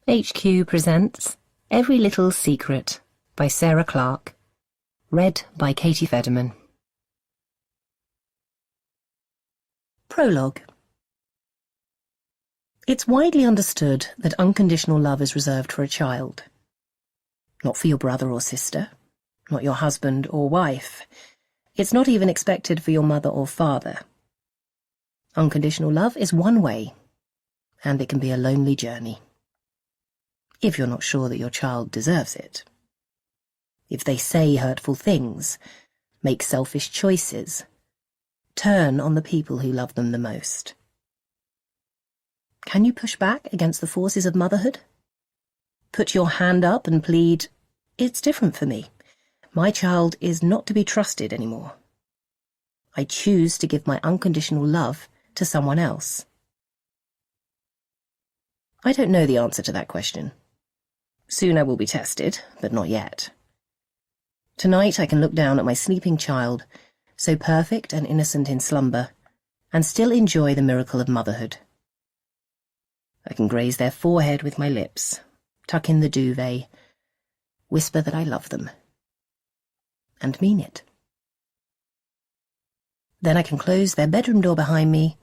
HQ presents Every Little Secret by Sarah Clarke. Read by Katie Federman. Prologue. It's widely understood that unconditional love is reserved for a child. Not for your brother or sister, not your husband or wife. It's not even expected for your mother or father. Unconditional love is one way, and it can be a lonely journey. If you're not sure that your child deserves it. If they say hurtful things, make selfish choices, turn on the people who love them the most. Can you push back against the forces of motherhood? Put your hand up and plead, "It's different for me. My child is not to be trusted anymore. I choose to give my unconditional love to someone else." I don't know the answer to that question. Soon I will be tested, but not yet. Tonight I can look down at my sleeping child, so perfect and innocent in slumber, and still enjoy the miracle of motherhood. I can graze their forehead with my lips, tuck in the duvet, whisper that I love them, and mean it. Then I can close their bedroom door behind me,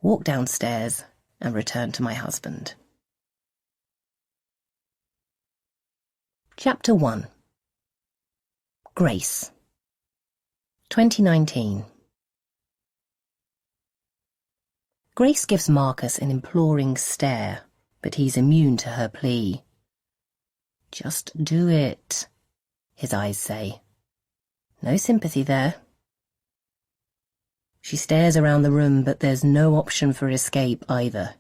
walk downstairs, and return to my husband. Chapter 1. Grace. 2019. Grace gives Marcus an imploring stare, but he's immune to her plea. "Just do it," his eyes say. No sympathy there. She stares around the room, but there's no option for escape either.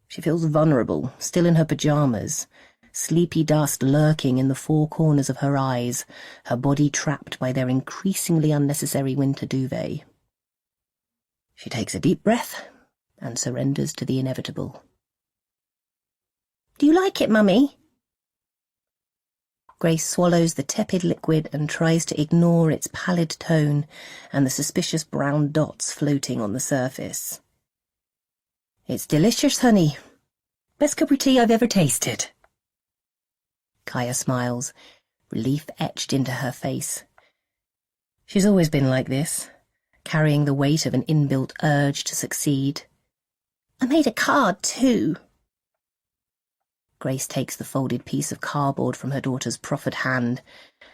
She feels vulnerable, still in her pajamas, sleepy dust lurking in the four corners of her eyes, her body trapped by their increasingly unnecessary winter duvet. She takes a deep breath and surrenders to the inevitable. "Do you like it, Mummy?" Grace swallows the tepid liquid and tries to ignore its pallid tone and the suspicious brown dots floating on the surface. "It's delicious, honey. Best cup of tea I've ever tasted." Kaya smiles, relief etched into her face. She's always been like this, carrying the weight of an inbuilt urge to succeed. "I made a card, too." Grace takes the folded piece of cardboard from her daughter's proffered hand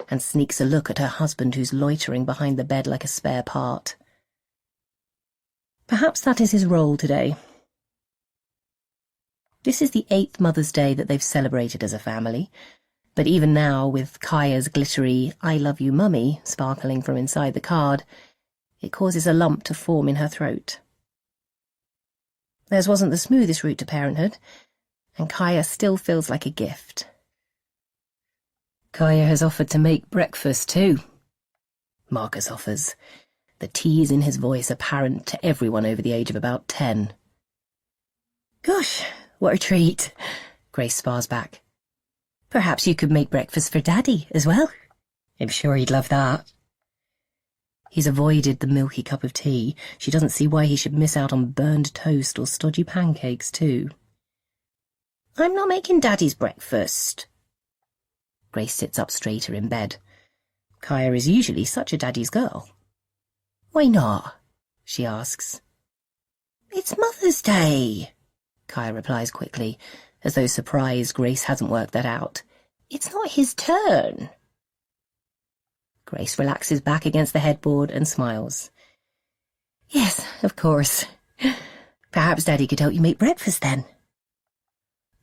and sneaks a look at her husband, who's loitering behind the bed like a spare part. Perhaps that is his role today. This is the 8th Mother's Day that they've celebrated as a family, but even now, with Kaya's glittery "I love you, Mummy" sparkling from inside the card, it causes a lump to form in her throat. Theirs wasn't the smoothest route to parenthood, and Kaya still feels like a gift. "Kaya has offered to make breakfast too," Marcus offers, the tease in his voice apparent to everyone over the age of about 10. "Gosh, what a treat," Grace spars back. "Perhaps you could make breakfast for Daddy as well. I'm sure he'd love that." He's avoided the milky cup of tea. She doesn't see why he should miss out on burned toast or stodgy pancakes too. "I'm not making Daddy's breakfast." Grace sits up straighter in bed. Kaya is usually such a daddy's girl. "Why not?" she asks. "It's Mother's Day," Kaya replies quickly, as though surprised Grace hasn't worked that out. "It's not his turn." Grace relaxes back against the headboard and smiles. "Yes, of course. Perhaps Daddy could help you make breakfast then."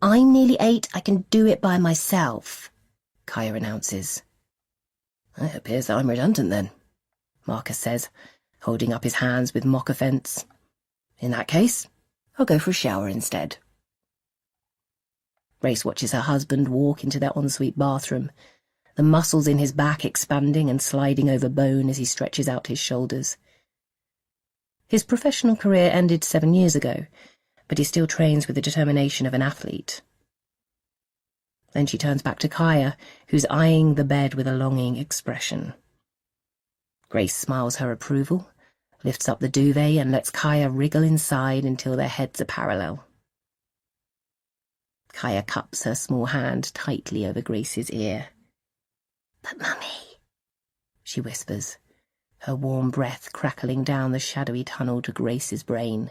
"I'm nearly 8, I can do it by myself," Kaya announces. "It appears that I'm redundant then," Marcus says, holding up his hands with mock offence. "In that case, I'll go for a shower instead." Grace watches her husband walk into their ensuite bathroom, the muscles in his back expanding and sliding over bone as he stretches out his shoulders. His professional career ended 7 years ago, but he still trains with the determination of an athlete. Then she turns back to Kaya, who's eyeing the bed with a longing expression. Grace smiles her approval, lifts up the duvet and lets Kaya wriggle inside until their heads are parallel. Kaya cups her small hand tightly over Grace's ear. "But, Mummy," she whispers, her warm breath crackling down the shadowy tunnel to Grace's brain.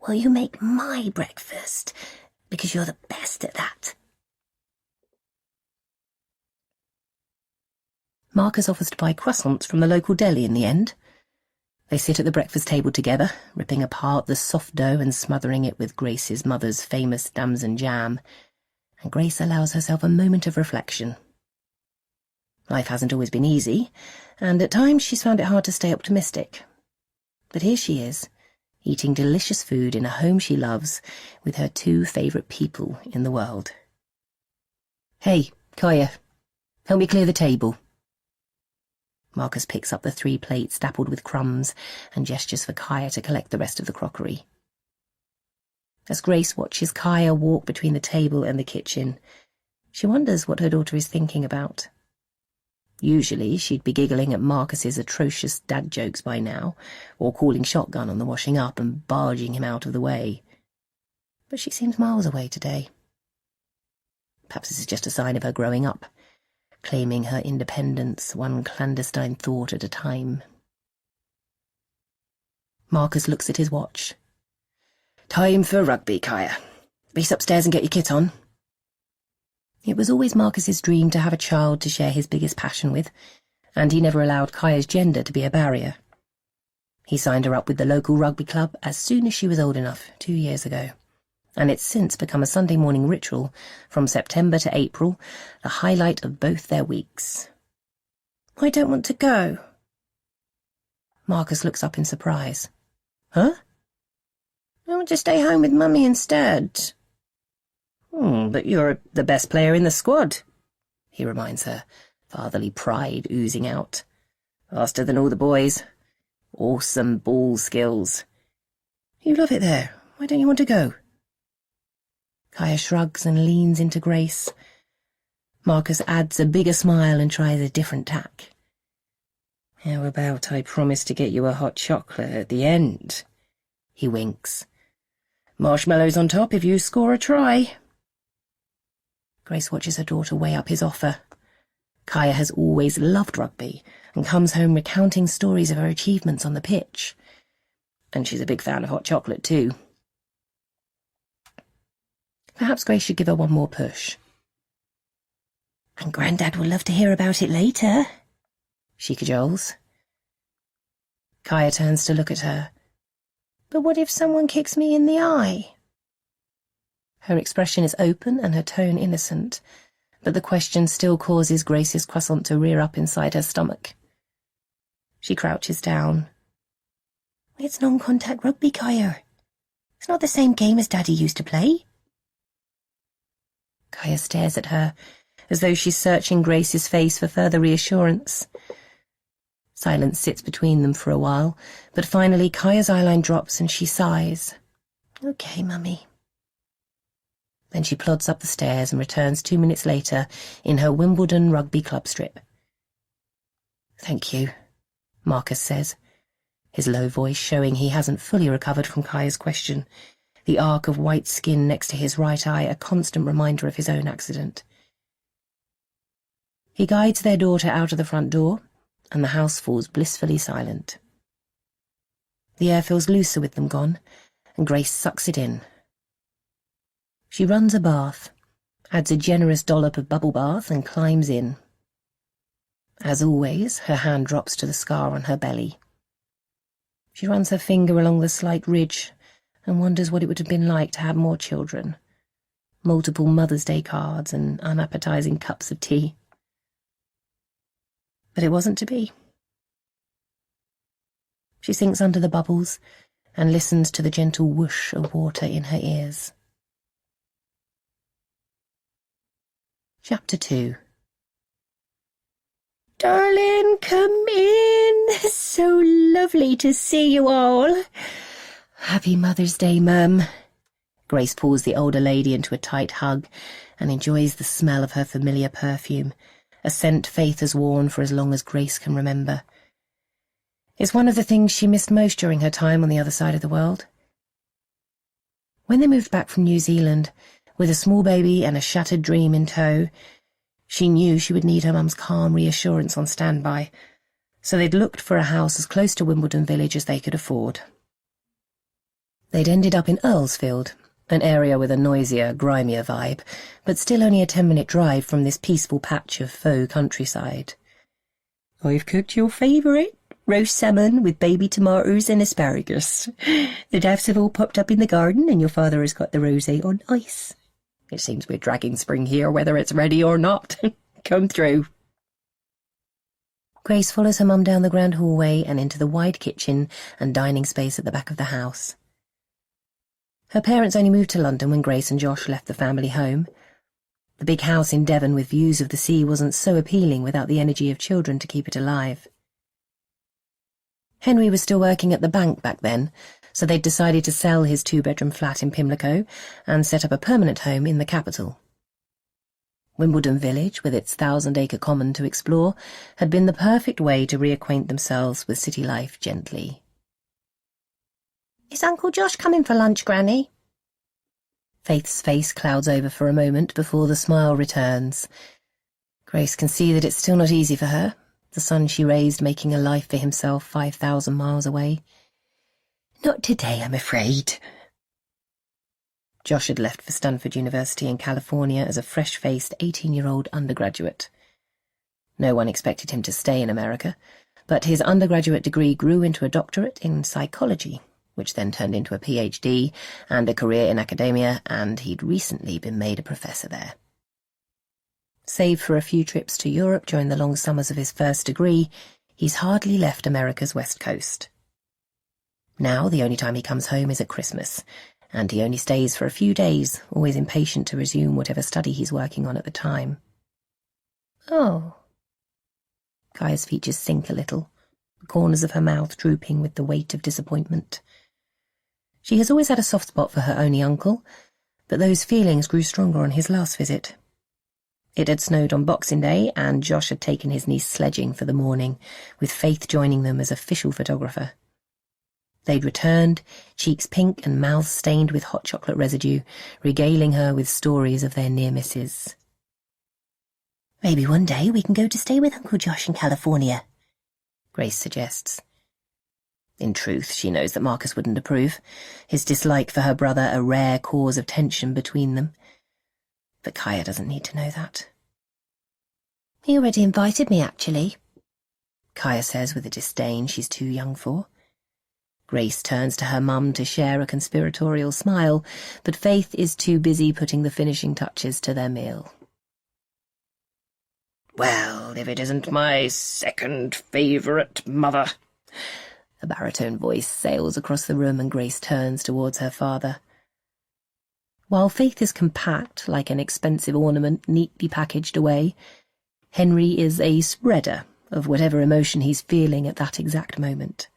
"Will you make my breakfast? Because you're the best at that." Marcus offers to buy croissants from the local deli in the end. They sit at the breakfast table together, ripping apart the soft dough and smothering it with Grace's mother's famous damson jam, and Grace allows herself a moment of reflection. Life hasn't always been easy, and at times she's found it hard to stay optimistic. But here she is, eating delicious food in a home she loves with her two favourite people in the world. "Hey, Kaya, help me clear the table." Marcus picks up the 3 plates dappled with crumbs and gestures for Kaya to collect the rest of the crockery. As Grace watches Kaya walk between the table and the kitchen, she wonders what her daughter is thinking about. Usually she'd be giggling at Marcus's atrocious dad jokes by now, or calling shotgun on the washing up and barging him out of the way. But she seems miles away today. Perhaps this is just a sign of her growing up, claiming her independence one clandestine thought at a time. Marcus looks at his watch. "Time for rugby, Kaya. Race upstairs and get your kit on." It was always Marcus's dream to have a child to share his biggest passion with, and he never allowed Kaya's gender to be a barrier. He signed her up with the local rugby club as soon as she was old enough, 2 years ago, and it's since become a Sunday morning ritual from September to April, the highlight of both their weeks. "I don't want to go." Marcus looks up in surprise. "Huh?" "I want to stay home with Mummy instead." But you're the best player in the squad," he reminds her, fatherly pride oozing out. "Faster than all the boys. Awesome ball skills." "You love it there. Why don't you want to go?" Kaya shrugs and leans into Grace. Marcus adds a bigger smile and tries a different tack. "How about I promise to get you a hot chocolate at the end?" He winks. "Marshmallows on top if you score a try." Grace watches her daughter weigh up his offer. Kaya has always loved rugby and comes home recounting stories of her achievements on the pitch. And she's a big fan of hot chocolate too. Perhaps Grace should give her one more push. "And Grandad will love to hear about it later," she cajoles. Kaya turns to look at her. "But what if someone kicks me in the eye?" Her expression is open and her tone innocent, but the question still causes Grace's croissant to rear up inside her stomach. She crouches down. "It's non-contact rugby, Kaya. It's not the same game as Daddy used to play." Kaya stares at her, as though she's searching Grace's face for further reassurance. Silence sits between them for a while, but finally Kaya's eyeline drops and she sighs. "Okay, Mummy." Then she plods up the stairs and returns 2 minutes later in her Wimbledon rugby club strip. "Thank you," Marcus says, his low voice showing he hasn't fully recovered from Kaya's question, the arc of white skin next to his right eye a constant reminder of his own accident. He guides their daughter out of the front door, and the house falls blissfully silent. The air feels looser with them gone, and Grace sucks it in. She runs a bath, adds a generous dollop of bubble bath, and climbs in. As always, her hand drops to the scar on her belly. She runs her finger along the slight ridge and wonders what it would have been like to have more children, multiple Mother's Day cards and unappetizing cups of tea. But it wasn't to be. She sinks under the bubbles and listens to the gentle whoosh of water in her ears. Chapter 2. "Darling, come in. So lovely to see you all." "Happy Mother's Day, Mum." Grace pulls the older lady into a tight hug and enjoys the smell of her familiar perfume, a scent Faith has worn for as long as Grace can remember. It's one of the things she missed most during her time on the other side of the world. When they moved back from New Zealand, With a small baby and a shattered dream in tow, she knew she would need her mum's calm reassurance on standby, so they'd looked for a house as close to Wimbledon Village as they could afford. They'd ended up in Earlsfield, an area with a noisier, grimier vibe, but still only a 10-minute drive from this peaceful patch of faux countryside. "I've cooked your favourite, roast salmon with baby tomatoes and asparagus. The daffs have all popped up in the garden and your father has got the rosé on ice. It seems we're dragging spring here whether it's ready or not. Come through." Grace follows her mum down the grand hallway and into the wide kitchen and dining space at the back of the house. Her parents only moved to London when Grace and Josh left the family home. The big house in Devon with views of the sea wasn't so appealing without the energy of children to keep it alive. Henry was still working at the bank back then, so they'd decided to sell his 2-bedroom flat in Pimlico and set up a permanent home in the capital. Wimbledon Village, with its 1,000-acre common to explore, had been the perfect way to reacquaint themselves with city life gently. "Is Uncle Josh coming for lunch, Granny?" Faith's face clouds over for a moment before the smile returns. Grace can see that it's still not easy for her, the son she raised making a life for himself 5,000 miles away. "Not today, I'm afraid." Josh had left for Stanford University in California as a fresh-faced 18-year-old undergraduate. No one expected him to stay in America, but his undergraduate degree grew into a doctorate in psychology, which then turned into a PhD and a career in academia, and he'd recently been made a professor there. Save for a few trips to Europe during the long summers of his first degree, he's hardly left America's west coast. Now the only time he comes home is at Christmas, and he only stays for a few days, always impatient to resume whatever study he's working on at the time. "Oh." Kaya's features sink a little, the corners of her mouth drooping with the weight of disappointment. She has always had a soft spot for her only uncle, but those feelings grew stronger on his last visit. It had snowed on Boxing Day, and Josh had taken his niece sledging for the morning, with Faith joining them as official photographer. They'd returned, cheeks pink and mouths stained with hot chocolate residue, regaling her with stories of their near misses. "Maybe one day we can go to stay with Uncle Josh in California," Grace suggests. In truth, she knows that Marcus wouldn't approve, his dislike for her brother a rare cause of tension between them. But Kaya doesn't need to know that. "He already invited me, actually," Kaya says with a disdain she's too young for. Grace turns to her mum to share a conspiratorial smile, but Faith is too busy putting the finishing touches to their meal. "Well, if it isn't my second favourite mother." A baritone voice sails across the room and Grace turns towards her father. While Faith is compact, like an expensive ornament neatly packaged away, Henry is a spreader of whatever emotion he's feeling at that exact moment.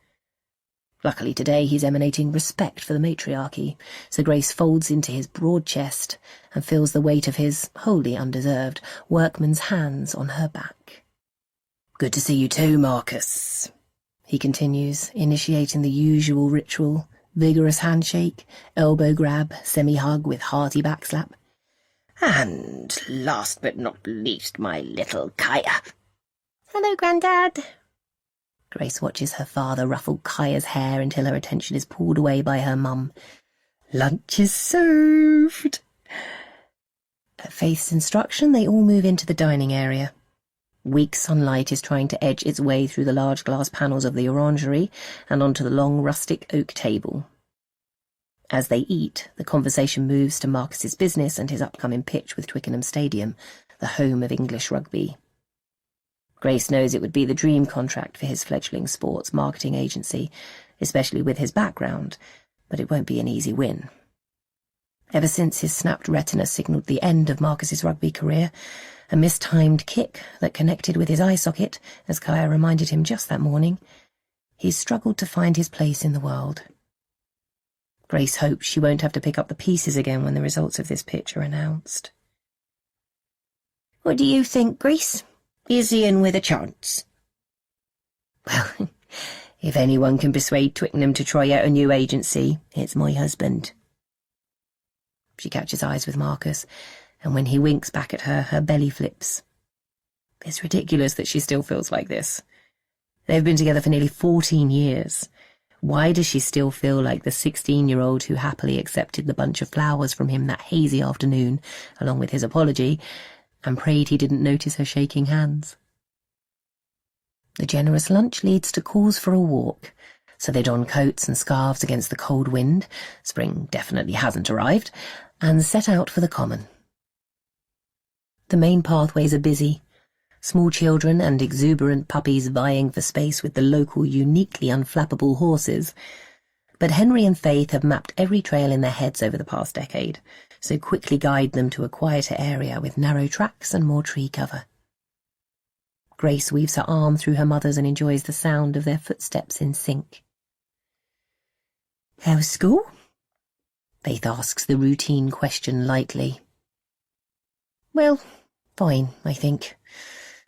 Luckily today he's emanating respect for the matriarchy, so Grace folds into his broad chest and feels the weight of his, wholly undeserved, workman's hands on her back. "Good to see you too, Marcus," he continues, initiating the usual ritual, vigorous handshake, elbow grab, semi-hug with hearty backslap. "And last but not least, my little Kaya." "Hello, Grandad." Grace watches her father ruffle Kaya's hair until her attention is pulled away by her mum. "Lunch is served." At Faith's instruction, they all move into the dining area. Weak sunlight is trying to edge its way through the large glass panels of the orangery and onto the long rustic oak table. As they eat, the conversation moves to Marcus's business and his upcoming pitch with Twickenham Stadium, the home of English rugby. Grace knows it would be the dream contract for his fledgling sports marketing agency, especially with his background, but it won't be an easy win. Ever since his snapped retina signalled the end of Marcus's rugby career, a mistimed kick that connected with his eye socket, as Kaya reminded him just that morning, he's struggled to find his place in the world. Grace hopes she won't have to pick up the pieces again when the results of this pitch are announced. "What do you think, Grace? Is he in with a chance?" "Well, if anyone can persuade Twickenham to try out a new agency, it's my husband." She catches eyes with Marcus, and when he winks back at her, her belly flips. It's ridiculous that she still feels like this. They've been together for nearly 14 years. Why does she still feel like the 16-year-old who happily accepted the bunch of flowers from him that hazy afternoon, along with his apology, and prayed he didn't notice her shaking hands? The generous lunch leads to calls for a walk, so they don coats and scarves against the cold wind — spring definitely hasn't arrived — and set out for the common. The main pathways are busy, small children and exuberant puppies vying for space with the local uniquely unflappable horses, but Henry and Faith have mapped every trail in their heads over the past decade, so quickly guide them to a quieter area with narrow tracks and more tree cover. Grace weaves her arm through her mother's and enjoys the sound of their footsteps in sync. "How's school?" Faith asks the routine question lightly. "Well, fine, I think.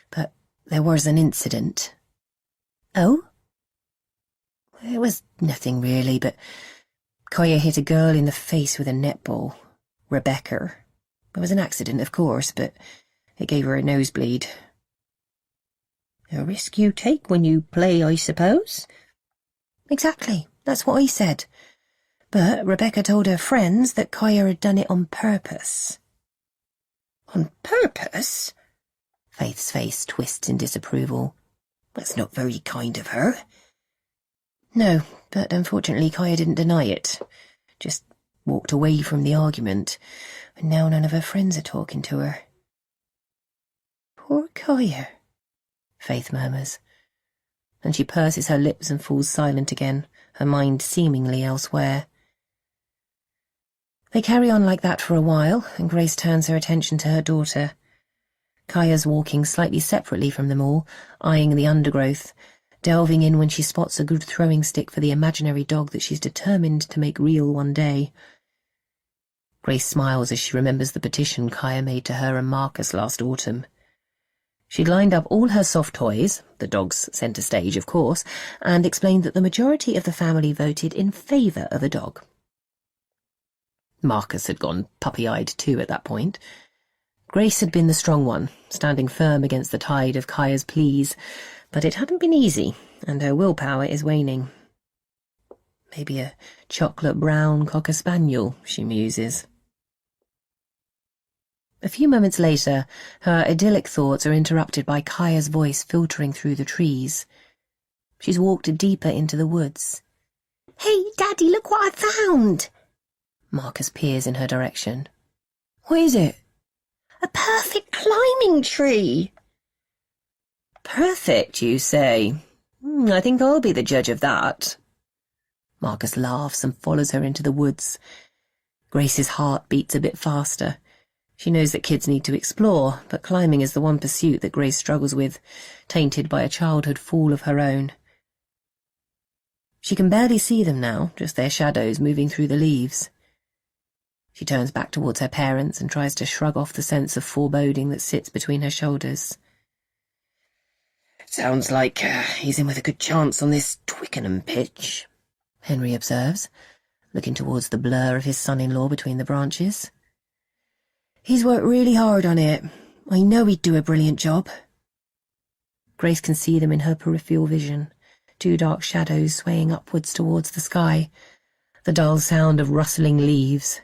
But there was an incident." "Oh?" "It was nothing really, but Kaya hit a girl in the face with a netball. Rebecca. It was an accident, of course, but it gave her a nosebleed." "A risk you take when you play, I suppose?" "Exactly, that's what I said. But Rebecca told her friends that Kaya had done it on purpose." "On purpose?" Faith's face twists in disapproval. "That's not very kind of her." "No, but unfortunately Kaya didn't deny it. Just walked away from the argument, and now none of her friends are talking to her." "Poor Kaya," Faith murmurs, and she purses her lips and falls silent again, her mind seemingly elsewhere. They carry on like that for a while, and Grace turns her attention to her daughter. Kaya's walking slightly separately from them all, eyeing the undergrowth, delving in when she spots a good throwing stick for the imaginary dog that she's determined to make real one day. Grace smiles as she remembers the petition Kaya made to her and Marcus last autumn. She'd lined up all her soft toys, the dog's centre stage, of course, and explained that the majority of the family voted in favour of a dog. Marcus had gone puppy-eyed too at that point. Grace had been the strong one, standing firm against the tide of Kaya's pleas, but it hadn't been easy, and her willpower is waning. Maybe a chocolate-brown cocker-spaniel, she muses. A few moments later, her idyllic thoughts are interrupted by Kaya's voice filtering through the trees. She's walked deeper into the woods. "Hey, Daddy, look what I found!" Marcus peers in her direction. "What is it?" "A perfect climbing tree." "Perfect, you say? I think I'll be the judge of that." Marcus laughs and follows her into the woods. Grace's heart beats a bit faster. She knows that kids need to explore, but climbing is the one pursuit that Grace struggles with, tainted by a childhood fall of her own. She can barely see them now, just their shadows moving through the leaves. She turns back towards her parents and tries to shrug off the sense of foreboding that sits between her shoulders. "Sounds like he's in with a good chance on this Twickenham pitch," Henry observes, looking towards the blur of his son-in-law between the branches. "He's worked really hard on it. I know he'd do a brilliant job." Grace can see them in her peripheral vision, two dark shadows swaying upwards towards the sky, the dull sound of rustling leaves.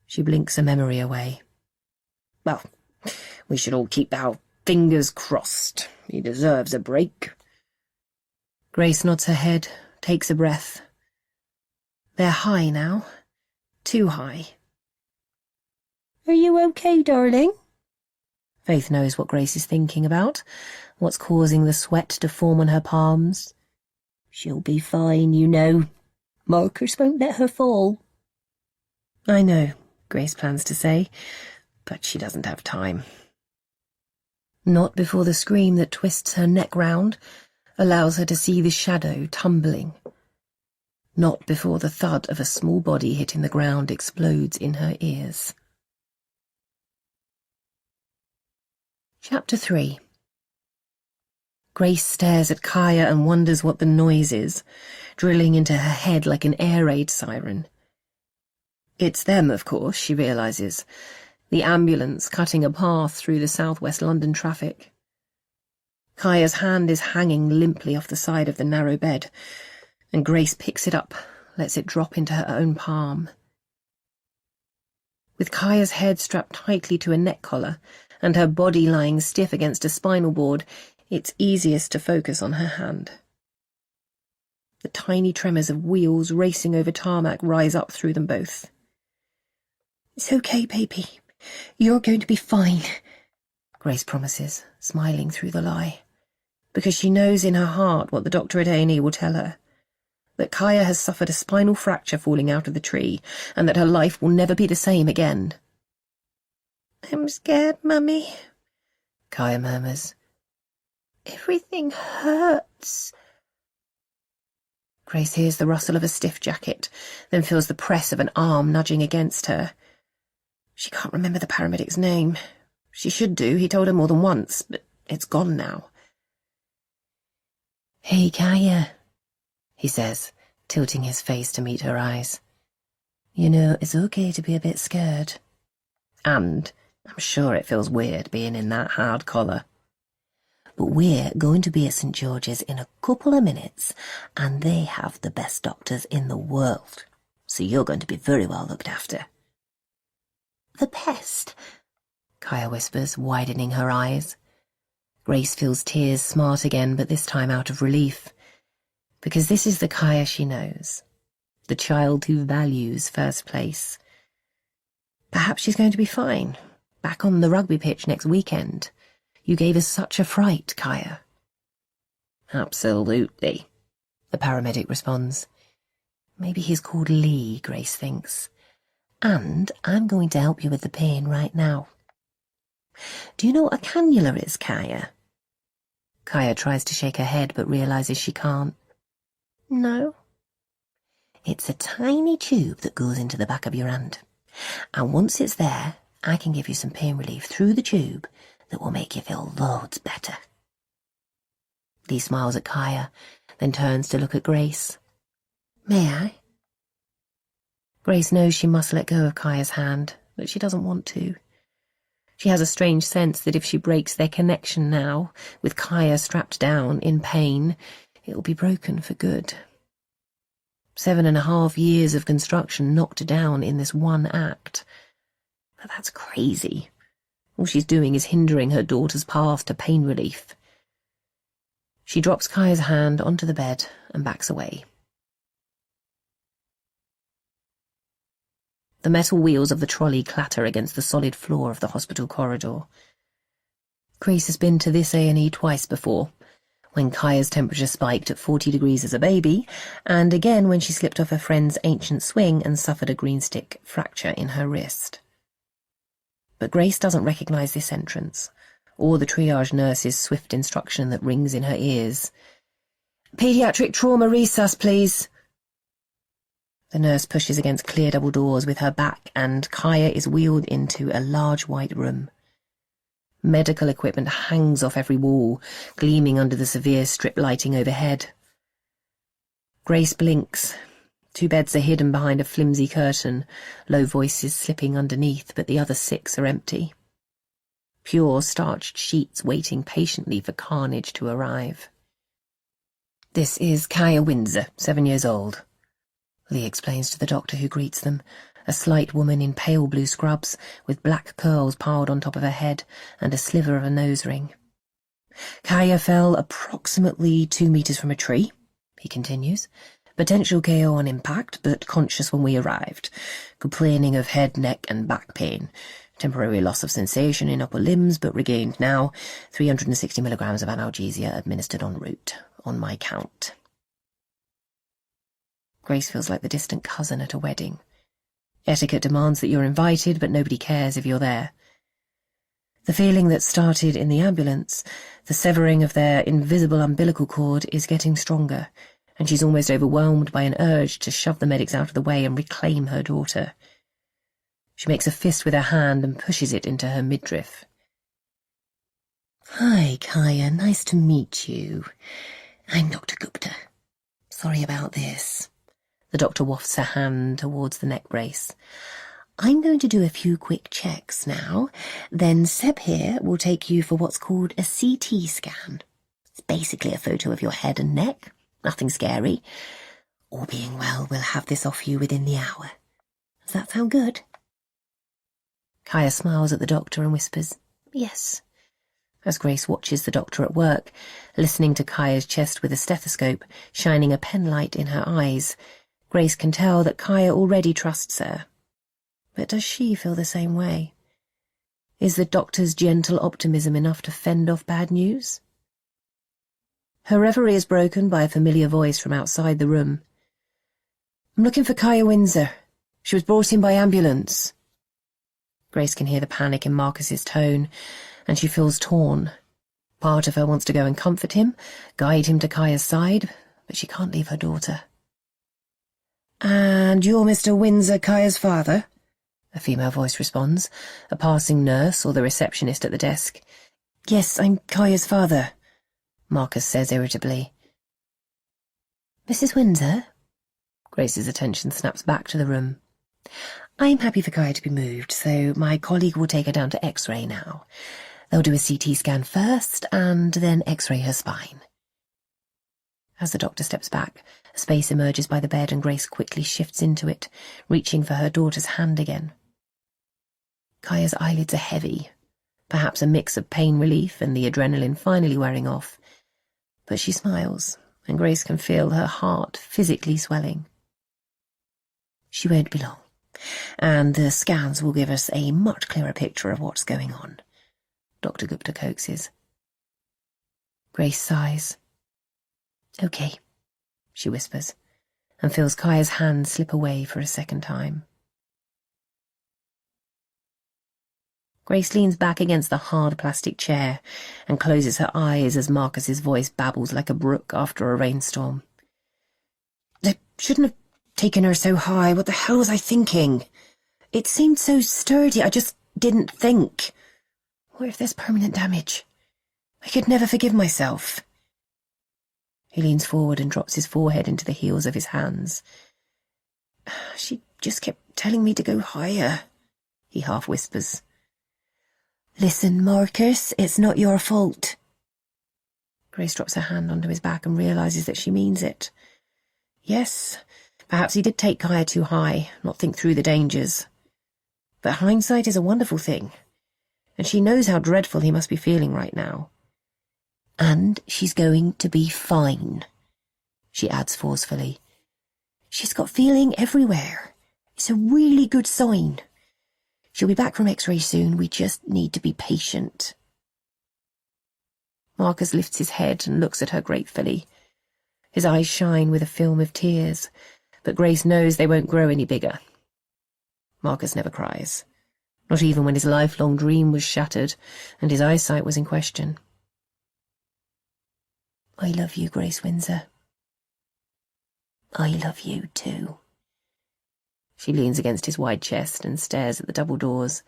She blinks a memory away. "Well, we should all keep our fingers crossed. He deserves a break." Grace nods her head, takes a breath. They're high now. Too high. "Are you okay, darling?" Faith knows what Grace is thinking about, what's causing the sweat to form on her palms. "She'll be fine, you know. Marcus won't let her fall." "I know," Grace plans to say, but she doesn't have time. Not before the scream that twists her neck round allows her to see the shadow tumbling. Not before the thud of a small body hitting the ground explodes in her ears. Chapter 3. Grace stares at Kaya and wonders what the noise is, drilling into her head like an air raid siren. It's them, of course, she realises. The ambulance cutting a path through the southwest London traffic. Kaya's hand is hanging limply off the side of the narrow bed, and Grace picks it up, lets it drop into her own palm. With Kaya's head strapped tightly to a neck collar, and her body lying stiff against a spinal board, it's easiest to focus on her hand. The tiny tremors of wheels racing over tarmac rise up through them both. "It's okay, baby. You're going to be fine," Grace promises, smiling through the lie, because she knows in her heart what the doctor at A&E will tell her, that Kaya has suffered a spinal fracture falling out of the tree, and that her life will never be the same again. "I'm scared, Mummy," Kaya murmurs. "Everything hurts." Grace hears the rustle of a stiff jacket, then feels the press of an arm nudging against her. She can't remember the paramedic's name. She should do, he told her more than once, but it's gone now. "Hey, Kaya," he says, tilting his face to meet her eyes. "You know, it's okay to be a bit scared. And I'm sure it feels weird being in that hard collar. But we're going to be at St. George's in a couple of minutes, and they have the best doctors in the world, so you're going to be very well looked after." "The best?" Kaya whispers, widening her eyes. Grace feels tears smart again, but this time out of relief, because this is the Kaya she knows, the child who values first place. Perhaps she's going to be fine, back on the rugby pitch next weekend. You gave us such a fright, Kaya. "Absolutely," the paramedic responds. Maybe he's called Lee, Grace thinks. "And I'm going to help you with the pain right now. Do you know what a cannula is, Kaya?" Kaya tries to shake her head but realises she can't. "No." "It's a tiny tube that goes into the back of your hand. And once it's there, I can give you some pain relief through the tube that will make you feel loads better." Lee smiles at Kaya, then turns to look at Grace. "May I?" Grace knows she must let go of Kaya's hand, but she doesn't want to. She has a strange sense that if she breaks their connection now, with Kaya strapped down, in pain, it will be broken for good. 7.5 years of construction knocked down in this one act. But that's crazy. All she's doing is hindering her daughter's path to pain relief. She drops Kaya's hand onto the bed and backs away. The metal wheels of the trolley clatter against the solid floor of the hospital corridor. Grace has been to this A&E twice before, when Kaya's temperature spiked at 40 degrees as a baby, and again when she slipped off her friend's ancient swing and suffered a green stick fracture in her wrist. But Grace doesn't recognise this entrance, or the triage nurse's swift instruction that rings in her ears. "Paediatric trauma resus, please." The nurse pushes against clear double doors with her back, and Kaya is wheeled into a large white room. Medical equipment hangs off every wall, gleaming under the severe strip lighting overhead. Grace blinks. 2 beds are hidden behind a flimsy curtain, low voices slipping underneath, but the other 6 are empty. Pure, starched sheets waiting patiently for carnage to arrive. "This is Kaya Windsor, 7 years old," Lee explains to the doctor who greets them, a slight woman in pale blue scrubs, with black curls piled on top of her head and a sliver of a nose ring. "Kaya fell approximately 2 meters from a tree," he continues. "Potential KO on impact, but conscious when we arrived. Complaining of head, neck and back pain. Temporary loss of sensation in upper limbs, but regained now. 360 milligrams of analgesia administered en route, on my count." Grace feels like the distant cousin at a wedding. Etiquette demands that you're invited, but nobody cares if you're there. The feeling that started in the ambulance, the severing of their invisible umbilical cord, is getting stronger, and she's almost overwhelmed by an urge to shove the medics out of the way and reclaim her daughter. She makes a fist with her hand and pushes it into her midriff. "Hi, Kaya, nice to meet you. I'm Dr. Gupta. Sorry about this. The doctor wafts her hand towards the neck brace. I'm going to do a few quick checks now. Then Seb here will take you for what's called a CT scan. It's basically a photo of your head and neck. Nothing scary. All being well, we'll have this off you within the hour. Does that sound good? Kaya smiles at the doctor and whispers, yes. As Grace watches the doctor at work, listening to Kaya's chest with a stethoscope, shining a penlight in her eyes, Grace can tell that Kaya already trusts her. But does she feel the same way? Is the doctor's gentle optimism enough to fend off bad news? Her reverie is broken by a familiar voice from outside the room. I'm looking for Kaya Windsor. She was brought in by ambulance. Grace can hear the panic in Marcus's tone, and she feels torn. Part of her wants to go and comfort him, guide him to Kaya's side, but she can't leave her daughter. And you're Mr. Windsor, Kaya's father? A female voice responds, a passing nurse or the receptionist at the desk. Yes, I'm Kaya's father, Marcus says irritably. Mrs. Windsor? Grace's attention snaps back to the room. I'm happy for Kaya to be moved, so my colleague will take her down to X-ray now. They'll do a CT scan first, and then X-ray her spine. As the doctor steps back, a space emerges by the bed and Grace quickly shifts into it, reaching for her daughter's hand again. Kaya's eyelids are heavy, perhaps a mix of pain relief and the adrenaline finally wearing off. But she smiles, and Grace can feel her heart physically swelling. She won't be long, and the scans will give us a much clearer picture of what's going on, Dr. Gupta coaxes. Grace sighs. Okay, she whispers, and feels Kaya's hand slip away for a second time. Grace leans back against the hard plastic chair and closes her eyes as Marcus's voice babbles like a brook after a rainstorm. I shouldn't have taken her so high. What the hell was I thinking? It seemed so sturdy. I just didn't think. What if there's permanent damage? I could never forgive myself. He leans forward and drops his forehead into the heels of his hands. She just kept telling me to go higher, he half whispers. Listen, Marcus, it's not your fault. Grace drops her hand onto his back and realises that she means it. Yes, perhaps he did take Kaya too high, not think through the dangers. But hindsight is a wonderful thing, and she knows how dreadful he must be feeling right now. And she's going to be fine, she adds forcefully. She's got feeling everywhere. It's a really good sign. She'll be back from X-ray soon. We just need to be patient. Marcus lifts his head and looks at her gratefully. His eyes shine with a film of tears, but Grace knows they won't grow any bigger. Marcus never cries, not even when his lifelong dream was shattered and his eyesight was in question. I love you, Grace Windsor. I love you too. She leans against his wide chest and stares at the double doors,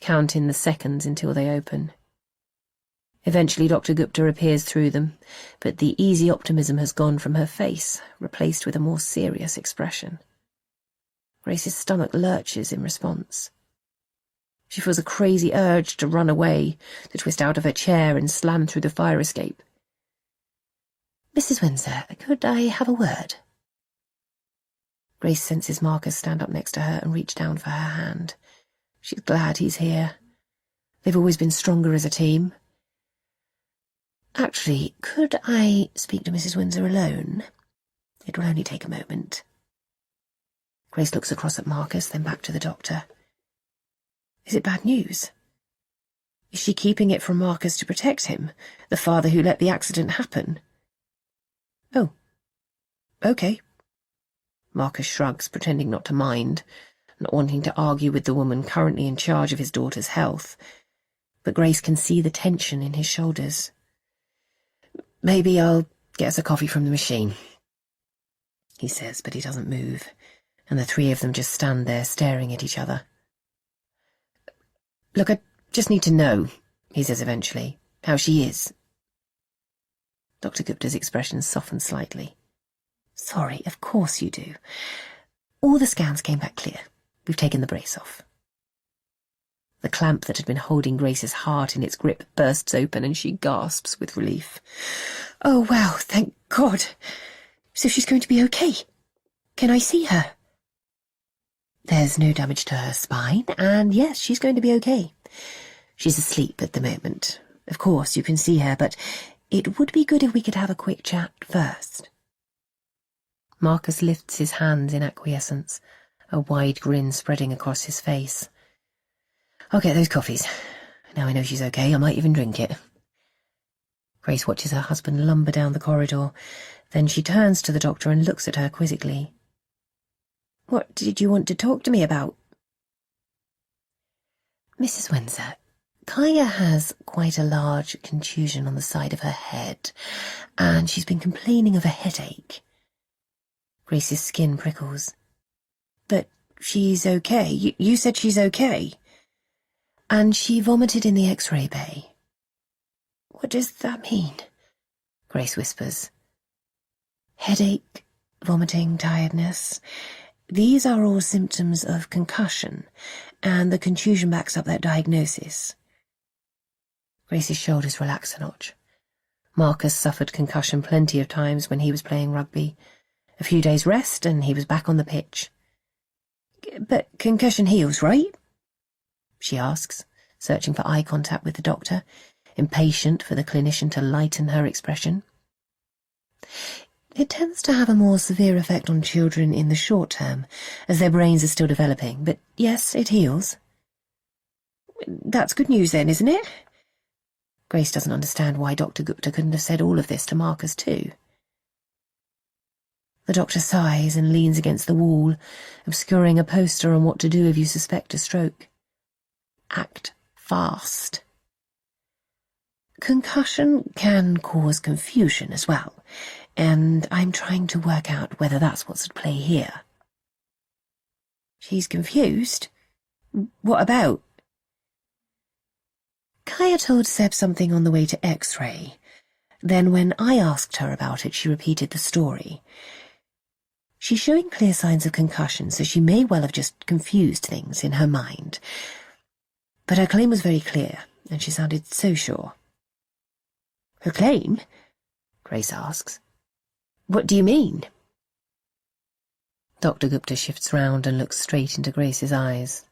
counting the seconds until they open. Eventually Dr. Gupta appears through them, but the easy optimism has gone from her face, replaced with a more serious expression. Grace's stomach lurches in response. She feels a crazy urge to run away, to twist out of her chair and slam through the fire escape. Mrs. Windsor, could I have a word? Grace senses Marcus stand up next to her and reach down for her hand. She's glad he's here. They've always been stronger as a team. Actually, could I speak to Mrs. Windsor alone? It will only take a moment. Grace looks across at Marcus, then back to the doctor. Is it bad news? Is she keeping it from Marcus to protect him, the father who let the accident happen? Oh, okay. Marcus shrugs, pretending not to mind, not wanting to argue with the woman currently in charge of his daughter's health. But Grace can see the tension in his shoulders. Maybe I'll get us a coffee from the machine, he says, but he doesn't move, and the three of them just stand there staring at each other. Look, I just need to know, he says eventually, how she is. Dr. Gupta's expression softens slightly. Sorry, of course you do. All the scans came back clear. We've taken the brace off. The clamp that had been holding Grace's heart in its grip bursts open and she gasps with relief. Oh, wow, thank God. So she's going to be okay. Can I see her? There's no damage to her spine, and yes, she's going to be okay. She's asleep at the moment. Of course, you can see her, but it would be good if we could have a quick chat first. Marcus lifts his hands in acquiescence, a wide grin spreading across his face. I'll get those coffees. Now I know she's okay, I might even drink it. Grace watches her husband lumber down the corridor. Then she turns to the doctor and looks at her quizzically. What did you want to talk to me about? Mrs. Windsor, Kaya has quite a large contusion on the side of her head, and she's been complaining of a headache. Grace's skin prickles. But she's okay. You said she's okay. And she vomited in the X-ray bay. What does that mean? Grace whispers. Headache, vomiting, tiredness. These are all symptoms of concussion, and the contusion backs up that diagnosis. Grace's shoulders relax a notch. Marcus suffered concussion plenty of times when he was playing rugby. A few days' rest and he was back on the pitch. But concussion heals, right? She asks, searching for eye contact with the doctor, impatient for the clinician to lighten her expression. It tends to have a more severe effect on children in the short term, as their brains are still developing, but yes, it heals. That's good news then, isn't it? Grace doesn't understand why Dr. Gupta couldn't have said all of this to Marcus too. The doctor sighs and leans against the wall, obscuring a poster on what to do if you suspect a stroke. Act fast. Concussion can cause confusion as well, and I'm trying to work out whether that's what's at play here. She's confused? What about? Kaya told Seb something on the way to X-ray. Then when I asked her about it, she repeated the story. She's showing clear signs of concussion, so she may well have just confused things in her mind. But her claim was very clear, and she sounded so sure. Her claim? Grace asks. What do you mean? Dr. Gupta shifts round and looks straight into Grace's eyes.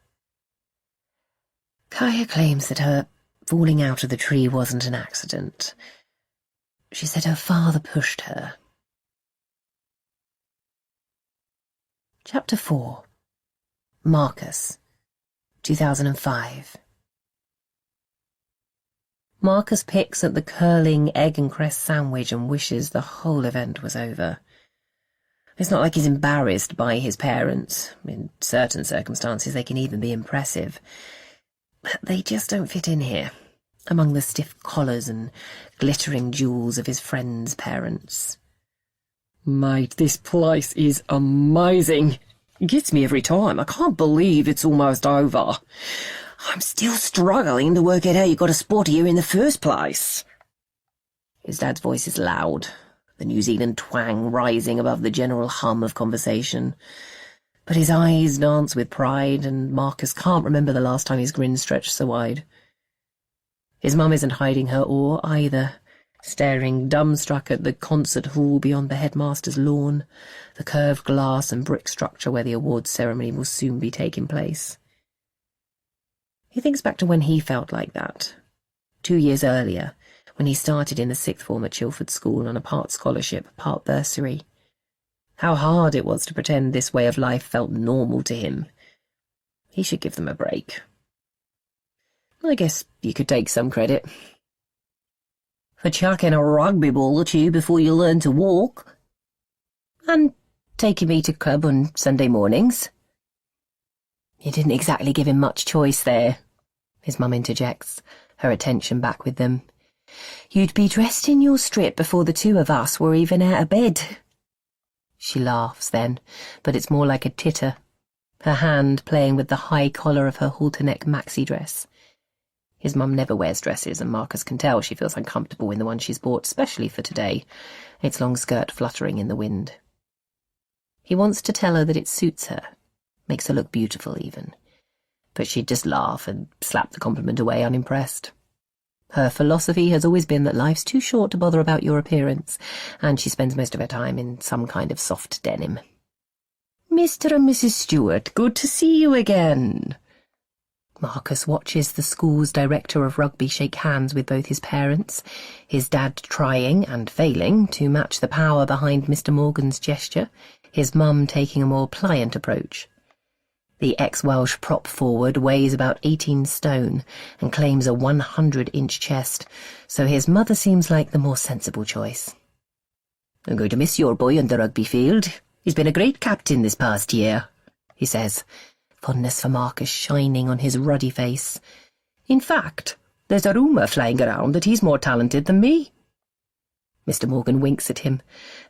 Kaya claims that her falling out of the tree wasn't an accident. She said her father pushed her. Chapter 4. Marcus, 2005. Marcus picks at the curling egg and cress sandwich and wishes the whole event was over. It's not like he's embarrassed by his parents. In certain circumstances they can even be impressive. But they just don't fit in here, among the stiff collars and glittering jewels of his friends' parents. Mate, this place is amazing. It gets me every time. I can't believe it's almost over. I'm still struggling to work out how you got a spot here in the first place. His dad's voice is loud, the New Zealand twang rising above the general hum of conversation. But his eyes dance with pride, and Marcus can't remember the last time his grin stretched so wide. His mum isn't hiding her awe either, staring dumbstruck at the concert hall beyond the headmaster's lawn, the curved glass and brick structure where the awards ceremony will soon be taking place. He thinks back to when he felt like that, 2 years earlier, when he started in the sixth form at Chilford School on a part scholarship, part bursary. How hard it was to pretend this way of life felt normal to him. He should give them a break. I guess you could take some credit. For chucking a rugby ball at you before you learn to walk. And taking me to club on Sunday mornings. You didn't exactly give him much choice there, his mum interjects, her attention back with them. You'd be dressed in your strip before the two of us were even out of bed. She laughs then, but it's more like a titter, her hand playing with the high collar of her halter-neck maxi dress. His mum never wears dresses, and Marcus can tell she feels uncomfortable in the one she's bought, especially for today, its long skirt fluttering in the wind. He wants to tell her that it suits her, makes her look beautiful even. But she'd just laugh and slap the compliment away unimpressed. Her philosophy has always been that life's too short to bother about your appearance, and she spends most of her time in some kind of soft denim. "Mr. and Mrs. Stewart, good to see you again." Marcus watches the school's director of rugby shake hands with both his parents, his dad trying and failing to match the power behind Mr. Morgan's gesture, his mum taking a more pliant approach. The ex-Welsh prop forward weighs about 18 stone and claims a 100-inch chest, so his mother seems like the more sensible choice. "I'm going to miss your boy on the rugby field. He's been a great captain this past year," he says, fondness for Marcus shining on his ruddy face. "In fact, there's a rumour flying around that he's more talented than me." Mr. Morgan winks at him,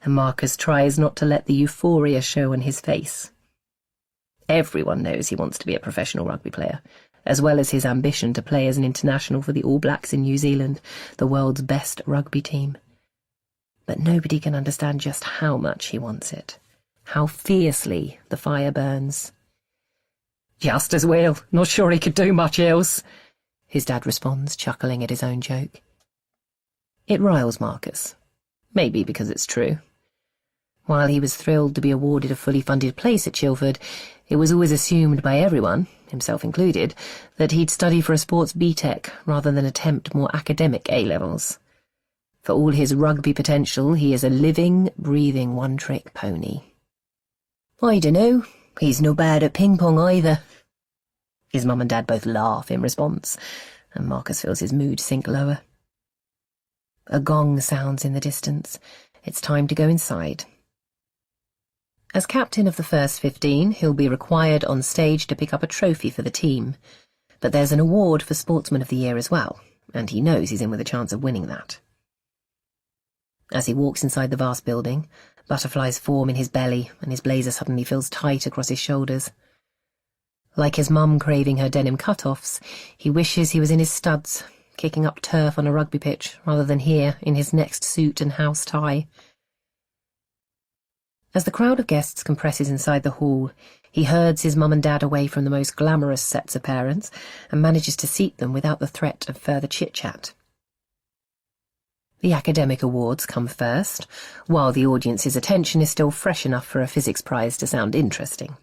and Marcus tries not to let the euphoria show on his face. Everyone knows he wants to be a professional rugby player, as well as his ambition to play as an international for the All Blacks in New Zealand, the world's best rugby team. But nobody can understand just how much he wants it, how fiercely the fire burns. "Just as well. Not sure he could do much else," his dad responds, chuckling at his own joke. It riles Marcus, maybe because it's true. While he was thrilled to be awarded a fully funded place at Chilford, it was always assumed by everyone, himself included, that he'd study for a sports B.Tech rather than attempt more academic A-levels. For all his rugby potential, he is a living, breathing one-trick pony. "I dunno. He's no bad at ping-pong either." His mum and dad both laugh in response, and Marcus feels his mood sink lower. A gong sounds in the distance. It's time to go inside. As captain of the first 15, he'll be required on stage to pick up a trophy for the team. But there's an award for Sportsman of the Year as well, and he knows he's in with a chance of winning that. As he walks inside the vast building, butterflies form in his belly, and his blazer suddenly feels tight across his shoulders. Like his mum craving her denim cut-offs, he wishes he was in his studs, kicking up turf on a rugby pitch, rather than here in his next suit and house tie. As the crowd of guests compresses inside the hall, he herds his mum and dad away from the most glamorous sets of parents and manages to seat them without the threat of further chit-chat. The academic awards come first, while the audience's attention is still fresh enough for a physics prize to sound interesting.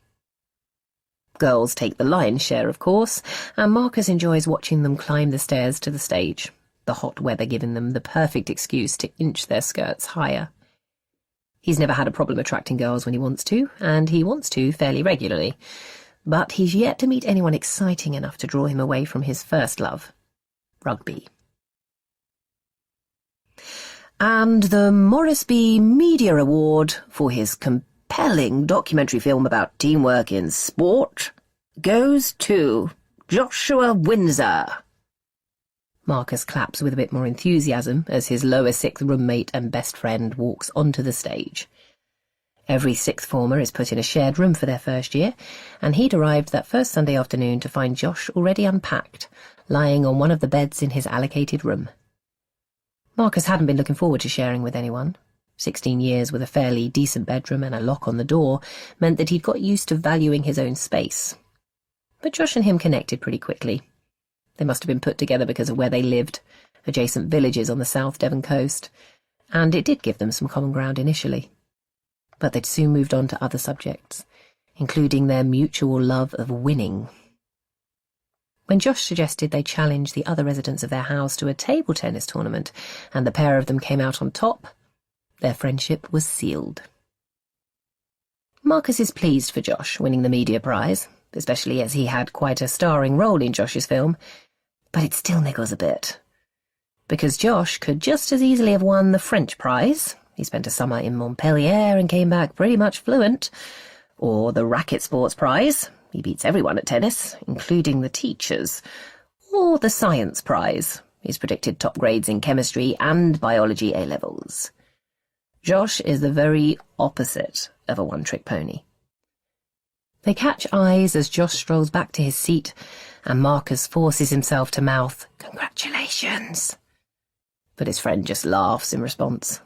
Girls take the lion's share, of course, and Marcus enjoys watching them climb the stairs to the stage, the hot weather giving them the perfect excuse to inch their skirts higher. He's never had a problem attracting girls when he wants to, and he wants to fairly regularly, but he's yet to meet anyone exciting enough to draw him away from his first love, rugby. And the Morrisby Media Award for his compelling documentary film about teamwork in sport goes to Joshua Windsor. Marcus claps with a bit more enthusiasm as his lower sixth roommate and best friend walks onto the stage. Every sixth former is put in a shared room for their first year, and he'd arrived that first Sunday afternoon to find Josh already unpacked, lying on one of the beds in his allocated room. Marcus hadn't been looking forward to sharing with anyone. 16 years with a fairly decent bedroom and a lock on the door meant that he'd got used to valuing his own space. But Josh and him connected pretty quickly. They must have been put together because of where they lived, adjacent villages on the South Devon coast, and it did give them some common ground initially. But they'd soon moved on to other subjects, including their mutual love of winning. When Josh suggested they challenge the other residents of their house to a table tennis tournament, and the pair of them came out on top, their friendship was sealed. Marcus is pleased for Josh winning the media prize, especially as he had quite a starring role in Josh's film, but it still niggles a bit. Because Josh could just as easily have won the French prize — he spent a summer in Montpellier and came back pretty much fluent — or the Racket Sports prize — he beats everyone at tennis, including the teachers — or the Science prize — he's predicted top grades in chemistry and biology A-levels. Josh is the very opposite of a one-trick pony. They catch eyes as Josh strolls back to his seat, and Marcus forces himself to mouth, "Congratulations." But his friend just laughs in response.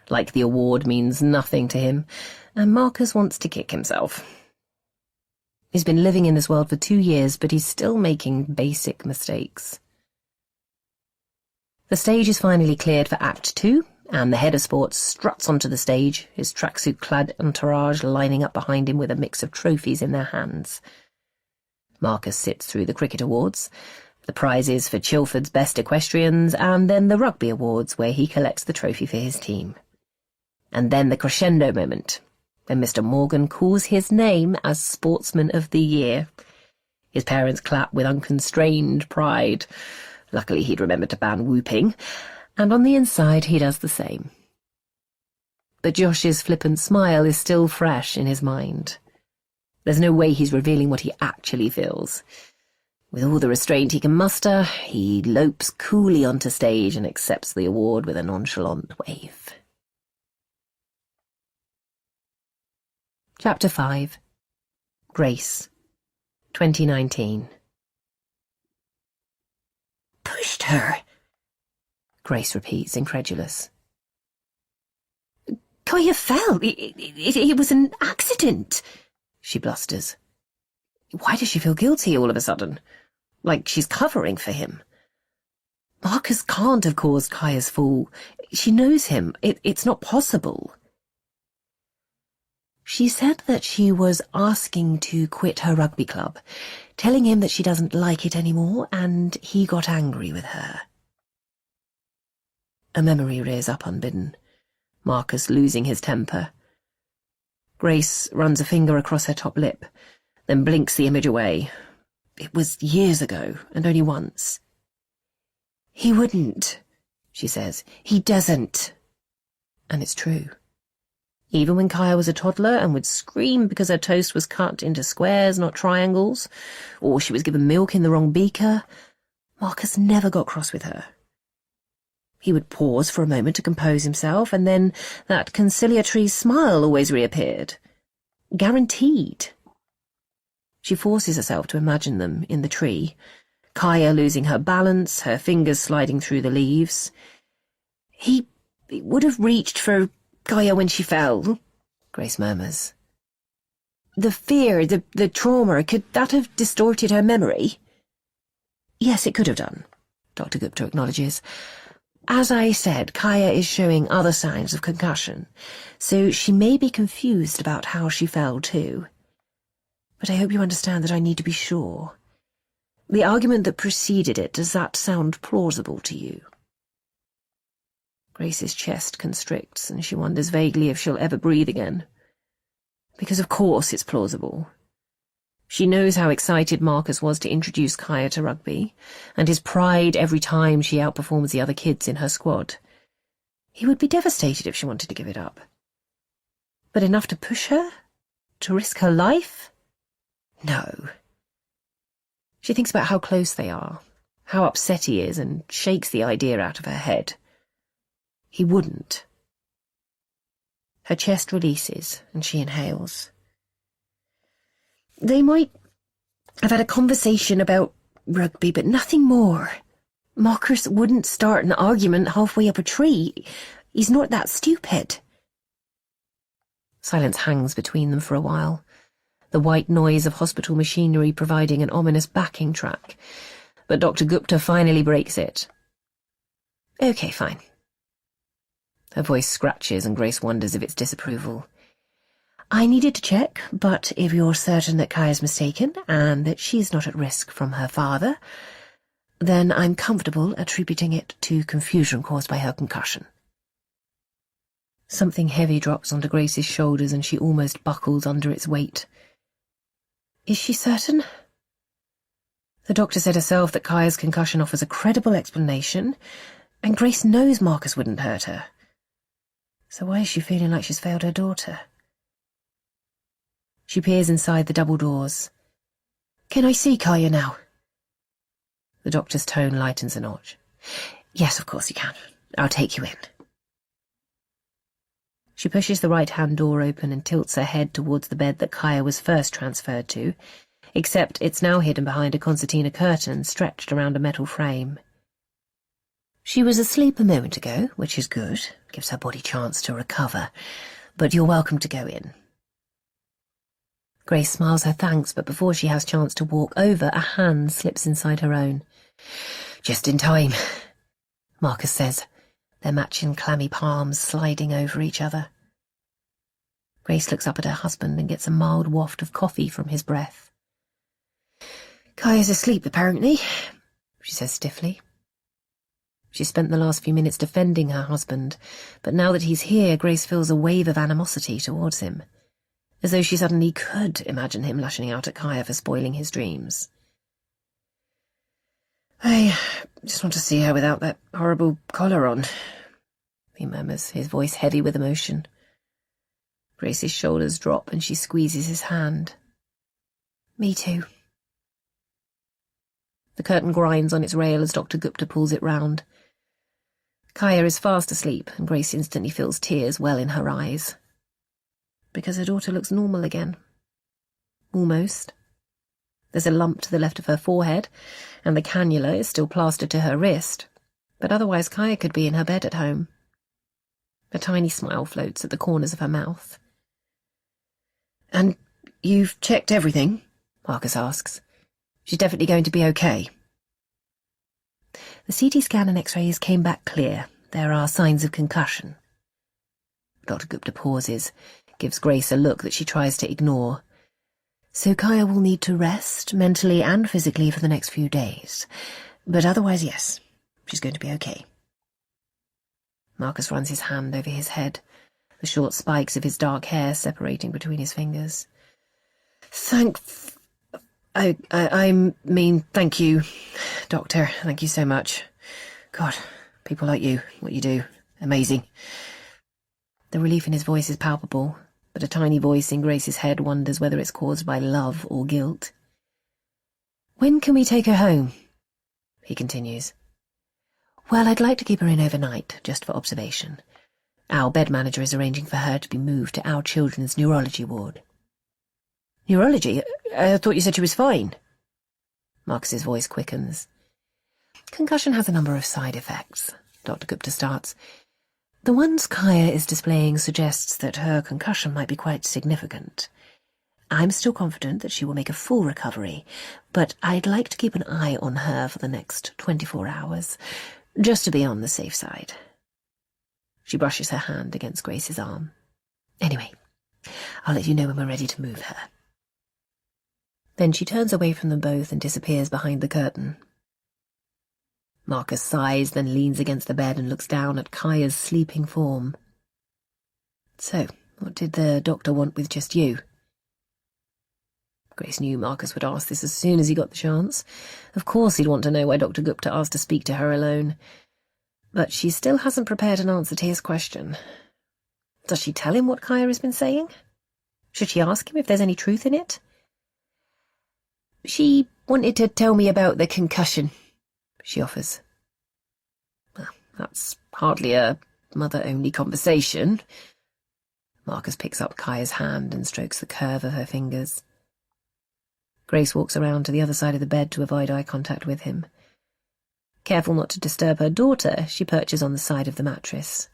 like the award means nothing to him, and Marcus wants to kick himself. He's been living in this world for 2 years, but he's still making basic mistakes. The stage is finally cleared for Act 2, and the head of sports struts onto the stage, his tracksuit-clad entourage lining up behind him with a mix of trophies in their hands. Marcus sits through the cricket awards, the prizes for Chilford's best equestrians, and then the rugby awards where he collects the trophy for his team. And then the crescendo moment, when Mr. Morgan calls his name as Sportsman of the Year. His parents clap with unconstrained pride. Luckily he'd remembered to ban whooping, and on the inside he does the same. But Josh's flippant smile is still fresh in his mind. There's no way he's revealing what he actually feels. With all the restraint he can muster, he lopes coolly onto stage and accepts the award with a nonchalant wave. Chapter 5. Grace, 2019. Pushed her, Grace repeats, incredulous. Kaya fell. It was an accident, she blusters. Why does she feel guilty all of a sudden? Like she's covering for him. Marcus can't have caused Kaya's fall. She knows him. It's not possible. She said that she was asking to quit her rugby club, telling him that she doesn't like it anymore, and he got angry with her. A memory rears up unbidden, Marcus losing his temper. Grace runs a finger across her top lip, then blinks the image away. It was years ago, and only once. He wouldn't, she says. He doesn't. And it's true. Even when Kaya was a toddler and would scream because her toast was cut into squares, not triangles, or she was given milk in the wrong beaker, Marcus never got cross with her. He would pause for a moment to compose himself, and then that conciliatory smile always reappeared. Guaranteed. She forces herself to imagine them in the tree, Kaya losing her balance, her fingers sliding through the leaves. He would have reached for Kaya when she fell, Grace murmurs. The fear, the trauma, could that have distorted her memory? Yes, it could have done, Dr. Gupta acknowledges. As I said, Kaya is showing other signs of concussion, so she may be confused about how she fell too. But I hope you understand that I need to be sure. The argument that preceded it, does that sound plausible to you? Grace's chest constricts, and she wonders vaguely if she'll ever breathe again. Because of course it's plausible. She knows how excited Marcus was to introduce Kaya to rugby, and his pride every time she outperforms the other kids in her squad. He would be devastated if she wanted to give it up. But enough to push her? To risk her life? No. She thinks about how close they are, how upset he is, and shakes the idea out of her head. He wouldn't. Her chest releases, and she inhales. They might have had a conversation about rugby, but nothing more. Marcus wouldn't start an argument halfway up a tree. He's not that stupid. Silence hangs between them for a while, the white noise of hospital machinery providing an ominous backing track. But Dr. Gupta finally breaks it. Okay, fine. Her voice scratches, and Grace wonders if it's disapproval. I needed to check, but if you're certain that Kaya's mistaken, and that she's not at risk from her father, then I'm comfortable attributing it to confusion caused by her concussion. Something heavy drops onto Grace's shoulders, and she almost buckles under its weight. Is she certain? The doctor said herself that Kaya's concussion offers a credible explanation, and Grace knows Marcus wouldn't hurt her. So why is she feeling like she's failed her daughter? She peers inside the double doors. Can I see Kaya now? The doctor's tone lightens a notch. Yes, of course you can. I'll take you in. She pushes the right-hand door open and tilts her head towards the bed that Kaya was first transferred to, except it's now hidden behind a concertina curtain stretched around a metal frame. She was asleep a moment ago, which is good. Gives her body a chance to recover. But you're welcome to go in. Grace smiles her thanks, but before she has chance to walk over, a hand slips inside her own. Just in time, Marcus says, their matching clammy palms sliding over each other. Grace looks up at her husband and gets a mild waft of coffee from his breath. Kaya's asleep, apparently, she says stiffly. She spent the last few minutes defending her husband, but now that he's here, Grace feels a wave of animosity towards him, as though she suddenly could imagine him lashing out at Kaya for spoiling his dreams. I just want to see her without that horrible collar on, he murmurs, his voice heavy with emotion. Grace's shoulders drop and she squeezes his hand. Me too. The curtain grinds on its rail as Dr. Gupta pulls it round. Kaya is fast asleep, and Grace instantly feels tears well in her eyes. Because her daughter looks normal again. Almost. There's a lump to the left of her forehead, and the cannula is still plastered to her wrist, but otherwise Kaya could be in her bed at home. A tiny smile floats at the corners of her mouth. And you've checked everything? Marcus asks. She's definitely going to be okay. The CT scan and X-rays came back clear. There are signs of concussion. Dr. Gupta pauses, gives Grace a look that she tries to ignore. So Kaya will need to rest, mentally and physically, for the next few days. But otherwise, yes, she's going to be okay. Marcus runs his hand over his head, the short spikes of his dark hair separating between his fingers. Thank you, Doctor. Thank you so much. God, people like you, what you do, amazing. The relief in his voice is palpable, but a tiny voice in Grace's head wonders whether it's caused by love or guilt. When can we take her home? He continues. Well, I'd like to keep her in overnight, just for observation. Our bed manager is arranging for her to be moved to our children's neurology ward. Neurology? I thought you said she was fine. Marcus's voice quickens. Concussion has a number of side effects, Dr. Gupta starts. The ones Kaya is displaying suggests that her concussion might be quite significant. I'm still confident that she will make a full recovery, but I'd like to keep an eye on her for the next 24 hours, just to be on the safe side. She brushes her hand against Grace's arm. Anyway, I'll let you know when we're ready to move her. Then she turns away from them both and disappears behind the curtain. Marcus sighs, then leans against the bed and looks down at Kaya's sleeping form. So, what did the doctor want with just you? Grace knew Marcus would ask this as soon as he got the chance. Of course he'd want to know why Dr. Gupta asked to speak to her alone. But she still hasn't prepared an answer to his question. Does she tell him what Kaya has been saying? Should she ask him if there's any truth in it? She wanted to tell me about the concussion, she offers. Well, that's hardly a mother-only conversation. Marcus picks up Kaya's hand and strokes the curve of her fingers. Grace walks around to the other side of the bed to avoid eye contact with him. Careful not to disturb her daughter, she perches on the side of the mattress.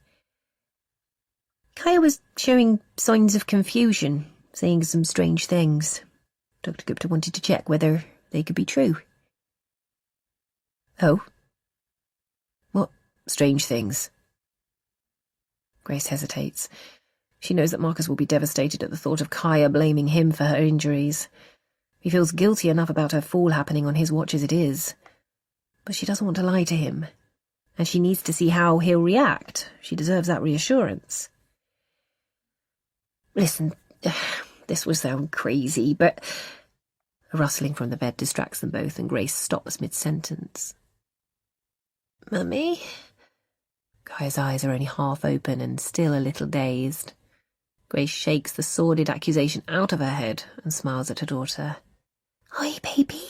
Kaya was showing signs of confusion, saying some strange things. Dr. Gupta wanted to check whether they could be true. Oh? What strange things? Grace hesitates. She knows that Marcus will be devastated at the thought of Kaya blaming him for her injuries. He feels guilty enough about her fall happening on his watch as it is. But she doesn't want to lie to him, and she needs to see how he'll react. She deserves that reassurance. Listen, this will sound crazy, but... A rustling from the bed distracts them both, and Grace stops mid-sentence. Mummy? Kaya's eyes are only half open and still a little dazed. Grace shakes the sordid accusation out of her head and smiles at her daughter. Hi, baby.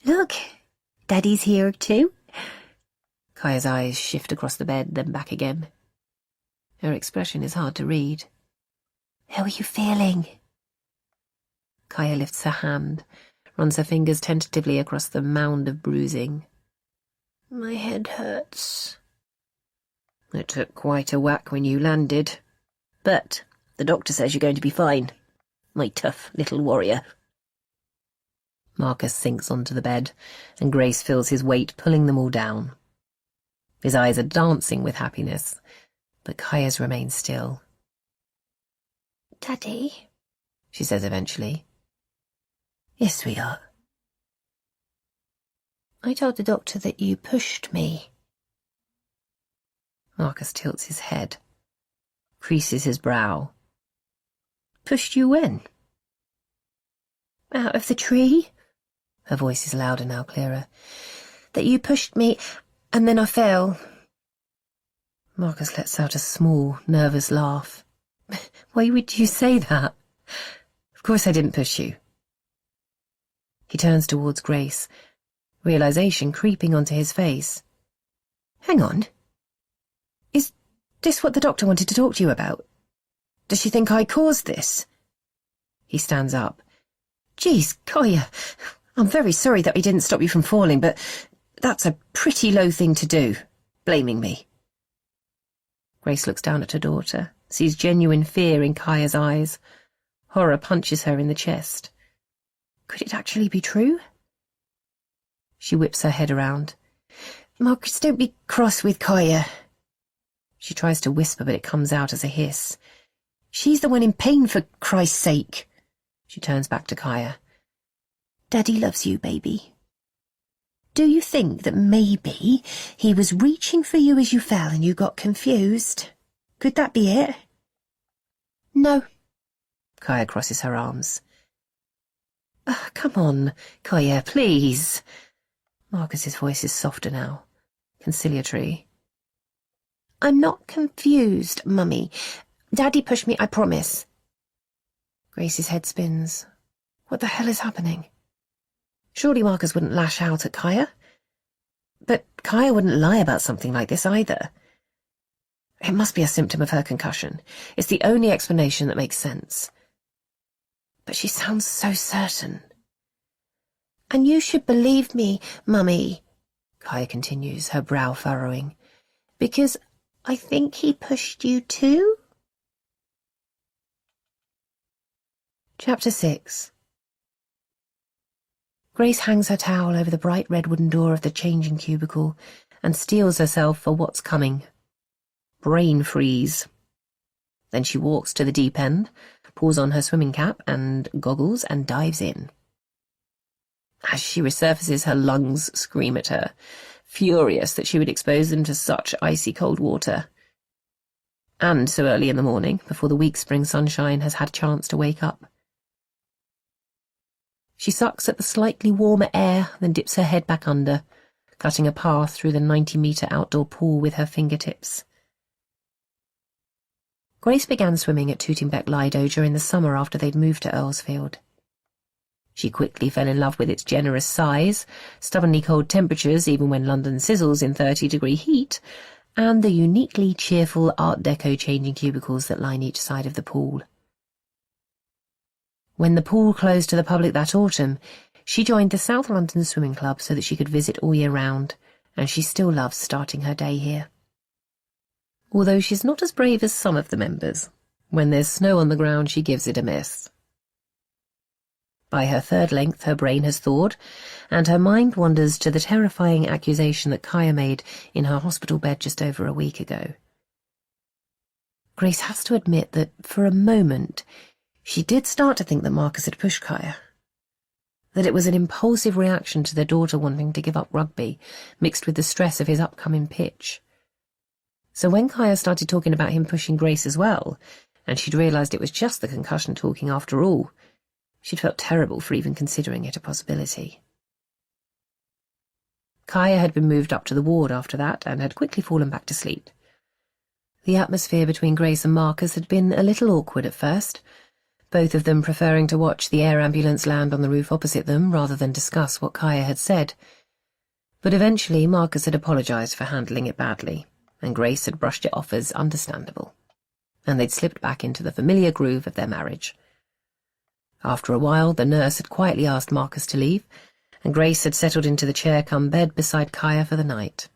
Look, Daddy's here too. Kaya's eyes shift across the bed, then back again. Her expression is hard to read. How are you feeling? Kaya lifts her hand, runs her fingers tentatively across the mound of bruising. My head hurts. It took quite a whack when you landed. But the doctor says you're going to be fine. My tough little warrior. Marcus sinks onto the bed, and Grace feels his weight pulling them all down. His eyes are dancing with happiness, but Kaya's remain still. Daddy, she says eventually. Yes, sweetheart. I told the doctor that you pushed me. Marcus tilts his head, creases his brow. Pushed you when? Out of the tree? Her voice is louder now, clearer. That you pushed me, and then I fell. Marcus lets out a small, nervous laugh. Why would you say that? Of course I didn't push you. He turns towards Grace, realization creeping onto his face. Hang on. Is this what the doctor wanted to talk to you about? Does she think I caused this? He stands up. Geez, Kaya, I'm very sorry that we didn't stop you from falling, but that's a pretty low thing to do, blaming me. Grace looks down at her daughter, sees genuine fear in Kaya's eyes. Horror punches her in the chest. Could it actually be true? She whips her head around. Marcus, don't be cross with Kaya. She tries to whisper, but it comes out as a hiss. She's the one in pain, for Christ's sake. She turns back to Kaya. Daddy loves you, baby. Do you think that maybe he was reaching for you as you fell and you got confused? Could that be it? No. Kaya crosses her arms. Come on, Kaya, please. Marcus's voice is softer now, conciliatory. I'm not confused, Mummy. Daddy pushed me, I promise. Grace's head spins. What the hell is happening? Surely Marcus wouldn't lash out at Kaya? But Kaya wouldn't lie about something like this either. It must be a symptom of her concussion. It's the only explanation that makes sense. But she sounds so certain. And you should believe me, Mummy, Kaya continues, her brow furrowing. Because I think he pushed you too? Chapter 6. Grace hangs her towel over the bright red wooden door of the changing cubicle and steels herself for what's coming. Brain freeze. Then she walks to the deep end, pulls on her swimming cap and goggles and dives in. As she resurfaces, her lungs scream at her, furious that she would expose them to such icy cold water. And so early in the morning, before the weak spring sunshine has had a chance to wake up. She sucks at the slightly warmer air, then dips her head back under, cutting a path through the 90-metre outdoor pool with her fingertips. Grace began swimming at Tootingbeck Lido during the summer after they'd moved to Earlsfield. She quickly fell in love with its generous size, stubbornly cold temperatures even when London sizzles in 30-degree heat, and the uniquely cheerful Art Deco changing cubicles that line each side of the pool. When the pool closed to the public that autumn, she joined the South London Swimming Club so that she could visit all year round, and she still loves starting her day here. Although she's not as brave as some of the members. When there's snow on the ground, she gives it a miss. By her third length, her brain has thawed, and her mind wanders to the terrifying accusation that Kaya made in her hospital bed just over a week ago. Grace has to admit that, for a moment, she did start to think that Marcus had pushed Kaya. That it was an impulsive reaction to their daughter wanting to give up rugby, mixed with the stress of his upcoming pitch. So when Kaya started talking about him pushing Grace as well, and she'd realised it was just the concussion talking after all, she'd felt terrible for even considering it a possibility. Kaya had been moved up to the ward after that and had quickly fallen back to sleep. The atmosphere between Grace and Marcus had been a little awkward at first, both of them preferring to watch the air ambulance land on the roof opposite them rather than discuss what Kaya had said. But eventually Marcus had apologised for handling it badly, and Grace had brushed it off as understandable, and they'd slipped back into the familiar groove of their marriage. After a while, the nurse had quietly asked Marcus to leave, and Grace had settled into the chair-cum-bed beside Kaya for the night.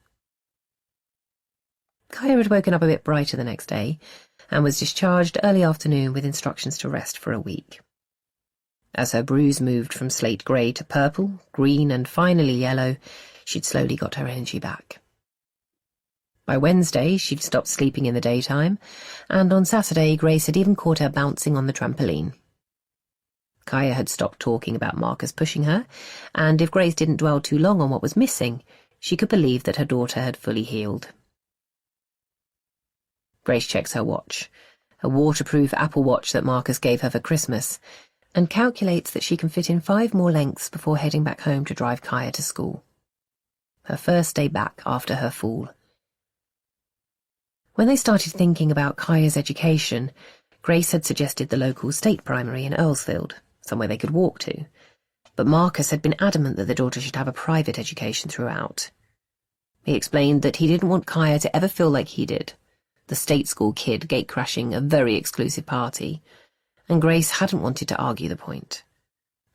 Kaya had woken up a bit brighter the next day and was discharged early afternoon with instructions to rest for a week. As her bruise moved from slate grey to purple, green and finally yellow, she'd slowly got her energy back. By Wednesday, she'd stopped sleeping in the daytime, and on Saturday Grace had even caught her bouncing on the trampoline. Kaya had stopped talking about Marcus pushing her, and if Grace didn't dwell too long on what was missing, she could believe that her daughter had fully healed. Grace checks her watch, a waterproof Apple Watch that Marcus gave her for Christmas, and calculates that she can fit in 5 more lengths before heading back home to drive Kaya to school. Her first day back after her fall. When they started thinking about Kaya's education, Grace had suggested the local state primary in Earlsfield, somewhere they could walk to, but Marcus had been adamant that the daughter should have a private education throughout. He explained that he didn't want Kaya to ever feel like he did, the state school kid gate-crashing a very exclusive party, and Grace hadn't wanted to argue the point.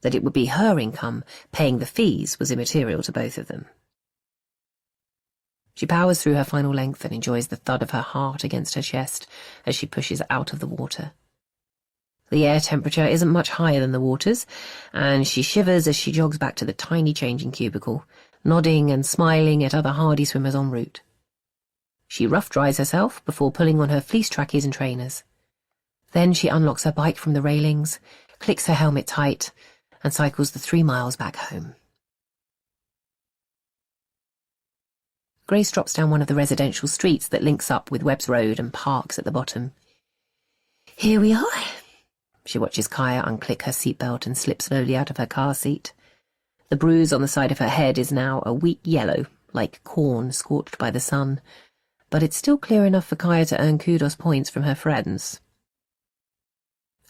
That it would be her income paying the fees was immaterial to both of them. She powers through her final length and enjoys the thud of her heart against her chest as she pushes out of the water. The air temperature isn't much higher than the water's, and she shivers as she jogs back to the tiny changing cubicle, nodding and smiling at other hardy swimmers en route. She rough-dries herself before pulling on her fleece trackies and trainers. Then she unlocks her bike from the railings, clicks her helmet tight, and cycles the 3 miles back home. Grace drops down one of the residential streets that links up with Webb's Road and parks at the bottom. Here we are. She watches Kaya unclick her seatbelt and slip slowly out of her car seat. The bruise on the side of her head is now a weak yellow, like corn scorched by the sun, but it's still clear enough for Kaya to earn kudos points from her friends.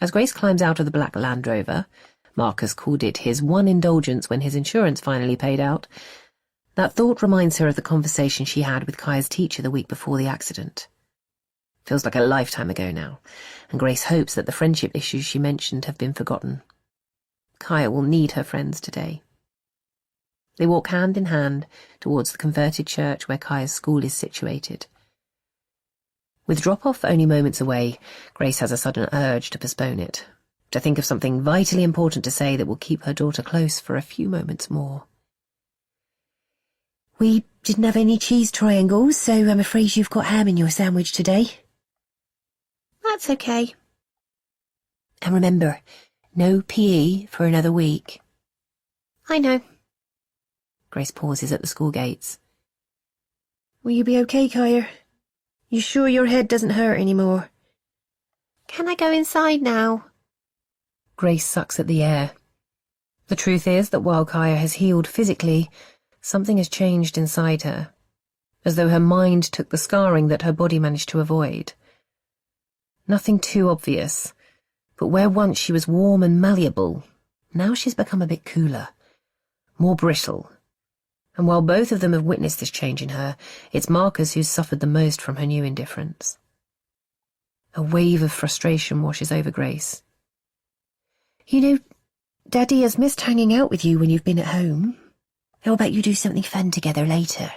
As Grace climbs out of the black Land Rover, Marcus called it his one indulgence when his insurance finally paid out, that thought reminds her of the conversation she had with Kaya's teacher the week before the accident. Feels like a lifetime ago now, and Grace hopes that the friendship issues she mentioned have been forgotten. Kaya will need her friends today. They walk hand in hand towards the converted church where Kaya's school is situated. With drop-off only moments away, Grace has a sudden urge to postpone it, to think of something vitally important to say that will keep her daughter close for a few moments more. We didn't have any cheese triangles, so I'm afraid you've got ham in your sandwich today. That's okay. And remember, no PE for another week. I know. Grace pauses at the school gates. Will you be okay, Kaya? You sure your head doesn't hurt anymore? Can I go inside now? Grace sucks at the air. The truth is that while Kaya has healed physically, something has changed inside her, as though her mind took the scarring that her body managed to avoid. Nothing too obvious, but where once she was warm and malleable, now she's become a bit cooler, more brittle. And while both of them have witnessed this change in her, it's Marcus who's suffered the most from her new indifference. A wave of frustration washes over Grace. You know, Daddy has missed hanging out with you when you've been at home. How about you do something fun together later?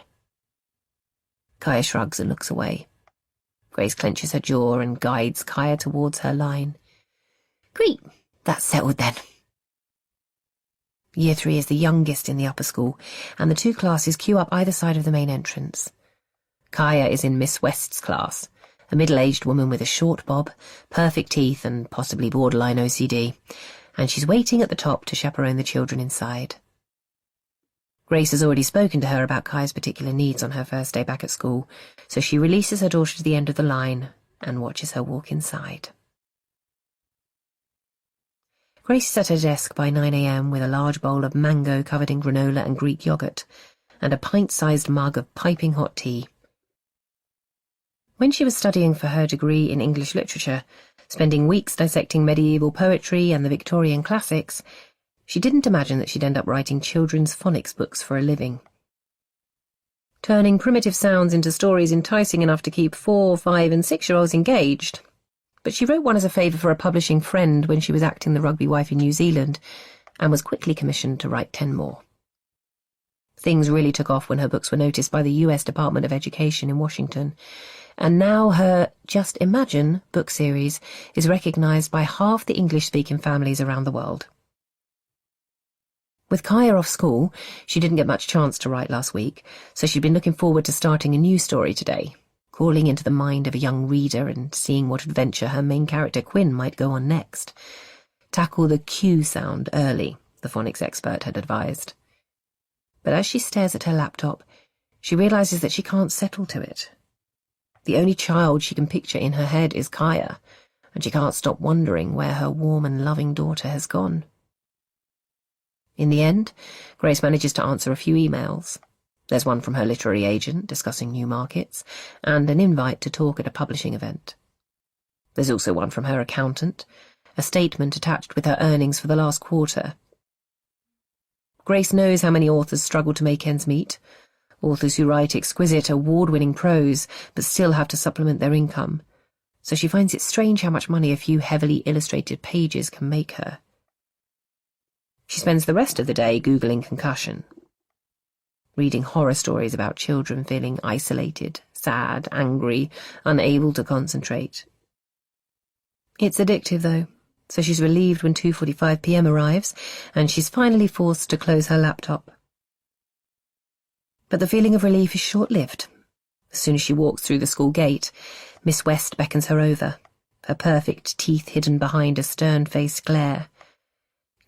Kaya shrugs and looks away. Grace clenches her jaw and guides Kaya towards her line. Great, that's settled then. Year 3 is the youngest in the upper school, and the 2 classes queue up either side of the main entrance. Kaya is in Miss West's class, a middle-aged woman with a short bob, perfect teeth and possibly borderline OCD, and she's waiting at the top to chaperone the children inside. Grace has already spoken to her about Kaya's particular needs on her first day back at school, so she releases her daughter to the end of the line and watches her walk inside. Grace is at her desk by 9 a.m. with a large bowl of mango covered in granola and Greek yogurt, and a pint-sized mug of piping hot tea. When she was studying for her degree in English literature, spending weeks dissecting medieval poetry and the Victorian classics, she didn't imagine that she'd end up writing children's phonics books for a living. Turning primitive sounds into stories enticing enough to keep 4-, 5-, and 6-year-olds engaged. But she wrote one as a favour for a publishing friend when she was acting the rugby wife in New Zealand, and was quickly commissioned to write 10 more. Things really took off when her books were noticed by the US Department of Education in Washington, and now her Just Imagine book series is recognised by half the English-speaking families around the world. With Kaya off school, she didn't get much chance to write last week, so she'd been looking forward to starting a new story today, crawling into the mind of a young reader and seeing what adventure her main character Quinn might go on next. Tackle the Q sound early, the phonics expert had advised. But as she stares at her laptop, she realises that she can't settle to it. The only child she can picture in her head is Kaya, and she can't stop wondering where her warm and loving daughter has gone. In the end, Grace manages to answer a few emails. There's one from her literary agent discussing new markets, and an invite to talk at a publishing event. There's also one from her accountant, a statement attached with her earnings for the last quarter. Grace knows how many authors struggle to make ends meet, authors who write exquisite, award-winning prose but still have to supplement their income, so she finds it strange how much money a few heavily illustrated pages can make her. She spends the rest of the day Googling concussion, reading horror stories about children feeling isolated, sad, angry, unable to concentrate. It's addictive, though, so she's relieved when 2:45 p.m. arrives, and she's finally forced to close her laptop. But the feeling of relief is short-lived. As soon as she walks through the school gate, Miss West beckons her over, her perfect teeth hidden behind a stern-faced glare.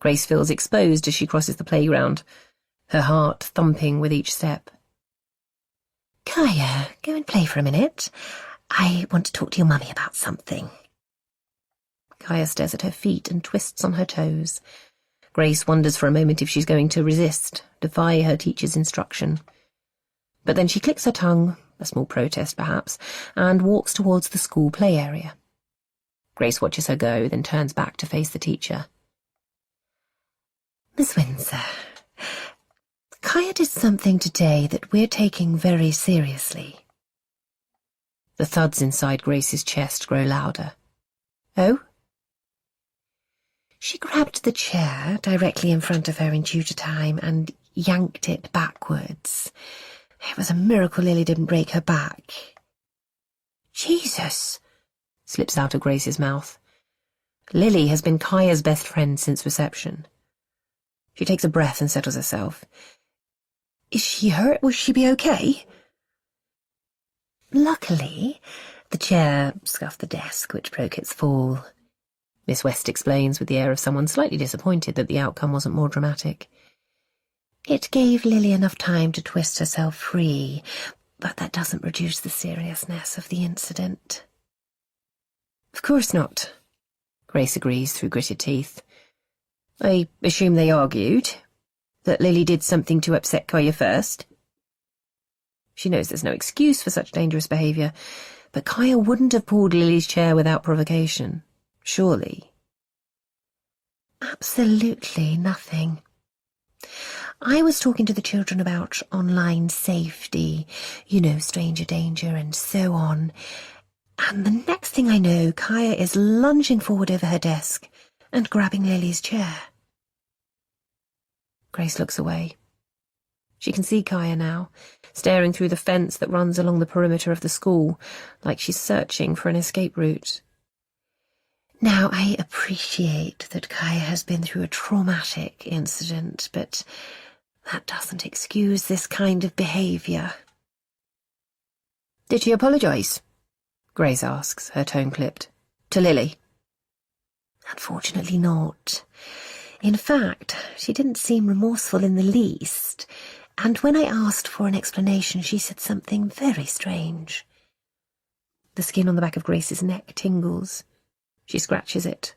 Grace feels exposed as she crosses the playground, her heart thumping with each step. Kaya, go and play for a minute. I want to talk to your mummy about something. Kaya stares at her feet and twists on her toes. Grace wonders for a moment if she's going to resist, defy her teacher's instruction. But then she clicks her tongue, a small protest perhaps, and walks towards the school play area. Grace watches her go, then turns back to face the teacher. Miss Windsor, Kaya did something today that we're taking very seriously. The thuds inside Grace's chest grow louder. Oh? She grabbed the chair directly in front of her in tutor time and yanked it backwards. It was a miracle Lily didn't break her back. Jesus, slips out of Grace's mouth. Lily has been Kaya's best friend since reception. She takes a breath and settles herself. Is she hurt? Will she be okay? Luckily, the chair scuffed the desk, which broke its fall. Miss West explains with the air of someone slightly disappointed that the outcome wasn't more dramatic. It gave Lily enough time to twist herself free, but that doesn't reduce the seriousness of the incident. Of course not, Grace agrees through gritted teeth. I assume they argued, that Lily did something to upset Kaya first. She knows there's no excuse for such dangerous behaviour, but Kaya wouldn't have pulled Lily's chair without provocation, surely. Absolutely nothing. I was talking to the children about online safety, stranger danger and so on, and the next thing I know, Kaya is lunging forward over her desk and grabbing Lily's chair. Grace looks away. She can see Kaya now, staring through the fence that runs along the perimeter of the school, like she's searching for an escape route. Now, I appreciate that Kaya has been through a traumatic incident, but that doesn't excuse this kind of behaviour. Did she apologise? Grace asks, her tone clipped. To Lily? Unfortunately not. In fact, she didn't seem remorseful in the least, and when I asked for an explanation, she said something very strange. The skin on the back of Grace's neck tingles. She scratches it.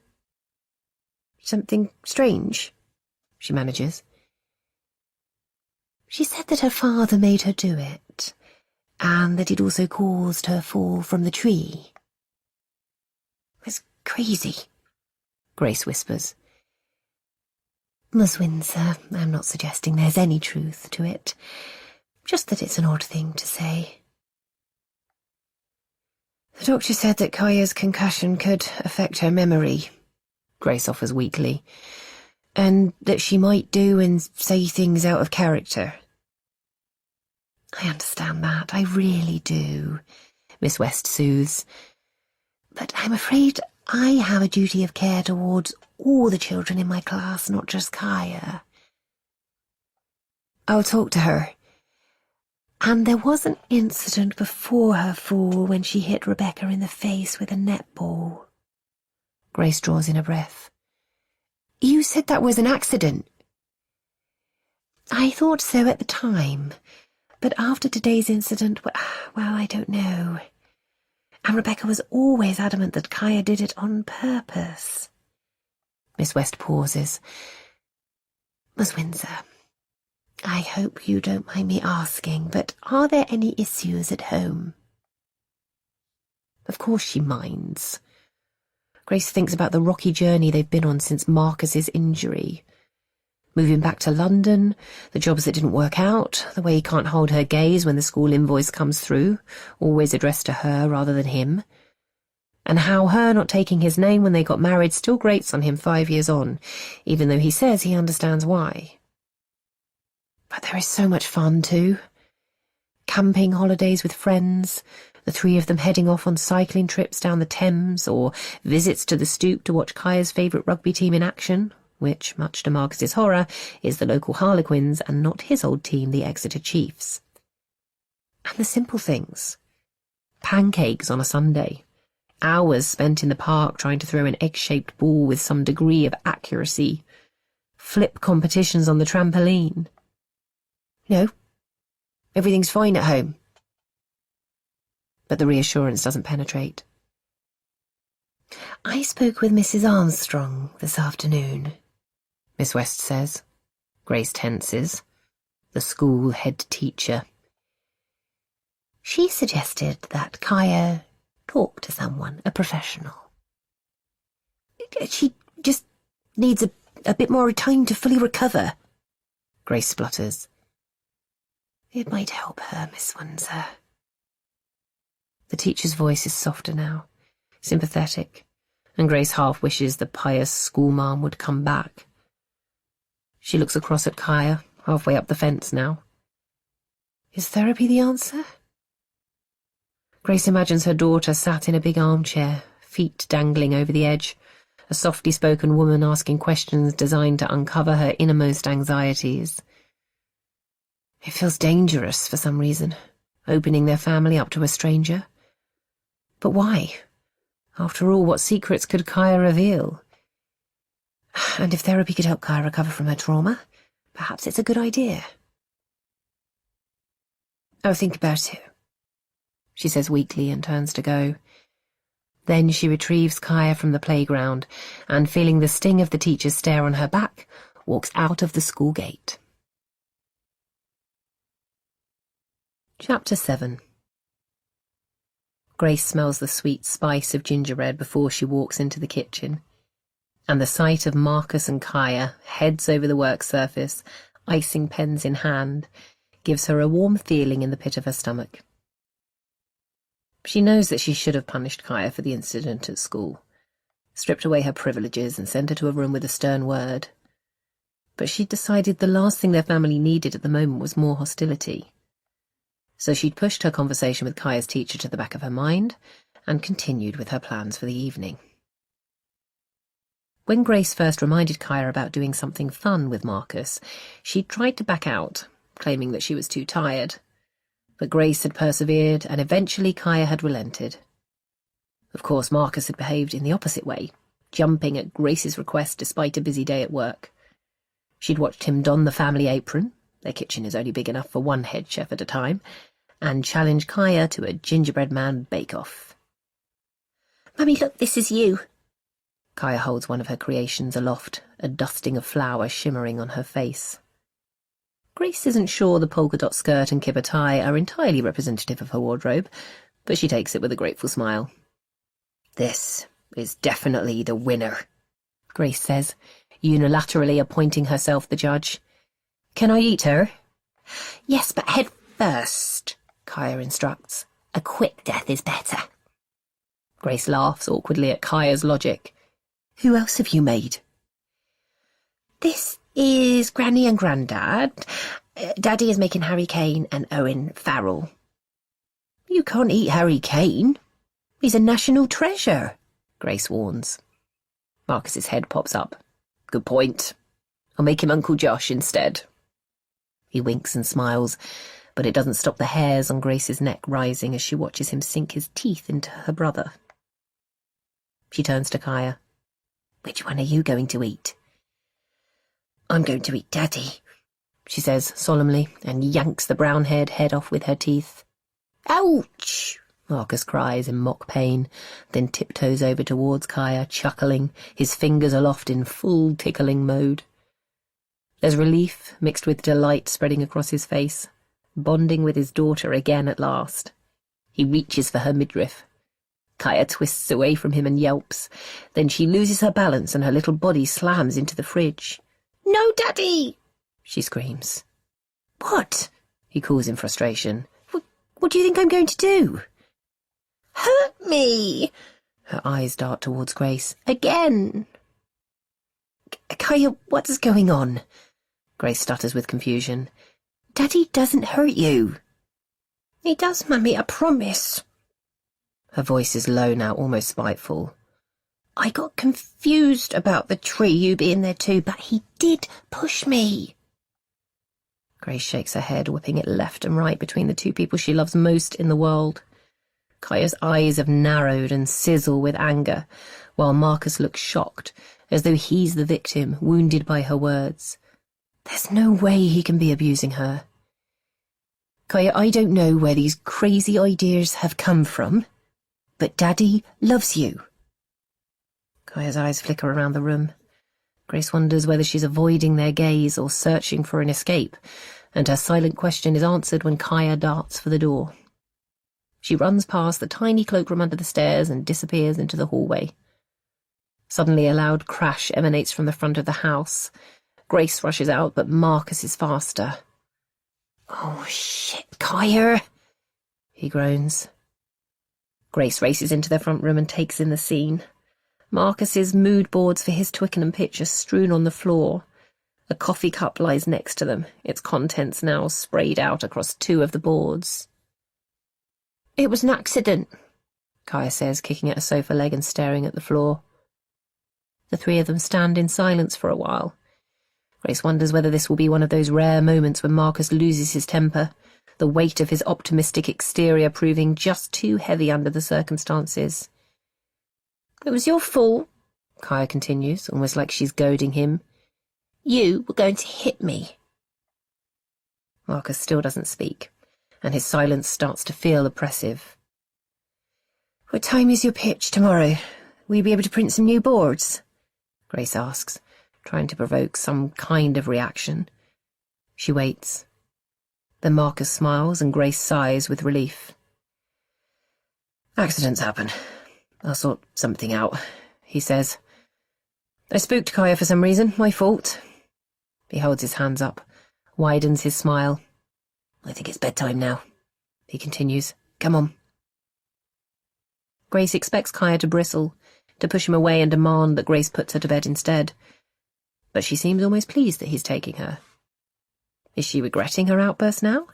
Something strange, she manages. She said that her father made her do it, and that he'd also caused her fall from the tree. It's crazy, Grace whispers. Miss Windsor, I'm not suggesting there's any truth to it, just that it's an odd thing to say. The doctor said that Kaya's concussion could affect her memory, Grace offers weakly, and that she might do and say things out of character. I understand that, I really do, Miss West soothes. But I'm afraid I have a duty of care towards all the children in my class, not just Kaya. I'll talk to her. And there was an incident before her fall when she hit Rebecca in the face with a netball. Grace draws in a breath. You said that was an accident. I thought so at the time, but after today's incident, well, I don't know. And Rebecca was always adamant that Kaya did it on purpose. Miss West pauses. Miss Windsor, I hope you don't mind me asking, but are there any issues at home? Of course she minds. Grace thinks about the rocky journey they've been on since Marcus's injury. Moving back to London, the jobs that didn't work out, the way he can't hold her gaze when the school invoice comes through, always addressed to her rather than him, and how her not taking his name when they got married still grates on him 5 years on, even though he says he understands why. But there is so much fun, too. Camping holidays with friends, the three of them heading off on cycling trips down the Thames, or visits to the Stoop to watch Kaya's favourite rugby team in action, which, much to Marcus's horror, is the local Harlequins and not his old team, the Exeter Chiefs. And the simple things. Pancakes on a Sunday. Hours spent in the park trying to throw an egg-shaped ball with some degree of accuracy. Flip competitions on the trampoline. No, everything's fine at home. But the reassurance doesn't penetrate. I spoke with Mrs. Armstrong this afternoon, Miss West says. Grace tenses. The school head teacher. She suggested that Kaya talk to someone, a professional. She just needs a bit more time to fully recover, Grace splutters. It might help her, Miss Windsor. The teacher's voice is softer now, sympathetic, and Grace half wishes the pious schoolmarm would come back. She looks across at Kaya, halfway up the fence now. Is therapy the answer? Grace imagines her daughter sat in a big armchair, feet dangling over the edge, a softly spoken woman asking questions designed to uncover her innermost anxieties. It feels dangerous for some reason, opening their family up to a stranger. But why? After all, what secrets could Kaya reveal? And if therapy could help Kaya recover from her trauma, perhaps it's a good idea. I'll think about it, she says weakly and turns to go. Then she retrieves Kaya from the playground and, feeling the sting of the teacher's stare on her back, walks out of the school gate. Chapter 7. Grace smells the sweet spice of gingerbread before she walks into the kitchen, and the sight of Marcus and Kaya, heads over the work surface, icing pens in hand, gives her a warm feeling in the pit of her stomach. She knows that she should have punished Kaya for the incident at school, stripped away her privileges and sent her to a room with a stern word. But she'd decided the last thing their family needed at the moment was more hostility. So she'd pushed her conversation with Kaya's teacher to the back of her mind and continued with her plans for the evening. When Grace first reminded Kaya about doing something fun with Marcus, she'd tried to back out, claiming that she was too tired. But Grace had persevered, and eventually Kaya had relented. Of course, Marcus had behaved in the opposite way, jumping at Grace's request despite a busy day at work. She'd watched him don the family apron — their kitchen is only big enough for one head chef at a time — and challenge Kaya to a gingerbread man bake-off. "Mummy, look, this is you." Kaya holds one of her creations aloft, a dusting of flour shimmering on her face. Grace isn't sure the polka-dot skirt and kipper tie are entirely representative of her wardrobe, but she takes it with a grateful smile. "This is definitely the winner," Grace says, unilaterally appointing herself the judge. "Can I eat her?" "Yes, but head first," Kaya instructs. "A quick death is better." Grace laughs awkwardly at Kaya's logic. "Who else have you made?" "This is Granny and Grandad. Daddy is making Harry Kane and Owen Farrell. You can't eat Harry Kane. He's a national treasure, Grace warns. Marcus's head pops up. Good point. I'll make him Uncle Josh instead. He winks and smiles, but it doesn't stop the hairs on Grace's neck rising as she watches him sink his teeth into her brother. She turns to Kaya. Which one are you going to eat? I'm going to eat Daddy, she says solemnly, and yanks the brown-haired head off with her teeth. Ouch! Marcus cries in mock pain, then tiptoes over towards Kaya, chuckling, his fingers aloft in full tickling mode. There's relief mixed with delight spreading across his face, bonding with his daughter again at last. He reaches for her midriff. Kaya twists away from him and yelps. Then she loses her balance and her little body slams into the fridge. No, Daddy! She screams. What? He calls in frustration. What do you think I'm going to do? Hurt me! Her eyes dart towards Grace. Again! Kaya, what is going on? Grace stutters with confusion. Daddy doesn't hurt you. He does, Mummy, I promise. Her voice is low now, almost spiteful. I got confused about the tree, you being there too, but he did push me. Grace shakes her head, whipping it left and right between the two people she loves most in the world. Kaya's eyes have narrowed and sizzle with anger, while Marcus looks shocked, as though he's the victim, wounded by her words. There's no way he can be abusing her. Kaya, I don't know where these crazy ideas have come from, but Daddy loves you. Kaya's eyes flicker around the room. Grace wonders whether she's avoiding their gaze or searching for an escape, and her silent question is answered when Kaya darts for the door. She runs past the tiny cloakroom under the stairs and disappears into the hallway. Suddenly a loud crash emanates from the front of the house. Grace rushes out, but Marcus is faster. Oh, shit, Kaya! He groans. Grace races into their front room and takes in the scene. Marcus's mood boards for his Twickenham pitch are strewn on the floor. A coffee cup lies next to them, its contents now sprayed out across two of the boards. It was an accident, Kaya says, kicking at a sofa leg and staring at the floor. The three of them stand in silence for a while. Grace wonders whether this will be one of those rare moments when Marcus loses his temper, the weight of his optimistic exterior proving just too heavy under the circumstances. It was your fault, Kaya continues, almost like she's goading him. You were going to hit me. Marcus still doesn't speak, and his silence starts to feel oppressive. What time is your pitch tomorrow? Will you be able to print some new boards? Grace asks, trying to provoke some kind of reaction. She waits. Then Marcus smiles and Grace sighs with relief. Accidents happen. I'll sort something out, he says. I spooked Kaya for some reason, my fault. He holds his hands up, widens his smile. I think it's bedtime now, he continues. Come on. Grace expects Kaya to bristle, to push him away and demand that Grace puts her to bed instead. But she seems almost pleased that he's taking her. Is she regretting her outburst now?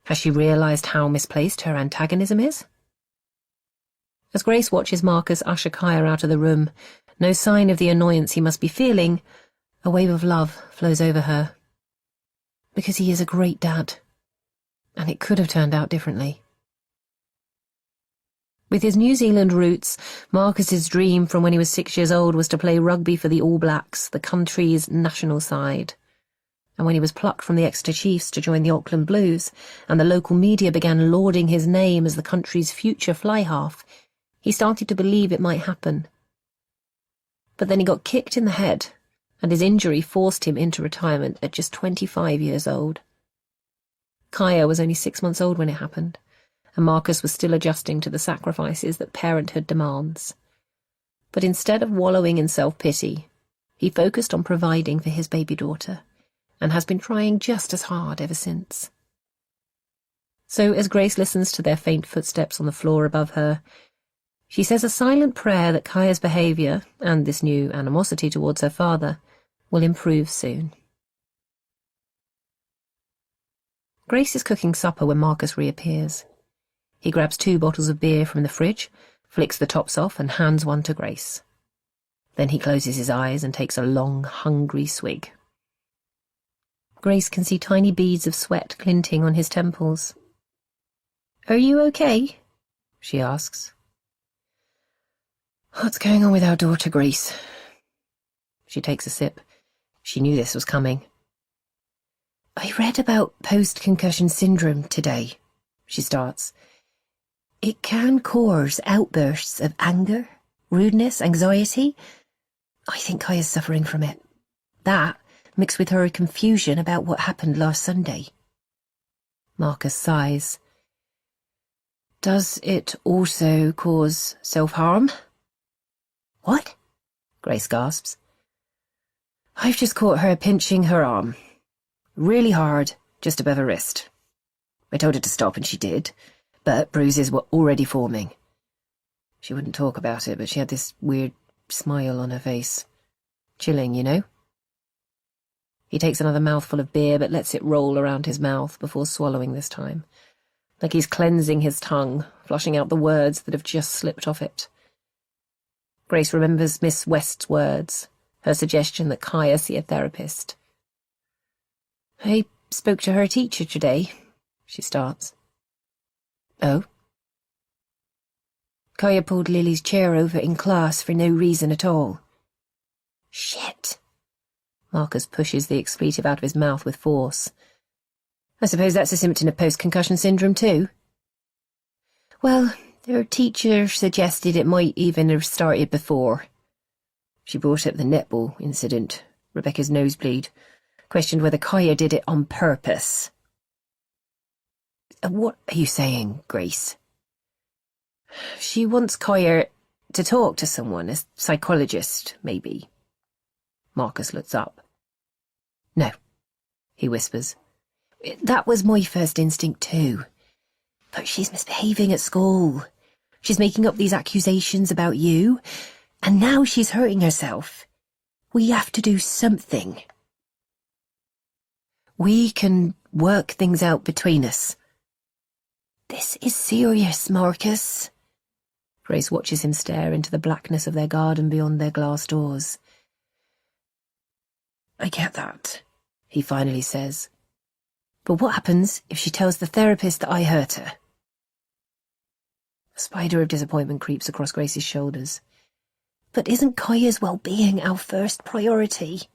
Has she realised how misplaced her antagonism is? As Grace watches Marcus usher Kaya out of the room, no sign of the annoyance he must be feeling, a wave of love flows over her. Because he is a great dad, and it could have turned out differently. With his New Zealand roots, Marcus's dream from when he was 6 years old was to play rugby for the All Blacks, the country's national side. And when he was plucked from the Exeter Chiefs to join the Auckland Blues, and the local media began lauding his name as the country's future fly-half, he started to believe it might happen. But then he got kicked in the head, and his injury forced him into retirement at just 25 years old. Kaya was only 6 months old when it happened, and Marcus was still adjusting to the sacrifices that parenthood demands. But instead of wallowing in self-pity, he focused on providing for his baby daughter, and has been trying just as hard ever since. So as Grace listens to their faint footsteps on the floor above her, she says a silent prayer that Kaya's behaviour, and this new animosity towards her father, will improve soon. Grace is cooking supper when Marcus reappears. He grabs 2 bottles of beer from the fridge, flicks the tops off and hands one to Grace. Then he closes his eyes and takes a long, hungry swig. Grace can see tiny beads of sweat glinting on his temples. "Are you okay?" she asks. "What's going on with our daughter, Grace?" She takes a sip. She knew this was coming. "I read about post-concussion syndrome today," she starts. "It can cause outbursts of anger, rudeness, anxiety. I think Kaya's suffering from it. That, mixed with her confusion about what happened last Sunday." Marcus sighs. "Does it also cause self-harm?" "What?" Grace gasps. "I've just caught her pinching her arm. Really hard, just above her wrist. I told her to stop and she did, but bruises were already forming. She wouldn't talk about it, but she had this weird smile on her face. Chilling, you know?" He takes another mouthful of beer, but lets it roll around his mouth before swallowing this time, like he's cleansing his tongue, flushing out the words that have just slipped off it. Grace remembers Miss West's words, her suggestion that Kaya see a therapist. "I spoke to her teacher today," she starts. "Oh?" "Kaya pulled Lily's chair over in class for no reason at all." "Shit." Marcus pushes the expletive out of his mouth with force. "I suppose that's a symptom of post-concussion syndrome too?" "Well, her teacher suggested it might even have started before. She brought up the netball incident, Rebecca's nosebleed, questioned whether Kaya did it on purpose." "What are you saying, Grace?" "She wants Kaya to talk to someone, a psychologist, maybe." Marcus looks up. "No," he whispers. "That was my first instinct too. But she's misbehaving at school. She's making up these accusations about you, and now she's hurting herself. We have to do something." "We can work things out between us." "This is serious, Marcus." Grace watches him stare into the blackness of their garden beyond their glass doors. "I get that," he finally says. "But what happens if she tells the therapist that I hurt her?" A spider of disappointment creeps across Grace's shoulders. "But isn't Kaya's well-being our first priority?"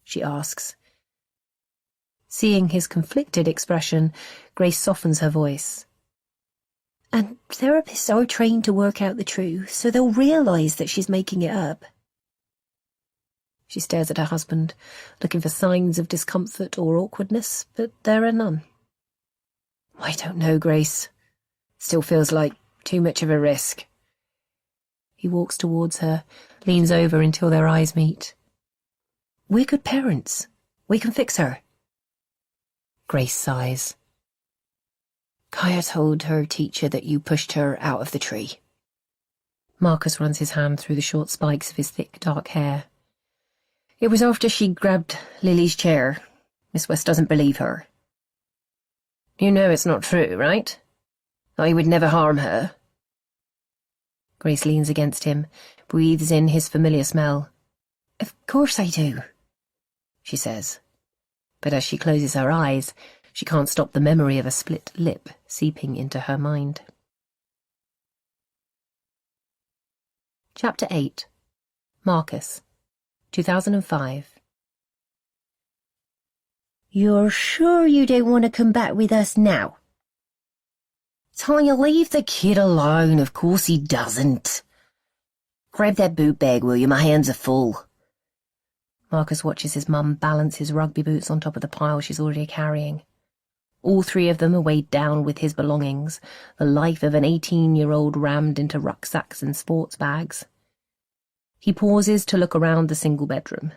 she asks. Seeing his conflicted expression, Grace softens her voice. "And therapists are trained to work out the truth, so they'll realise that she's making it up." She stares at her husband, looking for signs of discomfort or awkwardness, but there are none. "I don't know, Grace. Still feels like too much of a risk." He walks towards her, leans over until their eyes meet. "We're good parents. We can fix her." Grace sighs. "Kaya told her teacher that you pushed her out of the tree." Marcus runs his hand through the short spikes of his thick, dark hair. "It was after she grabbed Lily's chair. Miss West doesn't believe her." "You know it's not true, right? I would never harm her." Grace leans against him, breathes in his familiar smell. "Of course I do," she says. But as she closes her eyes, she can't stop the memory of a split lip seeping into her mind. Chapter 8. Marcus, 2005. "You're sure you don't want to come back with us now?" "Tanya, leave the kid alone. Of course he doesn't. Grab that boot bag, will you? My hands are full." Marcus watches his mum balance his rugby boots on top of the pile she's already carrying. All 3 of them are weighed down with his belongings, the life of an 18-year-old rammed into rucksacks and sports bags. He pauses to look around the single bedroom.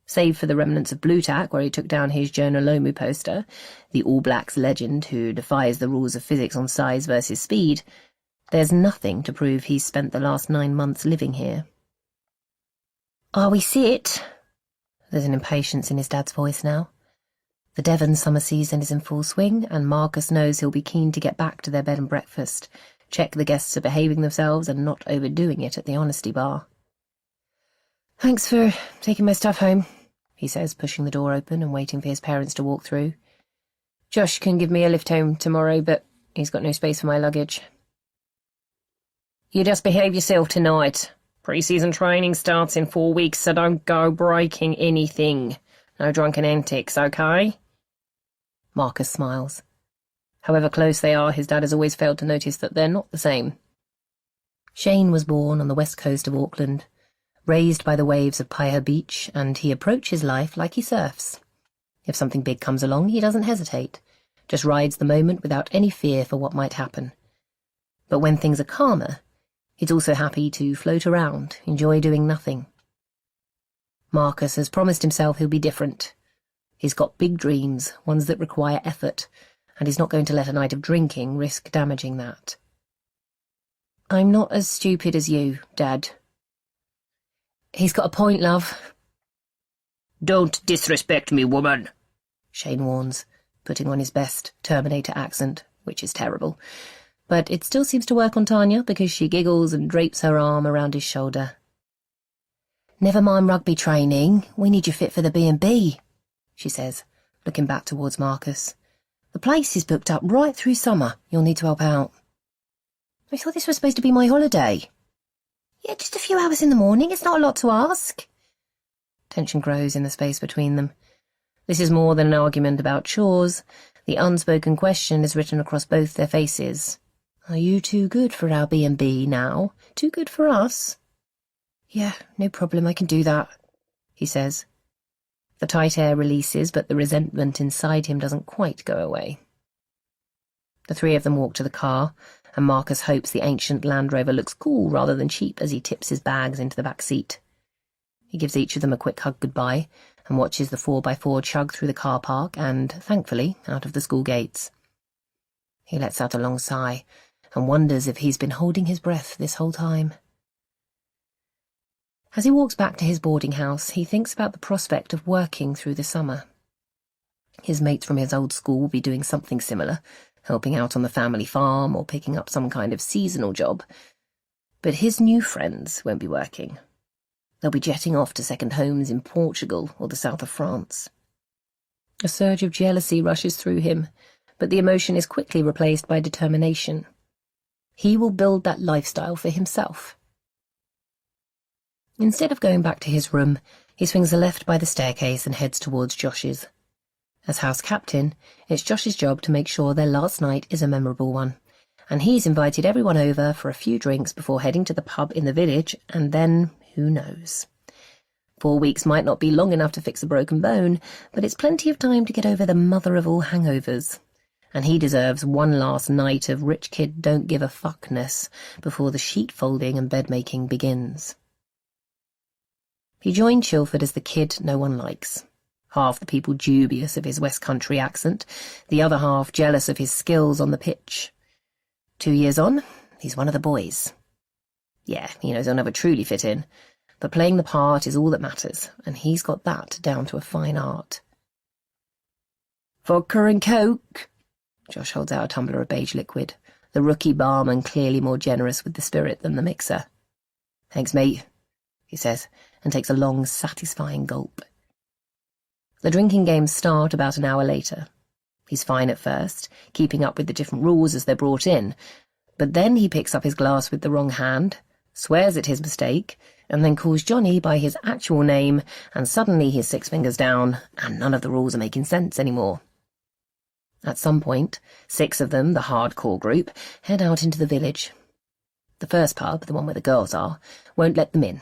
Save for the remnants of Blue Tack, where he took down his Jonah Lomu poster, the All Blacks legend who defies the rules of physics on size versus speed, there's nothing to prove he's spent the last 9 months living here. "Are we sit?" There's an impatience in his dad's voice now. The Devon summer season is in full swing, and Marcus knows he'll be keen to get back to their bed and breakfast, check the guests are behaving themselves and not overdoing it at the Honesty Bar. "Thanks for taking my stuff home," he says, pushing the door open and waiting for his parents to walk through. "Josh can give me a lift home tomorrow, but he's got no space for my luggage." "You just behave yourself tonight. Pre-season training starts in 4 weeks, so don't go breaking anything. No drunken antics, okay?" Marcus smiles. However close they are, his dad has always failed to notice that they're not the same. Shane was born on the west coast of Auckland, raised by the waves of Pyre Beach, and he approaches life like he surfs. If something big comes along, he doesn't hesitate, just rides the moment without any fear for what might happen. But when things are calmer, he's also happy to float around, enjoy doing nothing. Marcus has promised himself he'll be different. He's got big dreams, ones that require effort, and he's not going to let a night of drinking risk damaging that. "I'm not as stupid as you, Dad." "He's got a point, love." "Don't disrespect me, woman," Shane warns, putting on his best Terminator accent, which is terrible. But it still seems to work on Tanya because she giggles and drapes her arm around his shoulder. "Never mind rugby training, we need you fit for the B&B, she says, looking back towards Marcus. "The place is booked up right through summer. You'll need to help out." "I thought this was supposed to be my holiday." "Yeah, just a few hours in the morning. It's not a lot to ask." Tension grows in the space between them. This is more than an argument about chores. The unspoken question is written across both their faces. "Are you too good for our B&B now? Too good for us?" "Yeah, no problem, I can do that," he says. The tight air releases, but the resentment inside him doesn't quite go away. The three of them walk to the car, and Marcus hopes the ancient Land Rover looks cool rather than cheap as he tips his bags into the back seat. He gives each of them a quick hug goodbye and watches the 4x4 chug through the car park and, thankfully, out of the school gates. He lets out a long sigh and wonders if he's been holding his breath this whole time. As he walks back to his boarding house, he thinks about the prospect of working through the summer. His mates from his old school will be doing something similar, helping out on the family farm or picking up some kind of seasonal job. But his new friends won't be working. They'll be jetting off to second homes in Portugal or the south of France. A surge of jealousy rushes through him, but the emotion is quickly replaced by determination. He will build that lifestyle for himself. Instead of going back to his room, he swings a left by the staircase and heads towards Josh's. As house captain, it's Josh's job to make sure their last night is a memorable one, and he's invited everyone over for a few drinks before heading to the pub in the village, and then who knows? 4 weeks might not be long enough to fix a broken bone, but it's plenty of time to get over the mother of all hangovers, and he deserves one last night of rich kid don't give a fuckness before the sheet folding and bed making begins. He joined Chilford as the kid no one likes. Half the people dubious of his West Country accent, the other half jealous of his skills on the pitch. 2 years on, he's one of the boys. Yeah, he knows he'll never truly fit in, but playing the part is all that matters, and he's got that down to a fine art. "Vodka and Coke?" Josh holds out a tumbler of beige liquid, the rookie barman clearly more generous with the spirit than the mixer. "Thanks, mate," he says, and takes a long, satisfying gulp. The drinking games start about an hour later. He's fine at first, keeping up with the different rules as they're brought in, but then he picks up his glass with the wrong hand, swears at his mistake, and then calls Johnny by his actual name, and suddenly he's 6 fingers down, and none of the rules are making sense anymore. At some point, 6 of them, the hardcore group, head out into the village. The first pub, the one where the girls are, won't let them in,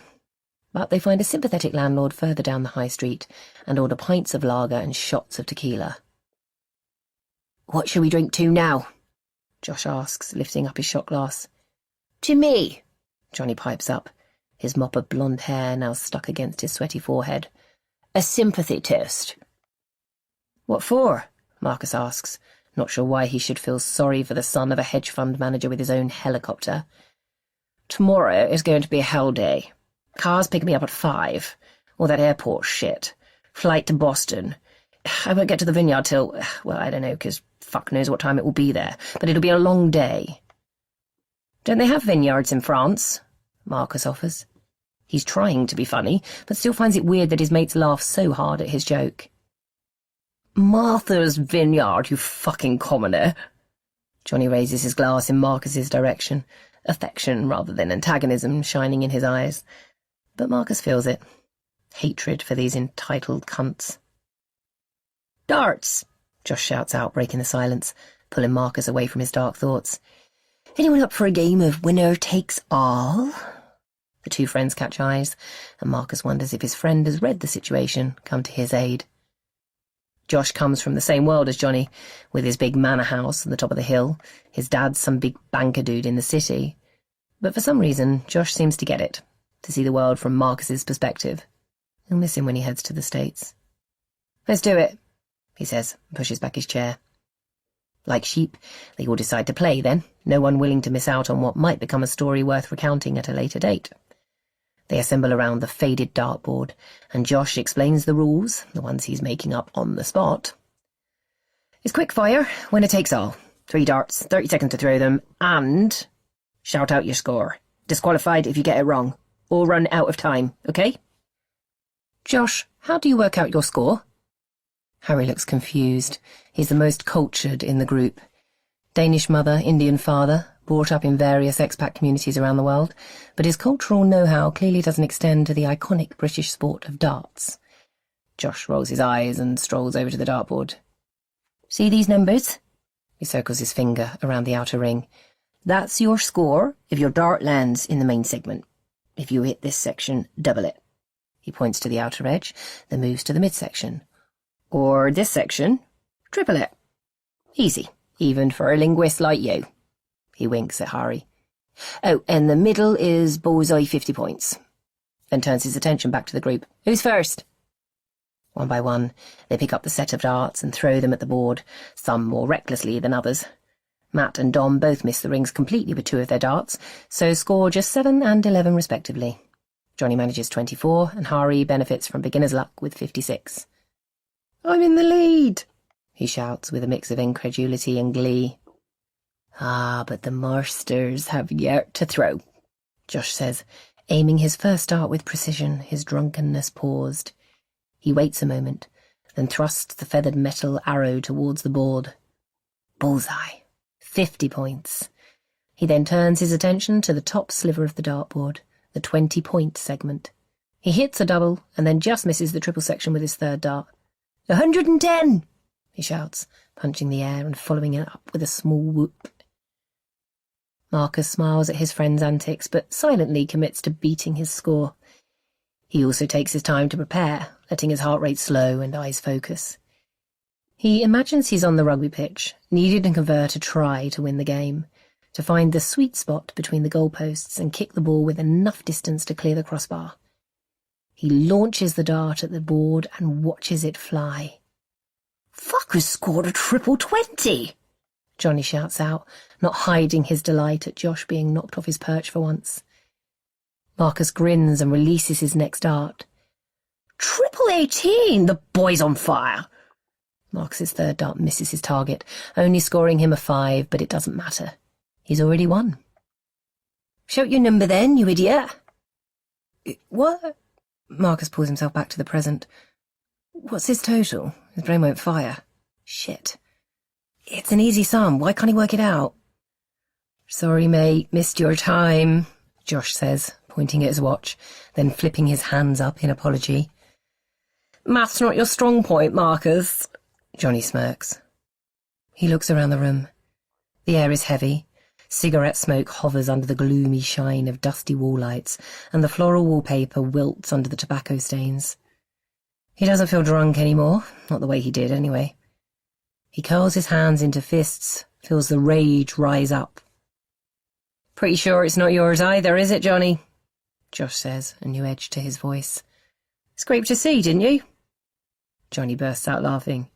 but they find a sympathetic landlord further down the high street and order pints of lager and shots of tequila. "What shall we drink to now?" Josh asks, lifting up his shot glass. "To me," Johnny pipes up, his mop of blonde hair now stuck against his sweaty forehead. "A sympathy toast." "What for?" Marcus asks, not sure why he should feel sorry for the son of a hedge fund manager with his own helicopter. "Tomorrow is going to be a hell day. Car's picking me up at 5. All that airport shit. Flight to Boston. I won't get to the vineyard till, well, I don't know, because fuck knows what time it will be there, but it'll be a long day. Don't they have vineyards in France? Marcus offers. He's trying to be funny, but still finds it weird that his mates laugh so hard at his joke. Martha's Vineyard, you fucking commoner. Johnny raises his glass in Marcus's direction, affection rather than antagonism shining in his eyes. But Marcus feels it. Hatred for these entitled cunts. Darts! Josh shouts out, breaking the silence, pulling Marcus away from his dark thoughts. Anyone up for a game of winner takes all? The two friends catch eyes, and Marcus wonders if his friend has read the situation, come to his aid. Josh comes from the same world as Johnny, with his big manor house on the top of the hill. His dad's some big banker dude in the city. But for some reason, Josh seems to get it, to see the world from Marcus's perspective. He'll miss him when he heads to the States. Let's do it, he says, and pushes back his chair. Like sheep, they all decide to play then, no one willing to miss out on what might become a story worth recounting at a later date. They assemble around the faded dartboard, and Josh explains the rules, the ones he's making up on the spot. It's quick fire, winner takes all. 3 darts, 30 seconds to throw them, and shout out your score. Disqualified if you get it wrong. All run out of time, okay? Josh, how do you work out your score? Harry looks confused. He's the most cultured in the group. Danish mother, Indian father, brought up in various expat communities around the world, but his cultural know-how clearly doesn't extend to the iconic British sport of darts. Josh rolls his eyes and strolls over to the dartboard. See these numbers? He circles his finger around the outer ring. That's your score if your dart lands in the main segment. If you hit this section, double it. He points to the outer edge, then moves to the midsection. Or this section, triple it. Easy, even for a linguist like you. He winks at Harry. Oh, and the middle is bullseye 50 points. Then turns his attention back to the group. Who's first? One by one, they pick up the set of darts and throw them at the board, some more recklessly than others. Matt and Dom both miss the rings completely with 2 of their darts, so score just 7 and 11 respectively. Johnny manages 24, and Harry benefits from beginner's luck with 56. I'm in the lead, he shouts with a mix of incredulity and glee. Ah, but the Marsters have yet to throw, Josh says, aiming his first dart with precision, his drunkenness paused. He waits a moment, then thrusts the feathered metal arrow towards the board. Bullseye. 50 points. He then turns his attention to the top sliver of the dartboard, the 20-point segment. He hits a double, and then just misses the triple section with his third dart. 110! He shouts, punching the air and following it up with a small whoop. Marcus smiles at his friend's antics, but silently commits to beating his score. He also takes his time to prepare, letting his heart rate slow and eyes focus. He imagines he's on the rugby pitch, needing to convert a try to win the game, to find the sweet spot between the goalposts and kick the ball with enough distance to clear the crossbar. He launches the dart at the board and watches it fly. Fucker's scored a triple 20! Johnny shouts out, not hiding his delight at Josh being knocked off his perch for once. Marcus grins and releases his next dart. Triple 18! The boy's on fire! Marcus's third dart misses his target, only scoring him a 5, but it doesn't matter. He's already won. Shout your number then, you idiot! What? Marcus pulls himself back to the present. What's his total? His brain won't fire. Shit. It's an easy sum. Why can't he work it out? Sorry, mate. Missed your time, Josh says, pointing at his watch, then flipping his hands up in apology. Math's not your strong point, Marcus. Johnny smirks. He looks around the room. The air is heavy. Cigarette smoke hovers under the gloomy shine of dusty wall lights, and the floral wallpaper wilts under the tobacco stains. He doesn't feel drunk anymore, not the way he did anyway. He curls his hands into fists, feels the rage rise up. Pretty sure it's not yours either, is it, Johnny? Josh says, a new edge to his voice. Scraped your C, didn't you? Johnny bursts out laughing.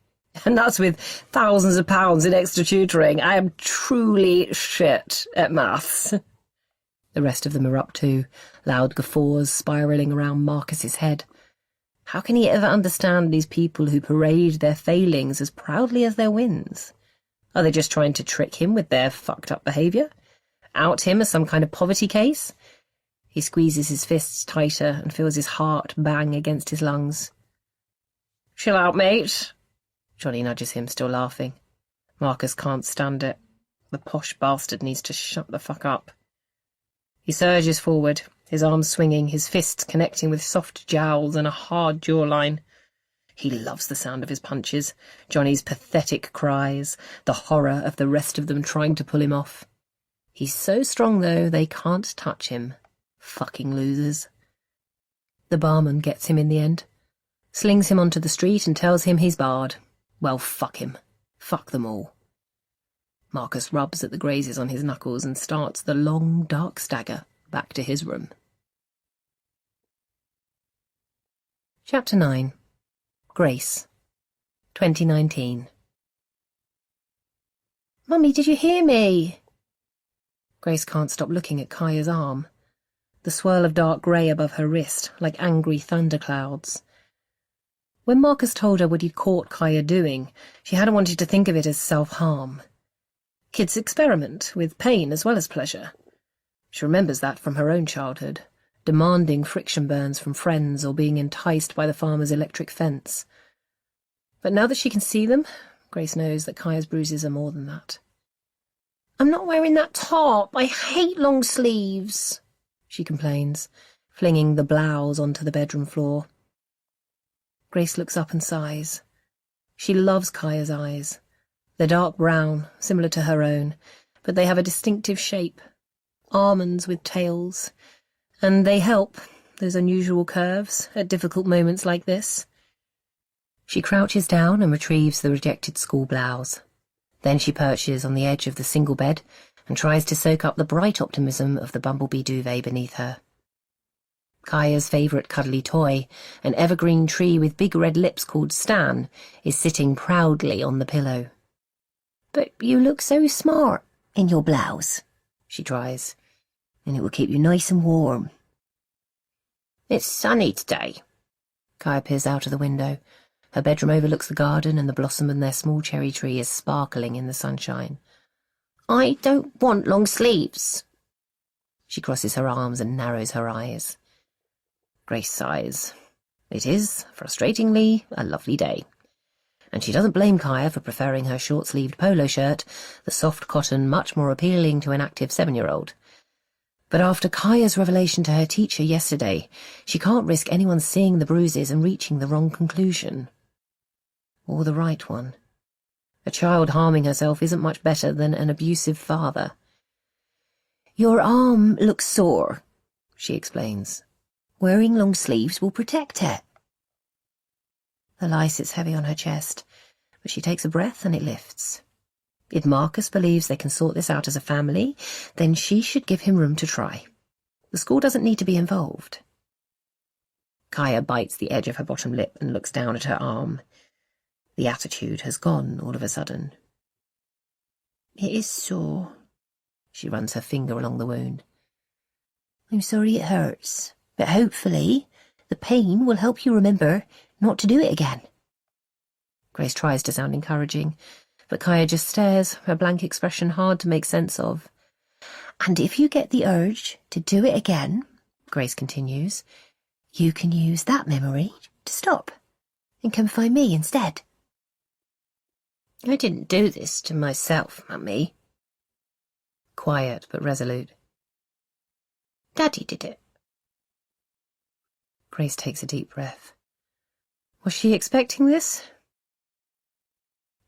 And that's with thousands of pounds in extra tutoring. I am truly shit at maths. The rest of them are up too, loud guffaws spiralling around Marcus's head. How can he ever understand these people who parade their failings as proudly as their wins? Are they just trying to trick him with their fucked-up behaviour? Out him as some kind of poverty case? He squeezes his fists tighter and feels his heart bang against his lungs. "Chill out, mate." Johnny nudges him, still laughing. Marcus can't stand it. The posh bastard needs to shut the fuck up. He surges forward, his arms swinging, his fists connecting with soft jowls and a hard jawline. He loves the sound of his punches, Johnny's pathetic cries, the horror of the rest of them trying to pull him off. He's so strong, though, they can't touch him. Fucking losers. The barman gets him in the end, slings him onto the street and tells him he's barred. Well, fuck him. Fuck them all. Marcus rubs at the grazes on his knuckles and starts the long, dark stagger back to his room. Chapter 9. Grace. 2019. "Mummy, did you hear me?" Grace can't stop looking at Kaya's arm. The swirl of dark grey above her wrist, like angry thunderclouds. When Marcus told her what he'd caught Kaya doing, she hadn't wanted to think of it as self-harm. Kids experiment with pain as well as pleasure. She remembers that from her own childhood, demanding friction burns from friends or being enticed by the farmer's electric fence. But now that she can see them, Grace knows that Kaya's bruises are more than that. "I'm not wearing that top. I hate long sleeves," she complains, flinging the blouse onto the bedroom floor. Grace looks up and sighs. She loves Kaya's eyes. They're dark brown, similar to her own, but they have a distinctive shape. Almonds with tails. And they help, those unusual curves, at difficult moments like this. She crouches down and retrieves the rejected school blouse. Then she perches on the edge of the single bed and tries to soak up the bright optimism of the bumblebee duvet beneath her. Kaya's favourite cuddly toy, an evergreen tree with big red lips called Stan, is sitting proudly on the pillow. "But you look so smart in your blouse," she tries, "and it will keep you nice and warm." "It's sunny today." Kaya peers out of the window. Her bedroom overlooks the garden and the blossom on their small cherry tree is sparkling in the sunshine. "I don't want long sleeves." She crosses her arms and narrows her eyes. Grace sighs. It is, frustratingly, a lovely day. And she doesn't blame Kaya for preferring her short-sleeved polo shirt, the soft cotton much more appealing to an active 7-year-old. But after Kaya's revelation to her teacher yesterday, she can't risk anyone seeing the bruises and reaching the wrong conclusion. Or the right one. A child harming herself isn't much better than an abusive father. "Your arm looks sore," she explains. "Wearing long sleeves will protect it." The lie sits heavy on her chest, but she takes a breath and it lifts. If Marcus believes they can sort this out as a family, then she should give him room to try. The school doesn't need to be involved. Kaya bites the edge of her bottom lip and looks down at her arm. The attitude has gone all of a sudden. "It is sore." She runs her finger along the wound. "I'm sorry it hurts, but hopefully the pain will help you remember not to do it again." Grace tries to sound encouraging, but Kaya just stares, her blank expression hard to make sense of. "And if you get the urge to do it again," Grace continues, "you can use that memory to stop and come find me instead." "I didn't do this to myself, Mummy." Quiet but resolute. "Daddy did it." Grace takes a deep breath. Was she expecting this?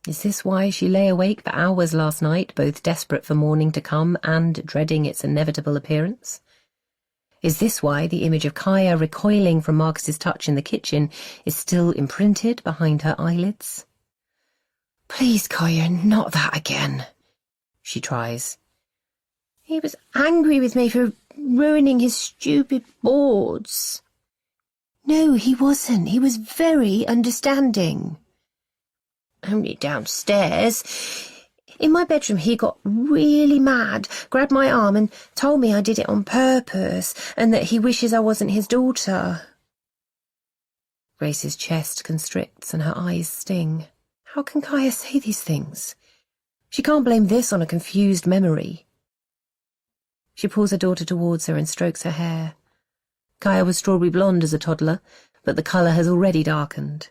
Is this why she lay awake for hours last night, both desperate for morning to come and dreading its inevitable appearance? Is this why the image of Kaya recoiling from Marcus's touch in the kitchen is still imprinted behind her eyelids? "Please, Kaya, not that again," she tries. "He was angry with me for ruining his stupid boards." "No, he wasn't. He was very understanding." "Only downstairs. In my bedroom he got really mad, grabbed my arm and told me I did it on purpose and that he wishes I wasn't his daughter." Grace's chest constricts and her eyes sting. How can Kaya say these things? She can't blame this on a confused memory. She pulls her daughter towards her and strokes her hair. Kaya was strawberry blonde as a toddler, but the colour has already darkened.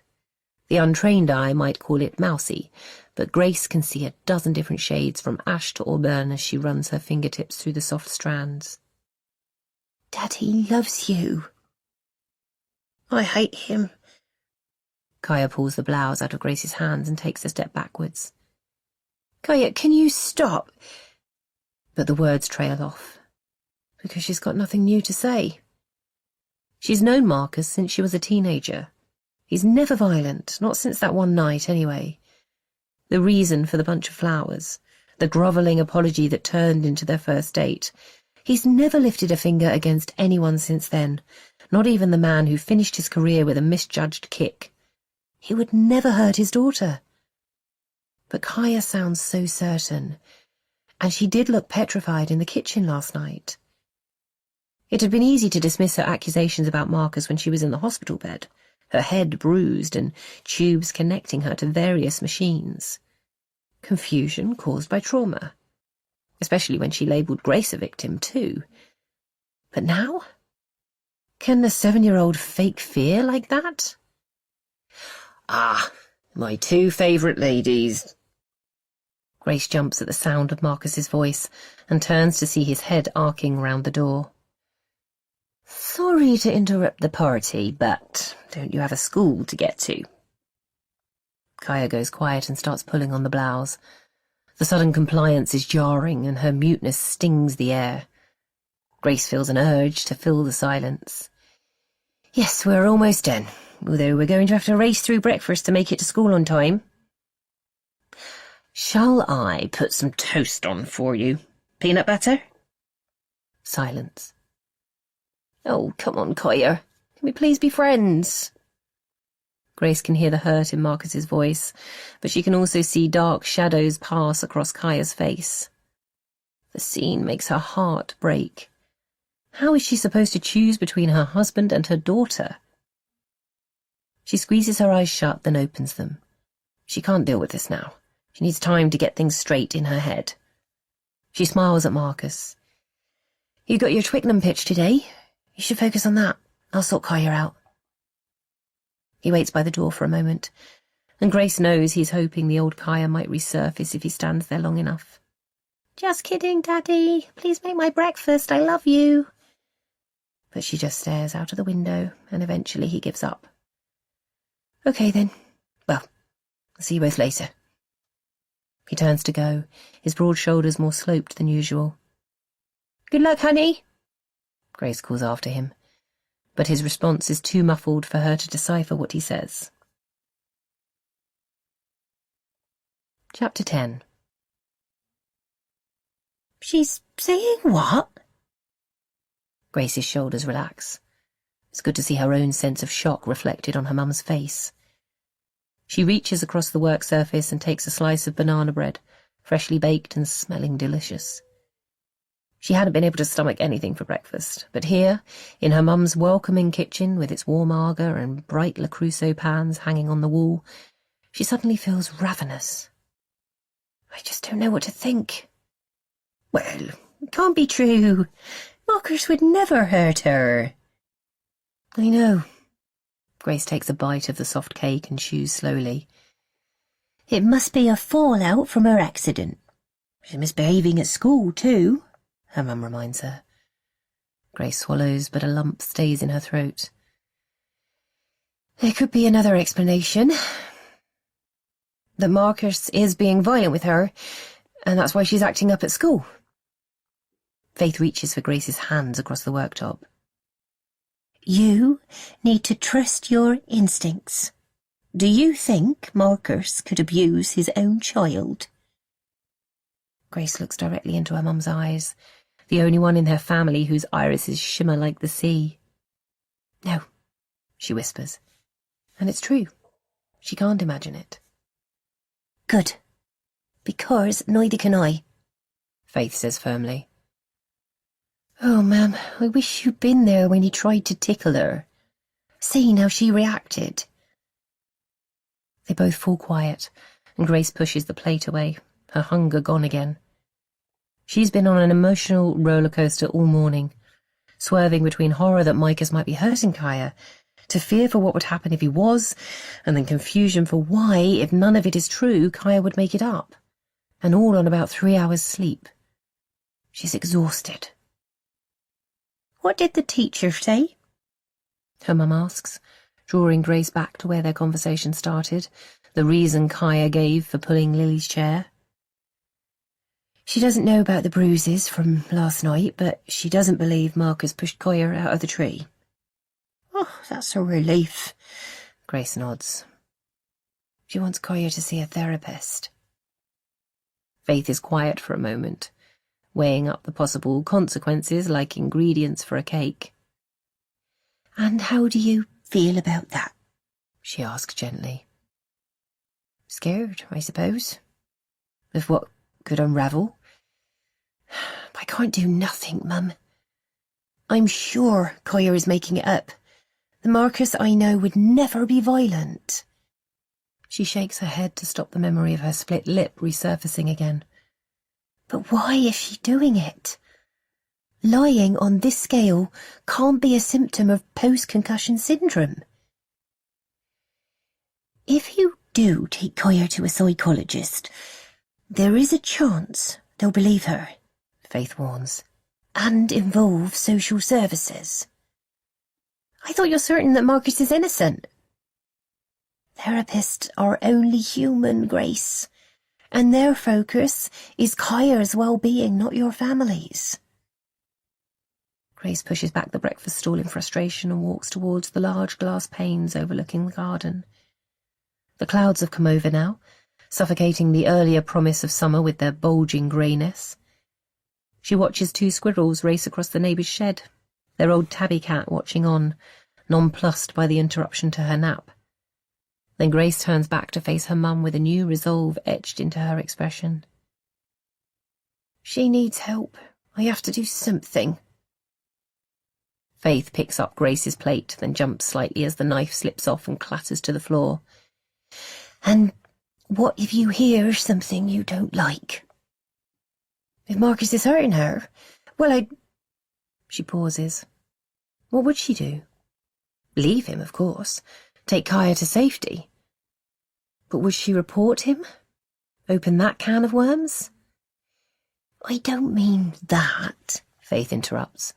The untrained eye might call it mousy, but Grace can see a dozen different shades from ash to auburn as she runs her fingertips through the soft strands. Daddy loves you. I hate him. Kaya pulls the blouse out of Grace's hands and takes a step backwards. Kaya, can you stop? But the words trail off, because she's got nothing new to say. She's known Marcus since she was a teenager. He's never violent, not since that one night anyway. The reason for the bunch of flowers, the grovelling apology that turned into their first date. He's never lifted a finger against anyone since then, not even the man who finished his career with a misjudged kick. He would never hurt his daughter. But Kaya sounds so certain, and she did look petrified in the kitchen last night. It had been easy to dismiss her accusations about Marcus when she was in the hospital bed, her head bruised and tubes connecting her to various machines. Confusion caused by trauma, especially when she labelled Grace a victim too. But now? Can the 7-year-old fake fear like that? Ah, my two favourite ladies. Grace jumps at the sound of Marcus's voice and turns to see his head arcing round the door. Sorry to interrupt the party, but don't you have a school to get to? Kaya goes quiet and starts pulling on the blouse. The sudden compliance is jarring and her muteness stings the air. Grace feels an urge to fill the silence. Yes, we're almost done, although we're going to have to race through breakfast to make it to school on time. Shall I put some toast on for you? Peanut butter? Silence. Oh, come on, Kaya. Can we please be friends? Grace can hear the hurt in Marcus's voice, but she can also see dark shadows pass across Kaya's face. The scene makes her heart break. How is she supposed to choose between her husband and her daughter? She squeezes her eyes shut, then opens them. She can't deal with this now. She needs time to get things straight in her head. She smiles at Marcus. You got your Twickenham pitch today. You should focus on that. I'll sort Kaya out. He waits by the door for a moment, and Grace knows he's hoping the old Kaya might resurface if he stands there long enough. Just kidding, Daddy. Please make my breakfast. I love you. But she just stares out of the window, and eventually he gives up. Okay, then. Well, I'll see you both later. He turns to go, his broad shoulders more sloped than usual. Good luck, honey. Grace calls after him, but his response is too muffled for her to decipher what he says. Chapter 10. She's saying what? Grace's shoulders relax. It's good to see her own sense of shock reflected on her mum's face. She reaches across the work surface and takes a slice of banana bread, freshly baked and smelling delicious. She hadn't been able to stomach anything for breakfast, but here, in her mum's welcoming kitchen with its warm arga and bright Le Creuset pans hanging on the wall, she suddenly feels ravenous. I just don't know what to think. Well, it can't be true. Marcus would never hurt her. I know. Grace takes a bite of the soft cake and chews slowly. It must be a fallout from her accident. She's misbehaving at school, too, her mum reminds her. Grace swallows, but a lump stays in her throat. There could be another explanation. That Marcus is being violent with her, and that's why she's acting up at school. Faith reaches for Grace's hands across the worktop. You need to trust your instincts. Do you think Marcus could abuse his own child? Grace looks directly into her mum's eyes, the only one in her family whose irises shimmer like the sea. No, she whispers. And it's true. She can't imagine it. Good. Because neither can I, Faith says firmly. Oh, Ma'am, I wish you'd been there when he tried to tickle her. seen how she reacted. They both fall quiet, and Grace pushes the plate away, her hunger gone again. She's been on an emotional roller coaster all morning, swerving between horror that Micahs might be hurting Kaya, to fear for what would happen if he was, and then confusion for why, if none of it is true, Kaya would make it up, and all on about 3 hours' sleep. She's exhausted. What did the teacher say? Her mum asks, drawing Grace back to where their conversation started, the reason Kaya gave for pulling Lily's chair. She doesn't know about the bruises from last night, but she doesn't believe Marcus pushed Kaya out of the tree. Oh, that's a relief. Grace nods. She wants Kaya to see a therapist. Faith is quiet for a moment, weighing up the possible consequences like ingredients for a cake. And how do you feel about that? She asks gently. Scared, I suppose, of what could unravel. I can't do nothing, Mum. I'm sure Kaya is making it up. The Marcus I know would never be violent. She shakes her head to stop the memory of her split lip resurfacing again. But why is she doing it? Lying on this scale can't be a symptom of post-concussion syndrome. If you do take Kaya to a psychologist, there is a chance they'll believe her, Faith warns. And involve social services. I thought you're certain that Marcus is innocent. Therapists are only human, Grace, and their focus is Kaya's well-being, not your family's. Grace pushes back the breakfast stool in frustration and walks towards the large glass panes overlooking the garden. The clouds have come over now, suffocating the earlier promise of summer with their bulging greyness. She watches 2 squirrels race across the neighbour's shed, their old tabby cat watching on, nonplussed by the interruption to her nap. Then Grace turns back to face her mum with a new resolve etched into her expression. She needs help. I have to do something. Faith picks up Grace's plate, then jumps slightly as the knife slips off and clatters to the floor. And what if you hear something you don't like? If Marcus is hurting her, well, She pauses. What would she do? Leave him, of course. Take Kaya to safety. But would she report him? Open that can of worms? I don't mean that, Faith interrupts.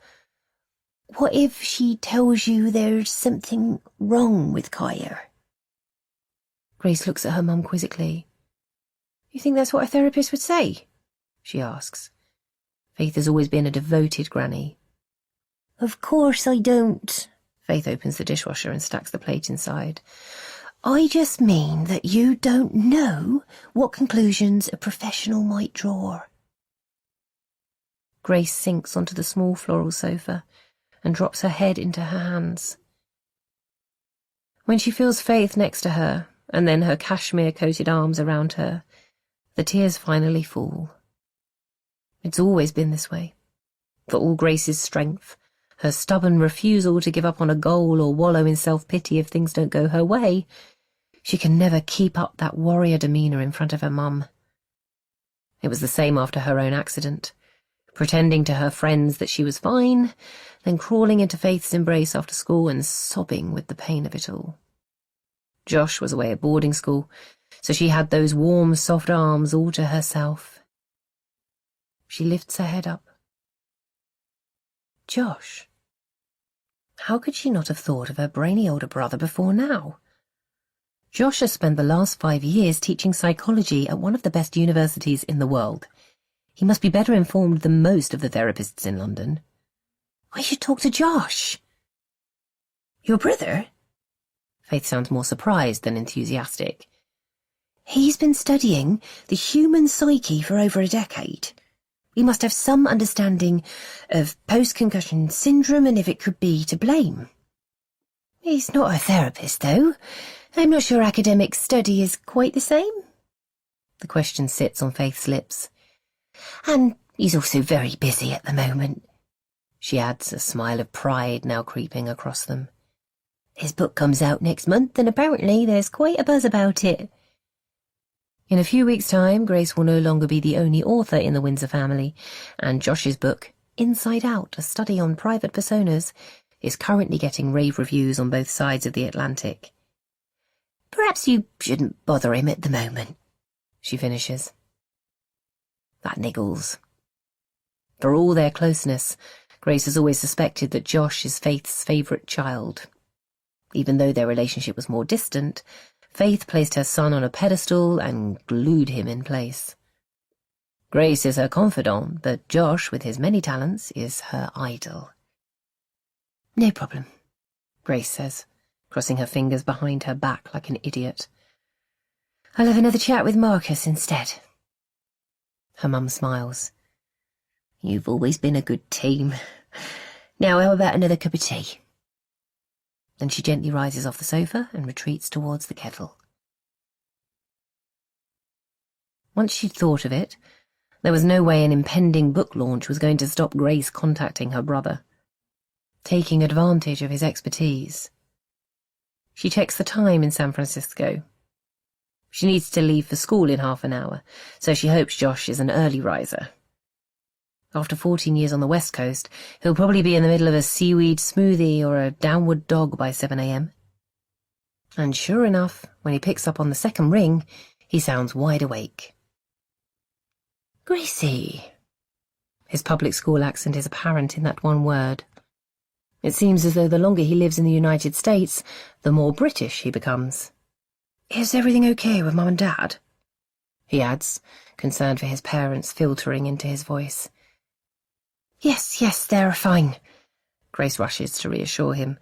What if she tells you there's something wrong with Kaya? Grace looks at her mum quizzically. You think that's what a therapist would say? She asks. Faith has always been a devoted granny. Of course I don't. Faith opens the dishwasher and stacks the plate inside. I just mean that you don't know what conclusions a professional might draw. Grace sinks onto the small floral sofa and drops her head into her hands. When she feels Faith next to her, and then her cashmere-coated arms around her, the tears finally fall. It's always been this way. For all Grace's strength, her stubborn refusal to give up on a goal or wallow in self-pity if things don't go her way, she can never keep up that warrior demeanour in front of her mum. It was the same after her own accident, pretending to her friends that she was fine, then crawling into Faith's embrace after school and sobbing with the pain of it all. Josh was away at boarding school, so she had those warm, soft arms all to herself. She lifts her head up. Josh. How could she not have thought of her brainy older brother before now? Josh has spent the last 5 years teaching psychology at one of the best universities in the world. He must be better informed than most of the therapists in London. I should talk to Josh. Your brother? Faith sounds more surprised than enthusiastic. He's been studying the human psyche for over a decade. He must have some understanding of post-concussion syndrome and if it could be to blame. He's not a therapist, though. I'm not sure academic study is quite the same. The question sits on Faith's lips. And he's also very busy at the moment. She adds, a smile of pride now creeping across them. His book comes out next month, and apparently there's quite a buzz about it. In a few weeks' time, Grace will no longer be the only author in the Windsor family, and Josh's book, Inside Out, A Study on Private Personas, is currently getting rave reviews on both sides of the Atlantic. Perhaps you shouldn't bother him at the moment, she finishes. That niggles. For all their closeness, Grace has always suspected that Josh is Faith's favourite child. Even though their relationship was more distant, Faith placed her son on a pedestal and glued him in place. Grace is her confidant, but Josh, with his many talents, is her idol. No problem, Grace says, crossing her fingers behind her back like an idiot. I'll have another chat with Marcus instead. Her mum smiles. You've always been a good team. Now how about another cup of tea? Then she gently rises off the sofa and retreats towards the kettle. Once she'd thought of it, there was no way an impending book launch was going to stop Grace contacting her brother, taking advantage of his expertise. She checks the time in San Francisco. She needs to leave for school in half an hour, so she hopes Josh is an early riser. After 14 years on the West Coast, he'll probably be in the middle of a seaweed smoothie or a downward dog by 7 a.m. And sure enough, when he picks up on the second ring, he sounds wide awake. Gracie. His public school accent is apparent in that one word. It seems as though the longer he lives in the United States, the more British he becomes. Is everything okay with Mum and Dad? He adds, concern for his parents filtering into his voice. Yes, they're fine. Grace rushes to reassure him.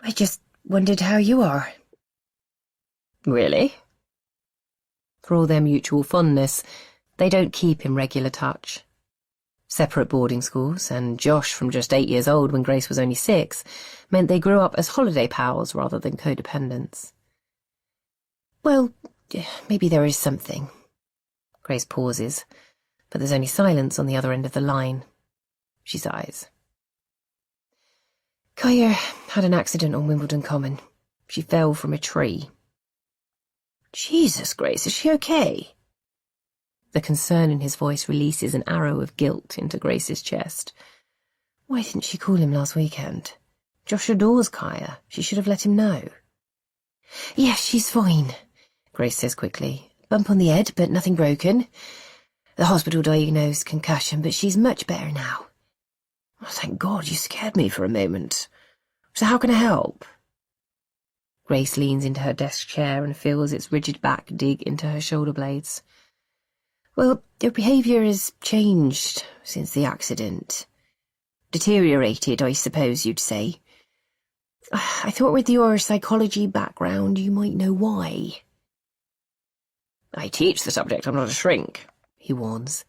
I just wondered how you are. Really? For all their mutual fondness, they don't keep in regular touch. Separate boarding schools, and Josh, from just 8 years old when Grace was only 6, meant they grew up as holiday pals rather than codependents. Well, maybe there is something. Grace pauses, but there's only silence on the other end of the line. She sighs. Kaya had an accident on Wimbledon Common. She fell from a tree. Jesus, Grace, is she okay? The concern in his voice releases an arrow of guilt into Grace's chest. Why didn't she call him last weekend? Josh adores Kaya. She should have let him know. Yes, she's fine, Grace says quickly. Bump on the head, but nothing broken. The hospital diagnosed concussion, but she's much better now. Oh, thank God, you scared me for a moment. So how can I help? Grace leans into her desk chair and feels its rigid back dig into her shoulder blades. Well, her behaviour has changed since the accident. Deteriorated, I suppose you'd say. I thought with your psychology background you might know why. I teach the subject, I'm not a shrink, he warns,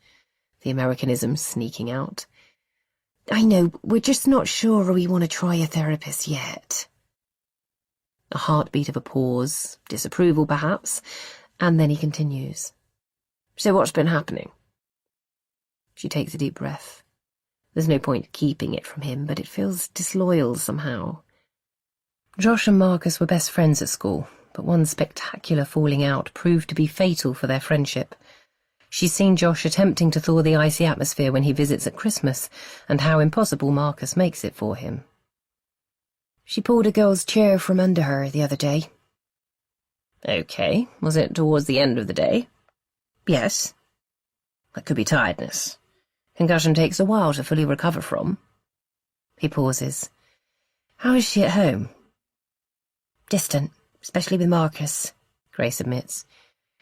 the Americanism sneaking out. I know, we're just not sure we want to try a therapist yet. A heartbeat of a pause, disapproval perhaps, and then he continues. So what's been happening? She takes a deep breath. There's no point keeping it from him, but it feels disloyal somehow. Josh and Marcus were best friends at school, but one spectacular falling out proved to be fatal for their friendship. She's seen Josh attempting to thaw the icy atmosphere when he visits at Christmas, and how impossible Marcus makes it for him. She pulled a girl's chair from under her the other day. Okay, was it towards the end of the day? Yes. That could be tiredness. Concussion takes a while to fully recover from. He pauses. How is she at home? Distant, especially with Marcus, Grace admits.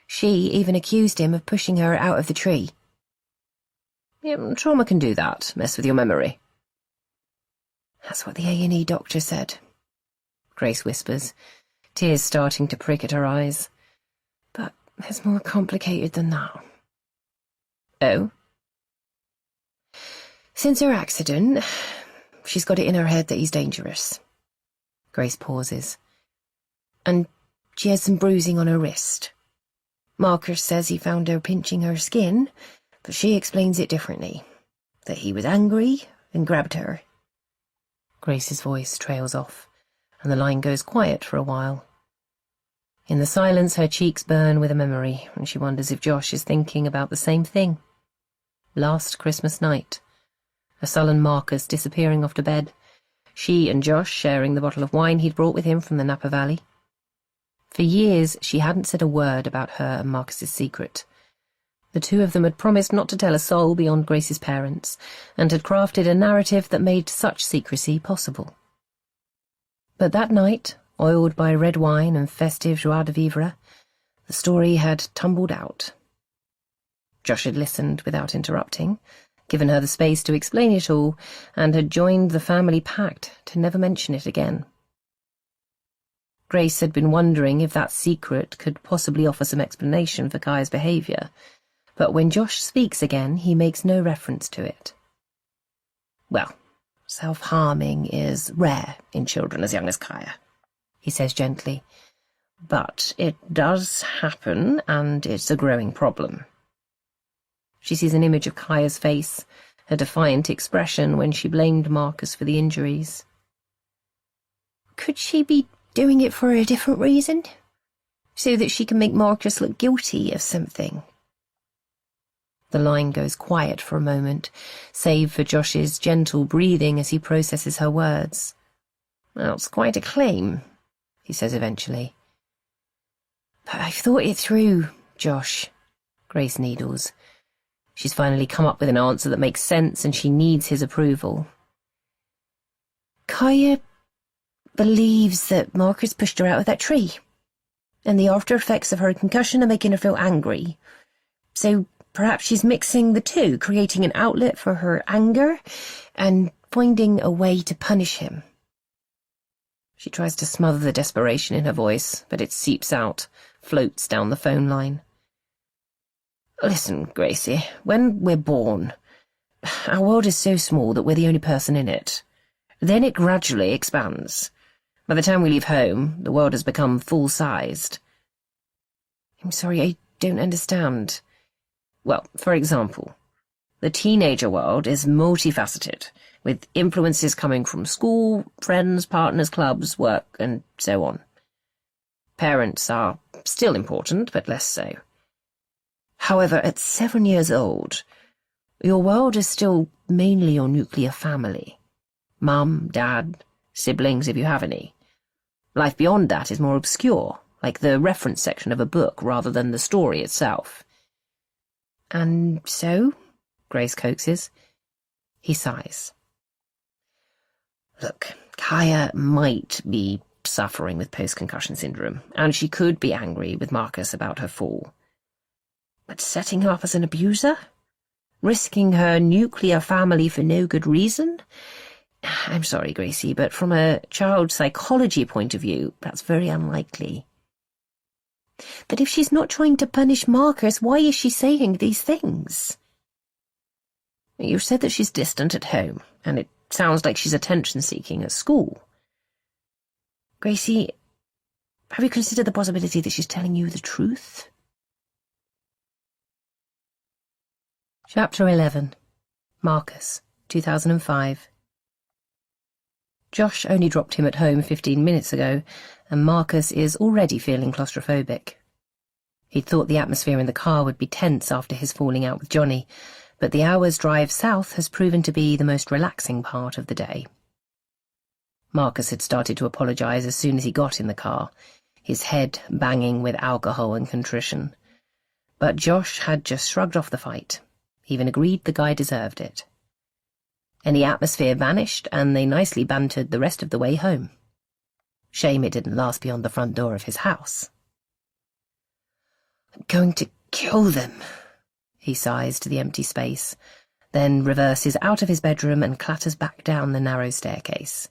She even accused him of pushing her out of the tree. Yeah, trauma can do that, mess with your memory. That's what the A&E doctor said, Grace whispers, tears starting to prick at her eyes. But it's more complicated than that. Oh? Since her accident, she's got it in her head that he's dangerous. Grace pauses. And she has some bruising on her wrist. Marcus says he found her pinching her skin, but she explains it differently, that he was angry and grabbed her. Grace's voice trails off, and the line goes quiet for a while. In the silence, her cheeks burn with a memory, and she wonders if Josh is thinking about the same thing. Last Christmas night. A sullen Marcus disappearing off to bed. She and Josh sharing the bottle of wine he'd brought with him from the Napa Valley. For years, she hadn't said a word about her and Marcus's secret. The two of them had promised not to tell a soul beyond Grace's parents, and had crafted a narrative that made such secrecy possible. But that night, oiled by red wine and festive joie de vivre, the story had tumbled out. Josh had listened without interrupting, given her the space to explain it all, and had joined the family pact to never mention it again. Grace had been wondering if that secret could possibly offer some explanation for Kaya's behaviour, but when Josh speaks again, he makes no reference to it. Well, self-harming is rare in children as young as Kaya, he says gently, but it does happen, and it's a growing problem. She sees an image of Kaya's face, her defiant expression when she blamed Marcus for the injuries. Could she be doing it for a different reason? So that she can make Marcus look guilty of something? The line goes quiet for a moment, save for Josh's gentle breathing as he processes her words. Well, it's quite a claim, he says eventually. But I've thought it through, Josh. Grace needles. She's finally come up with an answer that makes sense, and she needs his approval. Kaya believes that Marcus pushed her out of that tree, and the after effects of her concussion are making her feel angry. So perhaps she's mixing the two, creating an outlet for her anger and finding a way to punish him. She tries to smother the desperation in her voice, but it seeps out, floats down the phone line. Listen, Gracie, when we're born, our world is so small that we're the only person in it. Then it gradually expands. By the time we leave home, the world has become full-sized. I'm sorry, I don't understand. Well, for example, the teenager world is multifaceted, with influences coming from school, friends, partners, clubs, work, and so on. Parents are still important, but less so. However, at 7 years old, your world is still mainly your nuclear family. Mum, dad, siblings if you have any. Life beyond that is more obscure, like the reference section of a book rather than the story itself. And so, Grace coaxes. He sighs. Look, Kaya might be suffering with post-concussion syndrome, and she could be angry with Marcus about her fall. But setting her up as an abuser? Risking her nuclear family for no good reason? I'm sorry, Gracie, but from a child psychology point of view, that's very unlikely. But if she's not trying to punish Marcus, why is she saying these things? You've said that she's distant at home, and it sounds like she's attention-seeking at school. Gracie, have you considered the possibility that she's telling you the truth? Chapter 11. Marcus, 2005. Josh only dropped him at home 15 minutes ago, and Marcus is already feeling claustrophobic. He'd thought the atmosphere in the car would be tense after his falling out with Johnny, but the hour's drive south has proven to be the most relaxing part of the day. Marcus had started to apologise as soon as he got in the car, his head banging with alcohol and contrition. But Josh had just shrugged off the fight, even agreed the guy deserved it. Any atmosphere vanished, and they nicely bantered the rest of the way home. Shame it didn't last beyond the front door of his house. I'm going to kill them, he sighs to the empty space, then reverses out of his bedroom and clatters back down the narrow staircase.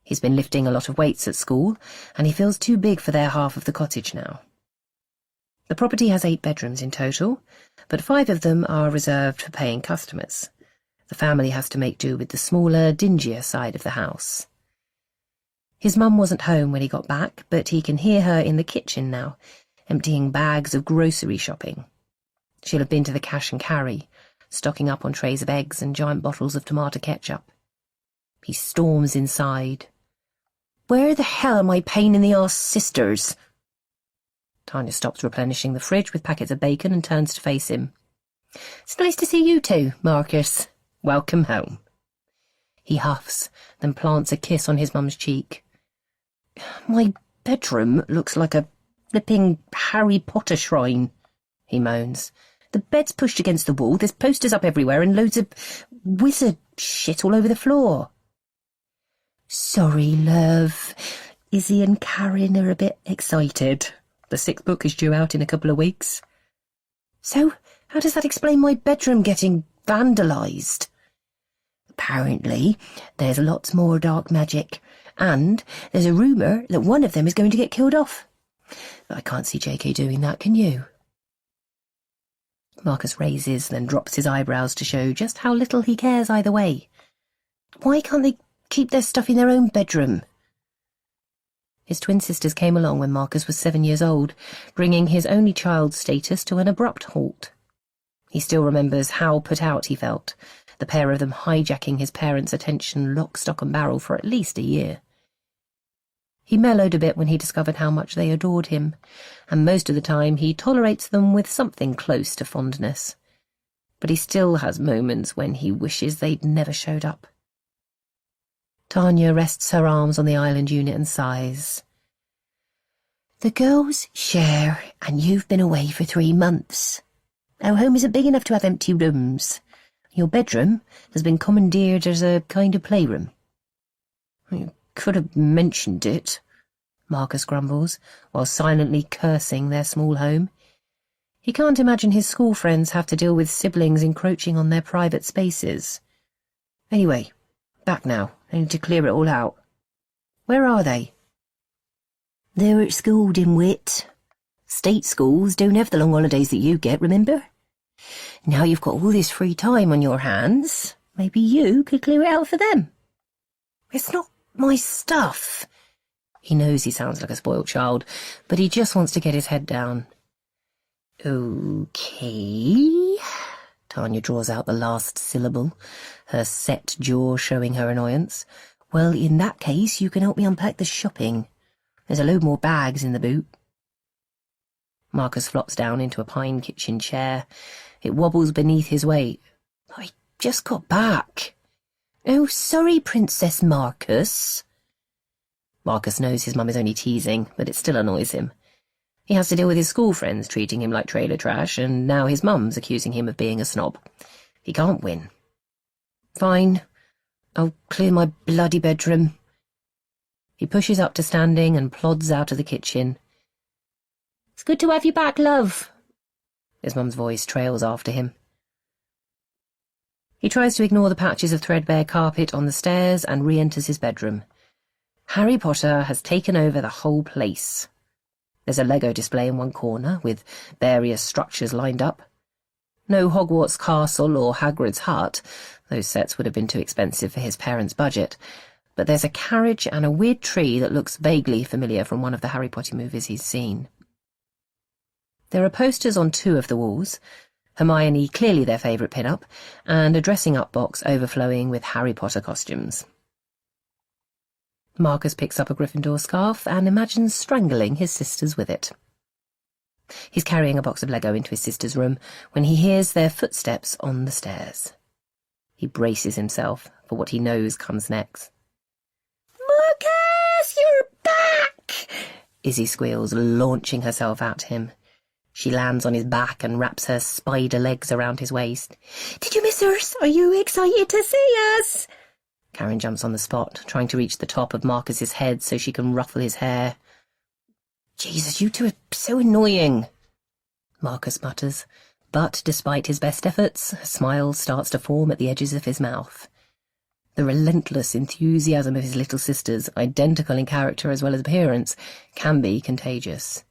He's been lifting a lot of weights at school, and he feels too big for their half of the cottage now. The property has 8 bedrooms in total, but 5 of them are reserved for paying customers. The family has to make do with the smaller, dingier side of the house. His mum wasn't home when he got back, but he can hear her in the kitchen now, emptying bags of grocery shopping. She'll have been to the cash and carry, stocking up on trays of eggs and giant bottles of tomato ketchup. He storms inside. Where the hell are my pain-in-the-arse sisters? Tanya stops replenishing the fridge with packets of bacon and turns to face him. It's nice to see you too, Marcus. Welcome home. He huffs, then plants a kiss on his mum's cheek. My bedroom looks like a flipping Harry Potter shrine, he moans. The bed's pushed against the wall, there's posters up everywhere and loads of wizard shit all over the floor. Sorry, love. Izzy and Karen are a bit excited. The 6th book is due out in a couple of weeks. So, how does that explain my bedroom getting vandalised? Apparently, there's lots more dark magic, and there's a rumour that one of them is going to get killed off. But I can't see JK doing that, can you? Marcus raises, then drops his eyebrows to show just how little he cares either way. Why can't they keep their stuff in their own bedroom? His twin sisters came along when Marcus was 7 years old, bringing his only child's status to an abrupt halt. He still remembers how put out he felt, the pair of them hijacking his parents' attention lock, stock and barrel for at least a year. He mellowed a bit when he discovered how much they adored him, and most of the time he tolerates them with something close to fondness. But he still has moments when he wishes they'd never showed up. Tanya rests her arms on the island unit and sighs. The girls share, and you've been away for 3 months. Our home isn't big enough to have empty rooms. Your bedroom has been commandeered as a kind of playroom. You could have mentioned it, Marcus grumbles, while silently cursing their small home. He can't imagine his school friends have to deal with siblings encroaching on their private spaces. Anyway, back now. I need to clear it all out. Where are they? They're at school, dimwit. State schools don't have the long holidays that you get, remember? Now you've got all this free time on your hands, maybe you could clear it out for them. It's not my stuff. He knows he sounds like a spoiled child, but he just wants to get his head down. Okay. Tanya draws out the last syllable, her set jaw showing her annoyance. Well, in that case, you can help me unpack the shopping. There's a load more bags in the boot. Marcus flops down into a pine kitchen chair. It wobbles beneath his weight. I just got back. Oh, sorry, Princess Marcus. Marcus knows his mum is only teasing, but it still annoys him. He has to deal with his school friends treating him like trailer trash, and now his mum's accusing him of being a snob. He can't win. Fine. I'll clear my bloody bedroom. He pushes up to standing and plods out of the kitchen. It's good to have you back, love. His mum's voice trails after him. He tries to ignore the patches of threadbare carpet on the stairs and re-enters his bedroom. Harry Potter has taken over the whole place. There's a Lego display in one corner, with various structures lined up. No Hogwarts castle or Hagrid's hut, those sets would have been too expensive for his parents' budget, but there's a carriage and a weird tree that looks vaguely familiar from one of the Harry Potter movies he's seen. There are posters on 2 of the walls, Hermione clearly their favourite pin-up, and a dressing-up box overflowing with Harry Potter costumes. Marcus picks up a Gryffindor scarf and imagines strangling his sisters with it. He's carrying a box of Lego into his sister's room when he hears their footsteps on the stairs. He braces himself for what he knows comes next. Marcus, you're back! Izzy squeals, launching herself at him. She lands on his back and wraps her spider legs around his waist. Did you miss us? Are you excited to see us? Karen jumps on the spot, trying to reach the top of Marcus's head so she can ruffle his hair. Jesus, you two are so annoying, Marcus mutters, but despite his best efforts, a smile starts to form at the edges of his mouth. The relentless enthusiasm of his little sisters, identical in character as well as appearance, can be contagious.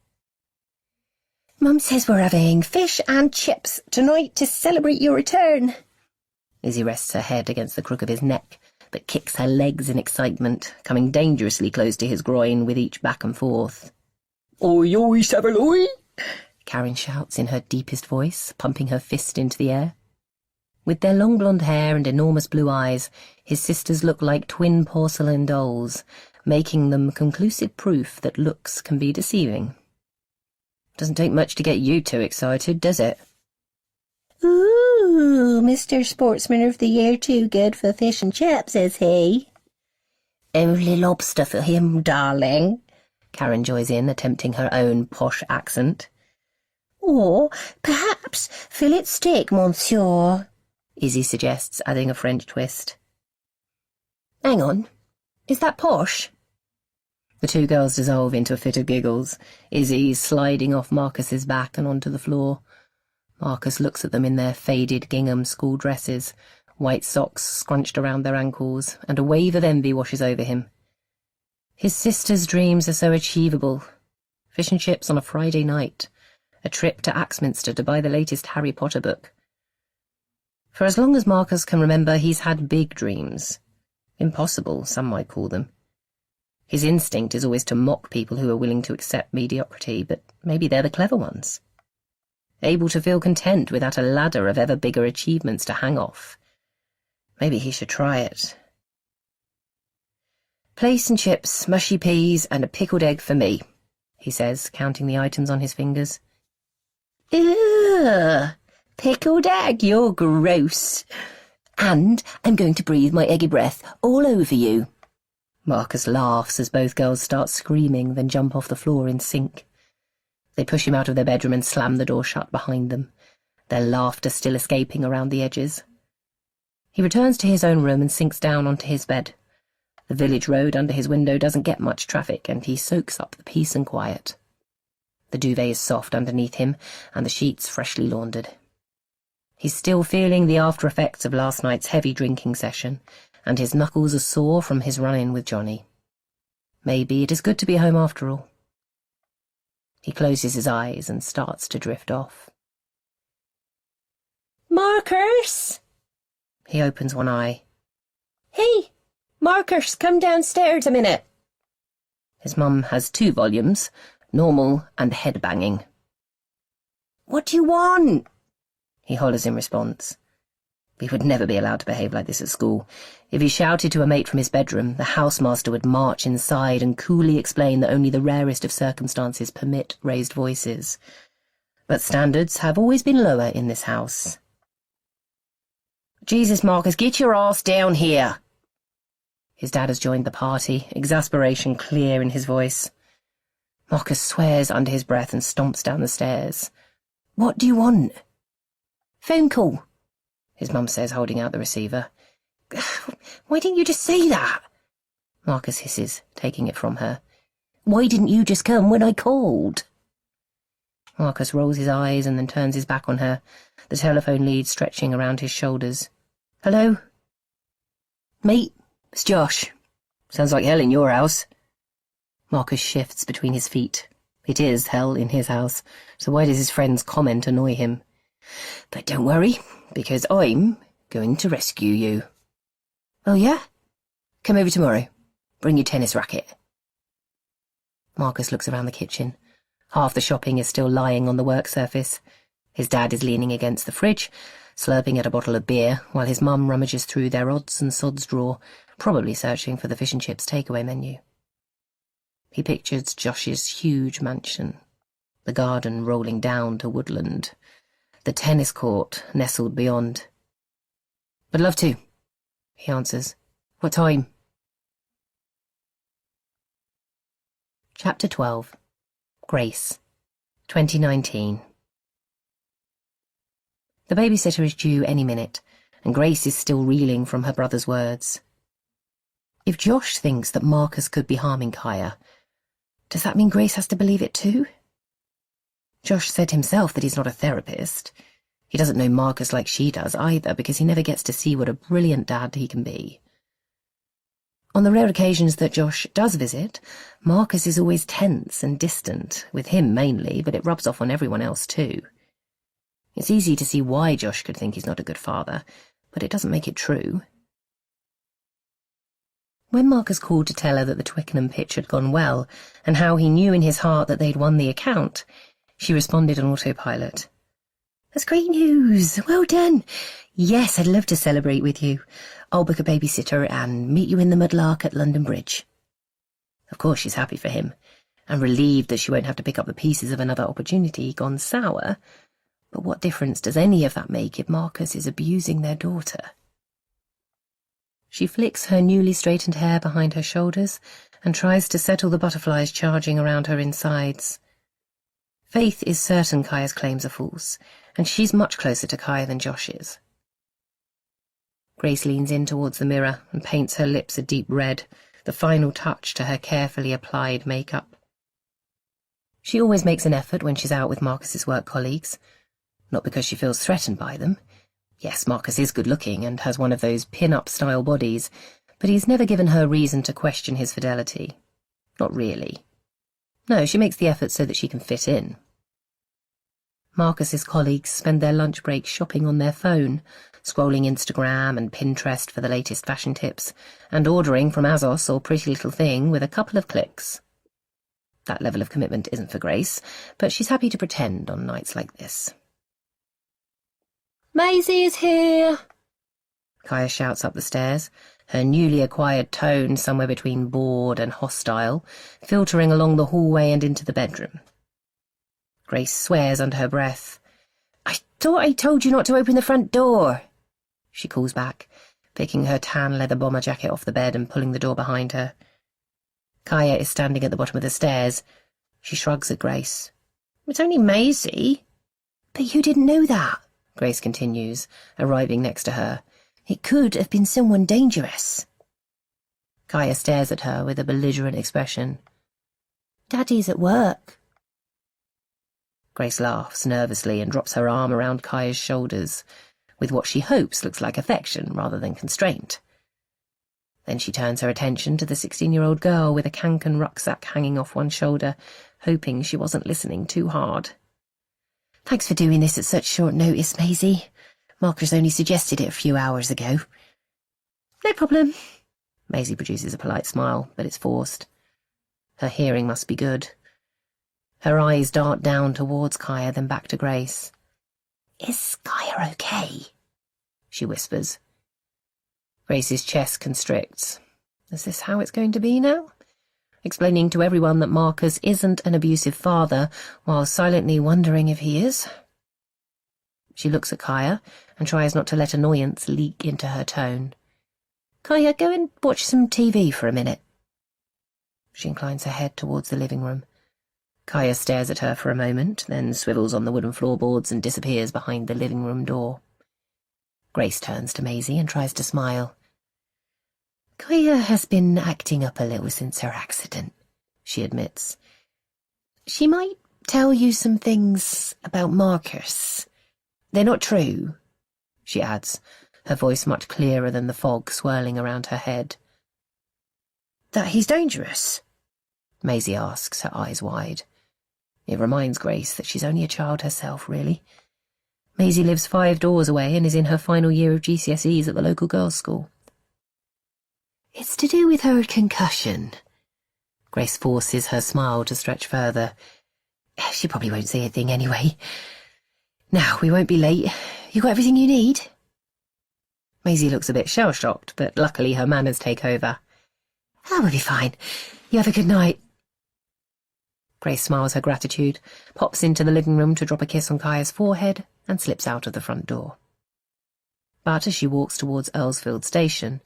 Mum says we're having fish and chips tonight to celebrate your return. Izzy rests her head against the crook of his neck, but kicks her legs in excitement, coming dangerously close to his groin with each back and forth. Oi, oi, Saveloy! Karen shouts in her deepest voice, pumping her fist into the air. With their long blonde hair and enormous blue eyes, his sisters look like twin porcelain dolls, making them conclusive proof that looks can be deceiving. Doesn't take much to get you too excited, does it? Ooh, Mr. Sportsman of the Year too good for fish and chips, is he? Only lobster for him, darling. Karen joins in, attempting her own posh accent. Or perhaps fillet steak, monsieur, Izzy suggests, adding a French twist. Hang on, is that posh? The two girls dissolve into a fit of giggles, Izzy sliding off Marcus's back and onto the floor. Marcus looks at them in their faded gingham school dresses, white socks scrunched around their ankles, and a wave of envy washes over him. His sister's dreams are so achievable. Fish and chips on a Friday night, a trip to Axminster to buy the latest Harry Potter book. For as long as Marcus can remember, he's had big dreams. Impossible, some might call them. His instinct is always to mock people who are willing to accept mediocrity, but maybe they're the clever ones. Able to feel content without a ladder of ever bigger achievements to hang off. Maybe he should try it. Plaice and chips, mushy peas, and a pickled egg for me, he says, counting the items on his fingers. Ugh, pickled egg, you're gross. And I'm going to breathe my eggy breath all over you. Marcus laughs as both girls start screaming, then jump off the floor in sync. They push him out of their bedroom and slam the door shut behind them, their laughter still escaping around the edges. He returns to his own room and sinks down onto his bed. The village road under his window doesn't get much traffic, and he soaks up the peace and quiet. The duvet is soft underneath him, and the sheets freshly laundered. He's still feeling the after-effects of last night's heavy drinking session, and his knuckles are sore from his run-in with Johnny. Maybe it is good to be home after all. He closes his eyes and starts to drift off. Marcus! He opens one eye. Hey, Marcus, come downstairs a minute. His mum has 2 volumes, normal and head-banging. What do you want? He hollers in response. He would never be allowed to behave like this at school. If he shouted to a mate from his bedroom, the housemaster would march inside and coolly explain that only the rarest of circumstances permit raised voices. But standards have always been lower in this house. Jesus, Marcus, get your ass down here! His dad has joined the party, exasperation clear in his voice. Marcus swears under his breath and stomps down the stairs. What do you want? Phone call, his mum says, holding out the receiver. Why didn't you just say that? Marcus hisses, taking it from her. Why didn't you just come when I called? Marcus rolls his eyes and then turns his back on her, the telephone lead stretching around his shoulders. Hello? Mate, it's Josh. Sounds like hell in your house. Marcus shifts between his feet. It is hell in his house, so why does his friend's comment annoy him? But don't worry, because I'm going to rescue you. Oh, yeah? Come over tomorrow. Bring your tennis racket. Marcus looks around the kitchen. Half the shopping is still lying on the work surface. His dad is leaning against the fridge, slurping at a bottle of beer, while his mum rummages through their odds and sods drawer, probably searching for the fish and chips takeaway menu. He pictures Josh's huge mansion, the garden rolling down to woodland, the tennis court nestled beyond. I'd love to, he answers. What time? Chapter 12. Grace, 2019. The babysitter is due any minute, and Grace is still reeling from her brother's words. If Josh thinks that Marcus could be harming Kaya, does that mean Grace has to believe it too? Josh said himself that he's not a therapist. He doesn't know Marcus like she does either, because he never gets to see what a brilliant dad he can be. On the rare occasions that Josh does visit, Marcus is always tense and distant, with him mainly, but it rubs off on everyone else too. It's easy to see why Josh could think he's not a good father, but it doesn't make it true. When Marcus called to tell her that the Twickenham pitch had gone well, and how he knew in his heart that they'd won the account, she responded on autopilot. That's great news. Well done. Yes, I'd love to celebrate with you. I'll book a babysitter and meet you in the Mudlark at London Bridge. Of course she's happy for him, and relieved that she won't have to pick up the pieces of another opportunity gone sour, but what difference does any of that make if Marcus is abusing their daughter? She flicks her newly straightened hair behind her shoulders and tries to settle the butterflies charging around her insides. Faith is certain Kaya's claims are false, and she's much closer to Kaya than Josh is. Grace leans in towards the mirror and paints her lips a deep red, the final touch to her carefully applied makeup. She always makes an effort when she's out with Marcus's work colleagues, not because she feels threatened by them. Yes, Marcus is good-looking and has one of those pin-up-style bodies, but he's never given her reason to question his fidelity. Not really. No, she makes the effort so that she can fit in. Marcus's colleagues spend their lunch break shopping on their phone, scrolling Instagram and Pinterest for the latest fashion tips, and ordering from Azos or Pretty Little Thing with a couple of clicks. That level of commitment isn't for Grace, but she's happy to pretend on nights like this. "Maisie is here!" Kaya shouts up the stairs, her newly acquired tone somewhere between bored and hostile, filtering along the hallway and into the bedroom. Grace swears under her breath. "I thought I told you not to open the front door," she calls back, picking her tan leather bomber jacket off the bed and pulling the door behind her. Kaya is standing at the bottom of the stairs. She shrugs at Grace. "It's only Maisie." "But you didn't know that," Grace continues, arriving next to her. "It could have been someone dangerous." Kaya stares at her with a belligerent expression. "Daddy's at work." Grace laughs nervously and drops her arm around Kaya's shoulders, with what she hopes looks like affection rather than constraint. Then she turns her attention to the 16-year-old girl with a Kanken rucksack hanging off one shoulder, hoping she wasn't listening too hard. "Thanks for doing this at such short notice, Maisie. Marcus only suggested it a few hours ago." "No problem." Maisie produces a polite smile, but it's forced. Her hearing must be good. Her eyes dart down towards Kaya, then back to Grace. "Is Kaya okay?" she whispers. Grace's chest constricts. Is this how it's going to be now? Explaining to everyone that Marcus isn't an abusive father, while silently wondering if he is? She looks at Kaya and tries not to let annoyance leak into her tone. "Kaya, go and watch some TV for a minute." She inclines her head towards the living room. Kaya stares at her for a moment, then swivels on the wooden floorboards and disappears behind the living room door. Grace turns to Maisie and tries to smile. "Kaya has been acting up a little since her accident," she admits. "She might tell you some things about Marcus. They're not true," she adds, her voice much clearer than the fog swirling around her head. "That he's dangerous?" Maisie asks, her eyes wide. It reminds Grace that she's only a child herself, really. Maisie lives 5 doors away and is in her final year of GCSEs at the local girls' school. "It's to do with her concussion." Grace forces her smile to stretch further. "She probably won't say a thing anyway. Now, we won't be late. You got everything you need?" Maisie looks a bit shell-shocked, but luckily her manners take over. "Oh, we'll be fine. You have a good night." Grace smiles her gratitude, pops into the living room to drop a kiss on Kaya's forehead, and slips out of the front door. But as she walks towards Earlsfield Station,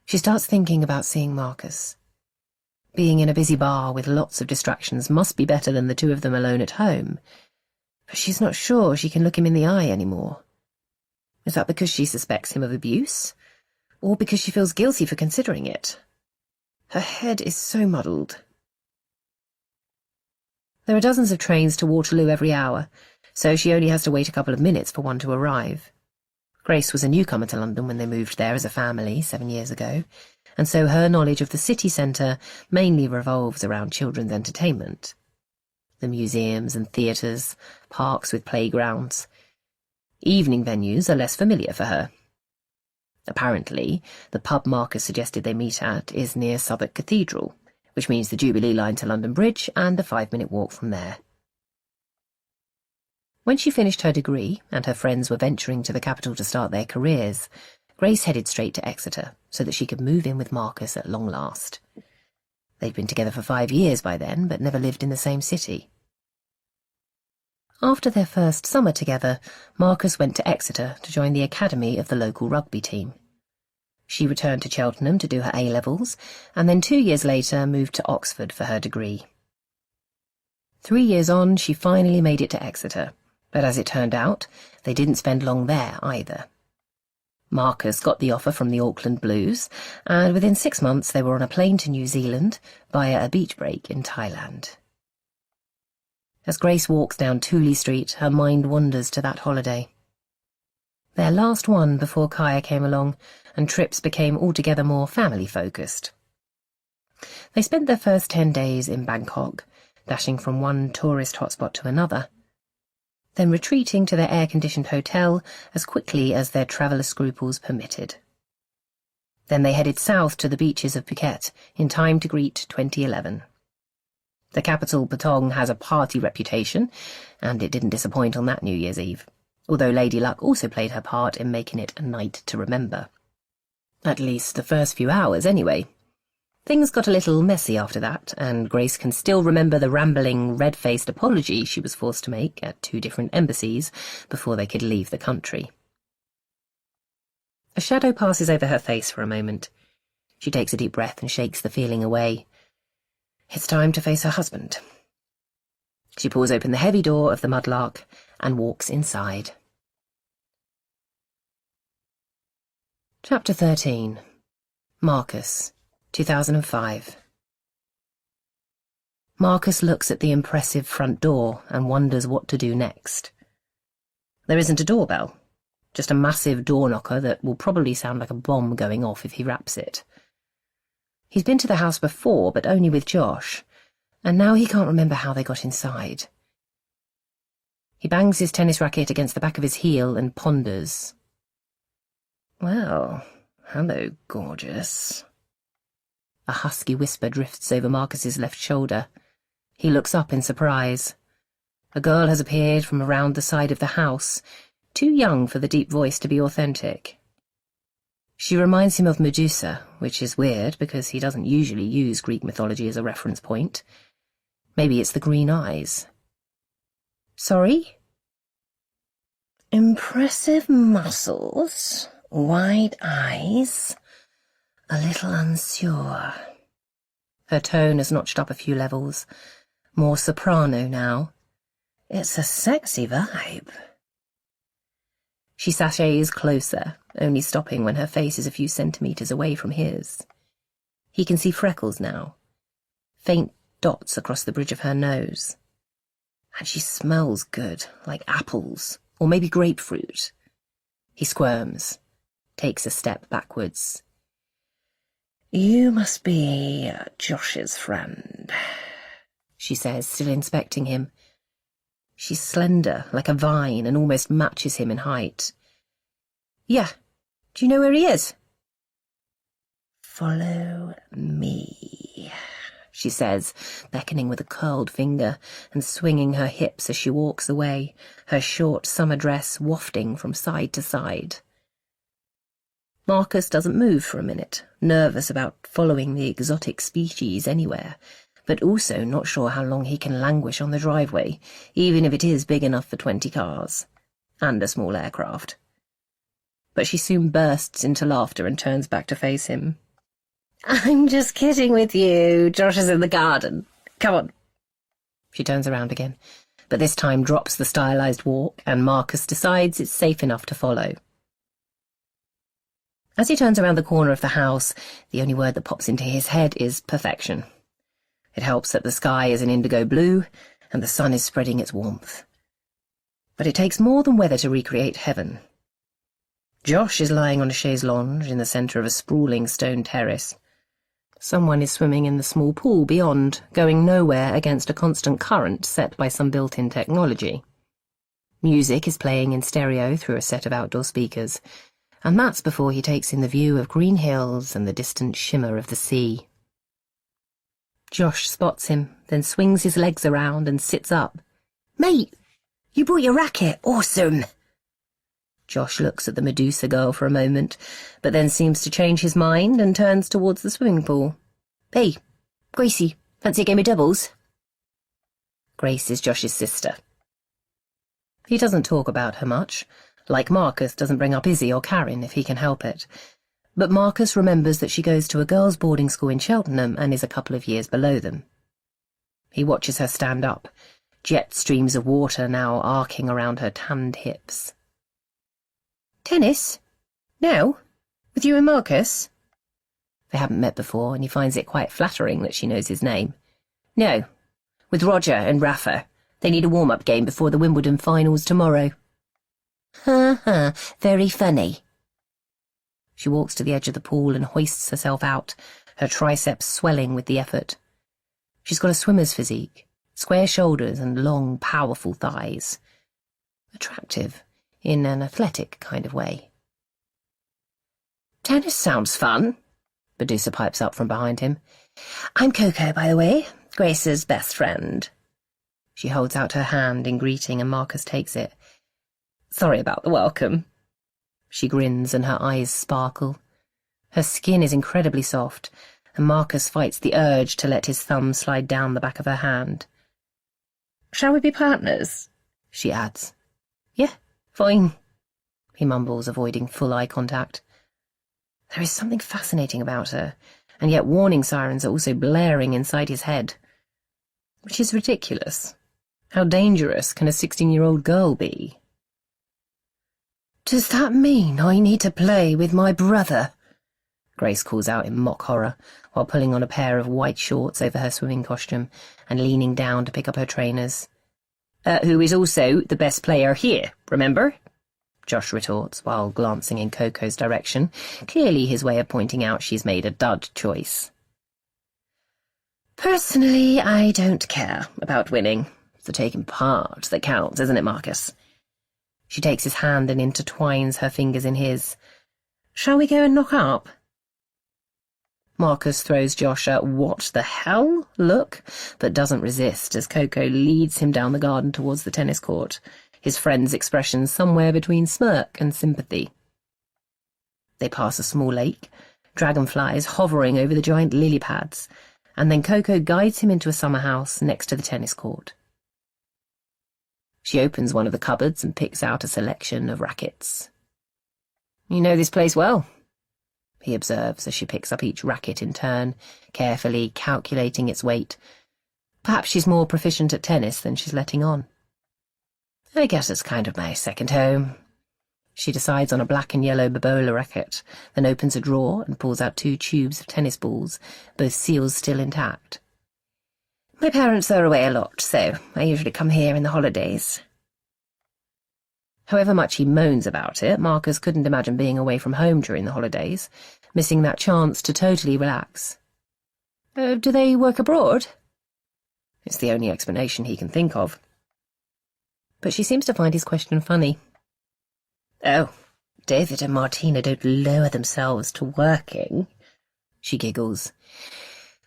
she starts thinking about seeing Marcus. Being in a busy bar with lots of distractions must be better than the two of them alone at home, but she's not sure she can look him in the eye anymore. Is that because she suspects him of abuse, or because she feels guilty for considering it? Her head is so muddled. There are dozens of trains to Waterloo every hour, so she only has to wait a couple of minutes for one to arrive. Grace was a newcomer to London when they moved there as a family 7 years ago, and so her knowledge of the city centre mainly revolves around children's entertainment. The museums and theatres, parks with playgrounds. Evening venues are less familiar for her. Apparently, the pub Marcus suggested they meet at is near Southwark Cathedral, which means the Jubilee line to London Bridge and a 5-minute walk from there. When she finished her degree and her friends were venturing to the capital to start their careers, Grace headed straight to Exeter so that she could move in with Marcus at long last. They'd been together for 5 years by then, but never lived in the same city. After their first summer together, Marcus went to Exeter to join the academy of the local rugby team. She returned to Cheltenham to do her A-levels, and then 2 years later moved to Oxford for her degree. 3 years on, she finally made it to Exeter, but as it turned out, they didn't spend long there either. Marcus got the offer from the Auckland Blues, and within 6 months they were on a plane to New Zealand via a beach break in Thailand. As Grace walks down Tooley Street, her mind wanders to that holiday. Their last one before Kaya came along, and trips became altogether more family-focused. They spent their first 10 days in Bangkok, dashing from one tourist hotspot to another, then retreating to their air-conditioned hotel as quickly as their traveller scruples permitted. Then they headed south to the beaches of Phuket in time to greet 2011. The capital, Patong, has a party reputation, and it didn't disappoint on that New Year's Eve, although Lady Luck also played her part in making it a night to remember. At least the first few hours, anyway. Things got a little messy after that, and Grace can still remember the rambling, red-faced apology she was forced to make at 2 different embassies before they could leave the country. A shadow passes over her face for a moment. She takes a deep breath and shakes the feeling away. It's time to face her husband. She pulls open the heavy door of the Mudlark and walks inside. Chapter 13. Marcus, 2005. Marcus looks at the impressive front door and wonders what to do next. There isn't a doorbell, just a massive door knocker that will probably sound like a bomb going off if he raps it. He's been to the house before, but only with Josh, and now he can't remember how they got inside. He bangs his tennis racket against the back of his heel and ponders. Well, hello, gorgeous. A husky whisper drifts over Marcus's left shoulder. He looks up in surprise. A girl has appeared from around the side of the house, too young for the deep voice to be authentic. She reminds him of Medusa, which is weird because he doesn't usually use Greek mythology as a reference point. Maybe it's the green eyes. Sorry? Impressive muscles, wide eyes, a little unsure. Her tone has notched up a few levels, more soprano now. It's a sexy vibe. She sashays closer, only stopping when her face is a few centimetres away from his. He can see freckles now, faint dots across the bridge of her nose. And she smells good, like apples, or maybe grapefruit. He squirms, takes a step backwards. You must be Josh's friend, she says, still inspecting him. She's slender, like a vine, and almost matches him in height. Yeah. Do you know where he is? Follow me, she says, beckoning with a curled finger and swinging her hips as she walks away, her short summer dress wafting from side to side. Marcus doesn't move for a minute, nervous about following the exotic species anywhere, but also not sure how long he can languish on the driveway, even if it is big enough for 20 cars, and a small aircraft. But she soon bursts into laughter and turns back to face him. I'm just kidding with you. Josh is in the garden. Come on. She turns around again, but this time drops the stylized walk, and Marcus decides it's safe enough to follow. As he turns around the corner of the house, the only word that pops into his head is perfection. It helps that the sky is an indigo blue, and the sun is spreading its warmth. But it takes more than weather to recreate heaven. Josh is lying on a chaise longue in the centre of a sprawling stone terrace. Someone is swimming in the small pool beyond, going nowhere against a constant current set by some built-in technology. Music is playing in stereo through a set of outdoor speakers, and that's before he takes in the view of green hills and the distant shimmer of the sea. Josh spots him, then swings his legs around and sits up. Mate, you brought your racket. Awesome. Josh looks at the Medusa girl for a moment, but then seems to change his mind and turns towards the swimming pool. Hey, Gracie, fancy a game of doubles? Grace is Josh's sister. He doesn't talk about her much. Like Marcus doesn't bring up Izzy or Karen if he can help it. But Marcus remembers that she goes to a girls' boarding school in Cheltenham and is a couple of years below them. He watches her stand up, jet streams of water now arcing around her tanned hips. Tennis? Now? With you and Marcus? They haven't met before, and he finds it quite flattering that she knows his name. No, with Roger and Rafa. They need a warm-up game before the Wimbledon finals tomorrow. Ha ha, very funny. She walks to the edge of the pool and hoists herself out, her triceps swelling with the effort. She's got a swimmer's physique, square shoulders and long, powerful thighs. Attractive, in an athletic kind of way. Tennis sounds fun, Medusa pipes up from behind him. I'm Coco, by the way, Grace's best friend. She holds out her hand in greeting and Marcus takes it. Sorry about the welcome. She grins and her eyes sparkle. Her skin is incredibly soft, and Marcus fights the urge to let his thumb slide down the back of her hand. Shall we be partners? She adds. Yeah, fine, he mumbles, avoiding full eye contact. There is something fascinating about her, and yet warning sirens are also blaring inside his head. Which is ridiculous. How dangerous can a 16-year-old girl be? Does that mean I need to play with my brother? Grace calls out in mock horror, while pulling on a pair of white shorts over her swimming costume and leaning down to pick up her trainers. Who is also the best player here, remember? Josh retorts, while glancing in Coco's direction, clearly his way of pointing out she's made a dud choice. Personally, I don't care about winning. It's the taking part that counts, isn't it, Marcus? She takes his hand and intertwines her fingers in his. Shall we go and knock up? Marcus throws Josh a what the hell look, but doesn't resist as Coco leads him down the garden towards the tennis court, his friend's expression somewhere between smirk and sympathy. They pass a small lake, dragonflies hovering over the giant lily pads, and then Coco guides him into a summer house next to the tennis court. She opens one of the cupboards and picks out a selection of rackets. You know this place well, he observes as she picks up each racket in turn, carefully calculating its weight. Perhaps she's more proficient at tennis than she's letting on. I guess it's kind of my second home. She decides on a black and yellow Babola racket, then opens a drawer and pulls out 2 tubes of tennis balls, both seals still intact. My parents are away a lot, so I usually come here in the holidays. However much he moans about it, Marcus couldn't imagine being away from home during the holidays, missing that chance to totally relax. Do they work abroad? It's the only explanation he can think of. But she seems to find his question funny. Oh, David and Martina don't lower themselves to working. She giggles.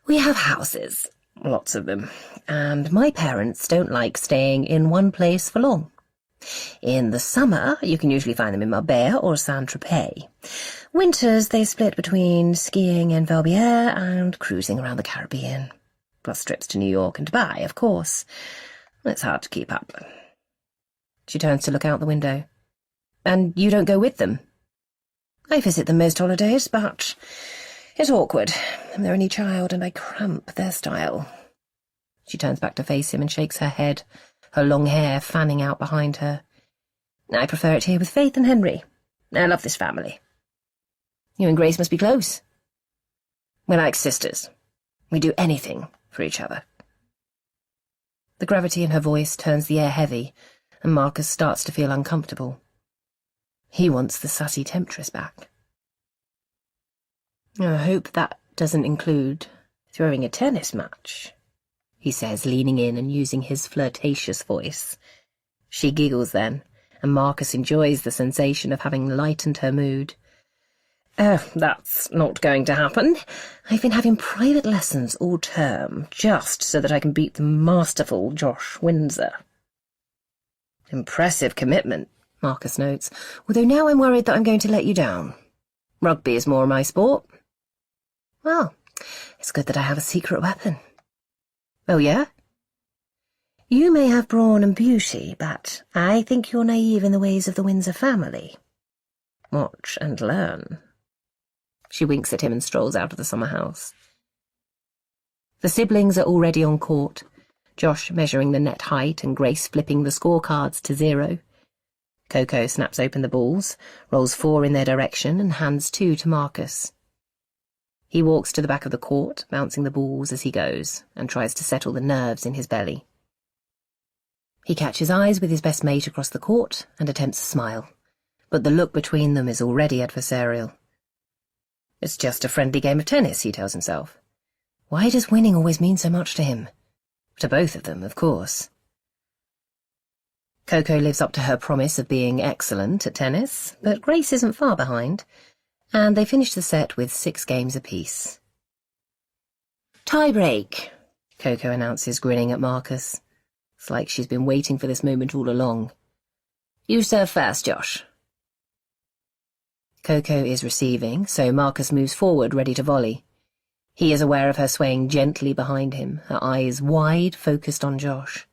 We have houses, lots of them, and my parents don't like staying in one place for long. In the summer, you can usually find them in Marbella or Saint-Tropez. Winters, they split between skiing in Verbier and cruising around the Caribbean, plus trips to New York and Dubai, of course. It's hard to keep up. She turns to look out the window. And you don't go with them? I visit them most holidays, but it's awkward. I'm their only child, and I cramp their style. She turns back to face him and shakes her head, her long hair fanning out behind her. I prefer it here with Faith and Henry. I love this family. You and Grace must be close. We're like sisters. We do anything for each other. The gravity in her voice turns the air heavy, and Marcus starts to feel uncomfortable. He wants the sassy temptress back. I hope that doesn't include throwing a tennis match, he says, leaning in and using his flirtatious voice. She giggles then, and Marcus enjoys the sensation of having lightened her mood. Oh, that's not going to happen. I've been having private lessons all term, just so that I can beat the masterful Josh Windsor. Impressive commitment, Marcus notes, although now I'm worried that I'm going to let you down. Rugby is more my sport. Well, It's good that I have a secret weapon. Oh, yeah? You may have brawn and beauty, but I think you're naive in the ways of the Windsor family. Watch and learn. She winks at him and strolls out of the summer house. The siblings are already on court, Josh measuring the net height and Grace flipping the scorecards to 0. Coco snaps open the balls, rolls 4 in their direction and hands 2 to Marcus. He walks to the back of the court, bouncing the balls as he goes, and tries to settle the nerves in his belly. He catches eyes with his best mate across the court and attempts a smile, but the look between them is already adversarial. It's just a friendly game of tennis, he tells himself. Why does winning always mean so much to him? To both of them, of course. Coco lives up to her promise of being excellent at tennis, but Grace isn't far behind, and they finish the set with 6 games apiece. Tie-break, Coco announces, grinning at Marcus. It's like she's been waiting for this moment all along. You serve first, Josh. Coco is receiving, so Marcus moves forward, ready to volley. He is aware of her swaying gently behind him, her eyes wide, focused on Josh.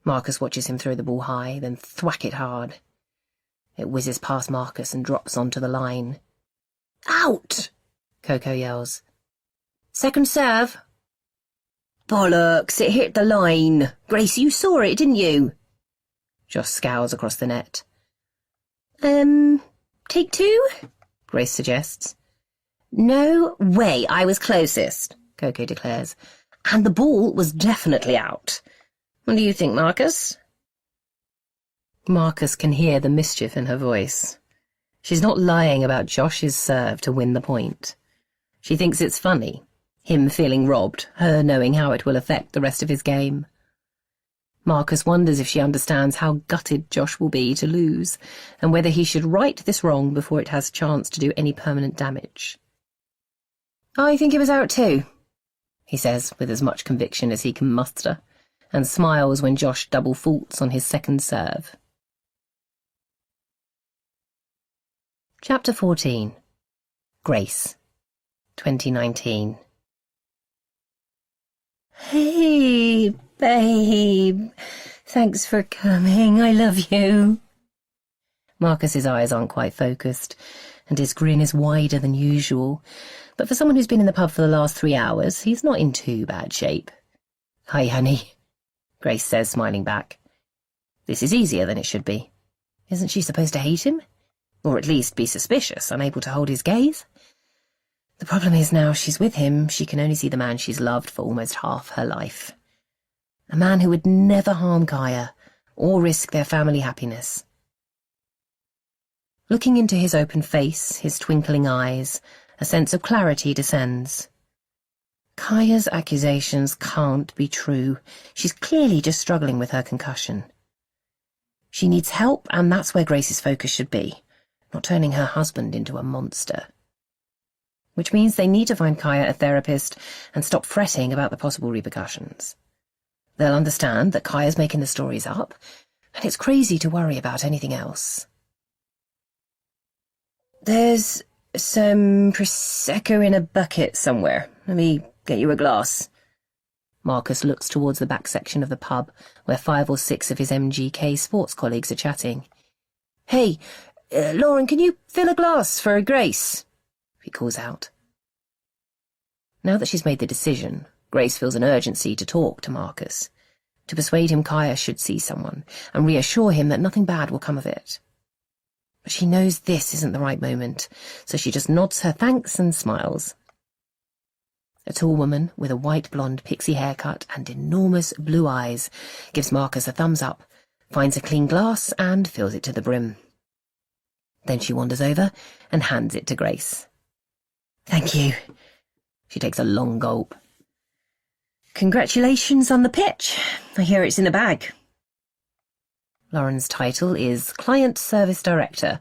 Marcus watches him throw the ball high, then thwack it hard. It whizzes past Marcus and drops onto the line. Out! Coco yells. Second serve. Bollocks, it hit the line. Grace, you saw it, didn't you? Josh scowls across the net. Take 2? Grace suggests. No way, I was closest, Coco declares. And the ball was definitely out. What do you think, Marcus? Marcus can hear the mischief in her voice. She's not lying about Josh's serve to win the point. She thinks it's funny, him feeling robbed, her knowing how it will affect the rest of his game. Marcus wonders if she understands how gutted Josh will be to lose, and whether he should right this wrong before it has a chance to do any permanent damage. I think it was out too, he says with as much conviction as he can muster, and smiles when Josh double faults on his second serve. Chapter 14. Grace, 2019. Hey, babe. Thanks for coming. I love you. Marcus's eyes aren't quite focused, and his grin is wider than usual, but for someone who's been in the pub for the last 3 hours, he's not in too bad shape. Hi, honey, Grace says, smiling back. This is easier than it should be. Isn't she supposed to hate him? Or at least be suspicious, unable to hold his gaze? The problem is now she's with him, she can only see the man she's loved for almost half her life. A man who would never harm Kaya, or risk their family happiness. Looking into his open face, his twinkling eyes, a sense of clarity descends. Kaya's accusations can't be true. She's clearly just struggling with her concussion. She needs help, and that's where Grace's focus should be, not turning her husband into a monster. Which means they need to find Kaya a therapist and stop fretting about the possible repercussions. They'll understand that Kaya's making the stories up, and it's crazy to worry about anything else. There's some Prosecco in a bucket somewhere. Let me get you a glass. Marcus looks towards the back section of the pub, where 5 or 6 of his MGK sports colleagues are chatting. Hey, Lauren, can you fill a glass for Grace? He calls out. Now that she's made the decision, Grace feels an urgency to talk to Marcus, to persuade him Kaya should see someone, and reassure him that nothing bad will come of it. But she knows this isn't the right moment, so she just nods her thanks and smiles. A tall woman with a white blonde pixie haircut and enormous blue eyes gives Marcus a thumbs up, finds a clean glass and fills it to the brim. Then she wanders over and hands it to Grace. Thank you. She takes a long gulp. Congratulations on the pitch. I hear it's in the bag. Lauren's title is Client Service Director,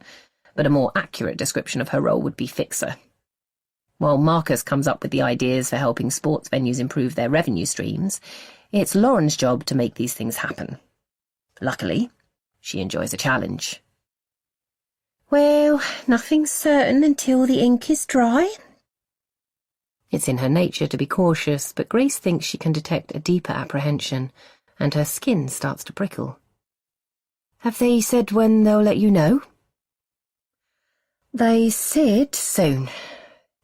but a more accurate description of her role would be Fixer. While Marcus comes up with the ideas for helping sports venues improve their revenue streams, it's Lauren's job to make these things happen. Luckily, she enjoys a challenge. Well, nothing's certain until the ink is dry. It's in her nature to be cautious, but Grace thinks she can detect a deeper apprehension, and her skin starts to prickle. Have they said when they'll let you know? They said soon.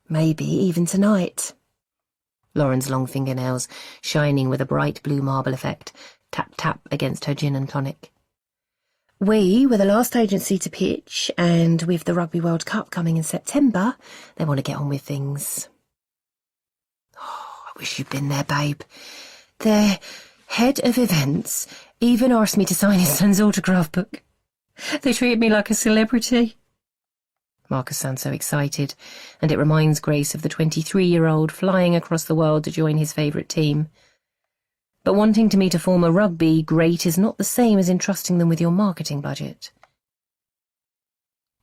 Maybe even tonight. Lauren's long fingernails, shining with a bright blue marble effect, tap-tap against her gin and tonic. We were the last agency to pitch, and with the Rugby World Cup coming in September, they want to get on with things. Oh, I wish you'd been there, babe. Their head of events even asked me to sign his son's autograph book. They treated me like a celebrity. Marcus sounds so excited, and it reminds Grace of the 23-year-old flying across the world to join his favourite team. But wanting to meet a former rugby great is not the same as entrusting them with your marketing budget.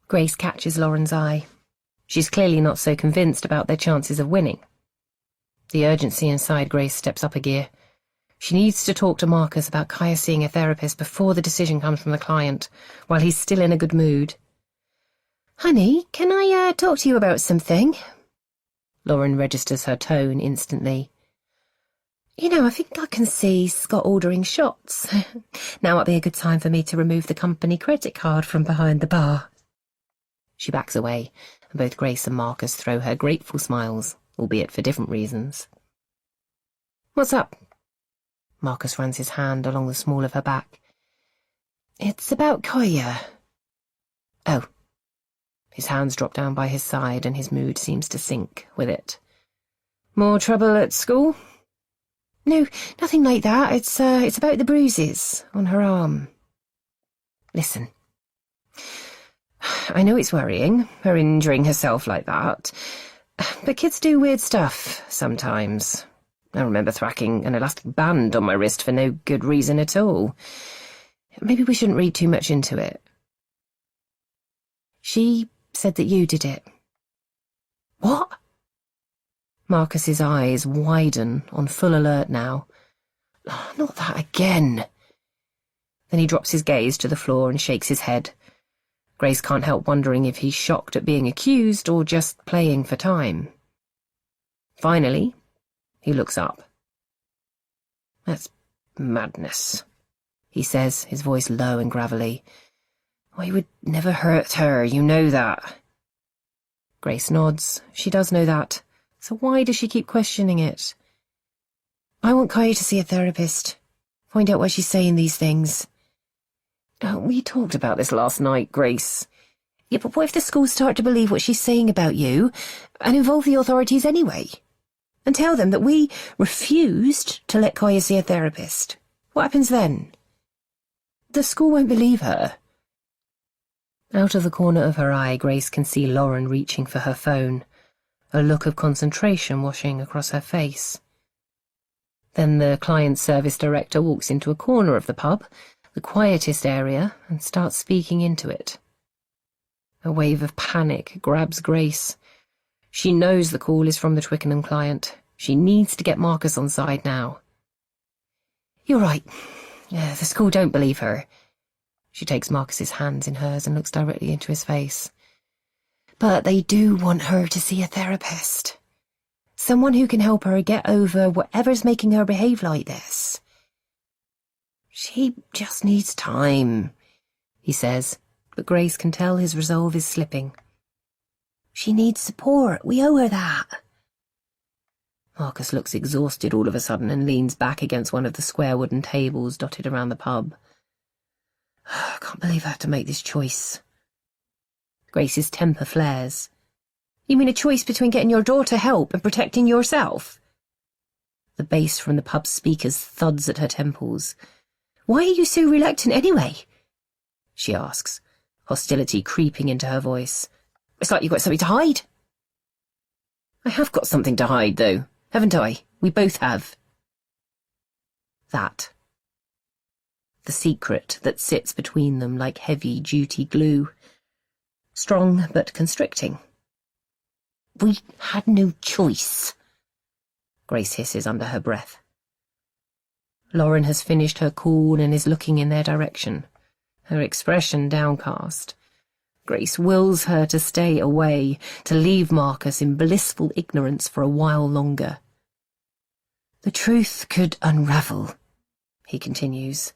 Grace catches Lauren's eye. She's clearly not so convinced about their chances of winning. The urgency inside Grace steps up a gear. She needs to talk to Marcus about Kaya seeing a therapist before the decision comes from the client, while he's still in a good mood. Honey, can I talk to you about something? Lauren registers her tone instantly. You know, I think I can see Scott ordering shots. Now might be a good time for me to remove the company credit card from behind the bar. She backs away, and both Grace and Marcus throw her grateful smiles, albeit for different reasons. What's up? Marcus runs his hand along the small of her back. It's about Kaya. Oh. His hands drop down by his side, and his mood seems to sink with it. More trouble at school? No, nothing like that. It's about the bruises on her arm. Listen. I know it's worrying, her injuring herself like that, but kids do weird stuff sometimes. I remember thwacking an elastic band on my wrist for no good reason at all. Maybe we shouldn't read too much into it. She said that you did it. What? Marcus's eyes widen, on full alert now. Oh, not that again. Then he drops his gaze to the floor and shakes his head. Grace can't help wondering if he's shocked at being accused or just playing for time. Finally, he looks up. That's madness, he says, his voice low and gravelly. I would never hurt her, you know that. Grace nods. She does know that. So why does she keep questioning it? I want Kaya to see a therapist. Find out why she's saying these things. We talked about this last night, Grace. Yeah, but what if the schools start to believe what she's saying about you and involve the authorities anyway? And tell them that we refused to let Kaya see a therapist. What happens then? The school won't believe her. Out of the corner of her eye, Grace can see Lauren reaching for her phone, a look of concentration washing across her face. Then the client service director walks into a corner of the pub, the quietest area, and starts speaking into it. A wave of panic grabs Grace. She knows the call is from the Twickenham client. She needs to get Marcus on side now. You're right. The school don't believe her. She takes Marcus's hands in hers and looks directly into his face. But they do want her to see a therapist. Someone who can help her get over whatever's making her behave like this. She just needs time, he says, but Grace can tell his resolve is slipping. She needs support. We owe her that. Marcus looks exhausted all of a sudden and leans back against one of the square wooden tables dotted around the pub. I can't believe I have to make this choice. Grace's temper flares. You mean a choice between getting your daughter help and protecting yourself? The bass from the pub's speakers thuds at her temples. Why are you so reluctant anyway? She asks, hostility creeping into her voice. It's like you've got something to hide. I have got something to hide, though, haven't I? We both have. That. The secret that sits between them like heavy-duty glue. Strong but constricting. We had no choice, Grace hisses under her breath. Lauren has finished her call and is looking in their direction, her expression downcast. Grace wills her to stay away, to leave Marcus in blissful ignorance for a while longer. The truth could unravel, he continues.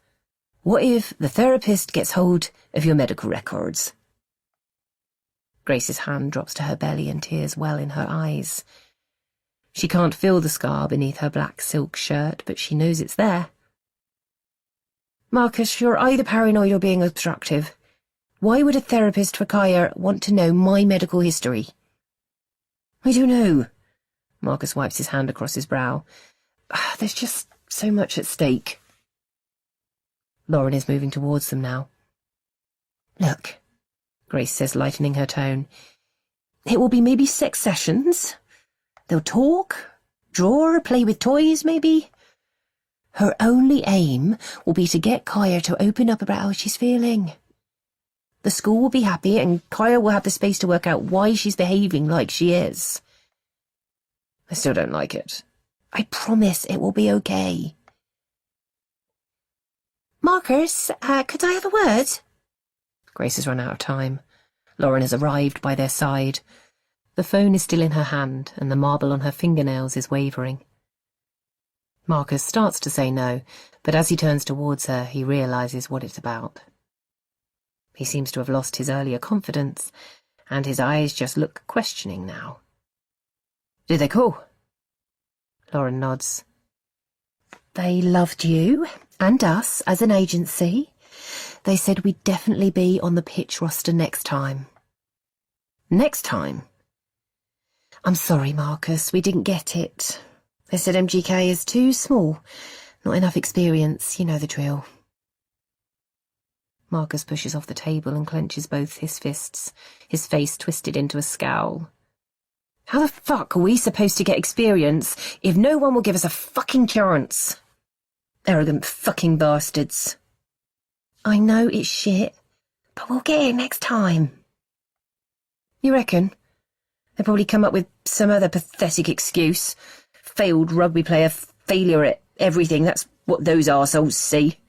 What if the therapist gets hold of your medical records? Grace's hand drops to her belly and tears well in her eyes. She can't feel the scar beneath her black silk shirt, but she knows it's there. Marcus, you're either paranoid or being obstructive. Why would a therapist for Kaya want to know my medical history? I don't know. Marcus wipes his hand across his brow. There's just so much at stake. Lauren is moving towards them now. Look, Grace says, lightening her tone. It will be maybe 6 sessions. They'll talk, draw, play with toys, maybe. Her only aim will be to get Kaya to open up about how she's feeling. The school will be happy, and Kaya will have the space to work out why she's behaving like she is. I still don't like it. I promise it will be okay. Marcus, could I have a word? Grace has run out of time. Lauren has arrived by their side. The phone is still in her hand, and the marble on her fingernails is wavering. Marcus starts to say no, but as he turns towards her, he realises what it's about. He seems to have lost his earlier confidence, and his eyes just look questioning now. Did they call? Lauren nods. They loved you and us as an agency. They said we'd definitely be on the pitch roster next time. Next time? I'm sorry, Marcus, we didn't get it. They said MGK is too small, not enough experience, you know the drill. Marcus pushes off the table and clenches both his fists, his face twisted into a scowl. How the fuck are we supposed to get experience if no one will give us a fucking chance? Arrogant fucking bastards. I know it's shit, but we'll get it next time. You reckon? They'll probably come up with some other pathetic excuse. Failed rugby player, failure at everything, that's what those arseholes see.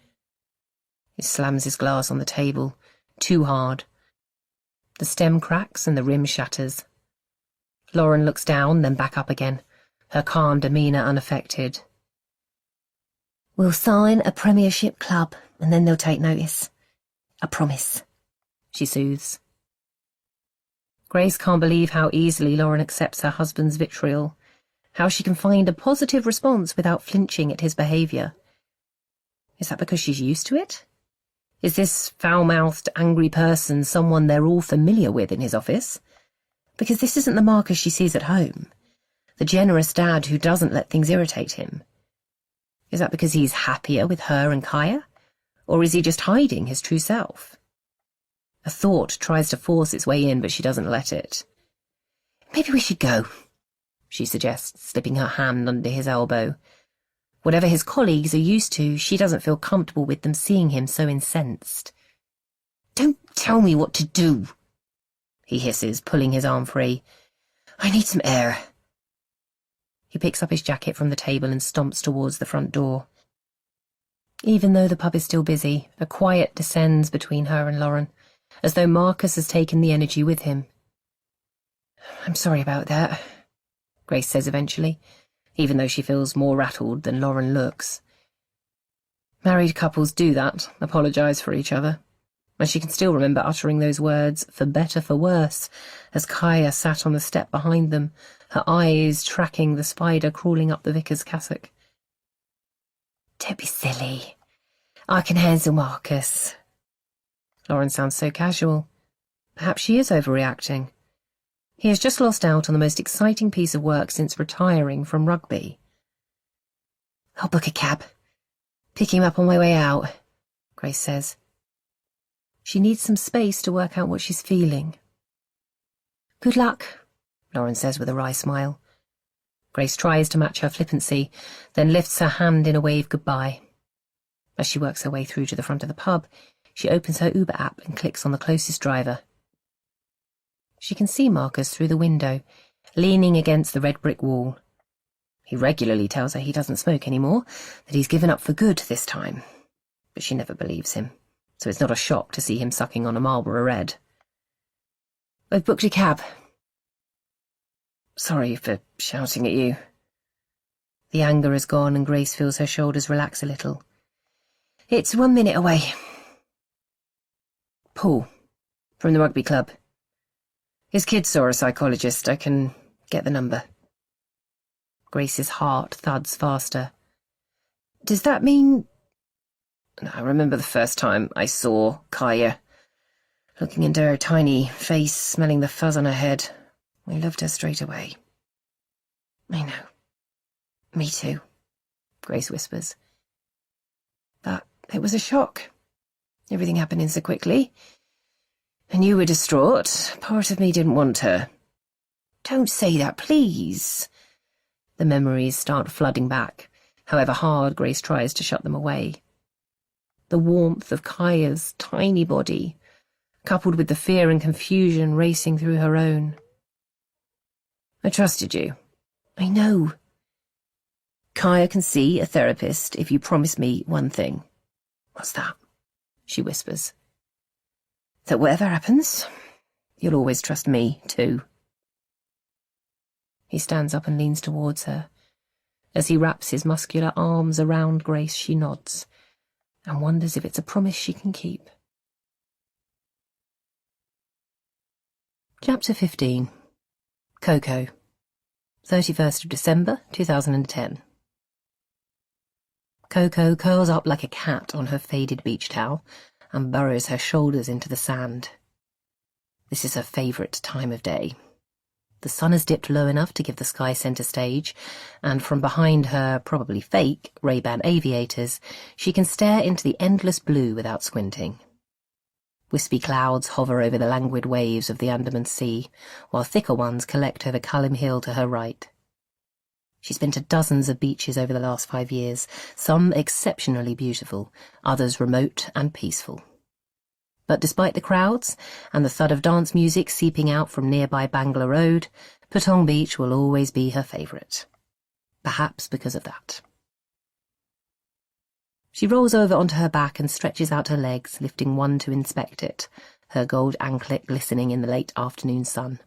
He slams his glass on the table, too hard. The stem cracks and the rim shatters. Lauren looks down, then back up again, her calm demeanour unaffected. We'll sign a premiership club, and then they'll take notice. I promise, she soothes. Grace can't believe how easily Lauren accepts her husband's vitriol, how she can find a positive response without flinching at his behaviour. Is that because she's used to it? Is this foul-mouthed, angry person someone they're all familiar with in his office? Because this isn't the Marcus she sees at home, the generous dad who doesn't let things irritate him. Is that because he's happier with her and Kaya? Or is he just hiding his true self? A thought tries to force its way in, but she doesn't let it. Maybe we should go, she suggests, slipping her hand under his elbow. Whatever his colleagues are used to, she doesn't feel comfortable with them seeing him so incensed. Don't tell me what to do, he hisses, pulling his arm free. I need some air. He picks up his jacket from the table and stomps towards the front door. Even though the pub is still busy, a quiet descends between her and Lauren, as though Marcus has taken the energy with him. I'm sorry about that, Grace says eventually, even though she feels more rattled than Lauren looks. Married couples do that, apologise for each other, and she can still remember uttering those words, for better, for worse, as Kaya sat on the step behind them, her eyes tracking the spider crawling up the vicar's cassock. Don't be silly. I can handle Marcus. Lauren sounds so casual. Perhaps she is overreacting. He has just lost out on the most exciting piece of work since retiring from rugby. I'll book a cab. Pick him up on my way out, Grace says. She needs some space to work out what she's feeling. Good luck, Lauren says with a wry smile. Grace tries to match her flippancy, then lifts her hand in a wave goodbye. As she works her way through to the front of the pub, she opens her Uber app and clicks on the closest driver. She can see Marcus through the window, leaning against the red brick wall. He regularly tells her he doesn't smoke anymore, that he's given up for good this time. But she never believes him, so it's not a shock to see him sucking on a Marlboro Red. I've booked a cab. Sorry for shouting at you. The anger is gone and Grace feels her shoulders relax a little. It's 1 minute away. Paul, from the rugby club. His kids saw a psychologist. I can get the number. Grace's heart thuds faster. Does that mean... I remember the first time I saw Kaya, looking into her tiny face, smelling the fuzz on her head. I loved her straight away. I know. Me too, Grace whispers. But it was a shock. Everything happening so quickly. And you were distraught. Part of me didn't want her. Don't say that, please. The memories start flooding back, however hard Grace tries to shut them away. The warmth of Kaya's tiny body, coupled with the fear and confusion racing through her own. I trusted you. I know. Kaya can see a therapist if you promise me one thing. What's that? She whispers. That whatever happens, you'll always trust me, too. He stands up and leans towards her. As he wraps his muscular arms around Grace, she nods, and wonders if it's a promise she can keep. Chapter 15. Coco. 31st of December, 2010. Coco curls up like a cat on her faded beach towel and burrows her shoulders into the sand. This is her favourite time of day. The sun has dipped low enough to give the sky centre stage, and from behind her, probably fake, Ray-Ban aviators, she can stare into the endless blue without squinting. Wispy clouds hover over the languid waves of the Andaman Sea, while thicker ones collect over Cullim Hill to her right. She's been to dozens of beaches over the last 5 years, some exceptionally beautiful, others remote and peaceful. But despite the crowds and the thud of dance music seeping out from nearby Bangla Road, Patong Beach will always be her favourite. Perhaps because of that. She rolls over onto her back and stretches out her legs, lifting one to inspect it, her gold anklet glistening in the late afternoon sun.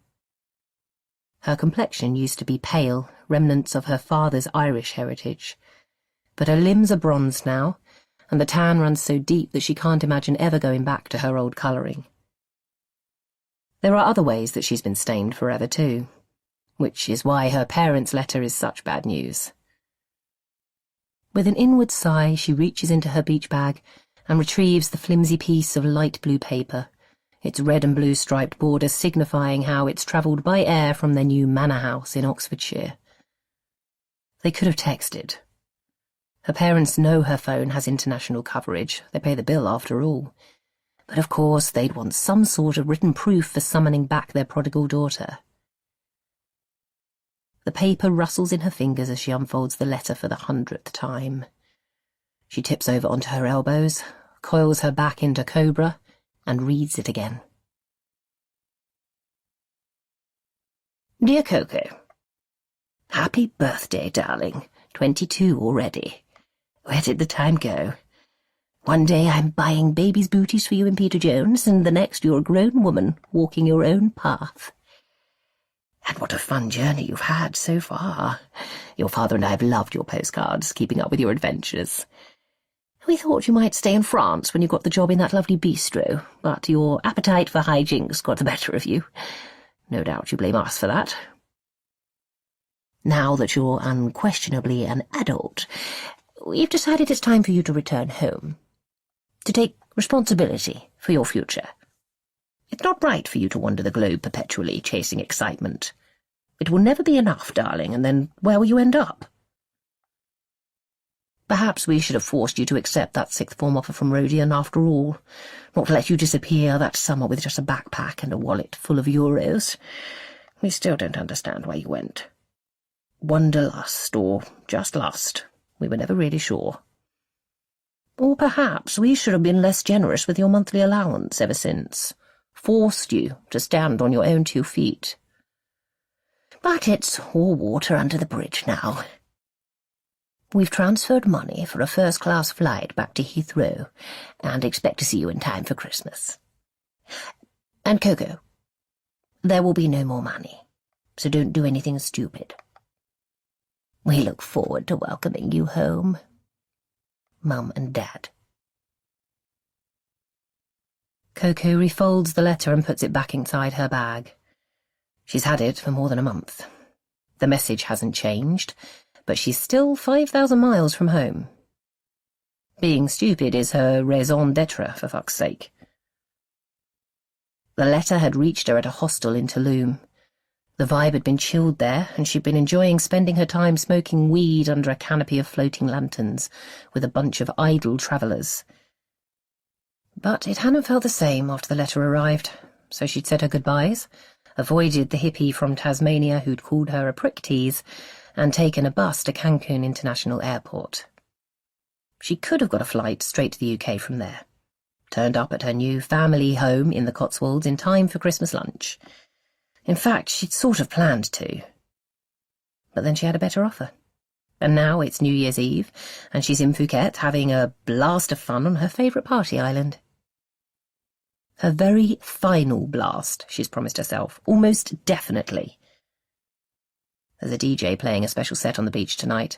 Her complexion used to be pale, remnants of her father's Irish heritage. But her limbs are bronzed now, and the tan runs so deep that she can't imagine ever going back to her old colouring. There are other ways that she's been stained forever too, which is why her parents' letter is such bad news. With an inward sigh, she reaches into her beach bag and retrieves the flimsy piece of light blue paper, its red and blue striped border signifying how it's travelled by air from their new manor house in Oxfordshire. They could have texted. Her parents know her phone has international coverage. They pay the bill after all. But of course they'd want some sort of written proof for summoning back their prodigal daughter. The paper rustles in her fingers as she unfolds the letter for the 100th time. She tips over onto her elbows, coils her back into cobra, and reads it again. Dear Coco, happy birthday, darling. 22 already. Where did the time go? One day I'm buying baby's booties for you and Peter Jones, and the next you're a grown woman walking your own path. And what a fun journey you've had so far. Your father and I have loved your postcards, keeping up with your adventures. We thought you might stay in France when you got the job in that lovely bistro, but your appetite for hijinks got the better of you. No doubt you blame us for that. Now that you're unquestionably an adult, we've decided it's time for you to return home, to take responsibility for your future. It's not right for you to wander the globe perpetually chasing excitement. It will never be enough, darling, and then where will you end up? Perhaps we should have forced you to accept that sixth form offer from Rodion after all, not to let you disappear that summer with just a backpack and a wallet full of euros. We still don't understand why you went. Wanderlust, or just lust. We were never really sure. Or perhaps we should have been less generous with your monthly allowance ever since, forced you to stand on your own 2 feet. But it's all water under the bridge now. We've transferred money for a first-class flight back to Heathrow, and expect to see you in time for Christmas. And Coco, there will be no more money, so don't do anything stupid. We look forward to welcoming you home, Mum and Dad. Coco refolds the letter and puts it back inside her bag. She's had it for more than a month. The message hasn't changed, but she's still 5,000 miles from home. Being stupid is her raison d'etre, for fuck's sake. The letter had reached her at a hostel in Tulum. The vibe had been chilled there, and she'd been enjoying spending her time smoking weed under a canopy of floating lanterns with a bunch of idle travellers. But it hadn't felt the same after the letter arrived, so she'd said her goodbyes, avoided the hippie from Tasmania who'd called her a prick tease, and taken a bus to Cancun International Airport. She could have got a flight straight to the UK from there. Turned up at her new family home in the Cotswolds in time for Christmas lunch. In fact, she'd sort of planned to. But then she had a better offer. And now it's New Year's Eve, and she's in Phuket having a blast of fun on her favourite party island. Her very final blast, she's promised herself, almost definitely. There's a DJ playing a special set on the beach tonight,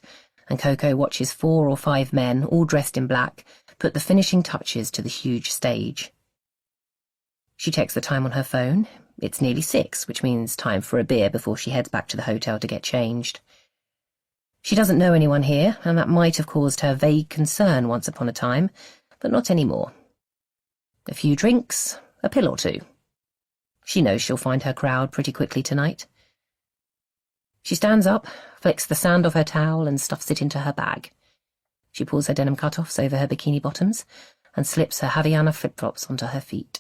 and Coco watches 4 or 5 men, all dressed in black, put the finishing touches to the huge stage. She checks the time on her phone. It's nearly 6, which means time for a beer before she heads back to the hotel to get changed. She doesn't know anyone here, and that might have caused her vague concern once upon a time, but not anymore. A few drinks, a pill or 2. She knows she'll find her crowd pretty quickly tonight. She stands up, flicks the sand off her towel and stuffs it into her bag. She pulls her denim cut-offs over her bikini bottoms and slips her Havaiana flip-flops onto her feet.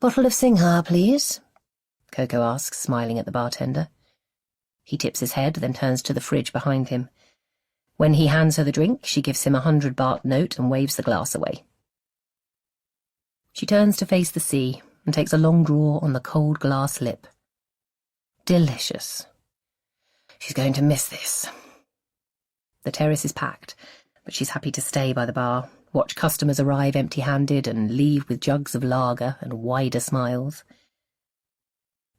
"Bottle of Singha, please," Coco asks, smiling at the bartender. He tips his head, then turns to the fridge behind him. When he hands her the drink, she gives him a 100-baht note and waves the glass away. She turns to face the sea and takes a long draw on the cold glass lip. Delicious. She's going to miss this. The terrace is packed, but she's happy to stay by the bar, watch customers arrive empty-handed and leave with jugs of lager and wider smiles.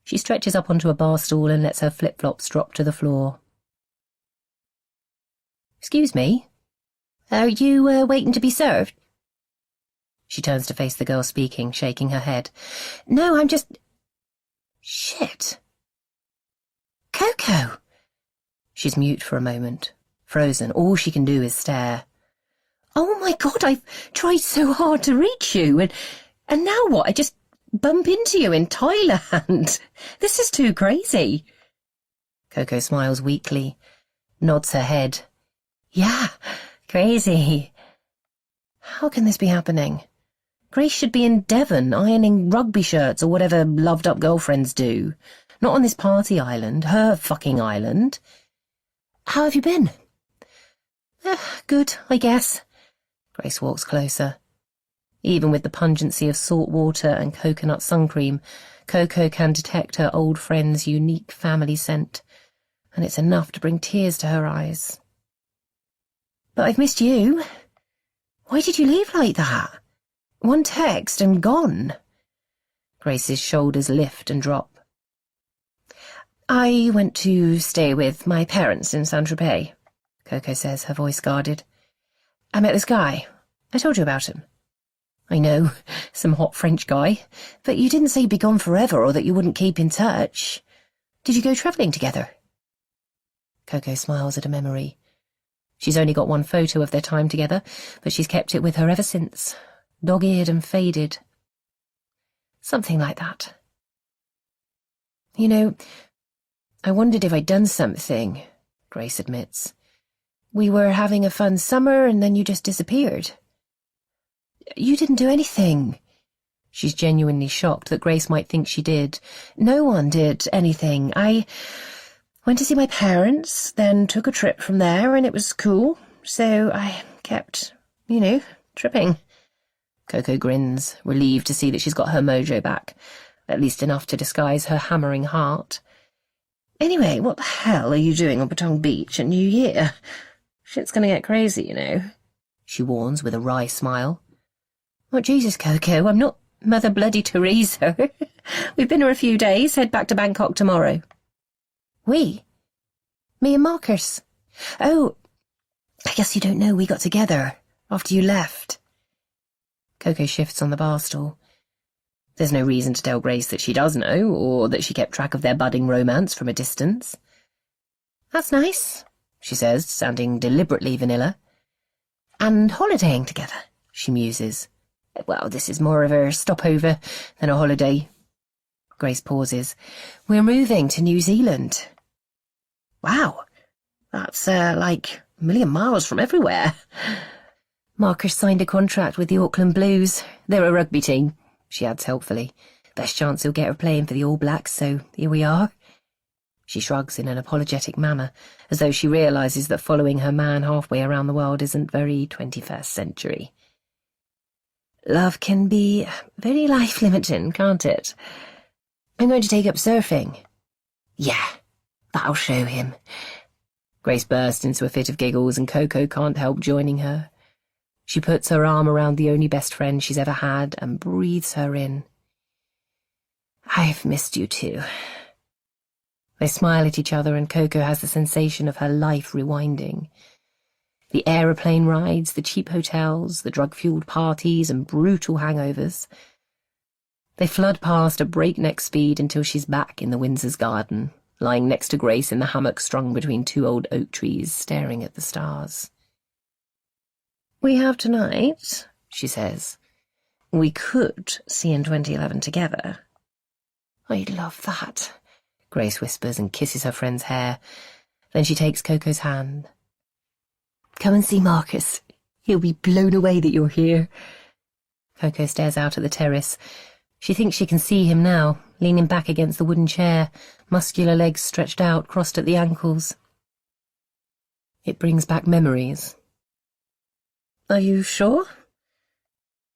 She stretches up onto a bar stool and lets her flip-flops drop to the floor. "Excuse me? Are you waiting to be served?" She turns to face the girl speaking, shaking her head. "No, I'm just—" Shit. Coco! She's mute for a moment, frozen. All she can do is stare. "Oh my God, I've tried so hard to reach you, and now what? I just bump into you in Thailand. This is too crazy." Coco smiles weakly, nods her head. "Yeah, crazy. How can this be happening? Grace should be in Devon, ironing rugby shirts or whatever loved-up girlfriends do. Not on this party island, her fucking island. How have you been?" "Good, I guess." Grace walks closer. Even with the pungency of salt water and coconut sun cream, Coco can detect her old friend's unique family scent, and it's enough to bring tears to her eyes. "But I've missed you. Why did you leave like that? One text and gone." Grace's shoulders lift and drop. "I went to stay with my parents in Saint-Tropez," Coco says, her voice guarded. "I met this guy. I told you about him." "I know, some hot French guy. But you didn't say you'd be gone forever or that you wouldn't keep in touch. Did you go travelling together?" Coco smiles at a memory. She's only got one photo of their time together, but she's kept it with her ever since, dog-eared and faded. Something like that. "You know, I wondered if I'd done something," Grace admits. "We were having a fun summer and then you just disappeared." "You didn't do anything." She's genuinely shocked that Grace might think she did. "No one did anything. I went to see my parents, then took a trip from there, and it was cool, so I kept, tripping." Coco grins, relieved to see that she's got her mojo back, at least enough to disguise her hammering heart. "Anyway, what the hell are you doing on Patong Beach at New Year? Shit's gonna get crazy, she warns with a wry smile. "Oh, Jesus, Coco, I'm not—" Mother bloody Teresa. We've been here a few days, head back to Bangkok tomorrow. We? Me and Marcus? Oh, I guess you don't know we got together after you left. Coco shifts on the bar stool. There's no reason to tell Grace that she does know, or that she kept track of their budding romance from a distance. That's nice, she says, sounding deliberately vanilla. And holidaying together, she muses. Well, this is more of a stopover than a holiday. Grace pauses. We're moving to New Zealand. Wow, that's like a million miles from everywhere. Marcus signed a contract with the Auckland Blues. They're a rugby team, she adds helpfully. Best chance he'll get her playing for the All Blacks, so here we are. She shrugs in an apologetic manner, as though she realises that following her man halfway around the world isn't very 21st century. Love can be very life-limiting, can't it? I'm going to take up surfing. Yeah, that'll show him. Grace bursts into a fit of giggles, and Coco can't help joining her. She puts her arm around the only best friend she's ever had and breathes her in. I've missed you too. They smile at each other, and Coco has the sensation of her life rewinding. The aeroplane rides, the cheap hotels, the drug-fueled parties and brutal hangovers. They flood past at breakneck speed until she's back in the Windsor's garden, lying next to Grace in the hammock strung between two old oak trees, staring at the stars. We have tonight, she says. We could see in 2011 together. I'd love that, Grace whispers and kisses her friend's hair. Then she takes Coco's hand. Come and see Marcus. He'll be blown away that you're here. Coco stares out at the terrace. She thinks she can see him now, leaning back against the wooden chair, muscular legs stretched out, crossed at the ankles. It brings back memories. Are you sure?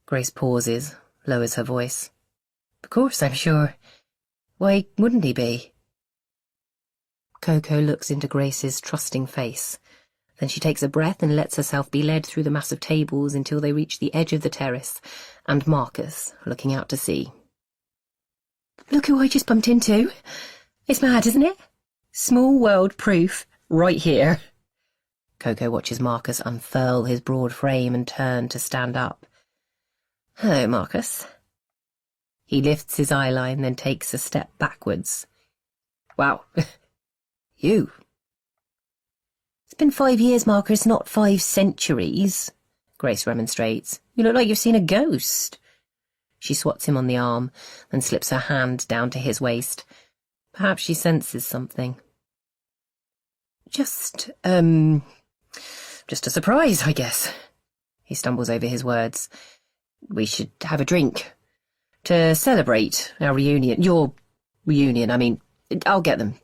Grace pauses, lowers her voice. Of course I'm sure. Why wouldn't he be? Coco looks into Grace's trusting face. Then she takes a breath and lets herself be led through the mass of tables until they reach the edge of the terrace, and Marcus, looking out to sea. Look who I just bumped into. It's mad, isn't it? Small world proof, right here. Coco watches Marcus unfurl his broad frame and turn to stand up. Hello, Marcus. He lifts his eyeline, then takes a step backwards. Wow. You. It's been 5 years, Marcus, not 5 centuries, Grace remonstrates. You look like you've seen a ghost. She swats him on the arm, then slips her hand down to his waist. Perhaps she senses something. Just a surprise, I guess. He stumbles over his words. We should have a drink. To celebrate our reunion. Your reunion, I mean. I'll get them.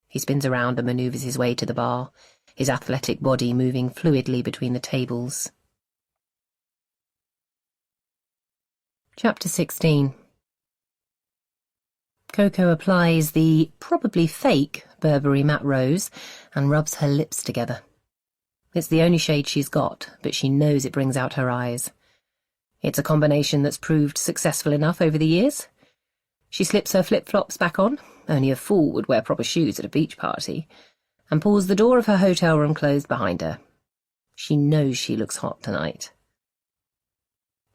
He spins around and manoeuvres his way to the bar, his athletic body moving fluidly between the tables. Chapter 16. Coco applies the probably fake Burberry matte rose and rubs her lips together. It's the only shade she's got, but she knows it brings out her eyes. It's a combination that's proved successful enough over the years. She slips her flip-flops back on, only a fool would wear proper shoes at a beach party, and pulls the door of her hotel room closed behind her. She knows she looks hot tonight.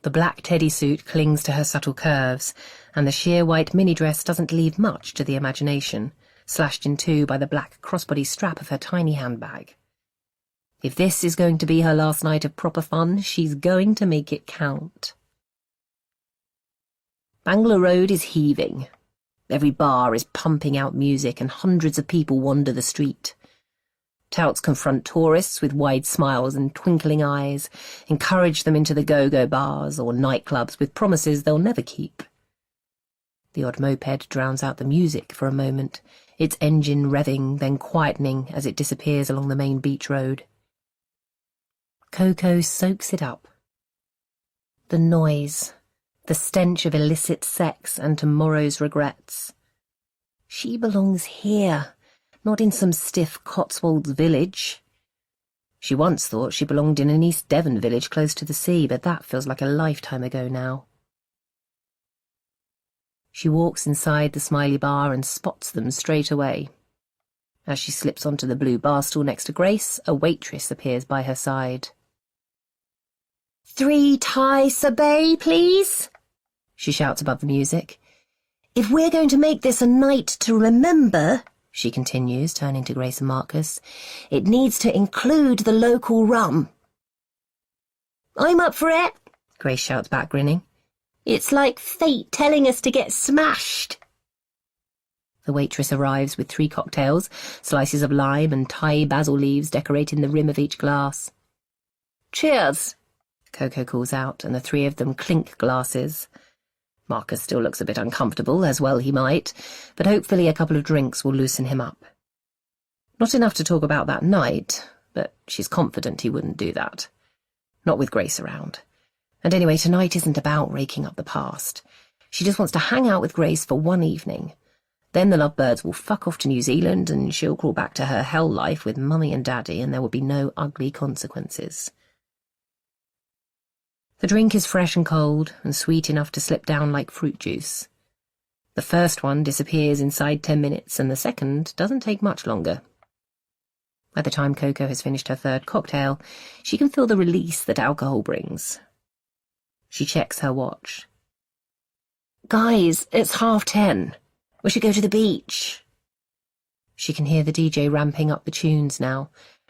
The black teddy suit clings to her subtle curves, and the sheer white mini-dress doesn't leave much to the imagination, slashed in two by the black crossbody strap of her tiny handbag. If this is going to be her last night of proper fun, she's going to make it count. Bangla Road is heaving. Every bar is pumping out music and hundreds of people wander the street. Touts confront tourists with wide smiles and twinkling eyes, encourage them into the go-go bars or nightclubs with promises they'll never keep. The odd moped drowns out the music for a moment, its engine revving, then quietening as it disappears along the main beach road. Coco soaks it up. The noise, the stench of illicit sex and tomorrow's regrets. She belongs here, not in some stiff Cotswolds village. She once thought she belonged in an East Devon village close to the sea, but that feels like a lifetime ago now. She walks inside the Smiley bar and spots them straight away. As she slips onto the blue bar stool next to Grace, a waitress appears by her side. 3 Thai sabay, please, she shouts above the music. If we're going to make this a night to remember, she continues, turning to Grace and Marcus, it needs to include the local rum. I'm up for it, Grace shouts back, grinning. It's like fate telling us to get smashed. The waitress arrives with 3 cocktails, slices of lime and Thai basil leaves decorating the rim of each glass. Cheers, Coco calls out, and the 3 of them clink glasses. Marcus still looks a bit uncomfortable, as well he might, but hopefully a couple of drinks will loosen him up. Not enough to talk about that night, but she's confident he wouldn't do that. Not with Grace around. And anyway, tonight isn't about raking up the past. She just wants to hang out with Grace for one evening. Then the lovebirds will fuck off to New Zealand and she'll crawl back to her hell life with Mummy and Daddy, and there will be no ugly consequences. The drink is fresh and cold and sweet enough to slip down like fruit juice. The first one disappears inside 10 minutes and the second doesn't take much longer. By the time Coco has finished her 3rd cocktail, she can feel the release that alcohol brings. She checks her watch. Guys, it's 10:30. We should go to the beach. She can hear the DJ ramping up the tunes now,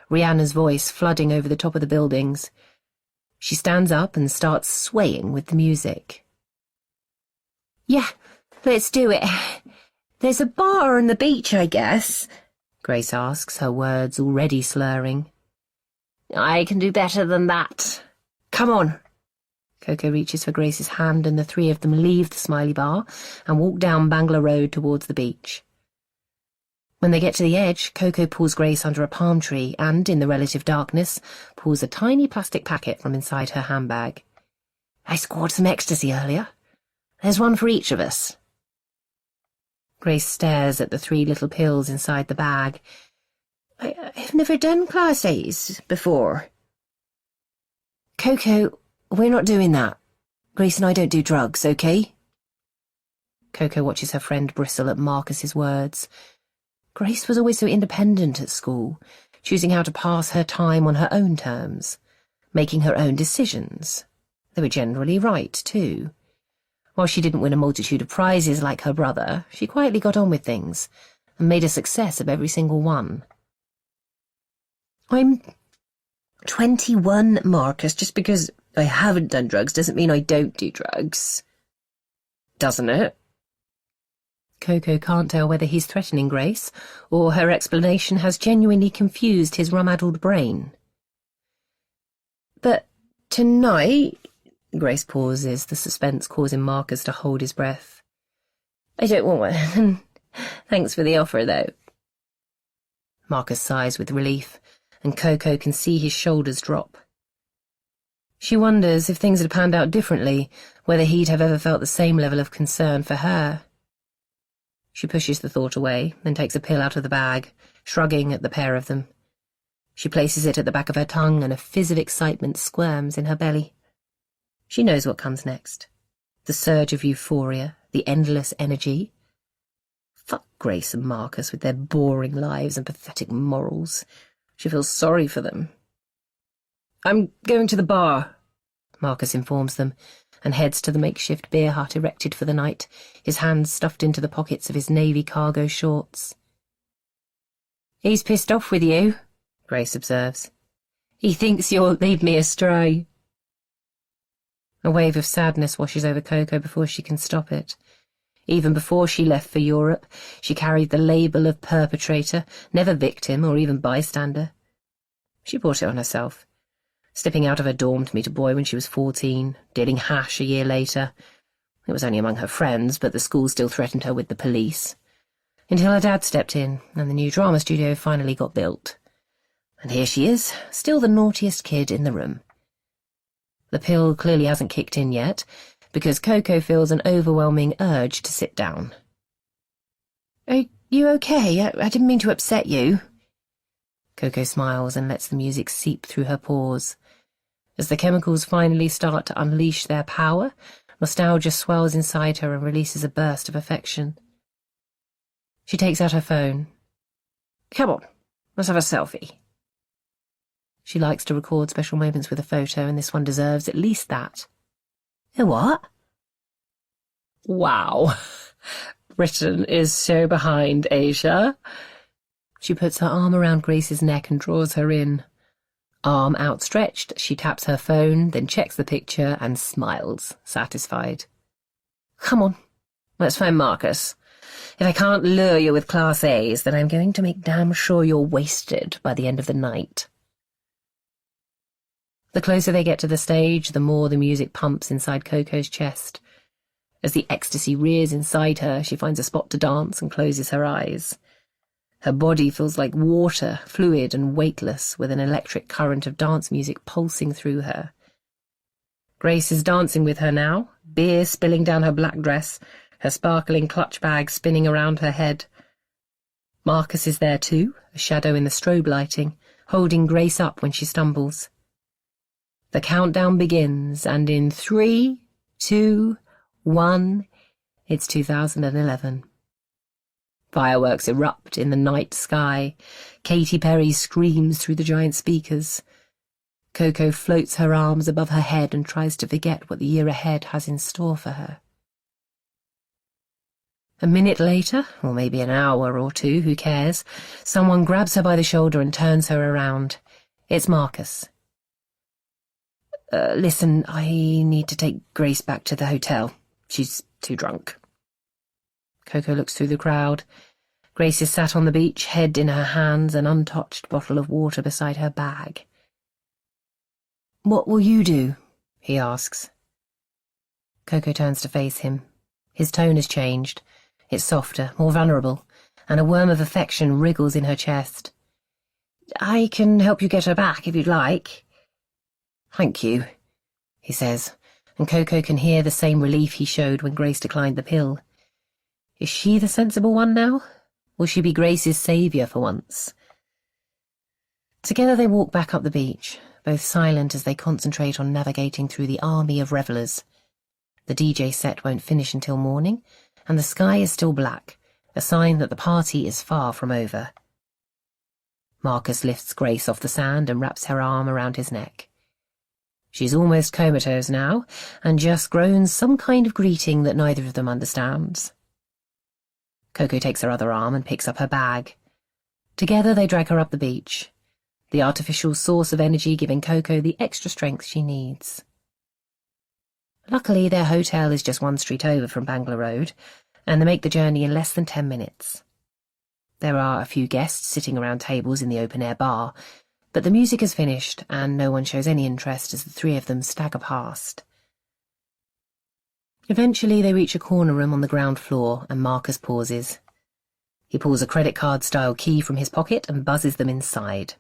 Rihanna's voice flooding over the top of the buildings. She stands up and starts swaying with the music. Yeah, let's do it. There's a bar on the beach, I guess, Grace asks, her words already slurring. I can do better than that. Come on. Coco reaches for Grace's hand and the 3 of them leave the Smiley bar and walk down Bangla Road towards the beach. When they get to the edge, Coco pulls Grace under a palm tree and, in the relative darkness, pulls a tiny plastic packet from inside her handbag. I scored some ecstasy earlier. There's one for each of us. Grace stares at the 3 little pills inside the bag. I've never done Class A's before. Coco, we're not doing that. Grace and I don't do drugs, okay? Coco watches her friend bristle at Marcus's words. Grace was always so independent at school, choosing how to pass her time on her own terms, making her own decisions. They were generally right, too. While she didn't win a multitude of prizes like her brother, she quietly got on with things and made a success of every single one. I'm 21, Marcus. Just because I haven't done drugs doesn't mean I don't do drugs. Doesn't it? Coco can't tell whether he's threatening Grace, or her explanation has genuinely confused his rum-addled brain. But tonight... Grace pauses, the suspense causing Marcus to hold his breath. I don't want one. Thanks for the offer, though. Marcus sighs with relief, and Coco can see his shoulders drop. She wonders if things had panned out differently, whether he'd have ever felt the same level of concern for her. She pushes the thought away, then takes a pill out of the bag, shrugging at the pair of them. She places it at the back of her tongue, and a fizz of excitement squirms in her belly. She knows what comes next. The surge of euphoria, the endless energy. Fuck Grace and Marcus with their boring lives and pathetic morals. She feels sorry for them. I'm going to the bar, Marcus informs them, and heads to the makeshift beer hut erected for the night, his hands stuffed into the pockets of his navy cargo shorts. He's pissed off with you, Grace observes. He thinks you'll lead me astray. A wave of sadness washes over Coco before she can stop it. Even before she left for Europe, she carried the label of perpetrator, never victim or even bystander. She brought it on herself, slipping out of her dorm to meet a boy when she was 14, dealing hash a year later. It was only among her friends, but the school still threatened her with the police. Until her dad stepped in, and the new drama studio finally got built. And here she is, still the naughtiest kid in the room. The pill clearly hasn't kicked in yet, because Coco feels an overwhelming urge to sit down. Are you okay? I didn't mean to upset you. Coco smiles and lets the music seep through her pores. As the chemicals finally start to unleash their power, Nostalgia swells inside her and releases a burst of affection. She takes out her phone. Come on, let's have a selfie. She likes to record special moments with a photo, and this one deserves at least that. A what? Wow. Britain is so behind Asia. She puts her arm around Grace's neck and draws her in. Arm outstretched, she taps her phone, then checks the picture and smiles, satisfied. Come on, let's find Marcus. If I can't lure you with Class A's, then I'm going to make damn sure you're wasted by the end of the night. The closer they get to the stage, the more the music pumps inside Coco's chest. As the ecstasy rears inside her, she finds a spot to dance and closes her eyes. Her body feels like water, fluid and weightless, with an electric current of dance music pulsing through her. Grace is dancing with her now, beer spilling down her black dress, her sparkling clutch bag spinning around her head. Marcus is there too, a shadow in the strobe lighting, holding Grace up when she stumbles. The countdown begins, and in 3, 2, 1, it's 2011. Fireworks erupt in the night sky. Katy Perry screams through the giant speakers. Coco floats her arms above her head and tries to forget what the year ahead has in store for her. A minute later, or maybe an hour or two, who cares, someone grabs her by the shoulder and turns her around. It's Marcus. Listen, I need to take Grace back to the hotel. She's too drunk. Coco looks through the crowd. Grace is sat on the beach, head in her hands, an untouched bottle of water beside her bag. What will you do? He asks. Coco turns to face him. His tone has changed. It's softer, more vulnerable, and a worm of affection wriggles in her chest. I can help you get her back if you'd like. Thank you, he says, and Coco can hear the same relief he showed when Grace declined the pill. Is she the sensible one now? Will she be Grace's saviour for once? Together they walk back up the beach, both silent as they concentrate on navigating through the army of revellers. The DJ set won't finish until morning, and the sky is still black, a sign that the party is far from over. Marcus lifts Grace off the sand and wraps her arm around his neck. She's almost comatose now, and just groans some kind of greeting that neither of them understands. Coco takes her other arm and picks up her bag. Together they drag her up the beach, the artificial source of energy giving Coco the extra strength she needs. Luckily, their hotel is just one street over from Bangla Road, and they make the journey in less than 10 minutes. There are a few guests sitting around tables in the open-air bar, but the music has finished, and no one shows any interest as the three of them stagger past. Eventually they reach a corner room on the ground floor, and Marcus pauses. He pulls a credit card-style key from his pocket and buzzes them inside.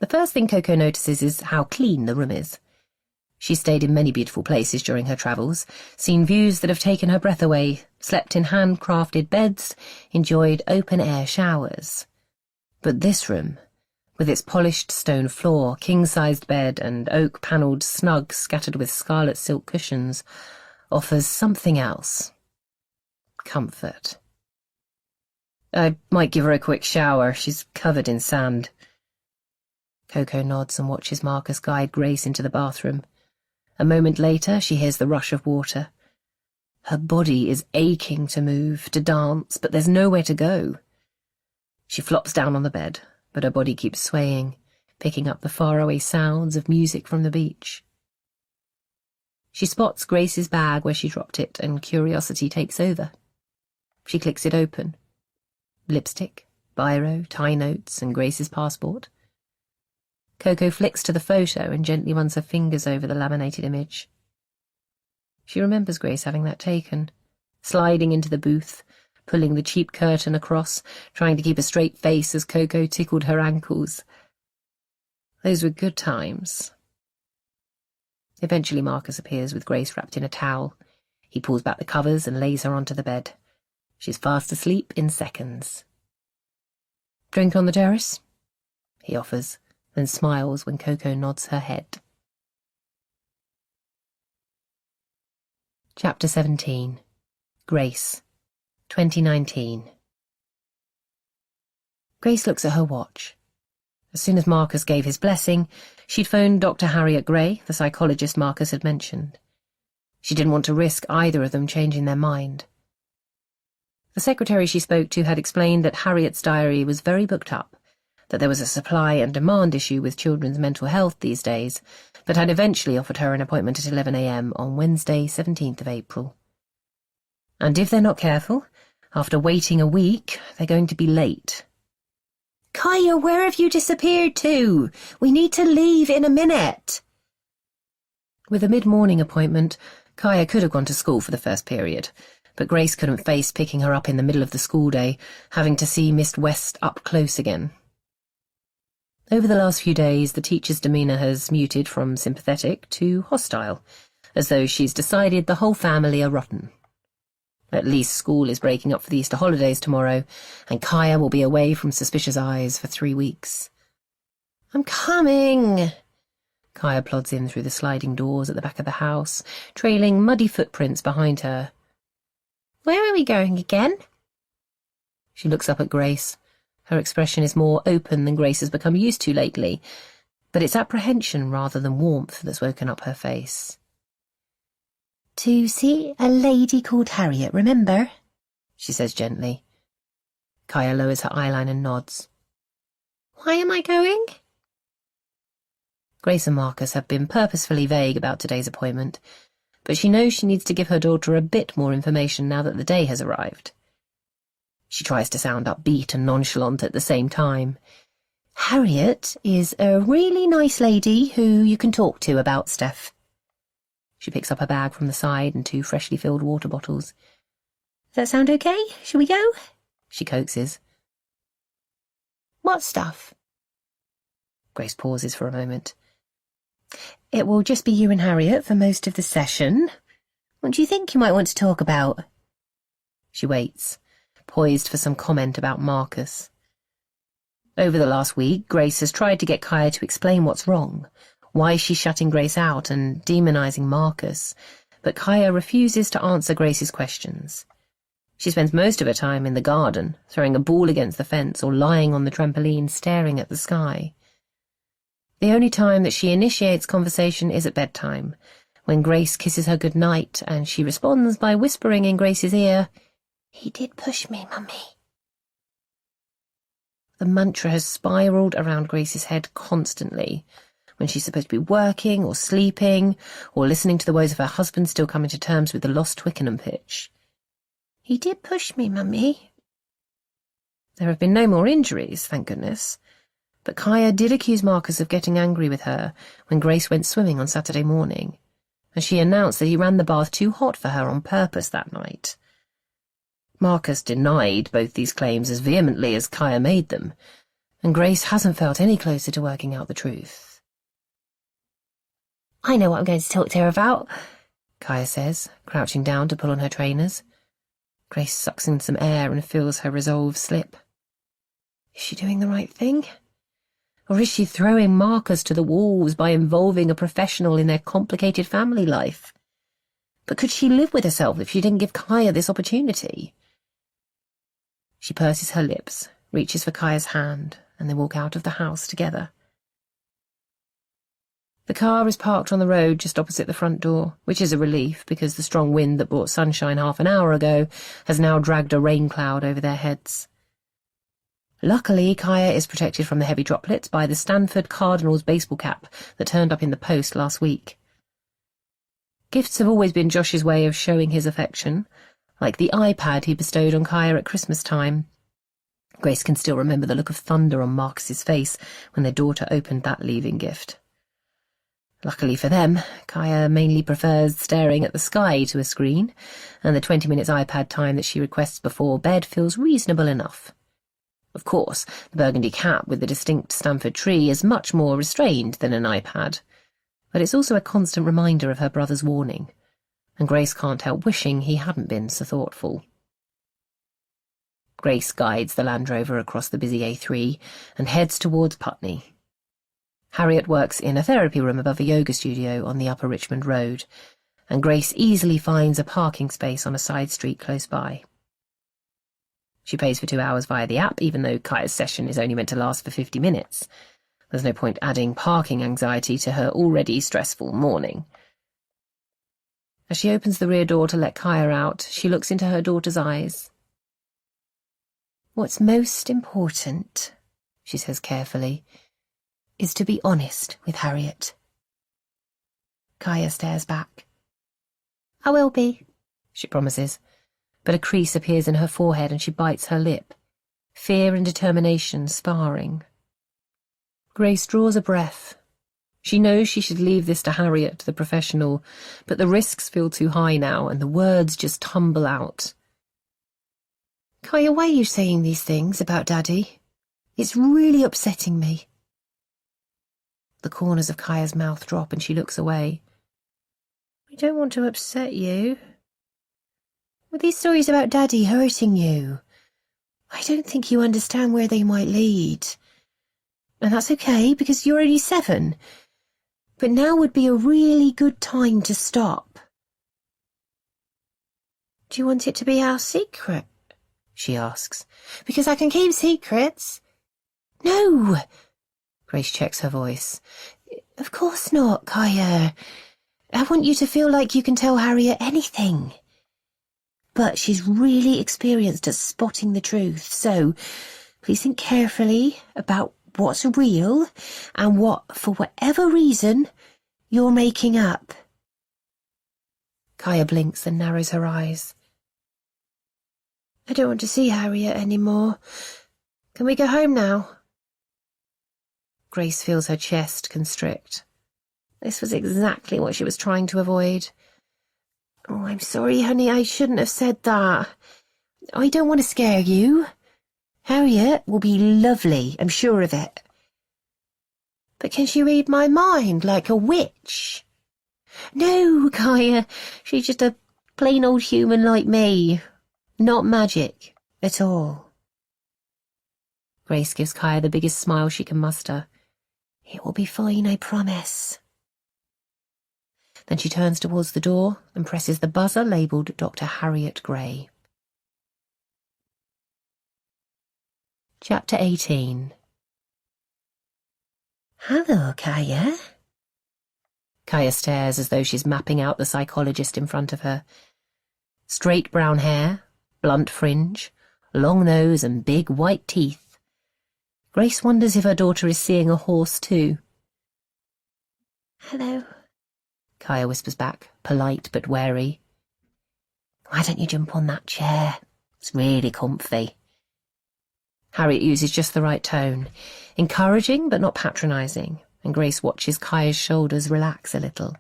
The first thing Coco notices is how clean the room is. She's stayed in many beautiful places during her travels, seen views that have taken her breath away, slept in handcrafted beds, enjoyed open-air showers. But this room, with its polished stone floor, king-sized bed, and oak-panelled snug scattered with scarlet silk cushions, offers something else. Comfort. I might give her a quick shower. She's covered in sand. Coco nods and watches Marcus guide Grace into the bathroom. A moment later, she hears the rush of water. Her body is aching to move, to dance, but there's nowhere to go. She flops down on the bed, but her body keeps swaying, picking up the faraway sounds of music from the beach. She spots Grace's bag where she dropped it, and curiosity takes over. She clicks it open. Lipstick, biro, tie notes, and Grace's passport. Coco flicks to the photo and gently runs her fingers over the laminated image. She remembers Grace having that taken, sliding into the booth, pulling the cheap curtain across, trying to keep a straight face as Coco tickled her ankles. Those were good times. Eventually Marcus appears with Grace wrapped in a towel. He pulls back the covers and lays her onto the bed. She's fast asleep in seconds. Drink on the terrace? He offers, then smiles when Coco nods her head. Chapter 17. Grace. 2019. Grace looks at her watch. As soon as Marcus gave his blessing, she'd phoned Dr. Harriet Gray, the psychologist Marcus had mentioned. She didn't want to risk either of them changing their mind. The secretary she spoke to had explained that Harriet's diary was very booked up, that there was a supply and demand issue with children's mental health these days, but had eventually offered her an appointment at 11 a.m. on Wednesday, 17th of April. And if they're not careful, after waiting a week, they're going to be late. Kaya, where have you disappeared to? We need to leave in a minute. With a mid-morning appointment, Kaya could have gone to school for the first period, but Grace couldn't face picking her up in the middle of the school day, having to see Miss West up close again. Over the last few days, the teacher's demeanour has muted from sympathetic to hostile, as though she's decided the whole family are rotten. At least school is breaking up for the Easter holidays tomorrow, and Kaya will be away from suspicious eyes for 3 weeks. I'm coming. Kaya plods in through the sliding doors at the back of the house, trailing muddy footprints behind her. Where are we going again? She looks up at Grace. Her expression is more open than Grace has become used to lately, but it's apprehension rather than warmth that's woken up her face. To see a lady called Harriet, remember? She says gently. Kaya lowers her eyeline and nods. Why am I going? Grace and Marcus have been purposefully vague about today's appointment, but she knows she needs to give her daughter a bit more information now that the day has arrived. She tries to sound upbeat and nonchalant at the same time. Harriet is a really nice lady who you can talk to about stuff. She picks up her bag from the side and 2 freshly filled water bottles. Does that sound okay? Shall we go? She coaxes. What stuff? Grace pauses for a moment. It will just be you and Harriet for most of the session. What do you think you might want to talk about? She waits, poised for some comment about Marcus. Over the last week, Grace has tried to get Kaya to explain what's wrong, why she's shutting Grace out and demonising Marcus, but Kaya refuses to answer Grace's questions. She spends most of her time in the garden, throwing a ball against the fence or lying on the trampoline staring at the sky. The only time that she initiates conversation is at bedtime, when Grace kisses her good night and she responds by whispering in Grace's ear, "He did push me, Mummy." The mantra has spiralled around Grace's head constantly, when she's supposed to be working or sleeping or listening to the woes of her husband still coming to terms with the lost Twickenham pitch. "He did push me, Mummy." There have been no more injuries, thank goodness, but Kaya did accuse Marcus of getting angry with her when Grace went swimming on Saturday morning, and she announced that he ran the bath too hot for her on purpose that night. Marcus denied both these claims as vehemently as Kaya made them, and Grace hasn't felt any closer to working out the truth. "I know what I'm going to talk to her about," Kaya says, crouching down to pull on her trainers. Grace sucks in some air and feels her resolve slip. Is she doing the right thing? Or is she throwing Marcus to the wolves by involving a professional in their complicated family life? But could she live with herself if she didn't give Kaya this opportunity? She purses her lips, reaches for Kaya's hand, and they walk out of the house together. The car is parked on the road just opposite the front door, which is a relief because the strong wind that brought sunshine half an hour ago has now dragged a rain cloud over their heads. Luckily, Kaya is protected from the heavy droplets by the Stanford Cardinals baseball cap that turned up in the post last week. Gifts have always been Josh's way of showing his affection, like the iPad he bestowed on Kaya at Christmas time. Grace can still remember the look of thunder on Marcus's face when their daughter opened that leaving gift. Luckily for them, Kaya mainly prefers staring at the sky to a screen, and the 20 minutes iPad time that she requests before bed feels reasonable enough. Of course, the burgundy cap with the distinct Stanford tree is much more restrained than an iPad, but it's also a constant reminder of her brother's warning, and Grace can't help wishing he hadn't been so thoughtful. Grace guides the Land Rover across the busy A3 and heads towards Putney. Harriet works in a therapy room above a yoga studio on the Upper Richmond Road, and Grace easily finds a parking space on a side street close by. She pays for 2 hours via the app, even though Kaya's session is only meant to last for 50 minutes. There's no point adding parking anxiety to her already stressful morning. As she opens the rear door to let Kaya out, she looks into her daughter's eyes. "What's most important," she says carefully, "is to be honest with Harriet." Kaya stares back. "I will be," she promises, but a crease appears in her forehead and she bites her lip, fear and determination sparring. Grace draws a breath. She knows she should leave this to Harriet, the professional, but the risks feel too high now and the words just tumble out. "Kaya, why are you saying these things about Daddy? It's really upsetting me." The corners of Kaya's mouth drop and she looks away. "I don't want to upset you. With these stories about Daddy hurting you, I don't think you understand where they might lead. And that's okay, because you're only 7. But now would be a really good time to stop." "Do you want it to be our secret?" she asks. "Because I can keep secrets." "No!" Grace checks her voice. "Of course not, Kaya. I want you to feel like you can tell Harriet anything. But she's really experienced at spotting the truth, so please think carefully about what's real and what, for whatever reason, you're making up." Kaya blinks and narrows her eyes. "I don't want to see Harriet anymore. Can we go home now?" Grace feels her chest constrict. This was exactly what she was trying to avoid. "Oh, I'm sorry, honey, I shouldn't have said that. I don't want to scare you. Harriet will be lovely, I'm sure of it." "But can she read my mind like a witch?" "No, Kaya, she's just a plain old human like me. Not magic at all." Grace gives Kaya the biggest smile she can muster. "It will be fine, I promise." Then she turns towards the door and presses the buzzer labelled Dr. Harriet Gray. Chapter 18. "Hello, Kaya." Kaya stares as though she's mapping out the psychologist in front of her. Straight brown hair, blunt fringe, long nose and big white teeth. Grace wonders if her daughter is seeing a horse too. "Hello," Kaya whispers back, polite but wary. "Why don't you jump on that chair? It's really comfy." Harriet uses just the right tone, encouraging but not patronising, and Grace watches Kaya's shoulders relax a little.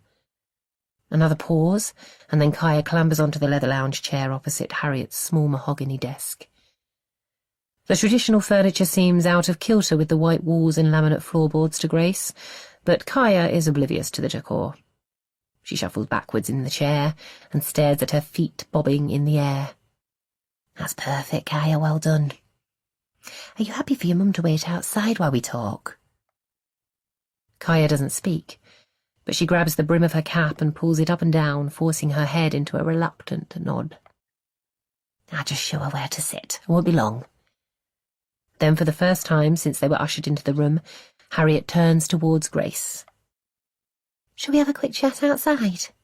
Another pause, and then Kaya clambers onto the leather lounge chair opposite Harriet's small mahogany desk. The traditional furniture seems out of kilter with the white walls and laminate floorboards to Grace, but Kaya is oblivious to the decor. She shuffles backwards in the chair and stares at her feet bobbing in the air. "That's perfect, Kaya, well done. Are you happy for your mum to wait outside while we talk?" Kaya doesn't speak, but she grabs the brim of her cap and pulls it up and down, forcing her head into a reluctant nod. "I'll just show her where to sit. It won't be long." Then, for the first time since they were ushered into the room, Harriet turns towards Grace. "Shall we have a quick chat outside?"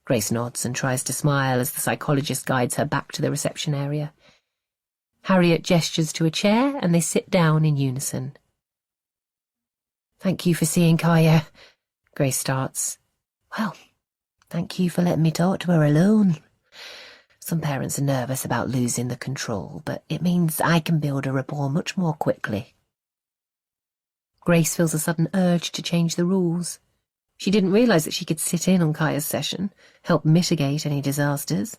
Grace nods and tries to smile as the psychologist guides her back to the reception area. Harriet gestures to a chair and they sit down in unison. "Thank you for seeing Kaya," Grace starts. "Well, thank you for letting me talk to her alone. Some parents are nervous about losing the control, but it means I can build a rapport much more quickly." Grace feels a sudden urge to change the rules. She didn't realise that she could sit in on Kaya's session, help mitigate any disasters.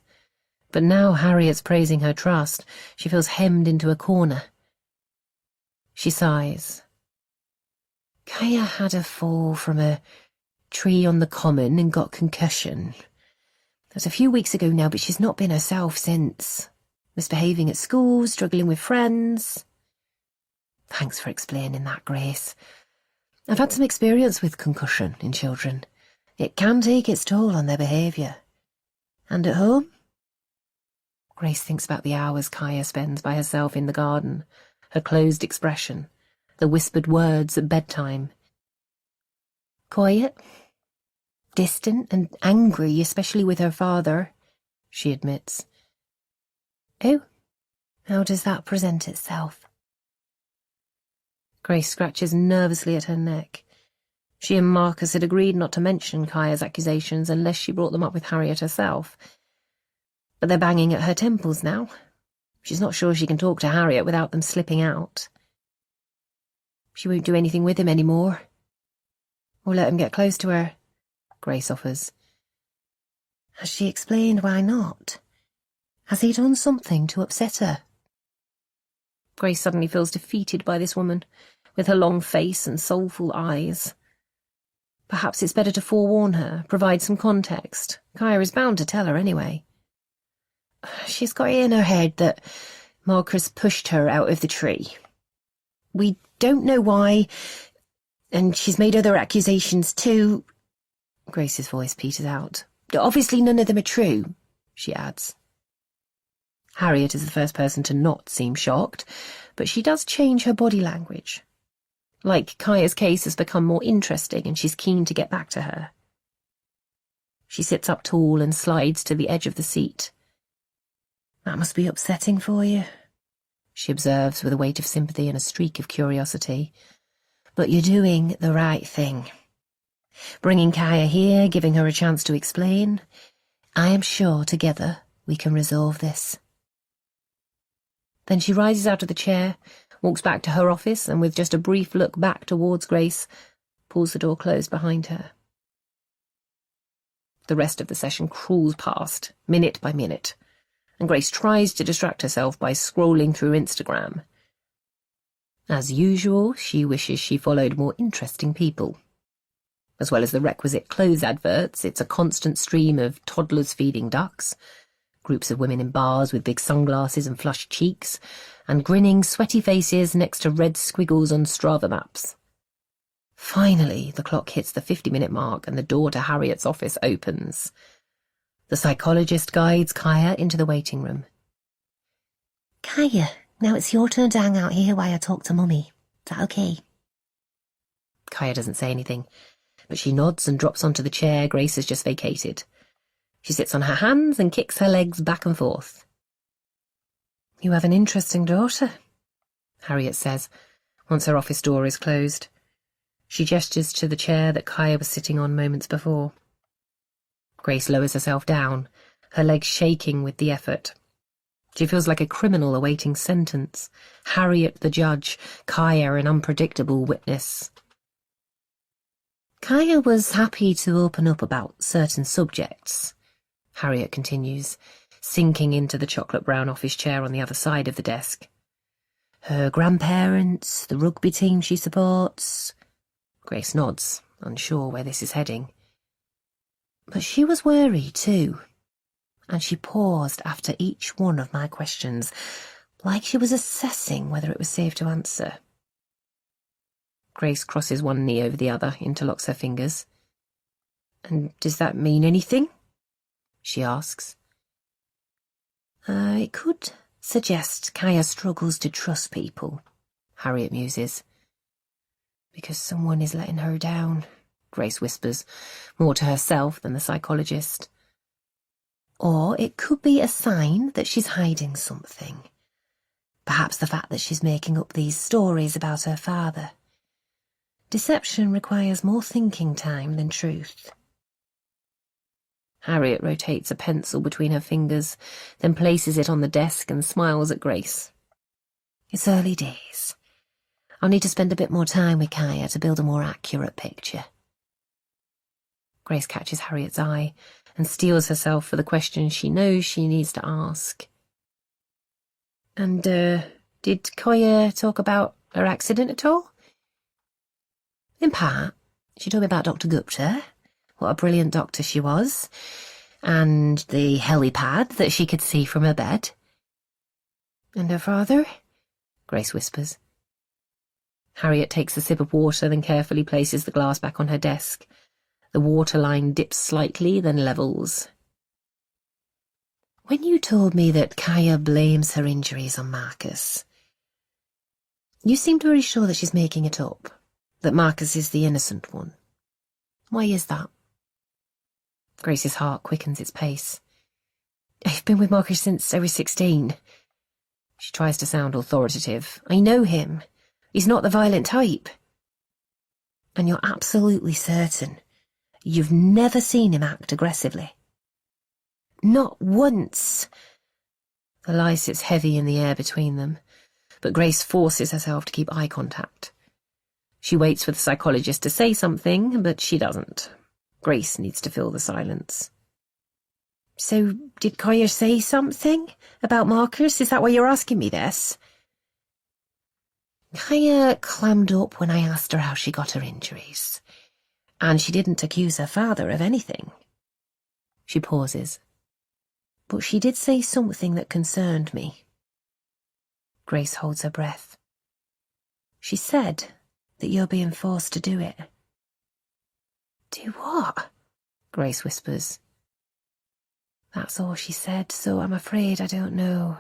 But now Harriet's praising her trust, she feels hemmed into a corner. She sighs. "Kaya had a fall from a tree on the common and got concussion. That was a few weeks ago now, but she's not been herself since. Misbehaving at school, struggling with friends." "Thanks for explaining that, Grace. I've had some experience with concussion in children. It can take its toll on their behaviour. And at home? Grace thinks about the hours Kaya spends by herself in the garden, her closed expression, the whispered words at bedtime. Quiet, distant and angry, especially with her father, she admits. Oh, how does that present itself? Grace scratches nervously at her neck. She and Marcus had agreed not to mention Kaya's accusations unless she brought them up with Harriet herself. But they're banging at her temples now. She's not sure she can talk to Harriet without them slipping out. She won't do anything with him anymore. Or let him get close to her, Grace offers. Has she explained why not? Has he done something to upset her? Grace suddenly feels defeated by this woman, with her long face and soulful eyes. Perhaps it's better to forewarn her, provide some context. Kaya is bound to tell her anyway. She's got it in her head that Marcus pushed her out of the tree. We don't know why, and she's made other accusations too. Grace's voice peters out. Obviously none of them are true, she adds. Harriet is the first person to not seem shocked, but she does change her body language. Like Kaya's case has become more interesting and she's keen to get back to her. She sits up tall and slides to the edge of the seat. That must be upsetting for you, she observes with a weight of sympathy and a streak of curiosity. But you're doing the right thing. Bringing Kaya here, giving her a chance to explain. I am sure together we can resolve this. Then she rises out of the chair, walks back to her office, and with just a brief look back towards Grace, pulls the door closed behind her. The rest of the session crawls past, minute by minute, and Grace tries to distract herself by scrolling through Instagram. As usual, she wishes she followed more interesting people. As well as the requisite clothes adverts, it's a constant stream of toddlers feeding ducks, groups of women in bars with big sunglasses and flushed cheeks, and grinning, sweaty faces next to red squiggles on Strava maps. Finally, the clock hits the 50-minute mark and the door to Harriet's office opens. The psychologist guides Kaya into the waiting room. Kaya, now it's your turn to hang out here while I talk to Mummy. Is that okay? Kaya doesn't say anything, but she nods and drops onto the chair Grace has just vacated. She sits on her hands and kicks her legs back and forth. You have an interesting daughter, Harriet says, once her office door is closed. She gestures to the chair that Kaya was sitting on moments before. Grace lowers herself down, her legs shaking with the effort. She feels like a criminal awaiting sentence. Harriet the judge, Kaya an unpredictable witness. Kaya was happy to open up about certain subjects, Harriet continues, sinking into the chocolate-brown office chair on the other side of the desk. Her grandparents, the rugby team she supports. Grace nods, unsure where this is heading. But she was wary too, and she paused after each one of my questions, like she was assessing whether it was safe to answer. Grace crosses one knee over the other, interlocks her fingers. And does that mean anything? She asks. It could suggest Kaya struggles to trust people, Harriet muses. Because someone is letting her down, Grace whispers, more to herself than the psychologist. Or it could be a sign that she's hiding something. Perhaps the fact that she's making up these stories about her father. Deception requires more thinking time than truth. Harriet rotates a pencil between her fingers, then places it on the desk and smiles at Grace. It's early days. I'll need to spend a bit more time with Kaya to build a more accurate picture. Grace catches Harriet's eye and steels herself for the question she knows she needs to ask. And, did Kaya talk about her accident at all? In part. She told me about Dr. Gupta, what a brilliant doctor she was, and the helipad that she could see from her bed. And her father? Grace whispers. Harriet takes a sip of water, then carefully places the glass back on her desk. The waterline dips slightly, then levels. When you told me that Kaya blames her injuries on Marcus, you seemed very sure that she's making it up, that Marcus is the innocent one. Why is that? Grace's heart quickens its pace. I've been with Marcus since I was 16. She tries to sound authoritative. I know him. He's not the violent type. And you're absolutely certain you've never seen him act aggressively? Not once. The lie sits heavy in the air between them, but Grace forces herself to keep eye contact. She waits for the psychologist to say something, but she doesn't. Grace needs to fill the silence. So, did Kaya say something about Marcus? Is that why you're asking me this? Kaya clammed up when I asked her how she got her injuries, and she didn't accuse her father of anything. She pauses. But she did say something that concerned me. Grace holds her breath. She said that you're being forced to do it. Do what? Grace whispers. That's all she said, so I'm afraid I don't know.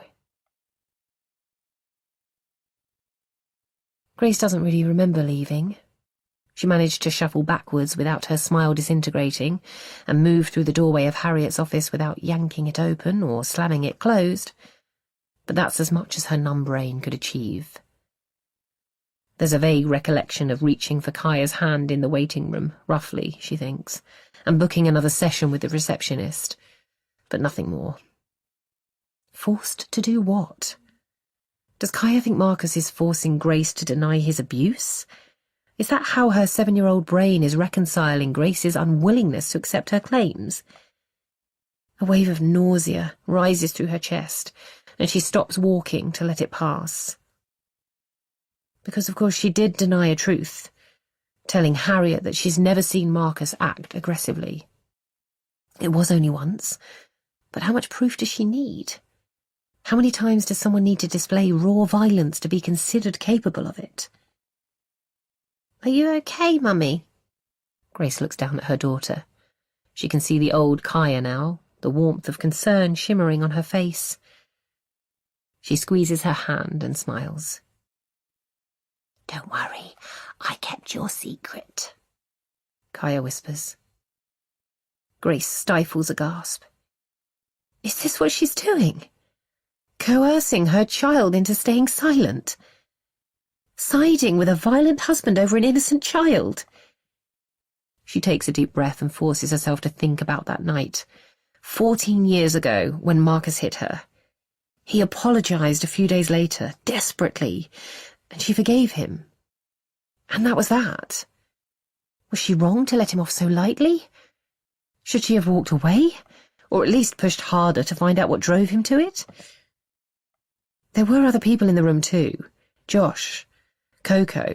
Grace doesn't really remember leaving. She managed to shuffle backwards without her smile disintegrating, and move through the doorway of Harriet's office without yanking it open or slamming it closed. But that's as much as her numb brain could achieve. There's a vague recollection of reaching for Kaya's hand in the waiting room, roughly, she thinks, and booking another session with the receptionist. But nothing more. Forced to do what? Does Kaya think Marcus is forcing Grace to deny his abuse? Is that how her 7-year-old brain is reconciling Grace's unwillingness to accept her claims? A wave of nausea rises through her chest, and she stops walking to let it pass. Because, of course, she did deny a truth, telling Harriet that she's never seen Marcus act aggressively. It was only once, but how much proof does she need? How many times does someone need to display raw violence to be considered capable of it? Are you okay, Mummy? Grace looks down at her daughter. She can see the old Kaya now, the warmth of concern shimmering on her face. She squeezes her hand and smiles. Don't worry, I kept your secret, Kaya whispers. Grace stifles a gasp. Is this what she's doing? Coercing her child into staying silent? Siding with a violent husband over an innocent child? She takes a deep breath and forces herself to think about that night, 14 years ago, when Marcus hit her. He apologized a few days later, desperately, and she forgave him. And that was that. Was she wrong to let him off so lightly? Should she have walked away, or at least pushed harder to find out what drove him to it? There were other people in the room too. Josh, Coco.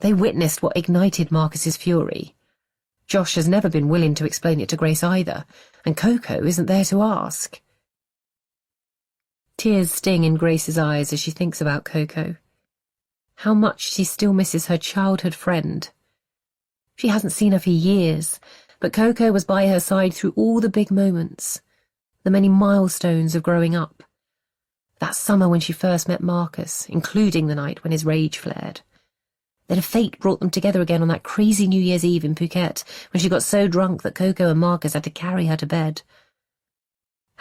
They witnessed what ignited Marcus's fury. Josh has never been willing to explain it to Grace either, and Coco isn't there to ask. Tears sting in Grace's eyes as she thinks about Coco. How much she still misses her childhood friend. She hasn't seen her for years, but Coco was by her side through all the big moments, the many milestones of growing up. That summer when she first met Marcus, including the night when his rage flared. Then fate brought them together again on that crazy New Year's Eve in Phuket, when she got so drunk that Coco and Marcus had to carry her to bed.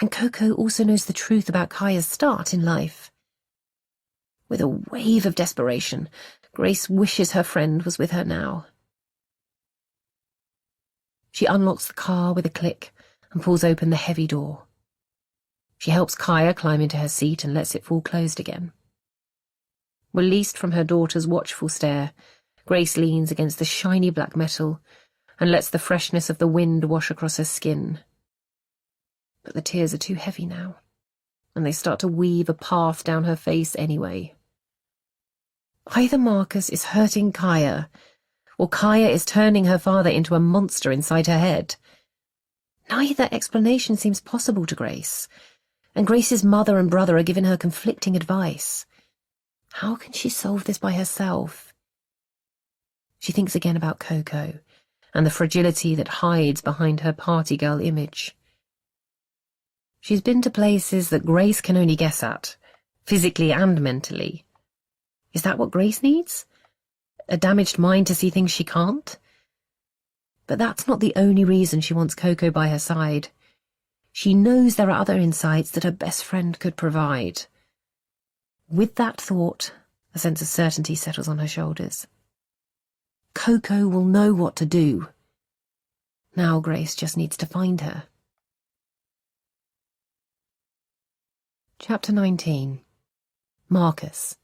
And Coco also knows the truth about Kaya's start in life. With a wave of desperation, Grace wishes her friend was with her now. She unlocks the car with a click and pulls open the heavy door. She helps Kaya climb into her seat and lets it fall closed again. Released from her daughter's watchful stare, Grace leans against the shiny black metal and lets the freshness of the wind wash across her skin. But the tears are too heavy now, and they start to weave a path down her face anyway. Either Marcus is hurting Kaya, or Kaya is turning her father into a monster inside her head. Neither explanation seems possible to Grace, and Grace's mother and brother are giving her conflicting advice. How can she solve this by herself? She thinks again about Coco, and the fragility that hides behind her party girl image. She's been to places that Grace can only guess at, physically and mentally. Is that what Grace needs? A damaged mind to see things she can't? But that's not the only reason she wants Coco by her side. She knows there are other insights that her best friend could provide. With that thought, a sense of certainty settles on her shoulders. Coco will know what to do. Now Grace just needs to find her. Chapter 19. Marcus,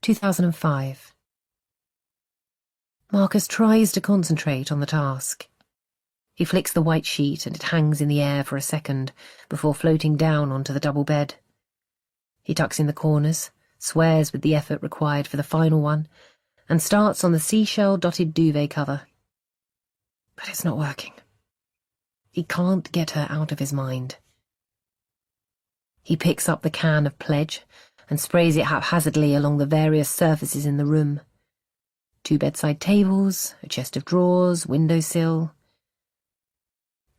2005. Marcus tries to concentrate on the task. He flicks the white sheet and it hangs in the air for a second before floating down onto the double bed. He tucks in the corners, swears with the effort required for the final one, and starts on the seashell-dotted duvet cover. But it's not working. He can't get her out of his mind. He picks up the can of Pledge and sprays it haphazardly along the various surfaces in the room. 2 bedside tables, a chest of drawers, windowsill.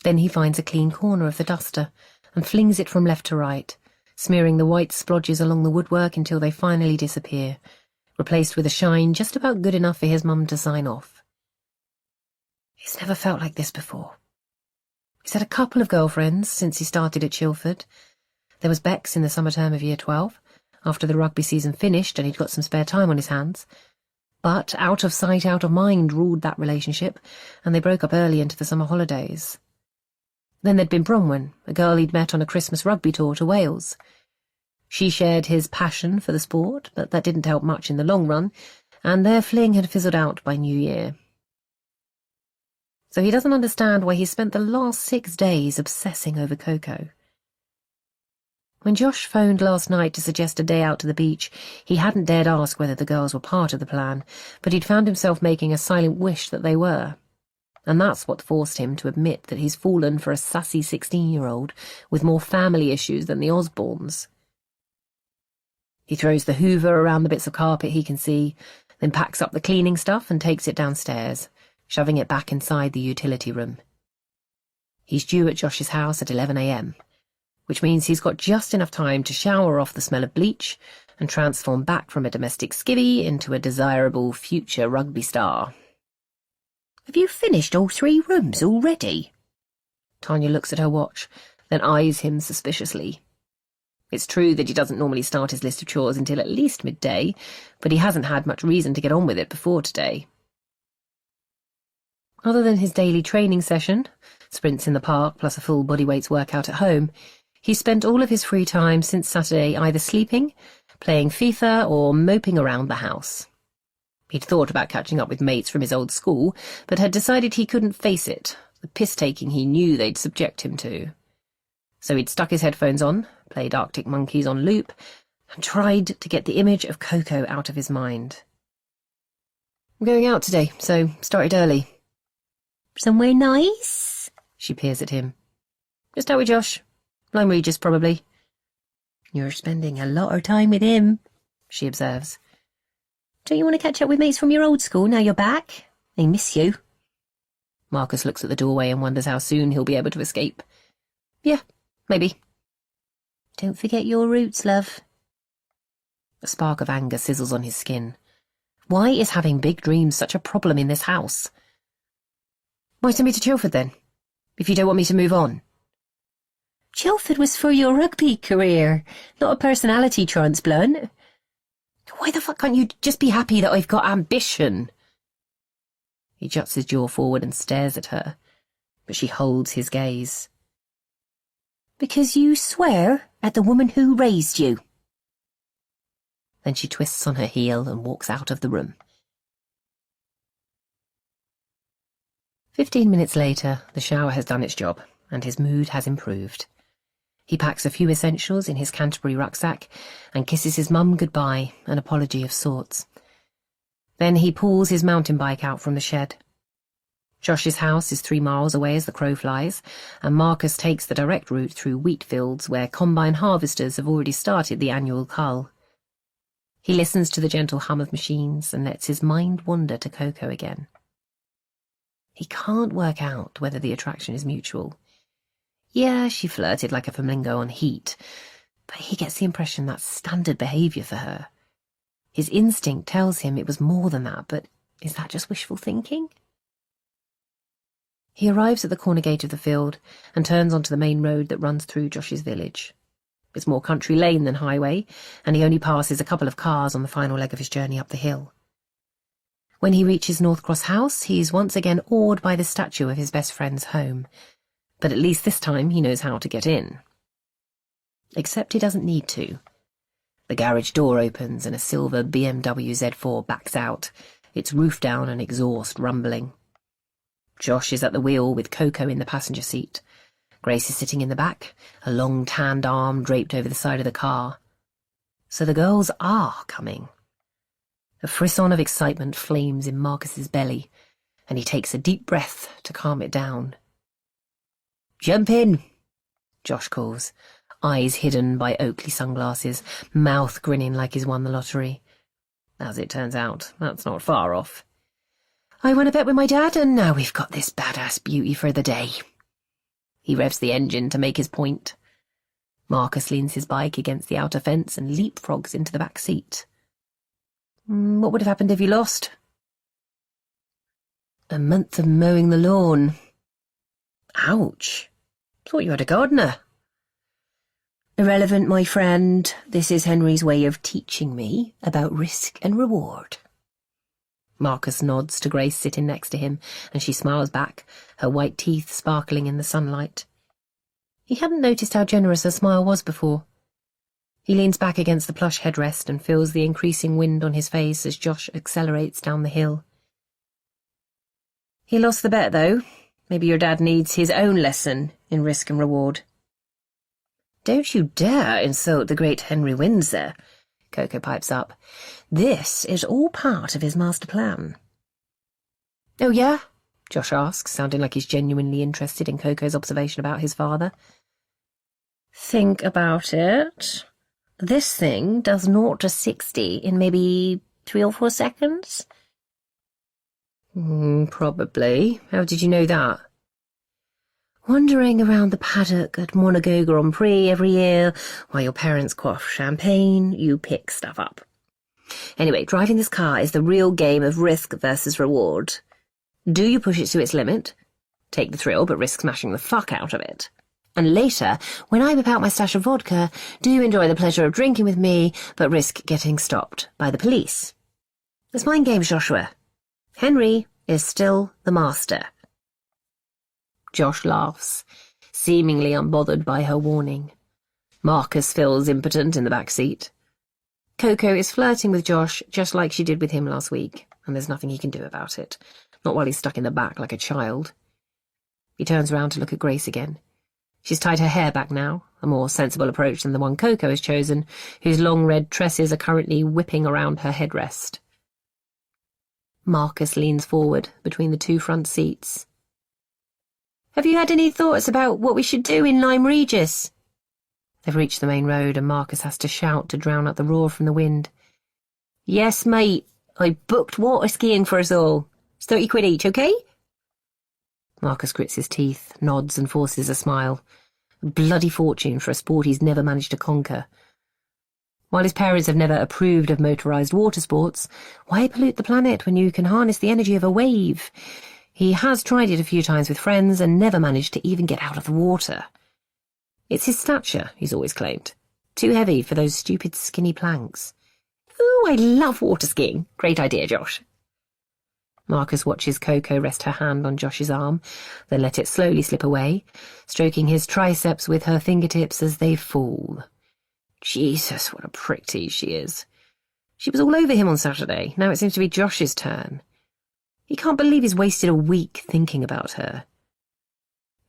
Then he finds a clean corner of the duster and flings it from left to right, smearing the white splodges along the woodwork until they finally disappear, replaced with a shine just about good enough for his mum to sign off. He's never felt like this before. He's had a couple of girlfriends since he started at Chilford. There was Bex in the summer term of Year 12, after the rugby season finished and he'd got some spare time on his hands. But out of sight, out of mind ruled that relationship, and they broke up early into the summer holidays. Then there'd been Bronwyn, a girl he'd met on a Christmas rugby tour to Wales. She shared his passion for the sport, but that didn't help much in the long run, and their fling had fizzled out by New Year. So he doesn't understand why he spent the last 6 days obsessing over Coco. When Josh phoned last night to suggest a day out to the beach, he hadn't dared ask whether the girls were part of the plan, but he'd found himself making a silent wish that they were. And that's what forced him to admit that he's fallen for a sassy 16-year-old with more family issues than the Osborns. He throws the hoover around the bits of carpet he can see, then packs up the cleaning stuff and takes it downstairs, shoving it back inside the utility room. He's due at Josh's house at 11 a.m., which means he's got just enough time to shower off the smell of bleach and transform back from a domestic skivvy into a desirable future rugby star. Have you finished all 3 rooms already? Tanya looks at her watch, then eyes him suspiciously. It's true that he doesn't normally start his list of chores until at least midday, but he hasn't had much reason to get on with it before today. Other than his daily training session, sprints in the park plus a full bodyweights workout at home, he's spent all of his free time since Saturday either sleeping, playing FIFA, or moping around the house. He'd thought about catching up with mates from his old school, but had decided he couldn't face it, the piss-taking he knew they'd subject him to. So he'd stuck his headphones on, played Arctic Monkeys on loop, and tried to get the image of Coco out of his mind. I'm going out today, so started early. Somewhere nice? She peers at him. Just out with Josh. Lime Regis, probably. You're spending a lot of time with him, she observes. Don't you want to catch up with mates from your old school now you're back? They miss you. Marcus looks at the doorway and wonders how soon he'll be able to escape. Yeah, maybe. Don't forget your roots, love. A spark of anger sizzles on his skin. Why is having big dreams such a problem in this house? Why send me to Chilford, then, if you don't want me to move on? Chilford was for your rugby career, not a personality transplant. Why the fuck can't you just be happy that I've got ambition? He juts his jaw forward and stares at her, but she holds his gaze. Because you swear at the woman who raised you. Then she twists on her heel and walks out of the room. 15 minutes later, the shower has done its job, and his mood has improved. He packs a few essentials in his Canterbury rucksack and kisses his mum goodbye, an apology of sorts. Then he pulls his mountain bike out from the shed. Josh's house is 3 miles away as the crow flies, and Marcus takes the direct route through wheat fields where combine harvesters have already started the annual cull. He listens to the gentle hum of machines and lets his mind wander to Coco again. He can't work out whether the attraction is mutual. Yeah, she flirted like a flamingo on heat, but he gets the impression that's standard behaviour for her. His instinct tells him it was more than that, but is that just wishful thinking? He arrives at the corner gate of the field and turns onto the main road that runs through Josh's village. It's more country lane than highway, and he only passes a couple of cars on the final leg of his journey up the hill. When he reaches Northcross House, he's once again awed by the statue of his best friend's home, but at least this time he knows how to get in. Except he doesn't need to. The garage door opens and a silver BMW Z4 backs out, its roof down and exhaust rumbling. Josh is at the wheel with Coco in the passenger seat. Grace is sitting in the back, a long tanned arm draped over the side of the car. So the girls are coming. A frisson of excitement flames in Marcus's belly, and he takes a deep breath to calm it down. "Jump in," Josh calls, eyes hidden by Oakley sunglasses, mouth grinning like he's won the lottery. As it turns out, that's not far off. "I won a bet with my dad, and now we've got this badass beauty for the day." He revs the engine to make his point. Marcus leans his bike against the outer fence and leapfrogs into the back seat. "What would have happened if you lost?" "A month of mowing the lawn." "Ouch. Thought you had a gardener." "Irrelevant, my friend. This is Henry's way of teaching me about risk and reward." Marcus nods to Grace sitting next to him, and she smiles back, her white teeth sparkling in the sunlight. He hadn't noticed how generous her smile was before. He leans back against the plush headrest and feels the increasing wind on his face as Josh accelerates down the hill. "He lost the bet, though. Maybe your dad needs his own lesson in risk and reward." "Don't you dare insult the great Henry Windsor," Coco pipes up. "This is all part of his master plan." "Oh, yeah?" Josh asks, sounding like he's genuinely interested in Coco's observation about his father. "Think about it. This thing does 0 to 60 in maybe 3 or 4 seconds. Probably. How did you know that?" "Wandering around the paddock at Monaco Grand Prix every year, while your parents quaff champagne, you pick stuff up. Anyway, driving this car is the real game of risk versus reward. Do you push it to its limit? Take the thrill, but risk smashing the fuck out of it. And later, when I whip out my stash of vodka, do you enjoy the pleasure of drinking with me, but risk getting stopped by the police? It's mind games, Joshua. Henry is still the master." Josh laughs, seemingly unbothered by her warning. Marcus feels impotent in the back seat. Coco is flirting with Josh just like she did with him last week, and there's nothing he can do about it, not while he's stuck in the back like a child. He turns around to look at Grace again. She's tied her hair back now, a more sensible approach than the one Coco has chosen, whose long red tresses are currently whipping around her headrest. Marcus leans forward between the 2 front seats. "Have you had any thoughts about what we should do in Lyme Regis?" They've reached the main road and Marcus has to shout to drown out the roar from the wind. "Yes, mate. I booked water skiing for us all. It's 30 quid each, okay?" Marcus grits his teeth, nods and forces a smile. A bloody fortune for a sport he's never managed to conquer. While his parents have never approved of motorised water sports, why pollute the planet when you can harness the energy of a wave? He has tried it a few times with friends and never managed to even get out of the water. It's his stature, he's always claimed. Too heavy for those stupid skinny planks. "Ooh, I love water skiing. Great idea, Josh." Marcus watches Coco rest her hand on Josh's arm, then let it slowly slip away, stroking his triceps with her fingertips as they fall. Jesus, what a prick tease she is. She was all over him on Saturday. Now it seems to be Josh's turn. He can't believe he's wasted a week thinking about her.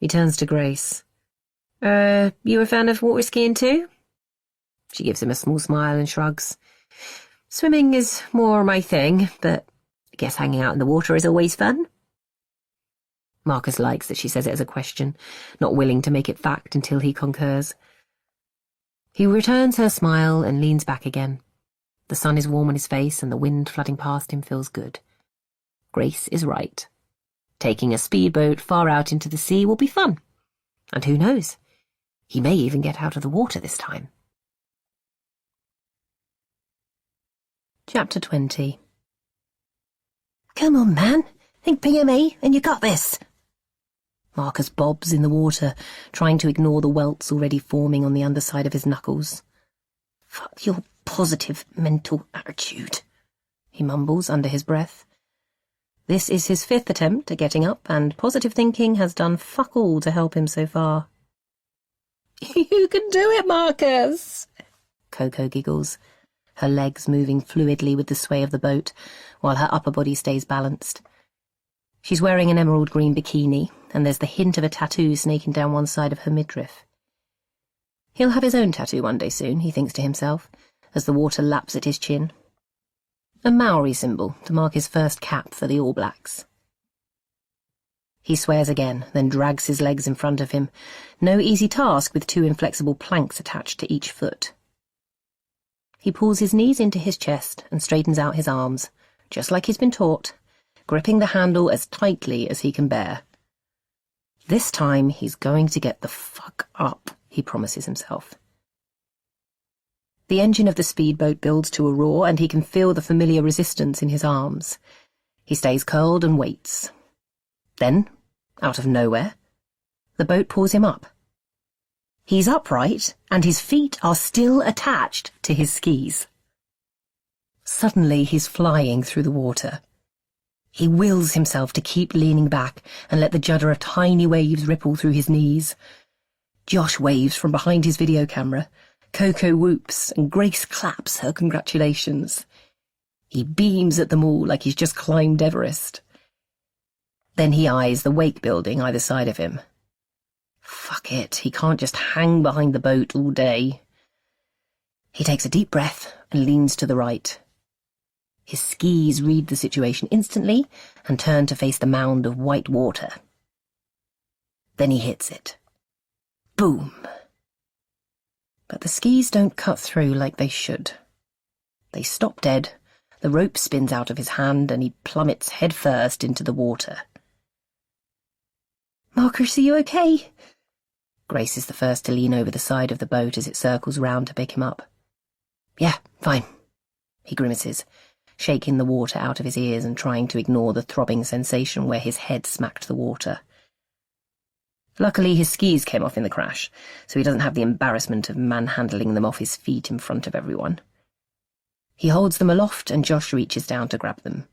He turns to Grace. You a fan of water skiing too?" She gives him a small smile and shrugs. "Swimming is more my thing, but I guess hanging out in the water is always fun." Marcus likes that she says it as a question, not willing to make it fact until he concurs. He returns her smile and leans back again. The sun is warm on his face and the wind flooding past him feels good. Grace is right. Taking a speedboat far out into the sea will be fun. And who knows? He may even get out of the water this time. Chapter 20. Come on, man. Think PME, and you got this. Marcus bobs in the water, trying to ignore the welts already forming on the underside of his knuckles. Fuck your positive mental attitude, he mumbles under his breath. This is his 5th attempt at getting up, and positive thinking has done fuck all to help him so far. You can do it, Marcus, Coco giggles, her legs moving fluidly with the sway of the boat, while her upper body stays balanced. She's wearing an emerald green bikini, and there's the hint of a tattoo snaking down one side of her midriff. He'll have his own tattoo one day soon, he thinks to himself, as the water laps at his chin. A Maori symbol to mark his first cap for the All Blacks. He swears again, then drags his legs in front of him. No easy task with 2 inflexible planks attached to each foot. He pulls his knees into his chest and straightens out his arms, just like he's been taught, gripping the handle as tightly as he can bear. This time he's going to get the fuck up, he promises himself. The engine of the speedboat builds to a roar, and he can feel the familiar resistance in his arms. He stays curled and waits. Then, out of nowhere, the boat pulls him up. He's upright, and his feet are still attached to his skis. Suddenly he's flying through the water. He wills himself to keep leaning back and let the judder of tiny waves ripple through his knees. Josh waves from behind his video camera. Coco whoops, and Grace claps her congratulations. He beams at them all like he's just climbed Everest. Then he eyes the wake building either side of him. Fuck it, he can't just hang behind the boat all day. He takes a deep breath and leans to the right. His skis read the situation instantly and turn to face the mound of white water. Then he hits it. Boom. But the skis don't cut through like they should. They stop dead, the rope spins out of his hand, and he plummets headfirst into the water. Marcus, are you okay? Grace is the first to lean over the side of the boat as it circles round to pick him up. Yeah, fine, he grimaces, shaking the water out of his ears and trying to ignore the throbbing sensation where his head smacked the water. Luckily, his skis came off in the crash, so he doesn't have the embarrassment of manhandling them off his feet in front of everyone. He holds them aloft, and Josh reaches down to grab them.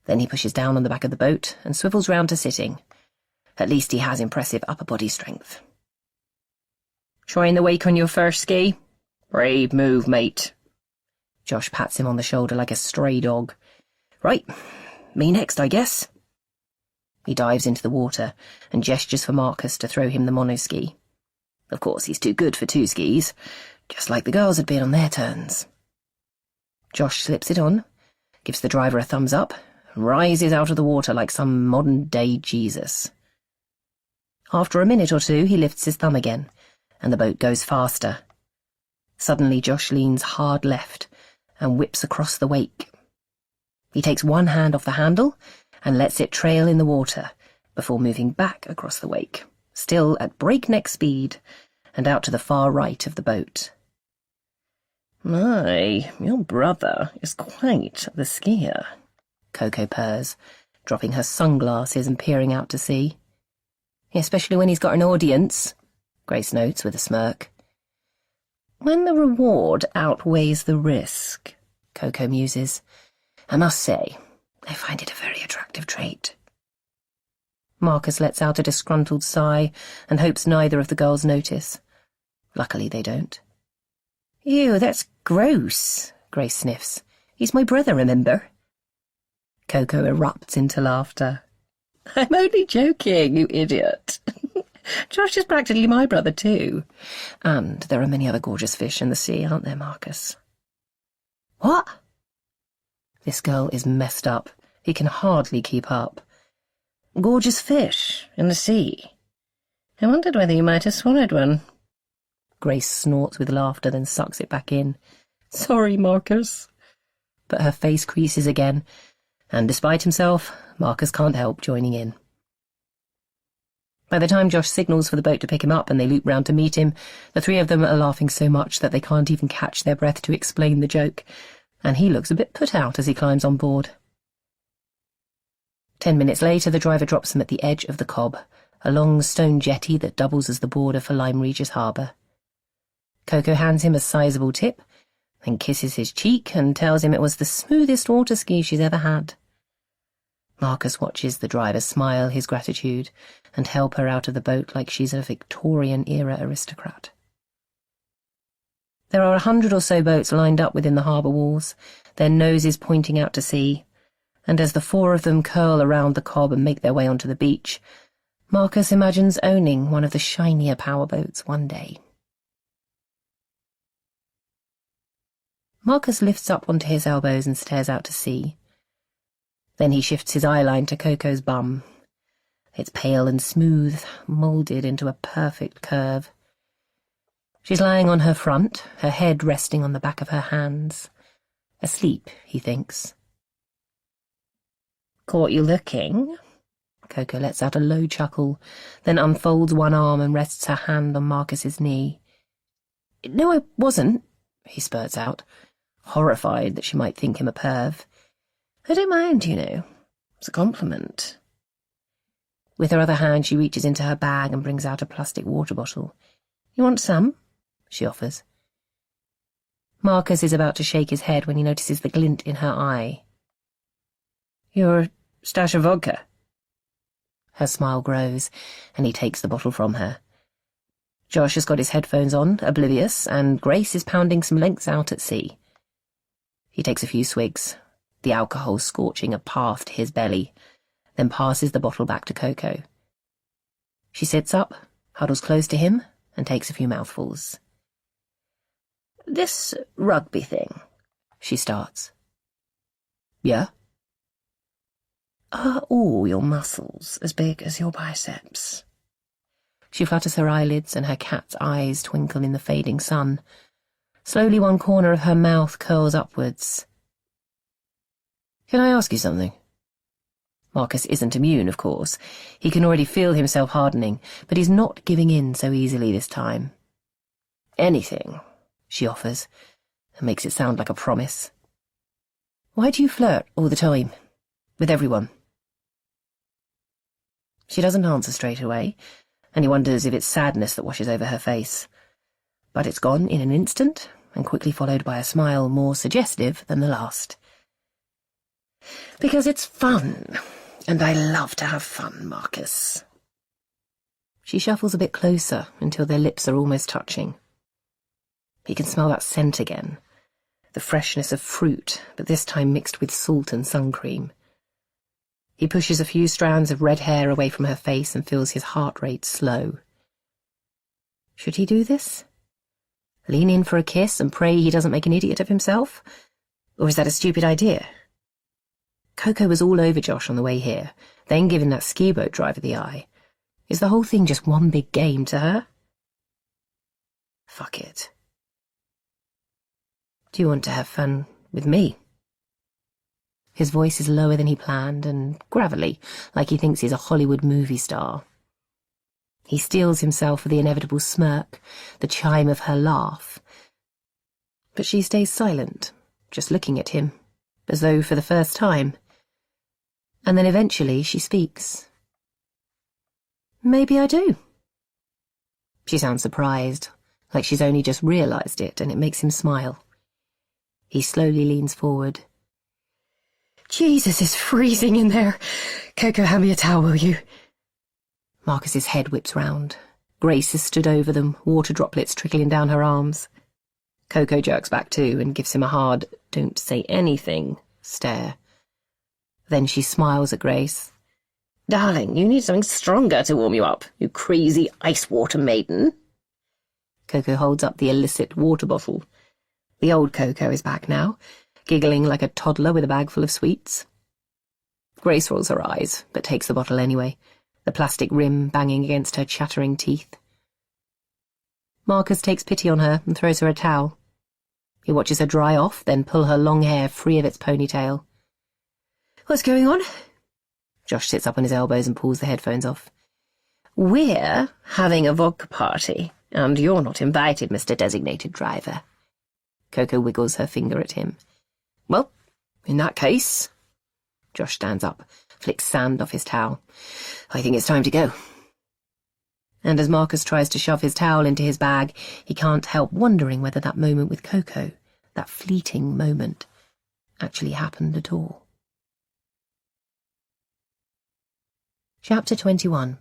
Then he pushes down on the back of the boat and swivels round to sitting. At least he has impressive upper body strength. Trying the wake on your first ski? Brave move, mate. Josh pats him on the shoulder like a stray dog. Right, me next, I guess. He dives into the water and gestures for Marcus to throw him the monoski. Of course, he's too good for 2 skis, just like the girls had been on their turns. Josh slips it on, gives the driver a thumbs up, and rises out of the water like some modern-day Jesus. After a minute or 2, he lifts his thumb again, and the boat goes faster. Suddenly, Josh leans hard left and whips across the wake. He takes one hand off the handle and lets it trail in the water before moving back across the wake, still at breakneck speed, and out to the far right of the boat. My, your brother is quite the skier, Coco purrs, dropping her sunglasses and peering out to sea. Especially when he's got an audience, Grace notes with a smirk. When the reward outweighs the risk, Coco muses. I must say, I find it a very attractive trait. Marcus lets out a disgruntled sigh and hopes neither of the girls notice. Luckily they don't. Ew, that's gross, Grace sniffs. He's my brother, remember? Coco erupts into laughter. I'm only joking, you idiot. Josh is practically my brother too. And there are many other gorgeous fish in the sea, aren't there, Marcus? What? This girl is messed up. He can hardly keep up. Gorgeous fish in the sea. I wondered whether you might have swallowed one. Grace snorts with laughter, then sucks it back in. Sorry, Marcus. But her face creases again, And despite himself, Marcus can't help joining in. By the time Josh signals for the boat to pick him up and they loop round to meet him, the three of them are laughing so much that they can't even catch their breath to explain the joke, and he looks a bit put out as he climbs on board. 10 minutes later, the driver drops him at the edge of the Cobb, a long stone jetty that doubles as the border for Lyme Regis Harbour. Coco hands him a sizable tip, then kisses his cheek and tells him it was the smoothest water ski she's ever had. Marcus watches the driver smile his gratitude and help her out of the boat like she's a Victorian-era aristocrat. There are 100 or so boats lined up within the harbour walls, their noses pointing out to sea, and as the four of them curl around the Cobb and make their way onto the beach, Marcus imagines owning one of the shinier powerboats one day. Marcus lifts up onto his elbows and stares out to sea. Then he shifts his eyeline to Coco's bum. It's pale and smooth, moulded into a perfect curve. She's lying on her front, her head resting on the back of her hands. Asleep, he thinks. "Caught you looking?" Coco lets out a low chuckle, then unfolds one arm and rests her hand on Marcus's knee. "No, I wasn't," he spurts out, horrified that she might think him a perv. "I don't mind, you know. It's a compliment." With her other hand, she reaches into her bag and brings out a plastic water bottle. "You want some?" she offers. Marcus is about to shake his head when he notices the glint in her eye. "Your stash of vodka?" Her smile grows, and he takes the bottle from her. Josh has got his headphones on, oblivious, and Grace is pounding some lengths out at sea. He takes a few swigs, the alcohol scorching a path to his belly, then passes the bottle back to Coco. She sits up, huddles close to him, and takes a few mouthfuls. "This rugby thing," she starts. "Yeah?" "Are all your muscles as big as your biceps?" She flutters her eyelids and her cat's eyes twinkle in the fading sun. Slowly one corner of her mouth curls upwards. "Can I ask you something?" Marcus isn't immune, of course. He can already feel himself hardening, but he's not giving in so easily this time. "Anything," she offers, and makes it sound like a promise. "Why do you flirt all the time? With everyone?" She doesn't answer straight away, and he wonders if it's sadness that washes over her face. But it's gone in an instant, and quickly followed by a smile more suggestive than the last. "Because it's fun, and I love to have fun, Marcus." She shuffles a bit closer until their lips are almost touching. He can smell that scent again, the freshness of fruit, but this time mixed with salt and sun cream. He pushes a few strands of red hair away from her face and feels his heart rate slow. Should he do this? Lean in for a kiss and pray he doesn't make an idiot of himself? Or is that a stupid idea? Coco was all over Josh on the way here, then giving that ski boat driver the eye. Is the whole thing just one big game to her? Fuck it. "Do you want to have fun with me?" His voice is lower than he planned and gravelly, like he thinks he's a Hollywood movie star. He steels himself for the inevitable smirk, the chime of her laugh. But she stays silent, just looking at him, as though for the first time. And then eventually she speaks. "Maybe I do." She sounds surprised, like she's only just realised it, and it makes him smile. He slowly leans forward. "Jesus, it's freezing in there. Coco, hand me a towel, will you?" Marcus's head whips round. Grace has stood over them, water droplets trickling down her arms. Coco jerks back too and gives him a hard, "don't say anything" stare. Then she smiles at Grace. "Darling, you need something stronger to warm you up, you crazy ice water maiden." Coco holds up the illicit water bottle. The old Coco is back now, giggling like a toddler with a bag full of sweets. Grace rolls her eyes, but takes the bottle anyway, the plastic rim banging against her chattering teeth. Marcus takes pity on her and throws her a towel. He watches her dry off, then pull her long hair free of its ponytail. What's going on? Josh sits up on his elbows and pulls the headphones off. We're having a vodka party, and you're not invited, Mr. Designated Driver. Coco wiggles her finger at him. Well, in that case... Josh stands up, flicks sand off his towel. I think it's time to go. And as Marcus tries to shove his towel into his bag, he can't help wondering whether that moment with Coco, that fleeting moment, actually happened at all. Chapter 21.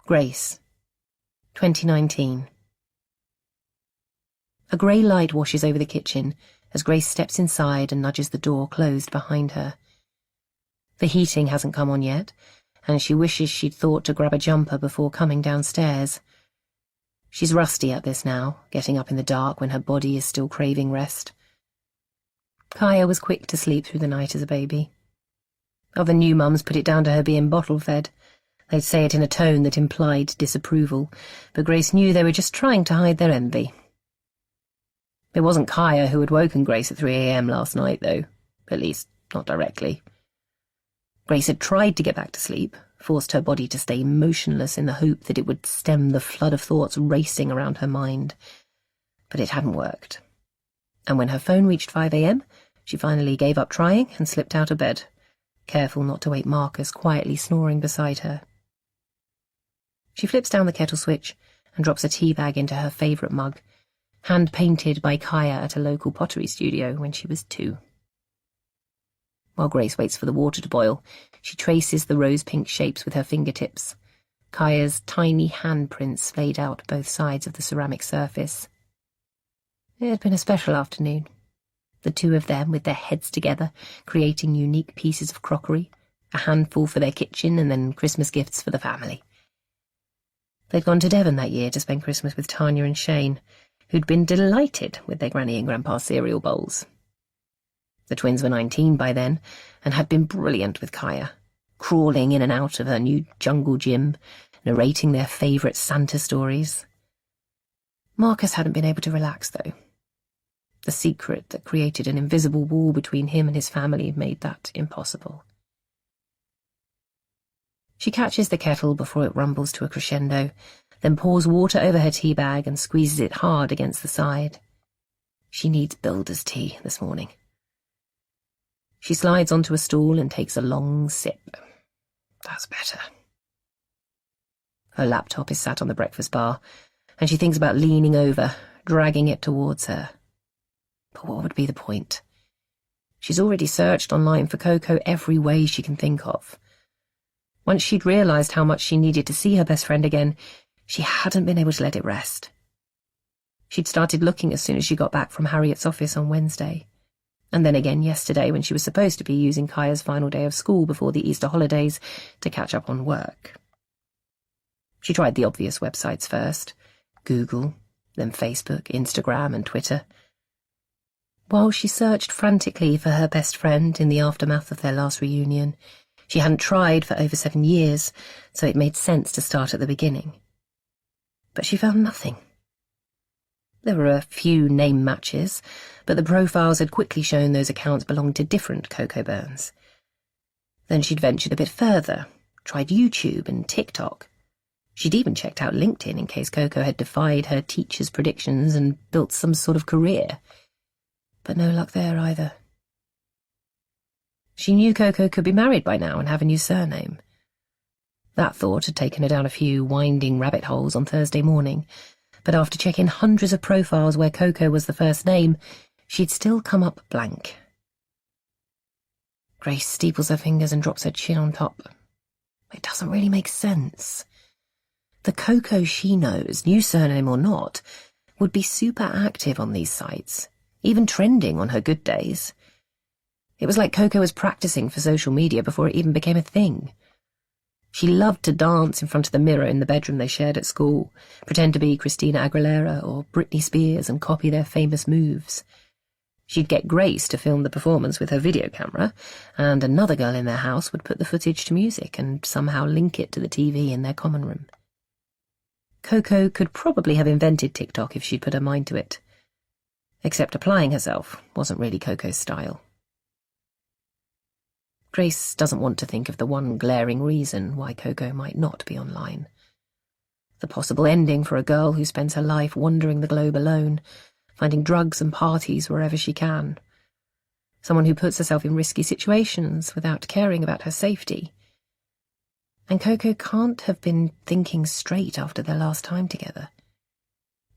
Grace. 2019. A grey light washes over the kitchen as Grace steps inside and nudges the door closed behind her. The heating hasn't come on yet, and she wishes she'd thought to grab a jumper before coming downstairs. She's rusty at this now, getting up in the dark when her body is still craving rest. Kaya was quick to sleep through the night as a baby. Other new mums put it down to her being bottle-fed. They'd say it in a tone that implied disapproval, but Grace knew they were just trying to hide their envy. It wasn't Kaya who had woken Grace at 3 a.m. last night, though. At least, not directly. Grace had tried to get back to sleep, forced her body to stay motionless in the hope that it would stem the flood of thoughts racing around her mind. But it hadn't worked. And when her phone reached 5 a.m., she finally gave up trying and slipped out of bed, careful not to wake Marcus quietly snoring beside her. She flips down the kettle switch and drops a tea bag into her favourite mug, hand-painted by Kaya at a local pottery studio when she was 2. While Grace waits for the water to boil, she traces the rose-pink shapes with her fingertips, Kaya's tiny handprints laid out both sides of the ceramic surface. It had been a special afternoon. The two of them with their heads together, creating unique pieces of crockery, a handful for their kitchen and then Christmas gifts for the family. They'd gone to Devon that year to spend Christmas with Tanya and Shane, who'd been delighted with their Granny and Grandpa's cereal bowls. The twins were 19 by then, and had been brilliant with Kaya, crawling in and out of her new jungle gym, narrating their favourite Santa stories. Marcus hadn't been able to relax, though. The secret that created an invisible wall between him and his family made that impossible. She catches the kettle before it rumbles to a crescendo, then pours water over her tea bag and squeezes it hard against the side. She needs builder's tea this morning. She slides onto a stool and takes a long sip. That's better. Her laptop is sat on the breakfast bar, and she thinks about leaning over, dragging it towards her. But what would be the point? She's already searched online for Coco every way she can think of. Once she'd realised how much she needed to see her best friend again, she hadn't been able to let it rest. She'd started looking as soon as she got back from Harriet's office on Wednesday, and then again yesterday when she was supposed to be using Kaya's final day of school before the Easter holidays to catch up on work. She tried the obvious websites first, Google, then Facebook, Instagram, and Twitter. While she searched frantically for her best friend in the aftermath of their last reunion, she hadn't tried for over 7 years, so it made sense to start at the beginning. But she found nothing. There were a few name matches, but the profiles had quickly shown those accounts belonged to different Coco Burns. Then she'd ventured a bit further, tried YouTube and TikTok. She'd even checked out LinkedIn in case Coco had defied her teacher's predictions and built some sort of career. But no luck there either. She knew Coco could be married by now and have a new surname. That thought had taken her down a few winding rabbit holes on Thursday morning, but after checking hundreds of profiles where Coco was the first name, she'd still come up blank. Grace steeples her fingers and drops her chin on top. It doesn't really make sense. The Coco she knows, new surname or not, would be super active on these sites, even trending on her good days. It was like Coco was practicing for social media before it even became a thing. She loved to dance in front of the mirror in the bedroom they shared at school, pretend to be Christina Aguilera or Britney Spears and copy their famous moves. She'd get Grace to film the performance with her video camera, and another girl in their house would put the footage to music and somehow link it to the TV in their common room. Coco could probably have invented TikTok if she'd put her mind to it. Except applying herself wasn't really Coco's style. Grace doesn't want to think of the one glaring reason why Coco might not be online. The possible ending for a girl who spends her life wandering the globe alone, finding drugs and parties wherever she can. Someone who puts herself in risky situations without caring about her safety. And Coco can't have been thinking straight after their last time together.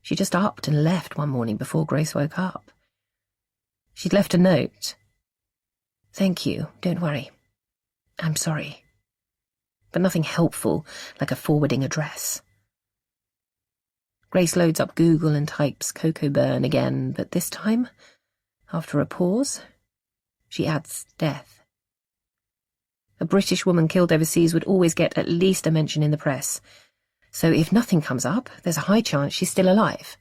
She just upped and left one morning before Grace woke up. She'd left a note. "Thank you, don't worry. I'm sorry." But nothing helpful, like a forwarding address. Grace loads up Google and types Coco Byrne again, but this time, after a pause, she adds death. A British woman killed overseas would always get at least a mention in the press, so if nothing comes up, there's a high chance she's still alive.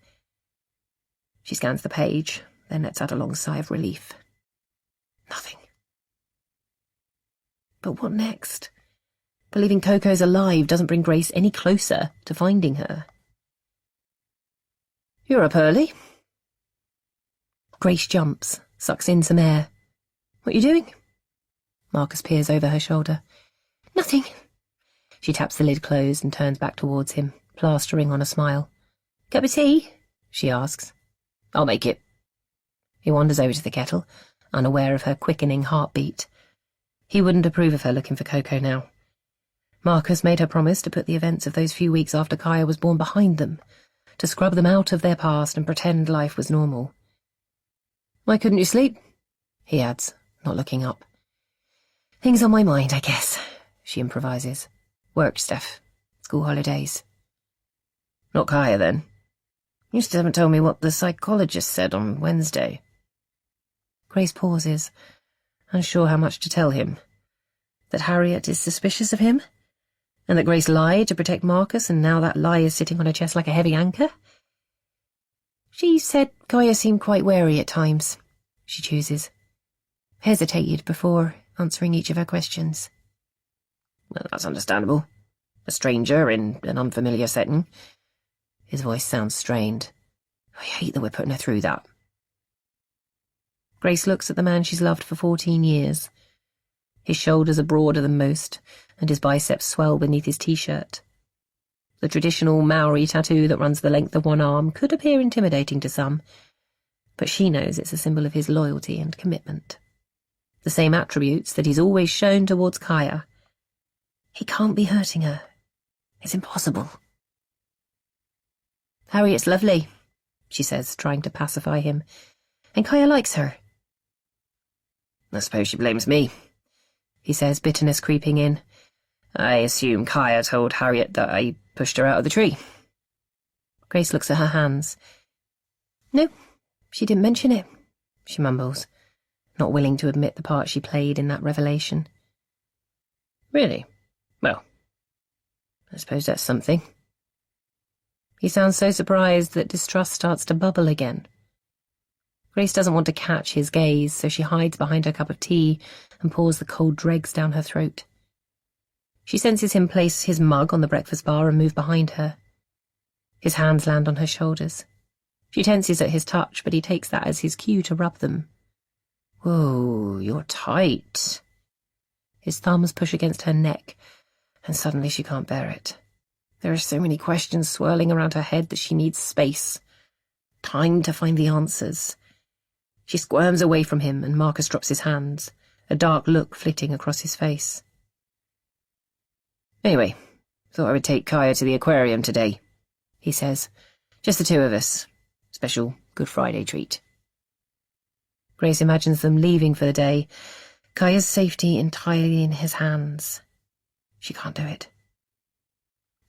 She scans the page, then lets out a long sigh of relief. Nothing. But what next? Believing Coco's alive doesn't bring Grace any closer to finding her. "You're up early." Grace jumps, sucks in some air. "What are you doing?" Marcus peers over her shoulder. "Nothing." She taps the lid closed and turns back towards him, plastering on a smile. "Cup of tea?" she asks. "I'll make it." He wanders over to the kettle, unaware of her quickening heartbeat. He wouldn't approve of her looking for Coco now. Marcus made her promise to put the events of those few weeks after Kaya was born behind them, to scrub them out of their past and pretend life was normal. "Why couldn't you sleep?" he adds, not looking up. "Things on my mind, I guess," she improvises. "Work stuff. School holidays." "Not Kaya, then?" "You still haven't told me what the psychologist said on Wednesday." Grace pauses, unsure how much to tell him. That Harriet is suspicious of him? And that Grace lied to protect Marcus, and now that lie is sitting on her chest like a heavy anchor? She said Kaya seemed quite wary at times, she chooses. Hesitated before answering each of her questions. "Well, that's understandable. A stranger in an unfamiliar setting." His voice sounds strained. "I hate that we're putting her through that." Grace looks at the man she's loved for 14 years. His shoulders are broader than most, and his biceps swell beneath his t-shirt. The traditional Maori tattoo that runs the length of one arm could appear intimidating to some, but she knows it's a symbol of his loyalty and commitment. The same attributes that he's always shown towards Kaya. He can't be hurting her. It's impossible. "Harriet's lovely," she says, trying to pacify him. "And Kaya likes her." "I suppose she blames me," he says, bitterness creeping in. "I assume Kaya told Harriet that I pushed her out of the tree." Grace looks at her hands. "No, she didn't mention it," she mumbles, not willing to admit the part she played in that revelation. "Really? Well, I suppose that's something." He sounds so surprised that distrust starts to bubble again. Grace doesn't want to catch his gaze, so she hides behind her cup of tea and pours the cold dregs down her throat. She senses him place his mug on the breakfast bar and move behind her. His hands land on her shoulders. She tenses at his touch, but he takes that as his cue to rub them. "Whoa, you're tight." His thumbs push against her neck, and suddenly she can't bear it. There are so many questions swirling around her head that she needs space. Time to find the answers. She squirms away from him, and Marcus drops his hands, a dark look flitting across his face. "Anyway, thought I would take Kaya to the aquarium today," he says. "Just the two of us. Special Good Friday treat." Grace imagines them leaving for the day, Kaya's safety entirely in his hands. She can't do it.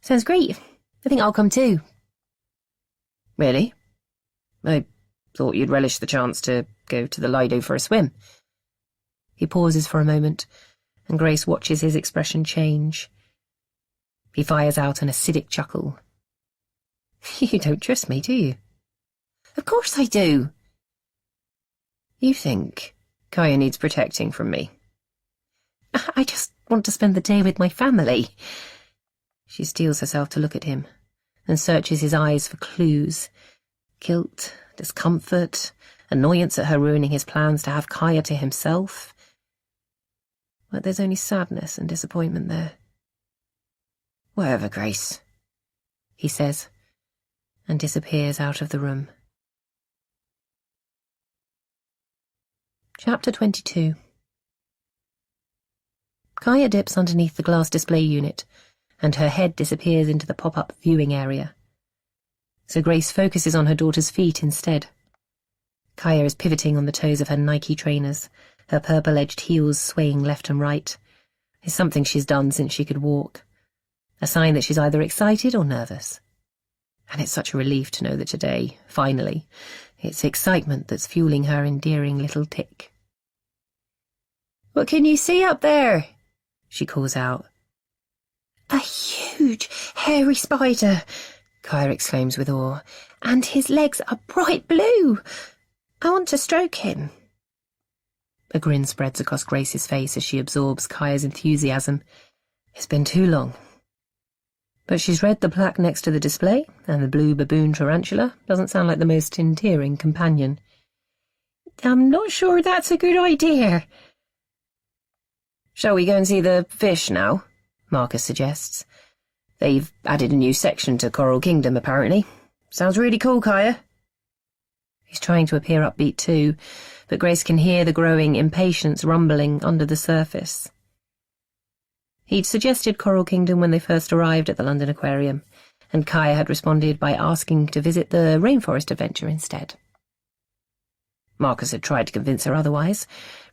"Sounds great. I think I'll come too." "Really? I thought you'd relish the chance to go to the Lido for a swim." He pauses for a moment, and Grace watches his expression change. He fires out an acidic chuckle. "You don't trust me, do you?" "Of course I do." "You think Kaya needs protecting from me?" "I just want to spend the day with my family." She steels herself to look at him, and searches his eyes for clues. Guilt, discomfort, annoyance at her ruining his plans to have Kaya to himself. but there's only sadness and disappointment there. "Whatever, Grace," he says, and disappears out of the room. Chapter 22. Kaya dips underneath the glass display unit, and her head disappears into the pop-up viewing area. So Grace focuses on her daughter's feet instead. Kaya is pivoting on the toes of her Nike trainers, her purple-edged heels swaying left and right. It's something she's done since she could walk. A sign that she's either excited or nervous. And it's such a relief to know that today, finally, it's excitement that's fueling her endearing little tick. "What can you see up there?" she calls out. "A huge, hairy spider," Kaya exclaims with awe, "and his legs are bright blue. I want to stroke him." A grin spreads across Grace's face as she absorbs Kaya's enthusiasm. It's been too long. But she's read the plaque next to the display, and the blue baboon tarantula doesn't sound like the most endearing companion. "I'm not sure that's a good idea." "Shall we go and see the fish now?" Marcus suggests. "They've added a new section to Coral Kingdom, apparently. Sounds really cool, Kaya." He's trying to appear upbeat too, but Grace can hear the growing impatience rumbling under the surface. He'd suggested Coral Kingdom when they first arrived at the London Aquarium, and Kaya had responded by asking to visit the rainforest adventure instead. Marcus had tried to convince her otherwise,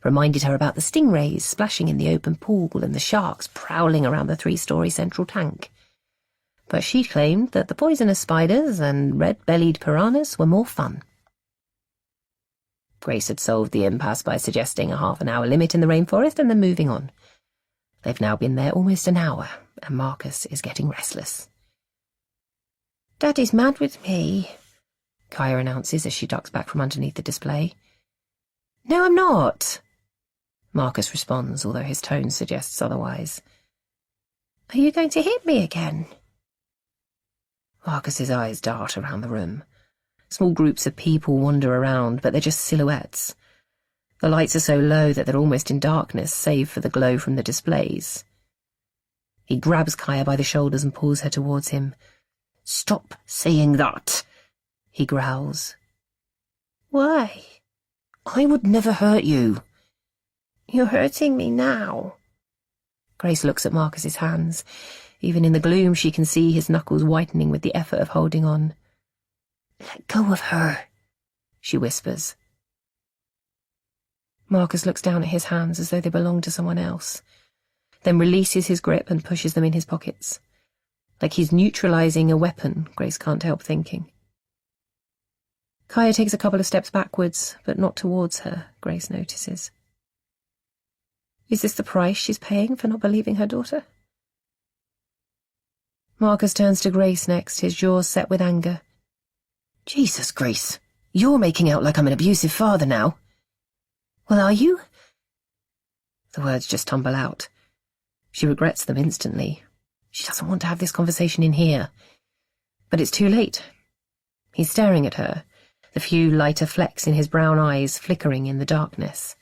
reminded her about the stingrays splashing in the open pool and the sharks prowling around the 3-story central tank. But she claimed that the poisonous spiders and red-bellied piranhas were more fun. Grace had solved the impasse by suggesting a half-an-hour limit in the rainforest and then moving on. They've now been there almost an hour, and Marcus is getting restless. "Daddy's mad with me," Kaya announces as she ducks back from underneath the display. "No, I'm not," Marcus responds, although his tone suggests otherwise. "Are you going to hit me again?" Marcus's eyes dart around the room. Small groups of people wander around, but they're just silhouettes. The lights are so low that they're almost in darkness, save for the glow from the displays. He grabs Kaya by the shoulders and pulls her towards him. "Stop saying that," he growls. "Why?" "I would never hurt you." "You're hurting me now." Grace looks at Marcus's hands. Even in the gloom she can see his knuckles whitening with the effort of holding on. "Let go of her," she whispers. Marcus looks down at his hands as though they belong to someone else, then releases his grip and pushes them in his pockets. Like he's neutralizing a weapon, Grace can't help thinking. Kaya takes a couple of steps backwards, but not towards her, Grace notices. Is this the price she's paying for not believing her daughter? Marcus turns to Grace next, his jaws set with anger. "Jesus, Grace, you're making out like I'm an abusive father now." "Well, are you?" The words just tumble out. She regrets them instantly. She doesn't want to have this conversation in here. But it's too late. He's staring at her, the few lighter flecks in his brown eyes flickering in the darkness.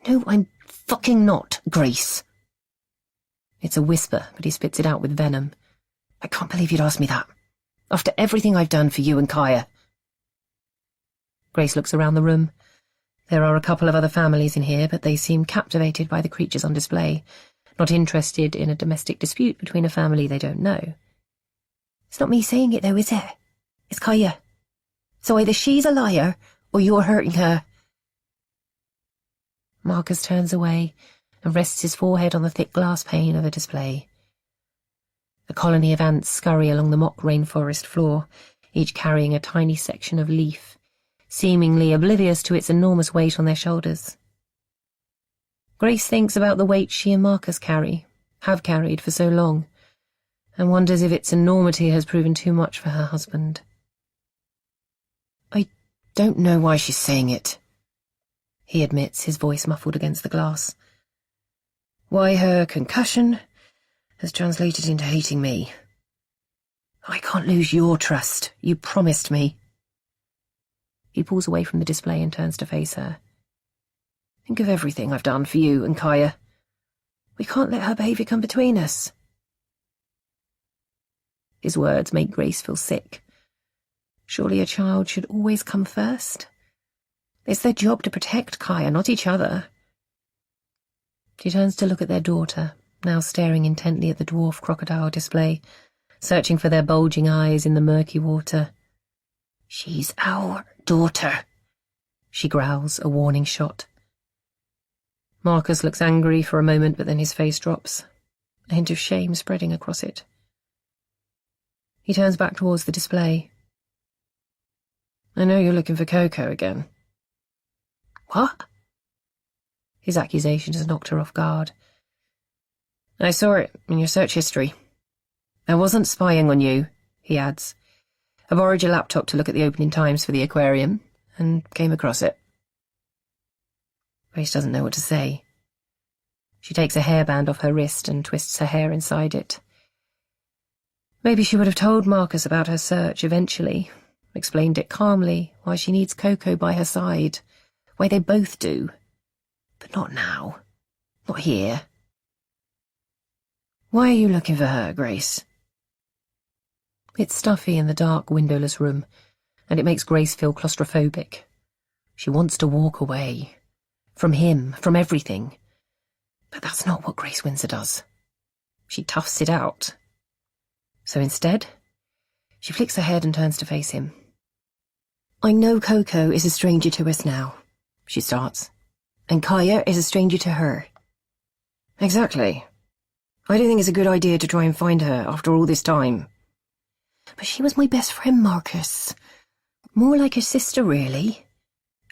"No, I'm fucking not, Grace." It's a whisper, but he spits it out with venom. "I can't believe you'd ask me that. After everything I've done for you and Kaya." Grace looks around the room. There are a couple of other families in here, but they seem captivated by the creatures on display, not interested in a domestic dispute between a family they don't know. "It's not me saying it, though, is it? It's Kaya. So either she's a liar, or you're hurting her." Marcus turns away and rests his forehead on the thick glass pane of a display. A colony of ants scurry along the mock rainforest floor, each carrying a tiny section of leaf, seemingly oblivious to its enormous weight on their shoulders. Grace thinks about the weight she and Marcus have carried for so long, and wonders if its enormity has proven too much for her husband. "I don't know why she's saying it," he admits, his voice muffled against the glass. "Why her concussion has translated into hating me. I can't lose your trust. You promised me." He pulls away from the display and turns to face her. "Think of everything I've done for you and Kaya. We can't let her behaviour come between us. His words made Grace feel sick. Surely a child should always come first. It's their job to protect Kaya, not each other. She turns to look at their daughter, now staring intently at the dwarf crocodile display, searching for their bulging eyes in the murky water. She's our daughter, she growls, a warning shot. Marcus looks angry for a moment, but then his face drops, a hint of shame spreading across it. He turns back towards the display. I know you're looking for Coco again. What? His accusation has knocked her off guard. I saw it in your search history. I wasn't spying on you, he adds. I borrowed your laptop to look at the opening times for the aquarium, and came across it. Grace doesn't know what to say. She takes a hairband off her wrist and twists her hair inside it. Maybe she would have told Marcus about her search eventually, explained it calmly, why she needs Coco by her side, why they both do. But not now. Not here. Why are you looking for her, Grace? It's stuffy in the dark, windowless room, and it makes Grace feel claustrophobic. She wants to walk away. From him, from everything. But that's not what Grace Windsor does. She toughs it out. So instead, she flicks her head and turns to face him. I know Coco is a stranger to us now, she starts, and Kaya is a stranger to her. Exactly. I don't think it's a good idea to try and find her after all this time. But she was my best friend, Marcus. More like a sister, really.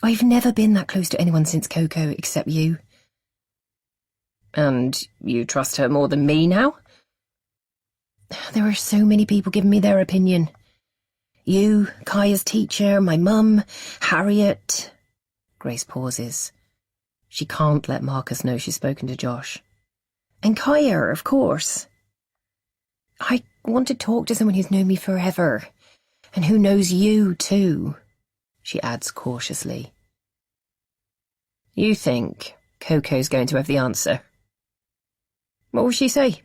I've never been that close to anyone since Coco except you. And you trust her more than me now? There are so many people giving me their opinion. You, Kaya's teacher, my mum, Harriet. Grace pauses. She can't let Marcus know she's spoken to Josh. And Kaya, of course. I want to talk to someone who's known me forever, and who knows you, too, she adds cautiously. You think Coco's going to have the answer? What will she say?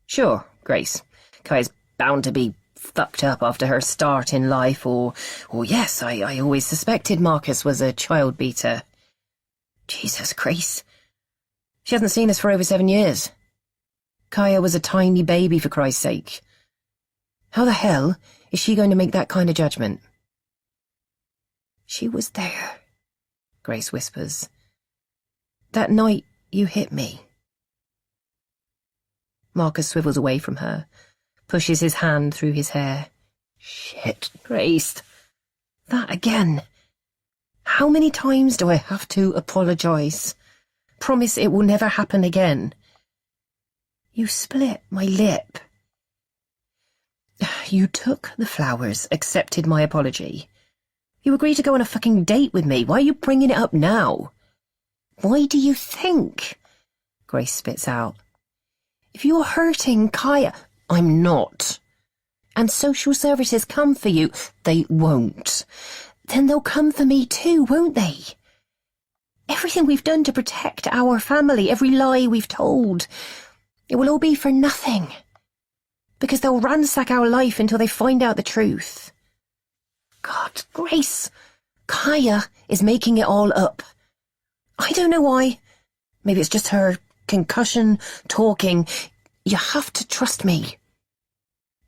Sure, Grace. Kaya's bound to be fucked up after her start in life, or yes, I always suspected Marcus was a child beater. Jesus, Grace. She hasn't seen us for over 7 years. Kaya was a tiny baby, for Christ's sake. How the hell is she going to make that kind of judgment? She was there, Grace whispers. That night you hit me. Marcus swivels away from her, pushes his hand through his hair. Shit, Grace. That again. How many times do I have to apologise? Promise it will never happen again. You split my lip. You took the flowers, accepted my apology. You agreed to go on a fucking date with me. Why are you bringing it up now? Why do you think? Grace spits out. If you're hurting Kaya, I'm not. And social services come for you. They won't. Then they'll come for me too, won't they? Everything we've done to protect our family, every lie we've told, it will all be for nothing. Because they'll ransack our life until they find out the truth. God, Grace, Kaya is making it all up. I don't know why. Maybe it's just her concussion, talking. You have to trust me.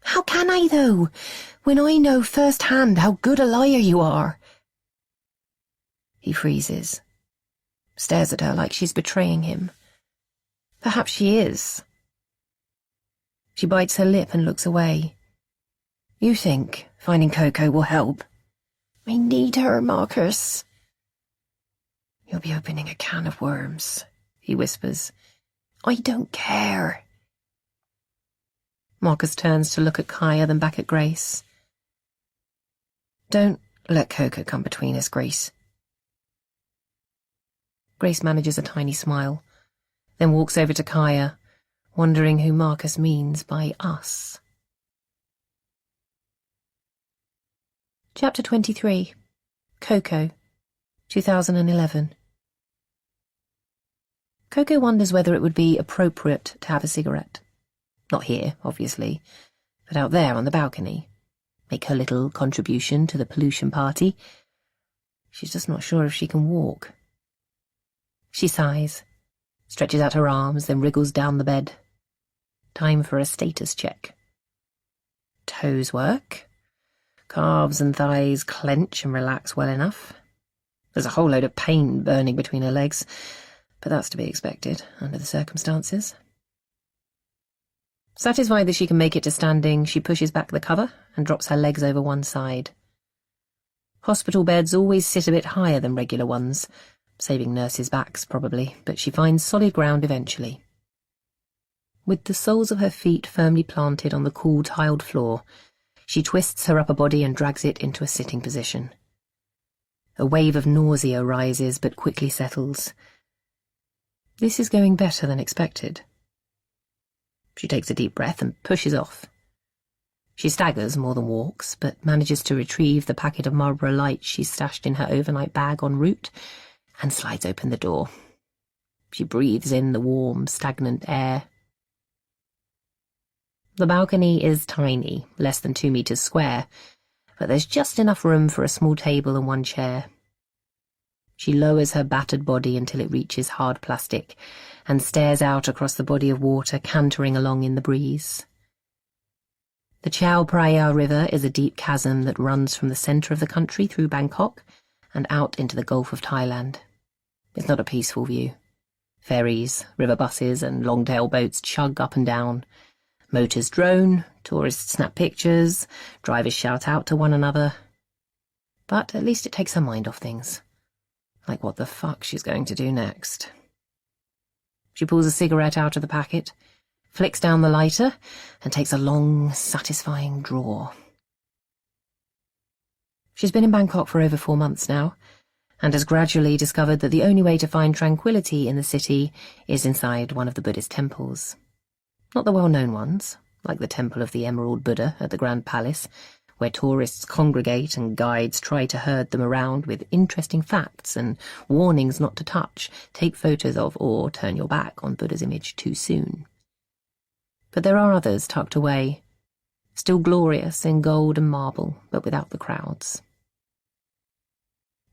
How can I, though, when I know firsthand how good a liar you are? He freezes, stares at her like she's betraying him. Perhaps she is. She bites her lip and looks away. You think finding Coco will help? I need her, Marcus. You'll be opening a can of worms, he whispers. I don't care. Marcus turns to look at Kaya, then back at Grace. Don't let Coco come between us, Grace. Grace manages a tiny smile, then walks over to Kaya, wondering who Marcus means by us. Chapter 23. Coco, 2011. Coco wonders whether it would be appropriate to have a cigarette. Not here, obviously, but out there on the balcony. Make her little contribution to the pollution party. She's just not sure if she can walk. She sighs, stretches out her arms, then wriggles down the bed. Time for a status check. Toes work. Calves and thighs clench and relax well enough. There's a whole load of pain burning between her legs, but that's to be expected under the circumstances. Satisfied that she can make it to standing, she pushes back the cover and drops her legs over one side. Hospital beds always sit a bit higher than regular ones, saving nurses' backs probably, but she finds solid ground eventually. With the soles of her feet firmly planted on the cool tiled floor, she twists her upper body and drags it into a sitting position. A wave of nausea rises but quickly settles. This is going better than expected. She takes a deep breath and pushes off. She staggers more than walks, but manages to retrieve the packet of Marlboro Lights she stashed in her overnight bag en route and slides open the door. She breathes in the warm, stagnant air. The balcony is tiny, less than 2 meters square, but there's just enough room for a small table and one chair. She lowers her battered body until it reaches hard plastic and stares out across the body of water cantering along in the breeze. The Chao Phraya River is a deep chasm that runs from the centre of the country through Bangkok and out into the Gulf of Thailand. It's not a peaceful view. Ferries, river buses and long-tail boats chug up and down. Motors drone, tourists snap pictures, drivers shout out to one another. But at least it takes her mind off things. Like what the fuck she's going to do next. She pulls a cigarette out of the packet, flicks down the lighter, and takes a long, satisfying draw. She's been in Bangkok for over 4 months now, and has gradually discovered that the only way to find tranquility in the city is inside one of the Buddhist temples. Not the well-known ones, like the Temple of the Emerald Buddha at the Grand Palace, where tourists congregate and guides try to herd them around with interesting facts and warnings not to touch, take photos of, or turn your back on Buddha's image too soon. But there are others tucked away, still glorious in gold and marble, but without the crowds.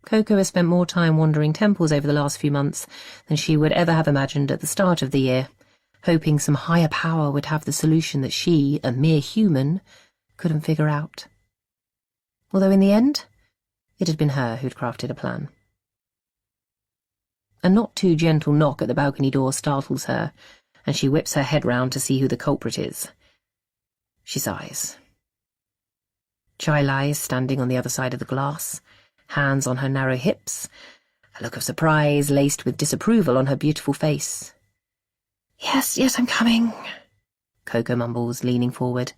Coco has spent more time wandering temples over the last few months than she would ever have imagined at the start of the year, hoping some higher power would have the solution that she, a mere human, couldn't figure out. Although in the end, it had been her who'd crafted a plan. A not too gentle knock at the balcony door startles her, and she whips her head round to see who the culprit is. She sighs. Chai lies standing on the other side of the glass, hands on her narrow hips, a look of surprise laced with disapproval on her beautiful face. Yes, I'm coming," Coco mumbles, leaning forward.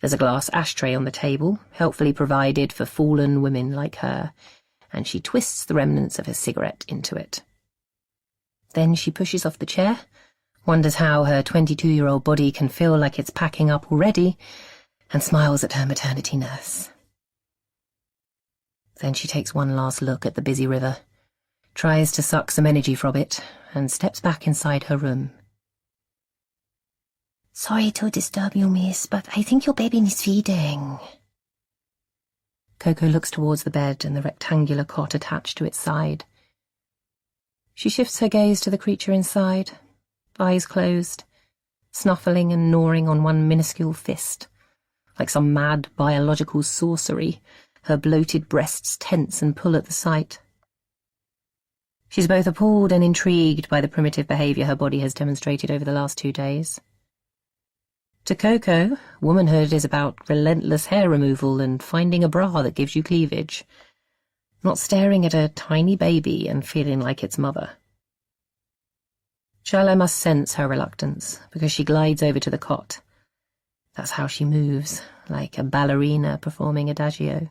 There's a glass ashtray on the table, helpfully provided for fallen women like her, and she twists the remnants of her cigarette into it. Then she pushes off the chair, wonders how her 22-year-old body can feel like it's packing up already, and smiles at her maternity nurse. Then she takes one last look at the busy river, tries to suck some energy from it, and steps back inside her room. "Sorry to disturb you, miss, but I think your baby needs feeding." Coco looks towards the bed and the rectangular cot attached to its side. She shifts her gaze to the creature inside, eyes closed, snuffling and gnawing on one minuscule fist. Like some mad biological sorcery, her bloated breasts tense and pull at the sight. She's both appalled and intrigued by the primitive behaviour her body has demonstrated over the last 2 days. To Coco, womanhood is about relentless hair removal and finding a bra that gives you cleavage, not staring at a tiny baby and feeling like its mother. Shyla must sense her reluctance, because she glides over to the cot. That's how she moves, like a ballerina performing adagio,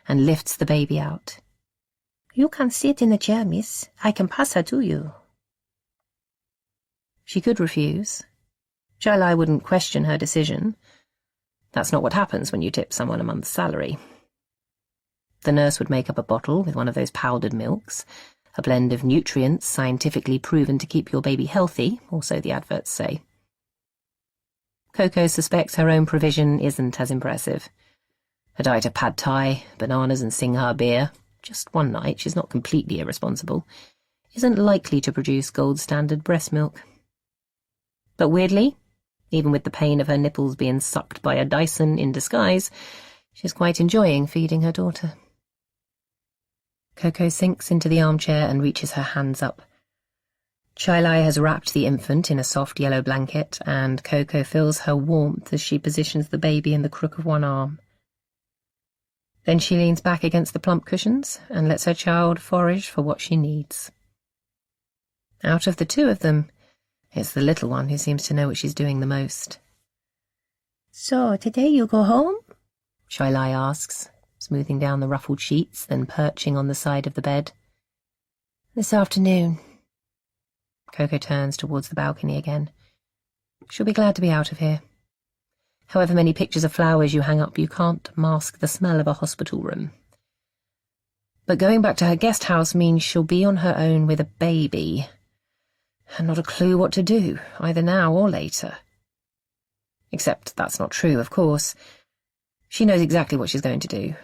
and lifts the baby out. "You can sit in the chair, miss. I can pass her to you." She could refuse. Shyla wouldn't question her decision. That's not what happens when you tip someone a month's salary. The nurse would make up a bottle with one of those powdered milks, a blend of nutrients scientifically proven to keep your baby healthy, or so the adverts say. Coco suspects her own provision isn't as impressive. A diet of pad thai, bananas and Singha beer, just one night, she's not completely irresponsible, isn't likely to produce gold standard breast milk. But weirdly, even with the pain of her nipples being sucked by a Dyson in disguise, she's quite enjoying feeding her daughter. Coco sinks into the armchair and reaches her hands up. Chilai has wrapped the infant in a soft yellow blanket, and Coco feels her warmth as she positions the baby in the crook of one arm. Then she leans back against the plump cushions and lets her child forage for what she needs. Out of the two of them, it's the little one who seems to know what she's doing the most. "So, today you go home?" Chilai asks, smoothing down the ruffled sheets, then perching on the side of the bed. "This afternoon." Coco turns towards the balcony again. She'll be glad to be out of here. However many pictures of flowers you hang up, you can't mask the smell of a hospital room. But going back to her guest house means she'll be on her own with a baby, and not a clue what to do, either now or later. Except that's not true, of course. She knows exactly what she's going to do,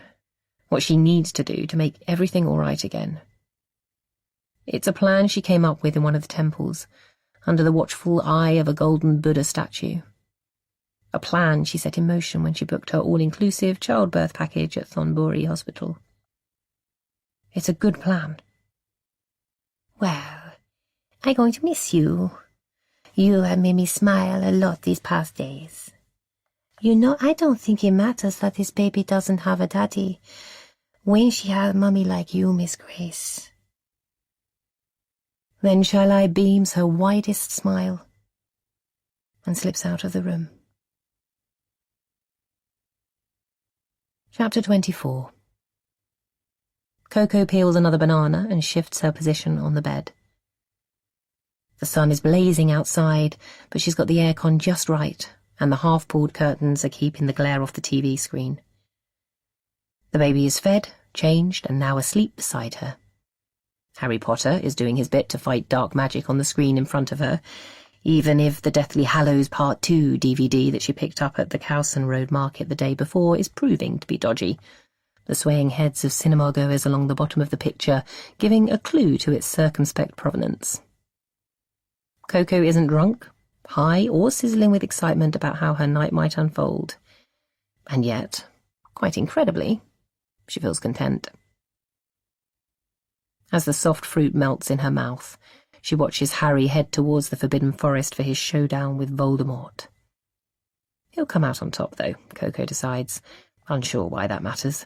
what she needs to do to make everything all right again. It's a plan she came up with in one of the temples, under the watchful eye of a golden Buddha statue. A plan she set in motion when she booked her all-inclusive childbirth package at Thonburi Hospital. It's a good plan. "Well, I'm going to miss you. You have made me smile a lot these past days. You know, I don't think it matters that this baby doesn't have a daddy when she has a mummy like you, Miss Grace." Then Chilai beams her widest smile and slips out of the room. Chapter 24. Coco peels another banana and shifts her position on the bed. The sun is blazing outside, but she's got the aircon just right, and the half-pulled curtains are keeping the glare off the TV screen. The baby is fed, changed, and now asleep beside her. Harry Potter is doing his bit to fight dark magic on the screen in front of her, even if the Deathly Hallows Part 2 DVD that she picked up at the Cowson Road Market the day before is proving to be dodgy, the swaying heads of cinema-goers along the bottom of the picture giving a clue to its circumspect provenance. Coco isn't drunk, high, or sizzling with excitement about how her night might unfold. And yet, quite incredibly, she feels content. As the soft fruit melts in her mouth, she watches Harry head towards the Forbidden Forest for his showdown with Voldemort. He'll come out on top, though, Coco decides, unsure why that matters.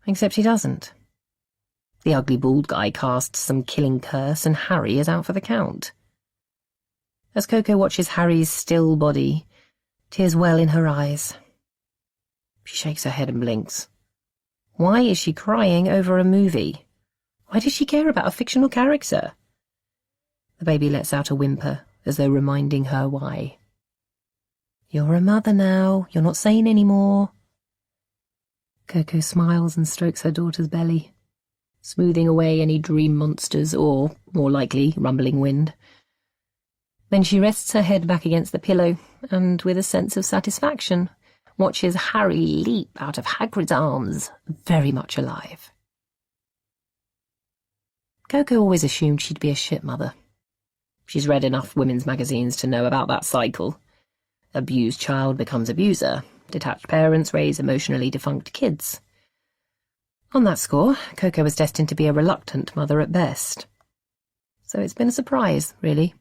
Except he doesn't. The ugly bald guy casts some killing curse, and Harry is out for the count. As Coco watches Harry's still body, tears well in her eyes. She shakes her head and blinks. Why is she crying over a movie? Why does she care about a fictional character? The baby lets out a whimper, as though reminding her why. You're a mother now. You're not sane anymore. Coco smiles and strokes her daughter's belly, smoothing away any dream monsters or, more likely, rumbling wind. Then she rests her head back against the pillow and, with a sense of satisfaction, watches Harry leap out of Hagrid's arms, very much alive. Coco always assumed she'd be a shit mother. She's read enough women's magazines to know about that cycle. Abused child becomes abuser. Detached parents raise emotionally defunct kids. On that score, Coco was destined to be a reluctant mother at best. So it's been a surprise, really.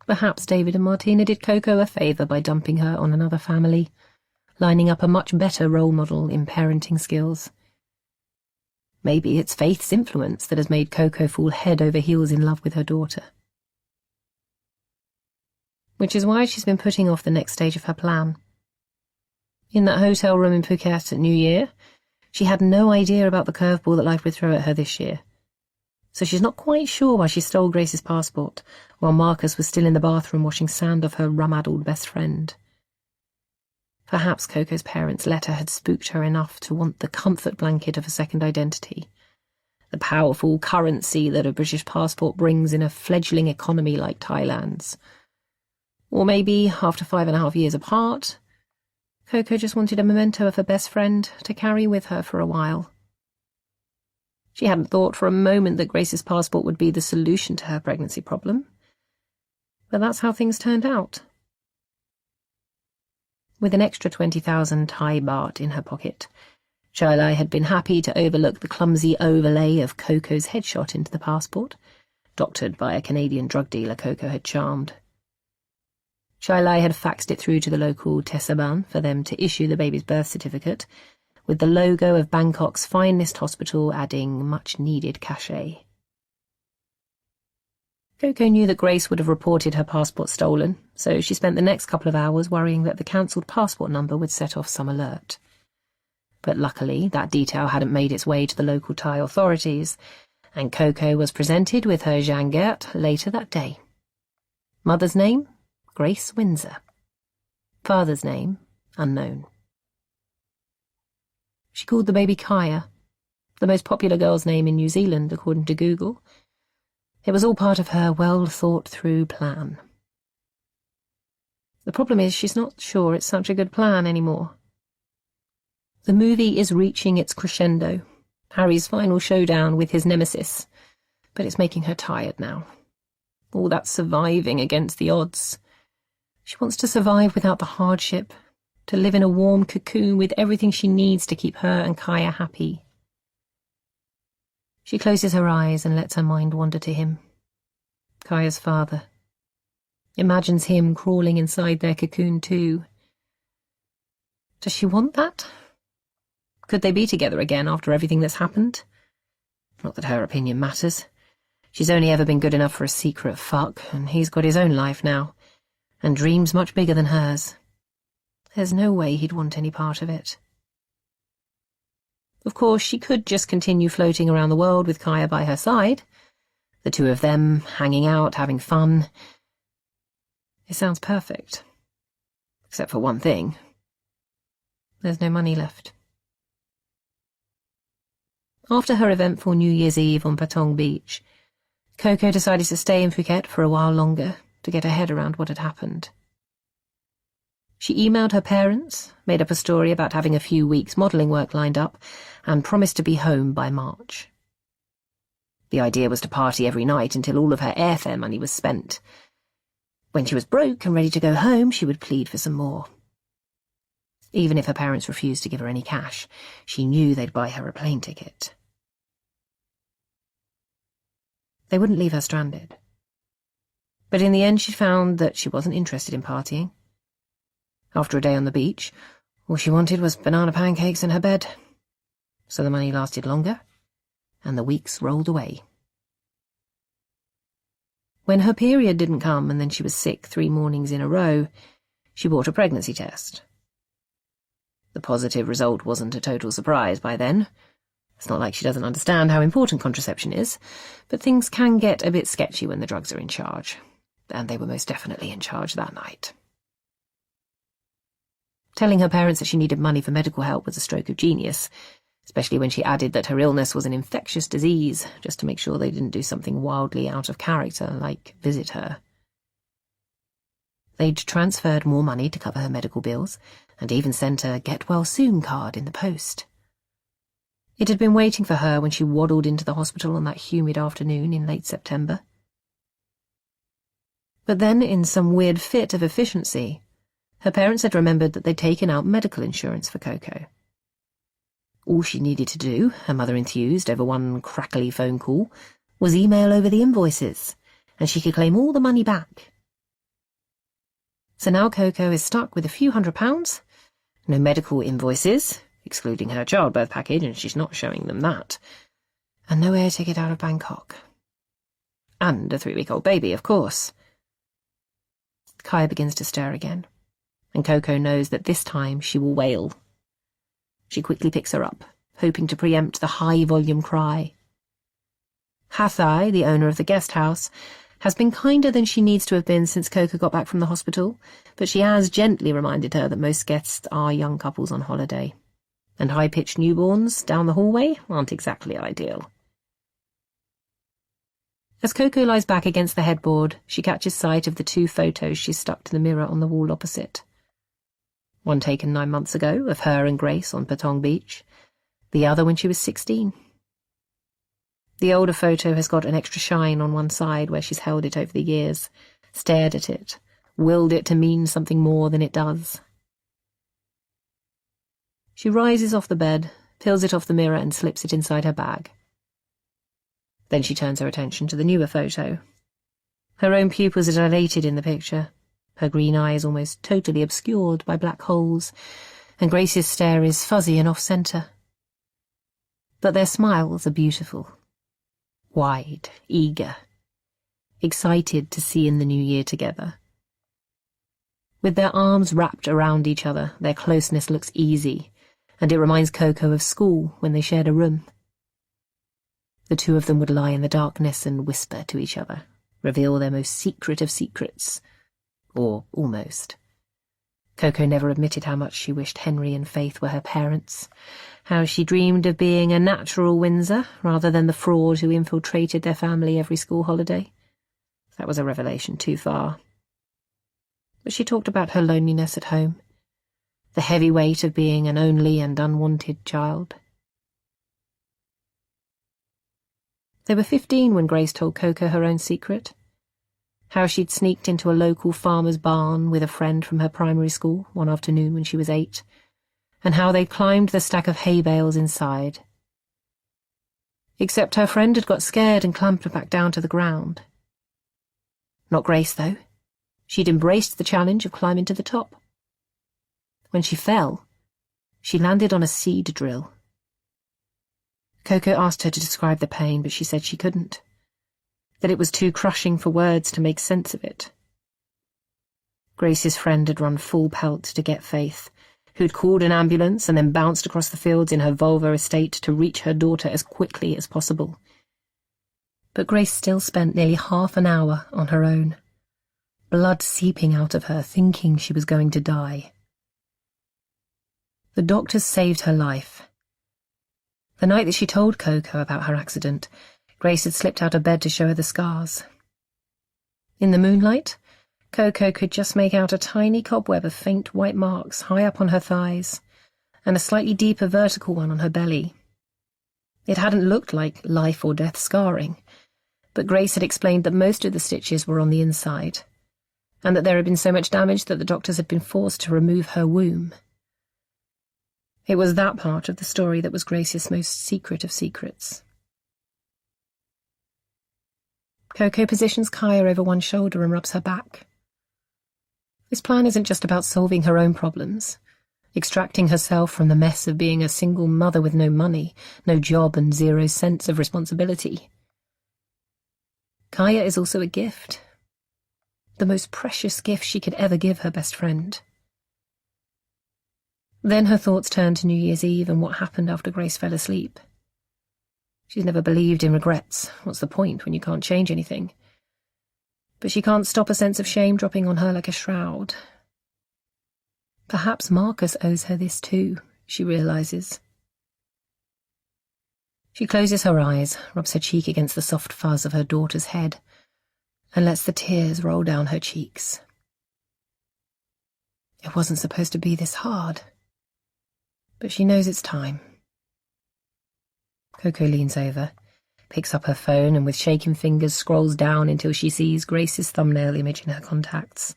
Perhaps David and Martina did Coco a favour by dumping her on another family, lining up a much better role model in parenting skills. Maybe it's Faith's influence that has made Coco fall head over heels in love with her daughter. Which is why she's been putting off the next stage of her plan. In that hotel room in Phuket at New Year, she had no idea about the curveball that life would throw at her this year. So she's not quite sure why she stole Grace's passport, while Marcus was still in the bathroom washing sand off her rum-addled best friend. Perhaps Coco's parents' letter had spooked her enough to want the comfort blanket of a second identity, the powerful currency that a British passport brings in a fledgling economy like Thailand's. Or maybe, after 5.5 years apart, Coco just wanted a memento of her best friend to carry with her for a while. She hadn't thought for a moment that Grace's passport would be the solution to her pregnancy problem, but that's how things turned out. With an extra 20,000 Thai baht in her pocket, Chilai had been happy to overlook the clumsy overlay of Coco's headshot into the passport, doctored by a Canadian drug dealer Coco had charmed. Chilai had faxed it through to the local Tesaban for them to issue the baby's birth certificate, with the logo of Bangkok's finest hospital adding much-needed cachet. Coco knew that Grace would have reported her passport stolen, so she spent the next couple of hours worrying that the cancelled passport number would set off some alert. But luckily, that detail hadn't made its way to the local Thai authorities, and Coco was presented with her Jangat later that day. Mother's name? Grace Windsor. Father's name? Unknown. She called the baby Kaya, the most popular girl's name in New Zealand, according to Google. It was all part of her well-thought-through plan. The problem is she's not sure it's such a good plan anymore. The movie is reaching its crescendo, Harry's final showdown with his nemesis, but it's making her tired now. All that surviving against the odds. She wants to survive without the hardship, to live in a warm cocoon with everything she needs to keep her and Kaya happy. She closes her eyes and lets her mind wander to him. Kaya's father. Imagines him crawling inside their cocoon too. Does she want that? Could they be together again after everything that's happened? Not that her opinion matters. She's only ever been good enough for a secret fuck, and he's got his own life now, and dreams much bigger than hers. There's no way he'd want any part of it. Of course, she could just continue floating around the world with Kaya by her side, the two of them hanging out, having fun. It sounds perfect. Except for one thing. There's no money left. After her eventful New Year's Eve on Patong Beach, Coco decided to stay in Phuket for a while longer to get her head around what had happened. She emailed her parents, made up a story about having a few weeks modelling work lined up, and promised to be home by March. The idea was to party every night until all of her airfare money was spent. When she was broke and ready to go home, she would plead for some more. Even if her parents refused to give her any cash, she knew they'd buy her a plane ticket. They wouldn't leave her stranded. But in the end she found that she wasn't interested in partying. After a day on the beach, all she wanted was banana pancakes in her bed. So the money lasted longer, and the weeks rolled away. When her period didn't come and then she was sick 3 mornings in a row, she bought a pregnancy test. The positive result wasn't a total surprise by then. It's not like she doesn't understand how important contraception is, but things can get a bit sketchy when the drugs are in charge, and they were most definitely in charge that night. Telling her parents that she needed money for medical help was a stroke of genius, especially when she added that her illness was an infectious disease, just to make sure they didn't do something wildly out of character, like visit her. They'd transferred more money to cover her medical bills, and even sent a get-well-soon card in the post. It had been waiting for her when she waddled into the hospital on that humid afternoon in late September. But then, in some weird fit of efficiency, her parents had remembered that they'd taken out medical insurance for Coco. All she needed to do, her mother enthused over one crackly phone call, was email over the invoices, and she could claim all the money back. So now Coco is stuck with a few £100, no medical invoices, excluding her childbirth package, and she's not showing them that, and no air ticket out of Bangkok. And a 3-week-old baby, of course. Kaya begins to stir again, and Coco knows that this time she will wail. She quickly picks her up, hoping to preempt the high-volume cry. Hathai, the owner of the guest house, has been kinder than she needs to have been since Coco got back from the hospital, but she has gently reminded her that most guests are young couples on holiday, and high-pitched newborns down the hallway aren't exactly ideal. As Coco lies back against the headboard, she catches sight of the 2 photos she's stuck to the mirror on the wall opposite. One taken 9 months ago, of her and Grace on Patong Beach. The other when she was 16. The older photo has got an extra shine on one side where she's held it over the years, stared at it, willed it to mean something more than it does. She rises off the bed, peels it off the mirror and slips it inside her bag. Then she turns her attention to the newer photo. Her own pupils are dilated in the picture, her green eyes almost totally obscured by black holes, and Grace's stare is fuzzy and off-centre. But their smiles are beautiful. Wide, eager, excited to see in the new year together. With their arms wrapped around each other, their closeness looks easy, and it reminds Coco of school when they shared a room. The 2 of them would lie in the darkness and whisper to each other, reveal their most secret of secrets. Or almost. Coco never admitted how much she wished Henry and Faith were her parents, how she dreamed of being a natural Windsor rather than the fraud who infiltrated their family every school holiday. That was a revelation too far. But she talked about her loneliness at home, the heavy weight of being an only and unwanted child. They were 15 when Grace told Coco her own secret. How she'd sneaked into a local farmer's barn with a friend from her primary school one afternoon when she was 8, and how they'd climbed the stack of hay bales inside. Except her friend had got scared and clambered back down to the ground. Not Grace, though. She'd embraced the challenge of climbing to the top. When she fell, she landed on a seed drill. Coco asked her to describe the pain, but she said she couldn't. That it was too crushing for words to make sense of it. Grace's friend had run full pelt to get Faith, who'd called an ambulance and then bounced across the fields in her Volvo estate to reach her daughter as quickly as possible. But Grace still spent nearly half an hour on her own, blood seeping out of her, thinking she was going to die. The doctors saved her life. The night that she told Coco about her accident, Grace had slipped out of bed to show her the scars. In the moonlight, Coco could just make out a tiny cobweb of faint white marks high up on her thighs, and a slightly deeper vertical one on her belly. It hadn't looked like life or death scarring, but Grace had explained that most of the stitches were on the inside, and that there had been so much damage that the doctors had been forced to remove her womb. It was that part of the story that was Grace's most secret of secrets. Coco positions Kaya over one shoulder and rubs her back. This plan isn't just about solving her own problems, extracting herself from the mess of being a single mother with no money, no job and zero sense of responsibility. Kaya is also a gift, the most precious gift she could ever give her best friend. Then her thoughts turned to New Year's Eve and what happened after Grace fell asleep. She's never believed in regrets. What's the point when you can't change anything? But she can't stop a sense of shame dropping on her like a shroud. Perhaps Marcus owes her this too, she realises. She closes her eyes, rubs her cheek against the soft fuzz of her daughter's head, and lets the tears roll down her cheeks. It wasn't supposed to be this hard, but she knows it's time. Coco leans over, picks up her phone and with shaking fingers scrolls down until she sees Grace's thumbnail image in her contacts.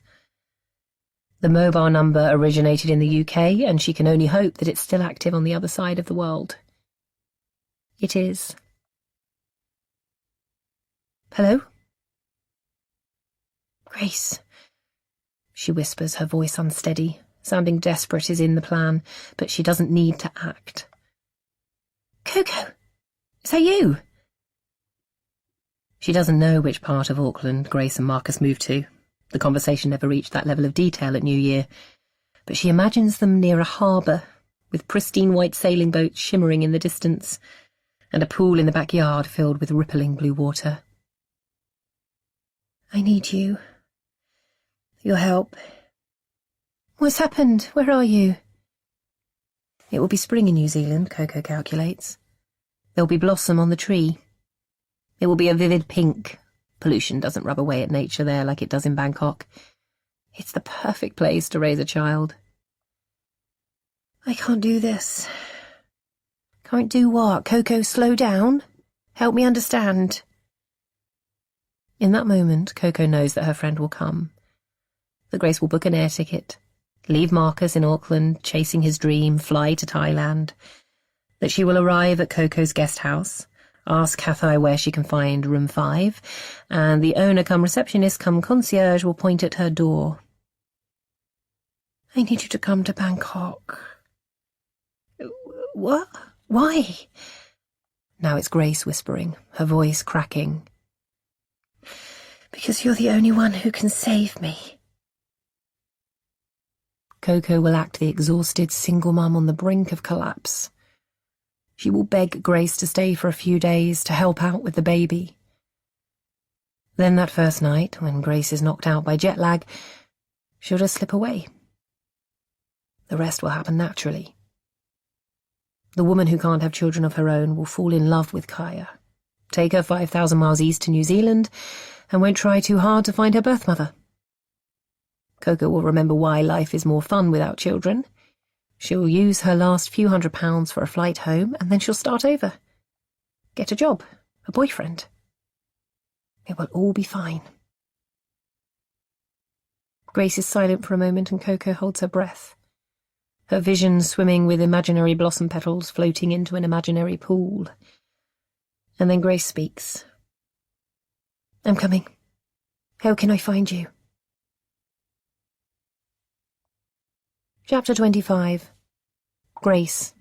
The mobile number originated in the UK, and she can only hope that it's still active on the other side of the world. It is. Hello? Grace, she whispers, her voice unsteady, sounding desperate is in the plan, but she doesn't need to act. Coco, is that you? She doesn't know which part of Auckland Grace and Marcus moved to. The conversation never reached that level of detail at New Year, but she imagines them near a harbour, with pristine white sailing boats shimmering in the distance, and a pool in the backyard filled with rippling blue water. I need you. Your help. What's happened? Where are you? It will be spring in New Zealand, Coco calculates. There'll be blossom on the tree. It will be a vivid pink, Pollution doesn't rub away at nature there like it does in Bangkok. It's the perfect place to raise a child. I can't do this. Can't do what? Coco, slow down. Help me understand. In that moment, Coco knows that her friend will come. That Grace will book an air ticket, leave Marcus in Auckland chasing his dream, fly to Thailand. That she will arrive at Coco's guest house, ask Kathai where she can find room 5, and the owner come receptionist come concierge will point at her door. I need you to come to Bangkok. What? Why? Now it's Grace whispering, her voice cracking. Because you're the only one who can save me. Coco will act the exhausted single mum on the brink of collapse. She will beg Grace to stay for a few days to help out with the baby. Then that first night, when Grace is knocked out by jet lag, she'll just slip away. The rest will happen naturally. The woman who can't have children of her own will fall in love with Kaya, take her 5,000 miles east to New Zealand, and won't try too hard to find her birth mother. Coco will remember why life is more fun without children. She'll use her last few £100 for a flight home, and then she'll start over. Get a job, a boyfriend. It will all be fine. Grace is silent for a moment, and Coco holds her breath. Her vision swimming with imaginary blossom petals floating into an imaginary pool. And then Grace speaks. I'm coming. How can I find you? Chapter 25. Grace.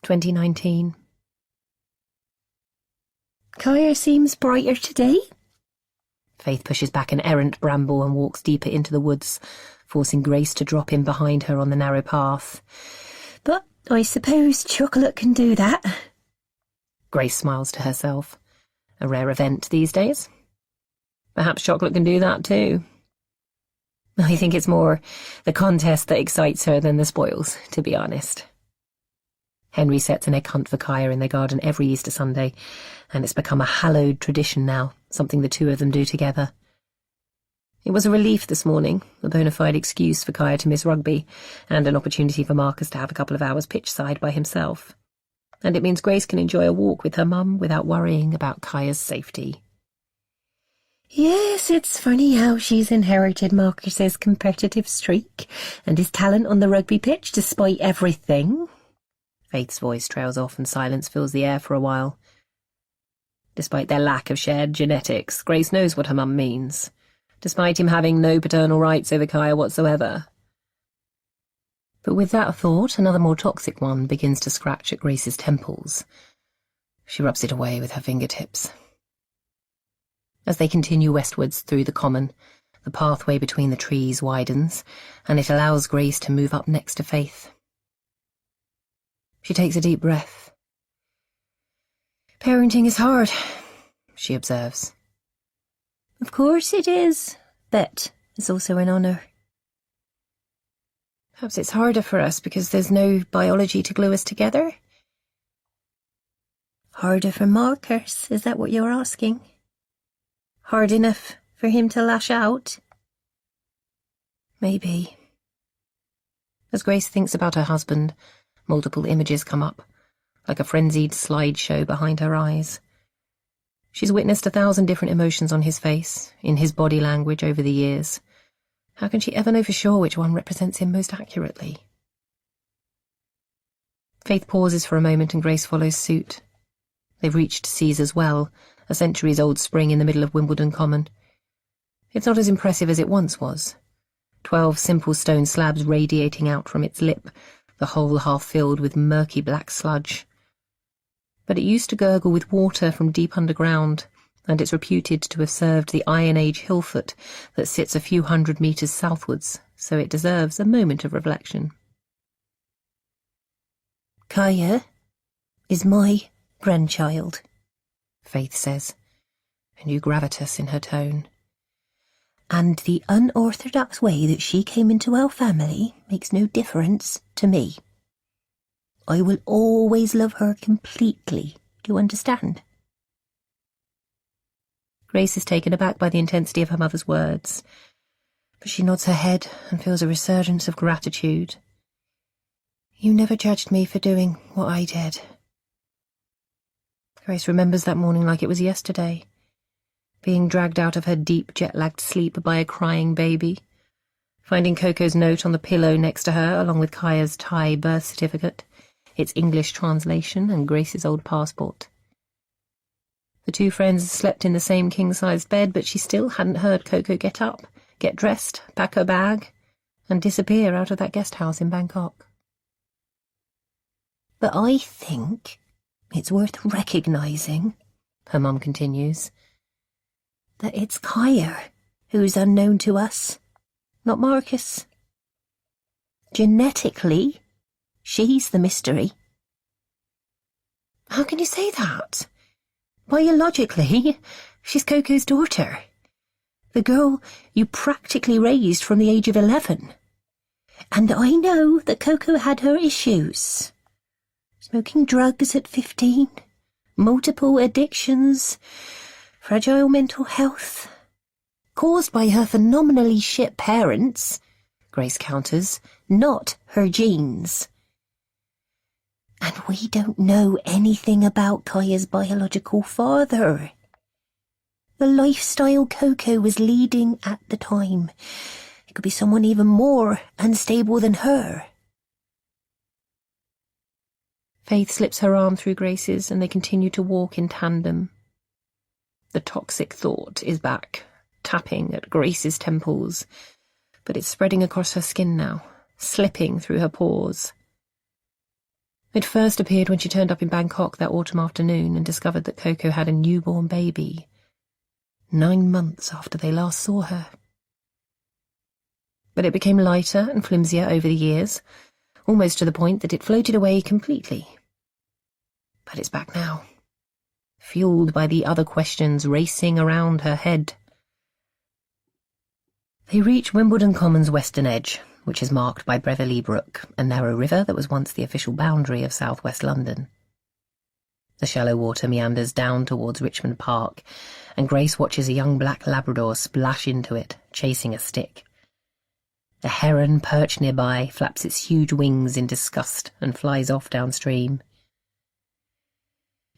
2019. Kaya seems brighter today. Faith pushes back an errant bramble and walks deeper into the woods, forcing Grace to drop in behind her on the narrow path. But I suppose chocolate can do that. Grace smiles to herself. A rare event these days. Perhaps chocolate can do that too. I think it's more the contest that excites her than the spoils, to be honest. Henry sets an egg hunt for Kaya in their garden every Easter Sunday, and it's become a hallowed tradition now, something the two of them do together. It was a relief this morning, a bona fide excuse for Kaya to miss rugby, and an opportunity for Marcus to have a couple of hours pitchside by himself. And it means Grace can enjoy a walk with her mum without worrying about Kaya's safety. Yes, it's funny how she's inherited Marcus's competitive streak and his talent on the rugby pitch despite everything. Faith's voice trails off and silence fills the air for a while. Despite their lack of shared genetics, Grace knows what her mum means, despite him having no paternal rights over Kaya whatsoever. But with that thought, another more toxic one begins to scratch at Grace's temples. She rubs it away with her fingertips. As they continue westwards through the common, the pathway between the trees widens, and it allows Grace to move up next to Faith. She takes a deep breath. Parenting is hard, she observes. Of course it is, but it's also an honour. Perhaps it's harder for us because there's no biology to glue us together? Harder for Marcus, is that what you're asking? Hard enough for him to lash out? Maybe. As Grace thinks about her husband, multiple images come up, like a frenzied slideshow behind her eyes. She's witnessed 1,000 different emotions on his face, in his body language over the years. How can she ever know for sure which one represents him most accurately? Faith pauses for a moment and Grace follows suit. They've reached Caesar's Well, a centuries-old spring in the middle of Wimbledon Common. It's not as impressive as it once was. 12 simple stone slabs radiating out from its lip, the hole half filled with murky black sludge. But it used to gurgle with water from deep underground, and it's reputed to have served the Iron Age hillfoot that sits a few 100 metres southwards, so it deserves a moment of reflection. Kaya is my grandchild, Faith says, a new gravitas in her tone. And the unorthodox way that she came into our family makes no difference to me. I will always love her completely, do you understand? Grace is taken aback by the intensity of her mother's words, but she nods her head and feels a resurgence of gratitude. You never judged me for doing what I did. Grace remembers that morning like it was yesterday, being dragged out of her deep jet-lagged sleep by a crying baby, finding Coco's note on the pillow next to her along with Kaya's Thai birth certificate, its English translation and Grace's old passport. The two friends slept in the same king-sized bed, but she still hadn't heard Coco get up, get dressed, pack her bag, and disappear out of that guest house in Bangkok. But I think it's worth recognising, her mum continues, that it's Kaya who's unknown to us, not Marcus. Genetically, she's the mystery. How can you say that? Biologically, she's Coco's daughter. The girl you practically raised from the age of 11. And I know that Coco had her issues. Smoking drugs at 15, multiple addictions, fragile mental health, caused by her phenomenally shit parents, Grace counters, not her genes. And we don't know anything about Kaya's biological father. The lifestyle Coco was leading at the time. It could be someone even more unstable than her. Faith slips her arm through Grace's and they continue to walk in tandem. The toxic thought is back, tapping at Grace's temples, but it's spreading across her skin now, slipping through her pores. It first appeared when she turned up in Bangkok that autumn afternoon and discovered that Coco had a newborn baby, 9 months after they last saw her. But it became lighter and flimsier over the years, almost to the point that it floated away completely. But it's back now, fueled by the other questions racing around her head. They reach Wimbledon Common's western edge, which is marked by Brotherly Brook, a narrow river that was once the official boundary of southwest London. The shallow water meanders down towards Richmond Park, and Grace watches a young black Labrador splash into it, chasing a stick. A heron perched nearby flaps its huge wings in disgust and flies off downstream.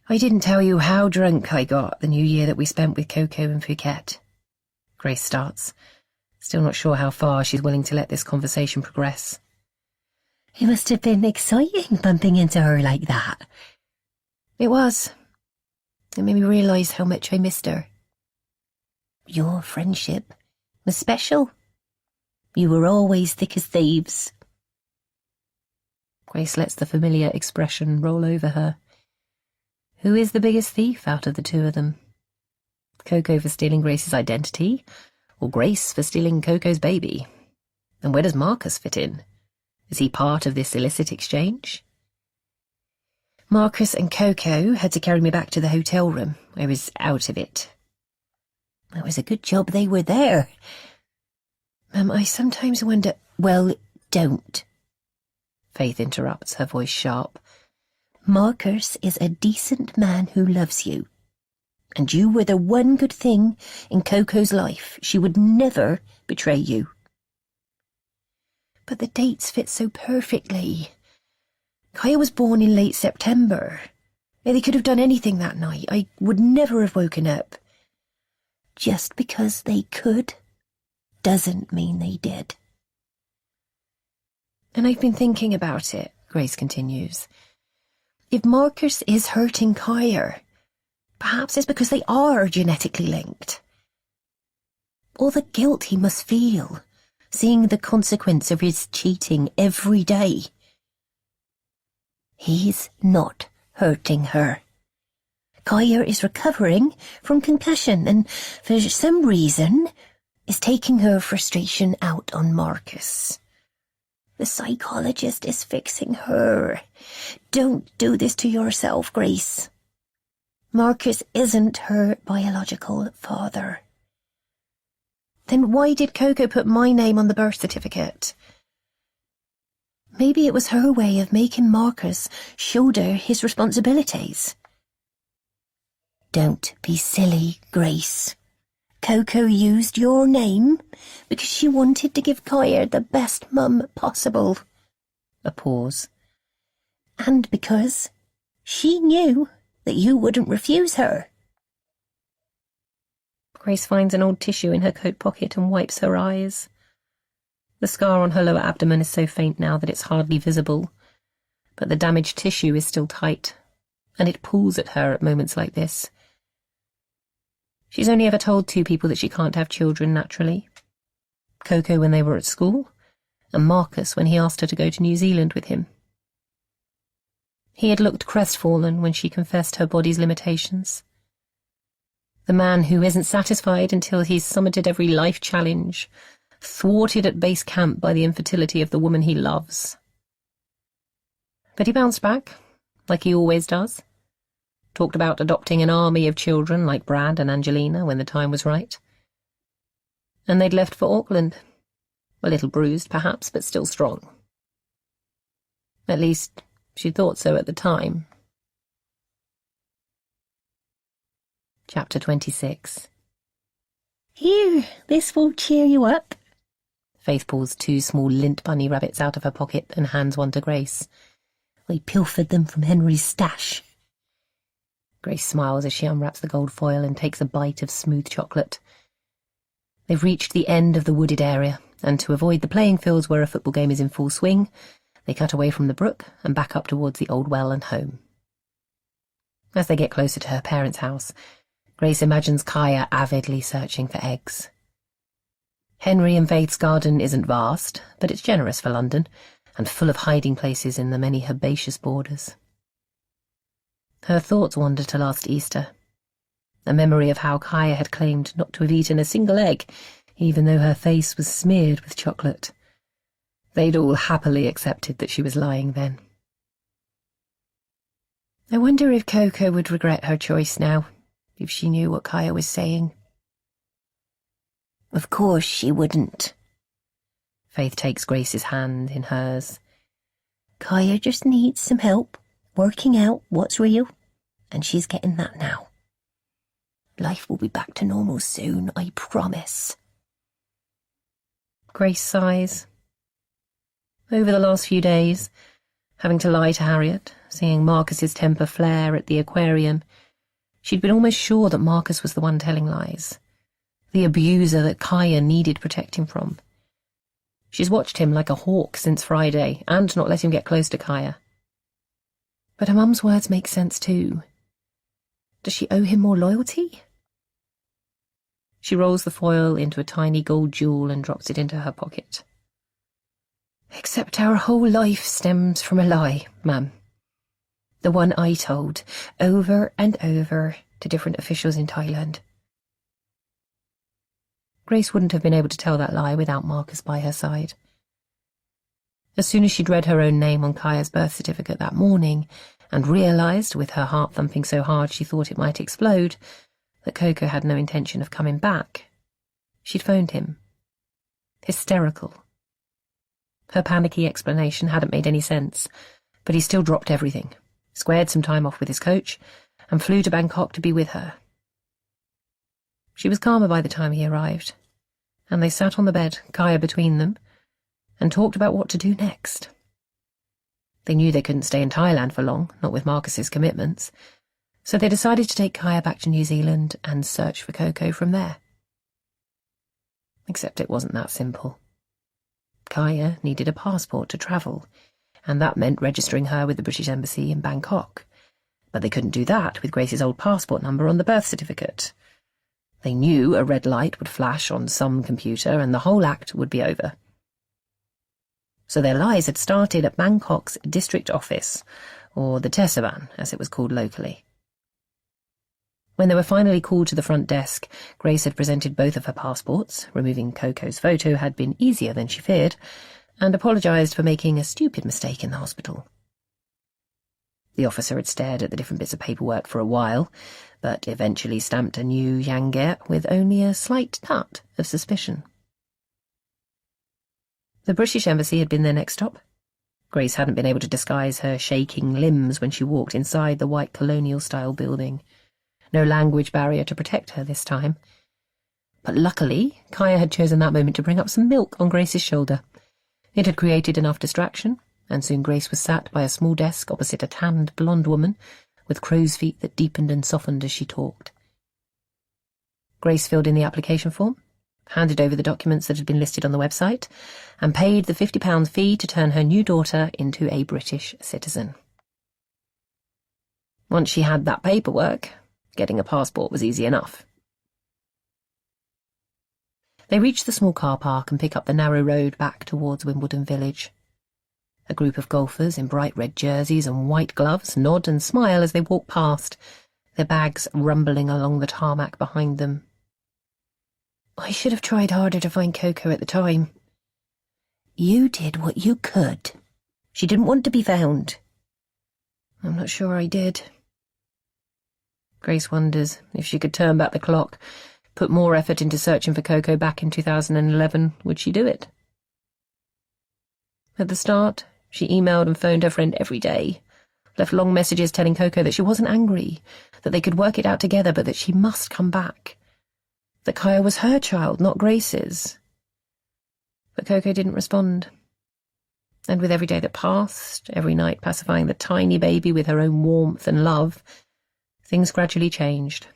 I didn't tell you how drunk I got the new year that we spent with Coco in Phuket. Grace starts, still not sure how far she's willing to let this conversation progress. It must have been exciting bumping into her like that. It was. It made me realise how much I missed her. Your friendship was special. You were always thick as thieves. Grace lets the familiar expression roll over her. Who is the biggest thief out of the two of them? Coco for stealing Grace's identity, or Grace for stealing Coco's baby? And where does Marcus fit in? Is he part of this illicit exchange? Marcus and Coco had to carry me back to the hotel room. I was out of it. It was a good job they were there. I sometimes wonder— Well, don't. Faith interrupts, her voice sharp. Marcus is a decent man who loves you. And you were the one good thing in Coco's life. She would never betray you. But the dates fit so perfectly. Kaya was born in late September. They could have done anything that night. I would never have woken up. Just because they could doesn't mean they did. And I've been thinking about it, Grace continues. If Marcus is hurting Kaya, perhaps it's because they are genetically linked. All the guilt he must feel, seeing the consequence of his cheating every day. He's not hurting her. Kaya is recovering from concussion and, for some reason, is taking her frustration out on Marcus. The psychologist is fixing her. Don't do this to yourself, Grace. Marcus isn't her biological father. Then why did Coco put my name on the birth certificate? Maybe it was her way of making Marcus shoulder his responsibilities. Don't be silly, Grace, Coco used your name because she wanted to give Kaya the best mum possible. A pause. And because she knew that you wouldn't refuse her. Grace finds an old tissue in her coat pocket and wipes her eyes. The scar on her lower abdomen is so faint now that it's hardly visible, but the damaged tissue is still tight, and it pulls at her at moments like this. She's only ever told 2 people that she can't have children naturally. Coco when they were at school, and Marcus when he asked her to go to New Zealand with him. He had looked crestfallen when she confessed her body's limitations. The man who isn't satisfied until he's summited every life challenge, thwarted at base camp by the infertility of the woman he loves. But he bounced back, like he always does. Talked about adopting an army of children like Brad and Angelina when the time was right. And they'd left for Auckland. A little bruised, perhaps, but still strong. At least, she thought so at the time. Chapter 26. Here, this will cheer you up. Faith pulls 2 small lint bunny rabbits out of her pocket and hands one to Grace. We pilfered them from Henry's stash. Grace smiles as she unwraps the gold foil and takes a bite of smooth chocolate. They've reached the end of the wooded area, and to avoid the playing fields where a football game is in full swing, they cut away from the brook and back up towards the old well and home. As they get closer to her parents' house, Grace imagines Kaya avidly searching for eggs. Henry and Faith's garden isn't vast, but it's generous for London, and full of hiding places in the many herbaceous borders. Her thoughts wander to last Easter, a memory of how Kaya had claimed not to have eaten a single egg, even though her face was smeared with chocolate. They'd all happily accepted that she was lying then. I wonder if Coco would regret her choice now, if she knew what Kaya was saying. Of course she wouldn't. Faith takes Grace's hand in hers. Kaya just needs some help working out what's real, and she's getting that now. Life will be back to normal soon, I promise. Grace sighs. Over the last few days, having to lie to Harriet, seeing Marcus's temper flare at the aquarium, she'd been almost sure that Marcus was the one telling lies, the abuser that Kaya needed protecting from. She's watched him like a hawk since Friday, and not let him get close to Kaya. But her mum's words make sense too. Does she owe him more loyalty? She rolls the foil into a tiny gold jewel and drops it into her pocket. Except our whole life stems from a lie, Mum. The one I told, over and over, to different officials in Thailand. Grace wouldn't have been able to tell that lie without Marcus by her side. As soon as she'd read her own name on Kaya's birth certificate that morning, and realised, with her heart thumping so hard she thought it might explode, that Coco had no intention of coming back, she'd phoned him. Hysterical. Her panicky explanation hadn't made any sense, but he still dropped everything, squared some time off with his coach, and flew to Bangkok to be with her. She was calmer by the time he arrived, and they sat on the bed, Kaya between them, and talked about what to do next. They knew they couldn't stay in Thailand for long, not with Marcus's commitments, so they decided to take Kaya back to New Zealand and search for Coco from there. Except it wasn't that simple. Kaya needed a passport to travel, and that meant registering her with the British Embassy in Bangkok. But they couldn't do that with Grace's old passport number on the birth certificate. They knew a red light would flash on some computer and the whole act would be over. So their lies had started at Bangkok's district office, or the Tesavan, as it was called locally. When they were finally called to the front desk, Grace had presented both of her passports. Removing Coco's photo had been easier than she feared, and apologised for making a stupid mistake in the hospital. The officer had stared at the different bits of paperwork for a while, but eventually stamped a new yanget with only a slight touch of suspicion. The British Embassy had been their next stop. Grace hadn't been able to disguise her shaking limbs when she walked inside the white colonial-style building. No language barrier to protect her this time. But luckily, Kaya had chosen that moment to bring up some milk on Grace's shoulder. It had created enough distraction, and soon Grace was sat by a small desk opposite a tanned blonde woman with crow's feet that deepened and softened as she talked. Grace filled in the application form, handed over the documents that had been listed on the website, and paid the £50 fee to turn her new daughter into a British citizen. Once she had that paperwork, getting a passport was easy enough. They reached the small car park and picked up the narrow road back towards Wimbledon Village. A group of golfers in bright red jerseys and white gloves nod and smile as they walk past, their bags rumbling along the tarmac behind them. I should have tried harder to find Coco at the time. You did what you could. She didn't want to be found. I'm not sure I did. Grace wonders if she could turn back the clock, put more effort into searching for Coco back in 2011, would she do it? At the start, she emailed and phoned her friend every day, left long messages telling Coco that she wasn't angry, that they could work it out together, but that she must come back, that Kaya was her child, not Grace's. But Coco didn't respond. And with every day that passed, every night pacifying the tiny baby with her own warmth and love, things gradually changed.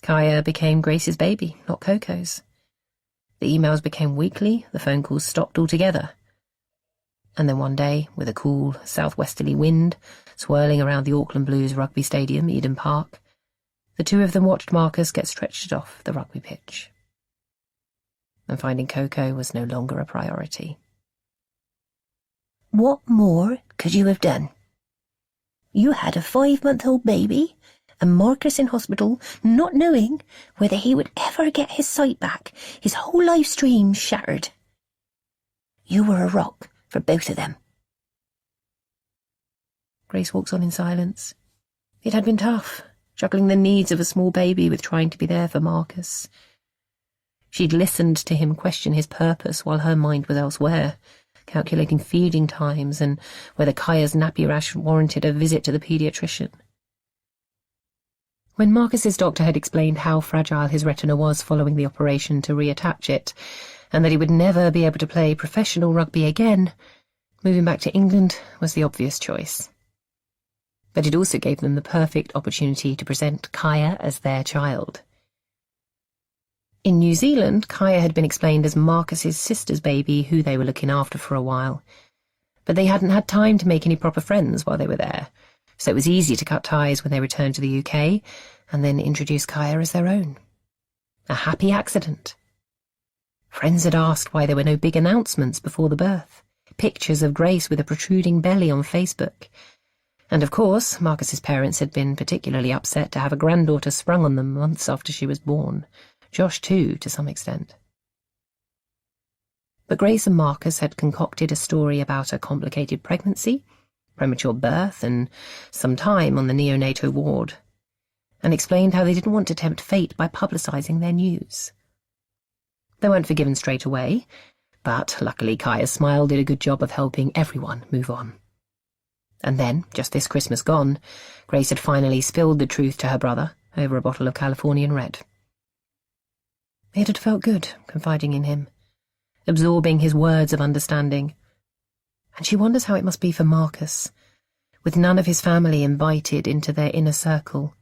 Kaya became Grace's baby, not Coco's. The emails became weekly, the phone calls stopped altogether. And then one day, with a cool, southwesterly wind swirling around the Auckland Blues rugby stadium, Eden Park, the two of them watched Marcus get stretched off the rugby pitch. And finding Coco was no longer a priority. What more could you have done? You had a 5-month-old baby, and Marcus in hospital, not knowing whether he would ever get his sight back, his whole life's dreams shattered. You were a rock for both of them. Grace walks on in silence. It had been tough, juggling the needs of a small baby with trying to be there for Marcus. She'd listened to him question his purpose while her mind was elsewhere, calculating feeding times and whether Kaya's nappy rash warranted a visit to the paediatrician. When Marcus's doctor had explained how fragile his retina was following the operation to reattach it, and that he would never be able to play professional rugby again, moving back to England was the obvious choice. But it also gave them the perfect opportunity to present Kaya as their child. In New Zealand, Kaya had been explained as Marcus's sister's baby, who they were looking after for a while. But they hadn't had time to make any proper friends while they were there, so it was easy to cut ties when they returned to the UK and then introduce Kaya as their own. A happy accident. Friends had asked why there were no big announcements before the birth, pictures of Grace with a protruding belly on Facebook. And of course, Marcus's parents had been particularly upset to have a granddaughter sprung on them months after she was born. Josh too, to some extent. But Grace and Marcus had concocted a story about a complicated pregnancy, premature birth, and some time on the neonatal ward, and explained how they didn't want to tempt fate by publicising their news. They weren't forgiven straight away, but luckily Kaya's smile did a good job of helping everyone move on. And then, just this Christmas gone, Grace had finally spilled the truth to her brother over a bottle of Californian Red. It had felt good, confiding in him, absorbing his words of understanding. And she wonders how it must be for Marcus, with none of his family invited into their inner circle.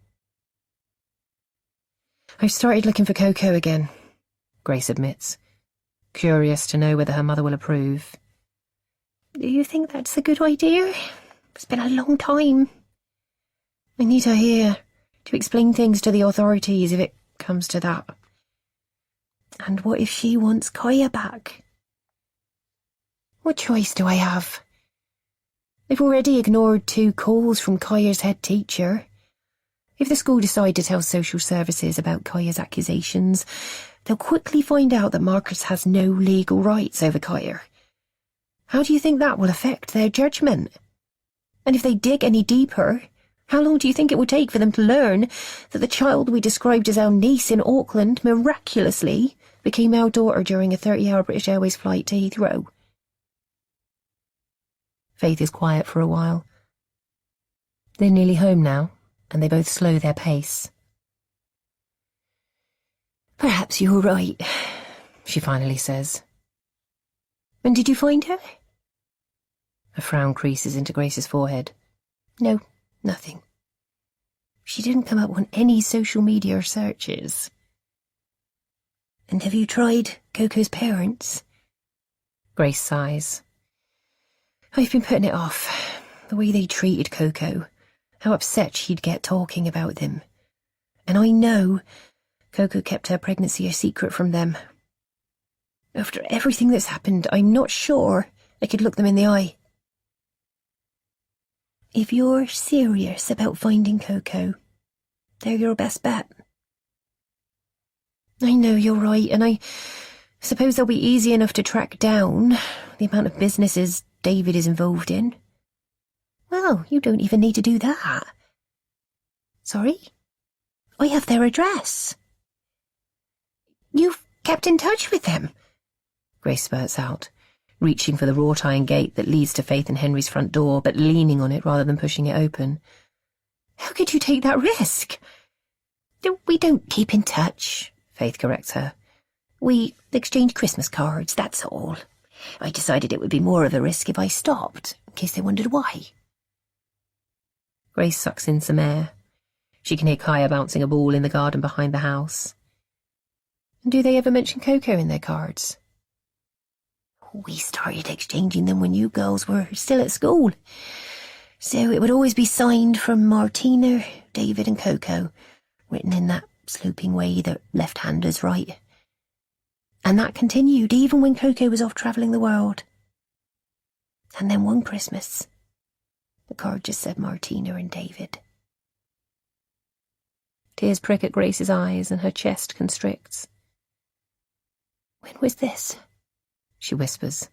I've started looking for Coco again, Grace admits, curious to know whether her mother will approve. Do you think that's a good idea? It's been a long time. I need her here to explain things to the authorities if it comes to that. And what if she wants Kaya back? What choice do I have? I've already ignored 2 calls from Kaya's head teacher. If the school decide to tell social services about Kaya's accusations, they'll quickly find out that Marcus has no legal rights over Kaya. How do you think that will affect their judgment? And if they dig any deeper, how long do you think it will take for them to learn that the child we described as our niece in Auckland miraculously became our daughter during a 30-hour British Airways flight to Heathrow? Faith is quiet for a while. They're nearly home now, and they both slow their pace. Perhaps you're right, she finally says. And did you find her? A frown creases into Grace's forehead. No, nothing. She didn't come up on any social media searches. And have you tried Coco's parents? Grace sighs. I've been putting it off. The way they treated Coco. How upset she'd get talking about them. And I know Coco kept her pregnancy a secret from them. After everything that's happened, I'm not sure I could look them in the eye. If you're serious about finding Coco, they're your best bet. I know you're right, and I suppose they'll be easy enough to track down, the amount of businesses David is involved in. Well, you don't even need to do that. Sorry? I have their address. You've kept in touch with them? Grace spurts out, reaching for the wrought iron gate that leads to Faith and Henry's front door, but leaning on it rather than pushing it open. How could you take that risk? We don't keep in touch, Faith corrects her. We exchange Christmas cards, that's all. I decided it would be more of a risk if I stopped, in case they wondered why. Grace sucks in some air. She can hear Kaya bouncing a ball in the garden behind the house. And do they ever mention Coco in their cards? We started exchanging them when you girls were still at school. So it would always be signed from Martina, David and Coco, written in that sloping way that left-handers write. And that continued even when Coco was off travelling the world. And then one Christmas, the card just said Martina and David. Tears prick at Grace's eyes and her chest constricts. When was this? She whispers.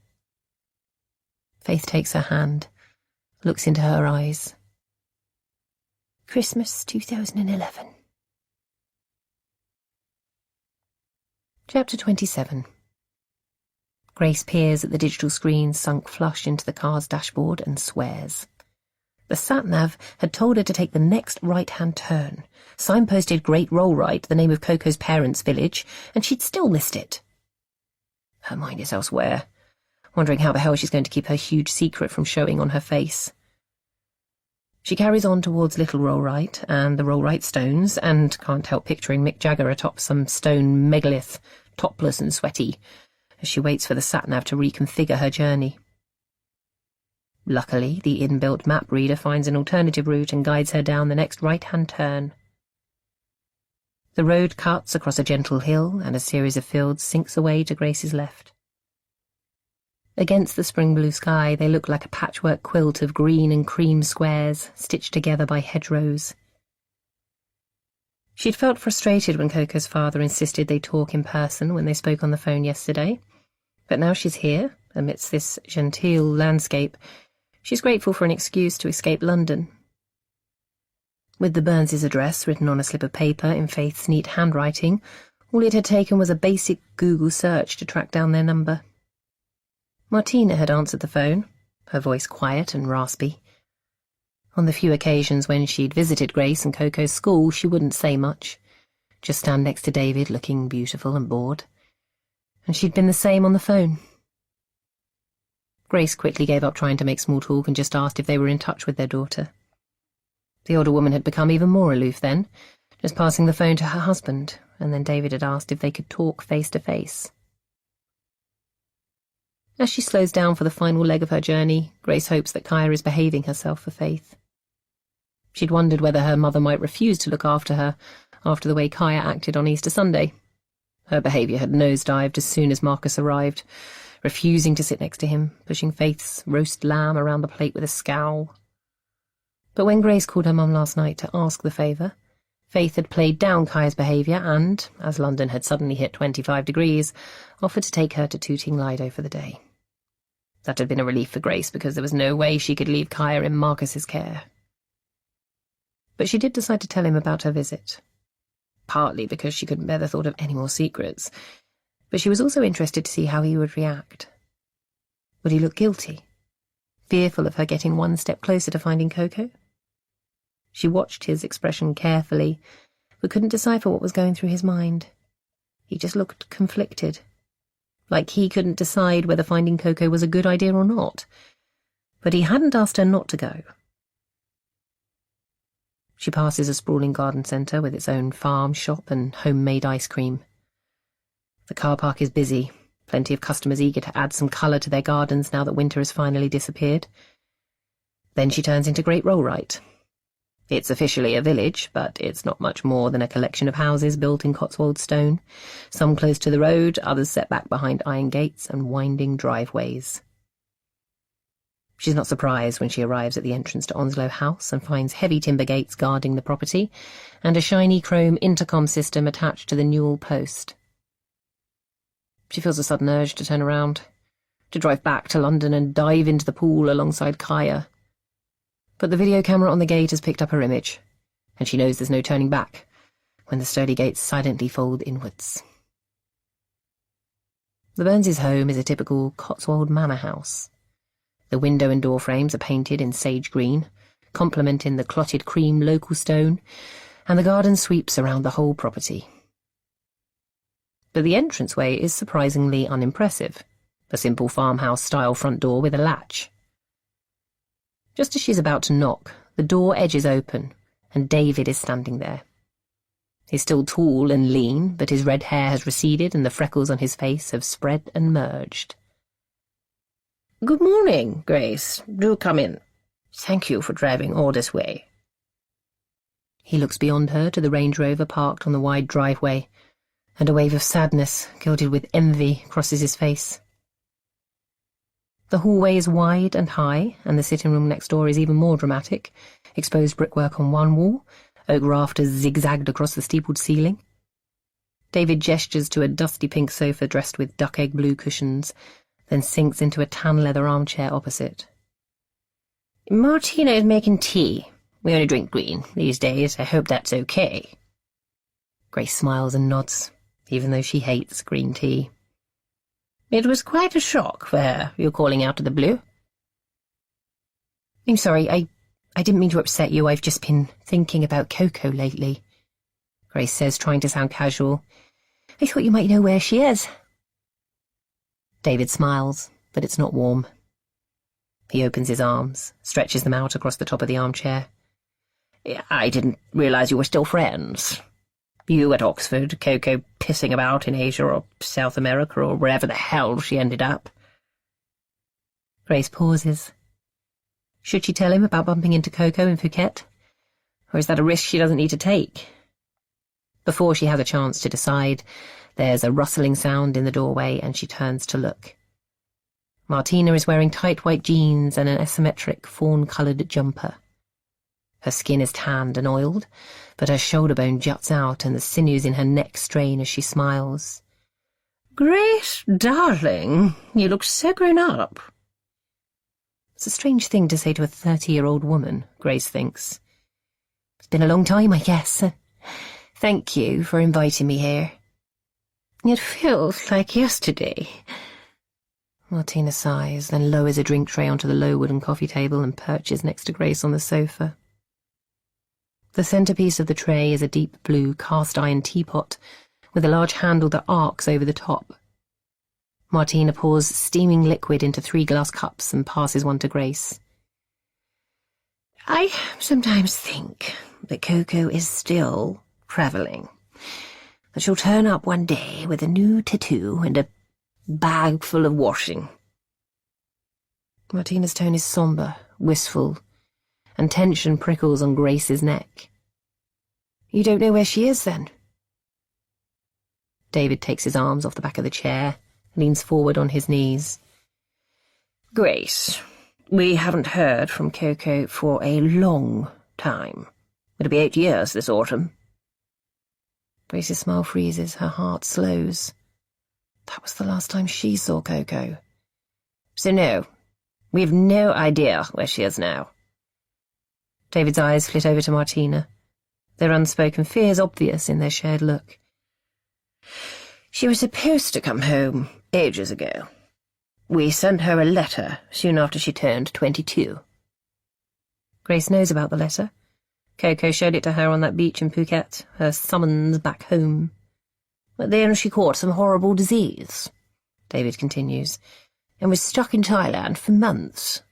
Faith takes her hand, looks into her eyes. Christmas 2011. Chapter 27. Grace peers at the digital screen sunk flush into the car's dashboard and swears. The sat-nav had told her to take the next right-hand turn, signposted Great Rollright, the name of Coco's parents' village, and she'd still missed it. Her mind is elsewhere, wondering how the hell she's going to keep her huge secret from showing on her face. She carries on towards Little Rollright and the Rollright Stones, and can't help picturing Mick Jagger atop some stone megalith, topless and sweaty, as she waits for the sat-nav to reconfigure her journey. Luckily, the inbuilt map reader finds an alternative route and guides her down the next right-hand turn. The road cuts across a gentle hill, and a series of fields sinks away to Grace's left. Against the spring blue sky, they look like a patchwork quilt of green and cream squares, stitched together by hedgerows. She'd felt frustrated when Coco's father insisted they talk in person when they spoke on the phone yesterday, but now she's here, amidst this genteel landscape, she's grateful for an excuse to escape London. With the Burns' address written on a slip of paper in Faith's neat handwriting, all it had taken was a basic Google search to track down their number. Martina had answered the phone, her voice quiet and raspy. On the few occasions when she'd visited Grace and Coco's school, she wouldn't say much, just stand next to David looking beautiful and bored. And she'd been the same on the phone. Grace quickly gave up trying to make small talk and just asked if they were in touch with their daughter. The older woman had become even more aloof then, just passing the phone to her husband, and then David had asked if they could talk face to face. As she slows down for the final leg of her journey, Grace hopes that Kaya is behaving herself for Faith. She'd wondered whether her mother might refuse to look after her after the way Kaya acted on Easter Sunday. Her behaviour had nosedived as soon as Marcus arrived, refusing to sit next to him, pushing Faith's roast lamb around the plate with a scowl. But when Grace called her mum last night to ask the favour, Faith had played down Kaya's behaviour and, as London had suddenly hit 25 degrees, offered to take her to Tooting Lido for the day. That had been a relief for Grace because there was no way she could leave Kaya in Marcus's care. But she did decide to tell him about her visit. Partly because she couldn't bear the thought of any more secrets, but she was also interested to see how he would react. Would he look guilty? Fearful of her getting one step closer to finding Coco? She watched his expression carefully, but couldn't decipher what was going through his mind. He just looked conflicted, like he couldn't decide whether finding Coco was a good idea or not. But he hadn't asked her not to go. She passes a sprawling garden centre with its own farm shop and homemade ice cream. The car park is busy, plenty of customers eager to add some colour to their gardens now that winter has finally disappeared. Then she turns into Great Rollright. It's officially a village, but it's not much more than a collection of houses built in Cotswold stone, some close to the road, others set back behind iron gates and winding driveways. She's not surprised when she arrives at the entrance to Onslow House and finds heavy timber gates guarding the property and a shiny chrome intercom system attached to the newel post. She feels a sudden urge to turn around, to drive back to London and dive into the pool alongside Kaya. But the video camera on the gate has picked up her image, and she knows there's no turning back when the sturdy gates silently fold inwards. The Burnses' home is a typical Cotswold manor house. The window and door frames are painted in sage green, complementing the clotted cream local stone, and the garden sweeps around the whole property. But the entranceway is surprisingly unimpressive, a simple farmhouse-style front door with a latch. Just as she's about to knock, the door edges open, and David is standing there. He's still tall and lean, but his red hair has receded and the freckles on his face have spread and merged. "Good morning, Grace. Do come in. Thank you for driving all this way." He looks beyond her to the Range Rover parked on the wide driveway, and a wave of sadness, gilded with envy, crosses his face. The hallway is wide and high, and the sitting room next door is even more dramatic, exposed brickwork on one wall, oak rafters zigzagged across the steepled ceiling. David gestures to a dusty pink sofa dressed with duck-egg blue cushions, then sinks into a tan-leather armchair opposite. "Martina is making tea. We only drink green these days. I hope that's okay." Grace smiles and nods, even though she hates green tea. "It was quite a shock for her, you calling out of the blue." "I'm sorry, I didn't mean to upset you. I've just been thinking about Coco lately," Grace says, trying to sound casual. "I thought you might know where she is." David smiles, but it's not warm. He opens his arms, stretches them out across the top of the armchair. "I didn't realize you were still friends. You at Oxford, Coco pissing about in Asia or South America or wherever the hell she ended up." Grace pauses. Should she tell him about bumping into Coco in Phuket? Or is that a risk she doesn't need to take? Before she has a chance to decide, there's a rustling sound in the doorway and she turns to look. Martina is wearing tight white jeans and an asymmetric fawn-coloured jumper. Her skin is tanned and oiled, but her shoulder bone juts out and the sinews in her neck strain as she smiles. "Grace, darling, you look so grown up." It's a strange thing to say to a 30-year-old woman, Grace thinks. It's been a long time, I guess. Thank you for inviting me here. "It feels like yesterday." Martina sighs, then lowers a drink tray onto the low wooden coffee table and perches next to Grace on the sofa. The centrepiece of the tray is a deep blue cast-iron teapot with a large handle that arcs over the top. Martina pours steaming liquid into 3 glass cups and passes one to Grace. "I sometimes think that Coco is still travelling, that she'll turn up one day with a new tattoo and a bag full of washing." Martina's tone is sombre, wistful, and tension prickles on Grace's neck. "You don't know where she is, then?" David takes his arms off the back of the chair, leans forward on his knees. "Grace, we haven't heard from Coco for a long time. It'll be 8 years this autumn." Grace's smile freezes, her heart slows. That was the last time she saw Coco. "So no, we've no idea where she is now." David's eyes flit over to Martina, their unspoken fears obvious in their shared look. "She was supposed to come home ages ago. We sent her a letter soon after she turned 22. Grace knows about the letter. Coco showed it to her on that beach in Phuket, her summons back home. But then she caught some horrible disease, David continues, and was stuck in Thailand for months.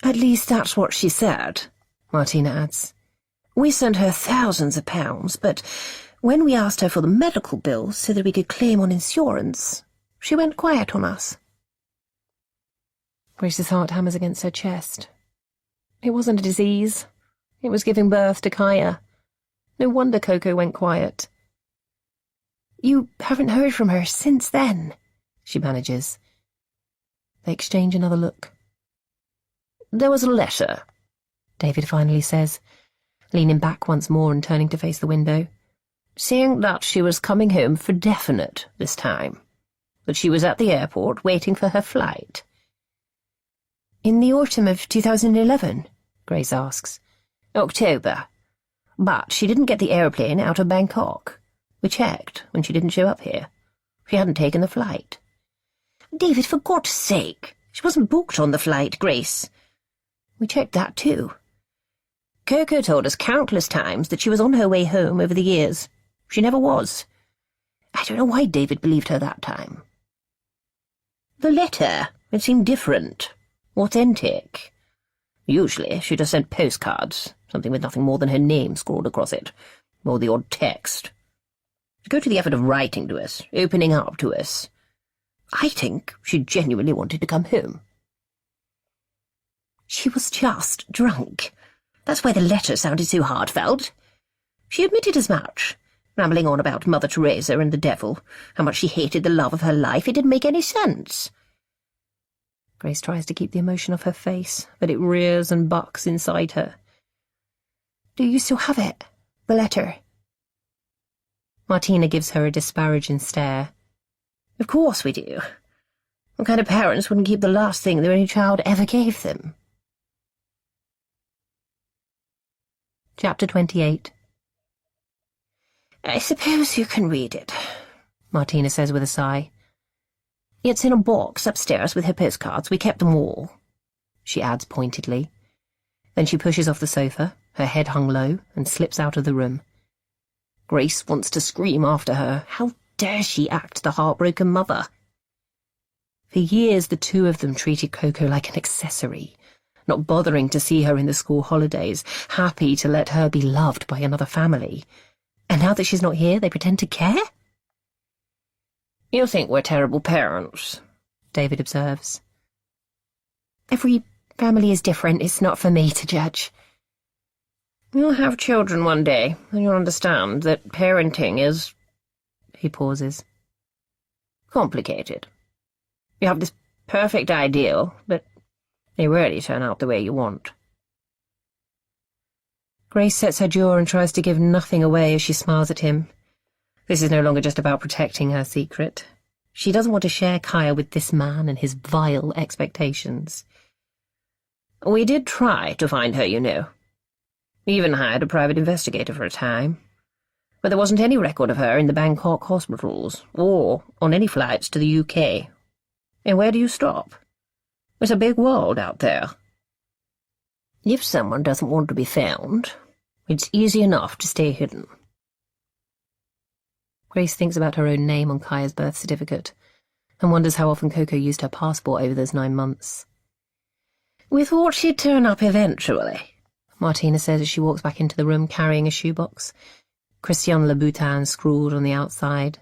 At least that's what she said, Martina adds. We sent her thousands of pounds, but when we asked her for the medical bills so that we could claim on insurance, she went quiet on us. Grace's heart hammers against her chest. It wasn't a disease. It was giving birth to Kaya. No wonder Coco went quiet. You haven't heard from her since then, she manages. They exchange another look. There was a letter, David finally says, leaning back once more and turning to face the window, saying that she was coming home for definite this time, that she was at the airport waiting for her flight. In the autumn of 2011, Grace asks. October. But she didn't get the aeroplane out of Bangkok. We checked when she didn't show up here. She hadn't taken the flight. David, for God's sake, she wasn't booked on the flight, Grace. We checked that too. Coco told us countless times that she was on her way home over the years. She never was. I don't know why David believed her that time. The letter, it seemed different, authentic. Usually she just sent postcards, something with nothing more than her name scrawled across it, or the odd text. To go to the effort of writing to us, opening up to us. I think she genuinely wanted to come home. She was just drunk. That's why the letter sounded so heartfelt. She admitted as much, rambling on about Mother Teresa and the devil, how much she hated the love of her life. It didn't make any sense. Grace tries to keep the emotion off her face, but it rears and bucks inside her. Do you still have it, the letter? Martina gives her a disparaging stare. Of course we do. What kind of parents wouldn't keep the last thing their only child ever gave them? Chapter 28. I suppose you can read it, Martina says with a sigh. It's in a box upstairs with her postcards. We kept them all, she adds pointedly. Then she pushes off the sofa, her head hung low, and slips out of the room. Grace wants to scream after her. How dare she act the heartbroken mother? For years the two of them treated Coco like an accessory, not bothering to see her in the school holidays, happy to let her be loved by another family. And now that she's not here, they pretend to care? You think we're terrible parents, David observes. Every family is different. It's not for me to judge. You'll have children one day, and you'll understand that parenting is... He pauses. Complicated. You have this perfect ideal, but they rarely turn out the way you want. Grace sets her jaw and tries to give nothing away as she smiles at him. This is no longer just about protecting her secret. She doesn't want to share Kaya with this man and his vile expectations. We did try to find her, you know. We even hired a private investigator for a time. But there wasn't any record of her in the Bangkok hospitals, or on any flights to the UK. And where do you stop? It's a big world out there. If someone doesn't want to be found, it's easy enough to stay hidden. Grace thinks about her own name on Kaya's birth certificate, and wonders how often Coco used her passport over those 9 months. We thought she'd turn up eventually, Martina says as she walks back into the room carrying a shoebox. Christian Louboutin scrawled on the outside.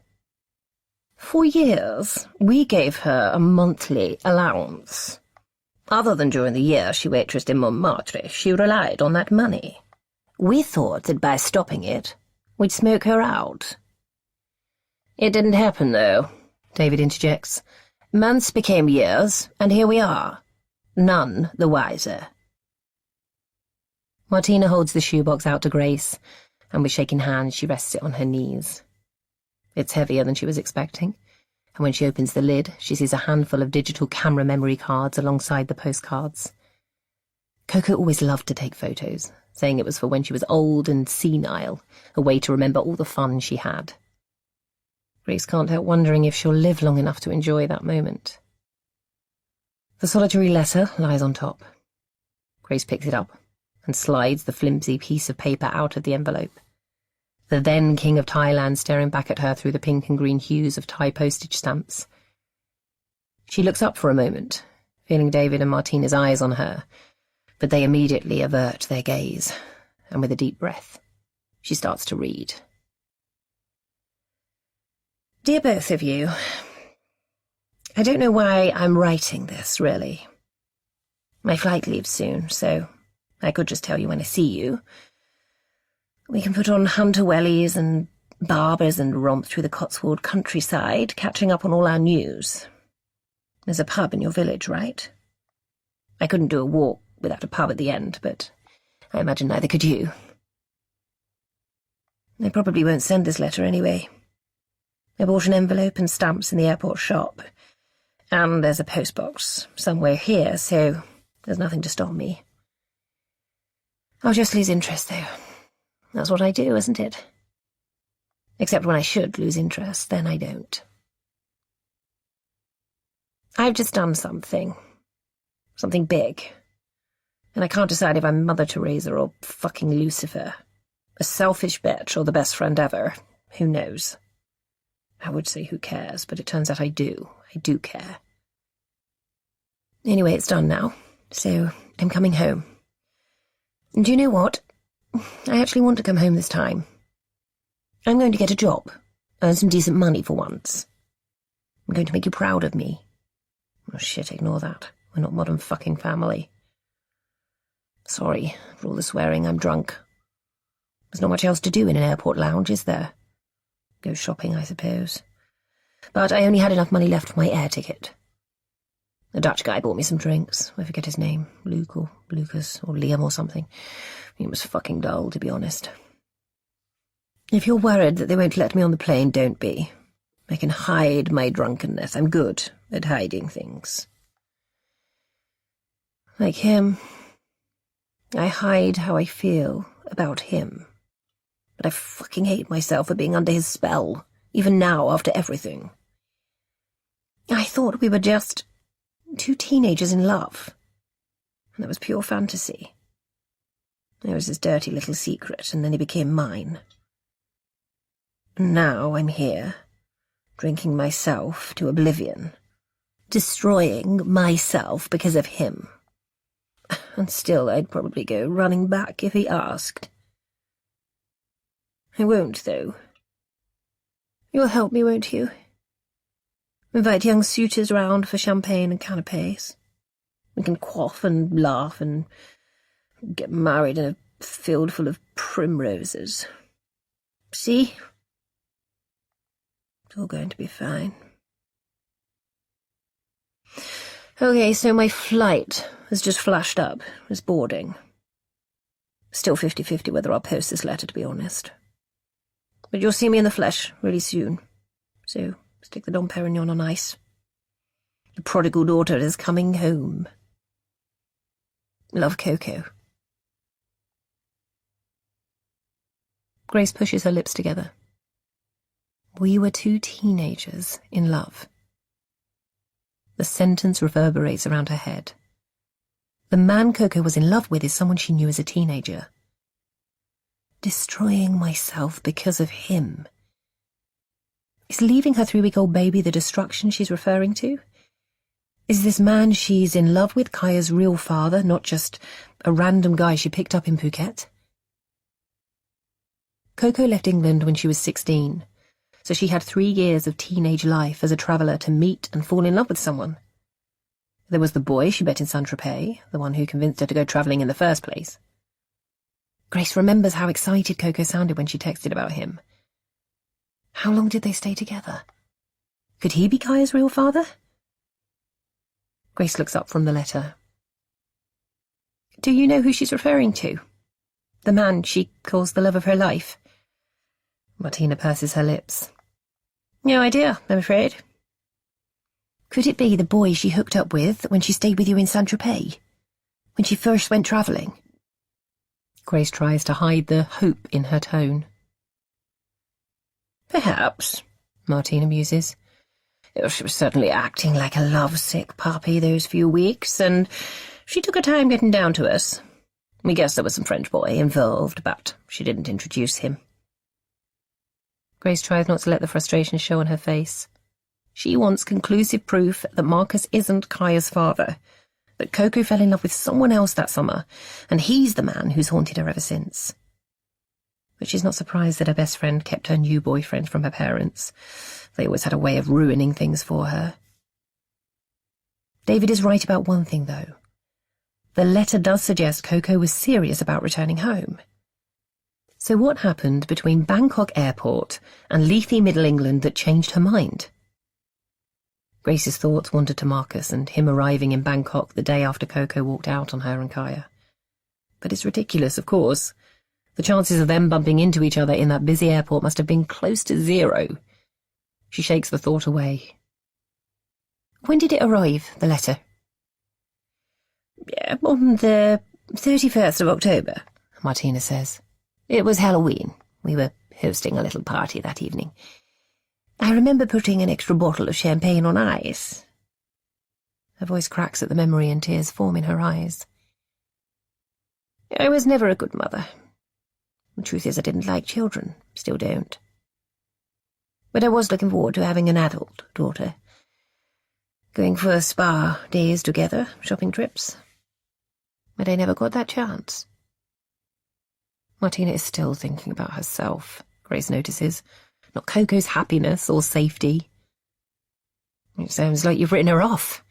For years, we gave her a monthly allowance. Other than during the year she waitressed in Montmartre, she relied on that money. We thought that by stopping it, we'd smoke her out. It didn't happen, though, David interjects. Months became years, and here we are. None the wiser. Martina holds the shoebox out to Grace, and with shaking hands she rests it on her knees. It's heavier than she was expecting, and when she opens the lid, she sees a handful of digital camera memory cards alongside the postcards. Coco always loved to take photos, saying it was for when she was old and senile, a way to remember all the fun she had. Grace can't help wondering if she'll live long enough to enjoy that moment. The solitary letter lies on top. Grace picks it up and slides the flimsy piece of paper out of the envelope. the then King of Thailand staring back at her through the pink and green hues of Thai postage stamps. She looks up for a moment, feeling David and Martina's eyes on her, but they immediately avert their gaze, and with a deep breath, she starts to read. Dear both of you, I don't know why I'm writing this, really. My flight leaves soon, so I could just tell you when I see you. We can put on hunter wellies and barbers and romp through the Cotswold countryside, catching up on all our news. There's a pub in your village, right? I couldn't do a walk without a pub at the end, but I imagine neither could you. I probably won't send this letter anyway. I bought an envelope and stamps in the airport shop, and there's a postbox somewhere here, so there's nothing to stop me. I'll just lose interest, though. That's what I do, isn't it? Except when I should lose interest, then I don't. I've just done something big, and I can't decide if I'm Mother Teresa or fucking Lucifer. A selfish bitch or the best friend ever. Who knows? I would say who cares, but it turns out I do. I do care. Anyway, it's done now, so I'm coming home. And do you know what? I actually want to come home this time. I'm going to get a job, earn some decent money for once. I'm going to make you proud of me. Oh shit, ignore that. We're not Modern fucking Family. Sorry for all the swearing, I'm drunk. There's not much else to do in an airport lounge, is there? Go shopping, I suppose. But I only had enough money left for my air ticket. A Dutch guy bought me some drinks. I forget his name. Luke or Lucas or Liam or something. He was fucking dull, to be honest. If you're worried that they won't let me on the plane, don't be. I can hide my drunkenness. I'm good at hiding things. Like him, I hide how I feel about him. But I fucking hate myself for being under his spell, even now after everything. I thought we were just two teenagers in love, and that was pure fantasy. It was his dirty little secret, and then he became mine. And now I'm here, drinking myself to oblivion, destroying myself because of him. And still I'd probably go running back if he asked. I won't, though. You'll help me, won't you? Invite young suitors round for champagne and canapes. We can quaff and laugh and get married in a field full of primroses. See? It's all going to be fine. Okay, so my flight has just flashed up as boarding. Still 50-50 whether I'll post this letter, to be honest. But you'll see me in the flesh really soon. So stick the Dom Perignon on ice. The prodigal daughter is coming home. Love, Coco. Grace pushes her lips together. We were two teenagers in love. The sentence reverberates around her head. The man Coco was in love with is someone she knew as a teenager. Destroying myself because of him. Is leaving her 3-week-old baby the destruction she's referring to? Is this man she's in love with Kaya's real father, not just a random guy she picked up in Phuket? Coco left England when she was 16, so she had 3 years of teenage life as a traveller to meet and fall in love with someone. There was the boy she met in Saint-Tropez, the one who convinced her to go travelling in the first place. Grace remembers how excited Coco sounded when she texted about him. How long did they stay together? Could he be Kaya's real father? Grace looks up from the letter. Do you know who she's referring to? The man she calls the love of her life? Martina purses her lips. No idea, I'm afraid. Could it be the boy she hooked up with when she stayed with you in Saint-Tropez? When she first went travelling? Grace tries to hide the hope in her tone. Perhaps, Martina muses. She was certainly acting like a lovesick puppy those few weeks, and she took her time getting down to us. We guessed there was some French boy involved, but she didn't introduce him. Grace tries not to let the frustration show on her face. She wants conclusive proof that Marcus isn't Kaya's father, that Coco fell in love with someone else that summer, and he's the man who's haunted her ever since. But she's not surprised that her best friend kept her new boyfriend from her parents. They always had a way of ruining things for her. David is right about one thing, though. The letter does suggest Coco was serious about returning home. So what happened between Bangkok Airport and Lethe, Middle England, that changed her mind? Grace's thoughts wandered to Marcus and him arriving in Bangkok the day after Coco walked out on her and Kaya. But it's ridiculous, of course. The chances of them bumping into each other in that busy airport must have been close to zero. She shakes the thought away. When did it arrive, the letter? On the 31st of October, Martina says. It was Halloween. We were hosting a little party that evening. I remember putting an extra bottle of champagne on ice. Her voice cracks at the memory and tears form in her eyes. I was never a good mother. The truth is I didn't like children, still don't. But I was looking forward to having an adult daughter. Going for spa days together, shopping trips. But I never got that chance. Martina is still thinking about herself, Grace notices, not Coco's happiness or safety. It sounds like you've written her off.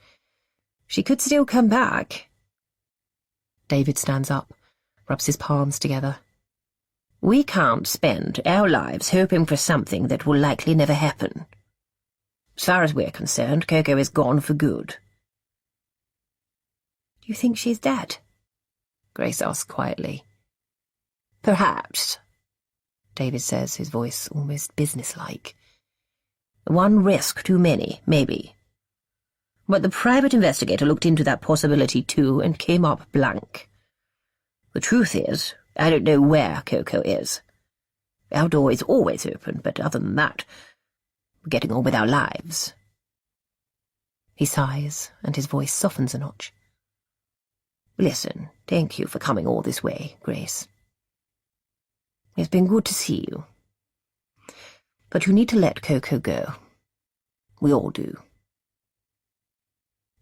She could still come back. David stands up, rubs his palms together. We can't spend our lives hoping for something that will likely never happen. As far as we're concerned, Coco is gone for good. Do you think she's dead? Grace asks quietly. Perhaps, David says, his voice almost businesslike. One risk too many, maybe. But the private investigator looked into that possibility too and came up blank. The truth is, I don't know where Coco is. Our door is always open, but other than that, we're getting on with our lives. He sighs, and his voice softens a notch. Listen, thank you for coming all this way, Grace. It's been good to see you. But you need to let Coco go. We all do.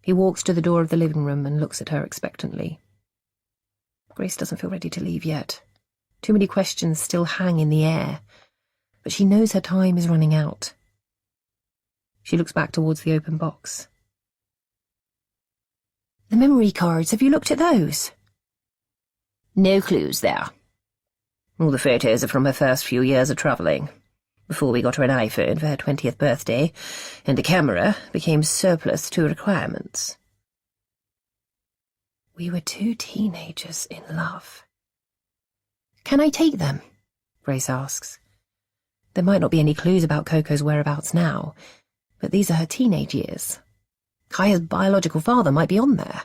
He walks to the door of the living room and looks at her expectantly. Grace doesn't feel ready to leave yet. Too many questions still hang in the air, but she knows her time is running out. She looks back towards the open box. The memory cards, have you looked at those? No clues there. All the photos are from her first few years of travelling, before we got her an iPhone for her 20th birthday, and the camera became surplus to requirements. We were two teenagers in love. Can I take them? Grace asks. There might not be any clues about Coco's whereabouts now, but these are her teenage years. Kaya's biological father might be on there.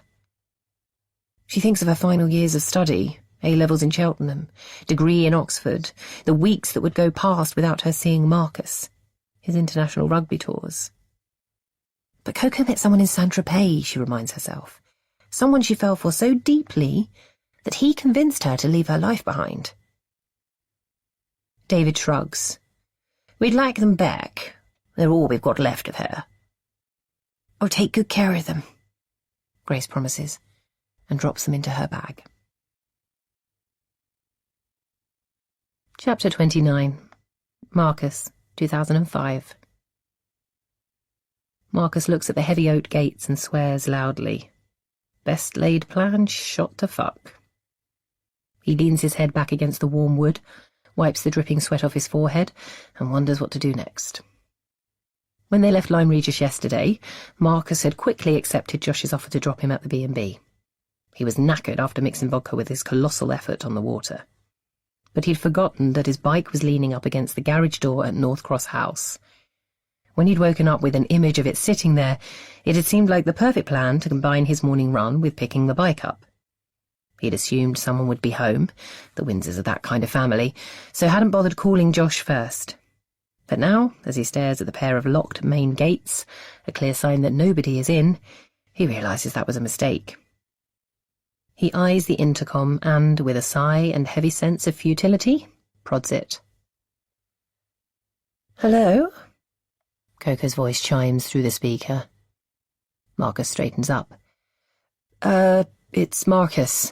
She thinks of her final years of study, A-levels in Cheltenham, degree in Oxford, the weeks that would go past without her seeing Marcus, his international rugby tours. But Coco met someone in Saint-Tropez, she reminds herself. Someone she fell for so deeply that he convinced her to leave her life behind. David shrugs. We'd like them back. They're all we've got left of her. I'll take good care of them, Grace promises, and drops them into her bag. Chapter 29. Marcus, 2005. Marcus looks at the heavy oak gates and swears loudly. Best laid plan shot to fuck. He leans his head back against the warm wood, wipes the dripping sweat off his forehead, and wonders what to do next. When they left Lyme Regis yesterday, Marcus had quickly accepted Josh's offer to drop him at the B&B. He was knackered after mixing vodka with his colossal effort on the water. But he'd forgotten that his bike was leaning up against the garage door at North Cross House. When he'd woken up with an image of it sitting there, it had seemed like the perfect plan to combine his morning run with picking the bike up. He'd assumed someone would be home, the Windsors are that kind of family, so hadn't bothered calling Josh first. But now, as he stares at the pair of locked main gates, a clear sign that nobody is in, he realises that was a mistake. He eyes the intercom and, with a sigh and heavy sense of futility, prods it. Hello? Coco's voice chimes through the speaker. Marcus straightens up. It's Marcus,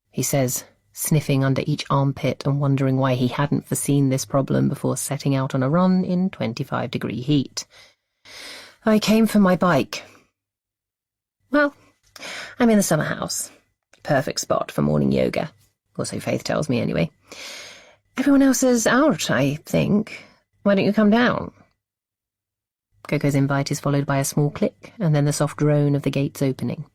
he says, sniffing under each armpit and wondering why he hadn't foreseen this problem before setting out on a run in 25-degree heat. I came for my bike. Well, I'm in the summer house. Perfect spot for morning yoga. Or so Faith tells me anyway. Everyone else is out, I think. Why don't you come down? Coco's invite is followed by a small click and then the soft drone of the gates opening.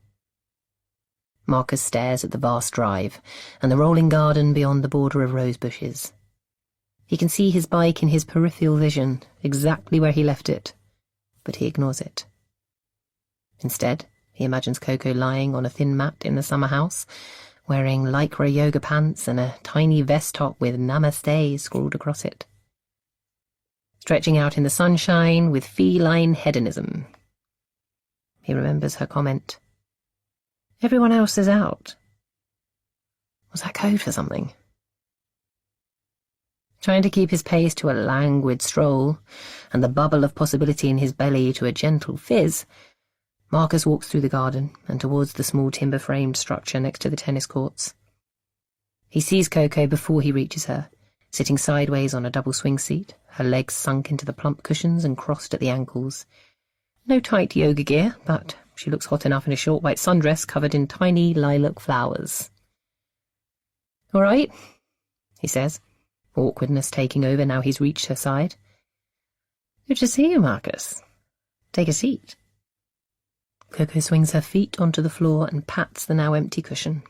Marcus stares at the vast drive and the rolling garden beyond the border of rose bushes. He can see his bike in his peripheral vision, exactly where he left it, but he ignores it. Instead, he imagines Coco lying on a thin mat in the summer house, wearing lycra yoga pants and a tiny vest top with Namaste scrawled across it. Stretching out in the sunshine with feline hedonism. He remembers her comment. Everyone else is out. Was that code for something? Trying to keep his pace to a languid stroll, and the bubble of possibility in his belly to a gentle fizz, Marcus walks through the garden and towards the small timber-framed structure next to the tennis courts. He sees Coco before he reaches her, sitting sideways on a double swing seat, her legs sunk into the plump cushions and crossed at the ankles. No tight yoga gear, but she looks hot enough in a short white sundress covered in tiny lilac flowers. "All right," he says, awkwardness taking over now he's reached her side. "Good to see you, Marcus. Take a seat." Coco swings her feet onto the floor and pats the now empty cushion.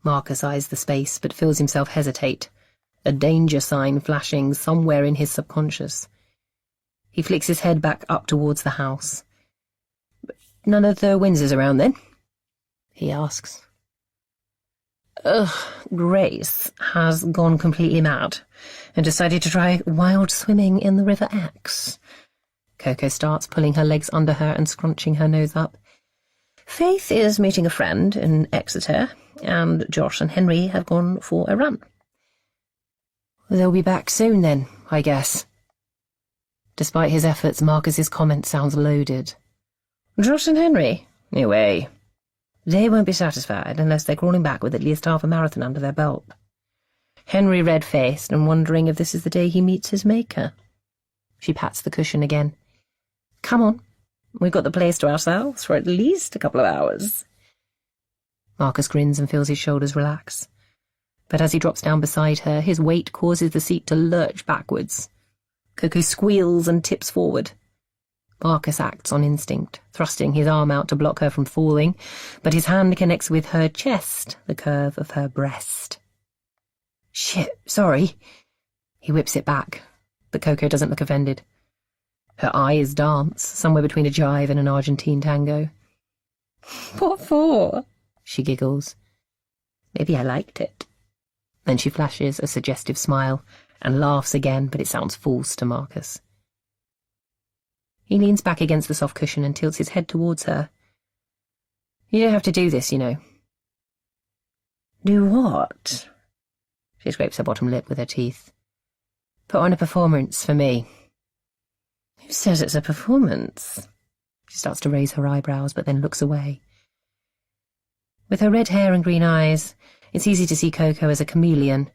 Marcus eyes the space but feels himself hesitate, a danger sign flashing somewhere in his subconscious. He flicks his head back up towards the house. "None of the Windsors around, then?" he asks. Grace has gone completely mad and decided to try wild swimming in the River X. Coco starts pulling her legs under her and scrunching her nose up. Faith is meeting a friend in Exeter, and Josh and Henry have gone for a run. They'll be back soon then, I guess. Despite his efforts, Marcus's comment sounds loaded. Josh and Henry? No way. They won't be satisfied unless they're crawling back with at least half a marathon under their belt. Henry red-faced and wondering if this is the day he meets his maker. She pats the cushion again. Come on, we've got the place to ourselves for at least a couple of hours. Marcus grins and feels his shoulders relax. But as he drops down beside her, his weight causes the seat to lurch backwards. Coco squeals and tips forward. Marcus acts on instinct, thrusting his arm out to block her from falling, but his hand connects with her chest, the curve of her breast. Shit, sorry. He whips it back, but Coco doesn't look offended. Her eyes dance, somewhere between a jive and an Argentine tango. What for? She giggles. Maybe I liked it. Then she flashes a suggestive smile and laughs again, but it sounds false to Marcus. He leans back against the soft cushion and tilts his head towards her. You don't have to do this, you know. Do what? She scrapes her bottom lip with her teeth. Put on a performance for me. Who says it's a performance? She starts to raise her eyebrows, but then looks away. With her red hair and green eyes, it's easy to see Coco as a chameleon,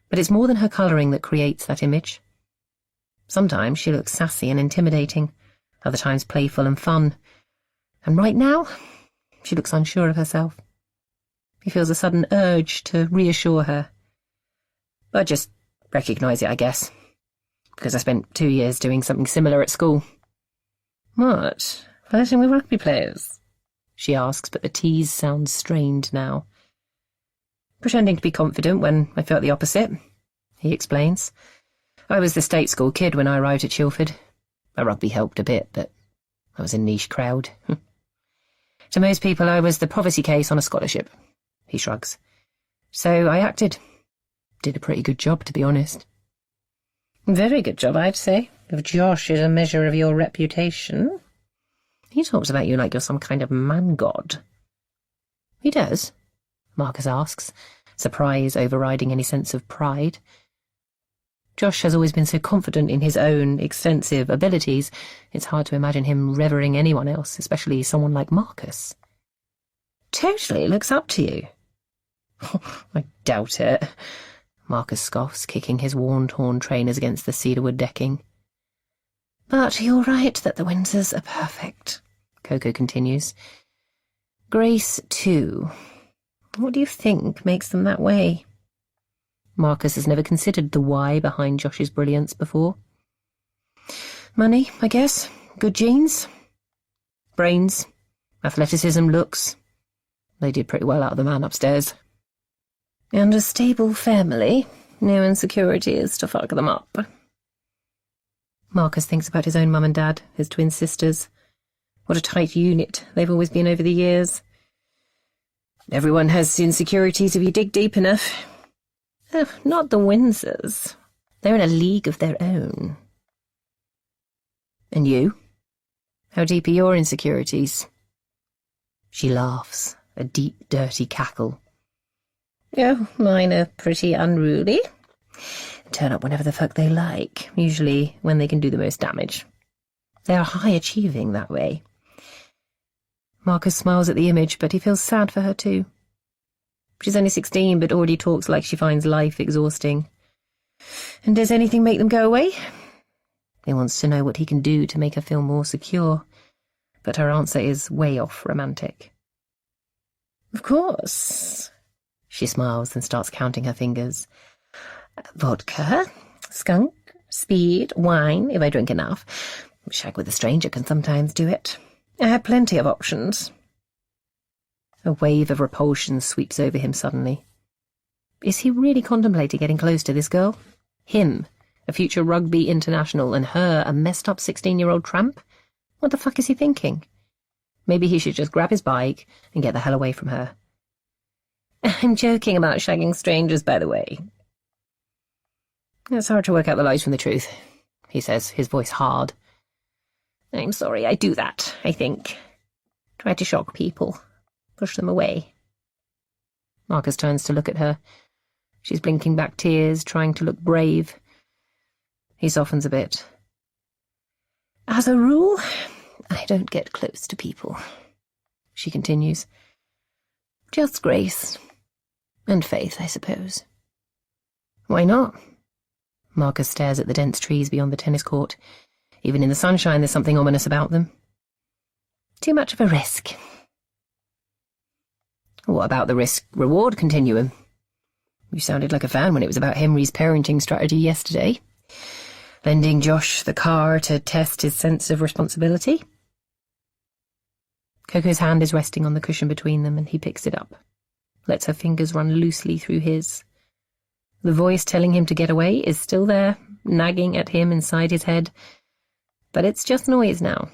but it's more than her colouring that creates that image. Sometimes she looks sassy and intimidating, other times playful and fun, and right now she looks unsure of herself. He feels a sudden urge to reassure her. I just recognise it, I guess, because I spent 2 years doing something similar at school. What? Flirting with rugby players? She asks, but the tease sounds strained now. Pretending to be confident when I felt the opposite, he explains. I was the state school kid when I arrived at Chilford. My rugby helped a bit, but I was a niche crowd. To most people, I was the poverty case on a scholarship, he shrugs. So I acted. Did a pretty good job, to be honest. Very good job, I'd say, if Josh is a measure of your reputation. He talks about you like you're some kind of man-god. He does? Marcus asks, surprise overriding any sense of pride. Josh has always been so confident in his own extensive abilities, it's hard to imagine him revering anyone else, especially someone like Marcus. Totally looks up to you. I doubt it. Marcus scoffs, kicking his worn-torn trainers against the cedarwood decking. But you're right that the Windsors are perfect, Coco continues. Grace, too. What do you think makes them that way? Marcus has never considered the why behind Josh's brilliance before. Money, I guess. Good genes. Brains. Athleticism, looks. They did pretty well out of the man upstairs. And a stable family. No insecurities to fuck them up. Marcus thinks about his own mum and dad, his twin sisters. What a tight unit they've always been over the years. Everyone has insecurities if you dig deep enough. Oh, not the Windsors. They're in a league of their own. And you? How deep are your insecurities? She laughs, a deep, dirty cackle. Oh, mine are pretty unruly. Turn up whenever the fuck they like, usually when they can do the most damage. They are high-achieving that way. Marcus smiles at the image, but he feels sad for her too. She's only 16, but already talks like she finds life exhausting. And does anything make them go away? He wants to know what he can do to make her feel more secure, but her answer is way off romantic. Of course. She smiles and starts counting her fingers. Vodka, skunk, speed, wine, if I drink enough. Shag with a stranger can sometimes do it. I have plenty of options. A wave of repulsion sweeps over him suddenly. Is he really contemplating getting close to this girl? Him, a future rugby international, and her, a messed-up 16-year-old tramp? What the fuck is he thinking? Maybe he should just grab his bike and get the hell away from her. I'm joking about shagging strangers, by the way. It's hard to work out the lies from the truth, he says, his voice hard. I'm sorry, I do that, I think. Try to shock people. Push them away. Marcus turns to look at her. She's blinking back tears, trying to look brave. He softens a bit. As a rule, I don't get close to people, she continues. Just Grace. And Faith, I suppose. Why not? Marcus stares at the dense trees beyond the tennis court. Even in the sunshine, there's something ominous about them. Too much of a risk. What about the risk-reward continuum? You sounded like a fan when it was about Henry's parenting strategy yesterday. Lending Josh the car to test his sense of responsibility. Coco's hand is resting on the cushion between them, and he picks it up. Lets her fingers run loosely through his. The voice telling him to get away is still there, nagging at him inside his head. But it's just noise now.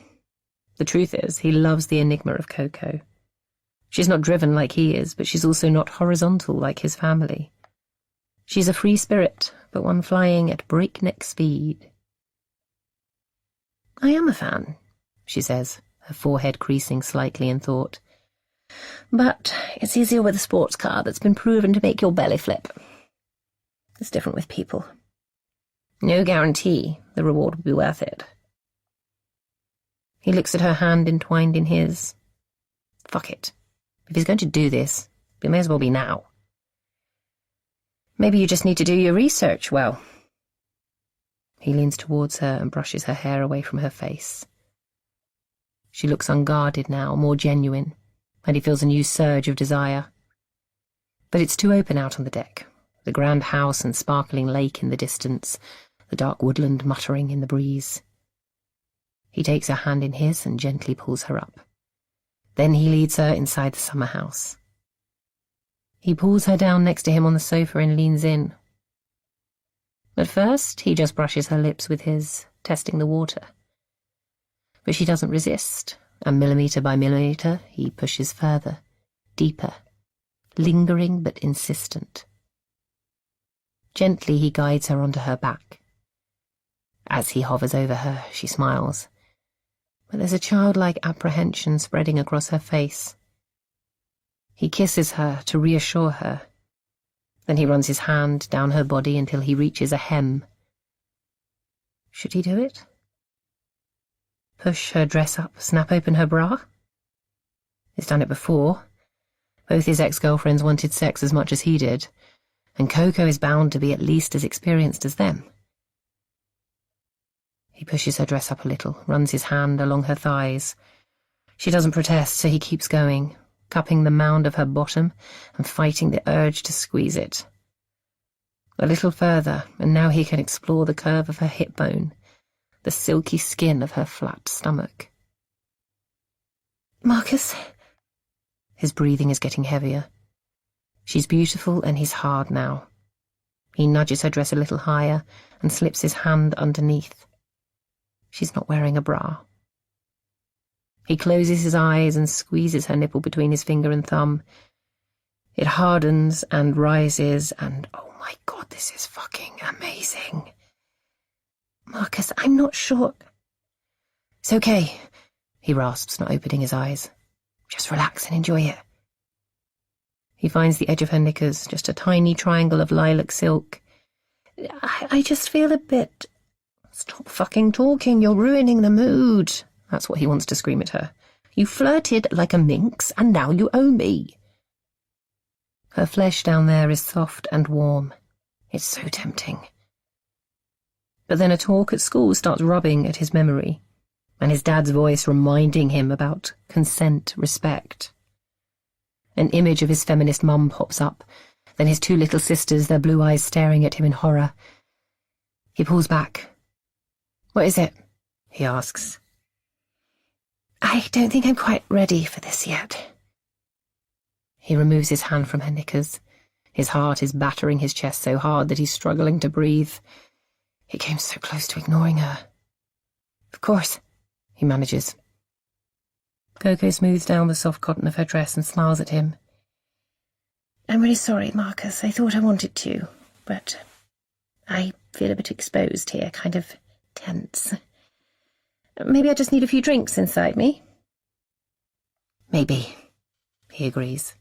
The truth is, he loves the enigma of Coco. She's not driven like he is, but she's also not horizontal like his family. She's a free spirit, but one flying at breakneck speed. I am a fan, she says, her forehead creasing slightly in thought. But it's easier with a sports car that's been proven to make your belly flip. It's different with people. No guarantee the reward will be worth it. He looks at her hand entwined in his. Fuck it. If he's going to do this, it may as well be now. Maybe you just need to do your research well. He leans towards her and brushes her hair away from her face. She looks unguarded now, more genuine, and he feels a new surge of desire. But it's too open out on the deck. The grand house and sparkling lake in the distance, the dark woodland muttering in the breeze. He takes her hand in his and gently pulls her up. Then he leads her inside the summer house. He pulls her down next to him on the sofa and leans in. At first, he just brushes her lips with his, testing the water. But she doesn't resist, and millimetre by millimetre he pushes further, deeper, lingering but insistent. Gently he guides her onto her back. As he hovers over her, she smiles. But there's a childlike apprehension spreading across her face. He kisses her to reassure her. Then he runs his hand down her body until he reaches a hem, Should he do it? Push her dress up, snap open her bra? He's done it before. Both his ex-girlfriends wanted sex as much as he did, and Coco is bound to be at least as experienced as them. He pushes her dress up a little, runs his hand along her thighs. She doesn't protest, so he keeps going, cupping the mound of her bottom and fighting the urge to squeeze it. A little further, and now he can explore the curve of her hip bone, the silky skin of her flat stomach. Marcus? His breathing is getting heavier. She's beautiful and he's hard now. He nudges her dress a little higher and slips his hand underneath. She's not wearing a bra. He closes his eyes and squeezes her nipple between his finger and thumb. It hardens and rises, and oh my God, this is fucking amazing. Marcus, I'm not sure. It's okay, he rasps, not opening his eyes. Just relax and enjoy it. He finds the edge of her knickers, just a tiny triangle of lilac silk. I just feel a bit... Stop fucking talking, you're ruining the mood. That's what he wants to scream at her. You flirted like a minx, and now you owe me. Her flesh down there is soft and warm. It's so tempting. But then a talk at school starts rubbing at his memory, and his dad's voice reminding him about consent, respect. An image of his feminist mum pops up, then his two little sisters, their blue eyes staring at him in horror. He pulls back. What is it? He asks. I don't think I'm quite ready for this yet. He removes his hand from her knickers. His heart is battering his chest so hard that he's struggling to breathe. He came so close to ignoring her. Of course, he manages. Coco smooths down the soft cotton of her dress and smiles at him. I'm really sorry, Marcus. I thought I wanted to, but I feel a bit exposed here, kind of tense. Maybe I just need a few drinks inside me. Maybe, he agrees,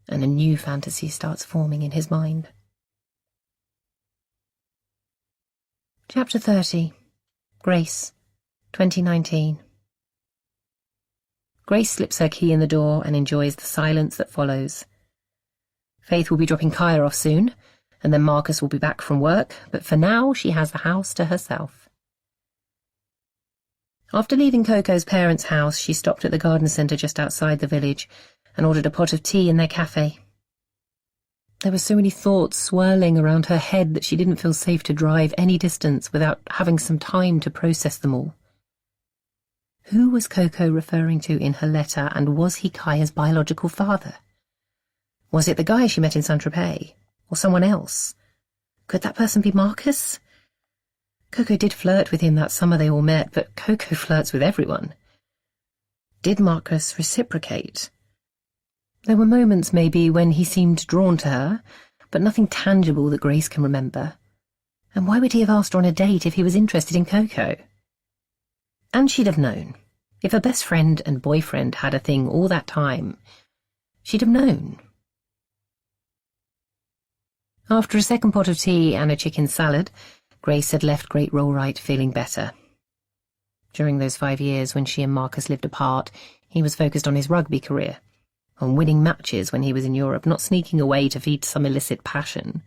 and a new fantasy starts forming in his mind. Chapter 30. Grace, 2019. Grace slips her key in the door and enjoys the silence that follows. Faith will be dropping Kaya off soon, and then Marcus will be back from work, but for now she has the house to herself. After leaving Coco's parents' house, she stopped at the garden centre just outside the village and ordered a pot of tea in their cafe. There were so many thoughts swirling around her head that she didn't feel safe to drive any distance without having some time to process them all. Who was Coco referring to in her letter, and was he Kaya's biological father? Was it the guy she met in Saint-Tropez, or someone else? Could that person be Marcus? Coco did flirt with him that summer they all met, but Coco flirts with everyone. Did Marcus reciprocate? There were moments, maybe, when he seemed drawn to her, but nothing tangible that Grace can remember. And why would he have asked her on a date if he was interested in Coco? And she'd have known. If her best friend and boyfriend had a thing all that time, she'd have known. After a second pot of tea and a chicken salad, Grace had left Great Rollright feeling better. During those 5 years when she and Marcus lived apart, he was focused on his rugby career, on winning matches when he was in Europe, not sneaking away to feed some illicit passion.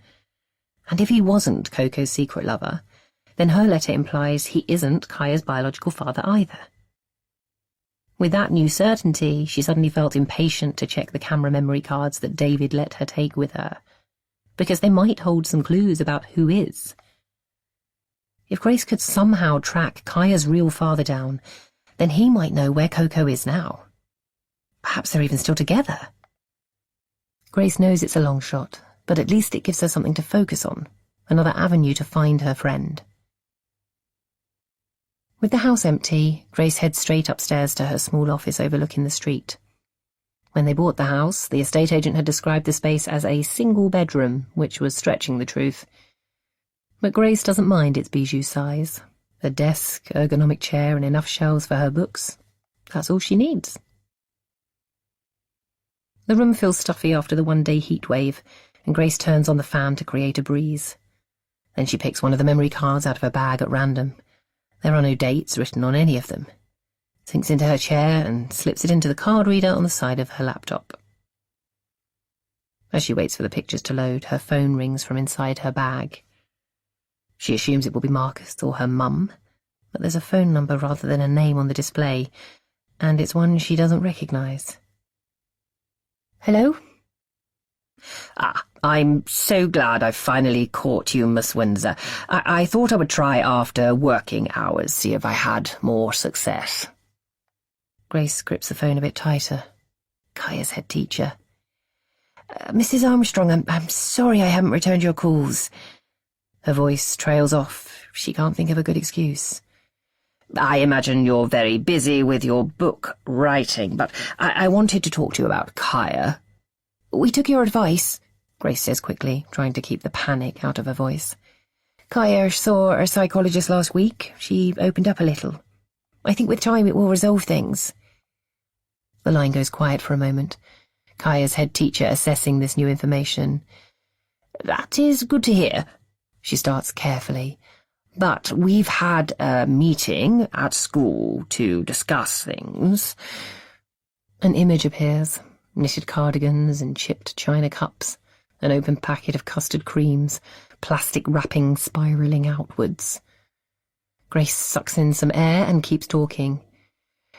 And if he wasn't Coco's secret lover, then her letter implies he isn't Kaya's biological father either. With that new certainty, she suddenly felt impatient to check the camera memory cards that David let her take with her, because they might hold some clues about who is. If Grace could somehow track Kaya's real father down, then he might know where Coco is now. Perhaps they're even still together. Grace knows it's a long shot, but at least it gives her something to focus on, another avenue to find her friend. With the house empty, Grace heads straight upstairs to her small office overlooking the street. When they bought the house, the estate agent had described the space as a single bedroom, which was stretching the truth. But Grace doesn't mind its bijou size. A desk, ergonomic chair, and enough shelves for her books. That's all she needs. The room feels stuffy after the one-day heat wave, and Grace turns on the fan to create a breeze. Then she picks one of the memory cards out of her bag at random. There are no dates written on any of them. Sinks into her chair and slips it into the card reader on the side of her laptop. As she waits for the pictures to load, her phone rings from inside her bag. She assumes it will be Marcus or her mum, but there's a phone number rather than a name on the display, and it's one she doesn't recognise. Hello? I'm so glad I've finally caught you, Miss Windsor. I thought I would try after working hours, see if I had more success. Grace grips the phone a bit tighter. Kaya's head teacher. Mrs. Armstrong, I'm sorry I haven't returned your calls. Her voice trails off. She can't think of a good excuse. I imagine you're very busy with your book writing, but I wanted to talk to you about Kaya. We took your advice, Grace says quickly, trying to keep the panic out of her voice. Kaya saw a psychologist last week. She opened up a little. I think with time it will resolve things. The line goes quiet for a moment. Kaya's head teacher assessing this new information. That is good to hear, she starts carefully. But we've had a meeting at school to discuss things. An image appears. Knitted cardigans and chipped china cups, an open packet of custard creams, plastic wrapping spiralling outwards. Grace sucks in some air and keeps talking.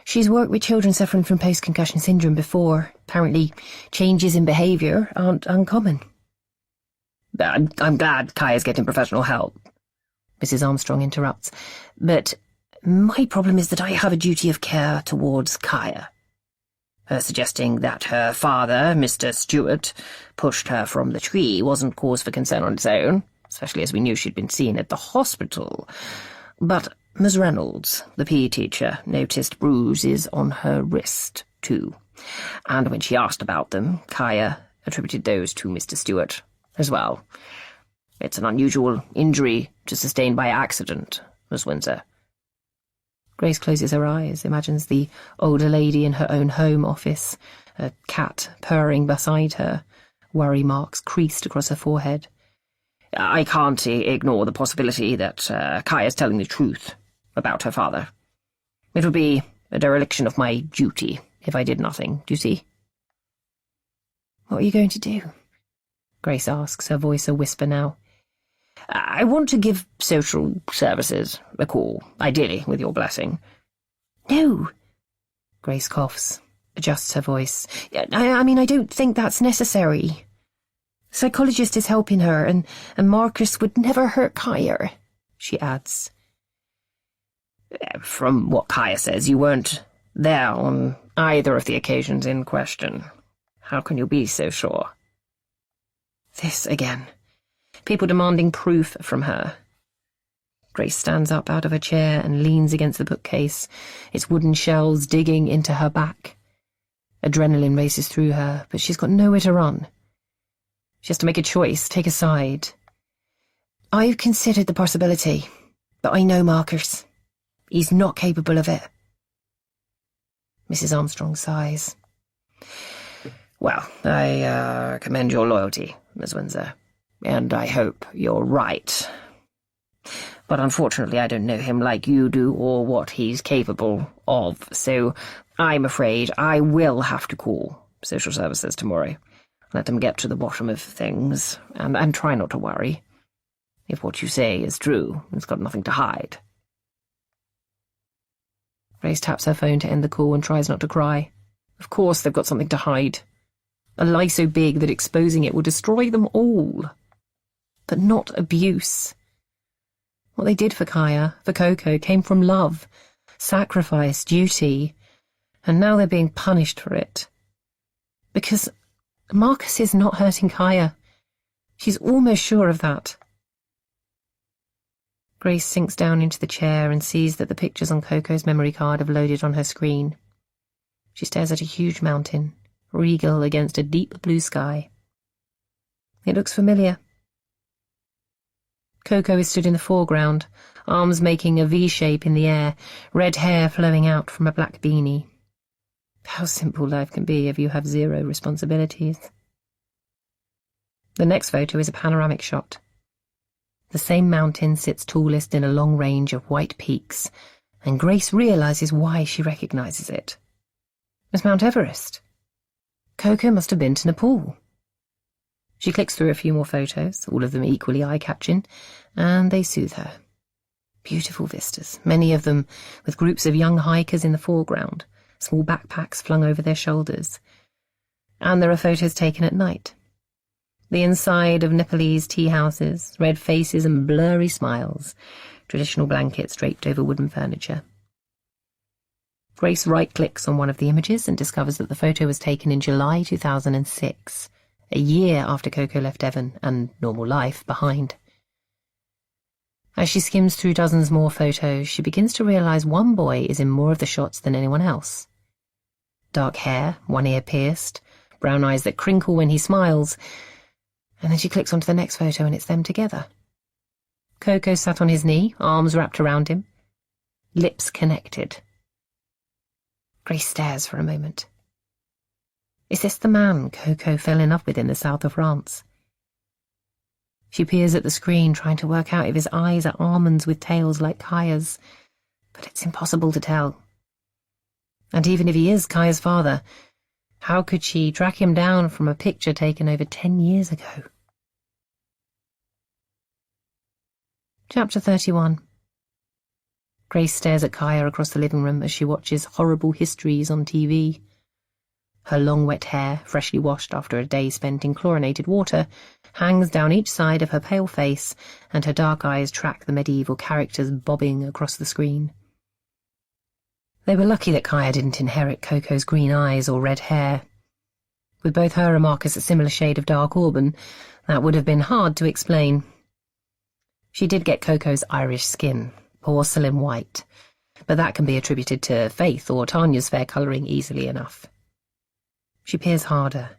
She's worked with children suffering from post-concussion syndrome before. Apparently, changes in behaviour aren't uncommon. I'm glad Kaya's getting professional help, Mrs. Armstrong interrupts. But my problem is that I have a duty of care towards Kaya. Her suggesting that her father, Mr. Stewart, pushed her from the tree wasn't cause for concern on its own, especially as we knew she'd been seen at the hospital. But Miss Reynolds, the PE teacher, noticed bruises on her wrist, too. And when she asked about them, Kaya attributed those to Mr. Stewart as well. It's an unusual injury to sustain by accident, Miss Windsor. Grace closes her eyes, imagines the older lady in her own home office, a cat purring beside her, worry marks creased across her forehead. I can't ignore the possibility that Kaya's telling the truth about her father. It would be a dereliction of my duty if I did nothing, do you see? What are you going to do? Grace asks, her voice a whisper now. I want to give social services a call, ideally with your blessing. No. Grace coughs, adjusts her voice. I mean, I don't think that's necessary. Psychologist is helping her, and Marcus would never hurt Kaya, she adds. From what Kaya says, you weren't there on either of the occasions in question. How can you be so sure? This again. People demanding proof from her. Grace stands up out of her chair and leans against the bookcase, its wooden shelves digging into her back. Adrenaline races through her, but she's got nowhere to run. She has to make a choice, take a side. I've considered the possibility, but I know Marcus. He's not capable of it. Mrs. Armstrong sighs. Well, I commend your loyalty, Miss Windsor, and I hope you're right. But unfortunately I don't know him like you do or what he's capable of, so I'm afraid I will have to call social services tomorrow. Let them get to the bottom of things, and try not to worry. If what you say is true, it's got nothing to hide. Grace taps her phone to end the call and tries not to cry. Of course they've got something to hide. A lie so big that exposing it will destroy them all. But not abuse. What they did for Kaya, for Coco, came from love, sacrifice, duty, and now they're being punished for it. Because Marcus is not hurting Kaya. She's almost sure of that. Grace sinks down into the chair and sees that the pictures on Coco's memory card have loaded on her screen. She stares at a huge mountain, regal against a deep blue sky. It looks familiar. Coco is stood in the foreground, arms making a V-shape in the air, red hair flowing out from a black beanie. How simple life can be if you have zero responsibilities. The next photo is a panoramic shot. The same mountain sits tallest in a long range of white peaks, and Grace realizes why she recognizes it. It's Mount Everest. Coco must have been to Nepal. She clicks through a few more photos, all of them equally eye-catching, and they soothe her. Beautiful vistas, many of them with groups of young hikers in the foreground, small backpacks flung over their shoulders. And there are photos taken at night. The inside of Nepalese tea houses, red faces and blurry smiles, traditional blankets draped over wooden furniture. Grace right-clicks on one of the images and discovers that the photo was taken in July 2006, a year after Coco left Devon and normal life behind. As she skims through dozens more photos, she begins to realize one boy is in more of the shots than anyone else. Dark hair, one ear pierced, brown eyes that crinkle when he smiles, and then she clicks onto the next photo and it's them together. Coco sat on his knee, arms wrapped around him, lips connected. Grace stares for a moment. Is this the man Coco fell in love with in the south of France? She peers at the screen, trying to work out if his eyes are almonds with tails like Kaya's, but it's impossible to tell. And even if he is Kaya's father, how could she track him down from a picture taken over 10 years ago? Chapter 31. Grace stares at Kaya across the living room as she watches horrible histories on TV. Her long wet hair, freshly washed after a day spent in chlorinated water, hangs down each side of her pale face, and her dark eyes track the medieval characters bobbing across the screen. They were lucky that Kaya didn't inherit Coco's green eyes or red hair. With both her and Marcus a similar shade of dark auburn, that would have been hard to explain. She did get Coco's Irish skin, porcelain white, but that can be attributed to Faith or Tanya's fair colouring easily enough. She peers harder.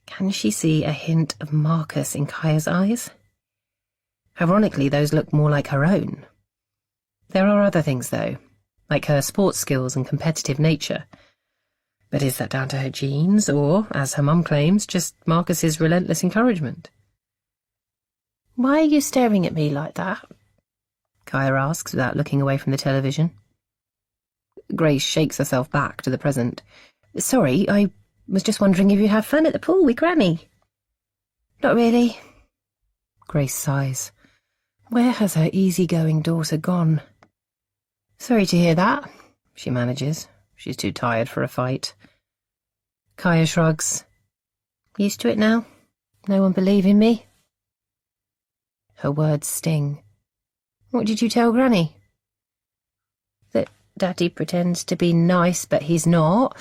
Can she see a hint of Marcus in Kaya's eyes? Ironically, those look more like her own. There are other things, though, like her sports skills and competitive nature. But is that down to her genes, or, as her mum claims, just Marcus's relentless encouragement? "Why are you staring at me like that?" Kaya asks without looking away from the television. Grace shakes herself back to the present. "Sorry, I was just wondering if you had fun at the pool with Granny." "Not really." Grace sighs. Where has her easygoing daughter gone? "Sorry to hear that," she manages. She's too tired for a fight. Kaya shrugs. "Used to it now? No one believing me?" Her words sting. "What did you tell Granny?" "That Daddy pretends to be nice, but he's not.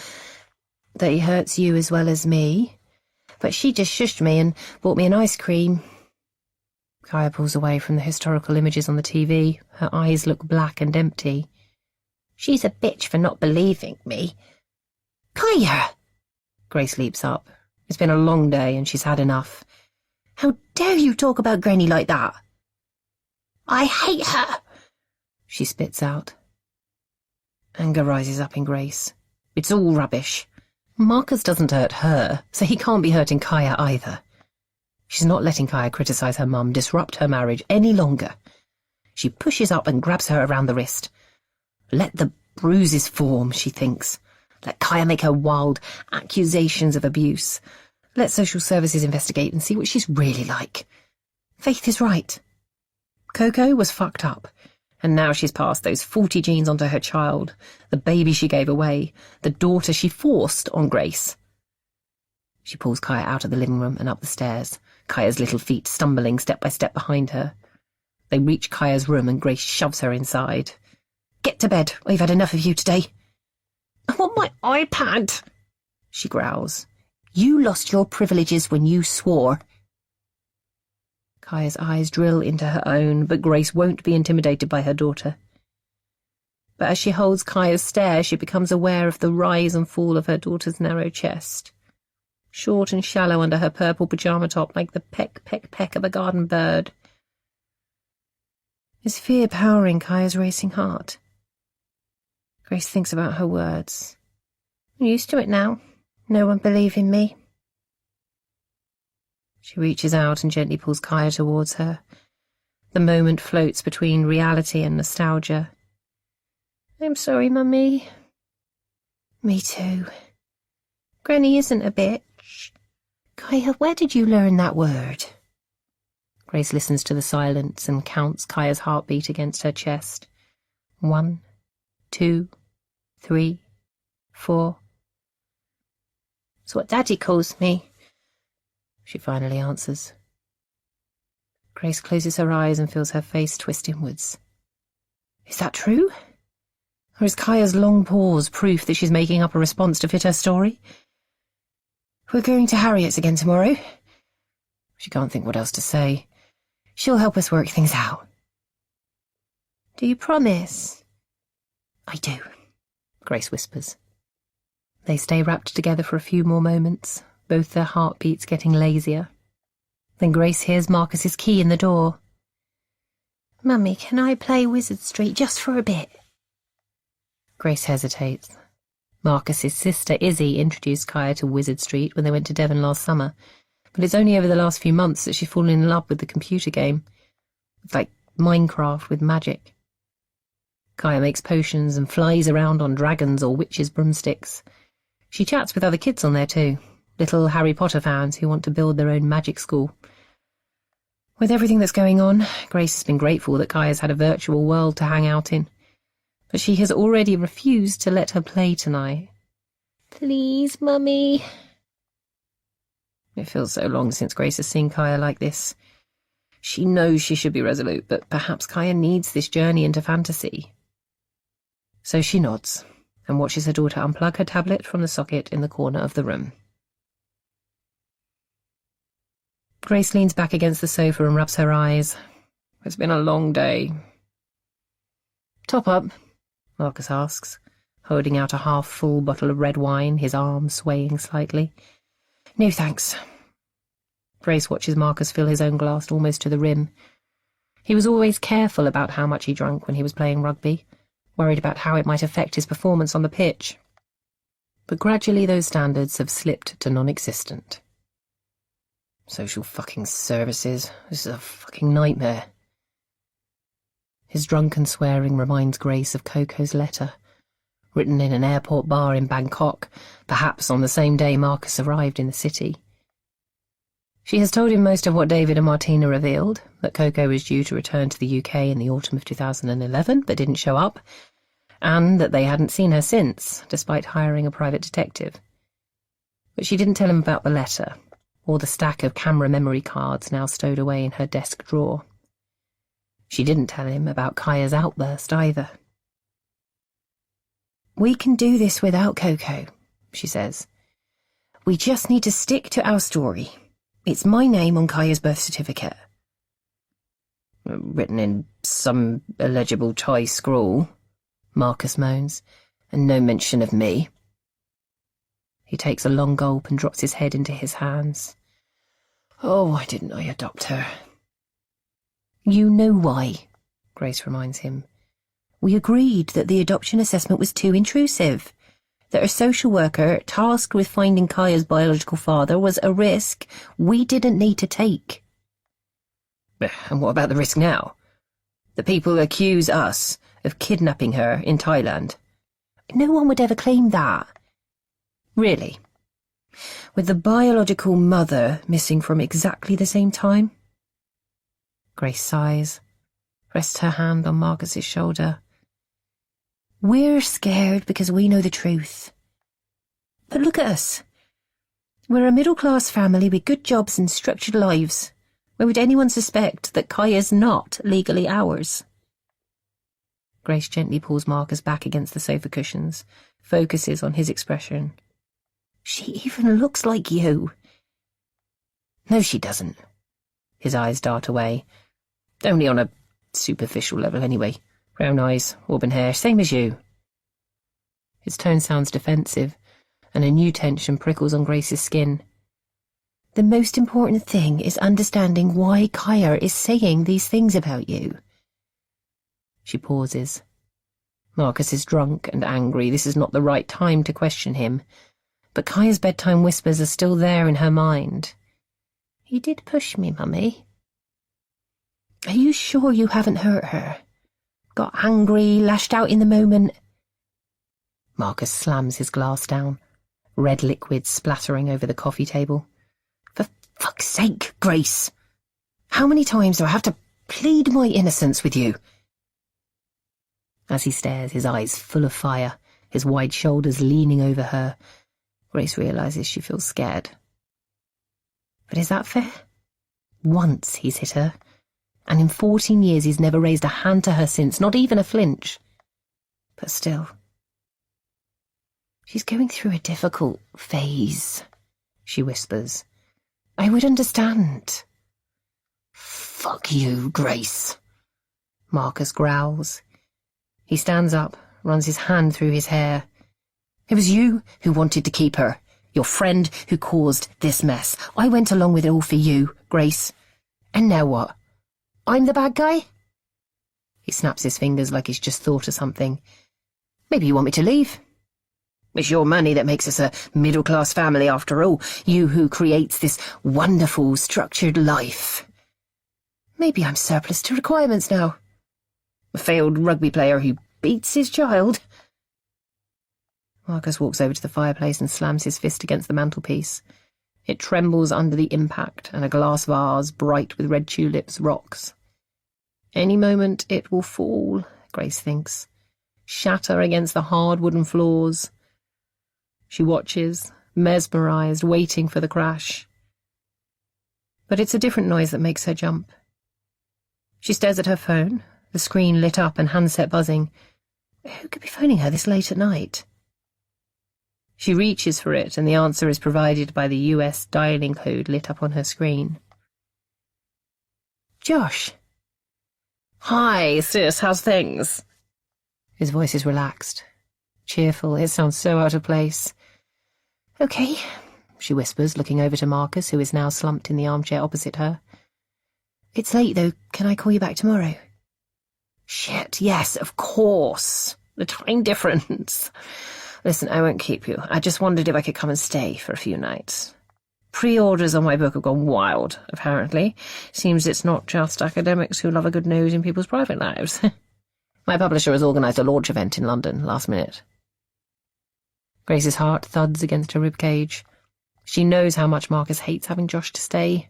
That he hurts you as well as me. But she just shushed me and bought me an ice cream." Kaya pulls away from the historical images on the TV. Her eyes look black and empty. "She's a bitch for not believing me." "Kaya!" Grace leaps up. It's been a long day and she's had enough. "How dare you talk about Granny like that?" "I hate her," she spits out. Anger rises up in Grace. It's all rubbish. Marcus doesn't hurt her, so he can't be hurting Kaya either. She's not letting Kaya criticize her mum, disrupt her marriage any longer. She pushes up and grabs her around the wrist. Let the bruises form, she thinks. Let Kaya make her wild accusations of abuse. Let social services investigate and see what she's really like. Faith is right. Coco was fucked up, and now she's passed those 40 genes onto her child, the baby she gave away, the daughter she forced on Grace. She pulls Kaya out of the living room and up the stairs, Kaya's little feet stumbling step by step behind her. They reach Kaya's room and Grace shoves her inside. "Get to bed, I've had enough of you today." "I want my iPad," she growls. "You lost your privileges when you swore." Kaya's eyes drill into her own, but Grace won't be intimidated by her daughter. But as she holds Kaya's stare, she becomes aware of the rise and fall of her daughter's narrow chest. Short and shallow under her purple pyjama top, like the peck, peck, peck of a garden bird. Is fear powering Kaya's racing heart? Grace thinks about her words. "I'm used to it now. No one believing me." She reaches out and gently pulls Kaya towards her, The moment floats between reality and nostalgia. I'm sorry, Mummy. Me too. Granny isn't a bitch. Kaya, where did you learn that word? Grace listens to the silence and counts Kaya's heartbeat against her chest. 1, 2, 3, 4. It's what Daddy calls me, she finally answers. Grace closes her eyes and feels her face twist inwards. Is that true? Or is Kaya's long pause proof that she's making up a response to fit her story? We're going to Harriet's again tomorrow. She can't think what else to say. She'll help us work things out. Do you promise? I do, Grace whispers. They stay wrapped together for a few more moments, both their heartbeats getting lazier. Then Grace hears Marcus's key in the door. Mummy, can I play Wizard Street just for a bit? Grace hesitates. Marcus's sister Izzy introduced Kaya to Wizard Street when they went to Devon last summer, but it's only over the last few months that she's fallen in love with the computer game. It's like Minecraft with magic. Kaya makes potions and flies around on dragons or witches' broomsticks. She chats with other kids on there too, little Harry Potter fans who want to build their own magic school. With everything that's going on, Grace has been grateful that Kaya's had a virtual world to hang out in, but she has already refused to let her play tonight. Please, Mummy. It feels so long since Grace has seen Kaya like this. She knows she should be resolute, but perhaps Kaya needs this journey into fantasy. So she nods and watches her daughter unplug her tablet from the socket in the corner of the room. Grace leans back against the sofa and rubs her eyes. It's been a long day. Top up? Marcus asks, holding out a half-full bottle of red wine, his arm swaying slightly. No thanks. Grace watches Marcus fill his own glass almost to the rim. He was always careful about how much he drank when he was playing rugby, worried about how it might affect his performance on the pitch. But gradually those standards have slipped to non-existent. Social fucking services. This is a fucking nightmare. His drunken swearing reminds Grace of Coco's letter, written in an airport bar in Bangkok, perhaps on the same day Marcus arrived in the city. She has told him most of what David and Martina revealed, that Coco was due to return to the UK in the autumn of 2011, but didn't show up, and that they hadn't seen her since, despite hiring a private detective. But she didn't tell him about the letter, or the stack of camera memory cards now stowed away in her desk drawer. She didn't tell him about Kaya's outburst either. We can do this without Coco, she says. We just need to stick to our story. It's my name on Kaya's birth certificate. Written in some illegible Thai scrawl, Marcus moans, and no mention of me. He takes a long gulp and drops his head into his hands. Oh, why didn't I adopt her? You know why, Grace reminds him. We agreed that the adoption assessment was too intrusive, that a social worker tasked with finding Kaya's biological father was a risk we didn't need to take. And what about the risk now? The people accuse us of kidnapping her in Thailand. No one would ever claim that. Really? With the biological mother missing from exactly the same time? Grace sighs, rests her hand on Marcus's shoulder. We're scared because we know the truth. But look at us. We're a middle-class family with good jobs and structured lives. Why would anyone suspect that Kaya's not legally ours? Grace gently pulls Marcus back against the sofa cushions, focuses on his expression. She even looks like you. No, she doesn't. His eyes dart away. Only on a superficial level, anyway. Brown eyes, auburn hair, same as you. His tone sounds defensive, and a new tension prickles on Grace's skin. The most important thing is understanding why Kaya is saying these things about you. She pauses. Marcus is drunk and angry. This is not the right time to question him. But Kaya's bedtime whispers are still there in her mind. You did push me, Mummy. Are you sure you haven't hurt her? Got angry, lashed out in the moment? Marcus slams his glass down, red liquid splattering over the coffee table. For fuck's sake, Grace! How many times do I have to plead my innocence with you? As he stares, his eyes full of fire, his wide shoulders leaning over her, Grace realizes she feels scared. But is that fair? Once he's hit her, and in 14 years he's never raised a hand to her since, not even a flinch. But still, she's going through a difficult phase, she whispers. I would understand. Fuck you, Grace, Marcus growls. He stands up, runs his hand through his hair. It was you who wanted to keep her, your friend who caused this mess. I went along with it all for you, Grace. And now what? I'm the bad guy? He snaps his fingers like he's just thought of something. Maybe you want me to leave? It's your money that makes us a middle-class family after all. You who creates this wonderful, structured life. Maybe I'm surplus to requirements now. A failed rugby player who beats his child. Marcus walks over to the fireplace and slams his fist against the mantelpiece. It trembles under the impact, and a glass vase, bright with red tulips, rocks. Any moment it will fall, Grace thinks, shatter against the hard wooden floors. She watches, mesmerized, waiting for the crash. But it's a different noise that makes her jump. She stares at her phone, the screen lit up and handset buzzing. Who could be phoning her this late at night? She reaches for it, and the answer is provided by the US dialing code lit up on her screen. Josh. Hi, sis, how's things? His voice is relaxed, cheerful. It sounds so out of place. Okay, she whispers, looking over to Marcus, who is now slumped in the armchair opposite her. It's late, though. Can I call you back tomorrow? Shit, yes, of course. The time difference. Listen, I won't keep you. I just wondered if I could come and stay for a few nights. Pre-orders on my book have gone wild, apparently. Seems it's not just academics who love a good nose in people's private lives. My publisher has organised a launch event in London, last minute. Grace's heart thuds against her ribcage. She knows how much Marcus hates having Josh to stay.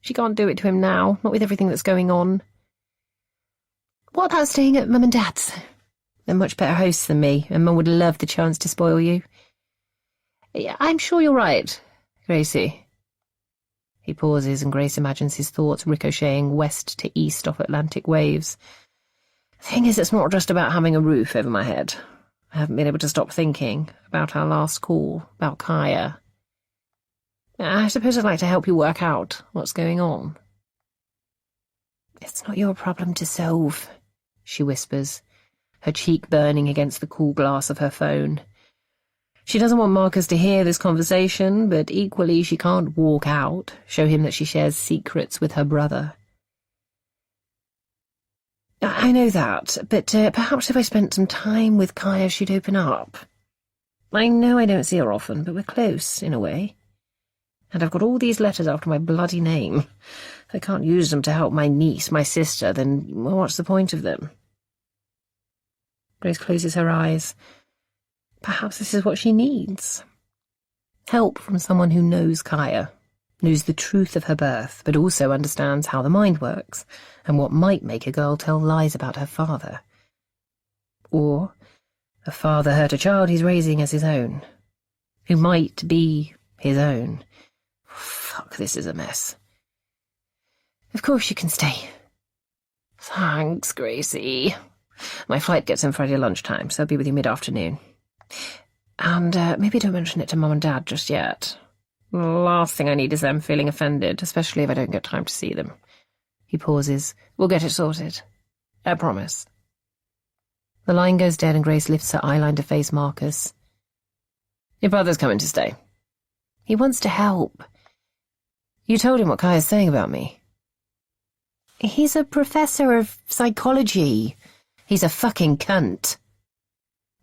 She can't do it to him now, not with everything that's going on. What about staying at Mum and Dad's? They're much better hosts than me, and Mum would love the chance to spoil you. Yeah, I'm sure you're right, Gracie. He pauses, and Grace imagines his thoughts ricocheting west to east off Atlantic waves. The thing is, it's not just about having a roof over my head. I haven't been able to stop thinking about our last call, about Kaya. I suppose I'd like to help you work out what's going on. It's not your problem to solve, she whispers, her cheek burning against the cool glass of her phone. She doesn't want Marcus to hear this conversation, but equally she can't walk out, show him that she shares secrets with her brother. I know that, but perhaps if I spent some time with Kaya, she'd open up. I know I don't see her often, but we're close, in a way. And I've got all these letters after my bloody name. If I can't use them to help my niece, my sister, then well, what's the point of them? Grace closes her eyes. Perhaps this is what she needs. Help from someone who knows Kaya, knows the truth of her birth, but also understands how the mind works, and what might make a girl tell lies about her father. Or a father hurt a child he's raising as his own, who might be his own. Fuck, this is a mess. Of course you can stay. Thanks, Gracie. My flight gets in Friday lunchtime, so I'll be with you mid-afternoon. And maybe don't mention it to Mum and Dad just yet. The last thing I need is them feeling offended, especially if I don't get time to see them. He pauses. We'll get it sorted. I promise. The line goes dead and Grace lifts her eyeline to face Marcus. Your brother's coming to stay. He wants to help. You told him what Kaya's saying about me. He's a professor of psychology. He's a fucking cunt.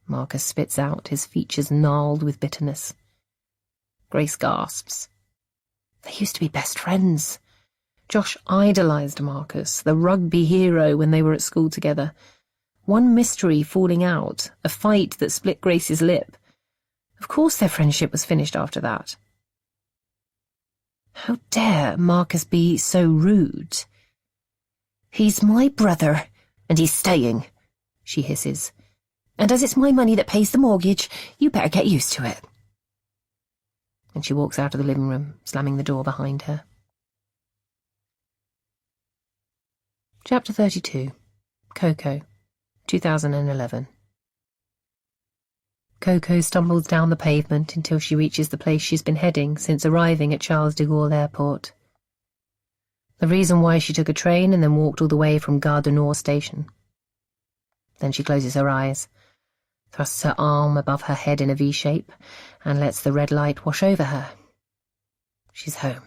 Marcus spits out, his features gnarled with bitterness. Grace gasps. They used to be best friends. Josh idolised Marcus, the rugby hero, when they were at school together. One mystery falling out, a fight that split Grace's lip. Of course their friendship was finished after that. How dare Marcus be so rude? "He's my brother, and he's staying," she hisses. "And as it's my money that pays the mortgage, you better get used to it." And she walks out of the living room, slamming the door behind her. Chapter 32. Coco, 2011. Coco stumbles down the pavement until she reaches the place she's been heading since arriving at Charles de Gaulle Airport. The reason why she took a train and then walked all the way from Gare du Nord station. Then she closes her eyes, thrusts her arm above her head in a V shape, and lets the red light wash over her. She's home.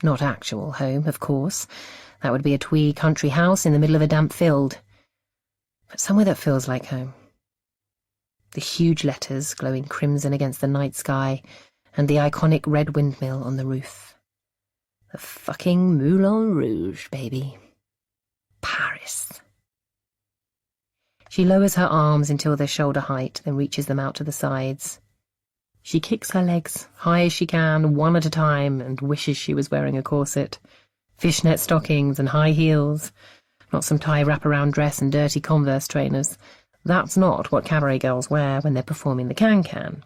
Not actual home, of course. That would be a twee country house in the middle of a damp field. But somewhere that feels like home. The huge letters glowing crimson against the night sky, and the iconic red windmill on the roof. The fucking Moulin Rouge, baby. Paris. She lowers her arms until they're shoulder height, then reaches them out to the sides. She kicks her legs, high as she can, one at a time, and wishes she was wearing a corset. Fishnet stockings and high heels, not some tie wraparound dress and dirty Converse trainers. That's not what cabaret girls wear when they're performing the can-can.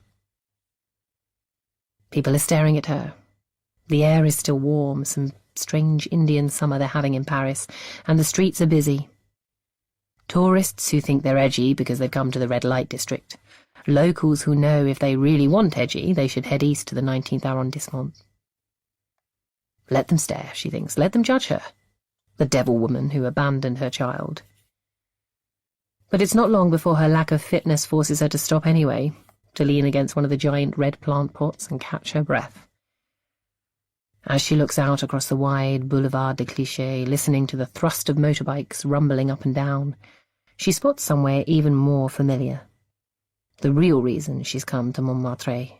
People are staring at her. The air is still warm, some strange Indian summer they're having in Paris, and the streets are busy. Tourists who think they're edgy because they've come to the red light district. Locals who know if they really want edgy, they should head east to the 19th arrondissement. Let them stare, she thinks. Let them judge her. The devil woman who abandoned her child. But it's not long before her lack of fitness forces her to stop anyway, to lean against one of the giant red plant pots and catch her breath. As she looks out across the wide boulevard de Clichy, listening to the thrust of motorbikes rumbling up and down, she spots somewhere even more familiar. The real reason she's come to Montmartre.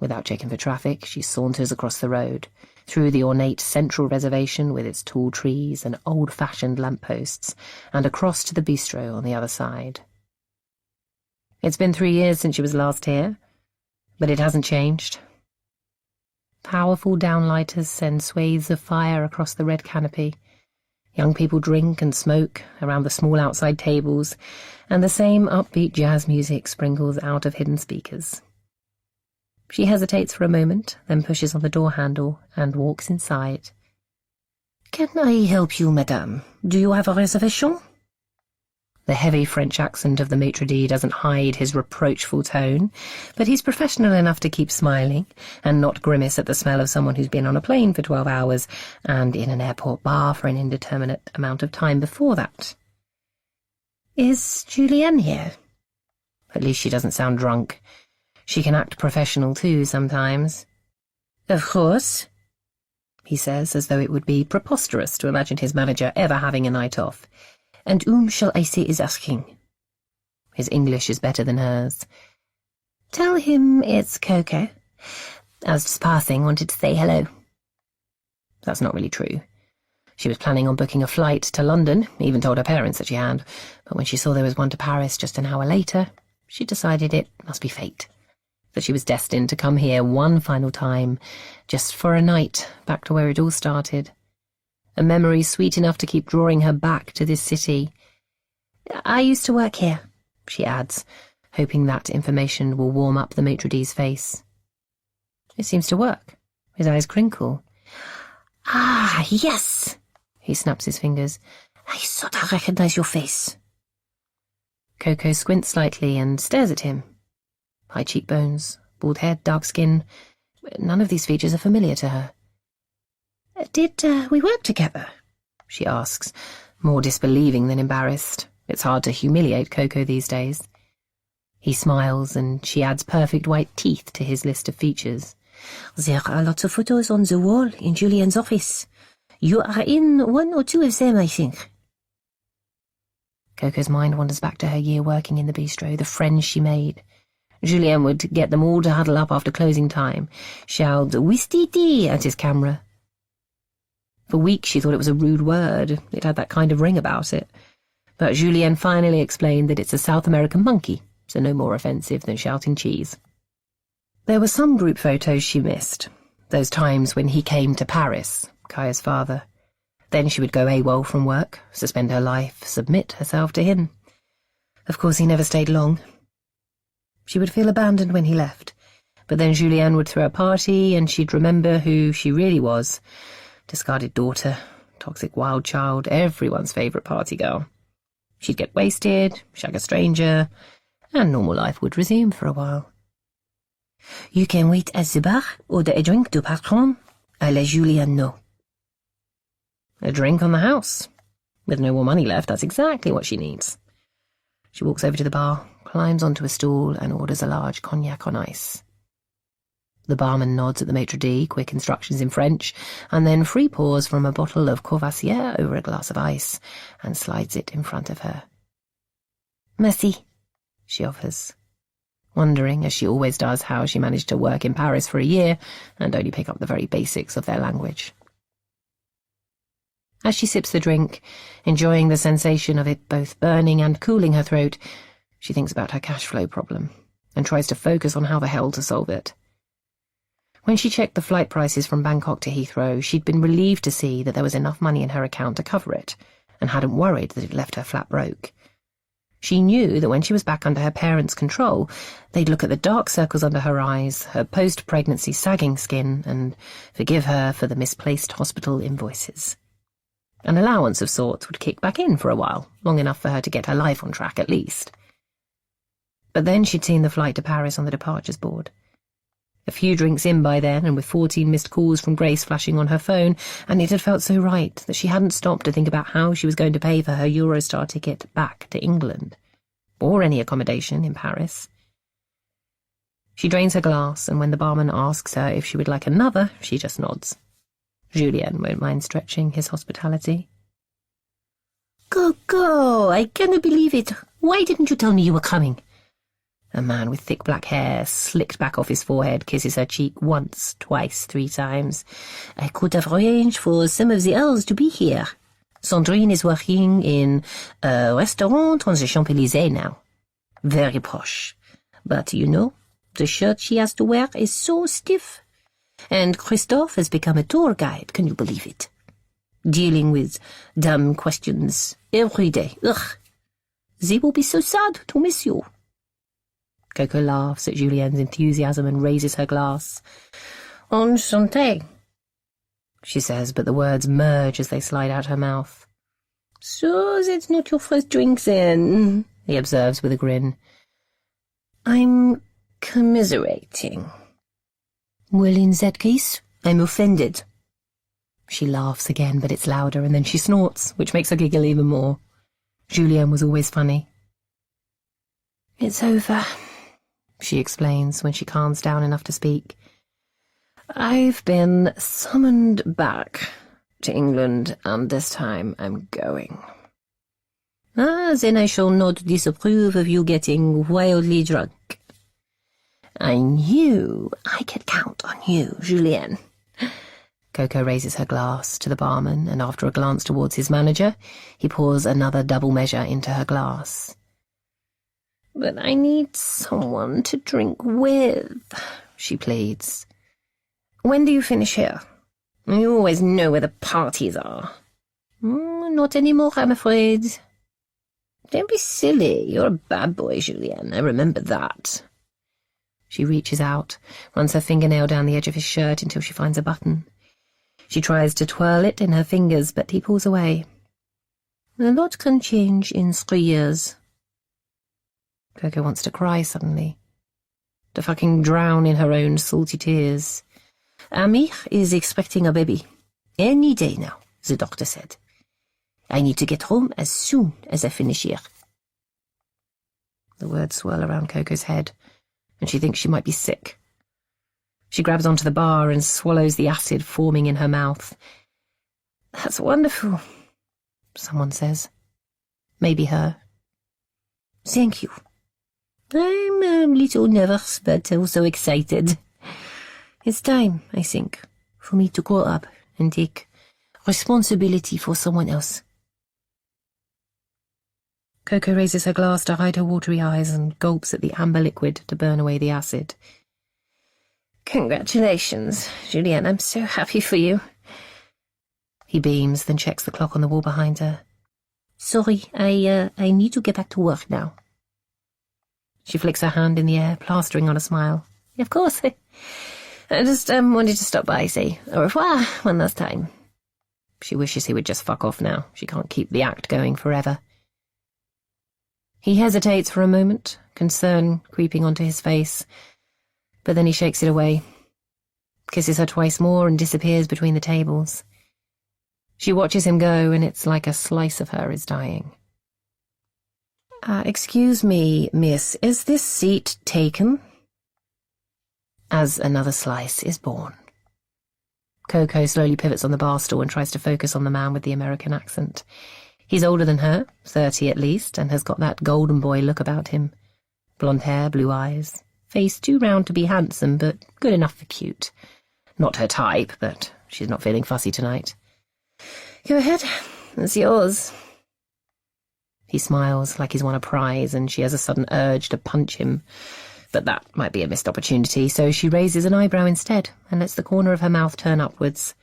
Without checking for traffic, she saunters across the road, through the ornate central reservation with its tall trees and old-fashioned lampposts, and across to the bistro on the other side. It's been 3 years since she was last here, but it hasn't changed. Powerful downlighters send swathes of fire across the red canopy. Young people drink and smoke around the small outside tables, and the same upbeat jazz music sprinkles out of hidden speakers. She hesitates for a moment, then pushes on the door handle and walks inside. "Can I help you, madame? Do you have a reservation?" The heavy French accent of the maitre d' doesn't hide his reproachful tone, but he's professional enough to keep smiling and not grimace at the smell of someone who's been on a plane for 12 hours and in an airport bar for an indeterminate amount of time before that. "Is Julienne here?" At least she doesn't sound drunk. She can act professional too sometimes. "Of course," he says, as though it would be preposterous to imagine his manager ever having a night off. "And whom shall I say is asking?" His English is better than hers. "Tell him it's Coco. I was just passing, wanted to say hello." That's not really true. She was planning on booking a flight to London, even told her parents that she had, but when she saw there was one to Paris just an hour later, she decided it must be fate. That she was destined to come here one final time, just for a night, back to where it all started. A memory sweet enough to keep drawing her back to this city. "I used to work here," she adds, hoping that information will warm up the maitre d's face. It seems to work. His eyes crinkle. "Ah, yes!" He snaps his fingers. "I thought I recognized your face." Coco squints slightly and stares at him. High cheekbones, bald head, dark skin. None of these features are familiar to her. "Did we work together?" she asks, more disbelieving than embarrassed. It's hard to humiliate Coco these days. He smiles, and she adds perfect white teeth to his list of features. "There are lots of photos on the wall in Julien's office. You are in 1 or 2 of them, I think." Coco's mind wanders back to her year working in the bistro, the friends she made. Julien would get them all to huddle up after closing time, shout "Wistiti" at his camera. For weeks she thought it was a rude word. It had that kind of ring about it. But Julien finally explained that it's a South American monkey, so no more offensive than shouting cheese. There were some group photos she missed, those times when he came to Paris, Kaya's father. Then she would go AWOL from work, suspend her life, submit herself to him. Of course, he never stayed long. She would feel abandoned when he left, but then Julien would throw a party and she'd remember who she really was. Discarded daughter, toxic wild child, everyone's favourite party girl. She'd get wasted, shag a stranger, and normal life would resume for a while. "You can wait at the bar, order a drink to patron. I'll let Julien know." A drink on the house. With no more money left, that's exactly what she needs. She walks over to the bar, climbs onto a stool, and orders a large cognac on ice. The barman nods at the maitre d', quick instructions in French, and then free pours from a bottle of Courvoisier over a glass of ice, and slides it in front of her. "Merci," she offers, wondering, as she always does, how she managed to work in Paris for a year and only pick up the very basics of their language. As she sips the drink, enjoying the sensation of it both burning and cooling her throat, she thinks about her cash flow problem and tries to focus on how the hell to solve it. When she checked the flight prices from Bangkok to Heathrow, she'd been relieved to see that there was enough money in her account to cover it, and hadn't worried that it left her flat broke. She knew that when she was back under her parents' control, they'd look at the dark circles under her eyes, her post-pregnancy sagging skin, and forgive her for the misplaced hospital invoices. An allowance of sorts would kick back in for a while, long enough for her to get her life on track at least. But then she'd seen the flight to Paris on the departures board. A few drinks in by then, and with 14 missed calls from Grace flashing on her phone, and it had felt so right that she hadn't stopped to think about how she was going to pay for her Eurostar ticket back to England, or any accommodation in Paris. She drains her glass, and when the barman asks her if she would like another, she just nods. Julien won't mind stretching his hospitality. "Coco, I cannot believe it. Why didn't you tell me you were coming?" A man with thick black hair, slicked back off his forehead, kisses her cheek once, twice, 3 times. "I could have arranged for some of the elves to be here. Sandrine is working in a restaurant on the Champs-Élysées now. Very posh. But, you know, the shirt she has to wear is so stiff. And Christophe has become a tour guide, can you believe it? Dealing with dumb questions every day. Ugh. They will be so sad to miss you." Coco laughs at Julienne's enthusiasm and raises her glass. "Enchanté," she says, but the words merge as they slide out her mouth. "So that's not your first drink, then," he observes with a grin. "I'm commiserating." "Well, in that case, I'm offended." She laughs again, but it's louder, and then she snorts, which makes her giggle even more. Julien was always funny. "It's over," she explains when she calms down enough to speak. "I've been summoned back to England, and this time I'm going." Then I shall not disapprove of you getting wildly drunk." "I knew I could count on you, Julien." Coco raises her glass to the barman, and after a glance towards his manager, he pours another double measure into her glass. "But I need someone to drink with," she pleads. "When do you finish here? You always know where the parties are." "Not anymore, I'm afraid." "Don't be silly. You're a bad boy, Julien. I remember that." She reaches out, runs her fingernail down the edge of his shirt until she finds a button. She tries to twirl it in her fingers, but he pulls away. "A lot can change in 3 years." Coco wants to cry suddenly, to fucking drown in her own salty tears. "Amir is expecting a baby. Any day now, the doctor said. I need to get home as soon as I finish here." The words swirl around Coco's head, and she thinks she might be sick. She grabs onto the bar and swallows the acid forming in her mouth. "That's wonderful," someone says. Maybe her. "Thank you. I'm I'm a little nervous, but also excited. It's time, I think, for me to grow up and take responsibility for someone else. Coco raises her glass to hide her watery eyes and gulps at the amber liquid to burn away the acid. Congratulations, Julienne. I'm so happy for you. He beams, then checks the clock on the wall behind her. Sorry, I need to get back to work now. She flicks her hand in the air, plastering on a smile. Of course. I just wanted to stop by, say au revoir one last time. She wishes he would just fuck off now. She can't keep the act going forever. He hesitates for a moment, concern creeping onto his face, but then he shakes it away, kisses her twice more and disappears between the tables. She watches him go, and it's like a slice of her is dying. Excuse me, miss, is this seat taken? As another slice is born. Coco slowly pivots on the bar stool and tries to focus on the man with the American accent. He's older than her, 30 at least, and has got that golden boy look about him. Blonde hair, blue eyes, face too round to be handsome, but good enough for cute. Not her type, but she's not feeling fussy tonight. Go ahead, it's yours. He smiles like he's won a prize, and she has a sudden urge to punch him. But that might be a missed opportunity, so she raises an eyebrow instead and lets the corner of her mouth turn upwards.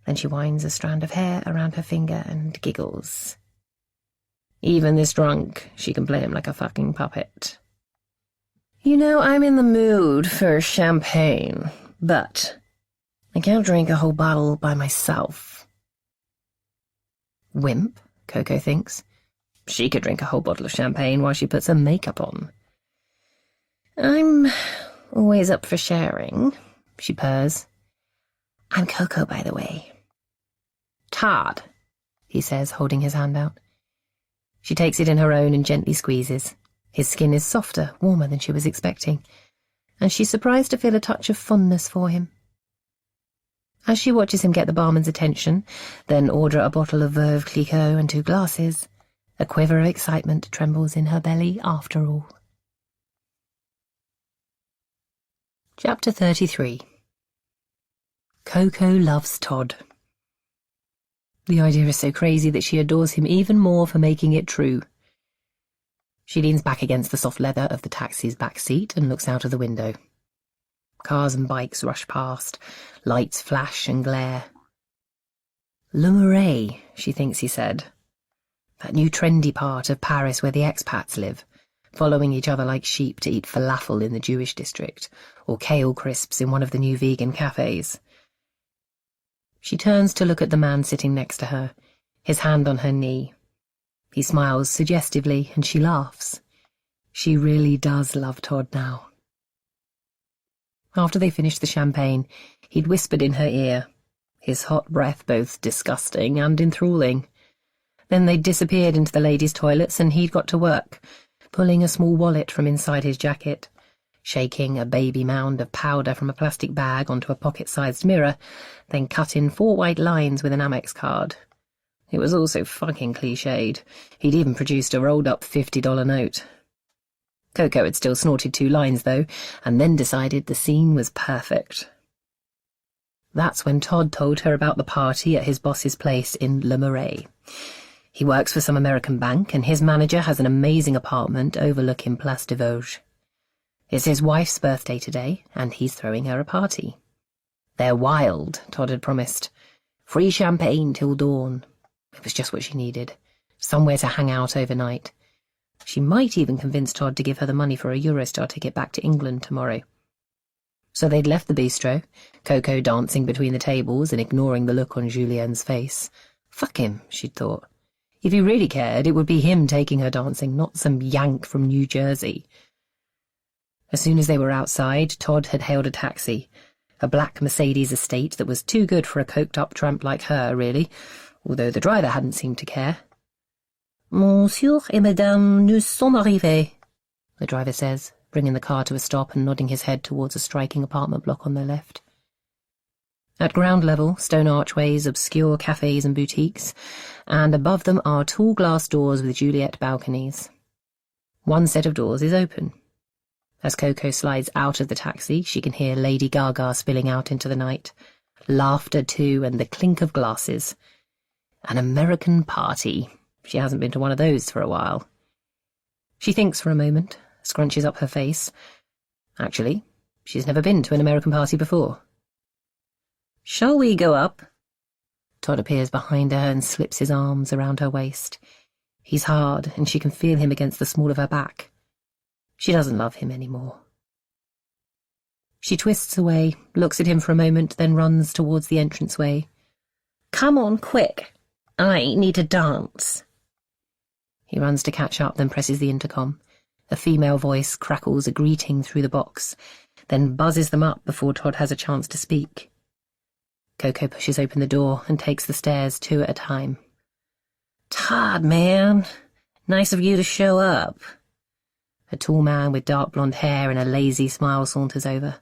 Then she winds a strand of hair around her finger and giggles. Even this drunk, she can play him like a fucking puppet. You know, I'm in the mood for champagne, but I can't drink a whole bottle by myself. Wimp, Coco thinks. She could drink a whole bottle of champagne while she puts her makeup on. I'm always up for sharing, she purrs. I'm Coco, by the way. Todd, he says, holding his hand out. She takes it in her own and gently squeezes. His skin is softer, warmer than she was expecting, and she's surprised to feel a touch of fondness for him. As she watches him get the barman's attention, then order a bottle of Veuve Clicquot and 2 glasses, a quiver of excitement trembles in her belly after all. Chapter 33. Coco loves Todd. The idea is so crazy that she adores him even more for making it true. She leans back against the soft leather of the taxi's back seat and looks out of the window. Cars and bikes rush past, lights flash and glare. Le Marais, she thinks he said. That new trendy part of Paris where the expats live, following each other like sheep to eat falafel in the Jewish district, or kale crisps in one of the new vegan cafes. She turns to look at the man sitting next to her, his hand on her knee. He smiles suggestively, and she laughs. She really does love Todd now. After they finished the champagne, he'd whispered in her ear, his hot breath both disgusting and enthralling. Then they'd disappeared into the ladies' toilets, and he'd got to work, pulling a small wallet from inside his jacket, shaking a baby mound of powder from a plastic bag onto a pocket-sized mirror, then cut in 4 white lines with an Amex card. It was all so fucking cliched. He'd even produced a rolled-up $50 note. Coco had still snorted 2 lines, though, and then decided the scene was perfect. That's when Todd told her about the party at his boss's place in Le Marais. He works for some American bank, and his manager has an amazing apartment overlooking Place des Vosges. It's his wife's birthday today, and he's throwing her a party. They're wild, Todd had promised. Free champagne till dawn. It was just what she needed. Somewhere to hang out overnight. She might even convince Todd to give her the money for a Eurostar ticket back to England tomorrow. So they'd left the bistro, Coco dancing between the tables and ignoring the look on Julienne's face. Fuck him, she'd thought. If he really cared, it would be him taking her dancing, not some yank from New Jersey. As soon as they were outside, Todd had hailed a taxi, a black Mercedes estate that was too good for a coked-up tramp like her, really, although the driver hadn't seemed to care. Monsieur et Madame, nous sommes arrivés, the driver says, bringing the car to a stop and nodding his head towards a striking apartment block on their left. At ground level, stone archways, obscure cafes and boutiques, and above them are tall glass doors with Juliet balconies. One set of doors is open. As Coco slides out of the taxi, she can hear Lady Gaga spilling out into the night. Laughter, too, and the clink of glasses. An American party. She hasn't been to one of those for a while. She thinks for a moment, scrunches up her face. Actually, she's never been to an American party before. "Shall we go up?" Todd appears behind her and slips his arms around her waist. He's hard, and she can feel him against the small of her back. She doesn't love him anymore. She twists away, looks at him for a moment, then runs towards the entranceway. "Come on, quick. I need to dance." He runs to catch up, then presses the intercom. A female voice crackles a greeting through the box, then buzzes them up before Todd has a chance to speak. Coco pushes open the door and takes the stairs 2 at a time. "Todd, man. Nice of you to show up." A tall man with dark blonde hair and a lazy smile saunters over.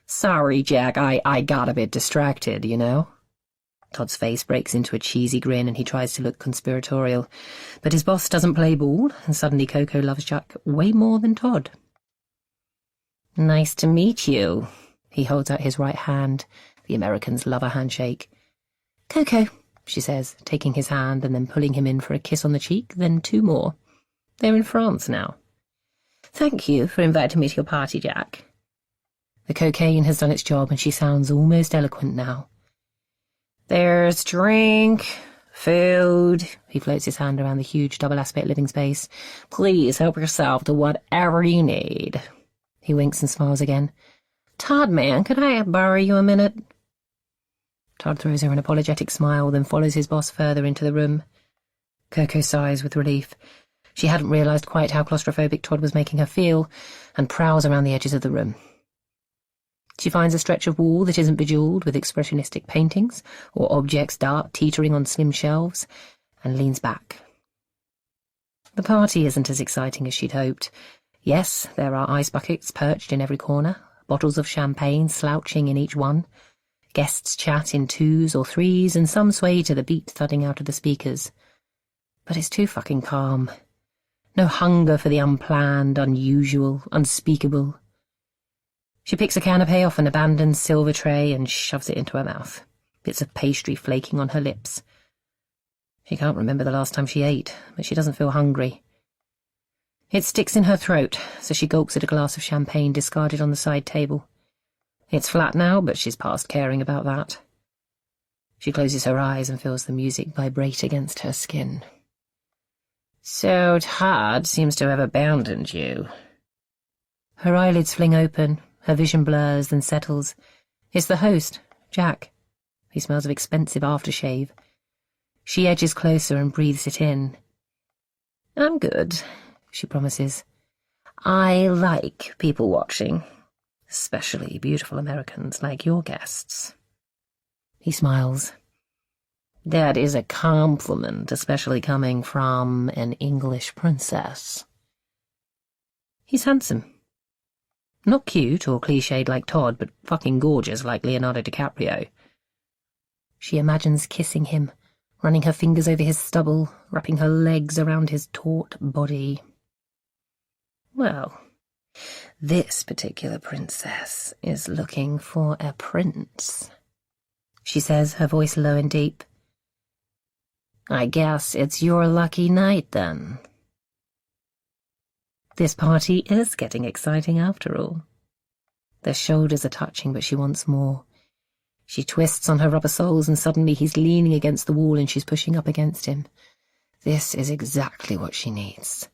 "Sorry, Jack, I got a bit distracted, you know?" Todd's face breaks into a cheesy grin and he tries to look conspiratorial, but his boss doesn't play ball, and suddenly Coco loves Jack way more than Todd. "Nice to meet you." He holds out his right hand. The Americans love a handshake. "Coco," she says, taking his hand and then pulling him in for a kiss on the cheek, then 2 more. They're in France now. "Thank you for inviting me to your party, Jack." The cocaine has done its job and she sounds almost eloquent now. "There's drink, food." He floats his hand around the huge double-aspect living space. "Please help yourself to whatever you need." He winks and smiles again. "Todd, man, could I borrow you a minute?" Todd throws her an apologetic smile, then follows his boss further into the room. Coco sighs with relief. She hadn't realized quite how claustrophobic Todd was making her feel, and prowls around the edges of the room. She finds a stretch of wall that isn't bejeweled with expressionistic paintings or objects teetering on slim shelves, and leans back. The party isn't as exciting as she'd hoped. Yes, there are ice buckets perched in every corner, bottles of champagne slouching in each one. Guests chat in 2s or 3s, and some sway to the beat thudding out of the speakers. But it's too fucking calm. No hunger for the unplanned, unusual, unspeakable. She picks a canapé off an abandoned silver tray and shoves it into her mouth, bits of pastry flaking on her lips. She can't remember the last time she ate, but she doesn't feel hungry. It sticks in her throat, so she gulps at a glass of champagne discarded on the side table. It's flat now, but she's past caring about that. She closes her eyes and feels the music vibrate against her skin. "So Todd seems to have abandoned you." Her eyelids fling open, her vision blurs, then settles. It's the host, Jack. He smells of expensive aftershave. She edges closer and breathes it in. "I'm good," she promises. "I like people watching, especially beautiful Americans like your guests." He smiles. "That is a compliment, especially coming from an English princess." He's handsome. Not cute or cliched like Todd, but fucking gorgeous like Leonardo DiCaprio. She imagines kissing him, running her fingers over his stubble, wrapping her legs around his taut body. Well, this particular princess is looking for a prince, she says, her voice low and deep. "I guess it's your lucky night, then." This party is getting exciting after all. Their shoulders are touching, but she wants more. She twists on her rubber soles, and suddenly he's leaning against the wall and she's pushing up against him. This is exactly what she needs.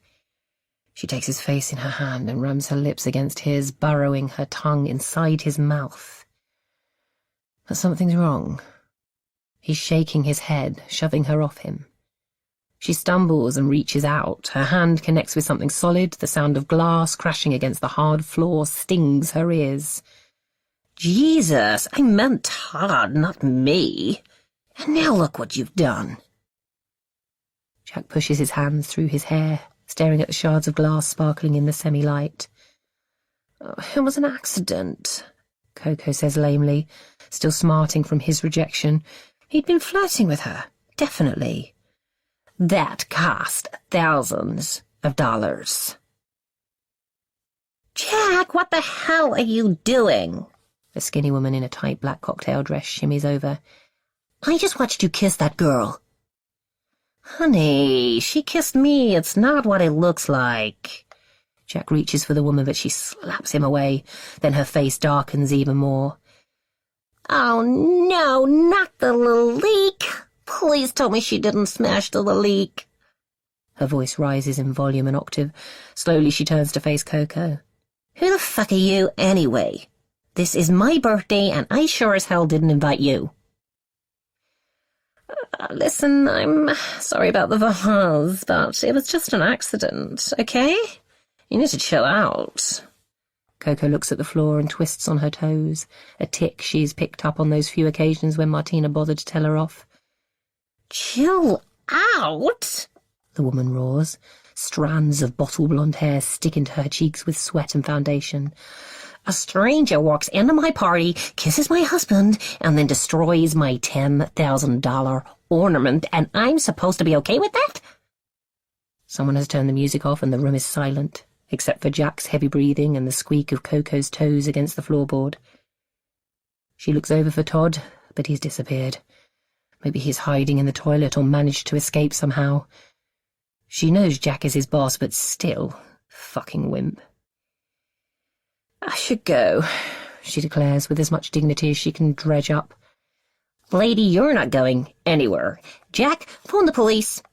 She takes his face in her hand and rams her lips against his, burrowing her tongue inside his mouth. But something's wrong. He's shaking his head, shoving her off him. She stumbles and reaches out. Her hand connects with something solid. The sound of glass crashing against the hard floor stings her ears. "Jesus, I meant Todd, not me. And now look what you've done." Jack pushes his hands through his hair, staring at the shards of glass sparkling in the semi-light. "It was an accident," Coco says lamely, still smarting from his rejection. He'd been flirting with her, definitely. "That cost thousands of dollars." "Jack!" Jack, what the hell are you doing? A skinny woman in a tight black cocktail dress shimmies over. I just watched you kiss that girl. Honey, she kissed me. It's not what it looks like. Jack reaches for the woman, but she slaps him away. Then her face darkens even more. Oh, no, not the little leak. Please tell me she didn't smash the little leak. Her voice rises in volume an octave. Slowly she turns to face Coco. Who the fuck are you, anyway? This is my birthday, and I sure as hell didn't invite you. Listen, I'm sorry about the vase, but it was just an accident, okay? You need to chill out. Coco looks at the floor and twists on her toes, a tic she's picked up on those few occasions when Martina bothered to tell her off. Chill out? The woman roars. Strands of bottle-blonde hair stick into her cheeks with sweat and foundation. A stranger walks into my party, kisses my husband, and then destroys my $10,000 ornament, and I'm supposed to be okay with that? Someone has turned the music off and the room is silent, except for Jack's heavy breathing and the squeak of Coco's toes against the floorboard. She looks over for Todd, but he's disappeared. Maybe he's hiding in the toilet or managed to escape somehow. She knows Jack is his boss, but still, fucking wimp. I should go, she declares with as much dignity as she can dredge up. Lady, you're not going anywhere. Jack, phone the police.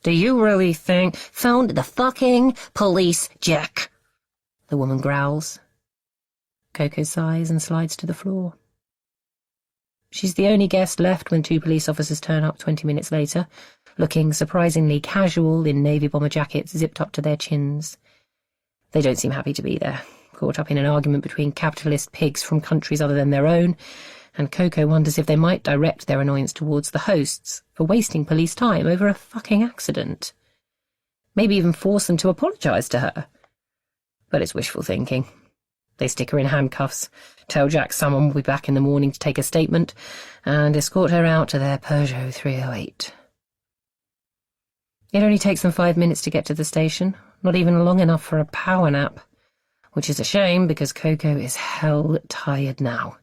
Do you really think? Phone the fucking police, Jack. The woman growls. Coco sighs and slides to the floor. She's the only guest left when 2 police officers turn up 20 minutes later, looking surprisingly casual in navy bomber jackets zipped up to their chins. They don't seem happy to be there, caught up in an argument between capitalist pigs from countries other than their own, and Coco wonders if they might direct their annoyance towards the hosts for wasting police time over a fucking accident. Maybe even force them to apologise to her. But it's wishful thinking. They stick her in handcuffs, tell Jack someone will be back in the morning to take a statement, and escort her out to their Peugeot 308. It only takes them 5 minutes to get to the station, not even long enough for a power nap, which is a shame because Coco is hell tired now.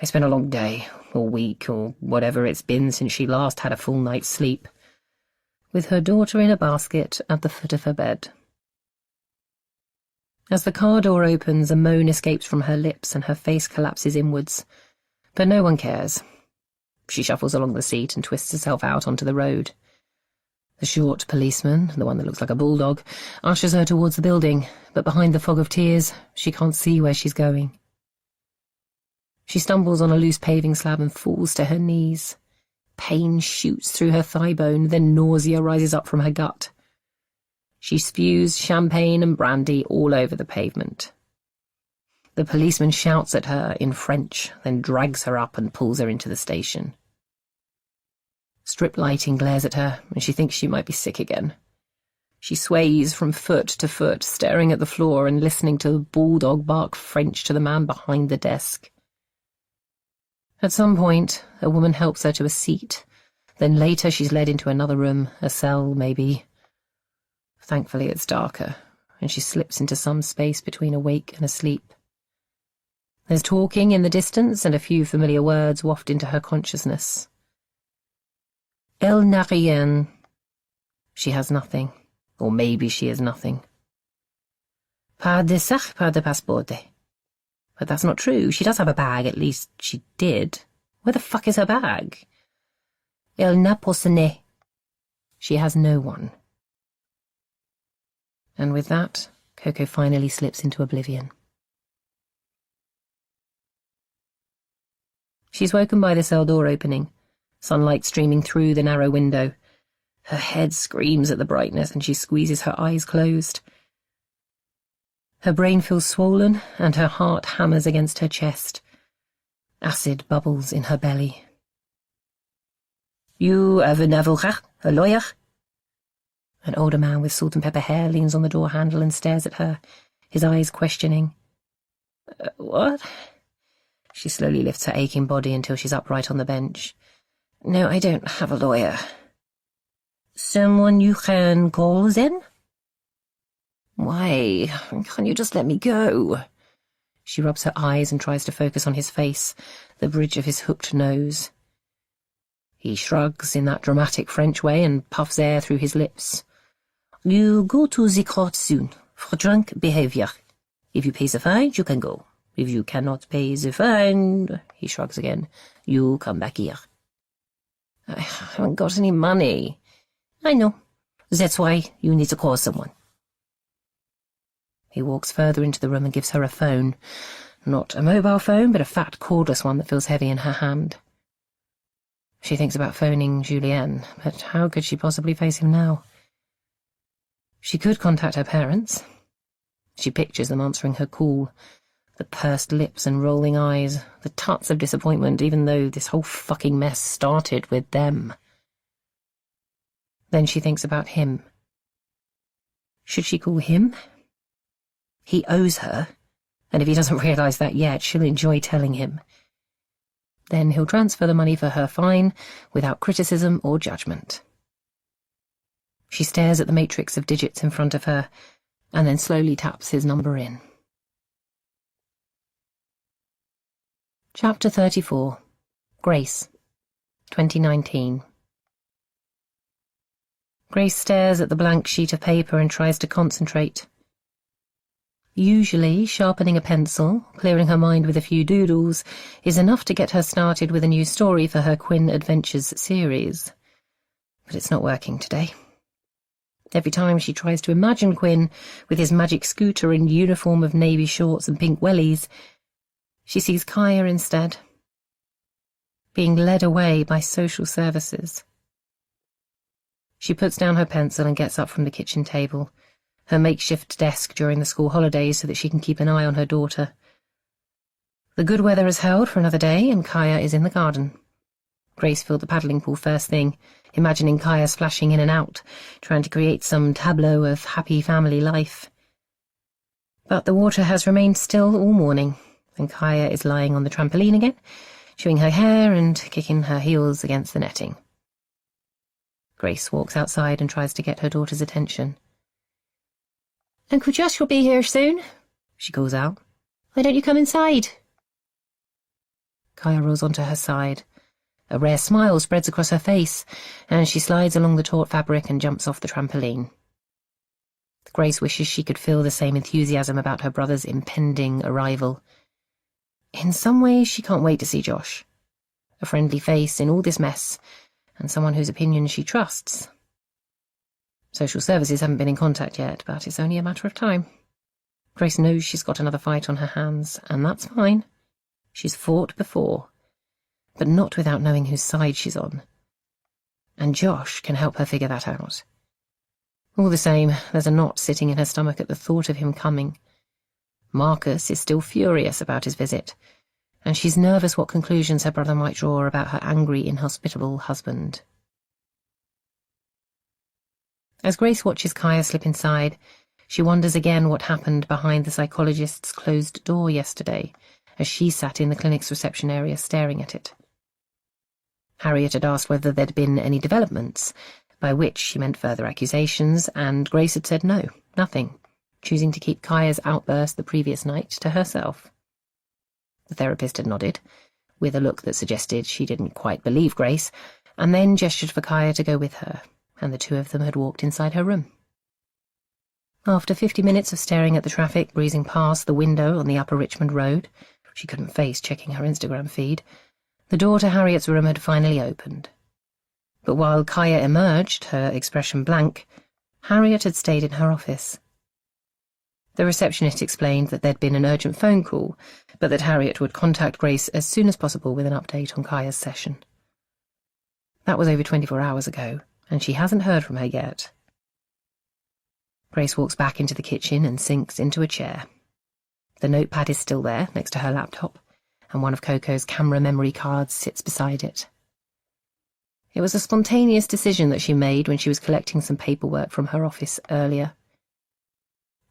It's been a long day, or week, or whatever it's been since she last had a full night's sleep, with her daughter in a basket at the foot of her bed. As the car door opens, a moan escapes from her lips and her face collapses inwards, but no one cares. She shuffles along the seat and twists herself out onto the road. The short policeman, the one that looks like a bulldog, ushers her towards the building, but behind the fog of tears, she can't see where she's going. She stumbles on a loose paving slab and falls to her knees. Pain shoots through her thigh bone, then nausea rises up from her gut. She spews champagne and brandy all over the pavement. The policeman shouts at her in French, then drags her up and pulls her into the station. Strip lighting glares at her, and she thinks she might be sick again. She sways from foot to foot, staring at the floor and listening to the bulldog bark French to the man behind the desk. At some point, a woman helps her to a seat. Then later she's led into another room, a cell, maybe. Thankfully it's darker, and she slips into some space between awake and asleep. There's talking in the distance, and a few familiar words waft into her consciousness. Elle n'a rien. She has nothing, or maybe she is nothing. Pas de sac, pas de passeport. But that's not true. She does have a bag, at least she did. Where the fuck is her bag? Elle n'a personne. She has no one. And with that, Coco finally slips into oblivion. She's woken by the cell door opening, sunlight streaming through the narrow window. Her head screams at the brightness and she squeezes her eyes closed. Her brain feels swollen and her heart hammers against her chest. Acid bubbles in her belly. You have an avocat, a lawyer? An older man with salt and pepper hair leans on the door handle and stares at her, his eyes questioning. What? She slowly lifts her aching body until she's upright on the bench. No, I don't have a lawyer. Someone you can call then? Why? Can't you just let me go? She rubs her eyes and tries to focus on his face, the bridge of his hooked nose. He shrugs in that dramatic French way and puffs air through his lips. You go to the court soon, for drunk behavior. If you pay the fine, you can go. If you cannot pay the fine, he shrugs again, you come back here. I haven't got any money. I know. That's why you need to call someone. He walks further into the room and gives her a phone. Not a mobile phone, but a fat cordless one that feels heavy in her hand. She thinks about phoning Julien, but how could she possibly face him now? She could contact her parents. She pictures them answering her call, the pursed lips and rolling eyes, the tuts of disappointment, even though this whole fucking mess started with them. Then she thinks about him. Should she call him? He owes her, and if he doesn't realise that yet, she'll enjoy telling him. Then he'll transfer the money for her fine without criticism or judgment. She stares at the matrix of digits in front of her, and then slowly taps his number in. Chapter 34. Grace. 2019. Grace stares at the blank sheet of paper and tries to concentrate. Usually, sharpening a pencil, clearing her mind with a few doodles, is enough to get her started with a new story for her Quinn Adventures series. But it's not working today. Every time she tries to imagine Quinn with his magic scooter and uniform of navy shorts and pink wellies, she sees Kaya instead, being led away by social services. She puts down her pencil and gets up from the kitchen table, her makeshift desk during the school holidays so that she can keep an eye on her daughter. The good weather has held for another day, and Kaya is in the garden. Grace filled the paddling pool first thing, imagining Kaya splashing in and out, trying to create some tableau of happy family life. But the water has remained still all morning, and Kaya is lying on the trampoline again, chewing her hair and kicking her heels against the netting. Grace walks outside and tries to get her daughter's attention. Uncle Josh will be here soon, she calls out. Why don't you come inside? Kaya rolls onto her side. A rare smile spreads across her face, and she slides along the taut fabric and jumps off the trampoline. Grace wishes she could feel the same enthusiasm about her brother's impending arrival. In some ways, she can't wait to see Josh. A friendly face in all this mess, and someone whose opinion she trusts. Social services haven't been in contact yet, but it's only a matter of time. Grace knows she's got another fight on her hands, and that's fine. She's fought before, but not without knowing whose side she's on. And Josh can help her figure that out. All the same, there's a knot sitting in her stomach at the thought of him coming. Marcus is still furious about his visit, and she's nervous what conclusions her brother might draw about her angry, inhospitable husband. As Grace watches Kaya slip inside, she wonders again what happened behind the psychologist's closed door yesterday, as she sat in the clinic's reception area staring at it. Harriet had asked whether there'd been any developments, by which she meant further accusations, and Grace had said no, nothing, choosing to keep Kaya's outburst the previous night to herself. The therapist had nodded, with a look that suggested she didn't quite believe Grace, and then gestured for Kaya to go with her, and the two of them had walked inside her room. After 50 minutes of staring at the traffic breezing past the window on the Upper Richmond Road, she couldn't face checking her Instagram feed, the door to Harriet's room had finally opened. But while Kaya emerged, her expression blank, Harriet had stayed in her office. The receptionist explained that there'd been an urgent phone call, but that Harriet would contact Grace as soon as possible with an update on Kaya's session. That was over 24 hours ago, and she hasn't heard from her yet. Grace walks back into the kitchen and sinks into a chair. The notepad is still there, next to her laptop, and one of Coco's camera memory cards sits beside it. It was a spontaneous decision that she made when she was collecting some paperwork from her office earlier.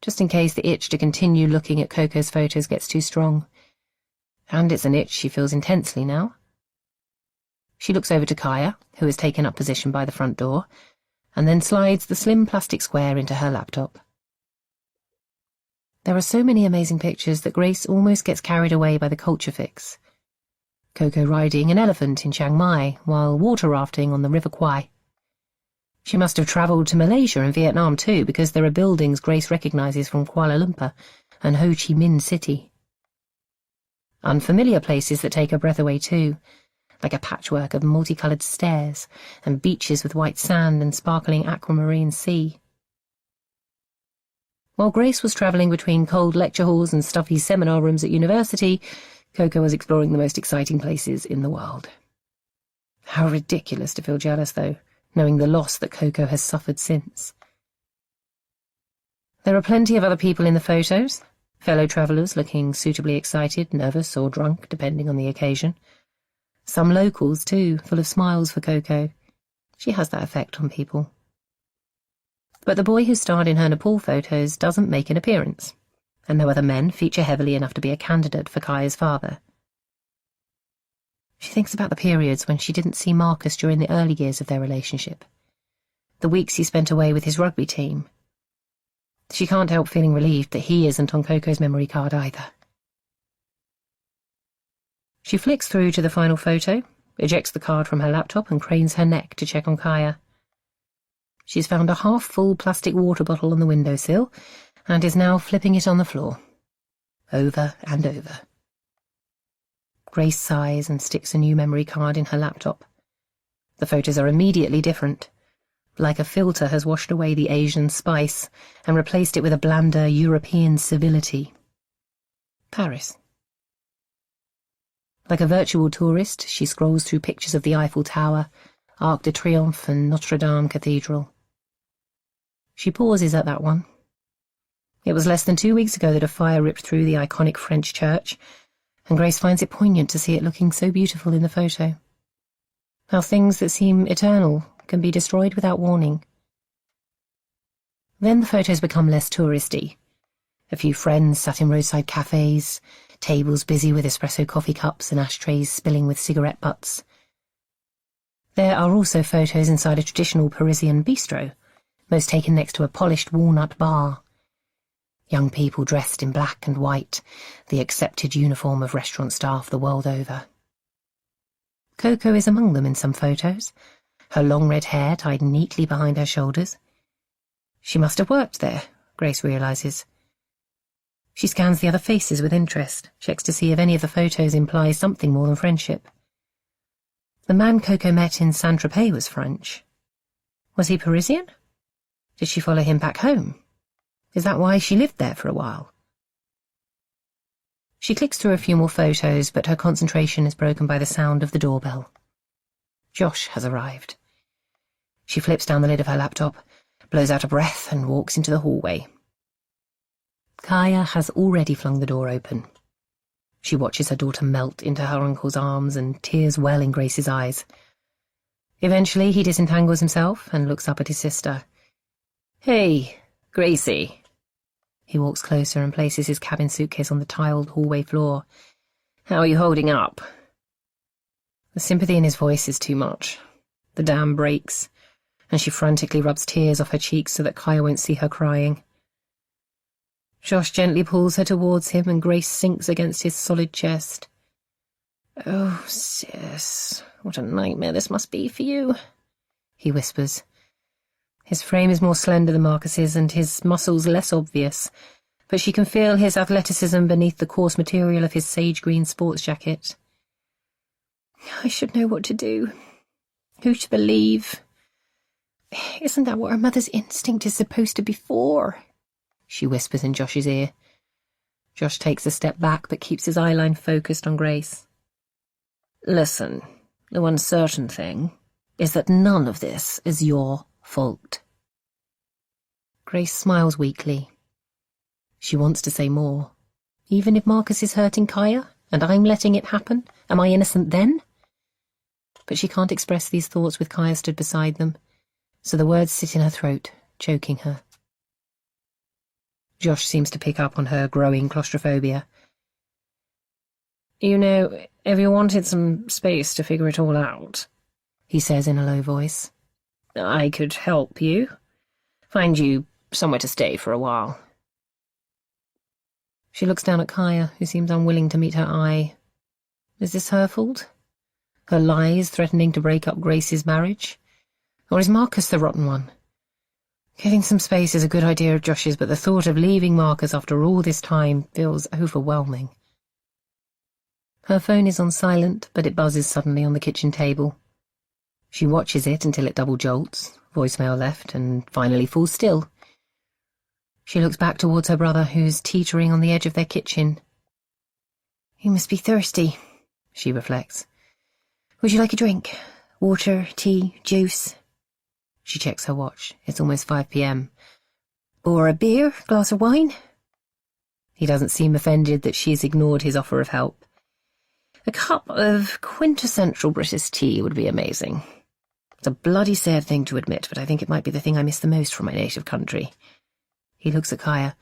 Just in case the itch to continue looking at Coco's photos gets too strong. And it's an itch she feels intensely now. She looks over to Kaya, who has taken up position by the front door, and then slides the slim plastic square into her laptop. There are so many amazing pictures that Grace almost gets carried away by the culture fix. Coco riding an elephant in Chiang Mai while water rafting on the River Kwai. She must have travelled to Malaysia and Vietnam too, because there are buildings Grace recognises from Kuala Lumpur and Ho Chi Minh City. Unfamiliar places that take her breath away too, like a patchwork of multicoloured stairs and beaches with white sand and sparkling aquamarine sea. While Grace was travelling between cold lecture halls and stuffy seminar rooms at university, Coco was exploring the most exciting places in the world. How ridiculous to feel jealous, though, knowing the loss that Coco has suffered since. There are plenty of other people in the photos, fellow travellers looking suitably excited, nervous or drunk, depending on the occasion. Some locals, too, full of smiles for Coco. She has that effect on people. But the boy who starred in her Nepal photos doesn't make an appearance, and no other men feature heavily enough to be a candidate for Kaya's father. She thinks about the periods when she didn't see Marcus during the early years of their relationship, the weeks he spent away with his rugby team. She can't help feeling relieved that he isn't on Coco's memory card either. She flicks through to the final photo, ejects the card from her laptop and cranes her neck to check on Kaya. She's found a half-full plastic water bottle on the windowsill and is now flipping it on the floor, over and over. Grace sighs and sticks a new memory card in her laptop. The photos are immediately different, like a filter has washed away the Asian spice and replaced it with a blander European civility. Paris. Like a virtual tourist, she scrolls through pictures of the Eiffel Tower, Arc de Triomphe and Notre Dame Cathedral. She pauses at that one. It was less than 2 weeks ago that a fire ripped through the iconic French church, and Grace finds it poignant to see it looking so beautiful in the photo. How things that seem eternal can be destroyed without warning. Then the photos become less touristy. A few friends sat in roadside cafes, tables busy with espresso coffee cups and ashtrays spilling with cigarette butts. There are also photos inside a traditional Parisian bistro, most taken next to a polished walnut bar. Young people dressed in black and white, the accepted uniform of restaurant staff the world over. Coco is among them in some photos, her long red hair tied neatly behind her shoulders. She must have worked there, Grace realises. She scans the other faces with interest, checks to see if any of the photos imply something more than friendship. The man Coco met in Saint-Tropez was French. Was he Parisian? Did she follow him back home? Is that why she lived there for a while? She clicks through a few more photos, but her concentration is broken by the sound of the doorbell. Josh has arrived. She flips down the lid of her laptop, blows out a breath, and walks into the hallway. Kaya has already flung the door open. She watches her daughter melt into her uncle's arms, and tears well in Grace's eyes. Eventually he disentangles himself and looks up at his sister. "Hey, Gracie." He walks closer and places his cabin suitcase on the tiled hallway floor. "How are you holding up?" The sympathy in his voice is too much. The dam breaks, and she frantically rubs tears off her cheeks so that Kaya won't see her crying. Josh gently pulls her towards him, and Grace sinks against his solid chest. "Oh, sis, what a nightmare this must be for you," he whispers. His frame is more slender than Marcus's and his muscles less obvious, but she can feel his athleticism beneath the coarse material of his sage-green sports jacket. "I should know what to do. Who to believe? Isn't that what a mother's instinct is supposed to be for?" she whispers in Josh's ear. Josh takes a step back but keeps his eyeline focused on Grace. "Listen, the one certain thing is that none of this is your fault." Grace smiles weakly. She wants to say more. Even if Marcus is hurting Kaya, and I'm letting it happen, am I innocent then? But she can't express these thoughts with Kaya stood beside them, so the words sit in her throat, choking her. Josh seems to pick up on her growing claustrophobia. "You know, if you wanted some space to figure it all out," he says in a low voice, "I could help you. Find you somewhere to stay for a while." She looks down at Kaya, who seems unwilling to meet her eye. Is this her fault? Her lies threatening to break up Grace's marriage? Or is Marcus the rotten one? Giving some space is a good idea of Josh's, but the thought of leaving Marcus after all this time feels overwhelming. Her phone is on silent, but it buzzes suddenly on the kitchen table. She watches it until it double jolts, voicemail left, and finally falls still. She looks back towards her brother, who's teetering on the edge of their kitchen. "You must be thirsty," she reflects. "Would you like a drink? Water, tea, juice?" She checks her watch. It's almost 5 p.m. "Or a beer, glass of wine?" He doesn't seem offended that she's ignored his offer of help. "A cup of quintessential British tea would be amazing. It's a bloody sad thing to admit, but I think it might be the thing I miss the most from my native country." He looks at Kaya.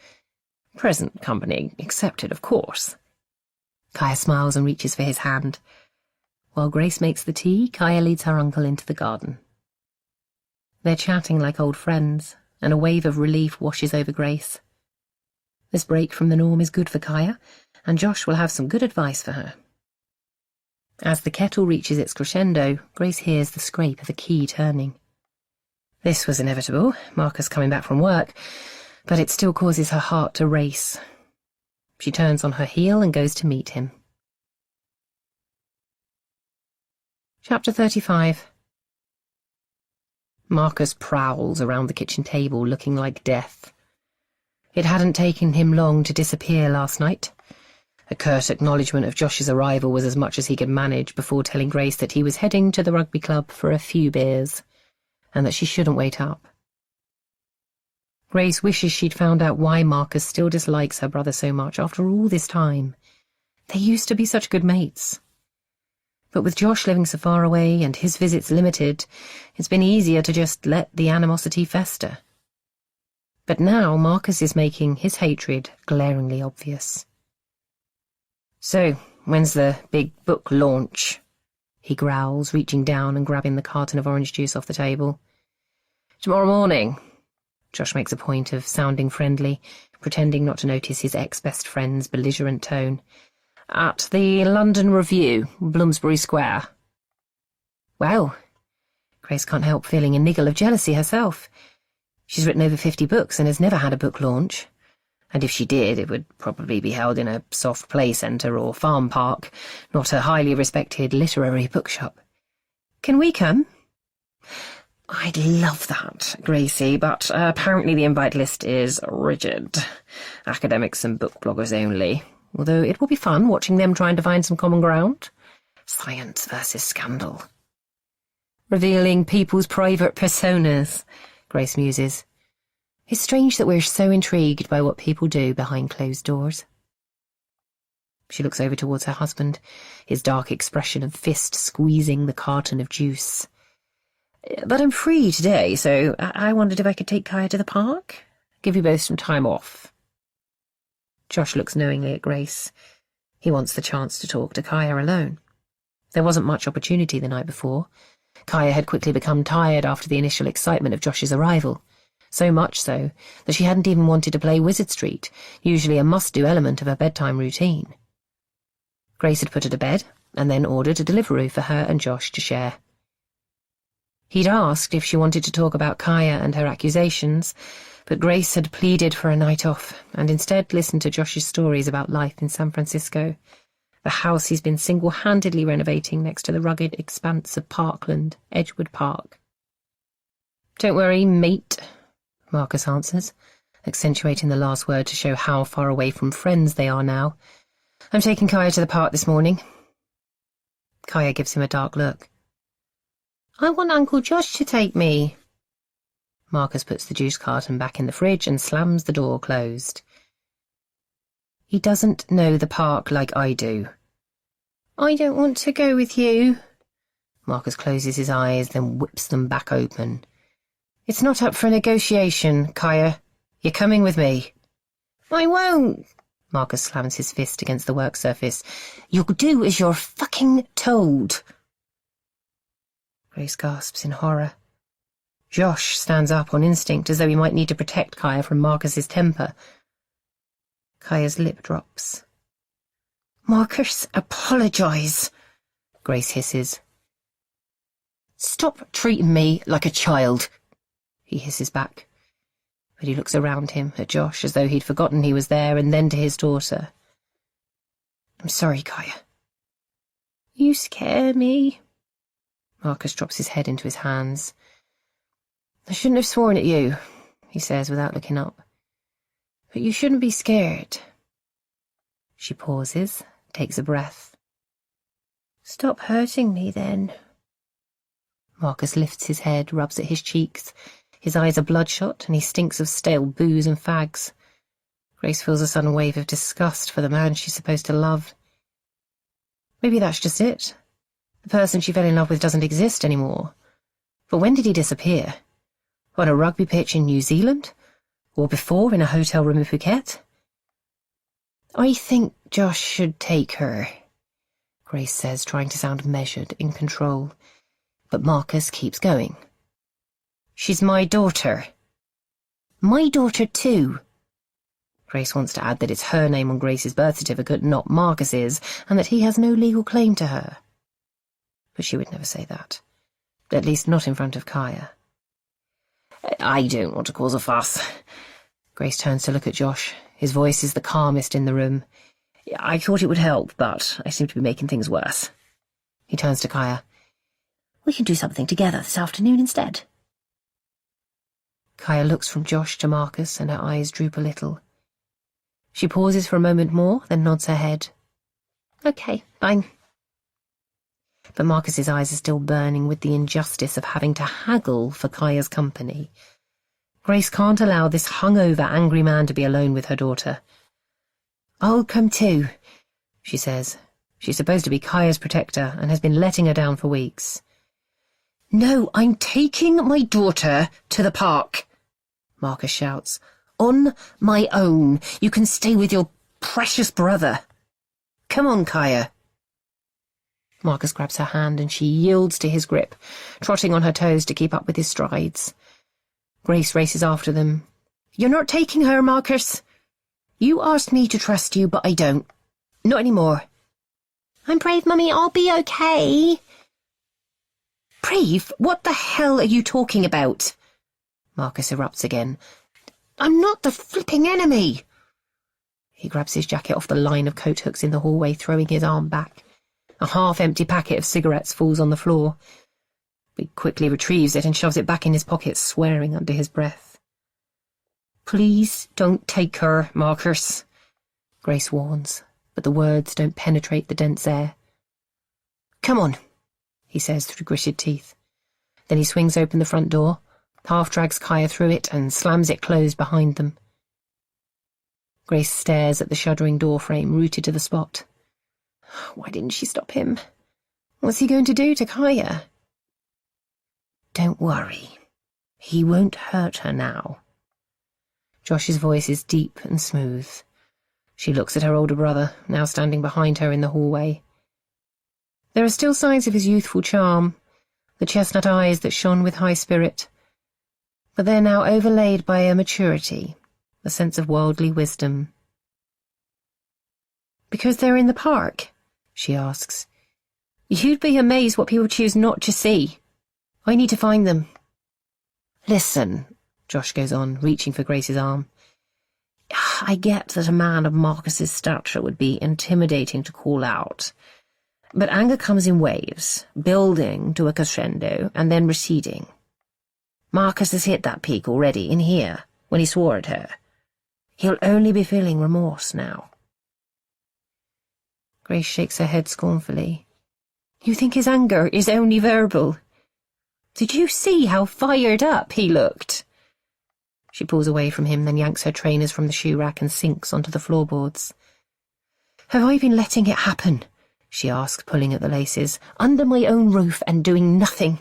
"Present company accepted, of course." Kaya smiles and reaches for his hand. While Grace makes the tea, Kaya leads her uncle into the garden. They're chatting like old friends, and a wave of relief washes over Grace. This break from the norm is good for Kaya, and Josh will have some good advice for her. As the kettle reaches its crescendo, Grace hears the scrape of a key turning. This was inevitable, Marcus coming back from work, but it still causes her heart to race. She turns on her heel and goes to meet him. Chapter 35. Marcus prowls around the kitchen table looking like death. It hadn't taken him long to disappear last night. A curt acknowledgement of Josh's arrival was as much as he could manage before telling Grace that he was heading to the rugby club for a few beers, and that she shouldn't wait up. Grace wishes she'd found out why Marcus still dislikes her brother so much after all this time. They used to be such good mates. But with Josh living so far away and his visits limited, it's been easier to just let the animosity fester. But now Marcus is making his hatred glaringly obvious. "So, when's the big book launch?" he growls, reaching down and grabbing the carton of orange juice off the table. "Tomorrow morning." Josh makes a point of sounding friendly, pretending not to notice his ex-best friend's belligerent tone. "At the London Review, Bloomsbury Square." Wow. Grace can't help feeling a niggle of jealousy herself. She's written over 50 books and has never had a book launch. And if she did, it would probably be held in a soft play centre or farm park, not a highly respected literary bookshop. "Can we come?" "I'd love that, Gracie, but apparently the invite list is rigid. Academics and book bloggers only. Although it will be fun watching them trying to find some common ground. Science versus scandal." "Revealing people's private personas," Grace muses. It's strange that we're so intrigued by what people do behind closed doors. She looks over towards her husband, his dark expression of fist squeezing the carton of juice. "But I'm free today, so I wondered if I could take Kaya to the park? Give you both some time off." Josh looks knowingly at Grace. He wants the chance to talk to Kaya alone. There wasn't much opportunity the night before. Kaya had quickly become tired after the initial excitement of Josh's arrival. So much so that she hadn't even wanted to play Wizard Street, usually a must-do element of her bedtime routine. Grace had put her to bed, and then ordered a Deliveroo for her and Josh to share. He'd asked if she wanted to talk about Kaya and her accusations, but Grace had pleaded for a night off, and instead listened to Josh's stories about life in San Francisco, the house he's been single-handedly renovating next to the rugged expanse of parkland, Edgewood Park. "Don't worry, mate," Marcus answers, accentuating the last word to show how far away from friends they are now. "I'm taking Kaya to the park this morning." Kaya gives him a dark look. "I want Uncle Josh to take me." Marcus puts the juice carton back in the fridge and slams the door closed. "He doesn't know the park like I do." "I don't want to go with you." Marcus closes his eyes, then whips them back open. "It's not up for negotiation, Kaya. You're coming with me." "I won't." Marcus slams his fist against the work surface. "You'll do as you're fucking told." Grace gasps in horror. Josh stands up on instinct as though he might need to protect Kaya from Marcus's temper. Kaya's lip drops. "Marcus, apologise," Grace hisses. "Stop treating me like a child," he hisses back. But he looks around him, at Josh, as though he'd forgotten he was there, and then to his daughter. "I'm sorry, Kaya." "You scare me." Marcus drops his head into his hands. "I shouldn't have sworn at you," he says without looking up. "But you shouldn't be scared." She pauses, takes a breath. "Stop hurting me, then." Marcus lifts his head, rubs at his cheeks. His eyes are bloodshot, and he stinks of stale booze and fags. Grace feels a sudden wave of disgust for the man she's supposed to love. Maybe that's just it. The person she fell in love with doesn't exist anymore. But when did he disappear? On a rugby pitch in New Zealand? Or before in a hotel room in Phuket? "I think Josh should take her," Grace says, trying to sound measured, in control. But Marcus keeps going. "She's my daughter." "My daughter too." Grace wants to add that it's her name on Grace's birth certificate, not Marcus's, and that he has no legal claim to her. But she would never say that. At least not in front of Kaya. "I don't want to cause a fuss." Grace turns to look at Josh. His voice is the calmest in the room. "I thought it would help, but I seem to be making things worse." He turns to Kaya. We can do something together this afternoon instead. Kaya looks from Josh to Marcus, and her eyes droop a little. She pauses for a moment more, then nods her head. "Okay, fine." But Marcus's eyes are still burning with the injustice of having to haggle for Kaya's company. Grace can't allow this hungover, angry man to be alone with her daughter. "I'll come too," she says. She's supposed to be Kaya's protector and has been letting her down for weeks. "No, I'm taking my daughter to the park," Marcus shouts. "On my own. You can stay with your precious brother. Come on, Kaya." Marcus grabs her hand and she yields to his grip, trotting on her toes to keep up with his strides. Grace races after them. "You're not taking her, Marcus. You asked me to trust you, but I don't. Not anymore." "I'm brave, Mummy. I'll be okay." "Brave? What the hell are you talking about?" Marcus erupts again. "I'm not the flipping enemy." He grabs his jacket off the line of coat hooks in the hallway, throwing his arm back. A half-empty packet of cigarettes falls on the floor. He quickly retrieves it and shoves it back in his pocket, swearing under his breath. "Please don't take her, Marcus," Grace warns, but the words don't penetrate the dense air. "Come on," he says through gritted teeth. Then he swings open the front door, half-drags Kaya through it, and slams it closed behind them. Grace stares at the shuddering door frame rooted to the spot. Why didn't she stop him? What's he going to do to Kaya? "Don't worry. He won't hurt her now." Josh's voice is deep and smooth. She looks at her older brother, now standing behind her in the hallway. There are still signs of his youthful charm, the chestnut eyes that shone with high spirit, but they're now overlaid by a maturity, a sense of worldly wisdom. "Because they're in the park?" she asks. "You'd be amazed what people choose not to see. I need to find them." "Listen," Josh goes on, reaching for Grace's arm. "I get that a man of Marcus's stature would be intimidating to call out. But anger comes in waves, building to a crescendo and then receding. Marcus has hit that peak already, in here, when he swore at her. He'll only be feeling remorse now." Grace shakes her head scornfully. "You think his anger is only verbal? Did you see how fired up he looked?" She pulls away from him, then yanks her trainers from the shoe rack and sinks onto the floorboards. "Have I been letting it happen?" she asks, pulling at the laces. "Under my own roof and doing nothing?"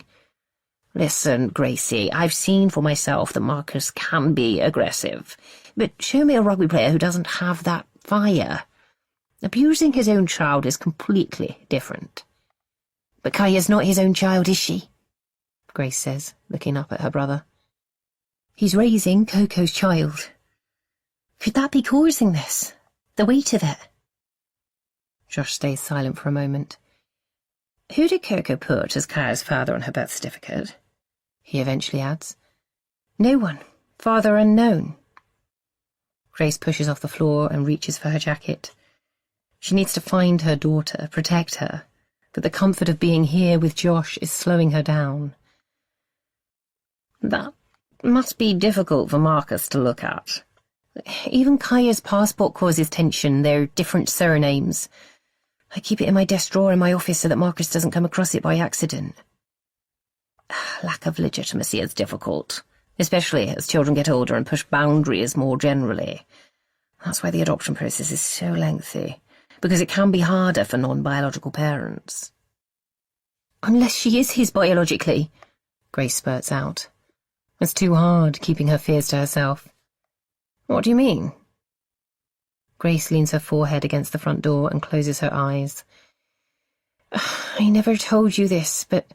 "Listen, Gracie, I've seen for myself that Marcus can be aggressive, but show me a rugby player who doesn't have that fire. Abusing his own child is completely different." "But Kaya's not his own child, is she?" Grace says, looking up at her brother. "He's raising Coco's child." "Could that be causing this?" The weight of it. Josh stays silent for a moment. Who did Coco put as Kaya's father on her birth certificate? He eventually adds. No one. Father unknown. Grace pushes off the floor and reaches for her jacket. She needs to find her daughter, protect her, but the comfort of being here with Josh is slowing her down. That must be difficult for Marcus to look at. Even Kaya's passport causes tension. They're different surnames. I keep it in my desk drawer in my office so that Marcus doesn't come across it by accident. Lack of legitimacy is difficult, especially as children get older and push boundaries more generally. That's why the adoption process is so lengthy, because it can be harder for non-biological parents. Unless she is his biologically, Grace spurts out. It's too hard keeping her fears to herself. What do you mean? Grace leans her forehead against the front door and closes her eyes. I never told you this, but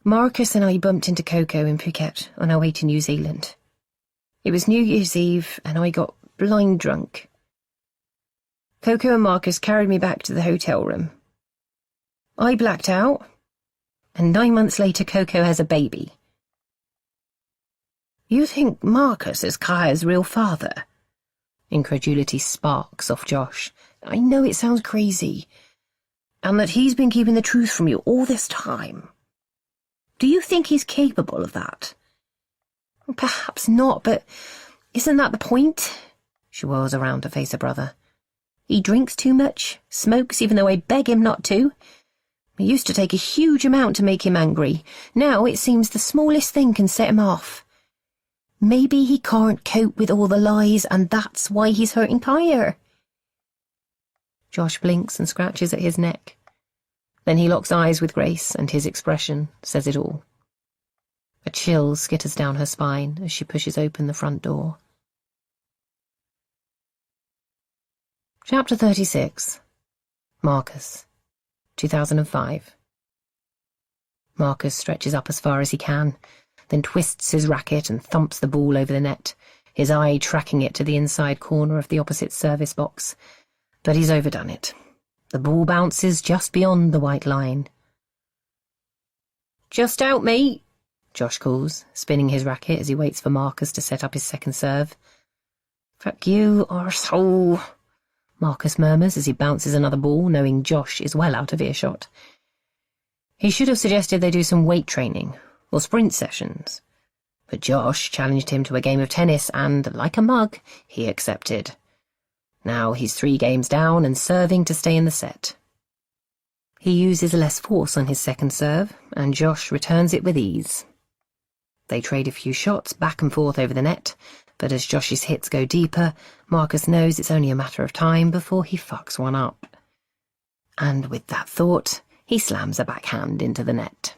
Marcus and I bumped into Coco in Phuket on our way to New Zealand. It was New Year's Eve and I got blind drunk. Coco and Marcus carried me back to the hotel room. I blacked out, and 9 months later Coco has a baby. You think Marcus is Kaya's real father? Incredulity sparks off Josh. I know it sounds crazy. And that he's been keeping the truth from you all this time. Do you think he's capable of that? Perhaps not, but isn't that the point? She whirls around to face her brother. He drinks too much, smokes even though I beg him not to. It used to take a huge amount to make him angry. Now it seems the smallest thing can set him off. Maybe he can't cope with all the lies and that's why he's hurting Kaya. Josh blinks and scratches at his neck. Then he locks eyes with Grace and his expression says it all. A chill skitters down her spine as she pushes open the front door. Chapter 36. Marcus. 2005. Marcus stretches up as far as he can, then twists his racket and thumps the ball over the net, his eye tracking it to the inside corner of the opposite service box. But he's overdone it. The ball bounces just beyond the white line. Just out, mate, Josh calls, spinning his racket as he waits for Marcus to set up his second serve. Fuck you, arsehole, Marcus murmurs as he bounces another ball, knowing Josh is well out of earshot. He should have suggested they do some weight training, or sprint sessions. But Josh challenged him to a game of tennis and, like a mug, he accepted. Now he's 3 games down and serving to stay in the set. He uses less force on his second serve, and Josh returns it with ease. They trade a few shots back and forth over the net, but as Josh's hits go deeper, Marcus knows it's only a matter of time before he fucks one up. And with that thought, he slams a backhand into the net.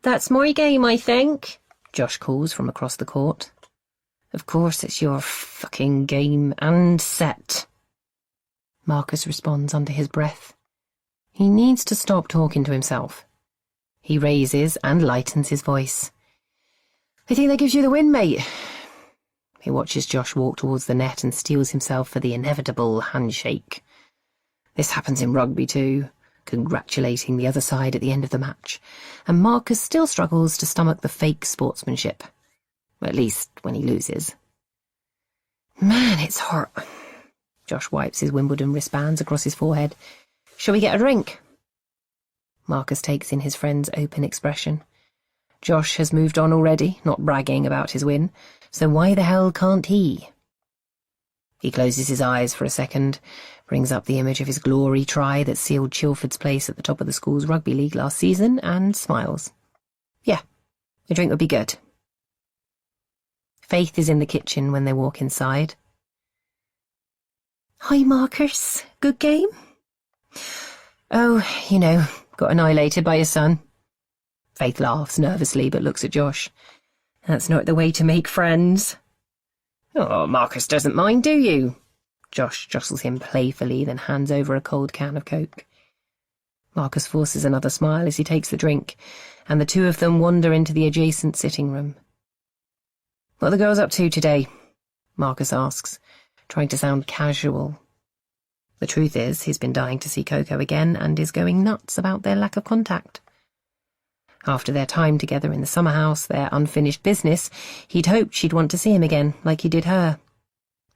That's my game, I think, Josh calls from across the court. Of course it's your fucking game and set, Marcus responds under his breath. He needs to stop talking to himself. He raises and lightens his voice. I think that gives you the win, mate. He watches Josh walk towards the net and steels himself for the inevitable handshake. This happens in rugby too, congratulating the other side at the end of the match, and Marcus still struggles to stomach the fake sportsmanship. At least when he loses. Man, it's hot. Josh wipes his Wimbledon wristbands across his forehead. Shall we get a drink? Marcus takes in his friend's open expression. Josh has moved on already, not bragging about his win, so why the hell can't he? He closes his eyes for a second, brings up the image of his glory try that sealed Chilford's place at the top of the school's rugby league last season, and smiles. Yeah, a drink would be good. Faith is in the kitchen when they walk inside. Hi, Marcus. Good game? Oh, you know, got annihilated by your son. Faith laughs nervously but looks at Josh. That's not the way to make friends. Oh, Marcus doesn't mind, do you? Josh jostles him playfully, then hands over a cold can of Coke. Marcus forces another smile as he takes the drink, and the two of them wander into the adjacent sitting room. What are the girls up to today? Marcus asks, trying to sound casual. The truth is, he's been dying to see Coco again and is going nuts about their lack of contact. After their time together in the summer house, their unfinished business, he'd hoped she'd want to see him again, like he did her.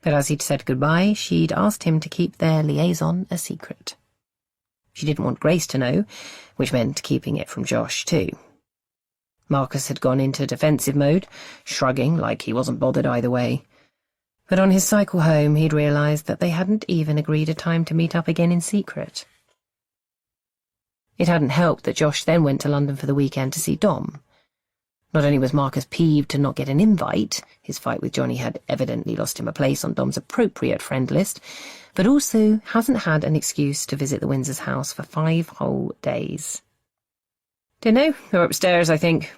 But as he'd said goodbye, she'd asked him to keep their liaison a secret. She didn't want Grace to know, which meant keeping it from Josh, too. Marcus had gone into defensive mode, shrugging like he wasn't bothered either way. But on his cycle home, he'd realised that they hadn't even agreed a time to meet up again in secret. It hadn't helped that Josh then went to London for the weekend to see Dom. Not only was Marcus peeved to not get an invite, his fight with Johnny had evidently lost him a place on Dom's appropriate friend list, but also hasn't had an excuse to visit the Windsors' house for 5 whole days. "Dunno, they're upstairs, I think,"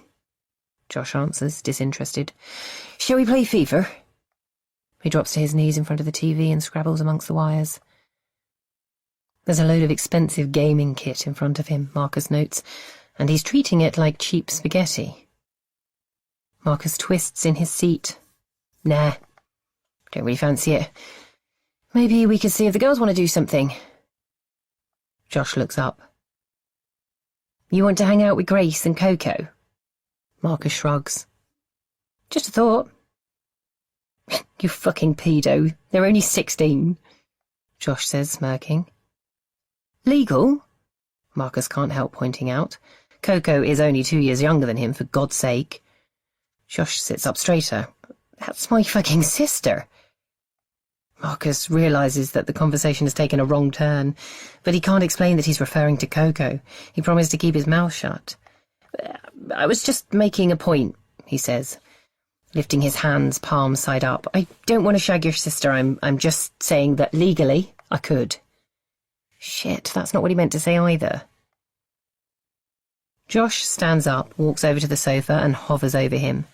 Josh answers, disinterested. "Shall we play FIFA?" He drops to his knees in front of the TV and scrabbles amongst the wires. There's a load of expensive gaming kit in front of him, Marcus notes, and he's treating it like cheap spaghetti. Marcus twists in his seat. "Nah, don't really fancy it. Maybe we could see if the girls want to do something." Josh looks up. "You want to hang out with Grace and Coco?" Marcus shrugs. "Just a thought." "You fucking pedo. They're only 16, Josh says, smirking. "Legal?" Marcus can't help pointing out. Coco is only 2 years younger than him, for God's sake. Josh sits up straighter. "That's my fucking sister." Marcus realises that the conversation has taken a wrong turn, but he can't explain that he's referring to Coco. He promised to keep his mouth shut. "I was just making a point," he says, lifting his hands palms side up. "I don't want to shag your sister. I'm just saying that legally I could." Shit, that's not what he meant to say either. Josh stands up, walks over to the sofa and hovers over him.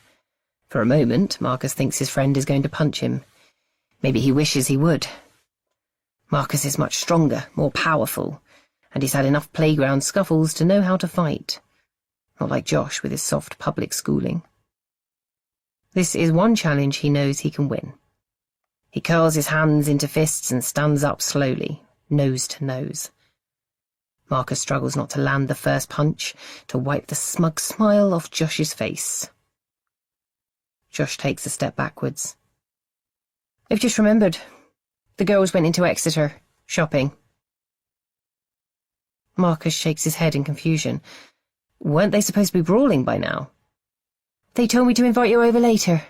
For a moment, Marcus thinks his friend is going to punch him. Maybe he wishes he would. Marcus is much stronger, more powerful, and he's had enough playground scuffles to know how to fight. Not like Josh with his soft public schooling. This is one challenge he knows he can win. He curls his hands into fists and stands up slowly, nose to nose. Marcus struggles not to land the first punch, to wipe the smug smile off Josh's face. Josh takes a step backwards. "I've just remembered. The girls went into Exeter, shopping." Marcus shakes his head in confusion. Weren't they supposed to be brawling by now? "They told me to invite you over later.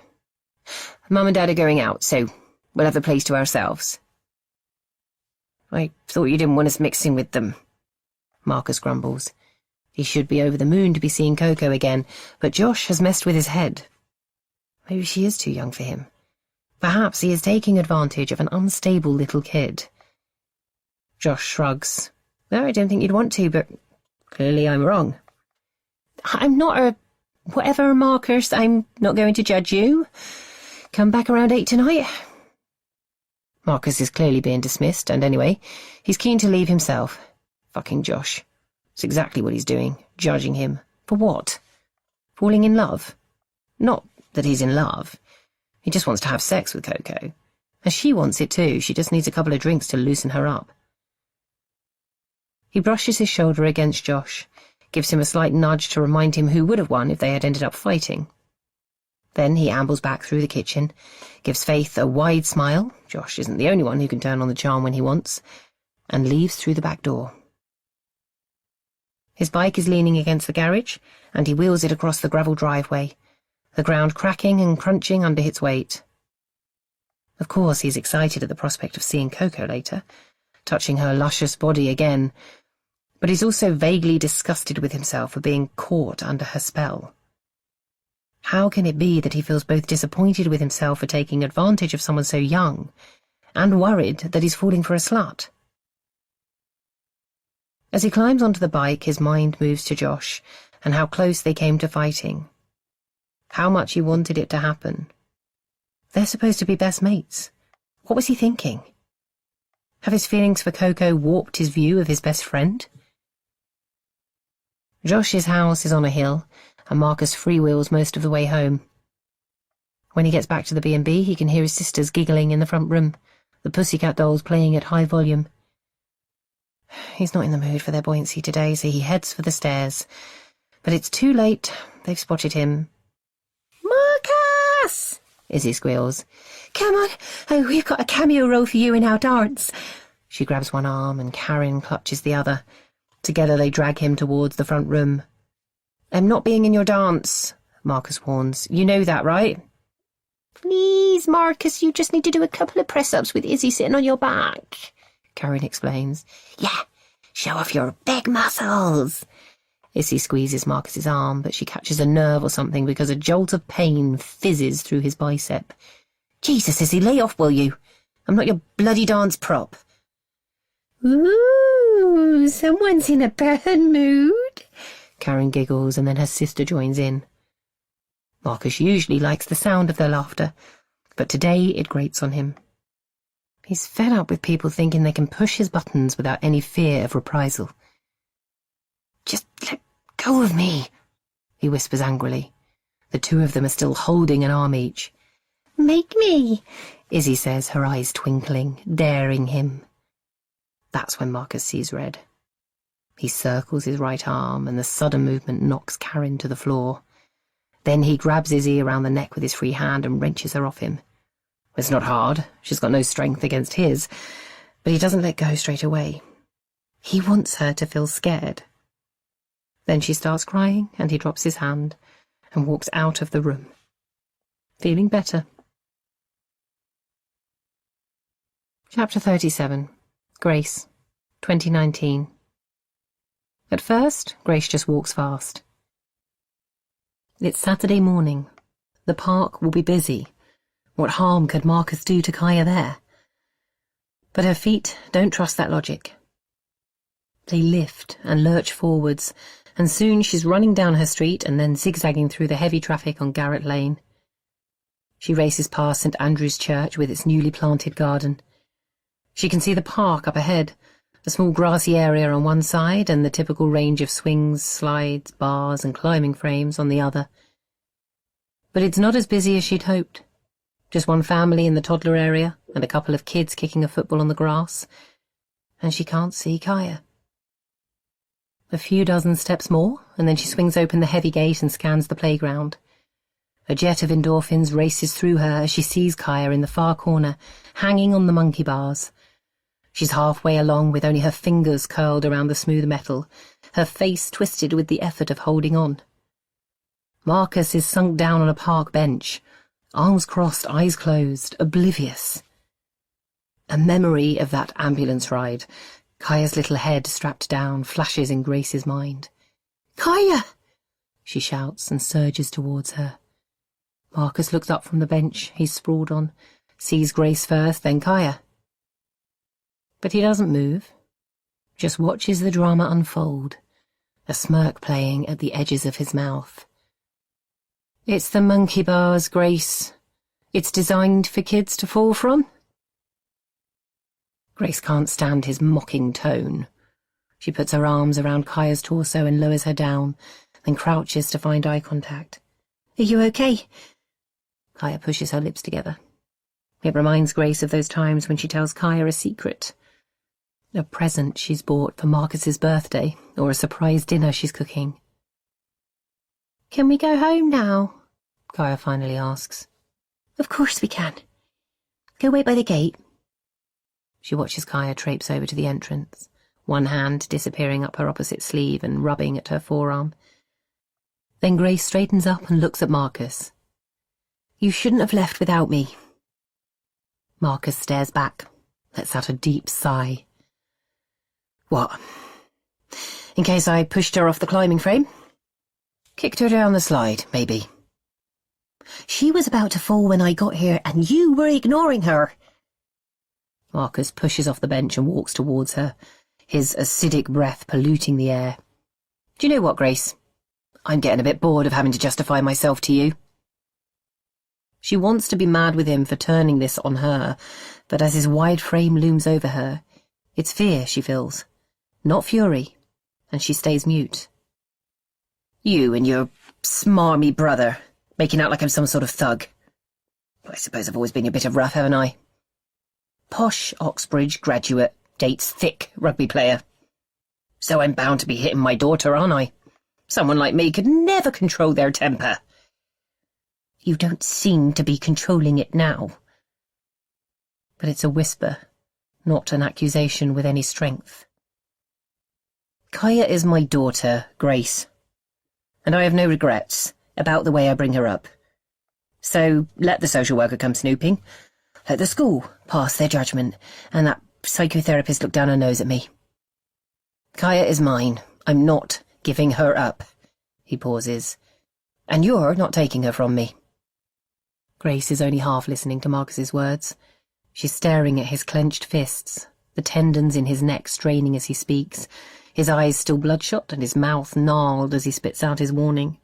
Mum and Dad are going out, so we'll have the place to ourselves." "I thought you didn't want us mixing with them," Marcus grumbles. He should be over the moon to be seeing Coco again, but Josh has messed with his head. Maybe she is too young for him. Perhaps he is taking advantage of an unstable little kid. Josh shrugs. "No, I don't think you'd want to, but clearly I'm wrong." "I'm not a whatever, Marcus. I'm not going to judge you. Come back around 8 tonight." Marcus is clearly being dismissed, and anyway, he's keen to leave himself. Fucking Josh. It's exactly what he's doing, judging him. For what? Falling in love? Not that he's in love. He just wants to have sex with Coco. And she wants it too. She just needs a couple of drinks to loosen her up. He brushes his shoulder against Josh, gives him a slight nudge to remind him who would have won if they had ended up fighting. Then he ambles back through the kitchen, gives Faith a wide smile — Josh isn't the only one who can turn on the charm when he wants — and leaves through the back door. His bike is leaning against the garage, and he wheels it across the gravel driveway, the ground cracking and crunching under its weight. Of course he's excited at the prospect of seeing Coco later, touching her luscious body again, but he's also vaguely disgusted with himself for being caught under her spell. How can it be that he feels both disappointed with himself for taking advantage of someone so young, and worried that he's falling for a slut? As he climbs onto the bike, his mind moves to Josh, and how close they came to fighting. How much he wanted it to happen. They're supposed to be best mates. What was he thinking? Have his feelings for Coco warped his view of his best friend? Josh's house is on a hill, and Marcus freewheels most of the way home. When he gets back to the B&B, he can hear his sisters giggling in the front room, the pussycat dolls playing at high volume. He's not in the mood for their buoyancy today, so he heads for the stairs. But it's too late. They've spotted him. Marcus! Izzy squeals. Come on. Oh, we've got a cameo role for you in our dance. She grabs one arm and Karen clutches the other. Together they drag him towards the front room. I'm not being in your dance, Marcus warns. You know that, right? Please, Marcus, you just need to do a couple of press-ups with Izzy sitting on your back, Karen explains. Yeah, show off your big muscles. Izzy squeezes Marcus's arm, but she catches a nerve or something because a jolt of pain fizzes through his bicep. Jesus, Izzy, lay off, will you? I'm not your bloody dance prop. Ooh, someone's in a bad mood. Karen giggles, and then her sister joins in. Marcus usually likes the sound of their laughter, but today it grates on him. He's fed up with people thinking they can push his buttons without any fear of reprisal. Just let go of me, he whispers angrily. The two of them are still holding an arm each. Make me, Izzy says, her eyes twinkling, daring him. That's when Marcus sees red. He circles his right arm, and the sudden movement knocks Karen to the floor. Then he grabs Izzy around the neck with his free hand and wrenches her off him. It's not hard. She's got no strength against his, but he doesn't let go straight away. He wants her to feel scared. Then she starts crying, and he drops his hand and walks out of the room, feeling better. Chapter 37. Grace, 2019. At first, Grace just walks fast. It's Saturday morning. The park will be busy. What harm could Marcus do to Kaya there? But her feet don't trust that logic. They lift and lurch forwards, and soon she's running down her street and then zigzagging through the heavy traffic on Garrett Lane. She races past St. Andrew's Church with its newly planted garden. She can see the park up ahead, a small grassy area on one side and the typical range of swings, slides, bars and climbing frames on the other. But it's not as busy as she'd hoped. Just one family in the toddler area and a couple of kids kicking a football on the grass, and she can't see Kaya. A few dozen steps more, and then she swings open the heavy gate and scans the playground. A jet of endorphins races through her as she sees Kaya in the far corner, hanging on the monkey bars. She's halfway along with only her fingers curled around the smooth metal, her face twisted with the effort of holding on. Marcus is sunk down on a park bench, arms crossed, eyes closed, oblivious. A memory of that ambulance ride, Kaya's little head strapped down, flashes in Grace's mind. "Kaya!" she shouts and surges towards her. Marcus looks up from the bench he's sprawled on, sees Grace first, then Kaya. But he doesn't move, just watches the drama unfold, a smirk playing at the edges of his mouth. "It's the monkey bars, Grace. It's designed for kids to fall from." Grace can't stand his mocking tone. She puts her arms around Kaya's torso and lowers her down, then crouches to find eye contact. "Are you okay?" Kaya pushes her lips together. It reminds Grace of those times when she tells Kaya a secret. A present she's bought for Marcus's birthday, or a surprise dinner she's cooking. "Can we go home now?" Kaya finally asks. "Of course we can. Go wait by the gate." She watches Kaya traipse over to the entrance, one hand disappearing up her opposite sleeve and rubbing at her forearm. Then Grace straightens up and looks at Marcus. "You shouldn't have left without me." Marcus stares back, lets out a deep sigh. "What? In case I pushed her off the climbing frame? Kicked her down the slide, maybe." "She was about to fall when I got here, and you were ignoring her." Marcus pushes off the bench and walks towards her, his acidic breath polluting the air. "Do you know what, Grace? I'm getting a bit bored of having to justify myself to you." She wants to be mad with him for turning this on her, but as his wide frame looms over her, it's fear she feels, not fury, and she stays mute. "You and your smarmy brother, making out like I'm some sort of thug. I suppose I've always been a bit of rough, haven't I?" Posh Oxbridge graduate dates thick rugby player. So I'm bound to be hitting my daughter, aren't I? Someone like me could never control their temper. You don't seem to be controlling it now. But it's a whisper, not an accusation with any strength. Kaya is my daughter, Grace, and I have no regrets about the way I bring her up. So let the social worker come snooping. Let the school pass their judgment, and that psychotherapist look down her nose at me. Kaya is mine. I'm not giving her up. He pauses. And you're not taking her from me. Grace is only half listening to Marcus's words. She's staring at his clenched fists, the tendons in his neck straining as he speaks, his eyes still bloodshot and his mouth gnarled as he spits out his warning.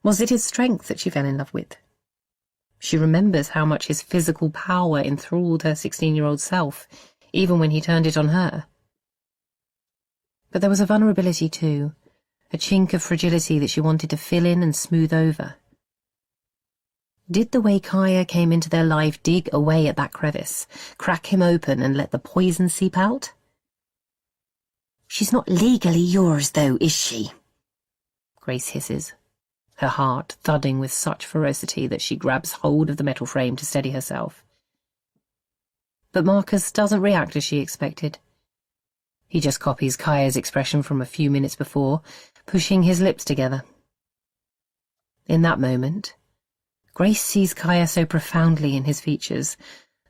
Was it his strength that she fell in love with? She remembers how much his physical power enthralled her 16-year-old self, even when he turned it on her. But there was a vulnerability too, a chink of fragility that she wanted to fill in and smooth over. Did the way Kaya came into their life dig away at that crevice, crack him open and let the poison seep out? She's not legally yours, though, is she? Grace hisses, her heart thudding with such ferocity that she grabs hold of the metal frame to steady herself. But Marcus doesn't react as she expected. He just copies Kaya's expression from a few minutes before, pushing his lips together. In that moment, Grace sees Kaya so profoundly in his features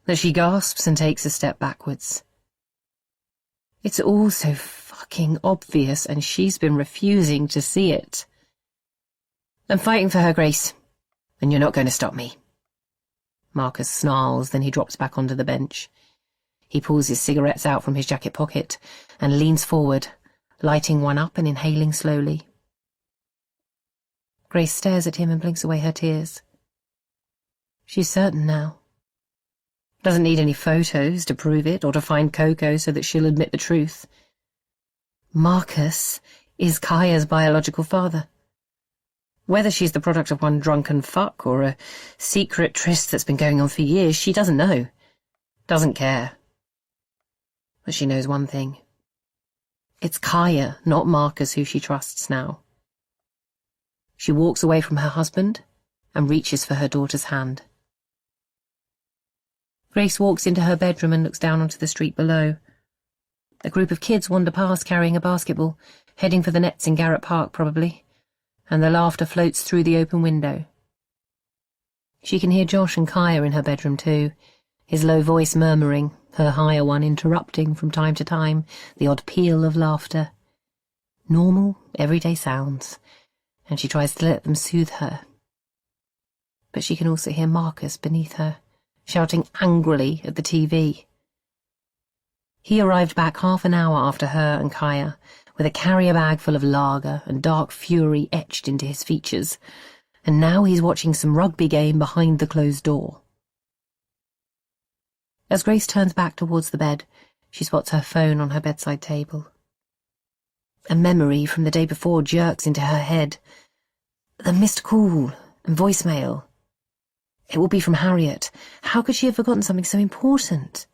that she gasps and takes a step backwards. It's all so fucking obvious, and she's been refusing to see it. I'm fighting for her, Grace, and you're not going to stop me. Marcus snarls, then he drops back onto the bench. He pulls his cigarettes out from his jacket pocket and leans forward, lighting one up and inhaling slowly. Grace stares at him and blinks away her tears. She's certain now. Doesn't need any photos to prove it or to find Coco so that she'll admit the truth. Marcus is Kaya's biological father. Whether she's the product of one drunken fuck or a secret tryst that's been going on for years, she doesn't know. Doesn't care. But she knows one thing. It's Kaya, not Marcus, who she trusts now. She walks away from her husband and reaches for her daughter's hand. Grace walks into her bedroom and looks down onto the street below. A group of kids wander past carrying a basketball, heading for the nets in Garrett Park probably, and the laughter floats through the open window. She can hear Josh and Kaya in her bedroom too, his low voice murmuring, her higher one interrupting from time to time the odd peal of laughter. Normal, everyday sounds, and she tries to let them soothe her. But she can also hear Marcus beneath her, shouting angrily at the TV. He arrived back half an hour after her and Kaya, with a carrier bag full of lager and dark fury etched into his features, and now he's watching some rugby game behind the closed door. As Grace turns back towards the bed, she spots her phone on her bedside table. A memory from the day before jerks into her head. The missed call and voicemail. It will be from Harriet. How could she have forgotten something so important?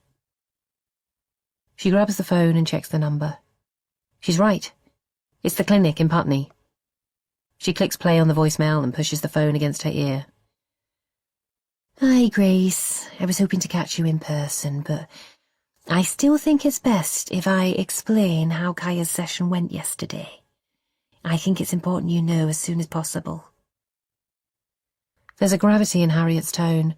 She grabs the phone and checks the number. She's right. It's the clinic in Putney. She clicks play on the voicemail and pushes the phone against her ear. Hi, Grace. I was hoping to catch you in person, but I still think it's best if I explain how Kaya's session went yesterday. I think it's important you know as soon as possible. There's a gravity in Harriet's tone,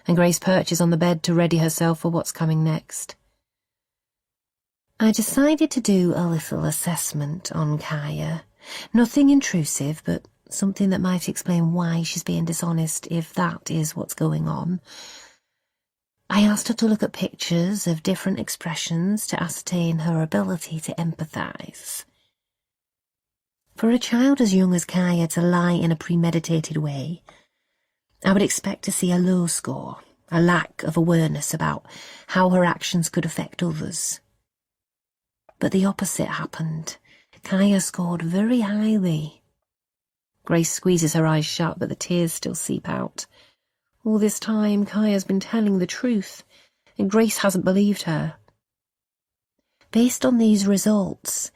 and Grace perches on the bed to ready herself for what's coming next. I decided to do a little assessment on Kaya. Nothing intrusive, but something that might explain why she's being dishonest, if that is what's going on. I asked her to look at pictures of different expressions to ascertain her ability to empathise. For a child as young as Kaya to lie in a premeditated way, I would expect to see a low score, a lack of awareness about how her actions could affect others. But the opposite happened. Kaya scored very highly. Grace squeezes her eyes shut, but the tears still seep out. All this time, Kaya's been telling the truth, and Grace hasn't believed her. Based on these results,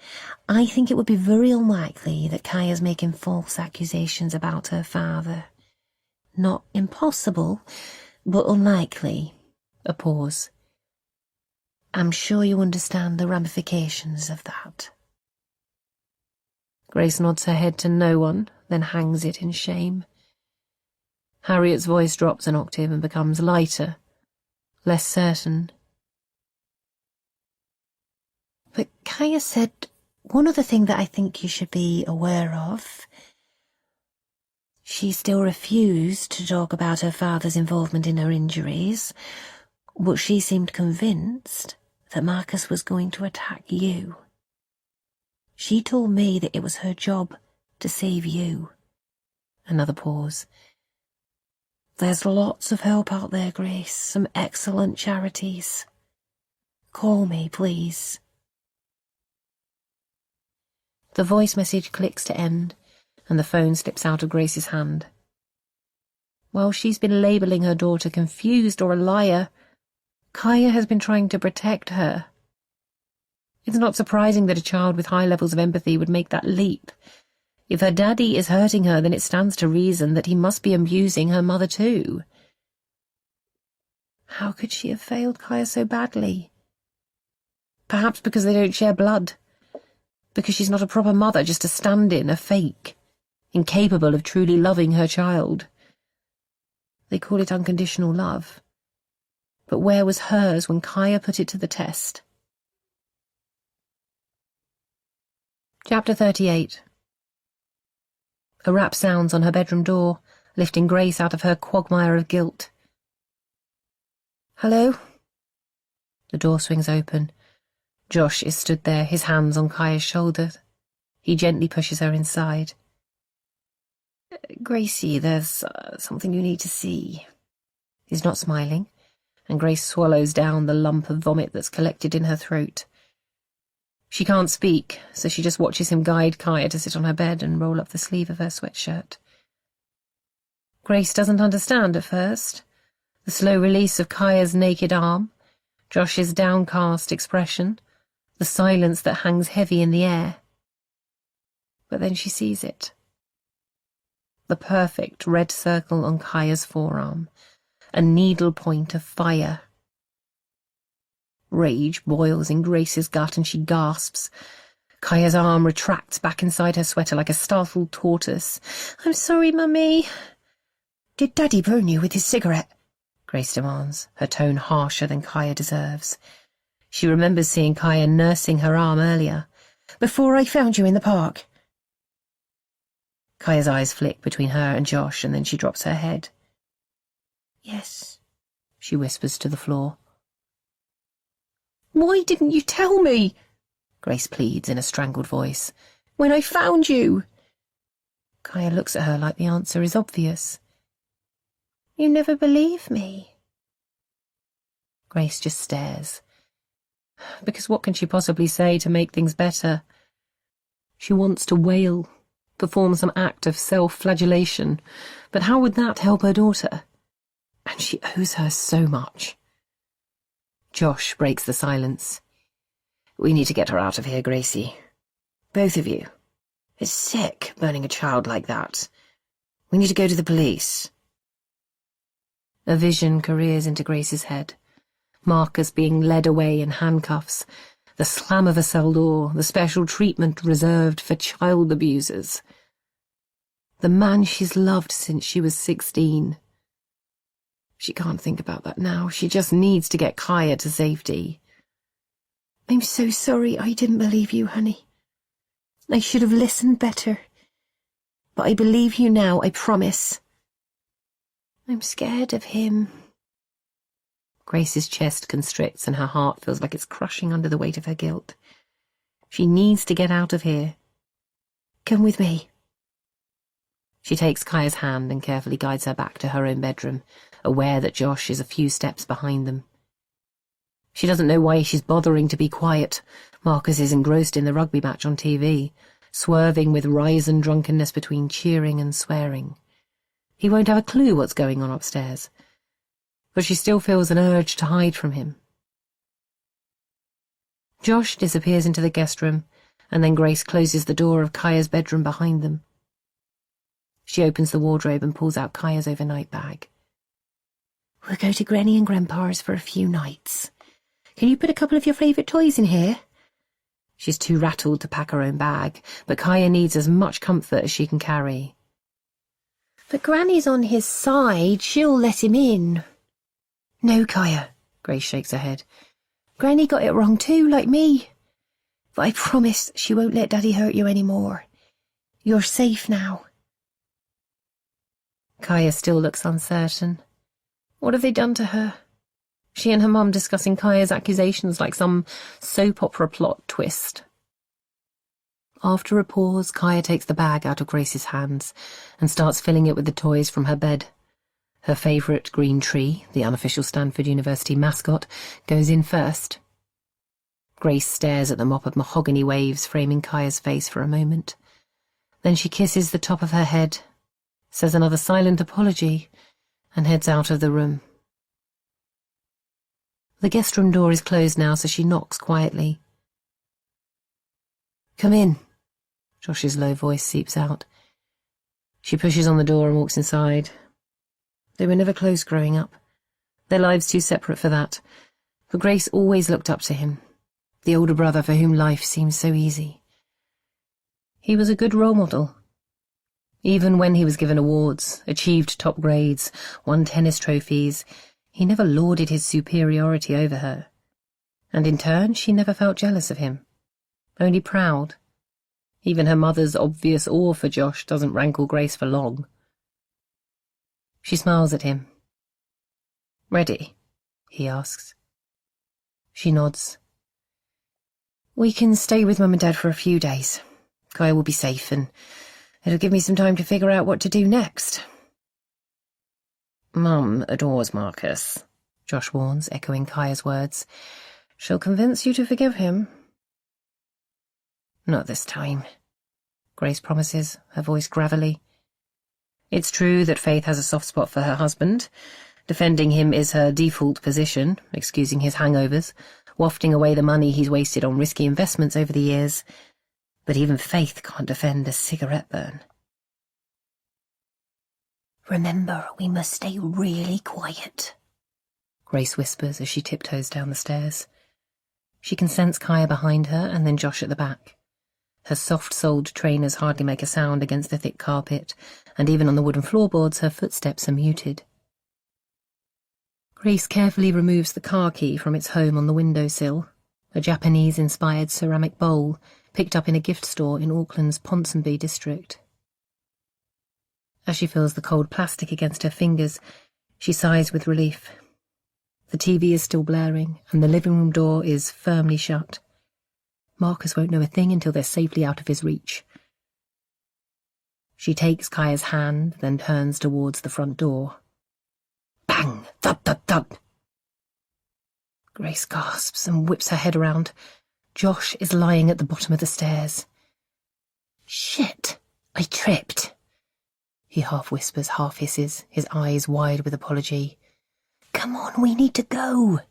I think it would be very unlikely that Kaya's making false accusations about her father. Not impossible, but unlikely. A pause. I'm sure you understand the ramifications of that. Grace nods her head to no one, then hangs it in shame. Harriet's voice drops an octave and becomes lighter, less certain. But Kaya said one other thing that I think you should be aware of. She still refused to talk about her father's involvement in her injuries, but she seemed convinced that Marcus was going to attack you. She told me that it was her job to save you. Another pause. There's lots of help out there, Grace, some excellent charities. Call me, please. The voice message clicks to end, and the phone slips out of Grace's hand. While she's been labelling her daughter confused or a liar, Kaya has been trying to protect her. It's not surprising that a child with high levels of empathy would make that leap. If her daddy is hurting her, then it stands to reason that he must be abusing her mother too. How could she have failed Kaya so badly? Perhaps because they don't share blood. Because she's not a proper mother, just a stand-in, a fake, incapable of truly loving her child. They call it unconditional love. But where was hers when Kaya put it to the test? Chapter 38. A rap sounds on her bedroom door, lifting Grace out of her quagmire of guilt. Hello? The door swings open. Josh is stood there, his hands on Kaya's shoulders. He gently pushes her inside. Gracie, there's something you need to see. He's not smiling, and Grace swallows down the lump of vomit that's collected in her throat. She can't speak, so she just watches him guide Kaya to sit on her bed and roll up the sleeve of her sweatshirt. Grace doesn't understand at first. The slow release of Kaya's naked arm, Josh's downcast expression, the silence that hangs heavy in the air. But then she sees it. The perfect red circle on Kaya's forearm, a needle point of fire. Rage boils in Grace's gut and she gasps. Kaya's arm retracts back inside her sweater like a startled tortoise. I'm sorry, Mummy. Did Daddy burn you with his cigarette? Grace demands, her tone harsher than Kaya deserves. She remembers seeing Kaya nursing her arm earlier. Before I found you in the park. Kaya's eyes flick between her and Josh, and then she drops her head. Yes, she whispers to the floor. Why didn't you tell me? Grace pleads in a strangled voice. When I found you. Kaya looks at her like the answer is obvious. You never believe me. Grace just stares. Because what can she possibly say to make things better? She wants to wail, perform some act of self-flagellation, but how would that help her daughter? And she owes her so much. Josh breaks the silence. We need to get her out of here, Gracie. Both of you. It's sick, burning a child like that. We need to go to the police. A vision careers into Grace's head. Marcus being led away in handcuffs, the slam of a cell door, the special treatment reserved for child abusers. The man she's loved since she was 16. She can't think about that now. She just needs to get Kaya to safety. I'm so sorry I didn't believe you, honey. I should have listened better. But I believe you now, I promise. I'm scared of him. Grace's chest constricts and her heart feels like it's crushing under the weight of her guilt. She needs to get out of here. Come with me. She takes Kaya's hand and carefully guides her back to her own bedroom, aware that Josh is a few steps behind them. She doesn't know why she's bothering to be quiet. Marcus is engrossed in the rugby match on TV, swerving with risen drunkenness between cheering and swearing. He won't have a clue what's going on upstairs. but she still feels an urge to hide from him. Josh disappears into the guest room, and then Grace closes the door of Kaya's bedroom behind them. She opens the wardrobe and pulls out Kaya's overnight bag. We'll go to Granny and Grandpa's for a few nights. Can you put a couple of your favourite toys in here? She's too rattled to pack her own bag, but Kaya needs as much comfort as she can carry. But Granny's on his side. She'll let him in. No, Kaya, Grace shakes her head. Granny got it wrong too, like me. But I promise she won't let Daddy hurt you any more. You're safe now. Kaya still looks uncertain. What have they done to her? She and her mum discussing Kaya's accusations like some soap opera plot twist. After a pause, Kaya takes the bag out of Grace's hands and starts filling it with the toys from her bed. Her favourite green tree, the unofficial Stanford University mascot, goes in first. Grace stares at the mop of mahogany waves framing Kaya's face for a moment. Then she kisses the top of her head, says another silent apology, and heads out of the room. The guest room door is closed now, so she knocks quietly. "Come in," Josh's low voice seeps out. She pushes on the door and walks inside. They were never close growing up. Their lives too separate for that. But Grace always looked up to him, the older brother for whom life seemed so easy. He was a good role model. Even when he was given awards, achieved top grades, won tennis trophies, he never lauded his superiority over her. And in turn, she never felt jealous of him, only proud. Even her mother's obvious awe for Josh doesn't rankle Grace for long. She smiles at him. "Ready?" he asks. She nods. "We can stay with Mum and Dad for a few days. Kaya will be safe, and it'll give me some time to figure out what to do next." "Mum adores Marcus," Josh warns, echoing Kaya's words. "She'll convince you to forgive him." "Not this time," Grace promises, her voice gravelly. It's true that Faith has a soft spot for her husband. Defending him is her default position, excusing his hangovers, wafting away the money he's wasted on risky investments over the years. But even Faith can't defend a cigarette burn. "Remember, we must stay really quiet," Grace whispers as she tiptoes down the stairs. She can sense Kaya behind her and then Josh at the back. Her soft-soled trainers hardly make a sound against the thick carpet, and even on the wooden floorboards her footsteps are muted. Grace carefully removes the car key from its home on the windowsill, a Japanese-inspired ceramic bowl picked up in a gift store in Auckland's Ponsonby district. As she feels the cold plastic against her fingers, she sighs with relief. The TV is still blaring, and the living room door is firmly shut. Marcus won't know a thing until they're safely out of his reach. She takes Kaya's hand, then turns towards the front door. Bang! Thud, thud, thud! Grace gasps and whips her head around. Josh is lying at the bottom of the stairs. "Shit! I tripped," he half whispers, half hisses, his eyes wide with apology. "Come on, we need to go,"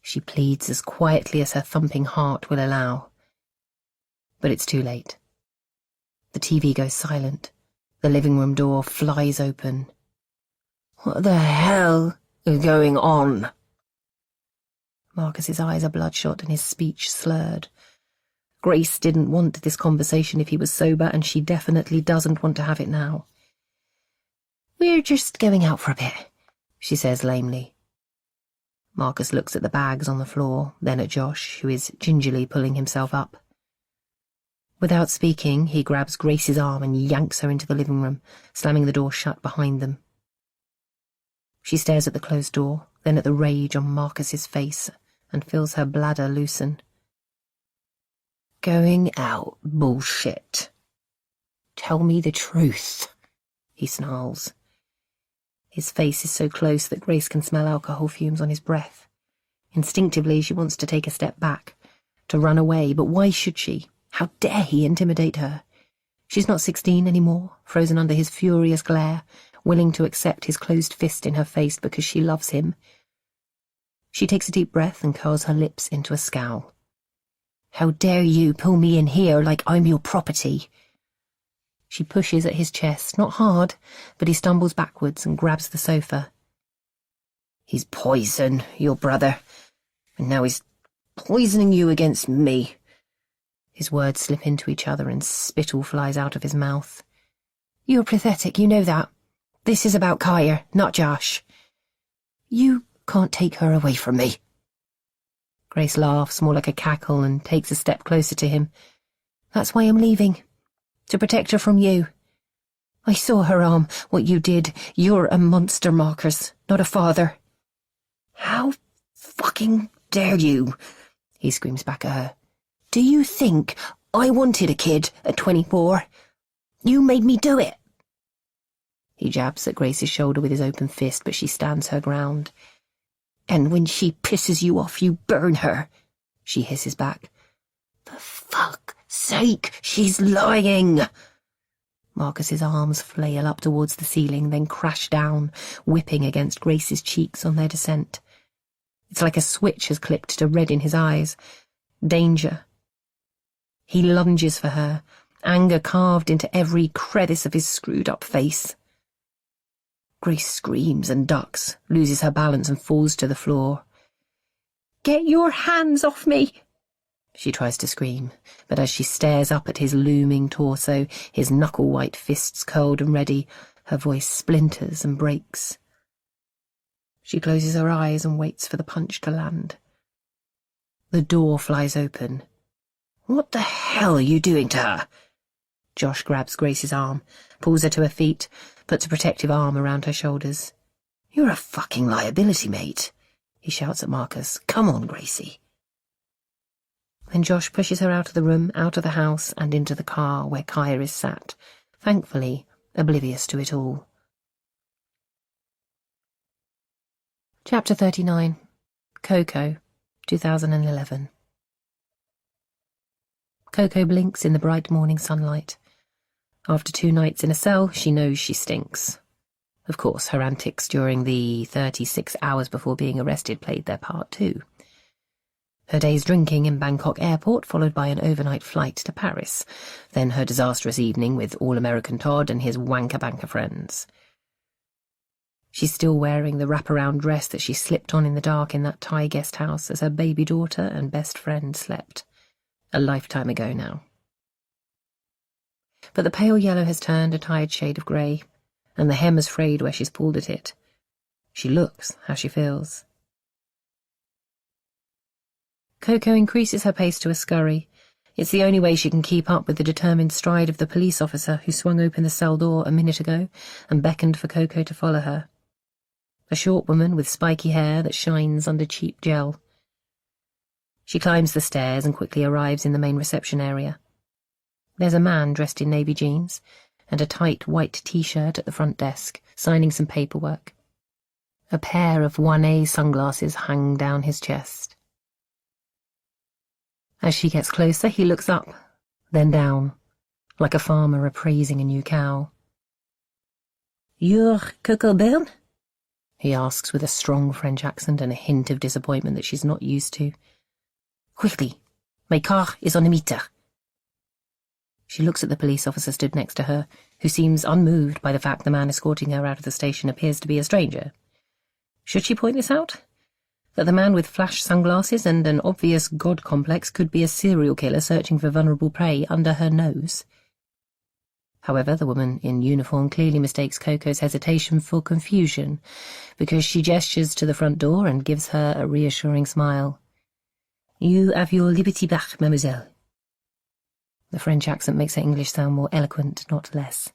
she pleads as quietly as her thumping heart will allow. But it's too late. The TV goes silent. The living room door flies open. "What the hell is going on?" Marcus's eyes are bloodshot and his speech slurred. Grace didn't want this conversation if he was sober, and she definitely doesn't want to have it now. "We're just going out for a bit," she says lamely. Marcus looks at the bags on the floor, then at Josh, who is gingerly pulling himself up. Without speaking, he grabs Grace's arm and yanks her into the living room, slamming the door shut behind them. She stares at the closed door, then at the rage on Marcus's face, and feels her bladder loosen. "Going out, bullshit. Tell me the truth," he snarls. His face is so close that Grace can smell alcohol fumes on his breath. Instinctively, she wants to take a step back, to run away, but why should she? How dare he intimidate her? She's not 16 anymore, frozen under his furious glare, willing to accept his closed fist in her face because she loves him. She takes a deep breath and curls her lips into a scowl. "How dare you pull me in here like I'm your property?" She pushes at his chest, not hard, but he stumbles backwards and grabs the sofa. "He's poison, your brother, and now he's poisoning you against me." His words slip into each other and spittle flies out of his mouth. "You're pathetic, you know that. This is about Kaya, not Josh. You can't take her away from me." Grace laughs, more like a cackle, and takes a step closer to him. "That's why I'm leaving. To protect her from you. I saw her arm, what you did. You're a monster, Marcus, not a father." "How fucking dare you?" he screams back at her. "Do you think I wanted a kid at 24? You made me do it." He jabs at Grace's shoulder with his open fist, but she stands her ground. "And when she pisses you off, you burn her," she hisses back. "For fuck's sake, she's lying." Marcus's arms flail up towards the ceiling, then crash down, whipping against Grace's cheeks on their descent. It's like a switch has clicked to red in his eyes. Danger. He lunges for her, anger carved into every crevice of his screwed-up face. Grace screams and ducks, loses her balance and falls to the floor. "Get your hands off me!" She tries to scream, but as she stares up at his looming torso, his knuckle-white fists curled and ready, her voice splinters and breaks. She closes her eyes and waits for the punch to land. The door flies open. "What the hell are you doing to her?" Josh grabs Grace's arm, pulls her to her feet, puts a protective arm around her shoulders. "You're a fucking liability, mate," he shouts at Marcus. "Come on, Gracie." Then Josh pushes her out of the room, out of the house, and into the car where Kaya is sat, thankfully oblivious to it all. Chapter 39. Coco, 2011. Coco blinks in the bright morning sunlight. After 2 nights in a cell, she knows she stinks. Of course, her antics during the 36 hours before being arrested played their part too. Her day's drinking in Bangkok airport, followed by an overnight flight to Paris, then her disastrous evening with All-American Todd and his wanker-banker friends. She's still wearing the wraparound dress that she slipped on in the dark in that Thai guest house as her baby daughter and best friend slept. A lifetime ago now. But the pale yellow has turned a tired shade of grey, and the hem has frayed where she's pulled at it. She looks how she feels. Coco increases her pace to a scurry. It's the only way she can keep up with the determined stride of the police officer who swung open the cell door a minute ago and beckoned for Coco to follow her. A short woman with spiky hair that shines under cheap gel. She climbs the stairs and quickly arrives in the main reception area. There's a man dressed in navy jeans and a tight white t-shirt at the front desk, signing some paperwork. A pair of 1A sunglasses hang down his chest. As she gets closer, he looks up, then down, like a farmer appraising a new cow. "You're Coco Byrne?" he asks with a strong French accent and a hint of disappointment that she's not used to. "Quickly, my car is on a meter." She looks at the police officer stood next to her, who seems unmoved by the fact the man escorting her out of the station appears to be a stranger. Should she point this out? That the man with flash sunglasses and an obvious god complex could be a serial killer searching for vulnerable prey under her nose? However, the woman in uniform clearly mistakes Coco's hesitation for confusion, because she gestures to the front door and gives her a reassuring smile. "You have your liberty back, mademoiselle." The French accent makes her English sound more eloquent, not less.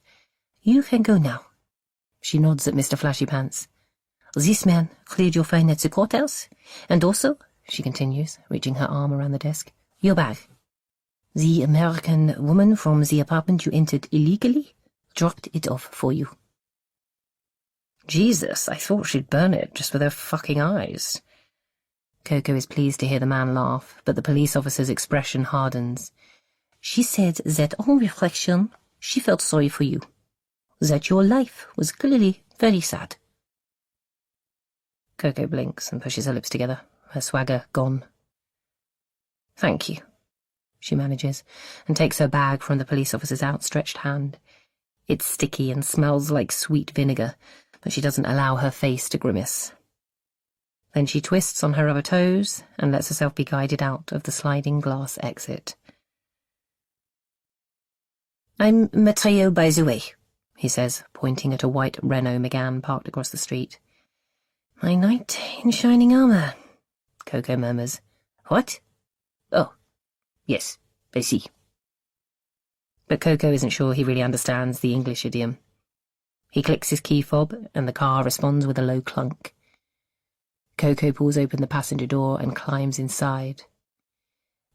"You can go now." She nods at Mr. Flashy Pants. "This man cleared your fine at the courthouse, and also," she continues, reaching her arm around the desk, "your bag. The American woman from the apartment you entered illegally dropped it off for you." Jesus, I thought she'd burn it just with her fucking eyes. Coco is pleased to hear the man laugh, but the police officer's expression hardens. "She said that on reflection, she felt sorry for you. that your life was clearly very sad. Coco blinks and pushes her lips together, her swagger gone. Thank you, she manages, and takes her bag from the police officer's outstretched hand. It's sticky and smells like sweet vinegar, but she doesn't allow her face to grimace. Then she twists on her rubber toes and lets herself be guided out of the sliding glass exit. I'm Matteo, by the way, he says, pointing at a white Renault Megane parked across the street. My knight in shining armour, Coco murmurs. What? Oh, yes, I see. But Coco isn't sure he really understands the English idiom. He clicks his key fob, and the car responds with a low clunk. Coco pulls open the passenger door and climbs inside.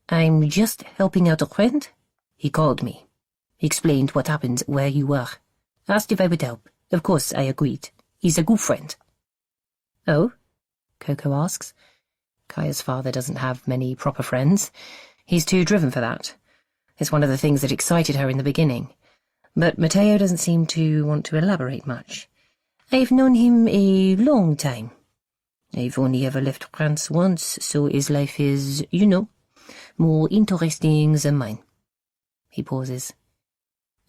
I'm just helping out a friend. He called me. He explained what happened where you were. Asked if I would help. Of course, I agreed. He's a good friend. Oh? Coco asks. Kaya's father doesn't have many proper friends. He's too driven for that. It's one of the things that excited her in the beginning. But Matteo doesn't seem to want to elaborate much. I've known him a long time. I've only ever left France once, so his life is, more interesting than mine. He pauses.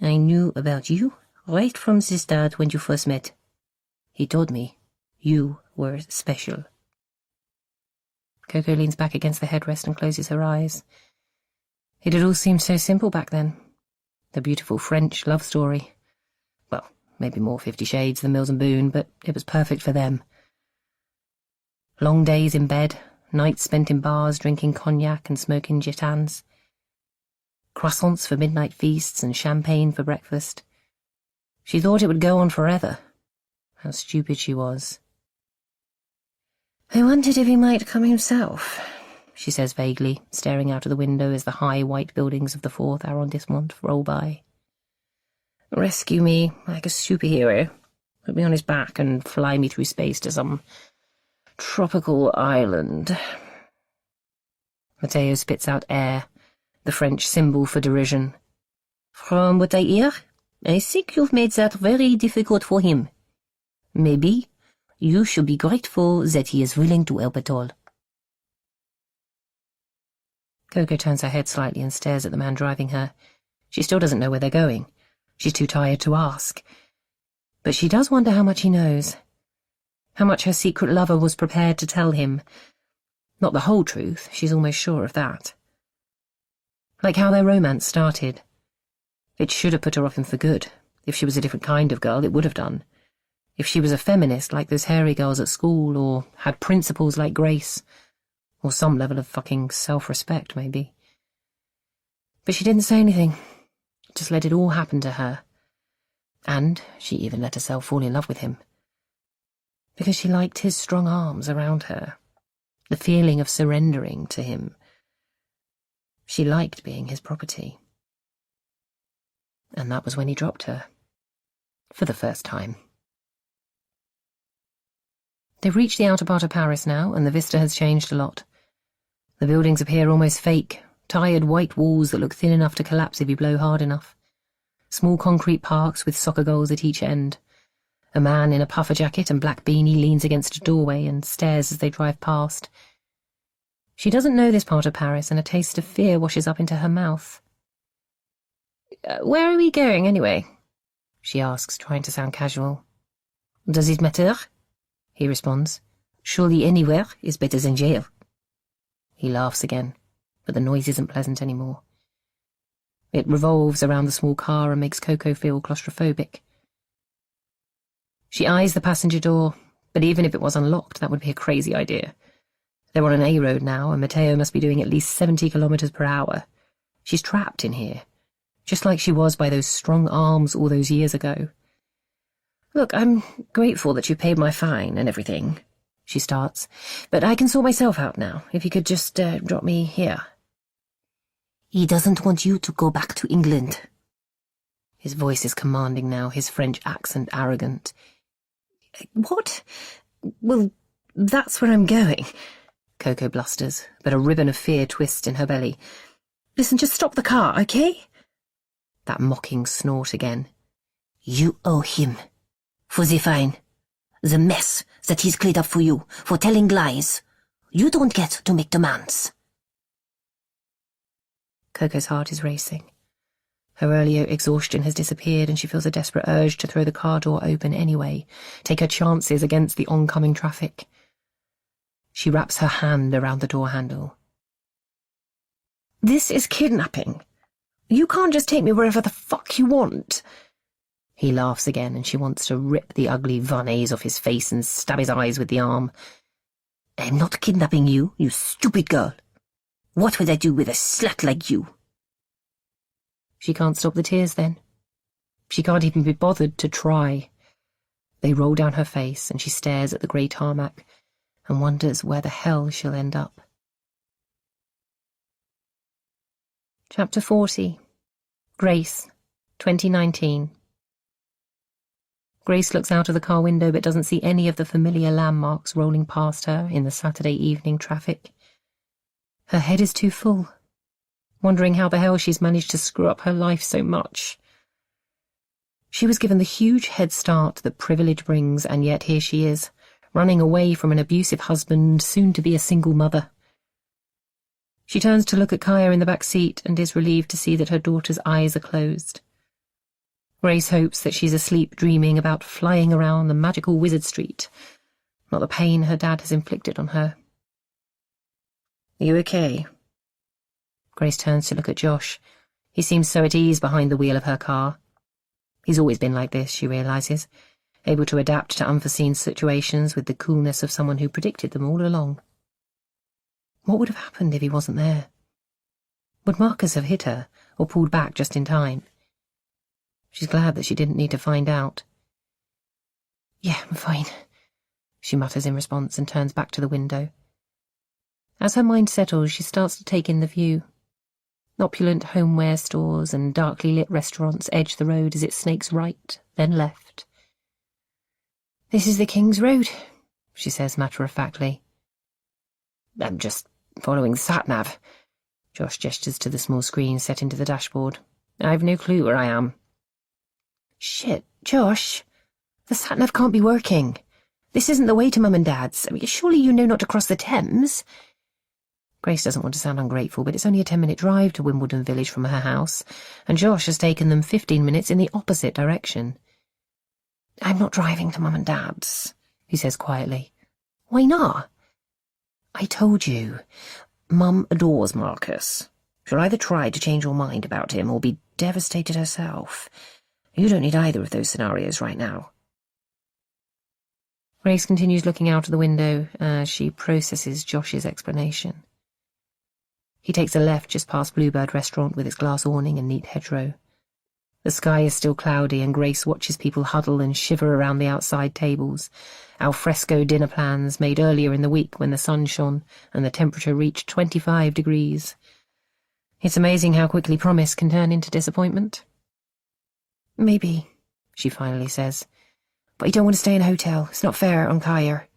I knew about you right from the start when you first met. He told me you were special. Coco leans back against the headrest and closes her eyes. It had all seemed so simple back then. The beautiful French love story. Well, maybe more 50 Shades than Mills and Boone, but it was perfect for them. Long days in bed, nights spent in bars drinking cognac and smoking gitans. Croissants for midnight feasts and champagne for breakfast. She thought it would go on forever. How stupid she was. I wondered if he might come himself, she says vaguely, staring out of the window as the high white buildings of the 4th arrondissement roll by. Rescue me like a superhero, put me on his back and fly me through space to some tropical island. Matteo spits out air, the French symbol for derision. From what I hear, I think you've made that very difficult for him. Maybe you should be grateful that he is willing to help at all. Coco turns her head slightly and stares at the man driving her. She still doesn't know where they're going. She's too tired to ask. But she does wonder how much he knows. How much her secret lover was prepared to tell him. Not the whole truth, she's almost sure of that. Like how their romance started. It should have put her off him for good. If she was a different kind of girl, it would have done. If she was a feminist like those hairy girls at school, or had principles like Grace, or some level of fucking self-respect, maybe. But she didn't say anything. Just let it all happen to her. And she even let herself fall in love with him. Because she liked his strong arms around her. The feeling of surrendering to him. She liked being his property. And that was when he dropped her. For the first time. They've reached the outer part of Paris now, and the vista has changed a lot. The buildings appear almost fake, tired white walls that look thin enough to collapse if you blow hard enough. Small concrete parks with soccer goals at each end. A man in a puffer jacket and black beanie leans against a doorway and stares as they drive past. She doesn't know this part of Paris, and a taste of fear washes up into her mouth. Where are we going, anyway? She asks, trying to sound casual. Does it matter? He responds. Surely anywhere is better than jail. He laughs again, but the noise isn't pleasant anymore. It revolves around the small car and makes Coco feel claustrophobic. She eyes the passenger door, but even if it was unlocked, that would be a crazy idea. They're on an A road now, and Matteo must be doing at least 70 kilometers per hour. She's trapped in here, just like she was by those strong arms all those years ago. Look, I'm grateful that you paid my fine and everything, she starts, but I can sort myself out now, if you could just drop me here. He doesn't want you to go back to England. His voice is commanding now, his French accent arrogant. What? Well, that's where I'm going, Coco blusters, but a ribbon of fear twists in her belly. Listen, just stop the car, okay? That mocking snort again. You owe him. For the fine. The mess that he's cleared up for you, for telling lies. You don't get to make demands. Coco's heart is racing. Her earlier exhaustion has disappeared and she feels a desperate urge to throw the car door open anyway, take her chances against the oncoming traffic. She wraps her hand around the door handle. This is kidnapping. You can't just take me wherever the fuck you want. He laughs again and she wants to rip the ugly Varnays off his face and stab his eyes with the arm. I'm not kidnapping you, you stupid girl. What would I do with a slut like you? She can't stop the tears then. She can't even be bothered to try. They roll down her face and she stares at the grey tarmac and wonders where the hell she'll end up. Chapter 40. Grace, 2019. Grace looks out of the car window but doesn't see any of the familiar landmarks rolling past her in the Saturday evening traffic. Her head is too full, wondering how the hell she's managed to screw up her life so much. She was given the huge head start that privilege brings, and yet here she is, running away from an abusive husband, soon to be a single mother. She turns to look at Kaya in the back seat and is relieved to see that her daughter's eyes are closed. Grace hopes that she's asleep dreaming about flying around the magical wizard street, not the pain her dad has inflicted on her. You okay? Grace turns to look at Josh. He seems so at ease behind the wheel of her car. He's always been like this, she realises, able to adapt to unforeseen situations with the coolness of someone who predicted them all along. What would have happened if he wasn't there? Would Marcus have hit her, or pulled back just in time? She's glad that she didn't need to find out. Yeah, I'm fine, she mutters in response and turns back to the window. As her mind settles, she starts to take in the view. Opulent homeware stores and darkly lit restaurants edge the road as it snakes right, then left. This is the King's Road, she says matter-of-factly. I'm just following sat-nav. Josh gestures to the small screen set into the dashboard. I've no clue where I am. Shit, Josh. The sat-nav can't be working. This isn't the way to Mum and Dad's. I mean, surely you know not to cross the Thames. Grace doesn't want to sound ungrateful, but it's only a 10-minute drive to Wimbledon Village from her house, and Josh has taken them 15 minutes in the opposite direction. I'm not driving to Mum and Dad's, he says quietly. Why not? I told you. Mum adores Marcus. She'll either try to change your mind about him or be devastated herself. You don't need either of those scenarios right now. Grace continues looking out of the window as she processes Josh's explanation. He takes a left just past Bluebird Restaurant with its glass awning and neat hedgerow. The sky is still cloudy and Grace watches people huddle and shiver around the outside tables, al fresco dinner plans made earlier in the week when the sun shone and the temperature reached 25 degrees. It's amazing how quickly promise can turn into disappointment. Maybe, she finally says, but you don't want to stay in a hotel. It's not fair on Kaya.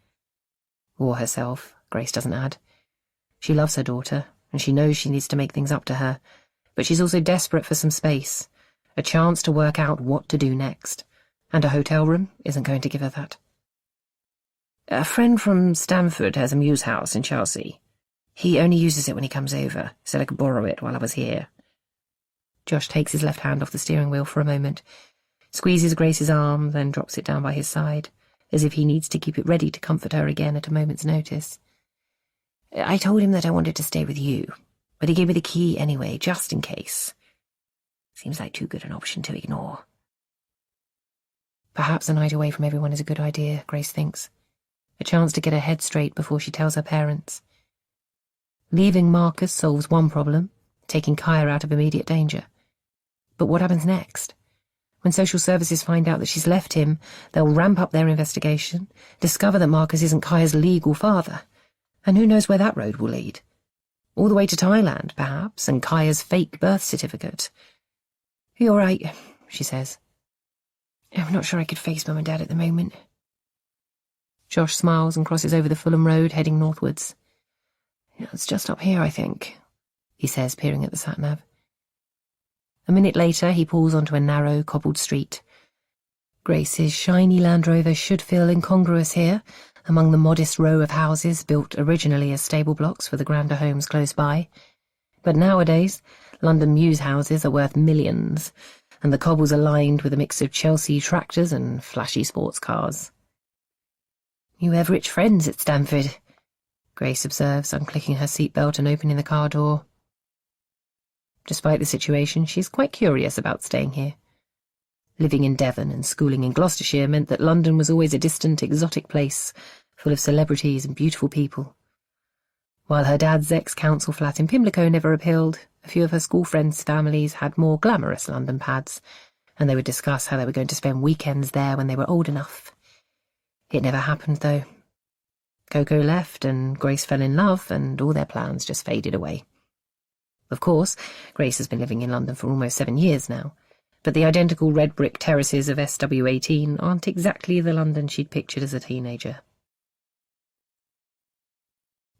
Or herself, Grace doesn't add. She loves her daughter, and she knows she needs to make things up to her, but she's also desperate for some space, a chance to work out what to do next, and a hotel room isn't going to give her that. A friend from Stamford has a muse house in Chelsea. He only uses it when he comes over, said I could borrow it while I was here. Josh takes his left hand off the steering wheel for a moment, squeezes Grace's arm, then drops it down by his side, as if he needs to keep it ready to comfort her again at a moment's notice. I told him that I wanted to stay with you, but he gave me the key anyway, just in case. Seems like too good an option to ignore. Perhaps a night away from everyone is a good idea, Grace thinks. A chance to get her head straight before she tells her parents. Leaving Marcus solves one problem, taking Kaya out of immediate danger. But what happens next? When social services find out that she's left him, they'll ramp up their investigation, discover that Marcus isn't Kaya's legal father. And who knows where that road will lead? All the way to Thailand, perhaps, and Kaya's fake birth certificate. You're right, she says. I'm not sure I could face Mum and Dad at the moment. Josh smiles and crosses over the Fulham Road, heading northwards. It's just up here, I think, he says, peering at the sat-nav. A minute later, he pulls onto a narrow, cobbled street. Grace's shiny Land Rover should feel incongruous here, among the modest row of houses built originally as stable blocks for the grander homes close by. But nowadays, London mews houses are worth millions, and the cobbles are lined with a mix of Chelsea tractors and flashy sports cars. "You have rich friends at Stamford," Grace observes, unclicking her seatbelt and opening the car door. Despite the situation, she's quite curious about staying here. Living in Devon and schooling in Gloucestershire meant that London was always a distant, exotic place, full of celebrities and beautiful people. While her dad's ex-council flat in Pimlico never appealed, a few of her school friends' families had more glamorous London pads, and they would discuss how they were going to spend weekends there when they were old enough. It never happened, though. Coco left, and Grace fell in love, and all their plans just faded away. Of course, Grace has been living in London for almost 7 years now, but the identical red brick terraces of SW18 aren't exactly the London she'd pictured as a teenager.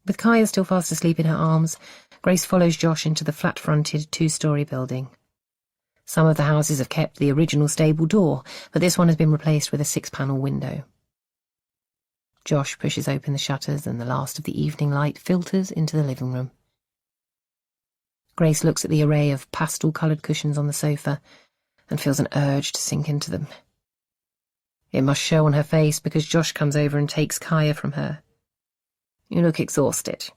With Kaya still fast asleep in her arms, Grace follows Josh into the flat-fronted 2-story building. Some of the houses have kept the original stable door, but this one has been replaced with a 6-panel window. Josh pushes open the shutters and the last of the evening light filters into the living room. Grace looks at the array of pastel-coloured cushions on the sofa and feels an urge to sink into them. It must show on her face because Josh comes over and takes Kaya from her. "You look exhausted.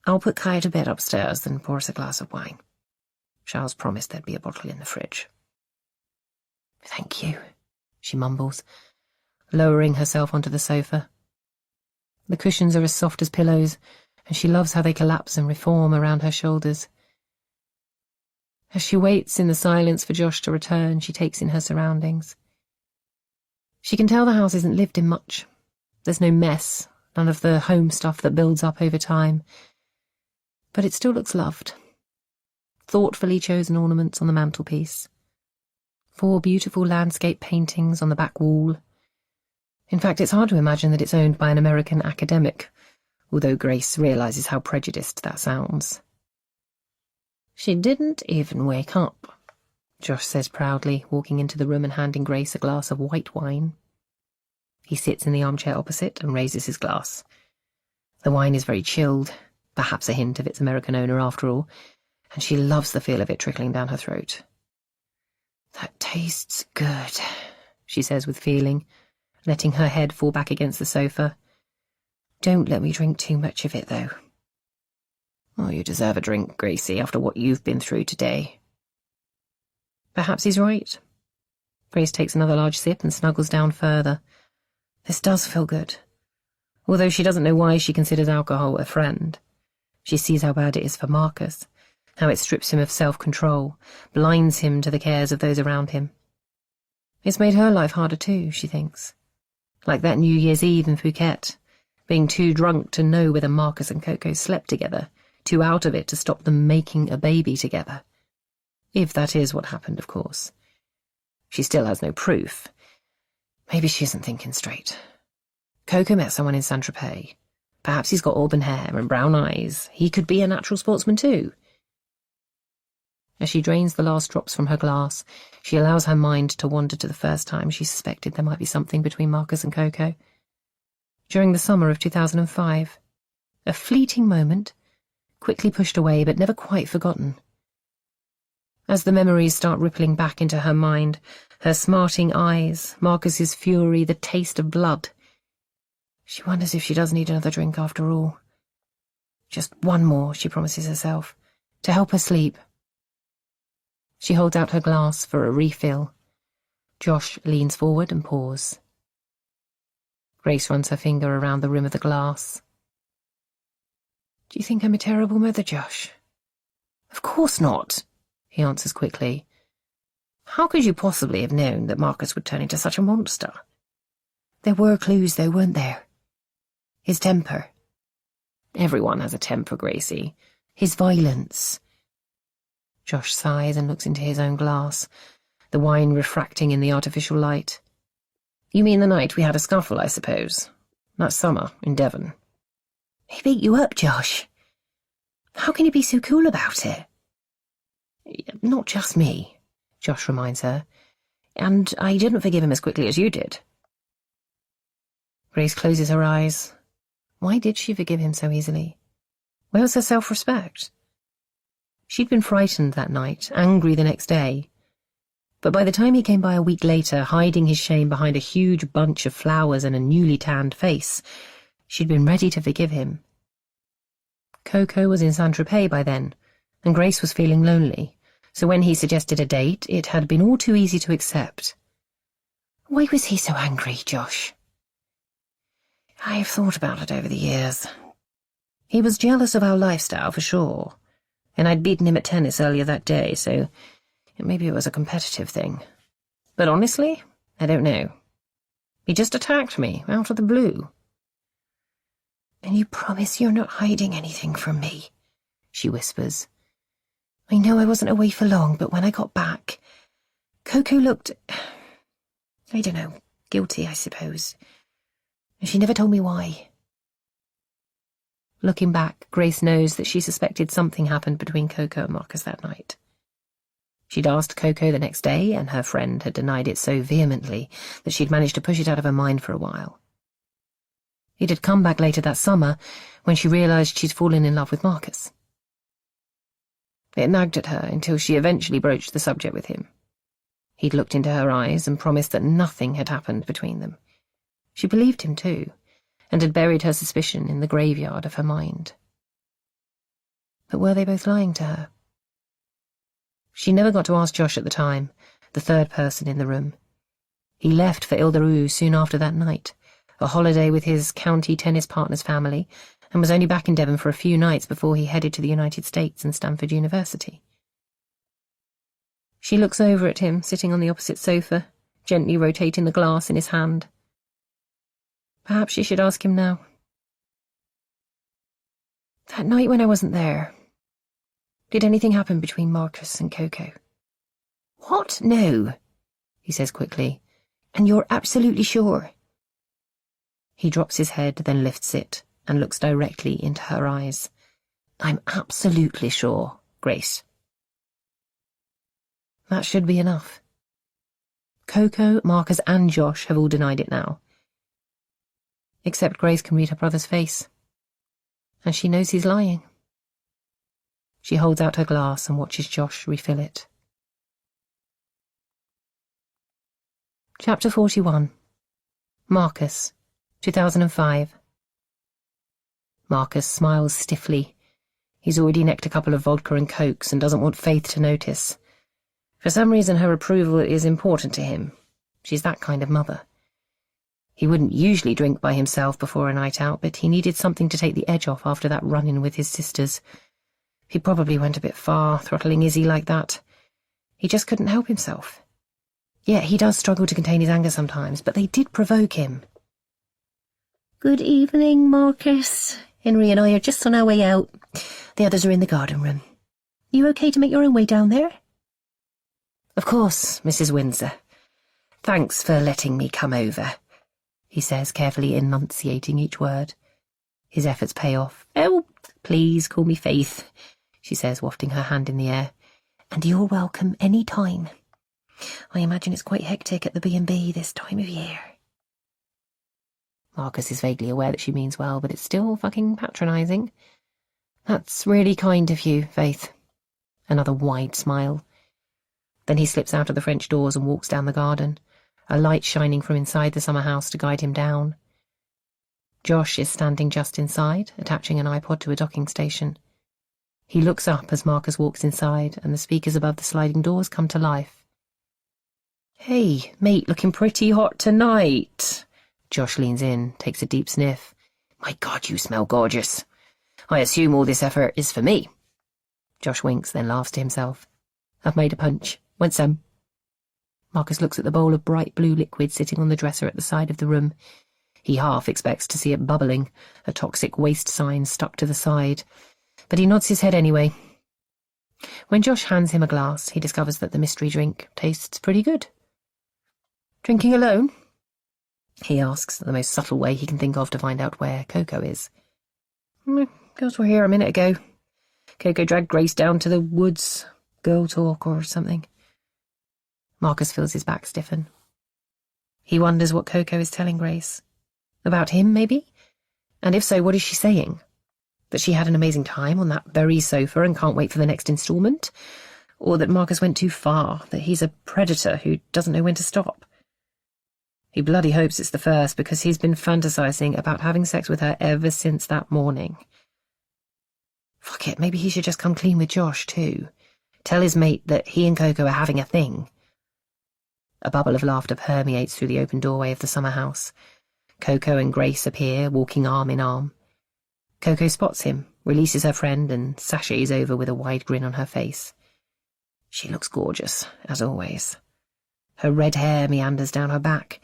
I'll put Kaya to bed upstairs and pour us a glass of wine. Charles promised there'd be a bottle in the fridge." "Thank you," she mumbles, lowering herself onto the sofa. The cushions are as soft as pillows, and she loves how they collapse and reform around her shoulders. As she waits in the silence for Josh to return, she takes in her surroundings. She can tell the house isn't lived in much. There's no mess, none of the home stuff that builds up over time. But it still looks loved. Thoughtfully chosen ornaments on the mantelpiece. 4 beautiful landscape paintings on the back wall. In fact, it's hard to imagine that it's owned by an American academic, although Grace realises how prejudiced that sounds. "She didn't even wake up," Josh says proudly, walking into the room and handing Grace a glass of white wine. He sits in the armchair opposite and raises his glass. The wine is very chilled, perhaps a hint of its American owner after all, and she loves the feel of it trickling down her throat. "That tastes good," she says with feeling, letting her head fall back against the sofa. "Don't let me drink too much of it, though." "Oh, you deserve a drink, Gracie, after what you've been through today." Perhaps he's right. Grace takes another large sip and snuggles down further. This does feel good. Although she doesn't know why she considers alcohol a friend. She sees how bad it is for Marcus, how it strips him of self-control, blinds him to the cares of those around him. It's made her life harder too, she thinks. Like that New Year's Eve in Phuket, being too drunk to know whether Marcus and Coco slept together, too out of it to stop them making a baby together. If that is what happened, of course. She still has no proof. Maybe she isn't thinking straight. Coco met someone in Saint-Tropez. Perhaps he's got auburn hair and brown eyes. He could be a natural sportsman too. As she drains the last drops from her glass, she allows her mind to wander to the first time she suspected there might be something between Marcus and Coco. During the summer of 2005. A fleeting moment, quickly pushed away but never quite forgotten. As the memories start rippling back into her mind, her smarting eyes, Marcus's fury, the taste of blood, she wonders if she does need another drink after all. Just one more, she promises herself, to help her sleep. She holds out her glass for a refill. Josh leans forward and pours. Grace runs her finger around the rim of the glass. "Do you think I'm a terrible mother, Josh?" "Of course not," he answers quickly. "How could you possibly have known that Marcus would turn into such a monster?" "There were clues, though, weren't there? His temper." "Everyone has a temper, Gracie. His violence." Josh sighs and looks into his own glass, the wine refracting in the artificial light. "You mean the night we had a scuffle, I suppose? That summer in Devon." "He beat you up, Josh. How can you be so cool about it?" "Not just me," Josh reminds her. And I didn't forgive him as quickly as you did. Grace closes her eyes. Why did she forgive him so easily? Where was her self-respect? She'd been frightened that night, angry the next day. But by the time he came by a week later, hiding his shame behind a huge bunch of flowers and a newly tanned face, she'd been ready to forgive him. Coco was in Saint-Tropez by then, and Grace was feeling lonely, so when he suggested a date, it had been all too easy to accept. Why was he so angry, Josh? I've thought about it over the years. He was jealous of our lifestyle, for sure, and I'd beaten him at tennis earlier that day, so maybe it was a competitive thing. But honestly, I don't know. He just attacked me, out of the blue. And you promise you're not hiding anything from me, she whispers. I know I wasn't away for long, but when I got back, Coco looked, I don't know, guilty, I suppose. And she never told me why. Looking back, Grace knows that she suspected something happened between Coco and Marcus that night. She'd asked Coco the next day, and her friend had denied it so vehemently that she'd managed to push it out of her mind for a while. It had come back later that summer, when she realised she'd fallen in love with Marcus. It nagged at her until she eventually broached the subject with him. He'd looked into her eyes and promised that nothing had happened between them. She believed him too, and had buried her suspicion in the graveyard of her mind. But were they both lying to her? She never got to ask Josh at the time, the third person in the room. He left for Ile-de-Rue soon after that night, a holiday with his county tennis partner's family, and was only back in Devon for a few nights before he headed to the United States and Stanford University. She looks over at him, sitting on the opposite sofa, gently rotating the glass in his hand. Perhaps she should ask him now. That night when I wasn't there, did anything happen between Marcus and Coco? What? No, he says quickly. And you're absolutely sure? He drops his head, then lifts it, and looks directly into her eyes. I'm absolutely sure, Grace. That should be enough. Coco, Marcus, and Josh have all denied it now. Except Grace can read her brother's face, and she knows he's lying. She holds out her glass and watches Josh refill it. Chapter 41. Marcus, 2005. Marcus smiles stiffly. He's already necked a couple of vodka and cokes and doesn't want Faith to notice. For some reason her approval is important to him. She's that kind of mother. He wouldn't usually drink by himself before a night out, but he needed something to take the edge off after that run-in with his sisters. He probably went a bit far, throttling Izzy like that. He just couldn't help himself. Yeah, he does struggle to contain his anger sometimes, but they did provoke him. Good evening, Marcus. Henry and I are just on our way out. The others are in the garden room. You okay to make your own way down there? Of course, Mrs. Windsor. Thanks for letting me come over, he says, carefully enunciating each word. His efforts pay off. Oh, please call me Faith, she says, wafting her hand in the air. And you're welcome any time. I imagine it's quite hectic at the B&B this time of year. Marcus is vaguely aware that she means well, but it's still fucking patronising. That's really kind of you, Faith. Another wide smile. Then he slips out of the French doors and walks down the garden, a light shining from inside the summer house to guide him down. Josh is standing just inside, attaching an iPod to a docking station. He looks up as Marcus walks inside, and the speakers above the sliding doors come to life. Hey, mate, looking pretty hot tonight. Josh leans in, takes a deep sniff. My God, you smell gorgeous. I assume all this effort is for me. Josh winks, then laughs to himself. I've made a punch. Want some? Marcus looks at the bowl of bright blue liquid sitting on the dresser at the side of the room. He half expects to see it bubbling, a toxic waste sign stuck to the side, but he nods his head anyway. When Josh hands him a glass, he discovers that the mystery drink tastes pretty good. Drinking alone? He asks, the most subtle way he can think of to find out where Coco is. Girls were here a minute ago. Coco dragged Grace down to the woods. Girl talk or something. Marcus feels his back stiffen. He wonders what Coco is telling Grace. About him, maybe? And if so, what is she saying? That she had an amazing time on that very sofa and can't wait for the next instalment? Or that Marcus went too far, that he's a predator who doesn't know when to stop? He bloody hopes it's the first, because he's been fantasizing about having sex with her ever since that morning. Fuck it, maybe he should just come clean with Josh, too. Tell his mate that he and Coco are having a thing. A bubble of laughter permeates through the open doorway of the summer house. Coco and Grace appear, walking arm in arm. Coco spots him, releases her friend, and sashays over with a wide grin on her face. She looks gorgeous, as always. Her red hair meanders down her back,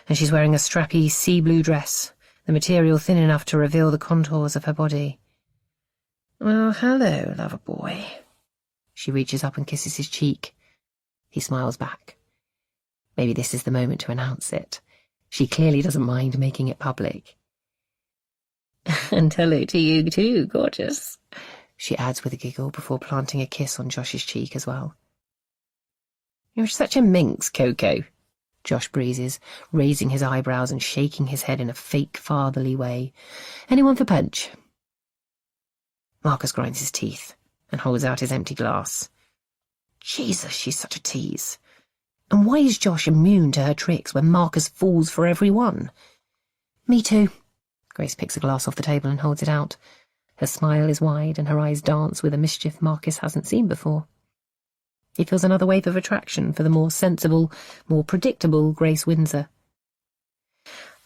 and she's wearing a strappy sea-blue dress, the material thin enough to reveal the contours of her body. "Well, hello, lover boy." She reaches up and kisses his cheek. He smiles back. Maybe this is the moment to announce it. She clearly doesn't mind making it public. "And hello to you too, gorgeous," she adds with a giggle before planting a kiss on Josh's cheek as well. "You're such a minx, Coco," Josh breezes, raising his eyebrows and shaking his head in a fake fatherly way. "Anyone for punch?" Marcus grinds his teeth and holds out his empty glass. Jesus, she's such a tease. And why is Josh immune to her tricks when Marcus falls for every one? "Me too." Grace picks a glass off the table and holds it out. Her smile is wide and her eyes dance with a mischief Marcus hasn't seen before. He feels another wave of attraction for the more sensible, more predictable Grace Windsor.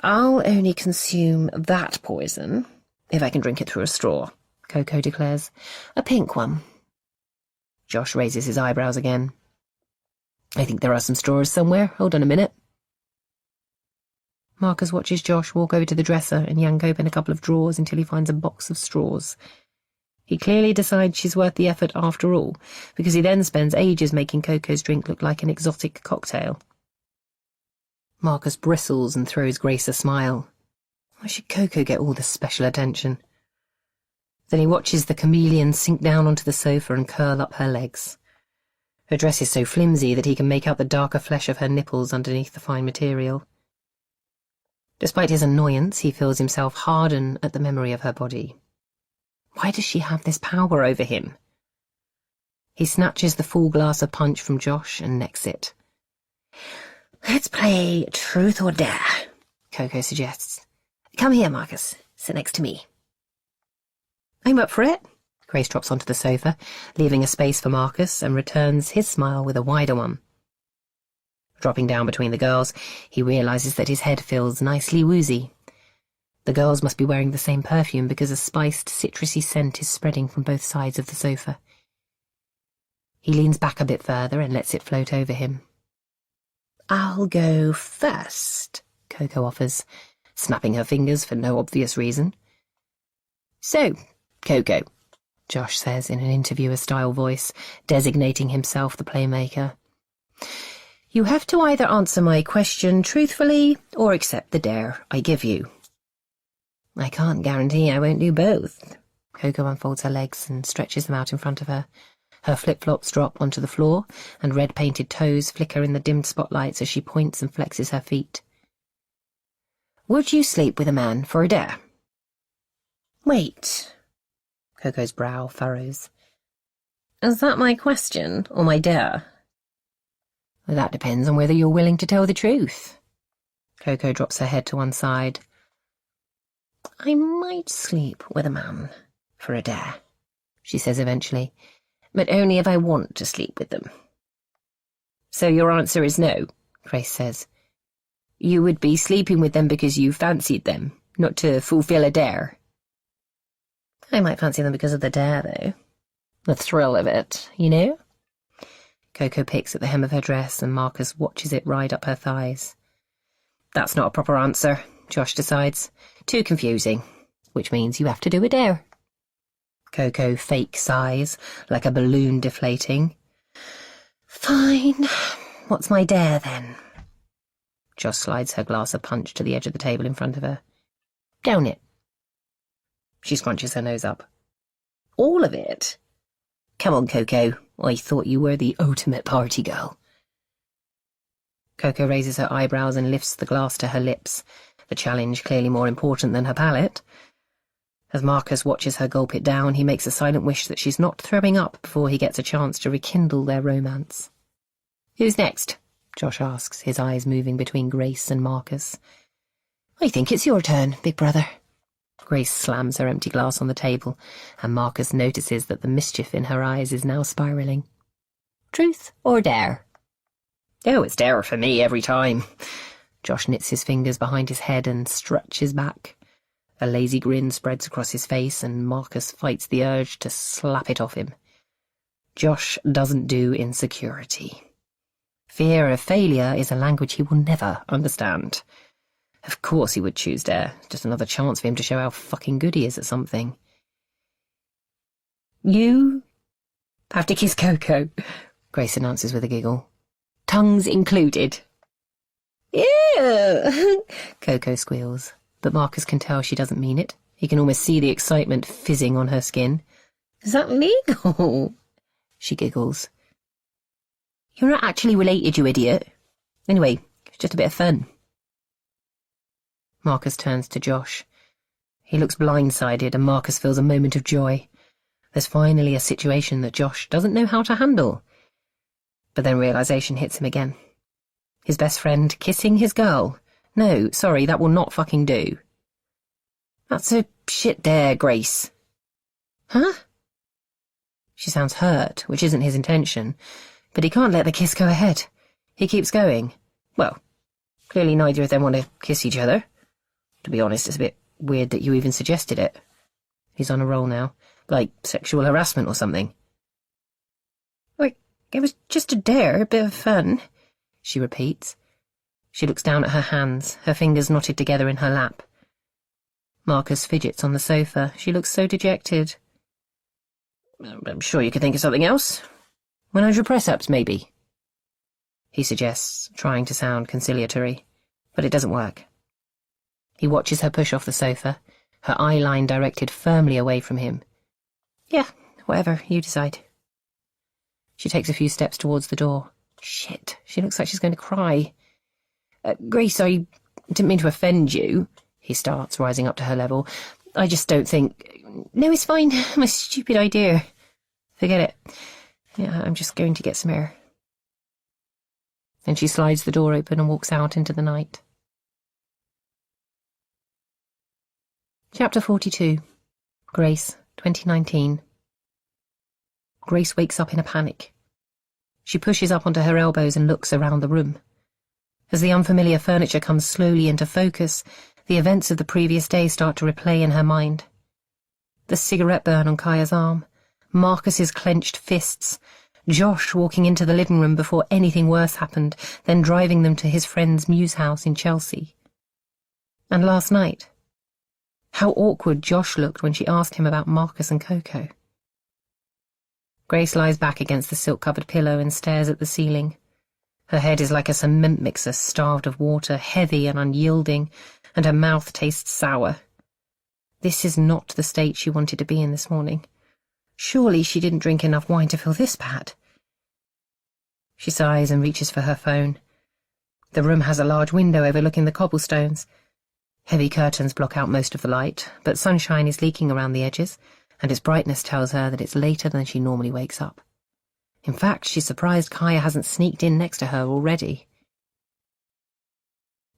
"I'll only consume that poison if I can drink it through a straw," Coco declares. "A pink one." Josh raises his eyebrows again. "I think there are some straws somewhere. Hold on a minute." Marcus watches Josh walk over to the dresser and yank open a couple of drawers until he finds a box of straws. He clearly decides she's worth the effort after all, because he then spends ages making Coco's drink look like an exotic cocktail. Marcus bristles and throws Grace a smile. Why should Coco get all this special attention? Then he watches the chameleon sink down onto the sofa and curl up her legs. Her dress is so flimsy that he can make out the darker flesh of her nipples underneath the fine material. Despite his annoyance, he feels himself harden at the memory of her body. Why does she have this power over him? He snatches the full glass of punch from Josh and necks it. "Let's play Truth or Dare," Coco suggests. "Come here, Marcus. Sit next to me." "I'm up for it." Grace drops onto the sofa, leaving a space for Marcus, and returns his smile with a wider one. Dropping down between the girls, he realizes that his head feels nicely woozy. The girls must be wearing the same perfume because a spiced, citrusy scent is spreading from both sides of the sofa. He leans back a bit further and lets it float over him. "I'll go first," Coco offers, snapping her fingers for no obvious reason. "So, Coco," Josh says in an interviewer-style voice, designating himself the playmaker, "you have to either answer my question truthfully or accept the dare I give you." "I can't guarantee I won't do both." Coco unfolds her legs and stretches them out in front of her. Her flip-flops drop onto the floor, and red-painted toes flicker in the dimmed spotlights as she points and flexes her feet. "Would you sleep with a man for a dare?" "Wait." Coco's brow furrows. "Is that my question or my dare?" "Well, that depends on whether you're willing to tell the truth." Coco drops her head to one side. "I might sleep with a man for a dare," she says eventually, "but only if I want to sleep with them." "So your answer is no," Grace says. "You would be sleeping with them because you fancied them, not to fulfill a dare." "I might fancy them because of the dare, though. The thrill of it, you know?" Coco picks at the hem of her dress and Marcus watches it ride up her thighs. "That's not a proper answer," Josh decides. "Too confusing, which means you have to do a dare." Coco fake sighs, like a balloon deflating. "Fine. What's my dare, then?" Josh slides her glass of punch to the edge of the table in front of her. "Down it." She scrunches her nose up. "All of it? Come on, Coco. I thought you were the ultimate party girl." Coco raises her eyebrows and lifts the glass to her lips, the challenge clearly more important than her palate. As Marcus watches her gulp it down, he makes a silent wish that she's not throwing up before he gets a chance to rekindle their romance. "Who's next?" Josh asks, his eyes moving between Grace and Marcus. "I think it's your turn, big brother." Grace slams her empty glass on the table, and Marcus notices that the mischief in her eyes is now spiralling. "Truth or dare?" "Oh, it's dare for me every time." Josh knits his fingers behind his head and stretches back. A lazy grin spreads across his face, and Marcus fights the urge to slap it off him. Josh doesn't do insecurity. Fear of failure is a language he will never understand. Of course he would choose dare, just another chance for him to show how fucking good he is at something. "You have to kiss Coco," Grace announces with a giggle. "Tongues included." "Ew!" Coco squeals, but Marcus can tell she doesn't mean it. He can almost see the excitement fizzing on her skin. "Is that legal?" She giggles. "You're not actually related, you idiot. Anyway, it's just a bit of fun." Marcus turns to Josh. He looks blindsided, and Marcus feels a moment of joy. There's finally a situation that Josh doesn't know how to handle. But then realization hits him again. His best friend kissing his girl. No, sorry, that will not fucking do. "That's a shit dare, Grace." "Huh?" She sounds hurt, which isn't his intention, but he can't let the kiss go ahead. He keeps going. Well, clearly neither of them want to kiss each other. To be honest, it's a bit weird that you even suggested it. He's on a roll now, like sexual harassment or something. "Like, it was just a dare, a bit of fun," she repeats. She looks down at her hands, her fingers knotted together in her lap. Marcus fidgets on the sofa. She looks so dejected. "I'm sure you could think of something else. 100 press-ups, maybe," he suggests, trying to sound conciliatory, but it doesn't work. He watches her push off the sofa, her eye line directed firmly away from him. "Yeah, whatever, you decide." She takes a few steps towards the door. Shit, she looks like she's going to cry. "Grace, I didn't mean to offend you," he starts, rising up to her level. "I just don't think—" "No, it's fine. My stupid idea. Forget it. Yeah, I'm just going to get some air." Then she slides the door open and walks out into the night. Chapter 42. Grace, 2019. Grace wakes up in a panic. She pushes up onto her elbows and looks around the room. As the unfamiliar furniture comes slowly into focus, the events of the previous day start to replay in her mind. The cigarette burn on Kaya's arm, Marcus's clenched fists, Josh walking into the living room before anything worse happened, then driving them to his friend's Muse house in Chelsea. And last night, how awkward Josh looked when she asked him about Marcus and Coco. Grace lies back against the silk-covered pillow and stares at the ceiling. Her head is like a cement mixer starved of water, heavy and unyielding, and her mouth tastes sour. This is not the state she wanted to be in this morning. Surely she didn't drink enough wine to feel this bad. She sighs and reaches for her phone. The room has a large window overlooking the cobblestones. Heavy curtains block out most of the light, but sunshine is leaking around the edges, and its brightness tells her that it's later than she normally wakes up. In fact, she's surprised Kaya hasn't sneaked in next to her already.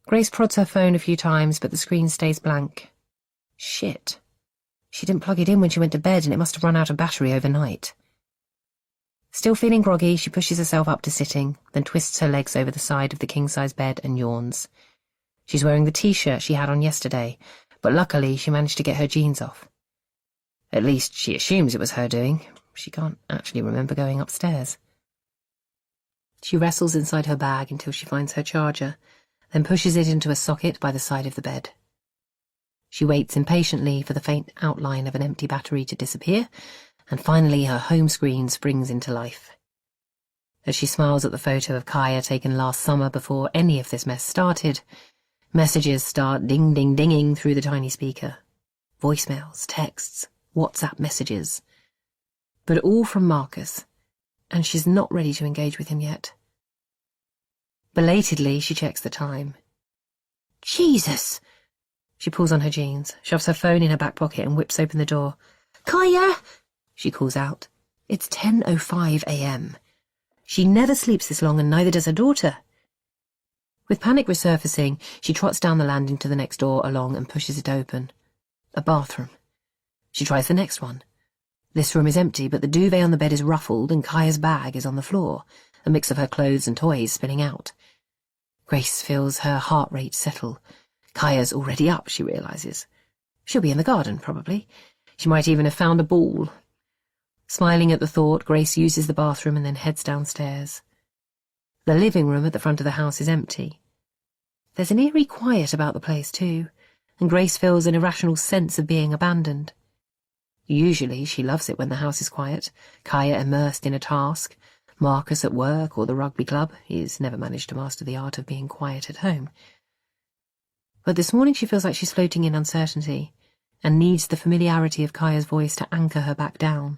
Grace prods her phone a few times, but the screen stays blank. Shit. She didn't plug it in when she went to bed, and it must have run out of battery overnight. Still feeling groggy, she pushes herself up to sitting, then twists her legs over the side of the king-size bed and yawns. She's wearing the t-shirt she had on yesterday, but luckily she managed to get her jeans off. At least she assumes it was her doing. She can't actually remember going upstairs. She wrestles inside her bag until she finds her charger, then pushes it into a socket by the side of the bed. She waits impatiently for the faint outline of an empty battery to disappear, and finally her home screen springs into life. As she smiles at the photo of Kaya taken last summer before any of this mess started, messages start ding-ding-dinging through the tiny speaker. Voicemails, texts, WhatsApp messages. But all from Marcus, and she's not ready to engage with him yet. Belatedly, she checks the time. Jesus! She pulls on her jeans, shoves her phone in her back pocket and whips open the door. Kaya! She calls out. It's 10:05 a.m. She never sleeps this long and neither does her daughter. With panic resurfacing, she trots down the landing to the next door along and pushes it open. A bathroom. She tries the next one. This room is empty, but the duvet on the bed is ruffled and Kaya's bag is on the floor, a mix of her clothes and toys spilling out. Grace feels her heart rate settle. Kaya's already up, she realises. She'll be in the garden, probably. She might even have found a ball. Smiling at the thought, Grace uses the bathroom and then heads downstairs. The living room at the front of the house is empty. There's an eerie quiet about the place, too, and Grace feels an irrational sense of being abandoned. Usually she loves it when the house is quiet, Kaya immersed in a task, Marcus at work or the rugby club. He's never managed to master the art of being quiet at home. But this morning she feels like she's floating in uncertainty and needs the familiarity of Kaya's voice to anchor her back down.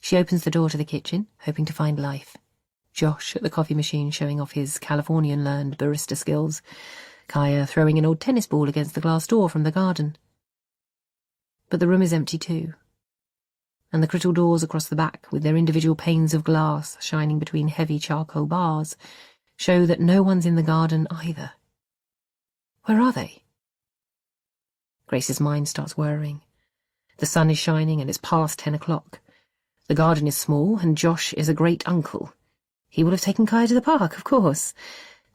She opens the door to the kitchen, hoping to find Life. Josh at the coffee machine showing off his Californian-learned barista skills, Kaya throwing an old tennis ball against the glass door from the garden. But the room is empty too, and the crystal doors across the back, with their individual panes of glass shining between heavy charcoal bars, show that no one's in the garden either. Where are they? Grace's mind starts whirring. The sun is shining and it's past 10 o'clock. The garden is small and Josh is a great uncle. He would have taken Kaya to the park, of course,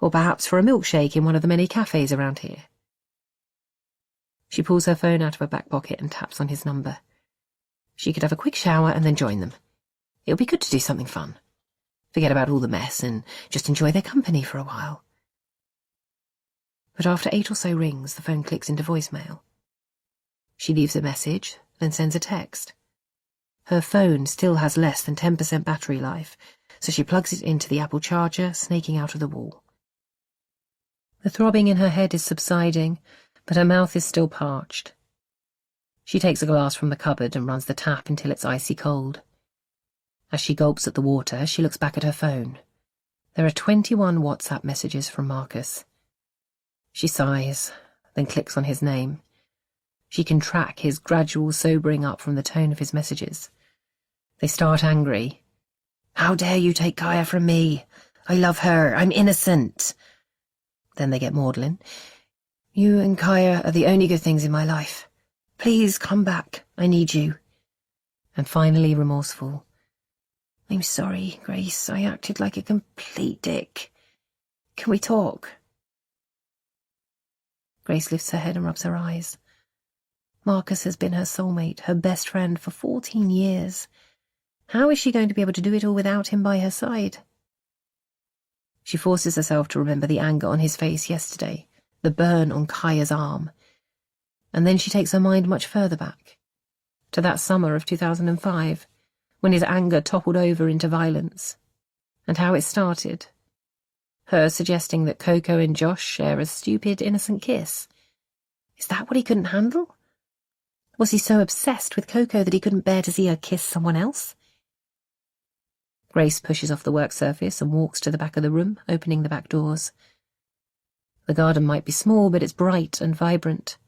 or perhaps for a milkshake in one of the many cafes around here. She pulls her phone out of her back pocket and taps on his number. She could have a quick shower and then join them. It would be good to do something fun. Forget about all the mess and just enjoy their company for a while. But after 8 or so rings, the phone clicks into voicemail. She leaves a message, then sends a text. Her phone still has less than 10% battery life, so she plugs it into the Apple charger, snaking out of the wall. The throbbing in her head is subsiding, but her mouth is still parched. She takes a glass from the cupboard and runs the tap until it's icy cold. As she gulps at the water, she looks back at her phone. There are 21 WhatsApp messages from Marcus. She sighs, then clicks on his name. She can track his gradual sobering up from the tone of his messages. They start angry. "How dare you take Kaya from me? I love her. I'm innocent." Then they get maudlin. "You and Kaya are the only good things in my life. Please come back. I need you." And finally remorseful. "I'm sorry, Grace. I acted like a complete dick. Can we talk?" Grace lifts her head and rubs her eyes. Marcus has been her soulmate, her best friend for 14 years. How is she going to be able to do it all without him by her side? She forces herself to remember the anger on his face yesterday, the burn on Kaya's arm, and then she takes her mind much further back, to that summer of 2005, when his anger toppled over into violence, and how it started. Her suggesting that Coco and Josh share a stupid, innocent kiss. Is that what he couldn't handle? Was he so obsessed with Coco that he couldn't bear to see her kiss someone else? Grace pushes off the work surface and walks to the back of the room, opening the back doors. The garden might be small, but it's bright and vibrant.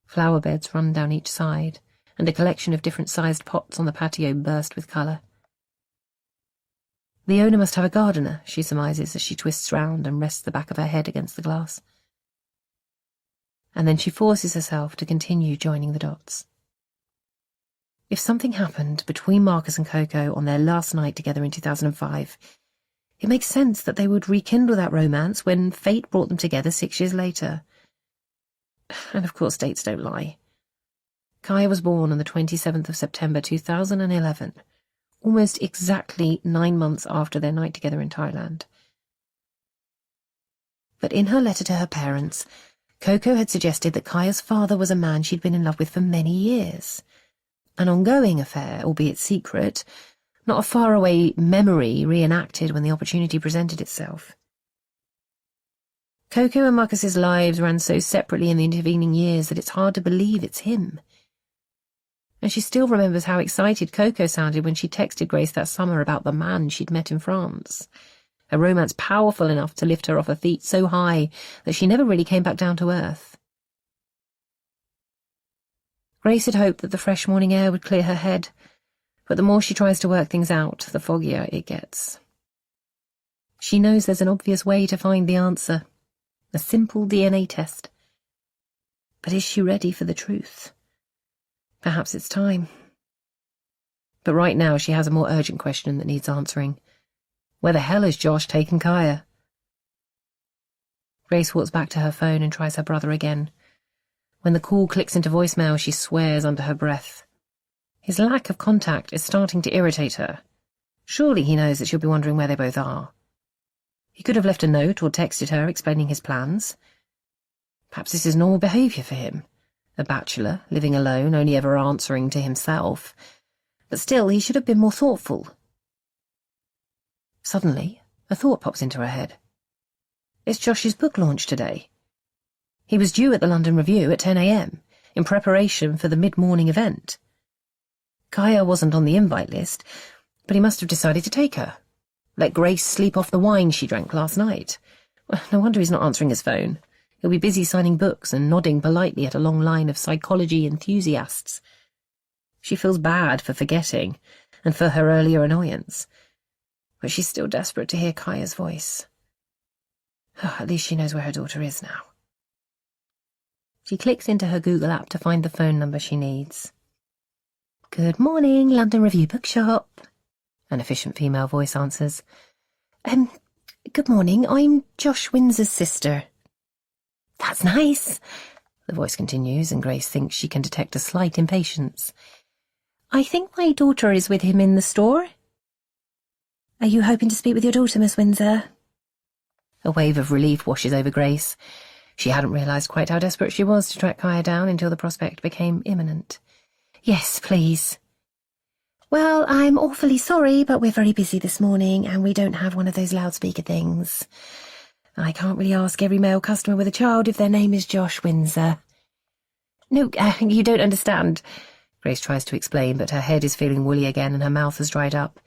Flower beds run down each side, and a collection of different-sized pots on the patio burst with colour. The owner must have a gardener, she surmises as she twists round and rests the back of her head against the glass. And then she forces herself to continue joining the dots. If something happened between Marcus and Coco on their last night together in 2005, it makes sense that they would rekindle that romance when fate brought them together 6 years later. And of course dates don't lie. Kaya was born on the 27th of September 2011, almost exactly 9 months after their night together in Thailand. But in her letter to her parents, Coco had suggested that Kaya's father was a man she'd been in love with for many years. An ongoing affair, albeit secret, not a faraway memory reenacted when the opportunity presented itself. Coco and Marcus's lives ran so separately in the intervening years that it's hard to believe it's him. And she still remembers how excited Coco sounded when she texted Grace that summer about the man she'd met in France. a romance powerful enough to lift her off her feet so high that she never really came back down to earth. Grace had hoped that the fresh morning air would clear her head, but the more she tries to work things out, the foggier it gets. She knows there's an obvious way to find the answer, a simple DNA test. But is she ready for the truth? Perhaps it's time. But right now she has a more urgent question that needs answering. Where the hell has Josh taken Kaya? Grace walks back to her phone and tries her brother again. When the call clicks into voicemail, she swears under her breath. His lack of contact is starting to irritate her. Surely he knows that she'll be wondering where they both are. He could have left a note or texted her explaining his plans. Perhaps this is normal behaviour for him. A bachelor, living alone, only ever answering to himself. But still, he should have been more thoughtful. Suddenly, a thought pops into her head. It's Josh's book launch today. He was due at the London Review at 10 a.m, in preparation for the mid-morning event. Kaya wasn't on the invite list, but he must have decided to take her. Let Grace sleep off the wine she drank last night. Well, no wonder he's not answering his phone. He'll be busy signing books and nodding politely at a long line of psychology enthusiasts. She feels bad for forgetting and for her earlier annoyance, but she's still desperate to hear Kaya's voice. Oh, at least she knows where her daughter is now. She clicks into her Google app to find the phone number she needs. Good morning, London Review Bookshop. An efficient female voice answers. Good morning, I'm Josh Windsor's sister. That's nice, the voice continues, and Grace thinks she can detect a slight impatience. I think my daughter is with him in the store. Are you hoping to speak with your daughter, Miss Windsor? A wave of relief washes over Grace. She hadn't realised quite how desperate she was to track Kaya down until the prospect became imminent. Yes, please. Well, I'm awfully sorry, but we're very busy this morning and we don't have one of those loudspeaker things. I can't really ask every male customer with a child if their name is Josh Windsor. No, you don't understand. Grace tries to explain, but her head is feeling woolly again and her mouth has dried up.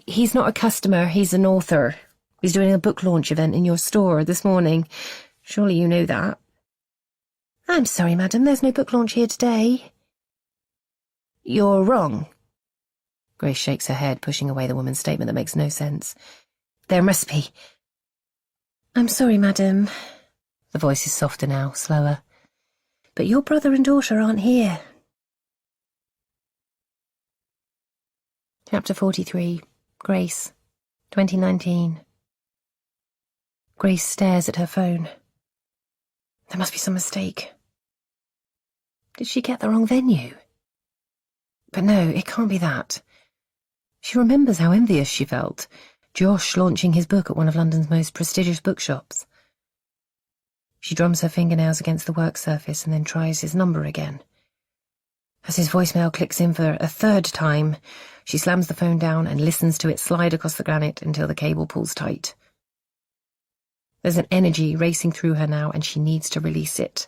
He's not a customer, he's an author. He's doing a book launch event in your store this morning. Surely you know that. I'm sorry, madam, there's no book launch here today. You're wrong. Grace shakes her head, pushing away the woman's statement that makes no sense. There must be. I'm sorry, madam. The voice is softer now, slower. But your brother and daughter aren't here. Chapter 43. Grace. 2019. Grace stares at her phone. There must be some mistake. Did she get the wrong venue? But no, it can't be that. She remembers how envious she felt, Josh launching his book at one of London's most prestigious bookshops. She drums her fingernails against the work surface and then tries his number again. As his voicemail clicks in for a third time, she slams the phone down and listens to it slide across the granite until the cable pulls tight. There's an energy racing through her now and she needs to release it.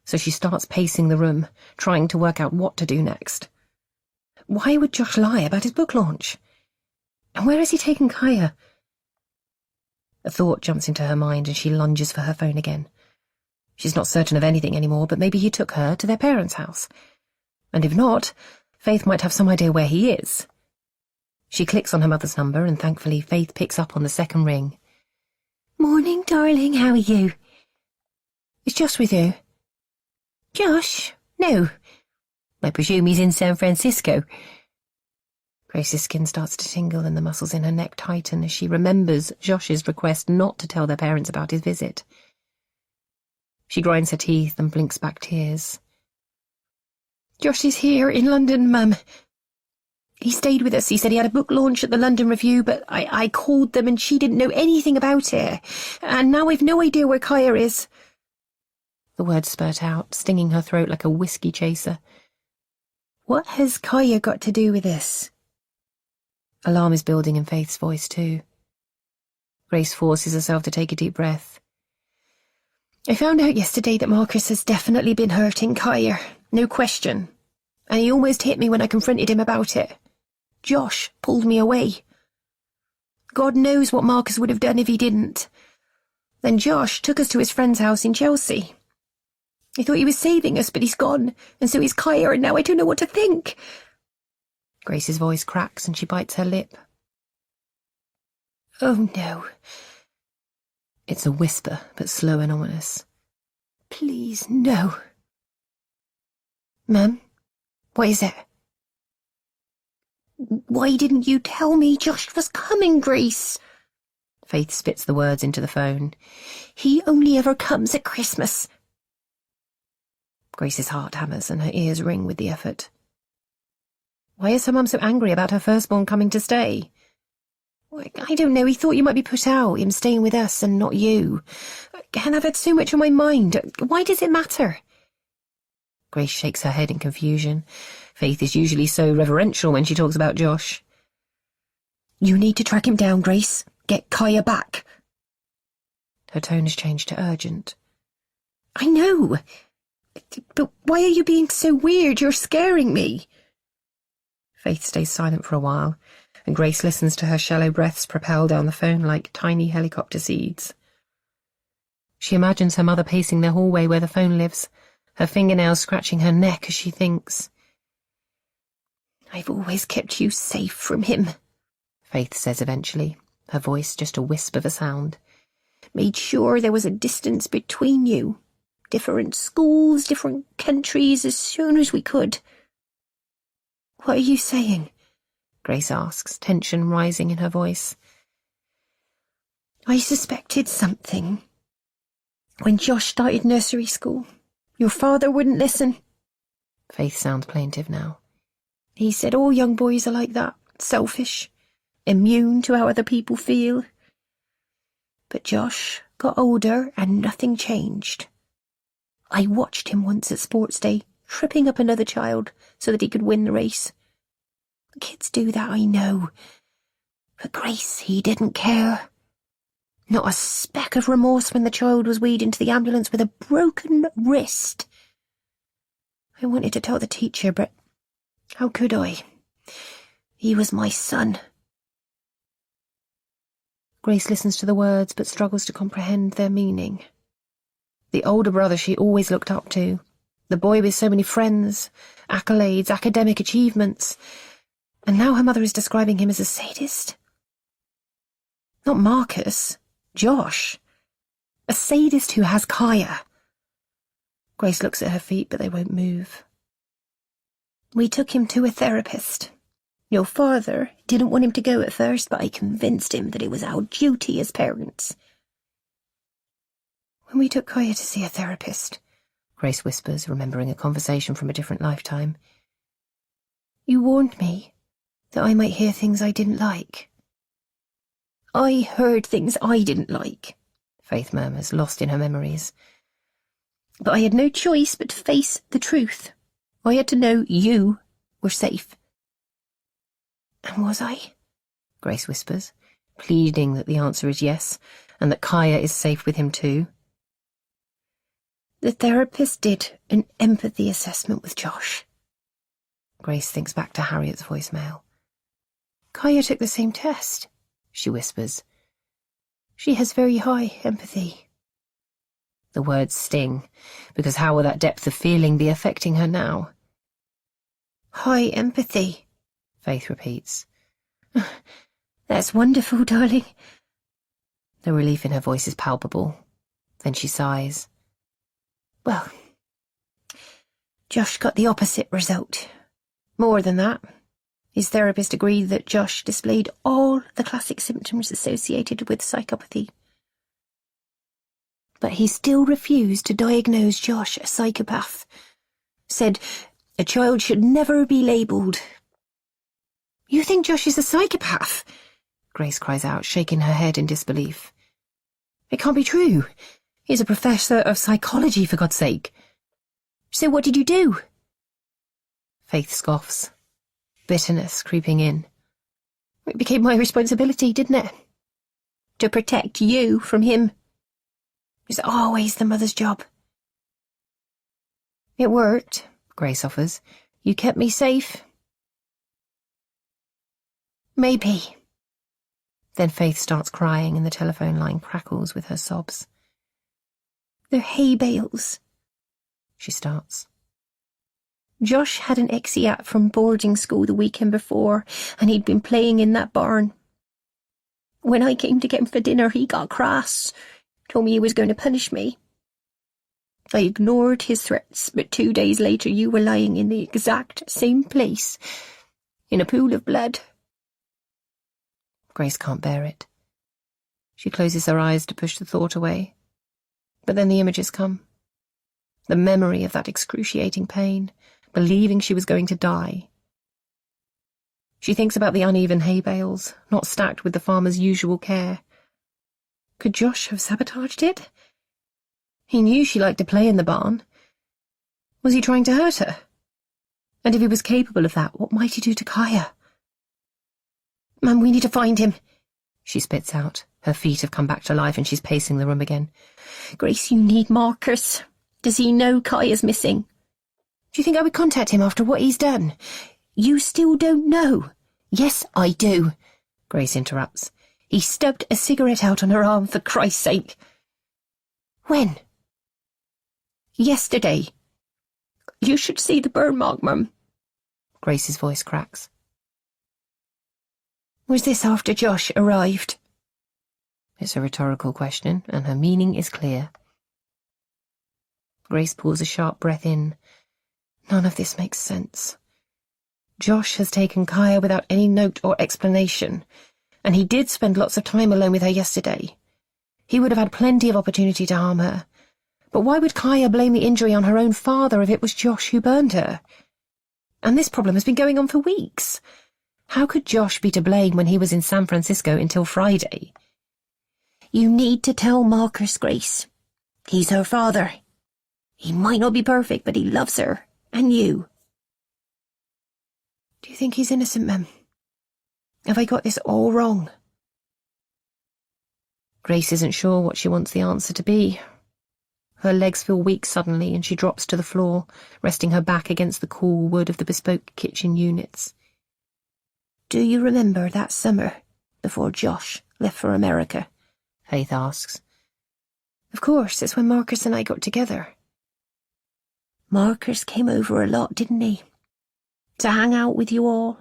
So she starts pacing the room, trying to work out what to do next. Why would Josh lie about his book launch? And where has he taken Kaya? A thought jumps into her mind and she lunges for her phone again. She's not certain of anything anymore, but maybe he took her to their parents' house. And if not, Faith might have some idea where he is. She clicks on her mother's number and thankfully Faith picks up on the second ring. Morning, darling, how are you? It's Josh with you. Josh? No. I presume he's in San Francisco. Grace's skin starts to tingle and the muscles in her neck tighten as she remembers Josh's request not to tell their parents about his visit. She grinds her teeth and blinks back tears. Josh is here in London, Mum. He stayed with us. He said he had a book launch at the London Review, but I called them and she didn't know anything about it. And now we've no idea where Kaya is. The words spurt out, stinging her throat like a whiskey chaser. What has Kaya got to do with this? Alarm is building in Faith's voice too. Grace forces herself to take a deep breath. I found out yesterday that Marcus has definitely been hurting Kaya, no question. And he almost hit me when I confronted him about it. Josh pulled me away. God knows what Marcus would have done if he didn't. Then Josh took us to his friend's house in Chelsea. I thought he was saving us, but he's gone, and so is Kaya, and now I don't know what to think. Grace's voice cracks and she bites her lip. Oh, no. It's a whisper, but slow and ominous. Please, no. Mum, what is it? Why didn't you tell me Josh was coming, Grace? Faith spits the words into the phone. He only ever comes at Christmas. Grace's heart hammers and her ears ring with the effort. Why is her mum so angry about her firstborn coming to stay? I don't know, he thought you might be put out, him staying with us and not you. And I've had so much on my mind. Why does it matter? Grace shakes her head in confusion. Faith is usually so reverential when she talks about Josh. You need to track him down, Grace. Get Kaya back. Her tone has changed to urgent. I know. But why are you being so weird? You're scaring me. Faith stays silent for a while, and Grace listens to her shallow breaths propel down the phone like tiny helicopter seeds. She imagines her mother pacing the hallway where the phone lives, her fingernails scratching her neck as she thinks. I've always kept you safe from him, Faith says eventually, her voice just a wisp of a sound. Made sure there was a distance between you. Different schools, different countries, as soon as we could. What are you saying? Grace asks, tension rising in her voice. I suspected something. When Josh started nursery school, your father wouldn't listen. Faith sounds plaintive now. He said all young boys are like that, selfish, immune to how other people feel. But Josh got older and nothing changed. I watched him once at sports day, tripping up another child so that he could win the race. Kids do that, I know. But Grace, he didn't care. Not a speck of remorse when the child was wheeled into the ambulance with a broken wrist. I wanted to tell the teacher, but how could I? He was my son. Grace listens to the words but struggles to comprehend their meaning. The older brother she always looked up to, the boy with so many friends, accolades, academic achievements, and now her mother is describing him as a sadist. Not Marcus, Josh. A sadist who has Kaya. Grace looks at her feet, but they won't move. We took him to a therapist. Your father didn't want him to go at first, but I convinced him that it was our duty as parents. When we took Kaya to see a therapist, Grace whispers, remembering a conversation from a different lifetime, you warned me that I might hear things I didn't like. I heard things I didn't like, Faith murmurs, lost in her memories. But I had no choice but to face the truth. I had to know you were safe. And was I? Grace whispers, pleading that the answer is yes, and that Kaya is safe with him too. The therapist did an empathy assessment with Josh. Grace thinks back to Harriet's voicemail. Kaya took the same test, she whispers. She has very high empathy. The words sting, because how will that depth of feeling be affecting her now? High empathy, Faith repeats. That's wonderful, darling. The relief in her voice is palpable. Then she sighs. Well, Josh got the opposite result. More than that, his therapist agreed that Josh displayed all the classic symptoms associated with psychopathy. But he still refused to diagnose Josh a psychopath. Said a child should never be labelled. You think Josh is a psychopath? Grace cries out, shaking her head in disbelief. It can't be true. He's a professor of psychology, for God's sake. So what did you do? Faith scoffs, bitterness creeping in. It became my responsibility, didn't it? To protect you from him. It's always the mother's job. It worked, Grace offers. You kept me safe. Maybe. Then Faith starts crying and the telephone line crackles with her sobs. "They're hay bales," she starts. "Josh had an exeat from boarding school the weekend before, and he'd been playing in that barn. When I came to get him for dinner, he got crass, told me he was going to punish me. I ignored his threats, but 2 days later you were lying in the exact same place, in a pool of blood." Grace can't bear it. She closes her eyes to push the thought away. But then the images come. The memory of that excruciating pain, believing she was going to die. She thinks about the uneven hay bales, not stacked with the farmer's usual care. Could Josh have sabotaged it? He knew she liked to play in the barn. Was he trying to hurt her? And if he was capable of that, what might he do to Kaya? "Mum, we need to find him," she spits out. Her feet have come back to life and she's pacing the room again. "Grace, you need Marcus. Does he know Kaya's missing?" Do you think I would contact him after what he's done? "You still don't know." Yes, I do, Grace interrupts. He stubbed a cigarette out on her arm, for Christ's sake. When? Yesterday. You should see the burn mark, Mum. Grace's voice cracks. Was this after Josh arrived? It's a rhetorical question, and her meaning is clear. Grace pulls a sharp breath in. None of this makes sense. Josh has taken Kaya without any note or explanation, and he did spend lots of time alone with her yesterday. He would have had plenty of opportunity to harm her. But why would Kaya blame the injury on her own father if it was Josh who burned her? And this problem has been going on for weeks. How could Josh be to blame when he was in San Francisco until Friday? You need to tell Marcus, Grace. He's her father. He might not be perfect, but he loves her, and you. Do you think he's innocent, Mem? Have I got this all wrong? Grace isn't sure what she wants the answer to be. Her legs feel weak suddenly, and she drops to the floor, resting her back against the cool wood of the bespoke kitchen units. Do you remember that summer, before Josh left for America? Faith asks. Of course, it's when Marcus and I got together. Marcus came over a lot, didn't he? To hang out with you all?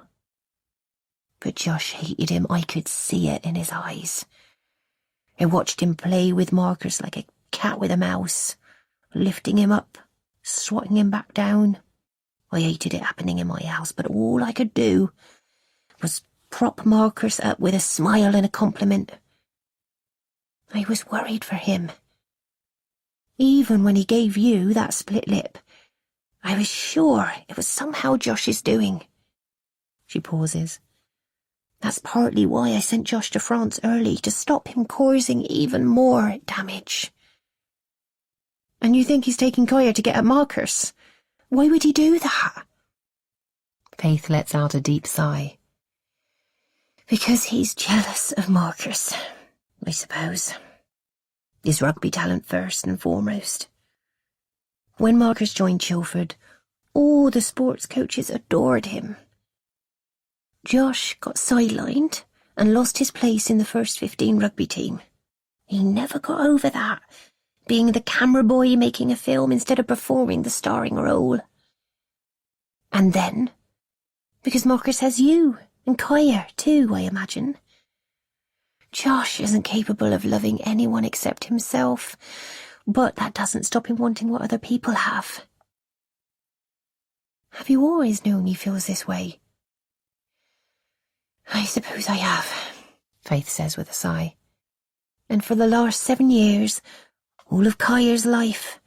But Josh hated him. I could see it in his eyes. I watched him play with Marcus like a cat with a mouse, lifting him up, swatting him back down. I hated it happening in my house, but all I could do was prop Marcus up with a smile and a compliment. I was worried for him. Even when he gave you that split lip, I was sure it was somehow Josh's doing. She pauses. That's partly why I sent Josh to France early, to stop him causing even more damage. And you think he's taking Kaya to get at Marcus? Why would he do that? Faith lets out a deep sigh. Because he's jealous of Marcus, I suppose. His rugby talent first and foremost. When Marcus joined Chilford, all the sports coaches adored him. Josh got sidelined and lost his place in the first 15 rugby team. He never got over that, being the camera boy making a film instead of performing the starring role. And then, because Marcus has you, and Kaya too, I imagine. Josh isn't capable of loving anyone except himself, but that doesn't stop him wanting what other people have. Have you always known he feels this way? I suppose I have, Faith says with a sigh. And for the last 7 years, all of Kaya's life,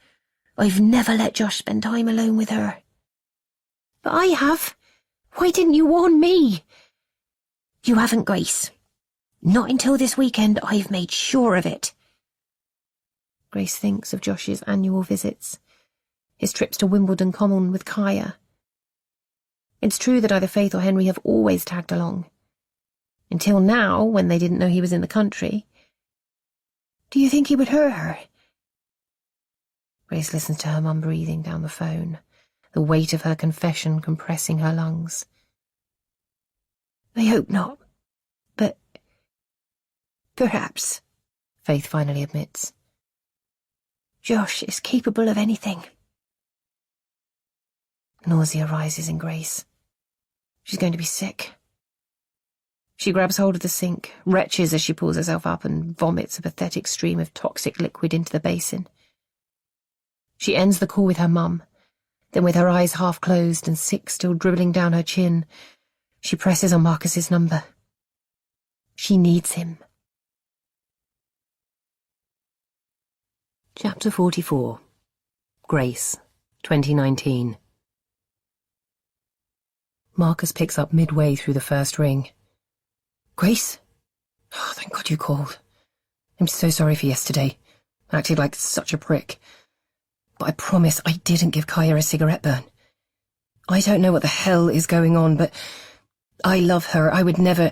I've never let Josh spend time alone with her. But I have. Why didn't you warn me? You haven't, Grace. Not until this weekend. I've made sure of it. Grace thinks of Josh's annual visits, his trips to Wimbledon Common with Kaya. It's true that either Faith or Henry have always tagged along. Until now, when they didn't know he was in the country. Do you think he would hurt her? Grace listens to her mum breathing down the phone, the weight of her confession compressing her lungs. I hope not. But Perhaps, Faith finally admits. Josh is capable of anything. Nausea rises in Grace. She's going to be sick. She grabs hold of the sink, retches as she pulls herself up, and vomits a pathetic stream of toxic liquid into the basin. She ends the call with her mum. Then, with her eyes half closed and sick still dribbling down her chin, she presses on Marcus's number. She needs him. Chapter 44. Grace, 2019. Marcus picks up midway through the first ring. Grace? Oh, thank God you called. I'm so sorry for yesterday. I acted like such a prick. But I promise I didn't give Kaya a cigarette burn. I don't know what the hell is going on, but I love her. I would never...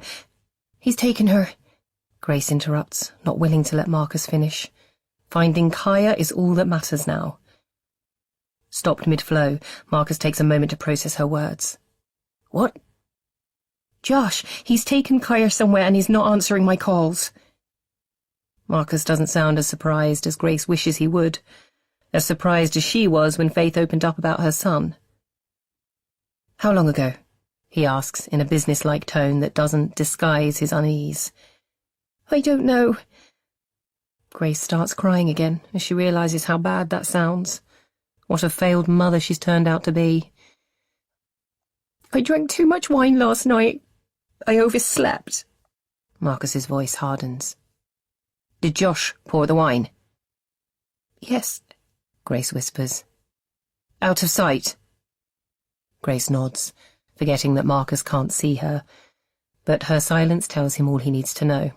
He's taken her. Grace interrupts, not willing to let Marcus finish. Finding Kaya is all that matters now. Stopped mid-flow, Marcus takes a moment to process her words. What? Josh, he's taken Kaya somewhere and he's not answering my calls. Marcus doesn't sound as surprised as Grace wishes he would, as surprised as she was when Faith opened up about her son. How long ago? He asks in a businesslike tone that doesn't disguise his unease. I don't know. Grace starts crying again as she realizes how bad that sounds. What a failed mother she's turned out to be. I drank too much wine last night. I overslept. Marcus's voice hardens. Did Josh pour the wine? Yes, Grace whispers. Out of sight? Grace nods, forgetting that Marcus can't see her, but her silence tells him all he needs to know.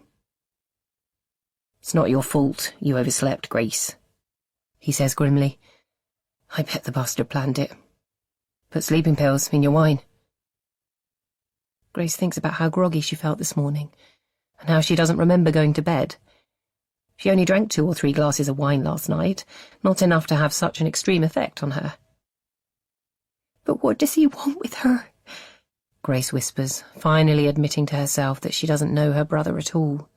It's not your fault you overslept, Grace, he says grimly. I bet the bastard planned it. Put sleeping pills in your wine. Grace thinks about how groggy she felt this morning, and how she doesn't remember going to bed. She only drank 2 or 3 glasses of wine last night, not enough to have such an extreme effect on her. But what does he want with her? Grace whispers, finally admitting to herself that she doesn't know her brother at all,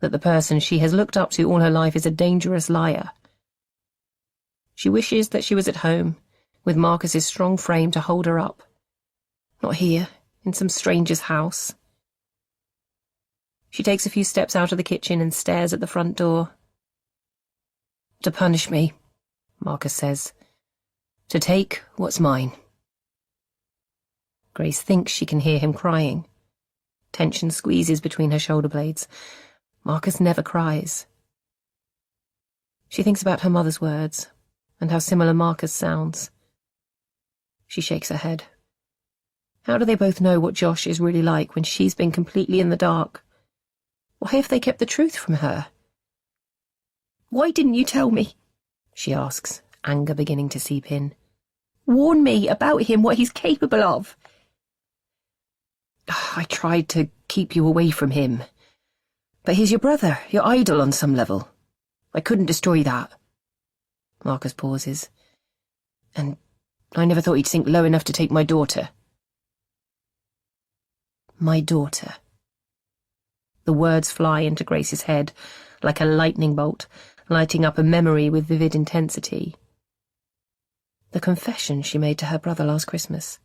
that the person she has looked up to all her life is a dangerous liar. She wishes that she was at home, with Marcus's strong frame to hold her up. Not here, in some stranger's house. She takes a few steps out of the kitchen and stares at the front door. To punish me, Marcus says. To take what's mine. Grace thinks she can hear him crying. Tension squeezes between her shoulder blades. Marcus never cries. She thinks about her mother's words, and how similar Marcus sounds. She shakes her head. How do they both know what Josh is really like when she's been completely in the dark? Why have they kept the truth from her? Why didn't you tell me? She asks, anger beginning to seep in. Warn me about him, what he's capable of. I tried to keep you away from him. But he's your brother, your idol on some level. I couldn't destroy that. Marcus pauses. And I never thought he'd sink low enough to take my daughter. My daughter. The words fly into Grace's head, like a lightning bolt, lighting up a memory with vivid intensity. The confession she made to her brother last Christmas.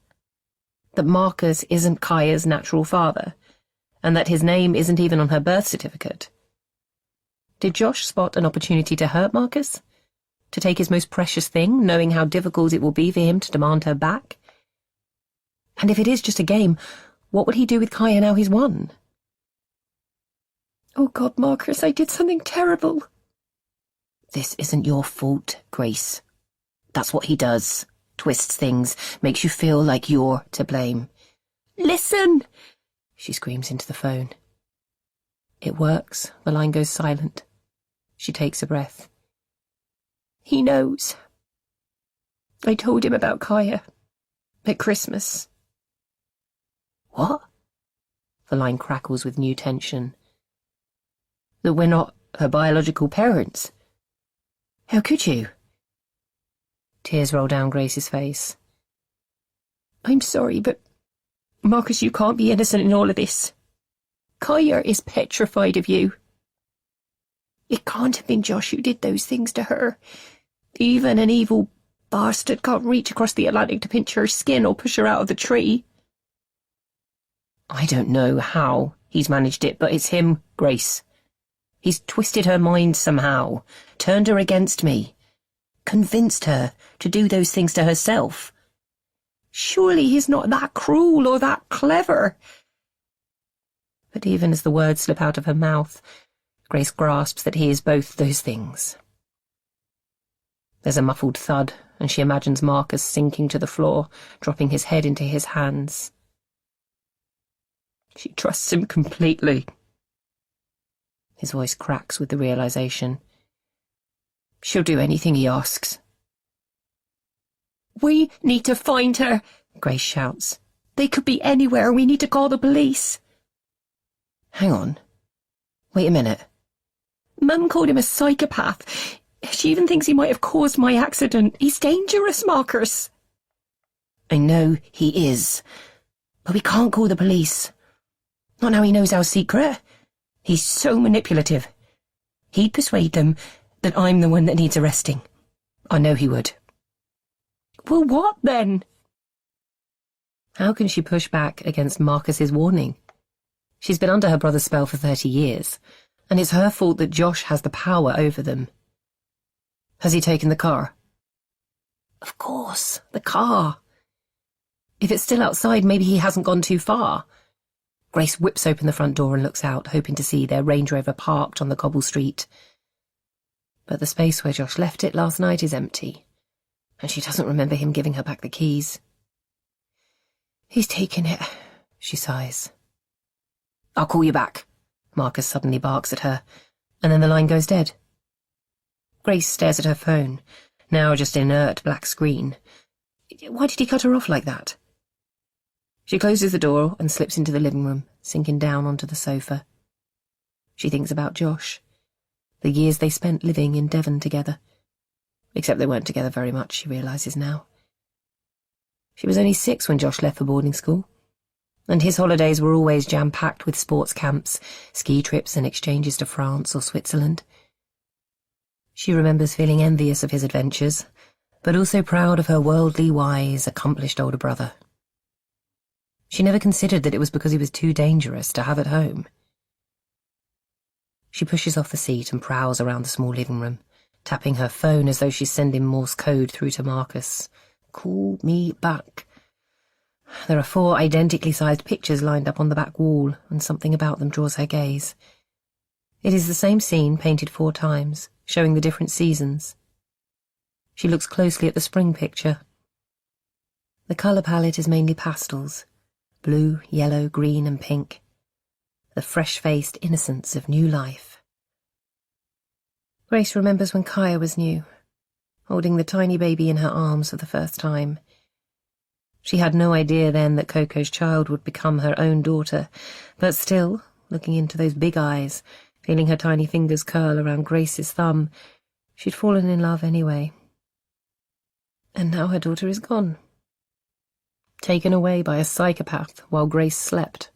That Marcus isn't Kaya's natural father, and that his name isn't even on her birth certificate. Did Josh spot an opportunity to hurt Marcus? To take his most precious thing, knowing how difficult it will be for him to demand her back? And if it is just a game, what would he do with Kaya now he's won? Oh God, Marcus, I did something terrible. This isn't your fault, Grace. That's what he does. Twists things, makes you feel like you're to blame. Listen! She screams into the phone. It works. The line goes silent. She takes a breath. He knows. I told him about Kaya. At Christmas. What? The line crackles with new tension. That we're not her biological parents. How could you? Tears roll down Grace's face. I'm sorry, but Marcus, you can't be innocent in all of this. Kaya is petrified of you. It can't have been Josh who did those things to her. Even an evil bastard can't reach across the Atlantic to pinch her skin or push her out of the tree. I don't know how he's managed it, but it's him, Grace. He's twisted her mind somehow, turned her against me, convinced her to do those things to herself. Surely he's not that cruel or that clever. But even as the words slip out of her mouth, Grace grasps that he is both those things. There's a muffled thud, and she imagines Marcus sinking to the floor, dropping his head into his hands. She trusts him completely. His voice cracks with the realization. She'll do anything he asks. We need to find her, Grace shouts. They could be anywhere. We need to call the police. Hang on. Wait a minute. Mum called him a psychopath. She even thinks he might have caused my accident. He's dangerous, Marcus. I know he is. But we can't call the police. Not now he knows our secret. He's so manipulative. He'd persuade them that I'm the one that needs arresting. I know he would. Well, what then? How can she push back against Marcus's warning? She's been under her brother's spell for 30 years, and it's her fault that Josh has the power over them. Has he taken the car? Of course, the car. If it's still outside, maybe he hasn't gone too far. Grace whips open the front door and looks out, hoping to see their Range Rover parked on the cobble street. But the space where Josh left it last night is empty, and she doesn't remember him giving her back the keys. He's taken it, she sighs. I'll call you back, Marcus suddenly barks at her, and then the line goes dead. Grace stares at her phone, now just an inert black screen. Why did he cut her off like that? She closes the door and slips into the living room, sinking down onto the sofa. She thinks about Josh, the years they spent living in Devon together. Except they weren't together very much, she realises now. She was only 6 when Josh left for boarding school, and his holidays were always jam-packed with sports camps, ski trips and exchanges to France or Switzerland. She remembers feeling envious of his adventures, but also proud of her worldly wise, accomplished older brother. She never considered that it was because he was too dangerous to have at home. She pushes off the seat and prowls around the small living room, tapping her phone as though she's sending Morse code through to Marcus. Call me back. There are 4 identically sized pictures lined up on the back wall, and something about them draws her gaze. It is the same scene painted 4 times, showing the different seasons. She looks closely at the spring picture. The colour palette is mainly pastels, blue, yellow, green and pink. The fresh-faced innocence of new life. Grace remembers when Kaya was new, holding the tiny baby in her arms for the first time. She had no idea then that Coco's child would become her own daughter, but still, looking into those big eyes, feeling her tiny fingers curl around Grace's thumb, she'd fallen in love anyway. And now her daughter is gone. Taken away by a psychopath while Grace slept.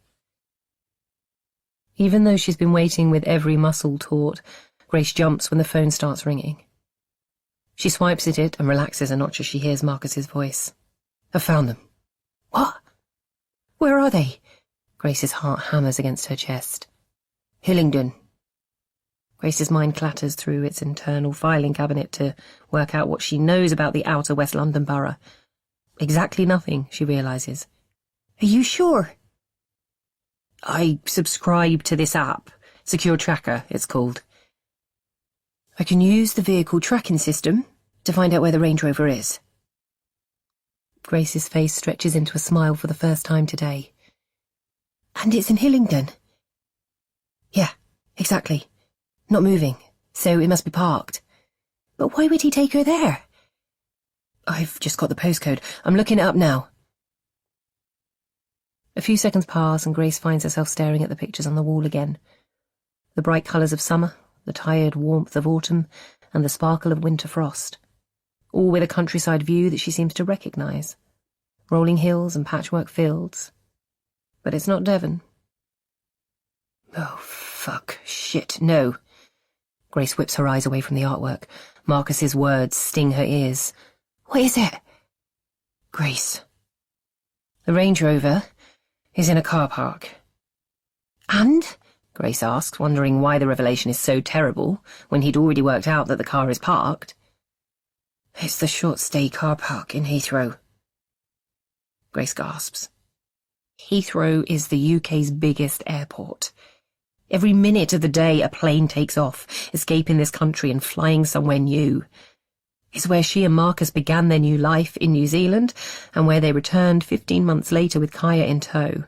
Even though she's been waiting with every muscle taut, Grace jumps when the phone starts ringing. She swipes at it and relaxes a notch as she hears Marcus's voice. I've found them. What? Where are they? Grace's heart hammers against her chest. Hillingdon. Grace's mind clatters through its internal filing cabinet to work out what she knows about the outer West London borough. Exactly nothing, she realises. Are you sure? I subscribe to this app. Secure Tracker, it's called. I can use the vehicle tracking system to find out where the Range Rover is. Grace's face stretches into a smile for the first time today. And it's in Hillingdon? Yeah, exactly. Not moving, so it must be parked. But why would he take her there? I've just got the postcode. I'm looking it up now. A few seconds pass and Grace finds herself staring at the pictures on the wall again. The bright colours of summer, the tired warmth of autumn, and the sparkle of winter frost. All with a countryside view that she seems to recognise. Rolling hills and patchwork fields. But it's not Devon. Oh, fuck, shit, no. Grace whips her eyes away from the artwork. Marcus's words sting her ears. What is it? Grace. The Range Rover is in a car park. And? Grace asks, wondering why the revelation is so terrible when he'd already worked out that the car is parked. It's the short-stay car park in Heathrow. Grace gasps. Heathrow is the UK's biggest airport. Every minute of the day a plane takes off, escaping this country and flying somewhere new. It's where she and Marcus began their new life in New Zealand, and where they returned 15 months later with Kaya in tow.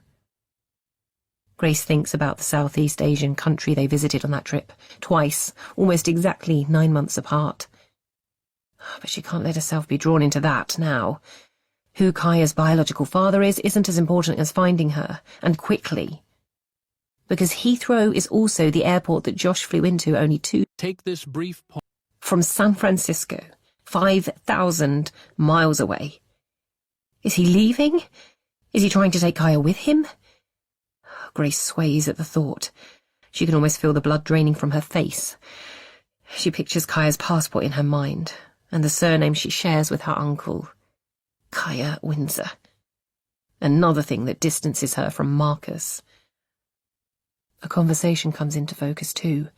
Grace thinks about the Southeast Asian country they visited on that trip, twice, almost exactly 9 months apart. But she can't let herself be drawn into that now. Who Kaya's biological father is isn't as important as finding her, and quickly. Because Heathrow is also the airport that Josh flew into only Take this brief pause. from San Francisco, 5,000 miles away. Is he leaving? Is he trying to take Kaya with him? Grace sways at the thought. She can almost feel the blood draining from her face. She pictures Kaya's passport in her mind, and the surname she shares with her uncle. Kaya Windsor. Another thing that distances her from Marcus. A conversation comes into focus too,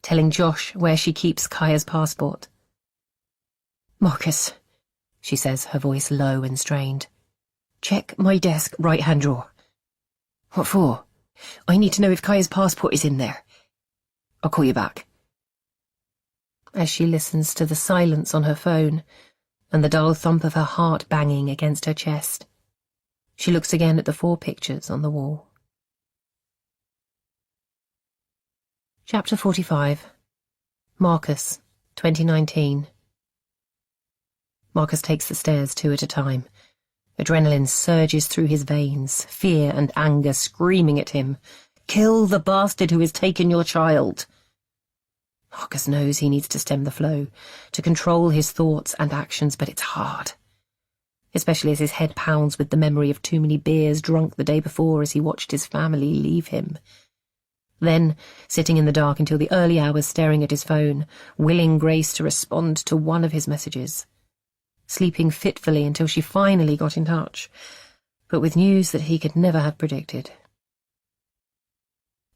telling Josh where she keeps Kaya's passport. Marcus, she says, her voice low and strained. Check my desk right-hand drawer. What for? I need to know if Kaya's passport is in there. I'll call you back. As she listens to the silence on her phone and the dull thump of her heart banging against her chest, she looks again at the 4 pictures on the wall. Chapter 45. Marcus, 2019. Marcus takes the stairs 2 at a time. Adrenaline surges through his veins, fear and anger screaming at him. Kill the bastard who has taken your child. Marcus knows he needs to stem the flow, to control his thoughts and actions, but it's hard. Especially as his head pounds with the memory of too many beers drunk the day before as he watched his family leave him. Then, sitting in the dark until the early hours staring at his phone, willing Grace to respond to one of his messages. Sleeping fitfully until she finally got in touch, but with news that he could never have predicted.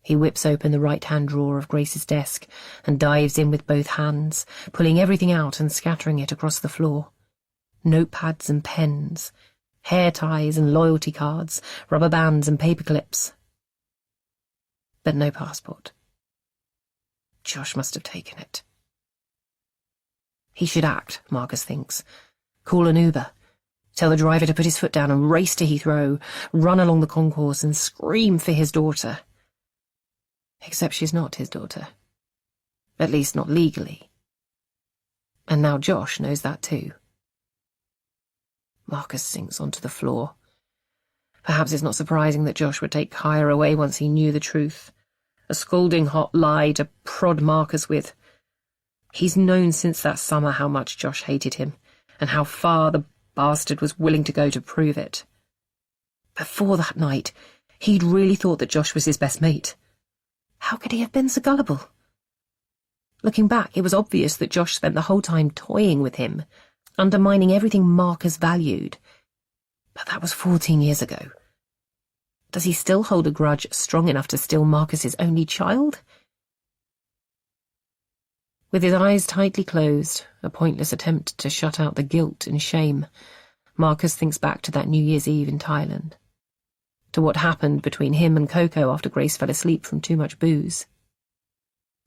He whips open the right-hand drawer of Grace's desk and dives in with both hands, pulling everything out and scattering it across the floor. Notepads and pens, hair ties and loyalty cards, rubber bands and paper clips. But no passport. Josh must have taken it. He should act, Marcus thinks. Call an Uber. Tell the driver to put his foot down and race to Heathrow, run along the concourse and scream for his daughter. Except she's not his daughter. At least not legally. And now Josh knows that too. Marcus sinks onto the floor. Perhaps it's not surprising that Josh would take Kaya away once he knew the truth. A scalding hot lie to prod Marcus with. He's known since that summer how much Josh hated him, and how far the bastard was willing to go to prove it. Before that night, he'd really thought that Josh was his best mate. How could he have been so gullible? Looking back, it was obvious that Josh spent the whole time toying with him, undermining everything Marcus valued. But that was 14 years ago. Does he still hold a grudge strong enough to steal Marcus's only child? With his eyes tightly closed, a pointless attempt to shut out the guilt and shame, Marcus thinks back to that New Year's Eve in Thailand, to what happened between him and Coco after Grace fell asleep from too much booze.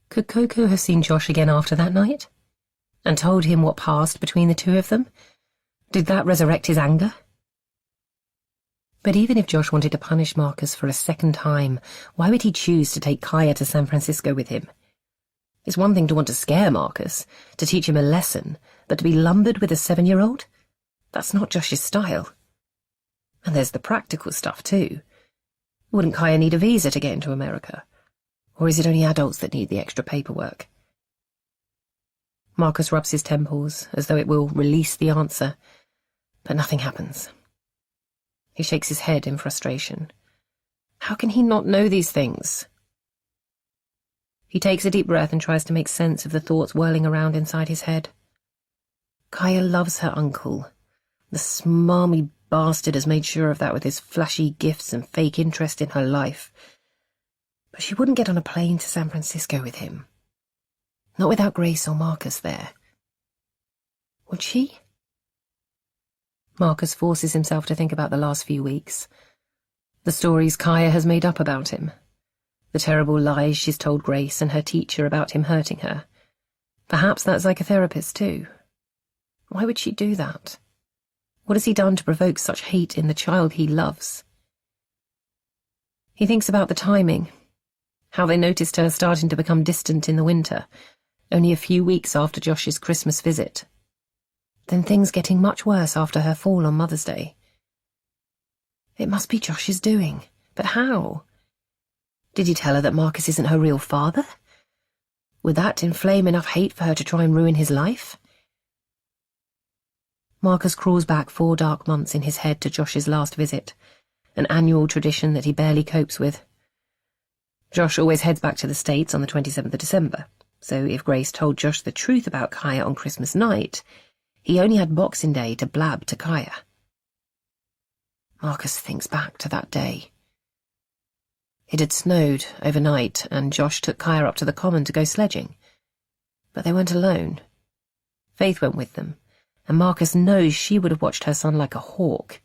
Could Coco have seen Josh again after that night? And told him what passed between the two of them? Did that resurrect his anger? But even if Josh wanted to punish Marcus for a second time, why would he choose to take Kaya to San Francisco with him? It's one thing to want to scare Marcus, to teach him a lesson, but to be lumbered with a 7-year-old? That's not Josh's style. And there's the practical stuff, too. Wouldn't Kaya need a visa to get into America? Or is it only adults that need the extra paperwork? Marcus rubs his temples, as though it will release the answer, but nothing happens. He shakes his head in frustration. How can he not know these things? He takes a deep breath and tries to make sense of the thoughts whirling around inside his head. Kaya loves her uncle. The smarmy bastard has made sure of that with his flashy gifts and fake interest in her life. But she wouldn't get on a plane to San Francisco with him. Not without Grace or Marcus there. Would she? Marcus forces himself to think about the last few weeks. The stories Kaya has made up about him. The terrible lies she's told Grace and her teacher about him hurting her. Perhaps that psychotherapist too. Why would she do that? What has he done to provoke such hate in the child he loves? He thinks about the timing, how they noticed her starting to become distant in the winter, only a few weeks after Josh's Christmas visit. Then things getting much worse after her fall on Mother's Day. It must be Josh's doing, but how? Did he tell her that Marcus isn't her real father? Would that inflame enough hate for her to try and ruin his life? Marcus crawls back 4 dark months in his head to Josh's last visit, an annual tradition that he barely copes with. Josh always heads back to the States on the 27th of December, so if Grace told Josh the truth about Kaya on Christmas night, he only had Boxing Day to blab to Kaya. Marcus thinks back to that day. It had snowed overnight, and Josh took Kaya up to the common to go sledging. But they weren't alone. Faith went with them, and Marcus knows she would have watched her son like a hawk.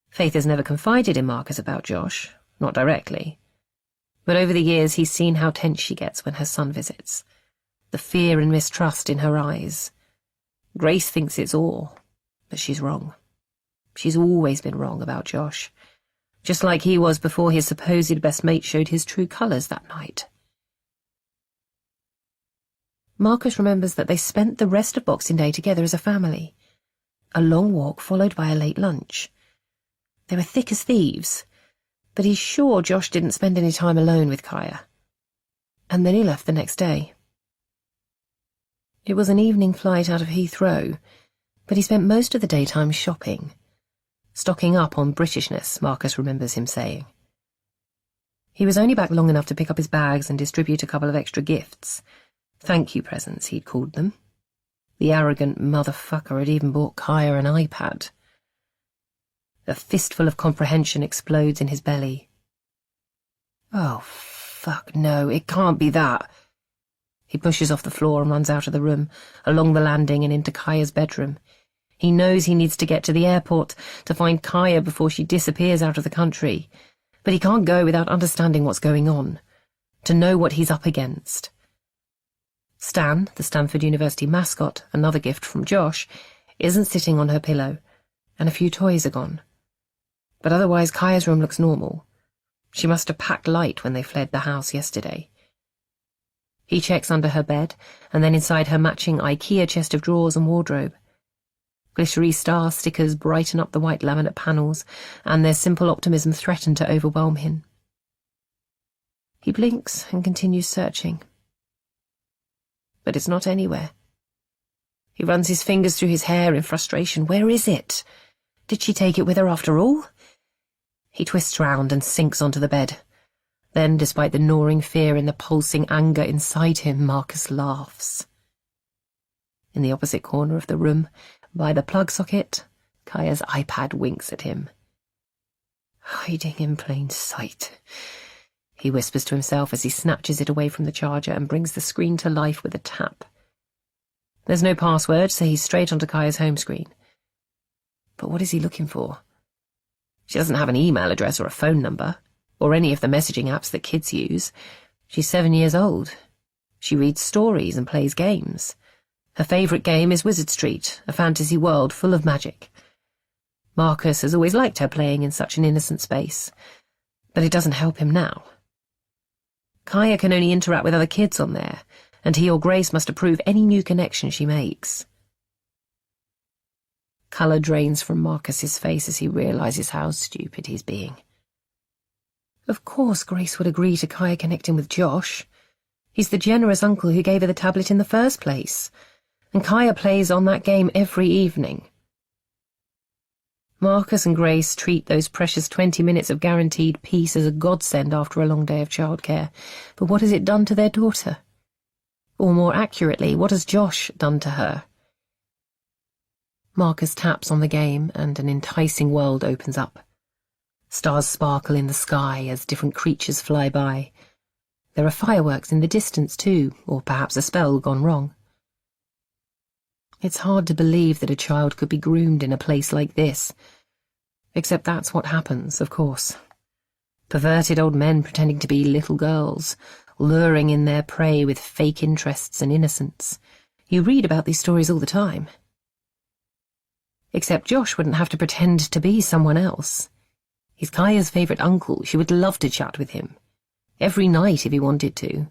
Faith has never confided in Marcus about Josh, not directly. But over the years he's seen how tense she gets when her son visits. The fear and mistrust in her eyes. Grace thinks it's awe, but she's wrong. She's always been wrong about Josh, just like he was before his supposed best mate showed his true colours that night. Marcus remembers that they spent the rest of Boxing Day together as a family. A long walk followed by a late lunch. They were thick as thieves, but he's sure Josh didn't spend any time alone with Kaya. And then he left the next day. It was an evening flight out of Heathrow, but he spent most of the daytime shopping. Stocking up on Britishness, Marcus remembers him saying. He was only back long enough to pick up his bags and distribute a couple of extra gifts. Thank you presents, he'd called them. The arrogant motherfucker had even bought Kaya an iPad. A fistful of comprehension explodes in his belly. Oh, fuck no, it can't be that. He pushes off the floor and runs out of the room, along the landing and into Kaya's bedroom. He knows he needs to get to the airport to find Kaya before she disappears out of the country. But he can't go without understanding what's going on, to know what he's up against. Stan, the Stanford University mascot, another gift from Josh, isn't sitting on her pillow, and a few toys are gone. But otherwise Kaya's room looks normal. She must have packed light when they fled the house yesterday. He checks under her bed, and then inside her matching IKEA chest of drawers and wardrobe. Glittery star stickers brighten up the white laminate panels, and their simple optimism threaten to overwhelm him. He blinks and continues searching. But it's not anywhere. He runs his fingers through his hair in frustration. Where is it? Did she take it with her after all? He twists round and sinks onto the bed. Then, despite the gnawing fear and the pulsing anger inside him, Marcus laughs. In the opposite corner of the room, by the plug socket, Kaya's iPad winks at him. Hiding in plain sight, he whispers to himself as he snatches it away from the charger and brings the screen to life with a tap. There's no password, so he's straight onto Kaya's home screen. But what is he looking for? She doesn't have an email address or a phone number, or any of the messaging apps that kids use. She's 7 years old. She reads stories and plays games. Her favourite game is Wizard Street, a fantasy world full of magic. Marcus has always liked her playing in such an innocent space, but it doesn't help him now. Kaya can only interact with other kids on there, and he or Grace must approve any new connection she makes. Colour drains from Marcus's face as he realises how stupid he's being. Of course Grace would agree to Kaya connecting with Josh. He's the generous uncle who gave her the tablet in the first place, and Kaya plays on that game every evening. Marcus and Grace treat those precious 20 minutes of guaranteed peace as a godsend after a long day of childcare. But what has it done to their daughter? Or more accurately, what has Josh done to her? Marcus taps on the game, and an enticing world opens up. Stars sparkle in the sky as different creatures fly by. There are fireworks in the distance too, or perhaps a spell gone wrong. It's hard to believe that a child could be groomed in a place like this. Except that's what happens, of course. Perverted old men pretending to be little girls, luring in their prey with fake interests and innocence. You read about these stories all the time. Except Josh wouldn't have to pretend to be someone else. He's Kaya's favourite uncle. She would love to chat with him. Every night if he wanted to.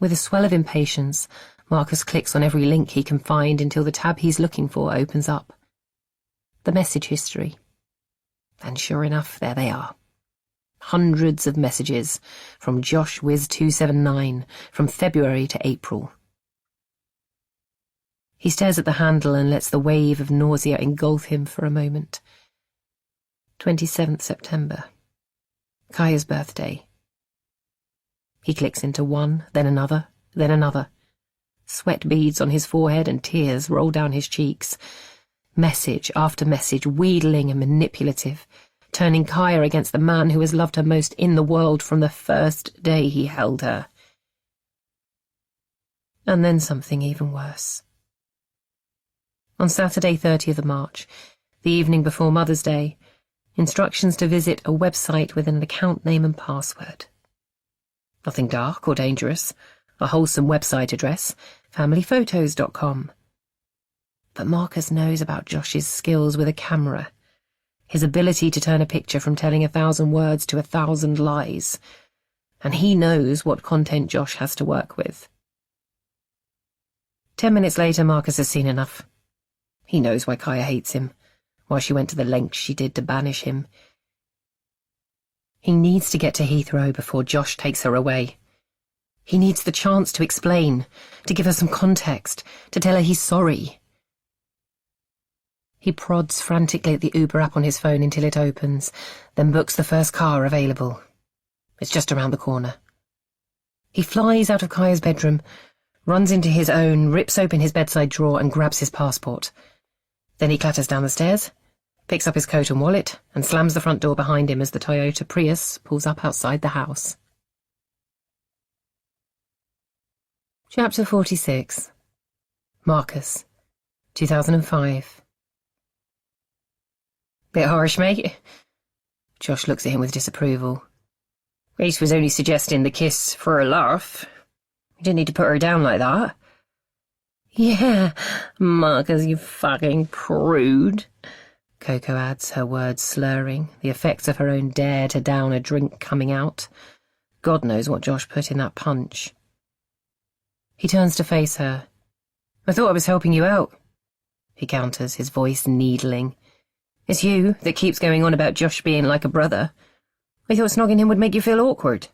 With a swell of impatience, Marcus clicks on every link he can find until the tab he's looking for opens up. The message history. And sure enough, there they are. Hundreds of messages from Josh Wiz279 from February to April. He stares at the handle and lets the wave of nausea engulf him for a moment. 27th September. Kaya's birthday. He clicks into one, then another, then another. Sweat beads on his forehead and tears roll down his cheeks. Message after message, wheedling and manipulative, turning Kaya against the man who has loved her most in the world from the first day he held her. And then something even worse. On Saturday 30th of March, the evening before Mother's Day, instructions to visit a website with an account name and password. Nothing dark or dangerous, a wholesome website address, familyphotos.com. But Marcus knows about Josh's skills with a camera, his ability to turn a picture from telling 1,000 words to 1,000 lies, and he knows what content Josh has to work with. 10 minutes later, Marcus has seen enough. He knows why Kaya hates him, why she went to the lengths she did to banish him. He needs to get to Heathrow before Josh takes her away. He needs the chance to explain, to give her some context, to tell her he's sorry. He prods frantically at the Uber app on his phone until it opens, then books the first car available. It's just around the corner. He flies out of Kaya's bedroom, runs into his own, rips open his bedside drawer and grabs his passport. Then he clatters down the stairs, picks up his coat and wallet, and slams the front door behind him as the Toyota Prius pulls up outside the house. Chapter 46. Marcus, 2005. Bit harsh, mate? Josh looks at him with disapproval. Grace was only suggesting the kiss for a laugh. You didn't need to put her down like that. Yeah, Marcus, you fucking prude. Coco adds, her words slurring, the effects of her own dare to down a drink coming out. God knows what Josh put in that punch. He turns to face her. I thought I was helping you out. He counters, his voice needling. It's you that keeps going on about Josh being like a brother. I thought snogging him would make you feel awkward.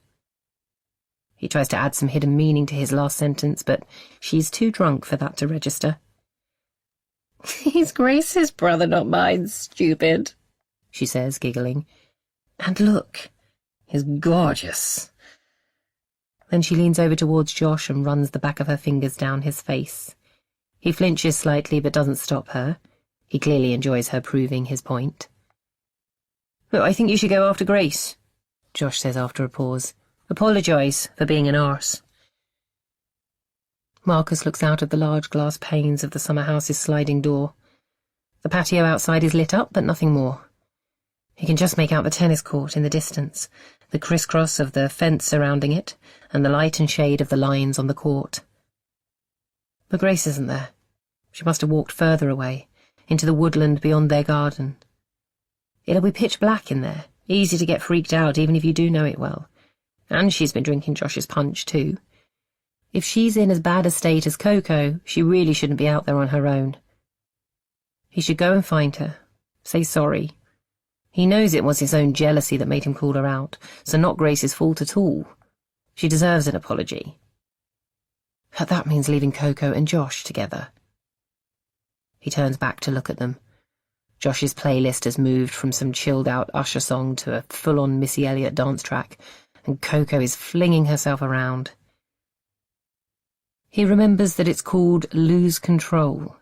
He tries to add some hidden meaning to his last sentence, but she's too drunk for that to register. He's Grace's brother, not mine, stupid, she says, giggling. And look, he's gorgeous. Then she leans over towards Josh and runs the back of her fingers down his face. He flinches slightly but doesn't stop her. He clearly enjoys her proving his point. Look, I think you should go after Grace, Josh says after a pause. Apologise for being an arse. Marcus looks out of the large glass panes of the summer house's sliding door. The patio outside is lit up, but nothing more. He can just make out the tennis court in the distance, the crisscross of the fence surrounding it, and the light and shade of the lines on the court. But Grace isn't there. She must have walked further away, into the woodland beyond their garden. It'll be pitch black in there, easy to get freaked out even if you do know it well. And she's been drinking Josh's punch too. If she's in as bad a state as Coco, she really shouldn't be out there on her own. He should go and find her, say sorry. He knows it was his own jealousy that made him call her out, so not Grace's fault at all. She deserves an apology. But that means leaving Coco and Josh together. He turns back to look at them. Josh's playlist has moved from some chilled-out Usher song to a full-on Missy Elliott dance track, and Coco is flinging herself around. He remembers that it's called Lose Control.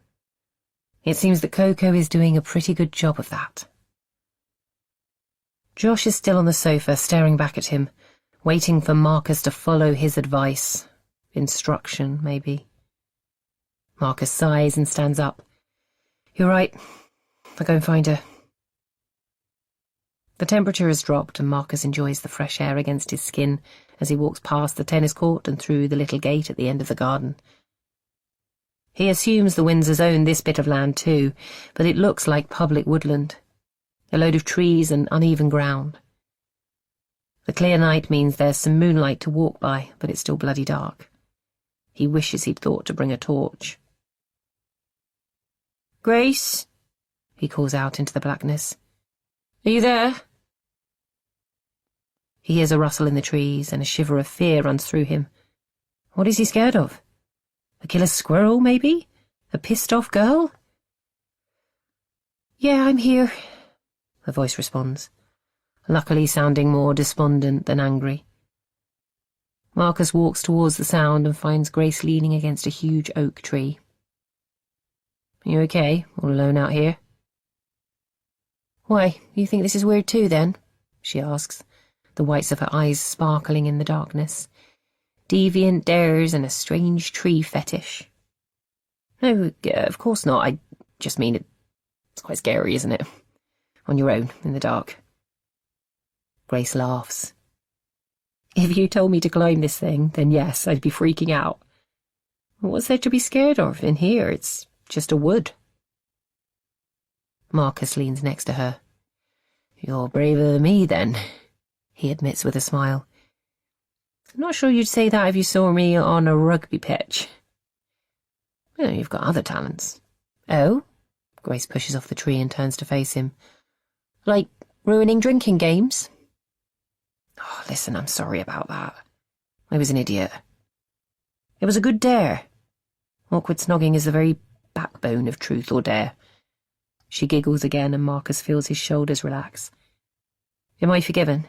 It seems that Coco is doing a pretty good job of that. Josh is still on the sofa, staring back at him, waiting for Marcus to follow his advice. Instruction, maybe. Marcus sighs and stands up. "You're right. I'll go and find her." The temperature has dropped and Marcus enjoys the fresh air against his skin as he walks past the tennis court and through the little gate at the end of the garden. He assumes the Windsors own this bit of land too, but it looks like public woodland. A load of trees and uneven ground. The clear night means there's some moonlight to walk by, but it's still bloody dark. He wishes he'd thought to bring a torch. "Grace?" he calls out into the blackness. "Are you there?" He hears a rustle in the trees, and a shiver of fear runs through him. What is he scared of? A killer squirrel, maybe? A pissed-off girl? "Yeah, I'm here," the voice responds, luckily sounding more despondent than angry. Marcus walks towards the sound and finds Grace leaning against a huge oak tree. "You okay, all alone out here?" "Why, you think this is weird too, then?" she asks, the whites of her eyes sparkling in the darkness. "Deviant dares and a strange tree fetish." "No, of course not. I just mean it's quite scary, isn't it? On your own, in the dark." Grace laughs. "If you told me to climb this thing, then yes, I'd be freaking out. What's there to be scared of in here? It's just a wood." Marcus leans next to her. "You're braver than me, then," he admits with a smile. "I'm not sure you'd say that if you saw me on a rugby pitch." "You've got other talents." "Oh?" Grace pushes off the tree and turns to face him. "Like ruining drinking games?" "Oh, listen, I'm sorry about that. I was an idiot. It was a good dare. Awkward snogging is the very backbone of truth or dare." She giggles again and Marcus feels his shoulders relax. "Am I forgiven?"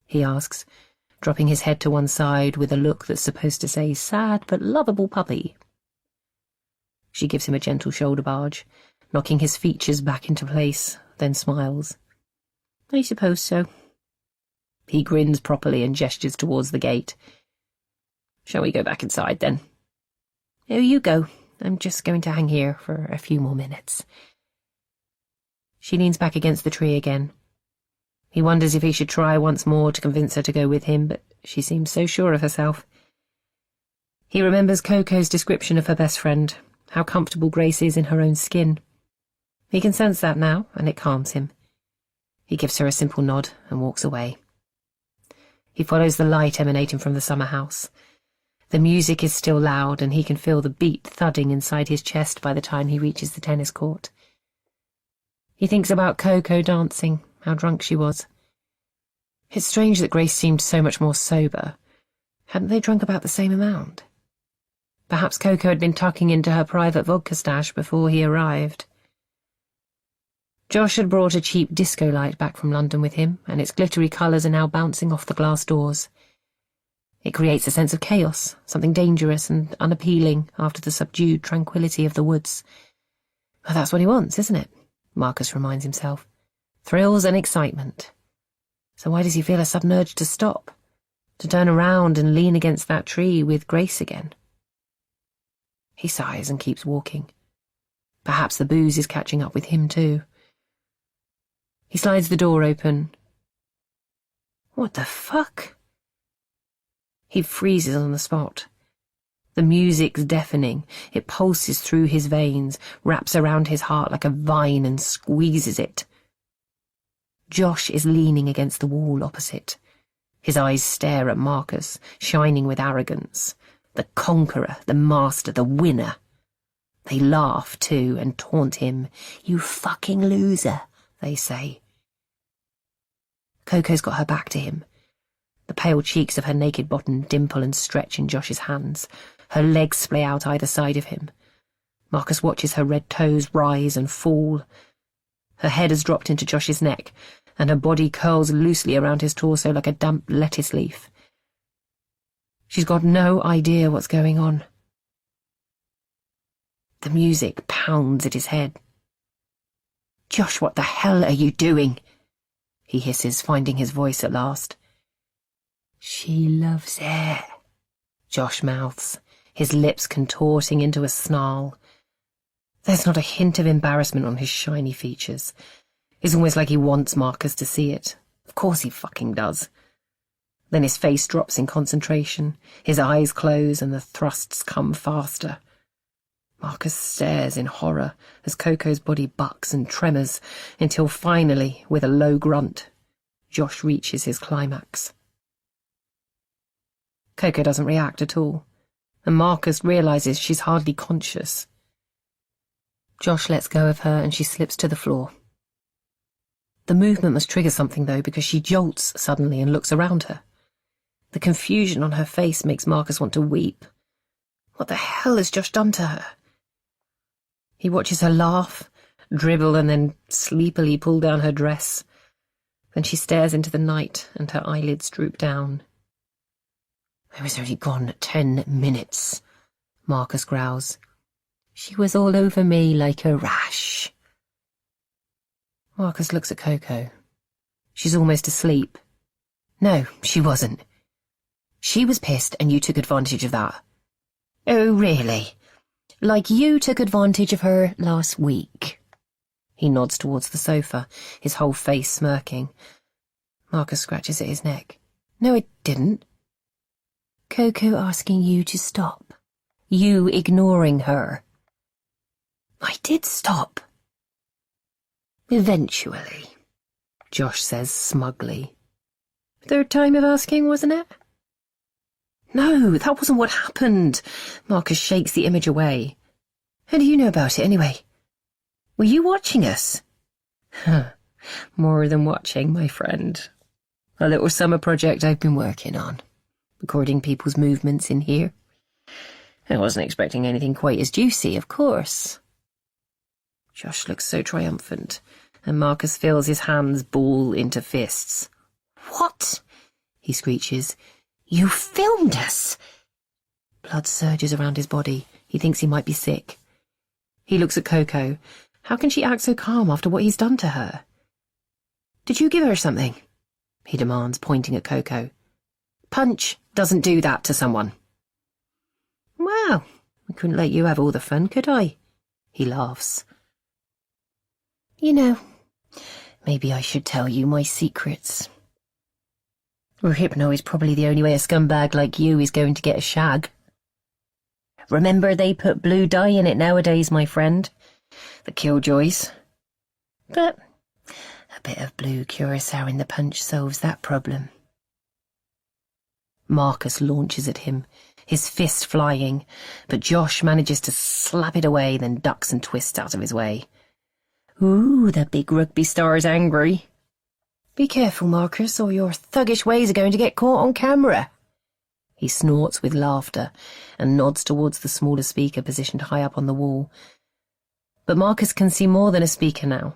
he asks, dropping his head to one side with a look that's supposed to say sad but lovable puppy. She gives him a gentle shoulder barge, knocking his features back into place, then smiles. "I suppose so." He grins properly and gestures towards the gate. "Shall we go back inside, then?" "Oh, you go. I'm just going to hang here for a few more minutes." She leans back against the tree again. He wonders if he should try once more to convince her to go with him, but she seems so sure of herself. He remembers Coco's description of her best friend, how comfortable Grace is in her own skin. He can sense that now, and it calms him. He gives her a simple nod and walks away. He follows the light emanating from the summer house. The music is still loud, and he can feel the beat thudding inside his chest by the time he reaches the tennis court. He thinks about Coco dancing, how drunk she was. It's strange that Grace seemed so much more sober. Hadn't they drunk about the same amount? Perhaps Coco had been tucking into her private vodka stash before he arrived. Josh had brought a cheap disco light back from London with him, and its glittery colours are now bouncing off the glass doors. It creates a sense of chaos, something dangerous and unappealing after the subdued tranquillity of the woods. Well, that's what he wants, isn't it? Marcus reminds himself. Thrills and excitement. So why does he feel a sudden urge to stop? To turn around and lean against that tree with Grace again? He sighs and keeps walking. Perhaps the booze is catching up with him too. He slides the door open. What the fuck? He freezes on the spot. The music's deafening. It pulses through his veins, wraps around his heart like a vine and squeezes it. Josh is leaning against the wall opposite. His eyes stare at Marcus, shining with arrogance. The conqueror, the master, the winner. They laugh, too, and taunt him. "You fucking loser," they say. Coco's got her back to him. The pale cheeks of her naked bottom dimple and stretch in Josh's hands. Her legs splay out either side of him. Marcus watches her red toes rise and fall. Her head has dropped into Josh's neck, and her body curls loosely around his torso like a damp lettuce leaf. She's got no idea what's going on. The music pounds at his head. "Josh, what the hell are you doing?" he hisses, finding his voice at last. "She loves it," Josh mouths, his lips contorting into a snarl. There's not a hint of embarrassment on his shiny features. It's almost like he wants Marcus to see it. Of course he fucking does. Then his face drops in concentration, his eyes close, and the thrusts come faster. Marcus stares in horror as Coco's body bucks and tremors until finally, with a low grunt, Josh reaches his climax. Coco doesn't react at all, and Marcus realizes she's hardly conscious. Josh lets go of her and she slips to the floor. The movement must trigger something, though, because she jolts suddenly and looks around her. The confusion on her face makes Marcus want to weep. What the hell has Josh done to her? He watches her laugh, dribble, and then sleepily pull down her dress. Then she stares into the night and her eyelids droop down. "I was only gone 10 minutes, Marcus growls. "She was all over me like a rash." Marcus looks at Coco. She's almost asleep. No, she wasn't. She was pissed and you took advantage of that. "Oh, really? Like you took advantage of her last week." He nods towards the sofa, his whole face smirking. Marcus scratches at his neck. "No, I didn't." "Coco asking you to stop. You ignoring her." "I did stop." "Eventually," Josh says smugly. "Third time of asking, wasn't it?" "No, that wasn't what happened." Marcus shakes the image away. "How do you know about it, anyway? Were you watching us?" "More than watching, my friend. A little summer project I've been working on, recording people's movements in here. I wasn't expecting anything quite as juicy, of course." Josh looks so triumphant, and Marcus feels his hands ball into fists. "What?" he screeches. "You filmed us!" Blood surges around his body. He thinks he might be sick. He looks at Coco. How can she act so calm after what he's done to her? "Did you give her something?" he demands, pointing at Coco. "Punch doesn't do that to someone." "Well, I couldn't let you have all the fun, could I?" He laughs. "You know, maybe I should tell you my secrets. Hypno is probably the only way a scumbag like you is going to get a shag. Remember they put blue dye in it nowadays, my friend. The killjoys. But a bit of blue curacao in the punch solves that problem." Marcus launches at him, his fist flying, but Josh manages to slap it away, then ducks and twists out of his way. "Ooh, the big rugby star's angry." "Be careful, Marcus, or your thuggish ways are going to get caught on camera." He snorts with laughter and nods towards the smaller speaker positioned high up on the wall. But Marcus can see more than a speaker now.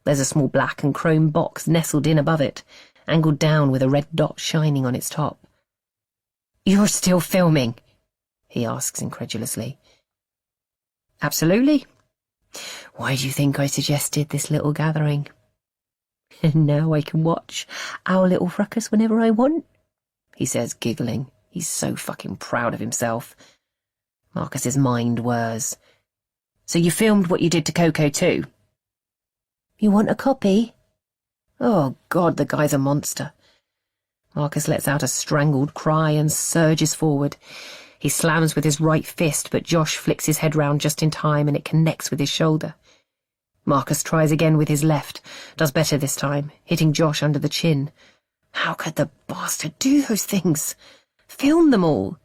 There's a small black and chrome box nestled in above it, angled down with a red dot shining on its top. "You're still filming?" he asks incredulously. "Absolutely. Why do you think I suggested this little gathering?" "And now I can watch our little fracas whenever I want," he says, giggling. He's so fucking proud of himself. Marcus's mind whirs. "So you filmed what you did to Coco too?" "You want a copy?" Oh, God, the guy's a monster. Marcus lets out a strangled cry and surges forward. He slams with his right fist, but Josh flicks his head round just in time and it connects with his shoulder. Marcus tries again with his left, does better this time, hitting Josh under the chin. How could the bastard do those things? Film them all.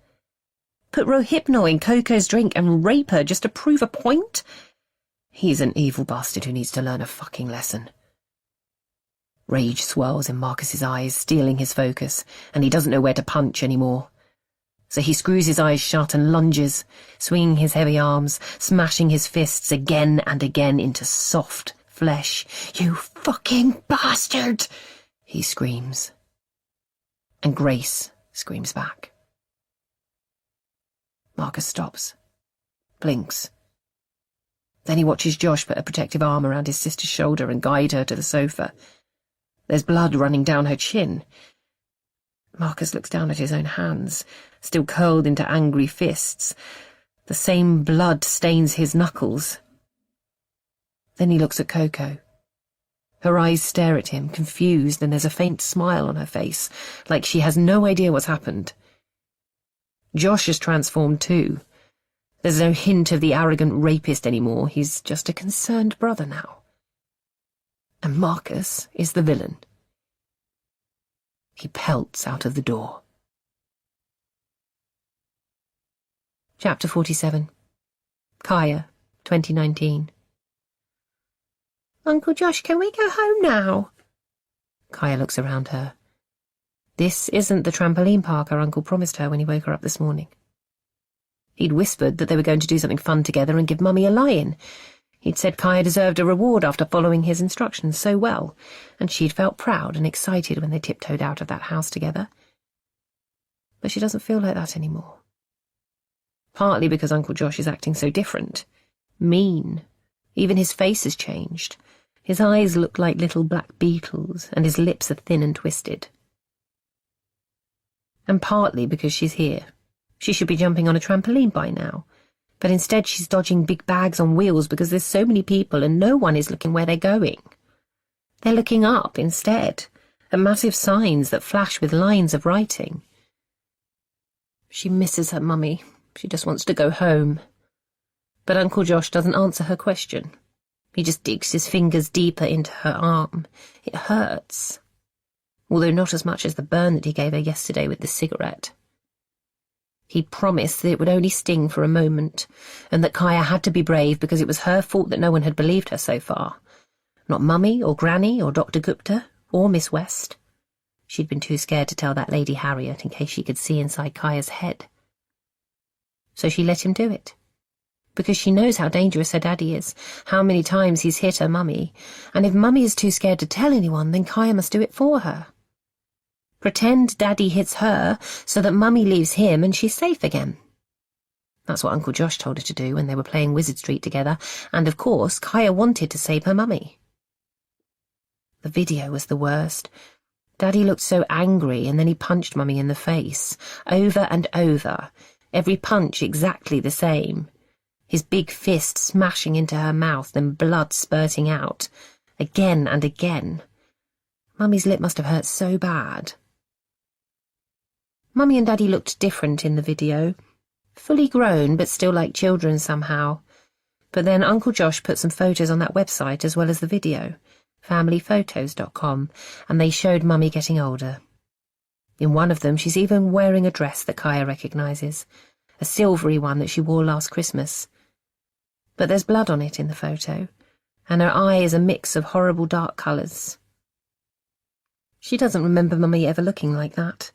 Put Rohypnol in Coco's drink and rape her just to prove a point? He's an evil bastard who needs to learn a fucking lesson. Rage swirls in Marcus's eyes, stealing his focus, and he doesn't know where to punch anymore. So he screws his eyes shut and lunges, swinging his heavy arms, smashing his fists again and again into soft, flesh. "You fucking bastard!" he screams. And Grace screams back. Marcus stops, blinks. Then he watches Josh put a protective arm around his sister's shoulder and guide her to the sofa. There's blood running down her chin. Marcus looks down at his own hands, still curled into angry fists. The same blood stains his knuckles. Then he looks at Coco. Her eyes stare at him, confused, and there's a faint smile on her face, like she has no idea what's happened. Josh is transformed too. There's no hint of the arrogant rapist anymore. He's just a concerned brother now. And Marcus is the villain. He pelts out of the door. Chapter 47. Kaya, 2019. "Uncle Josh, can we go home now?" Kaya looks around her. This isn't the trampoline park her uncle promised her when he woke her up this morning. He'd whispered that they were going to do something fun together and give Mummy a lie-in. He'd said Kaya deserved a reward after following his instructions so well, and she'd felt proud and excited when they tiptoed out of that house together. But she doesn't feel like that anymore. Partly because Uncle Josh is acting so different. Mean. Even his face has changed. His eyes look like little black beetles, and his lips are thin and twisted. And partly because she's here. She should be jumping on a trampoline by now, but instead she's dodging big bags on wheels because there's so many people and no one is looking where they're going. They're looking up instead, at massive signs that flash with lines of writing. She misses her mummy. She just wants to go home. But Uncle Josh doesn't answer her question. He just digs his fingers deeper into her arm. It hurts. Although not as much as the burn that he gave her yesterday with the cigarette. He promised that it would only sting for a moment, and that Kaya had to be brave because it was her fault that no one had believed her so far. Not Mummy or Granny or Dr. Gupta or Miss West. She'd been too scared to tell that Lady Harriet in case she could see inside Kaya's head. So she let him do it. Because she knows how dangerous her daddy is, how many times he's hit her mummy, and if Mummy is too scared to tell anyone, then Kaya must do it for her. Pretend Daddy hits her so that Mummy leaves him and she's safe again. That's what Uncle Josh told her to do when they were playing Wizard Street together, and of course Kaya wanted to save her mummy. The video was the worst. Daddy looked so angry, and then he punched Mummy in the face, over and over, every punch exactly the same. His big fist smashing into her mouth and blood spurting out, again and again. Mummy's lip must have hurt so bad. Mummy and Daddy looked different in the video. Fully grown, but still like children somehow. But then Uncle Josh put some photos on that website as well as the video, familyphotos.com, and they showed Mummy getting older. In one of them, she's even wearing a dress that Kaya recognises, a silvery one that she wore last Christmas. But there's blood on it in the photo, and her eye is a mix of horrible dark colours. She doesn't remember Mummy ever looking like that.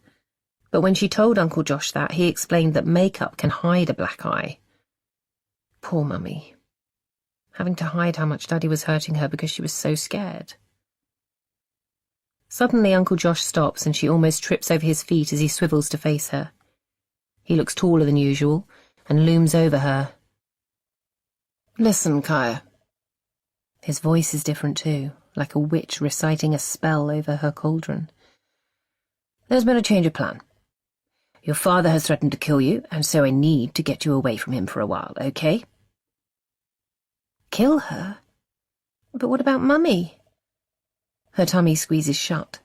But when she told Uncle Josh that, he explained that makeup can hide a black eye. Poor Mummy. Having to hide how much Daddy was hurting her because she was so scared. Suddenly Uncle Josh stops and she almost trips over his feet as he swivels to face her. He looks taller than usual and looms over her. "Listen, Kaya." His voice is different too, like a witch reciting a spell over her cauldron. "There's been a change of plan. Your father has threatened to kill you, and so I need to get you away from him for a while, okay?" Kill her? But what about Mummy? Her tummy squeezes shut.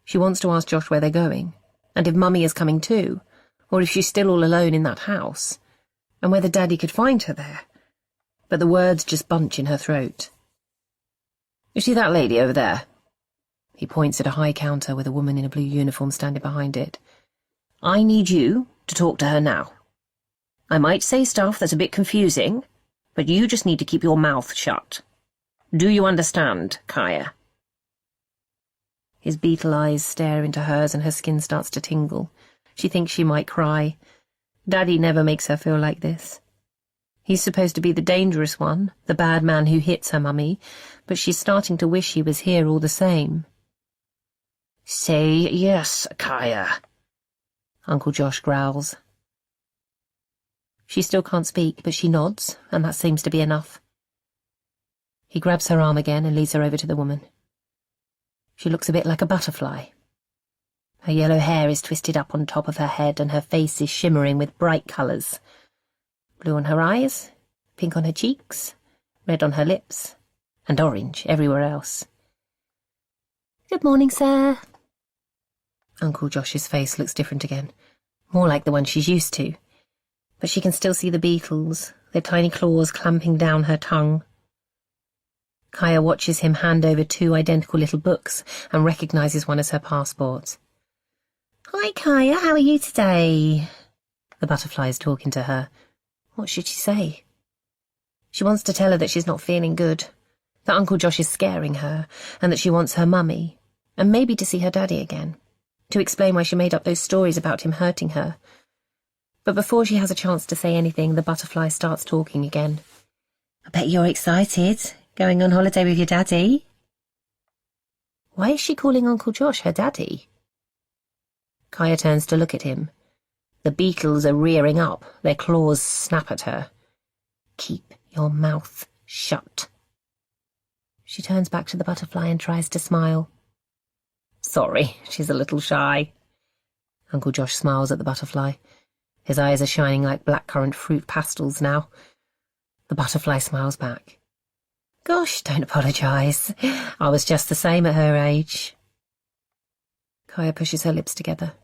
She wants to ask Josh where they're going, and if Mummy is coming too, or if she's still all alone in that house, and whether Daddy could find her there. But the words just bunch in her throat. "You see that lady over there?" He points at a high counter with a woman in a blue uniform standing behind it. "I need you to talk to her now. I might say stuff that's a bit confusing, but you just need to keep your mouth shut. Do you understand, Kaya?" His beetle eyes stare into hers and her skin starts to tingle. She thinks she might cry. Daddy never makes her feel like this. He's supposed to be the dangerous one, the bad man who hits her mummy, but she's starting to wish he was here all the same. Say yes, Kaya, Uncle Josh growls. She still can't speak, but she nods, and that seems to be enough. He grabs her arm again and leads her over to the woman. She looks a bit like a butterfly. Her yellow hair is twisted up on top of her head, and her face is shimmering with bright colours. Blue on her eyes, pink on her cheeks, red on her lips, and orange everywhere else. Good morning, sir. Uncle Josh's face looks different again, more like the one she's used to, but she can still see the beetles, their tiny claws clamping down her tongue. Kaya watches him hand over 2 identical little books and recognises one as her passport. Hi, Kaya, how are you today? The butterfly is talking to her. What should she say? She wants to tell her that she's not feeling good, that Uncle Josh is scaring her, and that she wants her mummy, and maybe to see her daddy again, to explain why she made up those stories about him hurting her. But before she has a chance to say anything, the butterfly starts talking again. I bet you're excited, going on holiday with your daddy. Why is she calling Uncle Josh her daddy? Kaya turns to look at him. The beetles are rearing up, their claws snap at her. Keep your mouth shut. She turns back to the butterfly and tries to smile. Sorry, she's a little shy. Uncle Josh smiles at the butterfly. His eyes are shining like blackcurrant fruit pastels now. The butterfly smiles back. Gosh, don't apologise. I was just the same at her age. Kaya pushes her lips together.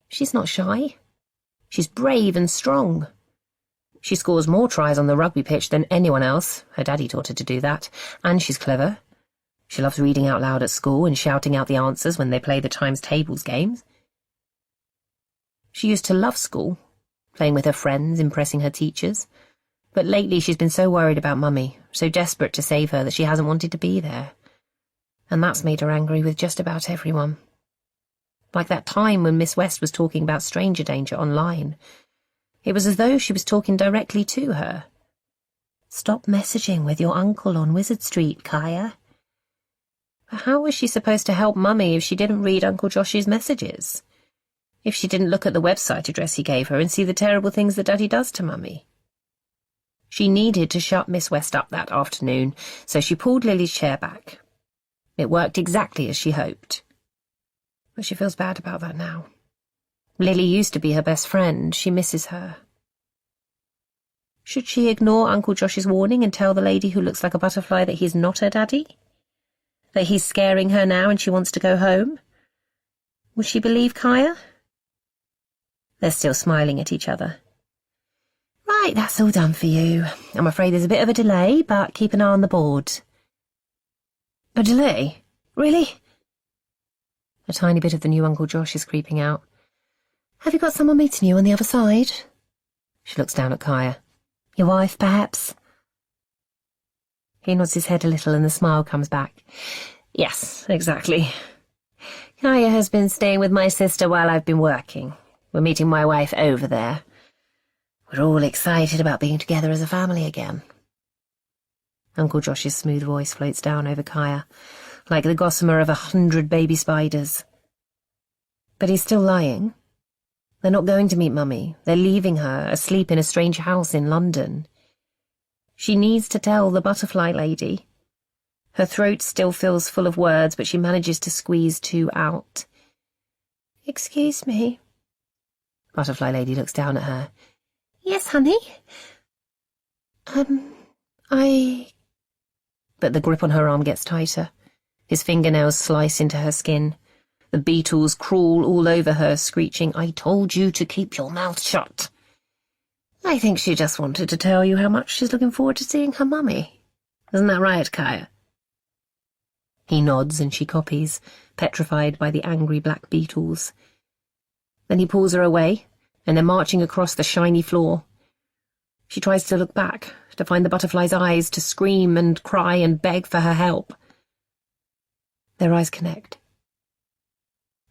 She's not shy. She's brave and strong. She scores more tries on the rugby pitch than anyone else. Her daddy taught her to do that. And she's clever. She loves reading out loud at school and shouting out the answers when they play the times tables games. She used to love school, playing with her friends, impressing her teachers. But lately she's been so worried about Mummy, so desperate to save her that she hasn't wanted to be there. And that's made her angry with just about everyone. Like that time when Miss West was talking about stranger danger online. It was as though she was talking directly to her. Stop messaging with your uncle on Wizard Street, Kaya. But how was she supposed to help Mummy if she didn't read Uncle Josh's messages? If she didn't look at the website address he gave her and see the terrible things that Daddy does to Mummy? She needed to shut Miss West up that afternoon, so she pulled Lily's chair back. It worked exactly as she hoped. But she feels bad about that now. Lily used to be her best friend. She misses her. Should she ignore Uncle Josh's warning and tell the lady who looks like a butterfly that he's not her daddy? That he's scaring her now and she wants to go home? Would she believe Kaya? They're still smiling at each other. Right, that's all done for you. I'm afraid there's a bit of a delay, but keep an eye on the board. A delay? Really? A tiny bit of the new Uncle Josh is creeping out. Have you got someone meeting you on the other side? She looks down at Kaya. Your wife, perhaps? He nods his head a little and the smile comes back. Yes, exactly. Kaya has been staying with my sister while I've been working. We're meeting my wife over there. We're all excited about being together as a family again. Uncle Josh's smooth voice floats down over Kaya, like the gossamer of 100 baby spiders. But he's still lying. They're not going to meet Mummy. They're leaving her, asleep in a strange house in London. She needs to tell the butterfly lady. Her throat still feels full of words, but she manages to squeeze 2 out. Excuse me. Butterfly lady looks down at her. Yes, honey? But the grip on her arm gets tighter. His fingernails slice into her skin. The beetles crawl all over her, screeching, I told you to keep your mouth shut. I think she just wanted to tell you how much she's looking forward to seeing her mummy. Isn't that right, Kaya? He nods and she copies, petrified by the angry black beetles. Then he pulls her away, and they're marching across the shiny floor. She tries to look back, to find the butterfly's eyes, to scream and cry and beg for her help. Their eyes connect.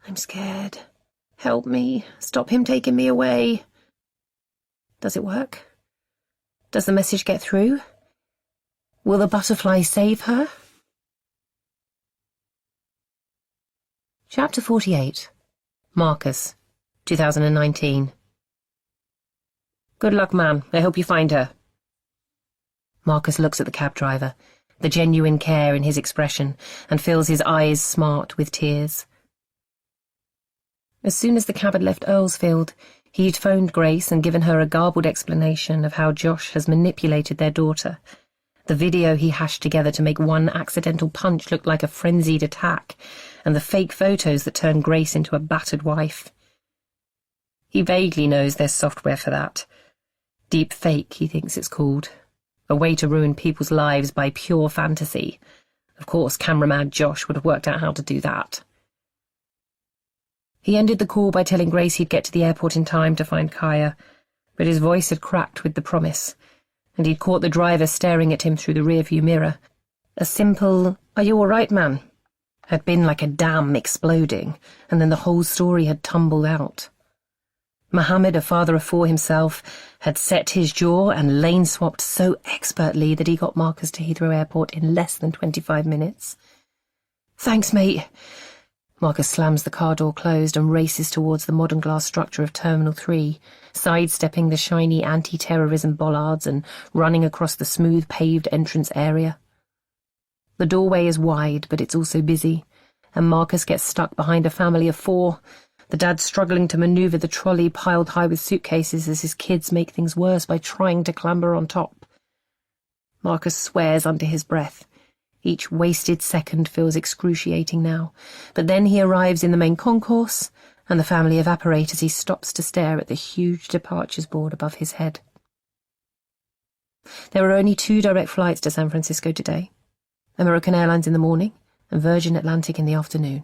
I'm scared. Help me. Stop him taking me away. Does it work? Does the message get through? Will the butterfly save her? Chapter 48. Marcus, 2019. Good luck, man. I hope you find her. Marcus looks at the cab driver, the genuine care in his expression, and fills his eyes smart with tears. As soon as the cab had left Earlsfield, he'd phoned Grace and given her a garbled explanation of how Josh has manipulated their daughter. The video he hashed together to make one accidental punch look like a frenzied attack, and the fake photos that turn Grace into a battered wife. He vaguely knows there's software for that. Deep fake, he thinks it's called. A way to ruin people's lives by pure fantasy. Of course, camera-mad Josh would have worked out how to do that. He ended the call by telling Grace he'd get to the airport in time to find Kaya, but his voice had cracked with the promise, and he'd caught the driver staring at him through the rearview mirror. A simple, "Are you all right, man?" had been like a dam exploding, and then the whole story had tumbled out. Mohammed, a father of four himself, had set his jaw and lane-swapped so expertly that he got Marcus to Heathrow Airport in less than 25 minutes. "Thanks, mate." Marcus slams the car door closed and races towards the modern glass structure of Terminal 3, sidestepping the shiny anti-terrorism bollards and running across the smooth paved entrance area. The doorway is wide, but it's also busy, and Marcus gets stuck behind a family of four, the dad struggling to maneuver the trolley piled high with suitcases as his kids make things worse by trying to clamber on top. Marcus swears under his breath. Each wasted second feels excruciating now, but then he arrives in the main concourse, and the family evaporate as he stops to stare at the huge departures board above his head. There are only 2 direct flights to San Francisco today, American Airlines in the morning and Virgin Atlantic in the afternoon.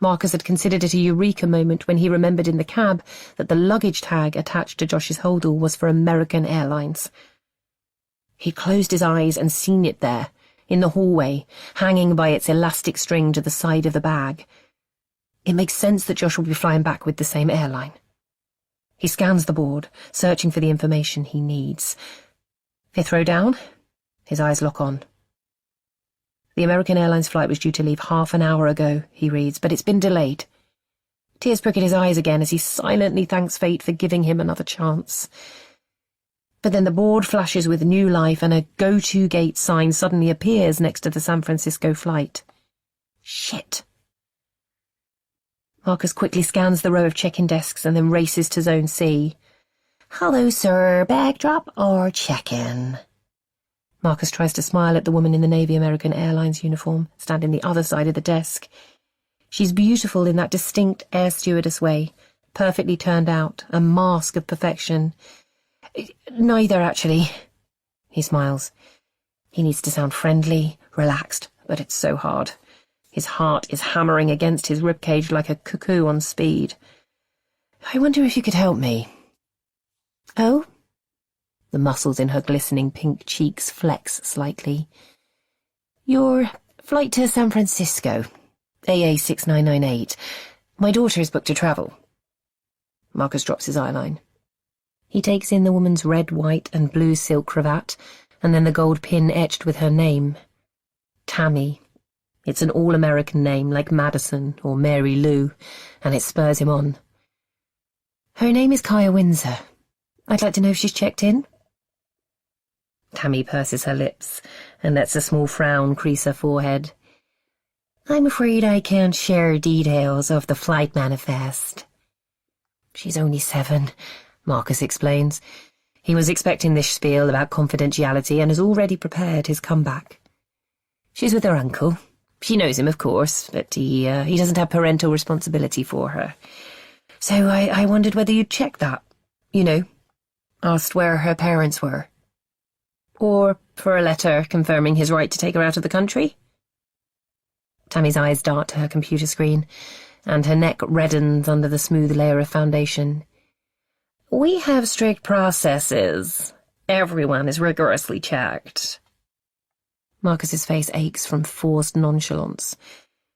Marcus had considered it a eureka moment when he remembered in the cab that the luggage tag attached to Josh's holdall was for American Airlines. He closed his eyes and seen it there, in the hallway, hanging by its elastic string to the side of the bag. It makes sense that Josh will be flying back with the same airline. He scans the board, searching for the information he needs. 5th row down, his eyes lock on. The American Airlines flight was due to leave half an hour ago, he reads, but it's been delayed. Tears prick at his eyes again as he silently thanks fate for giving him another chance. But then the board flashes with new life and a go-to gate sign suddenly appears next to the San Francisco flight. Shit. Marcus quickly scans the row of check-in desks and then races to Zone C. "Hello, sir. Bag drop or check-in?" Marcus tries to smile at the woman in the Navy American Airlines uniform, standing the other side of the desk. She's beautiful in that distinct air stewardess way, perfectly turned out, a mask of perfection. "Neither, actually." He smiles. He needs to sound friendly, relaxed, but it's so hard. His heart is hammering against his ribcage like a cuckoo on speed. "I wonder if you could help me." "Oh?" The muscles in her glistening pink cheeks flex slightly. "Your flight to San Francisco, AA 6998. My daughter's booked to travel." Marcus drops his eyeline. He takes in the woman's red, white, and blue silk cravat, and then the gold pin etched with her name. Tammy. It's an all-American name, like Madison or Mary Lou, and it spurs him on. "Her name is Kaya Windsor. I'd like to know if she's checked in." Tammy purses her lips and lets a small frown crease her forehead. "I'm afraid I can't share details of the flight manifest." "She's only 7, Marcus explains. He was expecting this spiel about confidentiality and has already prepared his comeback. "She's with her uncle. She knows him, of course, but he doesn't have parental responsibility for her. So I wondered whether you'd check that. You know, asked where her parents were. Or for a letter confirming his right to take her out of the country." Tammy's eyes dart to her computer screen, and her neck reddens under the smooth layer of foundation. "We have strict processes. Everyone is rigorously checked." Marcus's face aches from forced nonchalance.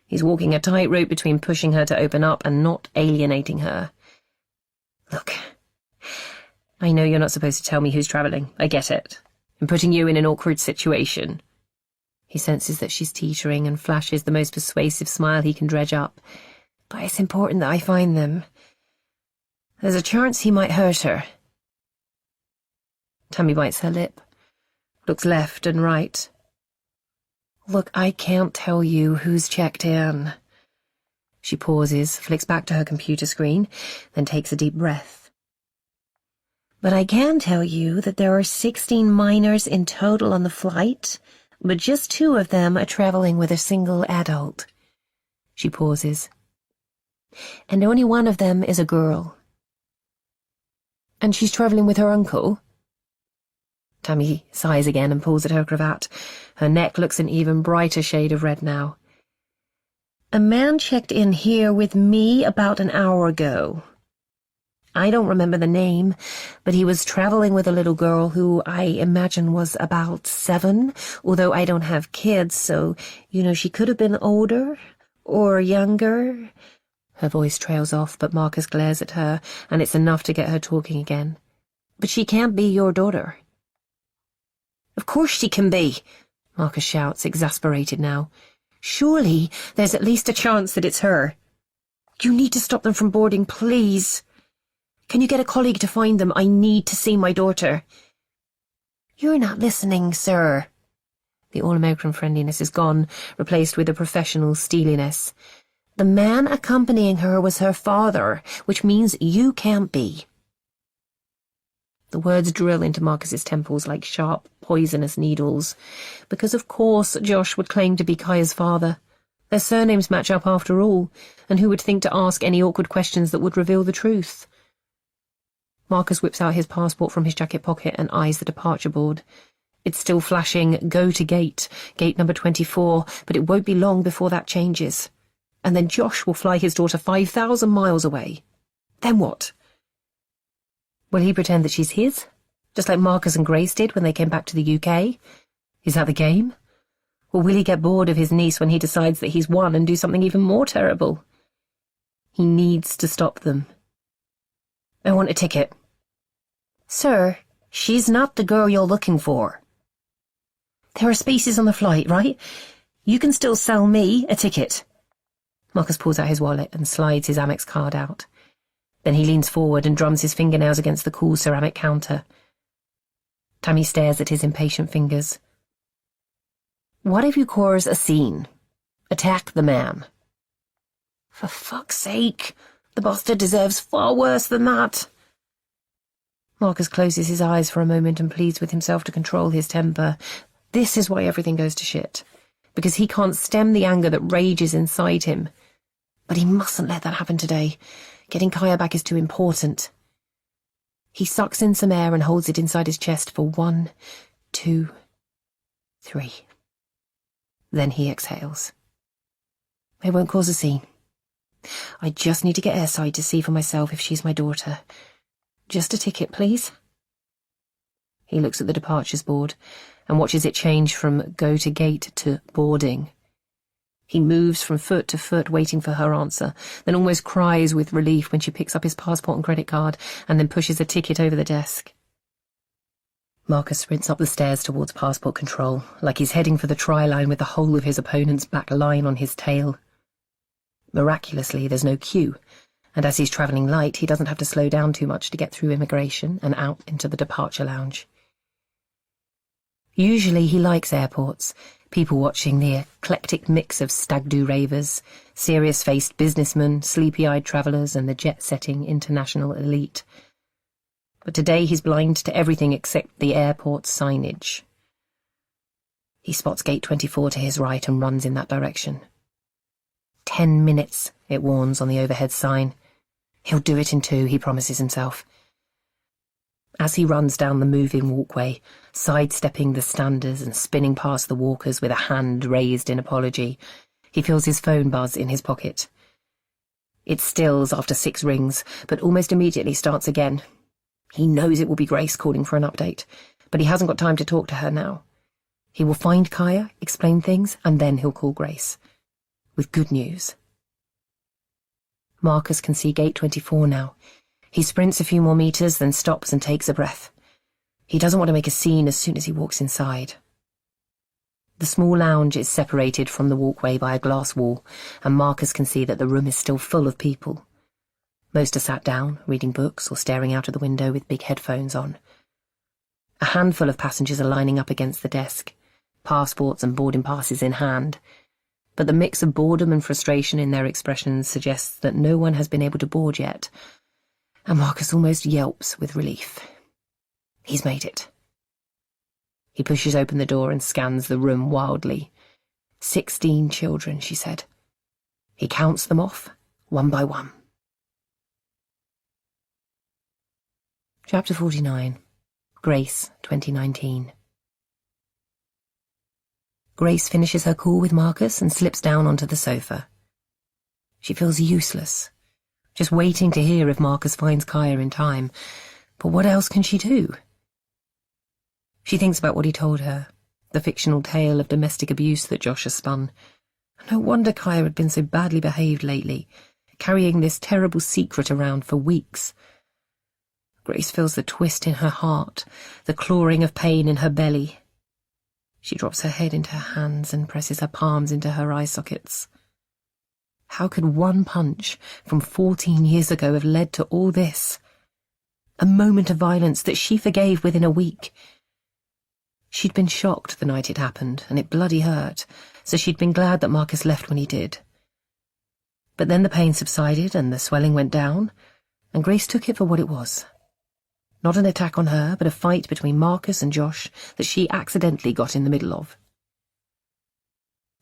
He's walking a tightrope between pushing her to open up and not alienating her. "Look, I know you're not supposed to tell me who's travelling. I get it. I'm putting you in an awkward situation. He senses that she's teetering and flashes the most persuasive smile he can dredge up. But it's important that I find them. There's a chance he might hurt her. Tammy bites her lip, looks left and right. Look, I can't tell you who's checked in. She pauses, flicks back to her computer screen, then takes a deep breath. But I can tell you that there are 16 minors in total on the flight, but just 2 of them are traveling with a single adult. She pauses. And only 1 of them is a girl. And she's traveling with her uncle? Tammy sighs again and pulls at her cravat. Her neck looks an even brighter shade of red now. A man checked in here with me about an hour ago. I don't remember the name, but he was traveling with a little girl who I imagine was about 7, although I don't have kids, so, she could have been older or younger. Her voice trails off, but Marcus glares at her, and it's enough to get her talking again. But she can't be your daughter. Of course she can be, Marcus shouts, exasperated now. Surely there's at least a chance that it's her. You need to stop them from boarding, please. Can you get a colleague to find them? I need to see my daughter. You're not listening, sir. The all-American friendliness is gone, replaced with a professional steeliness. The man accompanying her was her father, which means you can't be. The words drill into Marcus's temples like sharp, poisonous needles, because of course Josh would claim to be Kaya's father. Their surnames match up after all, and who would think to ask any awkward questions that would reveal the truth? Marcus whips out his passport from his jacket pocket and eyes the departure board. It's still flashing, go to gate number 24, but it won't be long before that changes. And then Josh will fly his daughter 5,000 miles away. Then what? Will he pretend that she's his? Just like Marcus and Grace did when they came back to the UK? Is that the game? Or will he get bored of his niece when he decides that he's won and do something even more terrible? He needs to stop them. I want a ticket. Sir, she's not the girl you're looking for. There are spaces on the flight, right? You can still sell me a ticket. Marcus pulls out his wallet and slides his Amex card out. Then he leans forward and drums his fingernails against the cool ceramic counter. Tammy stares at his impatient fingers. What if you cause a scene? Attack the man. For fuck's sake, the bastard deserves far worse than that. Marcus closes his eyes for a moment and pleads with himself to control his temper. This is why everything goes to shit. Because he can't stem the anger that rages inside him. But he mustn't let that happen today. Getting Kaya back is too important. He sucks in some air and holds it inside his chest for 1, 2, 3. Then he exhales. I won't cause a scene. I just need to get airside to see for myself if she's my daughter. Just a ticket, please. He looks at the departures board and watches it change from go to gate to boarding. He moves from foot to foot waiting for her answer, then almost cries with relief when she picks up his passport and credit card and then pushes a ticket over the desk. Marcus sprints up the stairs towards passport control, like he's heading for the try line with the whole of his opponent's back line on his tail. Miraculously, there's no queue, and as he's travelling light, he doesn't have to slow down too much to get through immigration and out into the departure lounge. Usually he likes airports, people watching the eclectic mix of stag-do ravers, serious-faced businessmen, sleepy-eyed travellers, and the jet-setting international elite. But today he's blind to everything except the airport's signage. He spots gate 24 to his right and runs in that direction. 10 minutes, it warns on the overhead sign. He'll do it in 2, he promises himself. As he runs down the moving walkway, sidestepping the standers and spinning past the walkers with a hand raised in apology, he feels his phone buzz in his pocket. It stills after 6 rings, but almost immediately starts again. He knows it will be Grace calling for an update, but he hasn't got time to talk to her now. He will find Kaya, explain things, and then he'll call Grace. With good news. Marcus can see gate 24 now. He sprints a few more meters, then stops and takes a breath. He doesn't want to make a scene as soon as he walks inside. The small lounge is separated from the walkway by a glass wall, and Marcus can see that the room is still full of people. Most are sat down, reading books or staring out of the window with big headphones on. A handful of passengers are lining up against the desk, passports and boarding passes in hand, but the mix of boredom and frustration in their expressions suggests that no one has been able to board yet, and Marcus almost yelps with relief. He's made it. He pushes open the door and scans the room wildly. 16 children, she said. He counts them off, one by one. Chapter 49. Grace, 2019. Grace finishes her call with Marcus and slips down onto the sofa. She feels useless, just waiting to hear if Marcus finds Kaya in time. But what else can she do? She thinks about what he told her, the fictional tale of domestic abuse that Josh has spun. No wonder Kaya had been so badly behaved lately, carrying this terrible secret around for weeks. Grace feels the twist in her heart, the clawing of pain in her belly. She drops her head into her hands and presses her palms into her eye sockets. How could one punch from 14 years ago have led to all this? A moment of violence that she forgave within a week. She'd been shocked the night it happened, and it bloody hurt, so she'd been glad that Marcus left when he did. But then the pain subsided and the swelling went down, and Grace took it for what it was. Not an attack on her, but a fight between Marcus and Josh that she accidentally got in the middle of.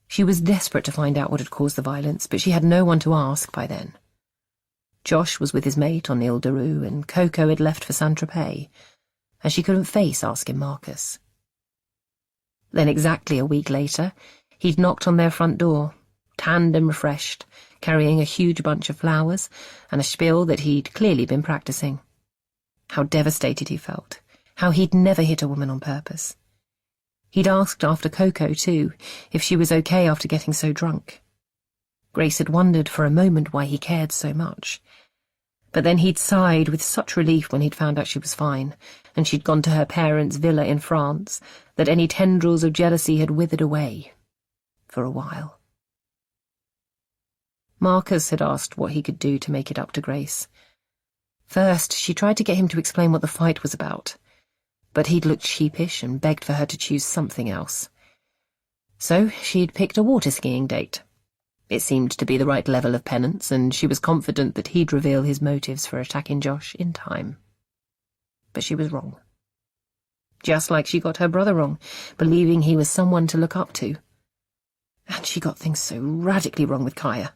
She was desperate to find out what had caused the violence, but she had no one to ask by then. Josh was with his mate on Ile de Rue, and Coco had left for Saint-Tropez, and she couldn't face asking Marcus. Then exactly a week later, he'd knocked on their front door, tanned and refreshed, carrying a huge bunch of flowers and a spiel that he'd clearly been practicing. How devastated he felt, how he'd never hit a woman on purpose. He'd asked after Coco, too, if she was okay after getting so drunk. Grace had wondered for a moment why he cared so much. But then he'd sighed with such relief when he'd found out she was fine, and she'd gone to her parents' villa in France, that any tendrils of jealousy had withered away. For a while. Marcus had asked what he could do to make it up to Grace. First, she tried to get him to explain what the fight was about, but he'd looked sheepish and begged for her to choose something else. So she'd picked a water-skiing date. It seemed to be the right level of penance, and she was confident that he'd reveal his motives for attacking Josh in time. But she was wrong. Just like she got her brother wrong, believing he was someone to look up to. And she got things so radically wrong with Kaya,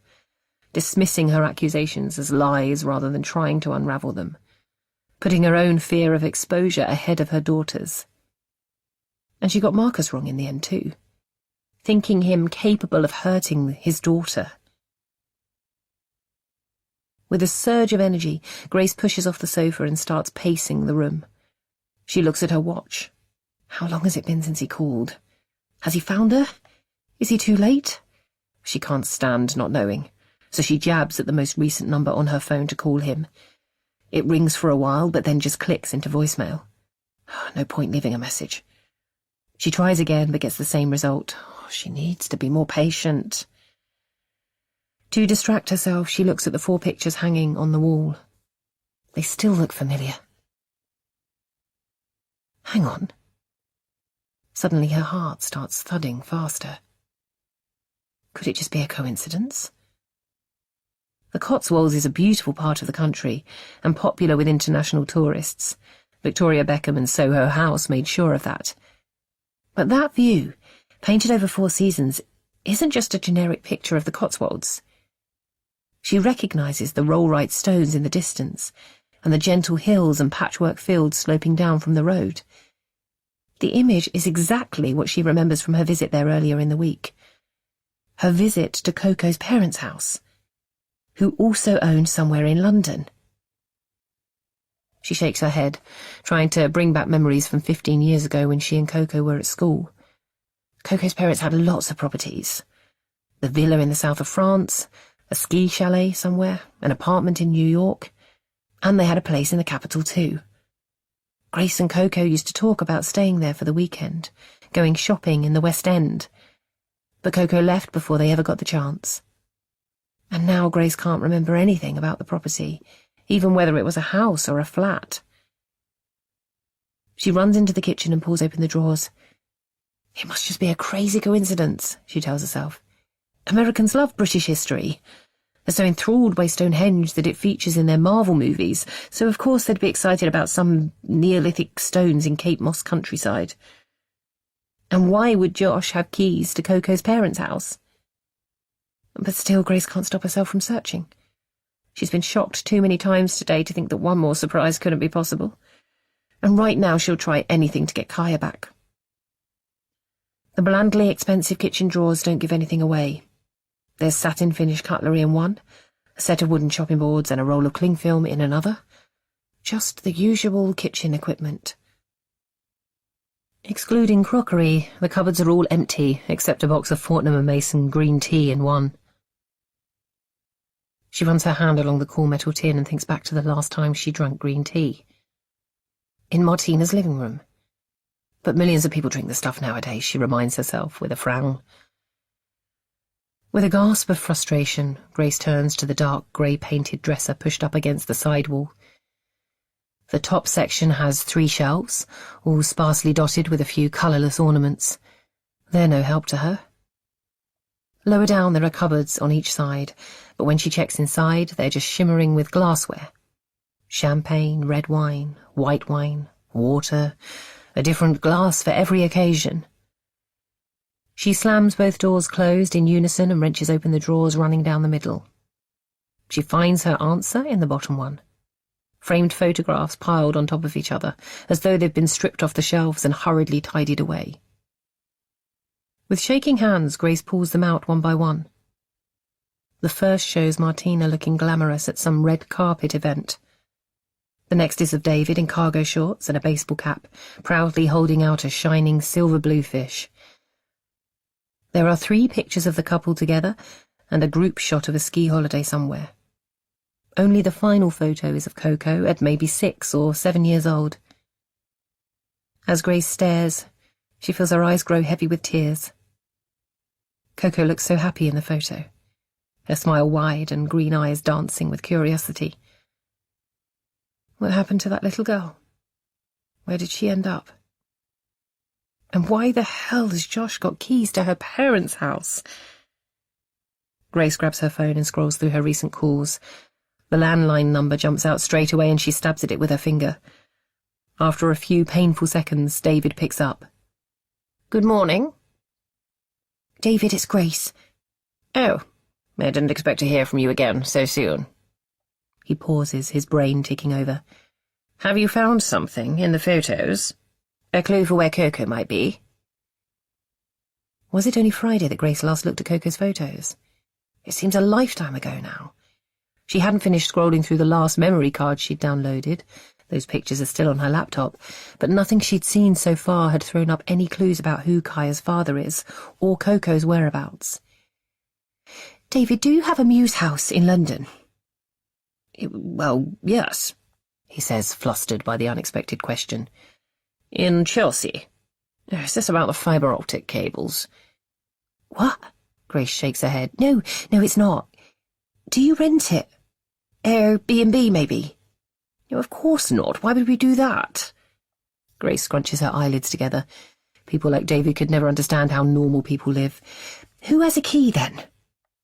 dismissing her accusations as lies rather than trying to unravel them, putting her own fear of exposure ahead of her daughter's. And she got Marcus wrong in the end too, thinking him capable of hurting his daughter. With a surge of energy, Grace pushes off the sofa and starts pacing the room. She looks at her watch. How long has it been since he called? Has he found her? Is he too late? She can't stand not knowing, so she jabs at the most recent number on her phone to call him. It rings for a while, but then just clicks into voicemail. No point leaving a message. She tries again, but gets the same result. She needs to be more patient. To distract herself, she looks at the 4 pictures hanging on the wall. They still look familiar. Hang on. Suddenly her heart starts thudding faster. Could it just be a coincidence? The Cotswolds is a beautiful part of the country and popular with international tourists. Victoria Beckham and Soho House made sure of that. But that view, painted over 4 seasons, isn't just a generic picture of the Cotswolds. She recognises the roll-right stones in the distance and the gentle hills and patchwork fields sloping down from the road. The image is exactly what she remembers from her visit there earlier in the week. Her visit to Coco's parents' house, who also owned somewhere in London. She shakes her head, trying to bring back memories from 15 years ago when she and Coco were at school. Coco's parents had lots of properties. The villa in the south of France, a ski chalet somewhere, an apartment in New York. And they had a place in the capital too. Grace and Coco used to talk about staying there for the weekend, going shopping in the West End. But Coco left before they ever got the chance. And now Grace can't remember anything about the property, even whether it was a house or a flat. She runs into the kitchen and pulls open the drawers. It must just be a crazy coincidence, she tells herself. Americans love British history. They're so enthralled by Stonehenge that it features in their Marvel movies, so of course they'd be excited about some Neolithic stones in Cape Moss countryside. And why would Josh have keys to Coco's parents' house? But still, Grace can't stop herself from searching. She's been shocked too many times today to think that one more surprise couldn't be possible. And right now she'll try anything to get Kaya back. The blandly expensive kitchen drawers don't give anything away. There's satin finish cutlery in one, a set of wooden chopping boards and a roll of cling film in another. Just the usual kitchen equipment. Excluding crockery, the cupboards are all empty, except a box of Fortnum & Mason green tea in one. She runs her hand along the cool metal tin and thinks back to the last time she drank green tea. In Martina's living room. But millions of people drink the stuff nowadays, she reminds herself, with a frown. With a gasp of frustration, Grace turns to the dark grey-painted dresser pushed up against the side wall. The top section has 3 shelves, all sparsely dotted with a few colourless ornaments. They're no help to her. Lower down there are cupboards on each side, but when she checks inside, they're just shimmering with glassware. Champagne, red wine, white wine, water, a different glass for every occasion. She slams both doors closed in unison and wrenches open the drawers running down the middle. She finds her answer in the bottom one. Framed photographs piled on top of each other, as though they've been stripped off the shelves and hurriedly tidied away. With shaking hands, Grace pulls them out one by one. The first shows Martina looking glamorous at some red carpet event. The next is of David in cargo shorts and a baseball cap, proudly holding out a shining silver bluefish. There are 3 pictures of the couple together and a group shot of a ski holiday somewhere. Only the final photo is of Coco at maybe 6 or 7 years old. As Grace stares, she feels her eyes grow heavy with tears. Coco looks so happy in the photo, her smile wide and green eyes dancing with curiosity. What happened to that little girl? Where did she end up? And why the hell has Josh got keys to her parents' house? Grace grabs her phone and scrolls through her recent calls. The landline number jumps out straight away and she stabs at it with her finger. After a few painful seconds, David picks up. Good morning. David, it's Grace. Oh, I didn't expect to hear from you again so soon. He pauses, his brain ticking over. Have you found something in the photos? A clue for where Coco might be? Was it only Friday that Grace last looked at Coco's photos? It seems a lifetime ago now. She hadn't finished scrolling through the last memory card she'd downloaded. Those pictures are still on her laptop, but nothing she'd seen so far had thrown up any clues about who Kaya's father is, or Coco's whereabouts. David, do you have a Muse house in London? Well, yes, he says, flustered by the unexpected question. In Chelsea. Is this about the fibre optic cables? What? Grace shakes her head. No, it's not. Do you rent it? Airbnb, maybe? No, of course not. Why would we do that? Grace scrunches her eyelids together. People like David could never understand how normal people live. Who has a key, then?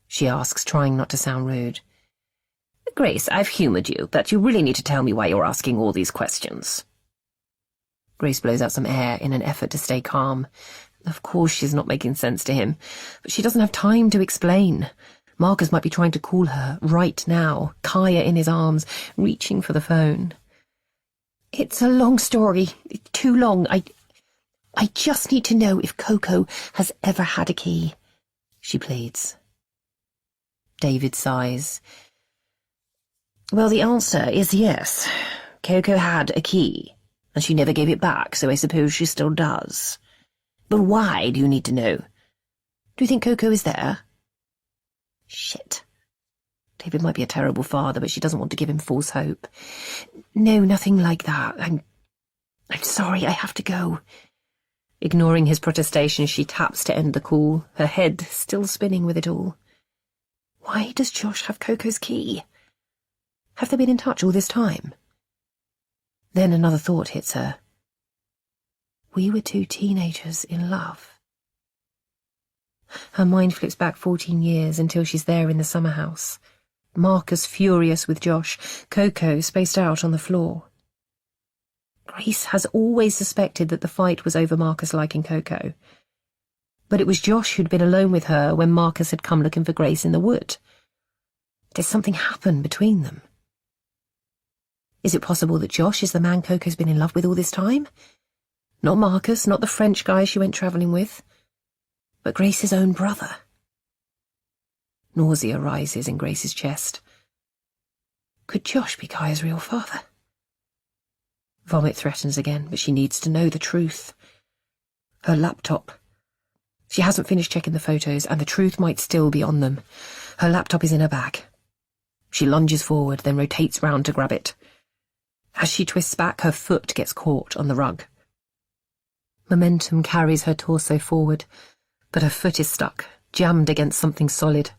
She asks, trying not to sound rude. Grace, I've humoured you, but you really need to tell me why you're asking all these questions. Grace blows out some air in an effort to stay calm. Of course she's not making sense to him, but she doesn't have time to explain. Marcus might be trying to call her right now, Kaya in his arms, reaching for the phone. It's a long story. It's too long. I just need to know if Coco has ever had a key, she pleads. David sighs. Well, the answer is yes. Coco had a key, and she never gave it back, so I suppose she still does. But why do you need to know? Do you think Coco is there? Shit. David might be a terrible father, but she doesn't want to give him false hope. No, nothing like that. I'm sorry, I have to go. Ignoring his protestation, she taps to end the call, her head still spinning with it all. Why does Josh have Coco's key? Have they been in touch all this time? Then another thought hits her. We were 2 teenagers in love. Her mind flips back 14 years until she's there in the summer house. Marcus furious with Josh, Coco spaced out on the floor. Grace has always suspected that the fight was over Marcus liking Coco. But it was Josh who'd been alone with her when Marcus had come looking for Grace in the wood. Did something happen between them? Is it possible that Josh is the man Coco's been in love with all this time? Not Marcus, not the French guy she went travelling with, but Grace's own brother. Nausea rises in Grace's chest. Could Josh be Kaya's real father? Vomit threatens again, but she needs to know the truth. Her laptop. She hasn't finished checking the photos, and the truth might still be on them. Her laptop is in her bag. She lunges forward, then rotates round to grab it. As she twists back, her foot gets caught on the rug. Momentum carries her torso forward, but her foot is stuck, jammed against something solid.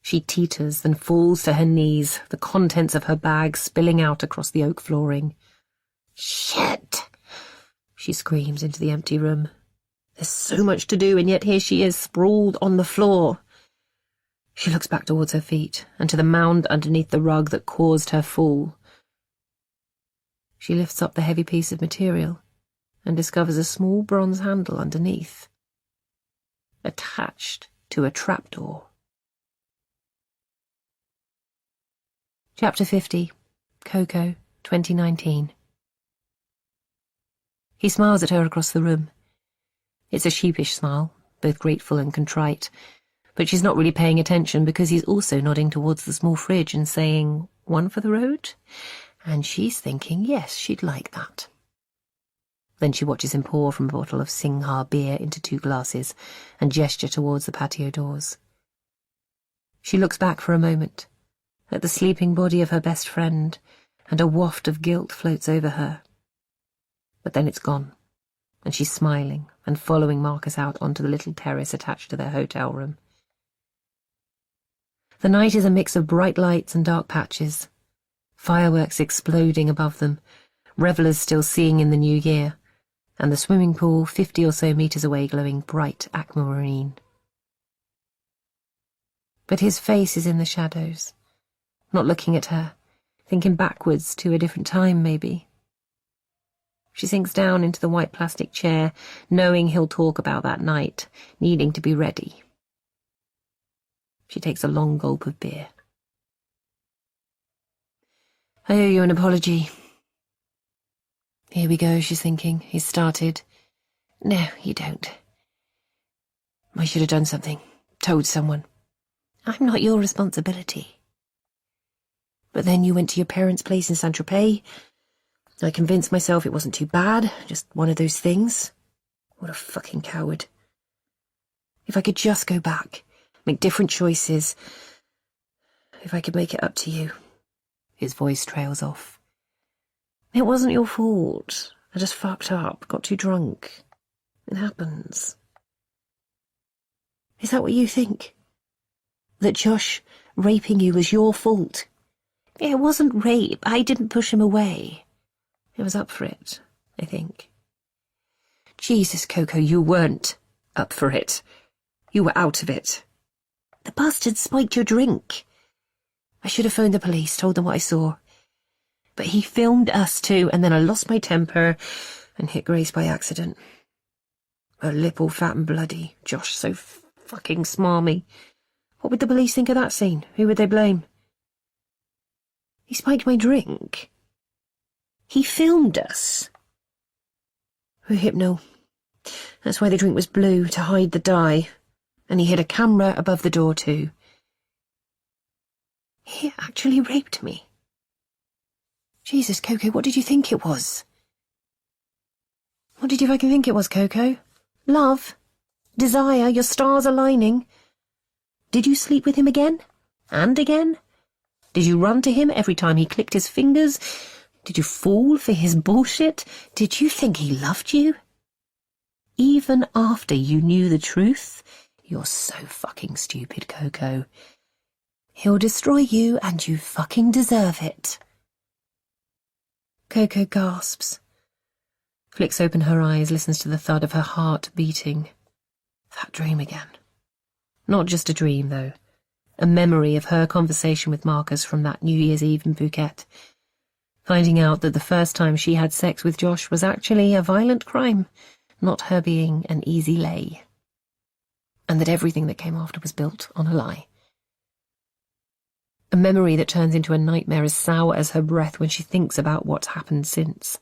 She teeters, then falls to her knees, the contents of her bag spilling out across the oak flooring. Shit! She screams into the empty room. There's so much to do, and yet here she is, sprawled on the floor. She looks back towards her feet, and to the mound underneath the rug that caused her fall. She lifts up the heavy piece of material and discovers a small bronze handle underneath, attached to a trapdoor. Chapter 50. Coco, 2019. He smiles at her across the room. It's a sheepish smile, both grateful and contrite, but she's not really paying attention because he's also nodding towards the small fridge and saying, "One for the road?" And she's thinking, yes, she'd like that. Then she watches him pour from a bottle of Singha beer into 2 glasses and gesture towards the patio doors. She looks back for a moment, at the sleeping body of her best friend, and a waft of guilt floats over her. But then it's gone, and she's smiling and following Marcus out onto the little terrace attached to their hotel room. The night is a mix of bright lights and dark patches, fireworks exploding above them, revellers still seeing in the new year, and the swimming pool 50 or so metres away glowing bright aquamarine. But his face is in the shadows, not looking at her, thinking backwards to a different time, maybe. She sinks down into the white plastic chair, knowing he'll talk about that night, needing to be ready. She takes a long gulp of beer. I owe you an apology. Here we go, she's thinking. He's started. No, you don't. I should have done something. Told someone. I'm not your responsibility. But then you went to your parents' place in Saint-Tropez. I convinced myself it wasn't too bad, just one of those things. What a fucking coward. If I could just go back, make different choices. If I could make it up to you. His voice trails off. It wasn't your fault. I just fucked up, got too drunk. It happens. Is that what you think? That Josh raping you was your fault? It wasn't rape. I didn't push him away. It was up for it, I think. Jesus, Coco, you weren't up for it. You were out of it. The bastard spiked your drink. I should have phoned the police, told them what I saw. But he filmed us too, and then I lost my temper and hit Grace by accident. Her lip all fat and bloody. Josh so fucking smarmy. What would the police think of that scene? Who would they blame? He spiked my drink. He filmed us. Hypno. That's why the drink was blue, to hide the dye. And he hid a camera above the door too. He actually raped me. Jesus, Coco, what did you think it was? What did you fucking think it was, Coco? Love? Desire? Your stars aligning? Did you sleep with him again? And again? Did you run to him every time he clicked his fingers? Did you fall for his bullshit? Did you think he loved you? Even after you knew the truth? You're so fucking stupid, Coco. He'll destroy you, and you fucking deserve it. Coco gasps. Flicks open her eyes, listens to the thud of her heart beating. That dream again. Not just a dream, though. A memory of her conversation with Marcus from that New Year's Eve in Phuket. Finding out that the first time she had sex with Josh was actually a violent crime, not her being an easy lay. And that everything that came after was built on a lie. A memory that turns into a nightmare as sour as her breath when she thinks about what's happened since.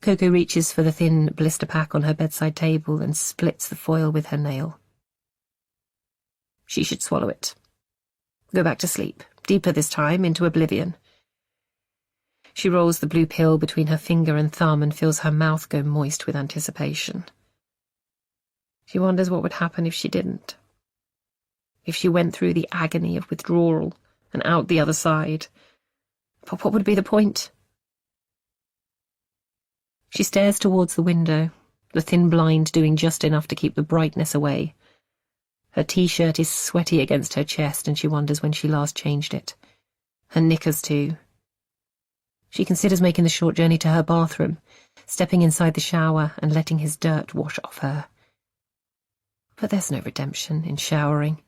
Coco reaches for the thin blister pack on her bedside table and splits the foil with her nail. She should swallow it. Go back to sleep, deeper this time, into oblivion. She rolls the blue pill between her finger and thumb and feels her mouth go moist with anticipation. She wonders what would happen if she didn't. If she went through the agony of withdrawal and out the other side. But what would be the point? She stares towards the window, the thin blind doing just enough to keep the brightness away. Her t-shirt is sweaty against her chest, and she wonders when she last changed it. Her knickers, too. She considers making the short journey to her bathroom, stepping inside the shower and letting his dirt wash off her. But there's no redemption in showering.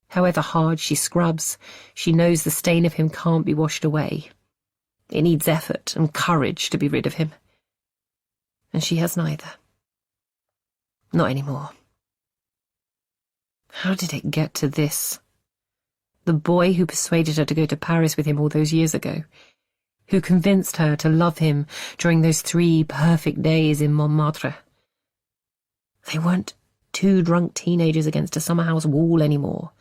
However hard she scrubs, she knows the stain of him can't be washed away. It needs effort and courage to be rid of him. And she has neither. Not anymore. How did it get to this? The boy who persuaded her to go to Paris with him all those years ago, who convinced her to love him during those 3 perfect days in Montmartre. They weren't 2 drunk teenagers against a summer house wall anymore.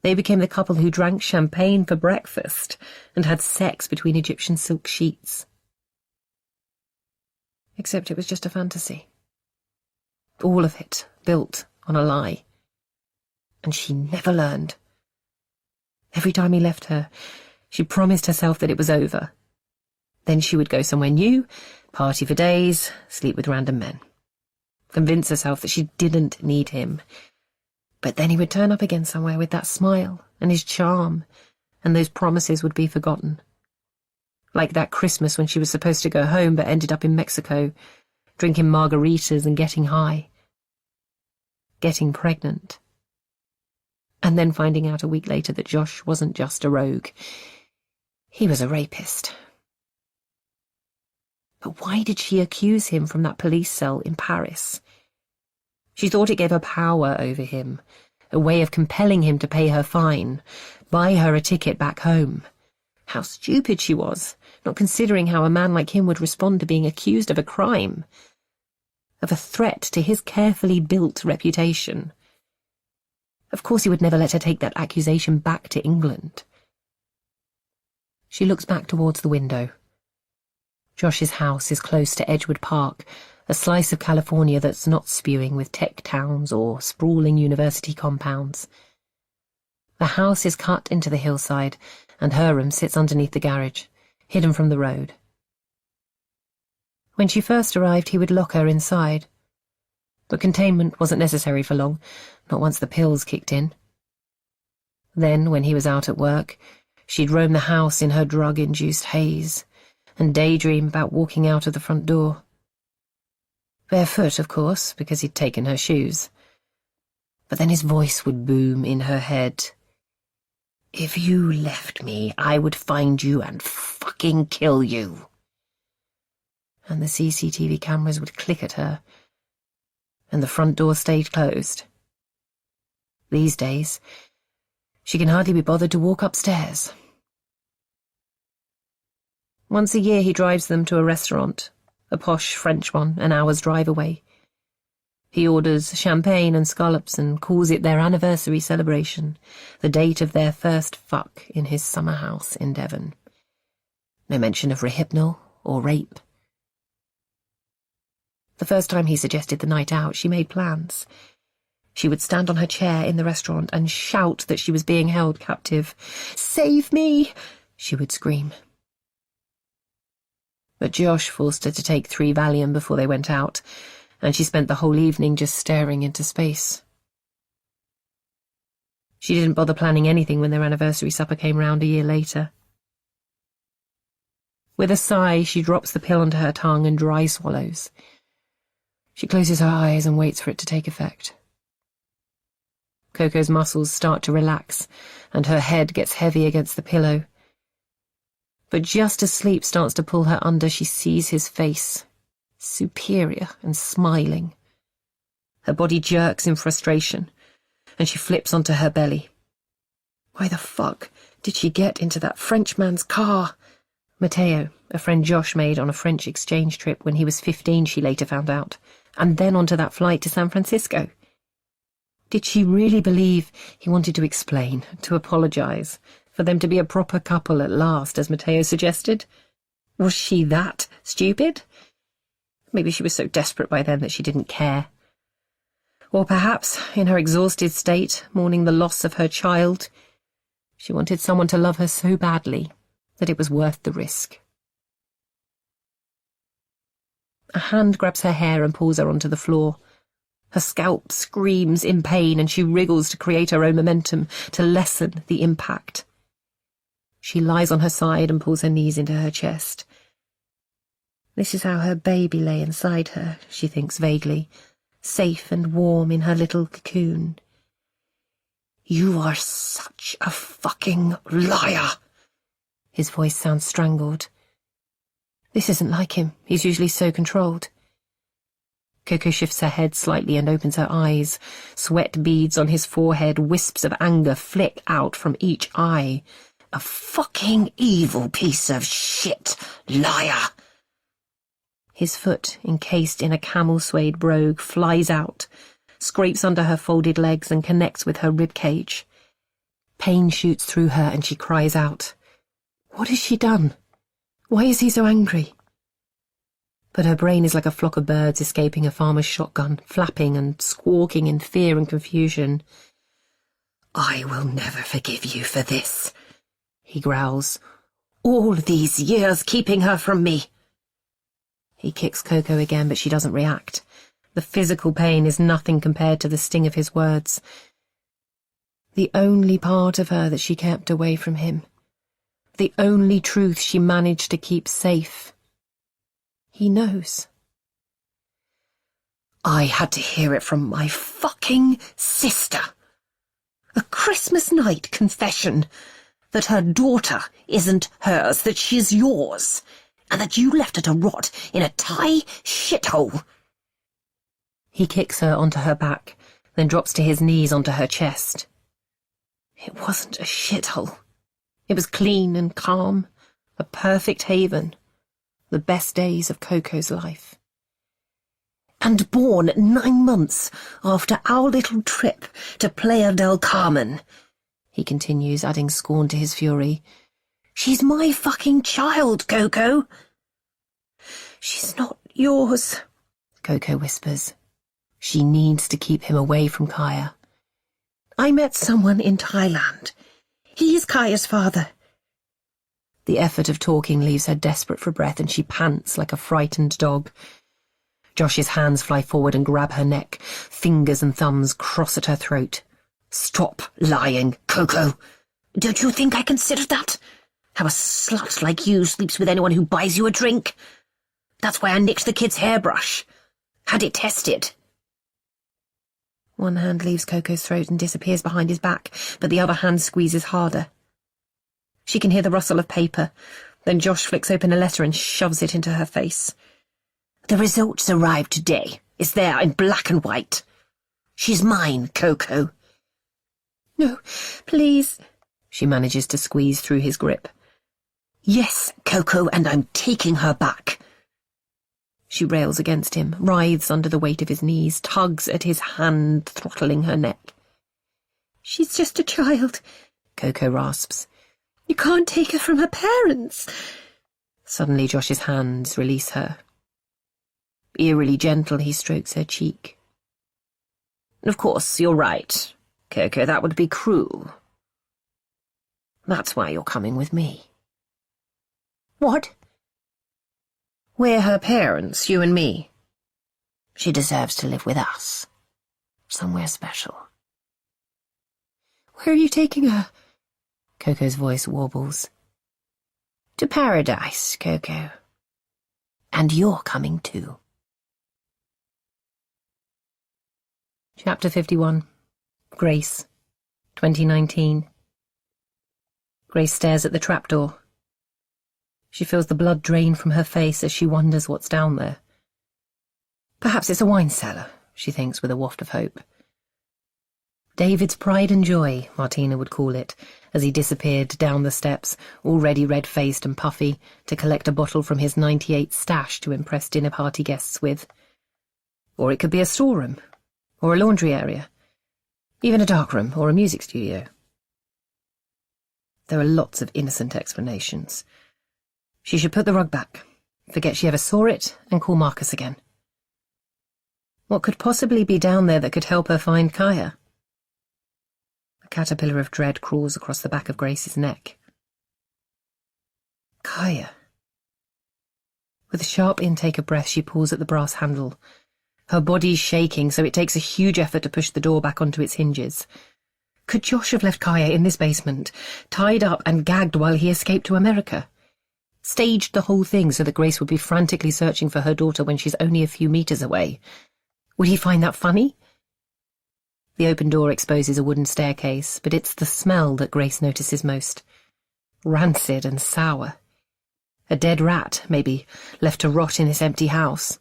They became the couple who drank champagne for breakfast and had sex between Egyptian silk sheets. Except it was just a fantasy. All of it built on a lie. And she never learned. Every time he left her, she promised herself that it was over. Then she would go somewhere new, party for days, sleep with random men. Convince herself that she didn't need him. But then he would turn up again somewhere with that smile and his charm, and those promises would be forgotten. Like that Christmas when she was supposed to go home but ended up in Mexico, drinking margaritas and getting high. Getting pregnant. And then finding out a week later that Josh wasn't just a rogue. He was a rapist. But why did she accuse him from that police cell in Paris? She thought it gave her power over him, a way of compelling him to pay her fine, buy her a ticket back home. How stupid she was, not considering how a man like him would respond to being accused of a crime, of a threat to his carefully built reputation. Of course he would never let her take that accusation back to England. She looks back towards the window. Josh's house is close to Edgewood Park, a slice of California that's not spewing with tech towns or sprawling university compounds. The house is cut into the hillside, and her room sits underneath the garage, hidden from the road. When she first arrived, he would lock her inside. But containment wasn't necessary for long, not once the pills kicked in. Then, when he was out at work, she'd roam the house in her drug-induced haze and daydream about walking out of the front door. Barefoot, of course, because he'd taken her shoes. But then his voice would boom in her head. "If you left me, I would find you and fucking kill you." And the CCTV cameras would click at her, and the front door stayed closed. These days, she can hardly be bothered to walk upstairs. Once a year he drives them to a restaurant, a posh French one, an hour's drive away. He orders champagne and scallops and calls it their anniversary celebration, the date of their first fuck in his summer house in Devon. No mention of rehypnol or rape. The first time he suggested the night out, she made plans. She would stand on her chair in the restaurant and shout that she was being held captive. "Save me!" she would scream. But Josh forced her to take 3 Valium before they went out, and she spent the whole evening just staring into space. She didn't bother planning anything when their anniversary supper came round a year later. With a sigh, she drops the pill onto her tongue and dry swallows. She closes her eyes and waits for it to take effect. Coco's muscles start to relax, and her head gets heavy against the pillow. But just as sleep starts to pull her under, she sees his face, superior and smiling. Her body jerks in frustration, and she flips onto her belly. Why the fuck did she get into that Frenchman's car? Matteo, a friend Josh made on a French exchange trip when he was 15, she later found out, and then onto that flight to San Francisco. Did she really believe he wanted to explain, to apologize, for them to be a proper couple at last, as Matteo suggested? Was she that stupid? Maybe she was so desperate by then that she didn't care. Or perhaps, in her exhausted state, mourning the loss of her child, she wanted someone to love her so badly that it was worth the risk. A hand grabs her hair and pulls her onto the floor. Her scalp screams in pain, and she wriggles to create her own momentum, to lessen the impact. She lies on her side and pulls her knees into her chest. This is how her baby lay inside her, she thinks vaguely, safe and warm in her little cocoon. "You are such a fucking liar!" His voice sounds strangled. This isn't like him. He's usually so controlled. Coco shifts her head slightly and opens her eyes. Sweat beads on his forehead, wisps of anger flick out from each eye. "A fucking evil piece of shit, liar!" His foot, encased in a camel-suede brogue, flies out, scrapes under her folded legs and connects with her ribcage. Pain shoots through her and she cries out. What has she done? Why is he so angry? But her brain is like a flock of birds escaping a farmer's shotgun, flapping and squawking in fear and confusion. "I will never forgive you for this," he growls. "All these years keeping her from me." He kicks Coco again, but she doesn't react. The physical pain is nothing compared to the sting of his words. The only part of her that she kept away from him. The only truth she managed to keep safe. He knows. "I had to hear it from my fucking sister. A Christmas night confession that her daughter isn't hers, that she's yours, and that you left her to rot in a Thai shithole." He kicks her onto her back, then drops to his knees onto her chest. It wasn't a shithole. It was clean and calm, a perfect haven, the best days of Coco's life. "And born 9 months after our little trip to Playa del Carmen," he continues, adding scorn to his fury. "She's my fucking child, Coco." "She's not yours," Coco whispers. She needs to keep him away from Kaya. "I met someone in Thailand. He's Kaya's father." The effort of talking leaves her desperate for breath, and she pants like a frightened dog. Josh's hands fly forward and grab her neck. Fingers and thumbs cross at her throat. "Stop lying, Coco. Don't you think I considered that? How a slut like you sleeps with anyone who buys you a drink? That's why I nicked the kid's hairbrush. Had it tested." One hand leaves Coco's throat and disappears behind his back, but the other hand squeezes harder. She can hear the rustle of paper. Then Josh flicks open a letter and shoves it into her face. "The results arrived today. It's there in black and white. She's mine, Coco." "No, please," she manages to squeeze through his grip. "Yes, Coco, and I'm taking her back." She rails against him, writhes under the weight of his knees, tugs at his hand, throttling her neck. "She's just a child," Coco rasps. "You can't take her from her parents." Suddenly Josh's hands release her. Eerily gentle, he strokes her cheek. Of course, you're right, Coco, that would be cruel. That's why you're coming with me. What? We're her parents, you and me. She deserves to live with us. Somewhere special. Where are you taking her? Coco's voice warbles. To paradise, Coco. And you're coming too. Chapter 51. Grace. 2019. Grace stares at the trapdoor. She feels the blood drain from her face as she wonders what's down there. Perhaps it's a wine cellar, she thinks with a waft of hope. David's pride and joy, Martina would call it, as he disappeared down the steps, already red-faced and puffy, to collect a bottle from his '98 stash to impress dinner-party guests with. Or it could be a storeroom, or a laundry area, even a darkroom or a music studio. There are lots of innocent explanations. She should put the rug back, forget she ever saw it, and call Marcus again. What could possibly be down there that could help her find Kaya? A caterpillar of dread crawls across the back of Grace's neck. Kaya. With a sharp intake of breath, she pulls at the brass handle. Her body's shaking, so it takes a huge effort to push the door back onto its hinges. Could Josh have left Kaya in this basement, tied up and gagged while he escaped to America? Staged the whole thing so that Grace would be frantically searching for her daughter when she's only a few meters away. Would he find that funny? The open door exposes a wooden staircase, but it's the smell that Grace notices most. Rancid and sour. A dead rat, maybe, left to rot in this empty house.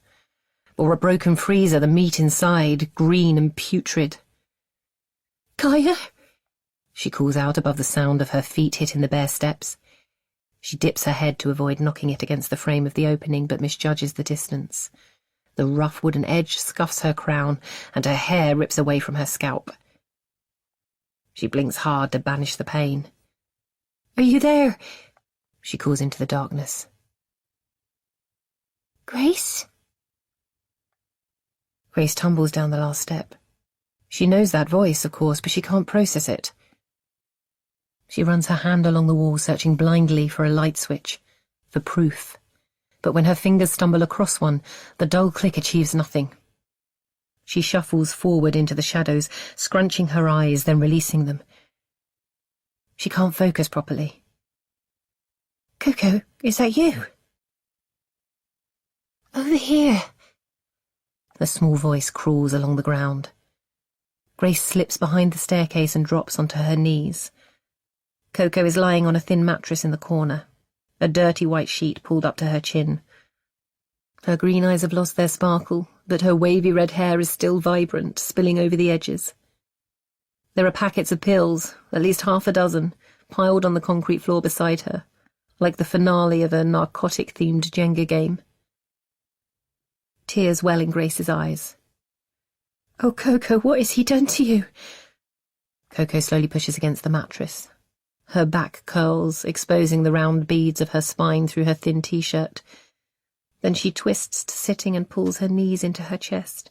Or a broken freezer, the meat inside, green and putrid. Kaya? She calls out above the sound of her feet hitting the bare steps. She dips her head to avoid knocking it against the frame of the opening, but misjudges the distance. The rough wooden edge scuffs her crown, and her hair rips away from her scalp. She blinks hard to banish the pain. Are you there? She calls into the darkness. Grace? Grace tumbles down the last step. She knows that voice, of course, but she can't process it. She runs her hand along the wall, searching blindly for a light switch, for proof. But when her fingers stumble across one, the dull click achieves nothing. She shuffles forward into the shadows, scrunching her eyes, then releasing them. She can't focus properly. Coco, is that you? Over here. The small voice crawls along the ground. Grace slips behind the staircase and drops onto her knees. Coco is lying on a thin mattress in the corner, a dirty white sheet pulled up to her chin. Her green eyes have lost their sparkle, but her wavy red hair is still vibrant, spilling over the edges. There are packets of pills, at least half a dozen, piled on the concrete floor beside her, like the finale of a narcotic-themed Jenga game. Tears well in Grace's eyes. Oh, Coco, what has he done to you? Coco slowly pushes against the mattress. Her back curls, exposing the round beads of her spine through her thin t-shirt. Then she twists to sitting and pulls her knees into her chest.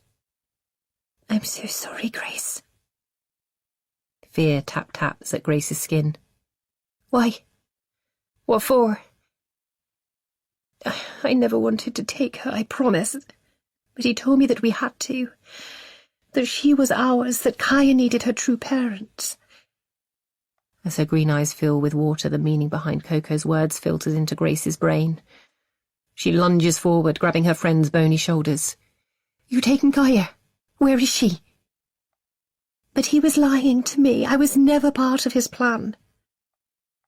I'm so sorry, Grace. Fear tap-taps at Grace's skin. Why? What for? I never wanted to take her, I promise. But he told me that we had to. That she was ours, that Kaya needed her true parents. As her green eyes fill with water, the meaning behind Coco's words filters into Grace's brain. She lunges forward, grabbing her friend's bony shoulders. You taken Kaya? Where is she? But he was lying to me. I was never part of his plan.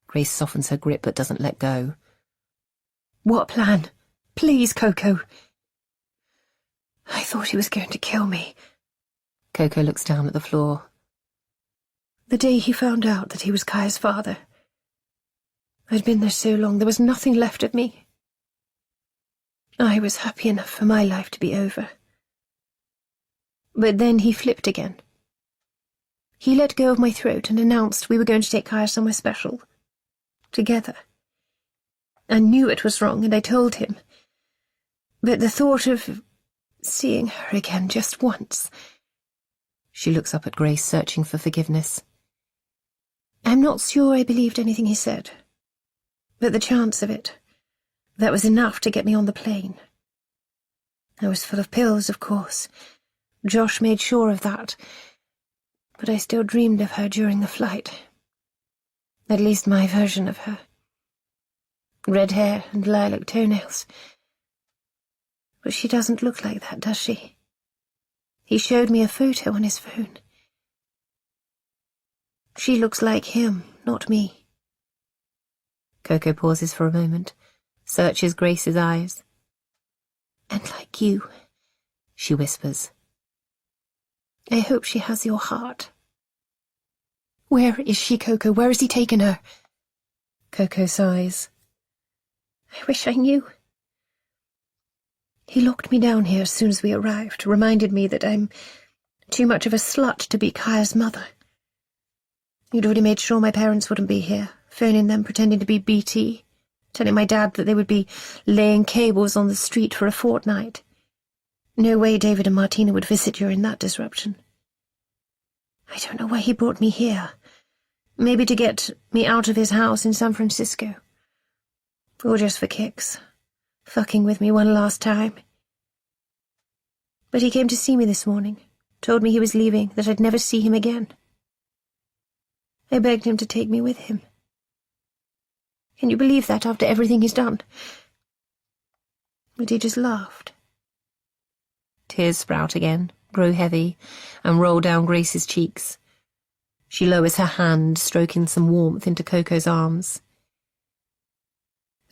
Grace softens her grip but doesn't let go. What plan? Please, Coco. I thought he was going to kill me. Coco looks down at the floor. The day he found out that he was Kaya's father. I'd been there so long, there was nothing left of me. I was happy enough for my life to be over. But then he flipped again. He let go of my throat and announced we were going to take Kaya somewhere special. Together. I knew it was wrong, and I told him. But the thought of seeing her again just once, She looks up at Grace, searching for forgiveness. I'm not sure I believed anything he said, but the chance of it, that was enough to get me on the plane. I was full of pills, of course. Josh made sure of that, but I still dreamed of her during the flight. At least my version of her. Red hair and lilac toenails. But she doesn't look like that, does she? He showed me a photo on his phone. She looks like him, not me. Coco pauses for a moment, searches Grace's eyes. And like you, she whispers. I hope she has your heart. Where is she, Coco? Where has he taken her? Coco sighs. I wish I knew. He locked me down here as soon as we arrived, reminded me that I'm too much of a slut to be Kaya's mother. He'd already made sure my parents wouldn't be here, phoning them, pretending to be BT, telling my dad that they would be laying cables on the street for a fortnight. No way David and Martina would visit during that disruption. I don't know why he brought me here. Maybe to get me out of his house in San Francisco. Or just for kicks. Fucking with me one last time. But he came to see me this morning, told me he was leaving, that I'd never see him again. I begged him to take me with him. Can you believe that after everything he's done? But he just laughed. Tears sprout again, grow heavy, and roll down Grace's cheeks. She lowers her hand, stroking some warmth into Coco's arms.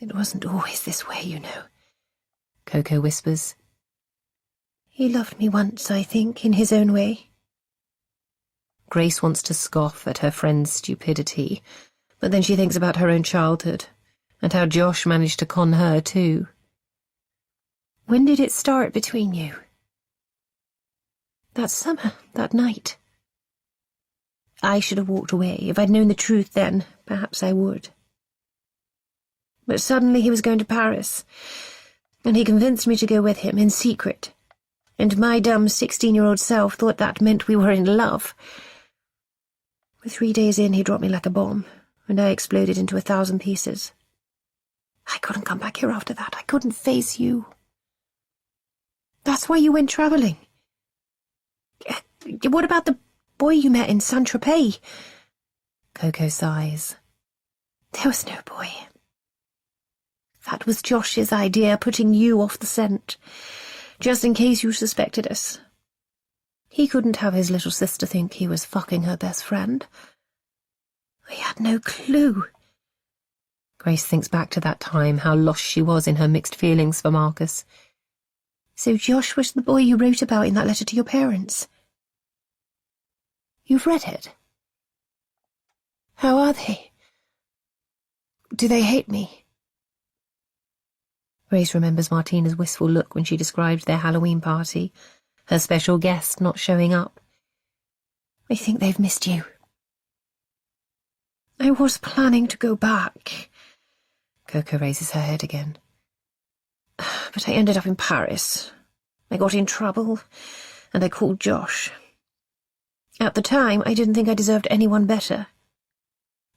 It wasn't always this way, you know, Coco whispers. He loved me once, I think, in his own way. Grace wants to scoff at her friend's stupidity, but then she thinks about her own childhood, and how Josh managed to con her too. When did it start between you? That summer, that night. I should have walked away. If I'd known the truth then, perhaps I would. But suddenly he was going to Paris, and he convinced me to go with him in secret, and my dumb 16-year-old self thought that meant we were in love. 3 days in, he dropped me like a bomb, and I exploded into 1,000 pieces. I couldn't come back here after that. I couldn't face you. That's why you went travelling. What about the boy you met in Saint-Tropez? Coco sighs. There was no boy. That was Josh's idea, putting you off the scent, just in case you suspected us. He couldn't have his little sister think he was fucking her best friend. I had no clue. Grace thinks back to that time, how lost she was in her mixed feelings for Marcus. So Josh was the boy you wrote about in that letter to your parents? You've read it? How are they? Do they hate me? Grace remembers Martina's wistful look when she described their Halloween party, her special guest not showing up. I think they've missed you. I was planning to go back. Coco raises her head again. But I ended up in Paris. I got in trouble, and I called Josh. At the time, I didn't think I deserved anyone better.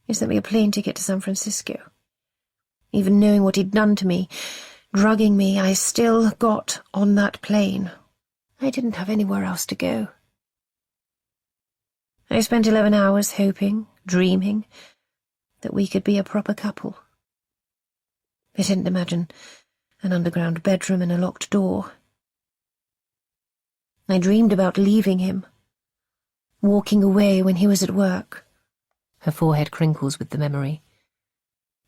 He sent me a plane ticket to San Francisco. Even knowing what he'd done to me, drugging me, I still got on that plane. I didn't have anywhere else to go. I spent 11 hours hoping, dreaming, that we could be a proper couple. I didn't imagine an underground bedroom and a locked door. I dreamed about leaving him, walking away when he was at work. Her forehead crinkles with the memory.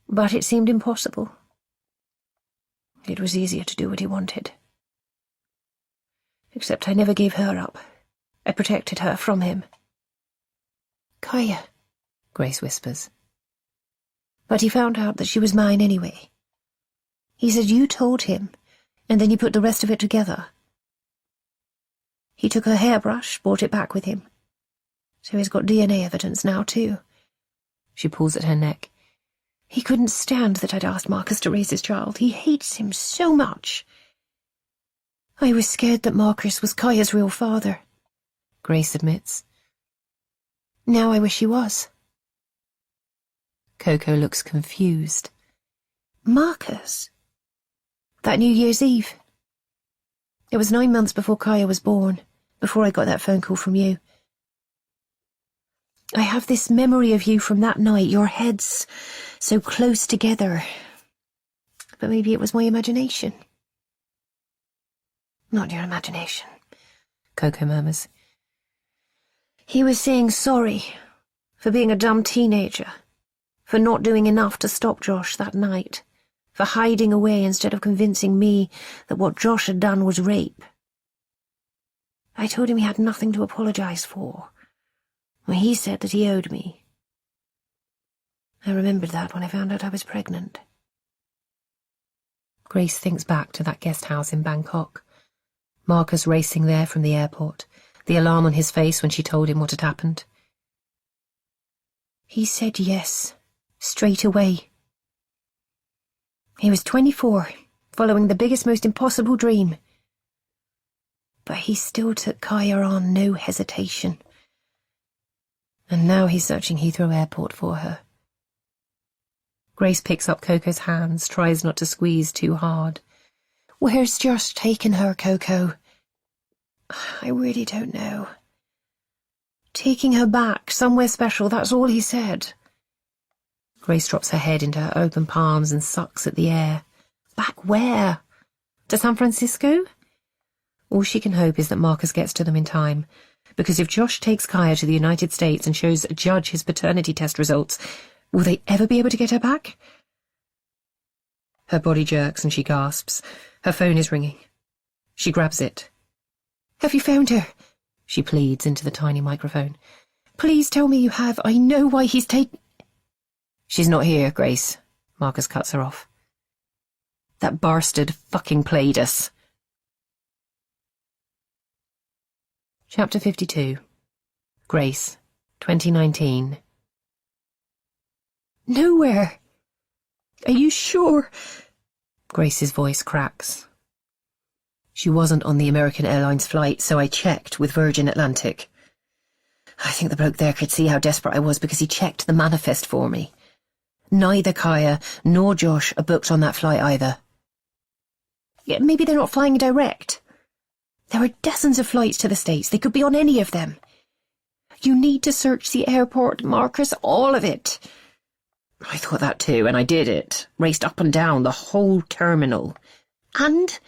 But it seemed impossible. It was easier to do what he wanted. Except I never gave her up. I protected her from him. Kaya, Grace whispers. But he found out that she was mine anyway. He said you told him, and then you put the rest of it together. He took her hairbrush, brought it back with him. So he's got DNA evidence now, too. She pulls at her neck. He couldn't stand that I'd asked Marcus to raise his child. He hates him so much. I was scared that Marcus was Kaya's real father. Grace admits. Now I wish he was. Coco looks confused. Marcus? That New Year's Eve? It was 9 months before Kaya was born, before I got that phone call from you. I have this memory of you from that night, your heads so close together. But maybe it was my imagination. Not your imagination, Coco murmurs. He was saying sorry for being a dumb teenager, for not doing enough to stop Josh that night, for hiding away instead of convincing me that what Josh had done was rape. I told him he had nothing to apologize for, when he said that he owed me. I remembered that when I found out I was pregnant. Grace thinks back to that guest house in Bangkok. Marcus racing there from the airport, the alarm on his face when she told him what had happened. He said yes, straight away. He was 24, following the biggest, most impossible dream. But he still took Kaya on, no hesitation. And now he's searching Heathrow Airport for her. Grace picks up Coco's hands, tries not to squeeze too hard. Where's Josh taken her, Coco? I really don't know. Taking her back, somewhere special, that's all he said. Grace drops her head into her open palms and sucks at the air. Back where? To San Francisco? All she can hope is that Marcus gets to them in time, because if Josh takes Kaya to the United States and shows a judge his paternity test results, will they ever be able to get her back? Her body jerks and she gasps. Her phone is ringing. She grabs it. Have you found her? She pleads into the tiny microphone. Please tell me you have. I know why he's taken... She's not here, Grace. Marcus cuts her off. That bastard fucking played us. Chapter 52. Grace, 2019. Nowhere. Are you sure? Grace's voice cracks. She wasn't on the American Airlines flight, so I checked with Virgin Atlantic. I think the bloke there could see how desperate I was because he checked the manifest for me. Neither Kaya nor Josh are booked on that flight either. Yeah, maybe they're not flying direct. There are dozens of flights to the States. They could be on any of them. You need to search the airport, Marcus, all of it. I thought that too, and I did it. Raced up and down the whole terminal. And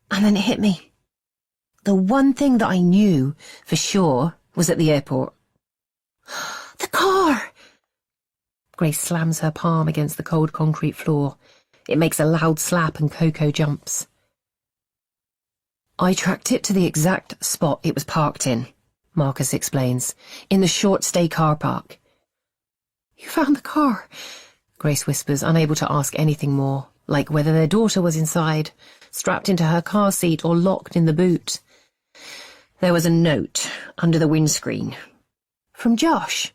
then it hit me. The one thing that I knew for sure was at the airport. The car! Grace slams her palm against the cold concrete floor. It makes a loud slap and Coco jumps. I tracked it to the exact spot it was parked in, Marcus explains, in the short-stay car park. You found the car, Grace whispers, unable to ask anything more, like whether their daughter was inside, strapped into her car seat or locked in the boot. There was a note under the windscreen. From Josh.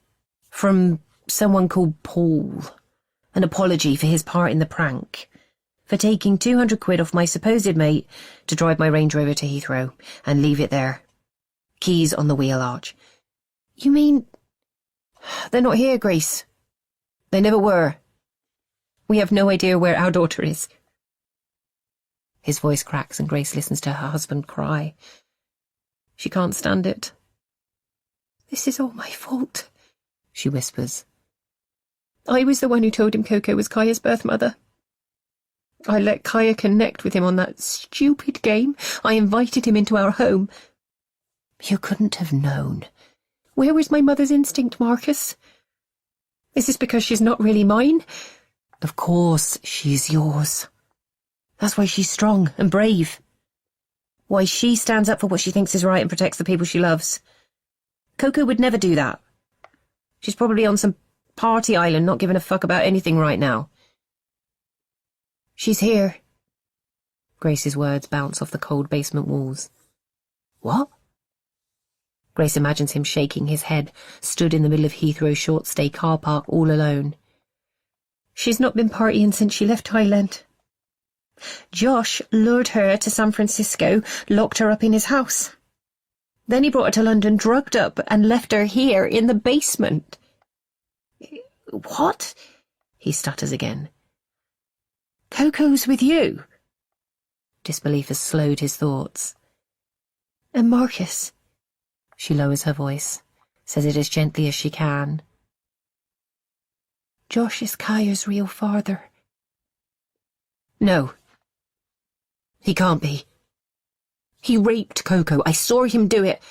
From someone called Paul. An apology for his part in the prank. For taking 200 quid off my supposed mate to drive my Range Rover to Heathrow and leave it there. Keys on the wheel arch. You mean... They're not here, Grace. They never were. We have no idea where our daughter is. His voice cracks and Grace listens to her husband cry. She can't stand it. This is all my fault, she whispers. I was the one who told him Coco was Kaya's birth mother. I let Kaya connect with him on that stupid game. I invited him into our home. You couldn't have known. Where was my mother's instinct, Marcus? Is this because she's not really mine? Of course she's yours. That's why she's strong and brave. Why she stands up for what she thinks is right and protects the people she loves. Coco would never do that. She's probably on some party island not giving a fuck about anything right now. She's here. Grace's words bounce off the cold basement walls. What? Grace imagines him shaking his head, stood in the middle of Heathrow's short-stay car park all alone. She's not been partying since she left Thailand. Josh lured her to San Francisco, locked her up in his house. Then he brought her to London drugged up and left her here in the basement. What? He stutters again. Coco's with you. Disbelief has slowed his thoughts. And Marcus. She lowers her voice, says it as gently as she can. Josh is Kaya's real father. No. He can't be. He raped Coco. I saw him do it.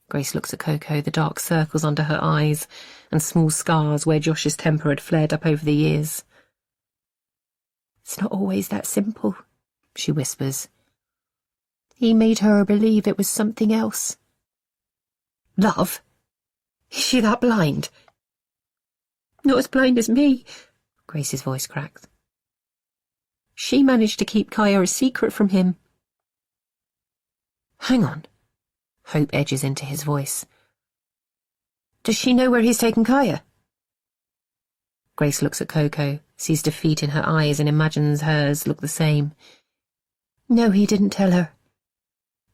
Grace looks at Coco, the dark circles under her eyes and small scars where Josh's temper had flared up over the years. It's not always that simple, she whispers. He made her believe it was something else. Love? Is she that blind? Not as blind as me, Grace's voice cracks. She managed to keep Kaya a secret from him. Hang on. Hope edges into his voice. Does she know where he's taken Kaya? Grace looks at Coco, sees defeat in her eyes and imagines hers look the same. No, he didn't tell her.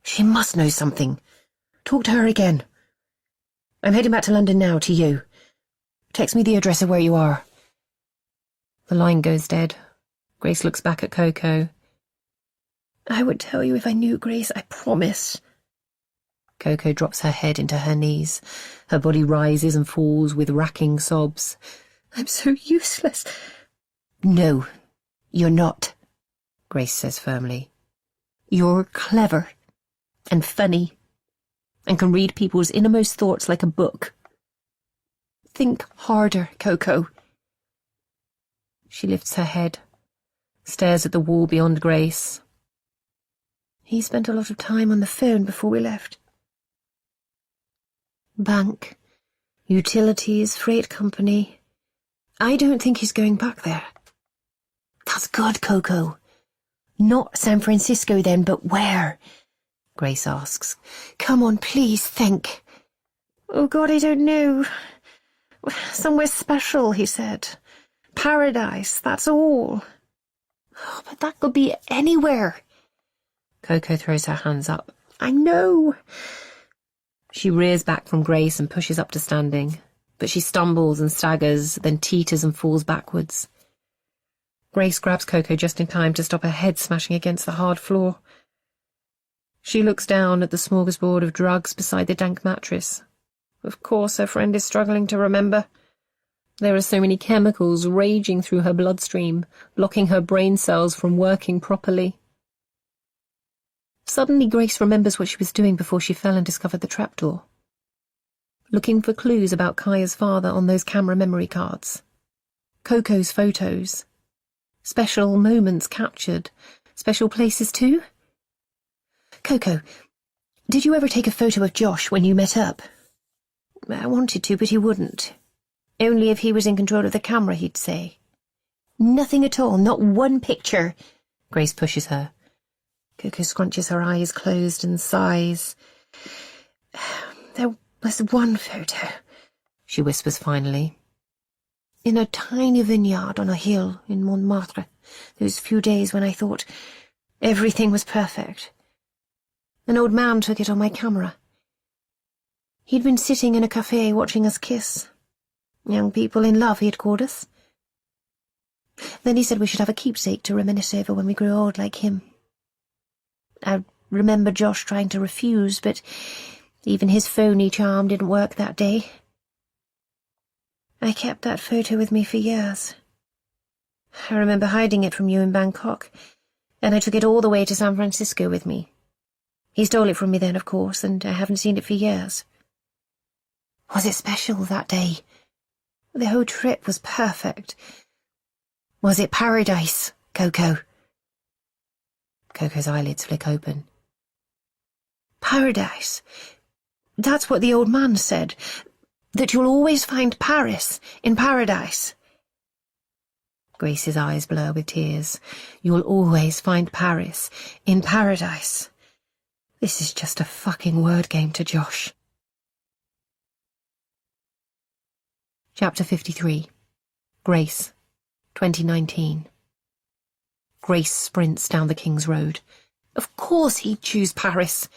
She must know something. Talk to her again. I'm heading back to London now, to you. Text me the address of where you are. The line goes dead. Grace looks back at Coco. I would tell you if I knew, Grace, I promise. Coco drops her head into her knees. Her body rises and falls with racking sobs. I'm so useless. No, you're not, Grace says firmly. You're clever and funny and can read people's innermost thoughts like a book. Think harder, Coco. She lifts her head, stares at the wall beyond Grace. He spent a lot of time on the phone before we left. Bank, utilities, freight company. I don't think he's going back there. That's good, Coco. Not San Francisco then, but where? Grace asks. Come on, please, think. Oh, God, I don't know. Somewhere special, he said. Paradise, that's all. Oh, but that could be anywhere. Coco throws her hands up. I know. She rears back from Grace and pushes up to standing, but she stumbles and staggers, then teeters and falls backwards. Grace grabs Coco just in time to stop her head smashing against the hard floor. She looks down at the smorgasbord of drugs beside the dank mattress. Of course her friend is struggling to remember. There are so many chemicals raging through her bloodstream, blocking her brain cells from working properly. Suddenly Grace remembers what she was doing before she fell and discovered the trapdoor. Looking for clues about Kaya's father on those camera memory cards. Coco's photos. Special moments captured. Special places too? Coco, did you ever take a photo of Josh when you met up? I wanted to, but he wouldn't. Only if he was in control of the camera, he'd say. Nothing at all, not one picture. Grace pushes her. Coco scrunches her eyes closed and sighs. There was one photo, she whispers finally. In a tiny vineyard on a hill in Montmartre, those few days when I thought everything was perfect. An old man took it on my camera. He'd been sitting in a cafe watching us kiss. Young people in love, he'd called us. Then he said we should have a keepsake to reminisce over when we grew old like him. I remember Josh trying to refuse, but even his phony charm didn't work that day. I kept that photo with me for years. I remember hiding it from you in Bangkok, and I took it all the way to San Francisco with me. He stole it from me then, of course, and I haven't seen it for years. Was it special that day? The whole trip was perfect. Was it paradise, Coco? Coco's eyelids flick open. Paradise? That's what the old man said. That you'll always find Paris in paradise. Grace's eyes blur with tears. You'll always find Paris in paradise. This is just a fucking word game to Josh. Chapter 53. Grace, 2019. Grace sprints down the King's Road. Of course he'd choose Paris.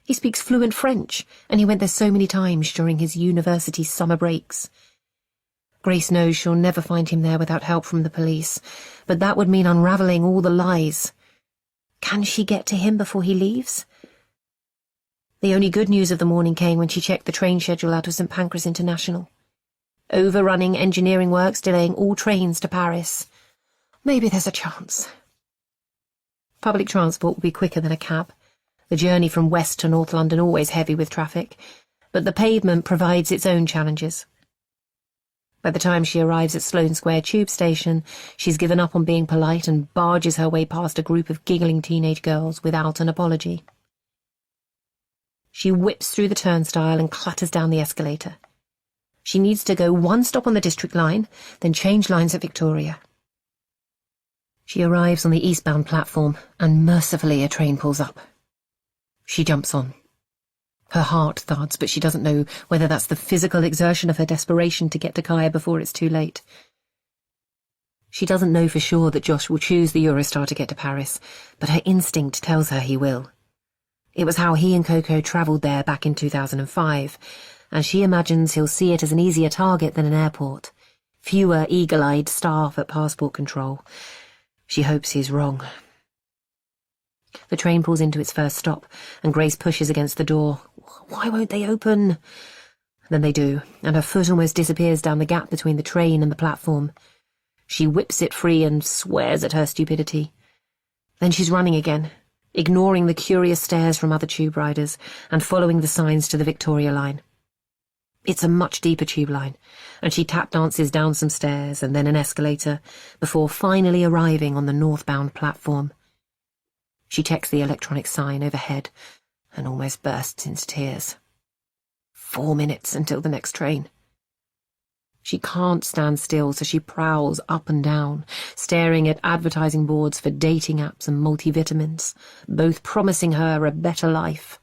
He speaks fluent French, and he went there so many times during his university summer breaks. Grace knows she'll never find him there without help from the police, but that would mean unravelling all the lies. Can she get to him before he leaves? The only good news of the morning came when she checked the train schedule out of St Pancras International. Overrunning engineering works delaying all trains to Paris. Maybe there's a chance. Public transport will be quicker than a cab. The journey from West to North London always heavy with traffic, but the pavement provides its own challenges. By the time she arrives at Sloane Square tube station, she's given up on being polite and barges her way past a group of giggling teenage girls without an apology. She whips through the turnstile and clatters down the escalator. She needs to go one stop on the District line, then change lines at Victoria. She arrives on the eastbound platform, and mercifully a train pulls up. She jumps on. Her heart thuds, but she doesn't know whether that's the physical exertion of her desperation to get to Kaya before it's too late. She doesn't know for sure that Josh will choose the Eurostar to get to Paris, but her instinct tells her he will. It was how he and Coco travelled there back in 2005, and she imagines he'll see it as an easier target than an airport. Fewer eagle-eyed staff at passport control. She hopes he's wrong. The train pulls into its first stop, and Grace pushes against the door. Why won't they open? Then they do, and her foot almost disappears down the gap between the train and the platform. She whips it free and swears at her stupidity. Then she's running again, ignoring the curious stares from other tube riders and following the signs to the Victoria line. It's a much deeper tube line, and she tap dances down some stairs and then an escalator before finally arriving on the northbound platform. She checks the electronic sign overhead and almost bursts into tears. 4 minutes until the next train. She can't stand still, so she prowls up and down, staring at advertising boards for dating apps and multivitamins, both promising her a better life.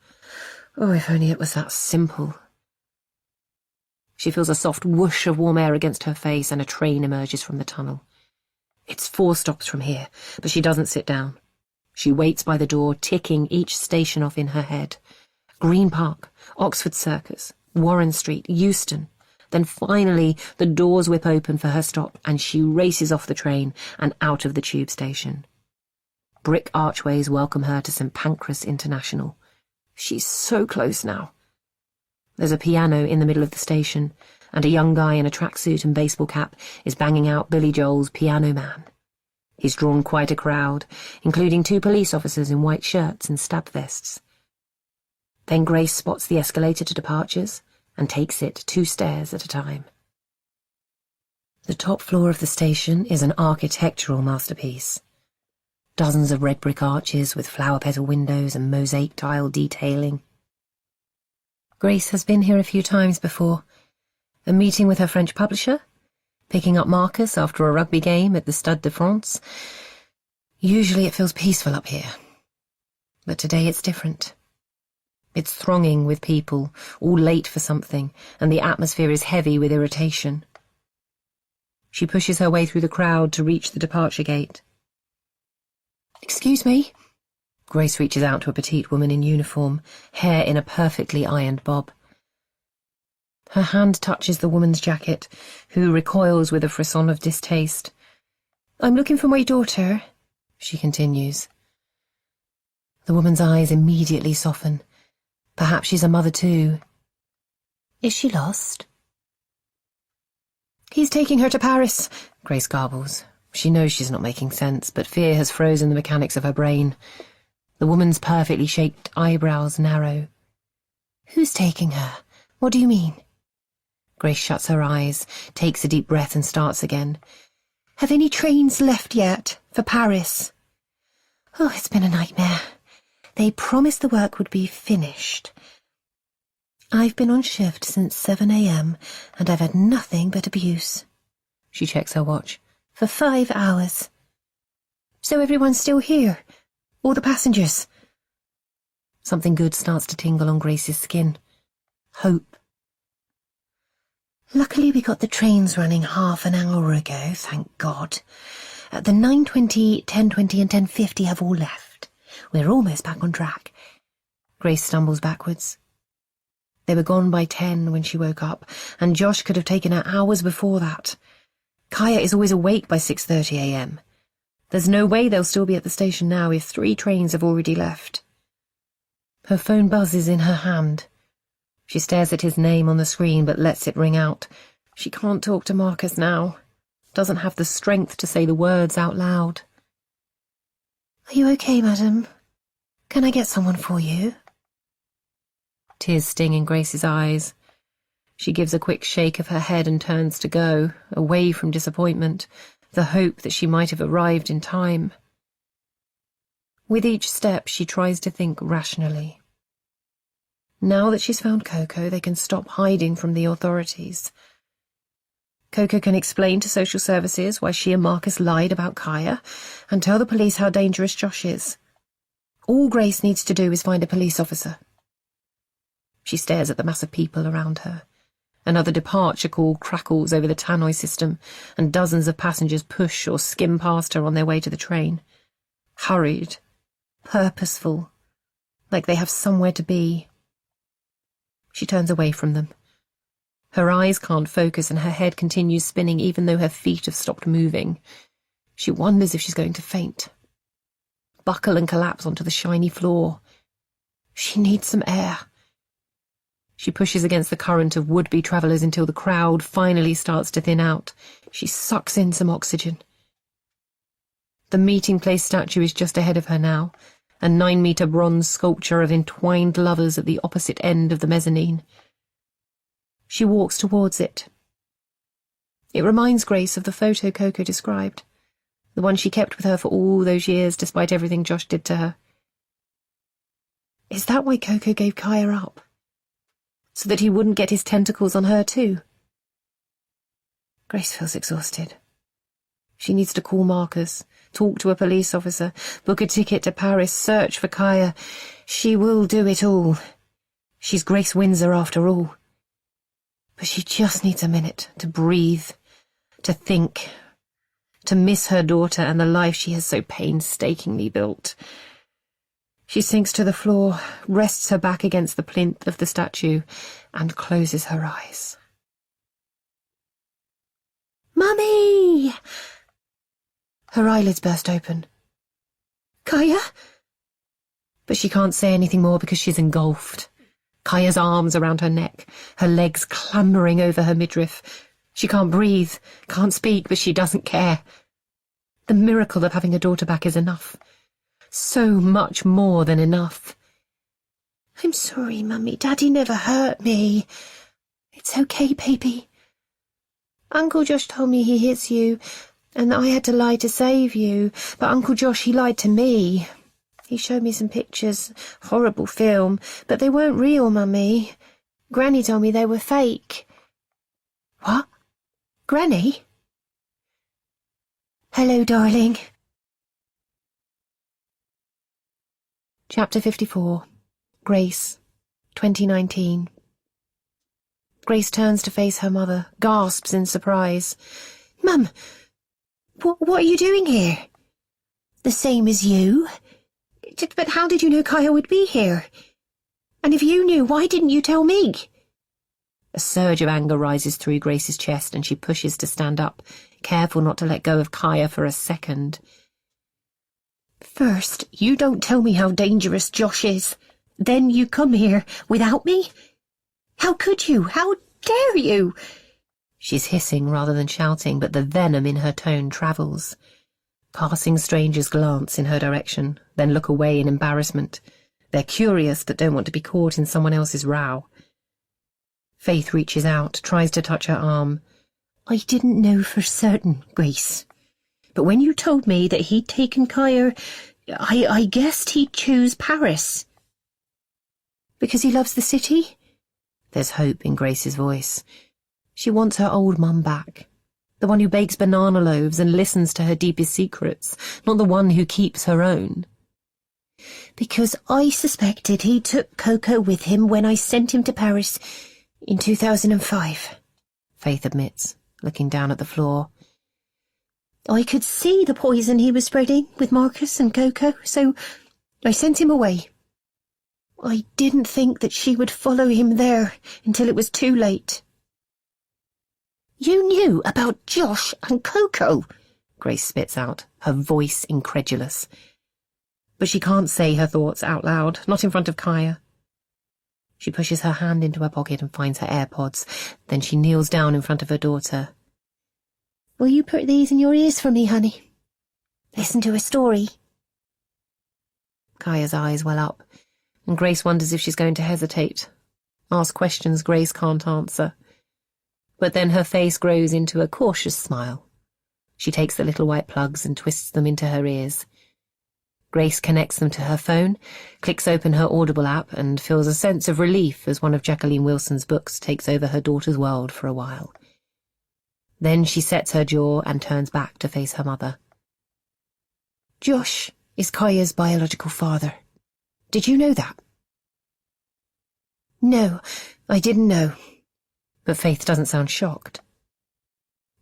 Oh, if only it was that simple. She feels a soft whoosh of warm air against her face, and a train emerges from the tunnel. It's 4 stops from here, but she doesn't sit down. She waits by the door, ticking each station off in her head. Green Park, Oxford Circus, Warren Street, Euston. Then finally the doors whip open for her stop, and she races off the train and out of the tube station. Brick archways welcome her to St Pancras International. She's so close now. There's a piano in the middle of the station, and a young guy in a tracksuit and baseball cap is banging out Billy Joel's Piano Man. He's drawn quite a crowd, including 2 police officers in white shirts and stab vests. Then Grace spots the escalator to departures and takes it 2 stairs at a time. The top floor of the station is an architectural masterpiece. Dozens of red brick arches with flower petal windows and mosaic tile detailing. Grace has been here a few times before. A meeting with her French publisher, picking up Marcus after a rugby game at the Stade de France. Usually it feels peaceful up here, but today it's different. It's thronging with people, all late for something, and the atmosphere is heavy with irritation. She pushes her way through the crowd to reach the departure gate. "Excuse me?" Grace reaches out to a petite woman in uniform, hair in a perfectly ironed bob. Her hand touches the woman's jacket, who recoils with a frisson of distaste. "I'm looking for my daughter," she continues. The woman's eyes immediately soften. Perhaps she's a mother too. "Is she lost?" "He's taking her to Paris," Grace garbles. She knows she's not making sense, but fear has frozen the mechanics of her brain. The woman's perfectly shaped eyebrows narrow. "Who's taking her? What do you mean?" Grace shuts her eyes, takes a deep breath and starts again. "Have any trains left yet for Paris?" "Oh, it's been a nightmare. They promised the work would be finished. I've been on shift since 7 a.m. and I've had nothing but abuse." She checks her watch. "For 5 hours. So everyone's still here? All the passengers?" Something good starts to tingle on Grace's skin. Hope. "Luckily we got the trains running half an hour ago, thank God. The 9:20, 10:20 and 10:50 have all left. We're almost back on track." Grace stumbles backwards. They were gone by 10 when she woke up, and Josh could have taken her hours before that. Kaya is always awake by 6:30 a.m. There's no way they'll still be at the station now if 3 trains have already left. Her phone buzzes in her hand. She stares at his name on the screen but lets it ring out. She can't talk to Marcus now. Doesn't have the strength to say the words out loud. "Are you okay, madam? Can I get someone for you?" Tears sting in Grace's eyes. She gives a quick shake of her head and turns to go, away from disappointment, the hope that she might have arrived in time. With each step, she tries to think rationally. Now that she's found Coco, they can stop hiding from the authorities. Coco can explain to social services why she and Marcus lied about Kaya and tell the police how dangerous Josh is. All Grace needs to do is find a police officer. She stares at the mass of people around her. Another departure call crackles over the tannoy system, and dozens of passengers push or skim past her on their way to the train. Hurried, purposeful, like they have somewhere to be. She turns away from them. Her eyes can't focus and her head continues spinning even though her feet have stopped moving. She wonders if she's going to faint. Buckle and collapse onto the shiny floor. She needs some air. She pushes against the current of would-be travellers until the crowd finally starts to thin out. She sucks in some oxygen. The meeting place statue is just ahead of her now, a 9-metre bronze sculpture of entwined lovers at the opposite end of the mezzanine. She walks towards it. It reminds Grace of the photo Coco described, the one she kept with her for all those years despite everything Josh did to her. Is that why Coco gave Kaya up? So that he wouldn't get his tentacles on her too? Grace feels exhausted. She needs to call Marcus, talk to a police officer, book a ticket to Paris, search for Kaya. She will do it all. She's Grace Windsor after all. But she just needs a minute to breathe, to think, to miss her daughter and the life she has so painstakingly built. She sinks to the floor, rests her back against the plinth of the statue, and closes her eyes. "Mummy!" Her eyelids burst open. "Kaya?" But she can't say anything more because she's engulfed. Kaya's arms around her neck, her legs clambering over her midriff. She can't breathe, can't speak, but she doesn't care. The miracle of having a daughter back is enough. So much more than enough. "I'm sorry, Mummy. Daddy never hurt me." "It's okay, baby. Uncle Josh told me he hits you, and that I had to lie to save you. But Uncle Josh, he lied to me. He showed me some pictures, horrible film, but they weren't real, Mummy. Granny told me they were fake." "What? Granny?" "Hello, darling." Chapter 54. Grace, 2019. Grace turns to face her mother, gasps in surprise. "Mum, what are you doing here?" "The same as you. But how did you know Kaya would be here? And if you knew, why didn't you tell me?" A surge of anger rises through Grace's chest and she pushes to stand up, careful not to let go of Kaya for a second. "First, you don't tell me how dangerous Josh is. Then you come here without me? How could you? How dare you?" She's hissing rather than shouting, but the venom in her tone travels. Passing strangers glance in her direction, then look away in embarrassment. They're curious but don't want to be caught in someone else's row. Faith reaches out, tries to touch her arm. "I didn't know for certain, Grace. But when you told me that he'd taken Kaya, I guessed he'd choose Paris." "Because he loves the city?" There's hope in Grace's voice. She wants her old mum back. The one who bakes banana loaves and listens to her deepest secrets, not the one who keeps her own. "Because I suspected he took Coco with him when I sent him to Paris in 2005, Faith admits, looking down at the floor. "I could see the poison he was spreading with Marcus and Coco, so I sent him away. I didn't think that she would follow him there until it was too late. You knew about Josh and Coco, Grace spits out, her voice incredulous. But she can't say her thoughts out loud, not in front of Kaya. She pushes her hand into her pocket and finds her AirPods. Then she kneels down in front of her daughter. Will you put these in your ears for me, honey? Listen to a story. Kaya's eyes well up, and Grace wonders if she's going to hesitate, ask questions Grace can't answer. But then her face grows into a cautious smile. She takes the little white plugs and twists them into her ears. Grace connects them to her phone, clicks open her Audible app, and feels a sense of relief as one of Jacqueline Wilson's books takes over her daughter's world for a while. Then she sets her jaw and turns back to face her mother. Josh is Kaya's biological father. Did you know that? No, I didn't know. But Faith doesn't sound shocked.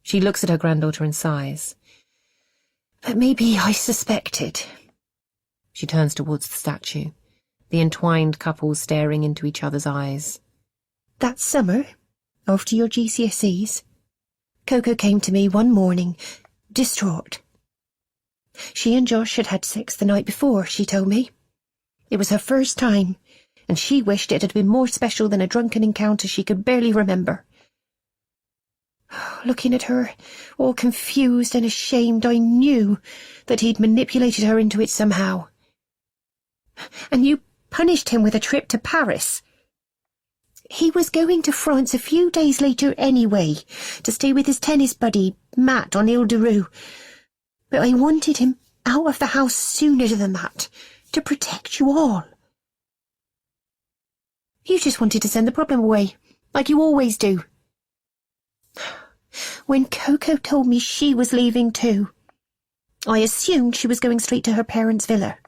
She looks at her granddaughter and sighs. But maybe I suspected. She turns towards the statue, the entwined couple staring into each other's eyes. That summer, after your GCSEs, Coco came to me one morning, distraught. She and Josh had had sex the night before, she told me. It was her first time, and she wished it had been more special than a drunken encounter she could barely remember. Looking at her, all confused and ashamed, I knew that he'd manipulated her into it somehow. And you punished him with a trip to Paris. He was going to France a few days later anyway, to stay with his tennis buddy, Matt, on Ile de Rue. But I wanted him out of the house sooner than that, to protect you all. You just wanted to send the problem away, like you always do. When Coco told me she was leaving too, I assumed she was going straight to her parents' villa.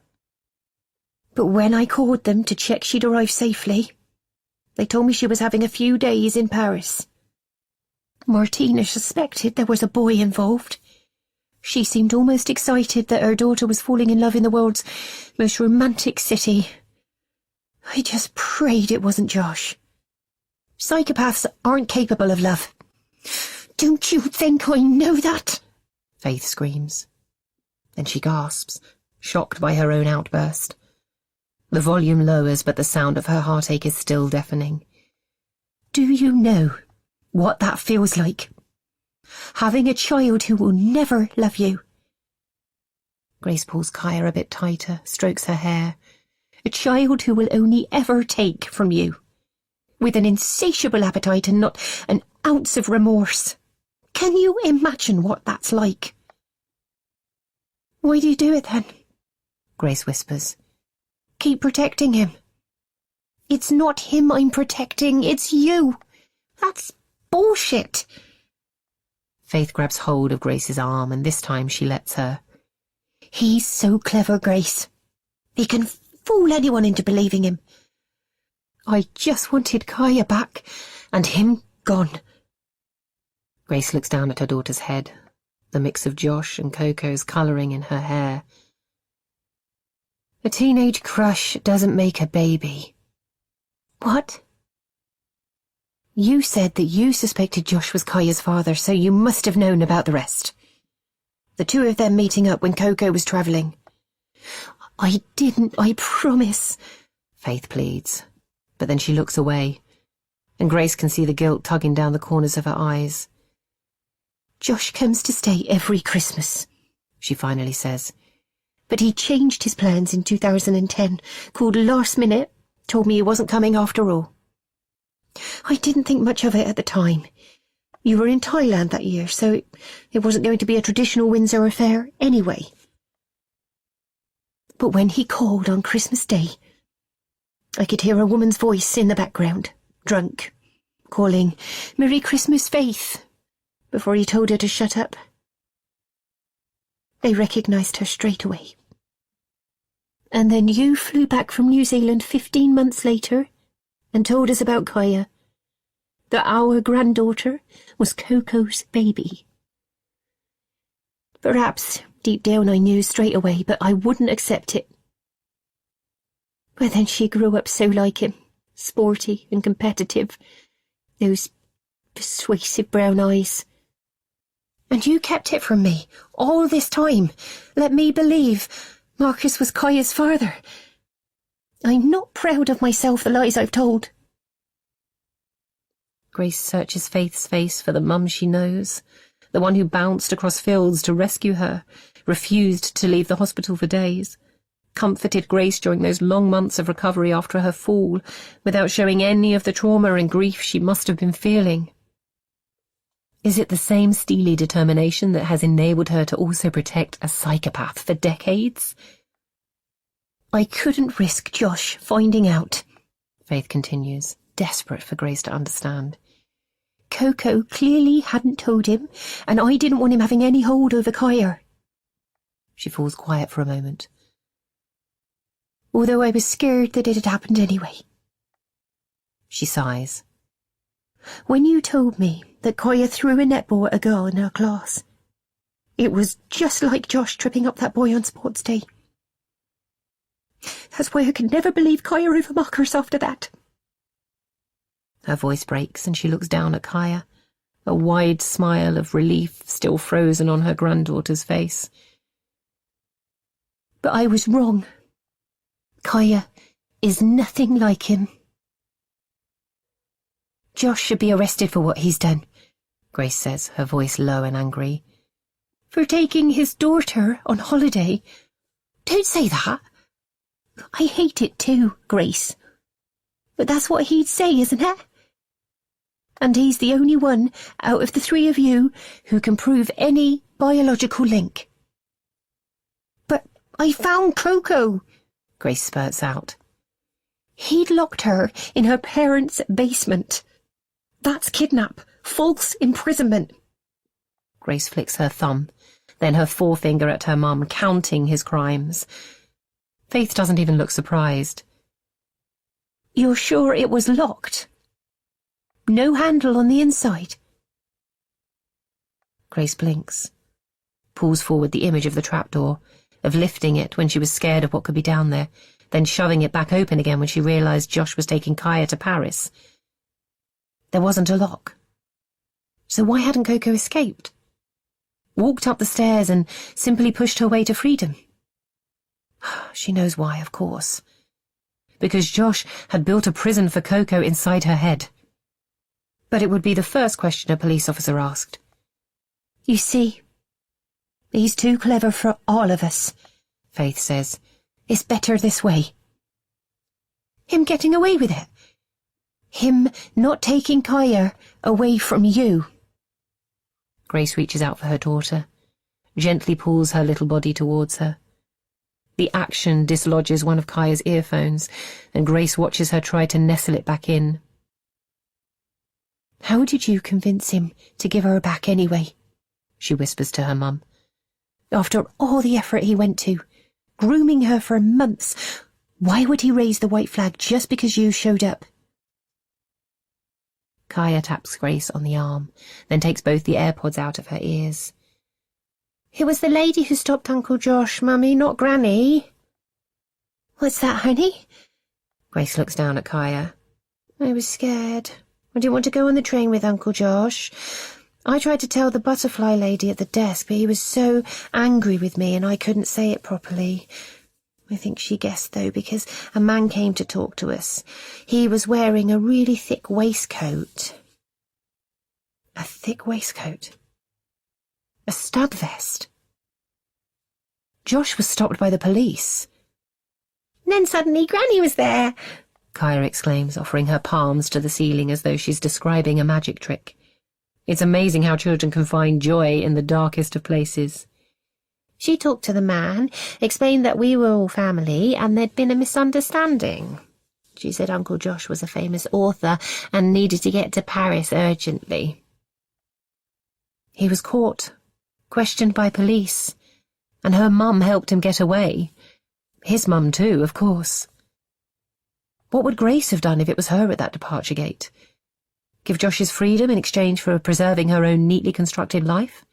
But when I called them to check she'd arrived safely, they told me she was having a few days in Paris. Martina suspected there was a boy involved. She seemed almost excited that her daughter was falling in love in the world's most romantic city. I just prayed it wasn't Josh. Psychopaths aren't capable of love. Don't you think I know that? Faith screams. Then she gasps, shocked by her own outburst. The volume lowers, but the sound of her heartache is still deafening. Do you know what that feels like? Having a child who will never love you. Grace pulls Kaya a bit tighter, strokes her hair. A child who will only ever take from you, with an insatiable appetite and not an ounce of remorse. Can you imagine what that's like? Why do you do it then? Grace whispers. Keep protecting him. It's not him I'm protecting, it's you. That's bullshit. Faith grabs hold of Grace's arm, and this time she lets her. He's so clever, Grace. He can fool anyone into believing him. I just wanted Kaya back, and him gone. Grace looks down at her daughter's head, the mix of Josh and Coco's colouring in her hair. A teenage crush doesn't make a baby. What? You said that you suspected Josh was Kaya's father, so you must have known about the rest. The two of them meeting up when Coco was travelling. I didn't, I promise. Faith pleads, but then she looks away, and Grace can see the guilt tugging down the corners of her eyes. Josh comes to stay every Christmas, she finally says. But he changed his plans in 2010, called last minute, told me he wasn't coming after all. I didn't think much of it at the time. You were in Thailand that year, so it wasn't going to be a traditional Windsor affair anyway. But when he called on Christmas Day, I could hear a woman's voice in the background, drunk, calling, "Merry Christmas, Faith," before he told her to shut up. They recognised her straight away. And then you flew back from New Zealand 15 months later and told us about Kaya, that our granddaughter was Coco's baby. Perhaps deep down I knew straight away, but I wouldn't accept it. But then she grew up so like him, sporty and competitive. Those persuasive brown eyes. And you kept it from me all this time. Let me believe Marcus was Kaya's father. I'm not proud of myself, the lies I've told. Grace searches Faith's face for the mum she knows, the one who bounced across fields to rescue her, refused to leave the hospital for days, comforted Grace during those long months of recovery after her fall, without showing any of the trauma and grief she must have been feeling. Is it the same steely determination that has enabled her to also protect a psychopath for decades? I couldn't risk Josh finding out, Faith continues, desperate for Grace to understand. Coco clearly hadn't told him, and I didn't want him having any hold over Kaya. She falls quiet for a moment. Although I was scared that it had happened anyway. She sighs. When you told me that Kaya threw a netball at a girl in her class, it was just like Josh tripping up that boy on sports day. That's why I could never believe Kaya over Marcus after that. Her voice breaks and she looks down at Kaya, a wide smile of relief still frozen on her granddaughter's face. But I was wrong. Kaya is nothing like him. Josh should be arrested for what he's done, Grace says, her voice low and angry. For taking his daughter on holiday. Don't say that. I hate it too, Grace. But that's what he'd say, isn't it? And he's the only one out of the three of you who can prove any biological link. But I found Coco, Grace spurts out. He'd locked her in her parents' basement. That's kidnap, false imprisonment. Grace flicks her thumb, then her forefinger at her mum, counting his crimes. Faith doesn't even look surprised. You're sure it was locked? No handle on the inside? Grace blinks, pulls forward the image of the trapdoor, of lifting it when she was scared of what could be down there, then shoving it back open again when she realised Josh was taking Kaya to Paris. There wasn't a lock. So why hadn't Coco escaped? Walked up the stairs and simply pushed her way to freedom? She knows why, of course. Because Josh had built a prison for Coco inside her head. But it would be the first question a police officer asked. You see, he's too clever for all of us, Faith says. It's better this way. Him getting away with it. Him not taking Kaya away from you. Grace reaches out for her daughter, gently pulls her little body towards her. The action dislodges one of Kaya's earphones, and Grace watches her try to nestle it back in. How did you convince him to give her back anyway? She whispers to her mum. After all the effort he went to, grooming her for months, why would he raise the white flag just because you showed up? Kaya taps Grace on the arm, then takes both the AirPods out of her ears. It was the lady who stopped Uncle Josh, Mummy, not Granny. What's that, honey? Grace looks down at Kaya. I was scared. I didn't want to go on the train with Uncle Josh. I tried to tell the butterfly lady at the desk, but he was so angry with me and I couldn't say it properly. I think she guessed, though, because a man came to talk to us. He was wearing a really thick waistcoat. A thick waistcoat? A stud vest? Josh was stopped by the police. Then suddenly Granny was there, Kaya exclaims, offering her palms to the ceiling as though she's describing a magic trick. It's amazing how children can find joy in the darkest of places. She talked to the man, explained that we were all family and there'd been a misunderstanding. She said Uncle Josh was a famous author and needed to get to Paris urgently. He was caught, questioned by police, and her mum helped him get away. His mum too, of course. What would Grace have done if it was her at that departure gate? Give Josh his freedom in exchange for preserving her own neatly constructed life?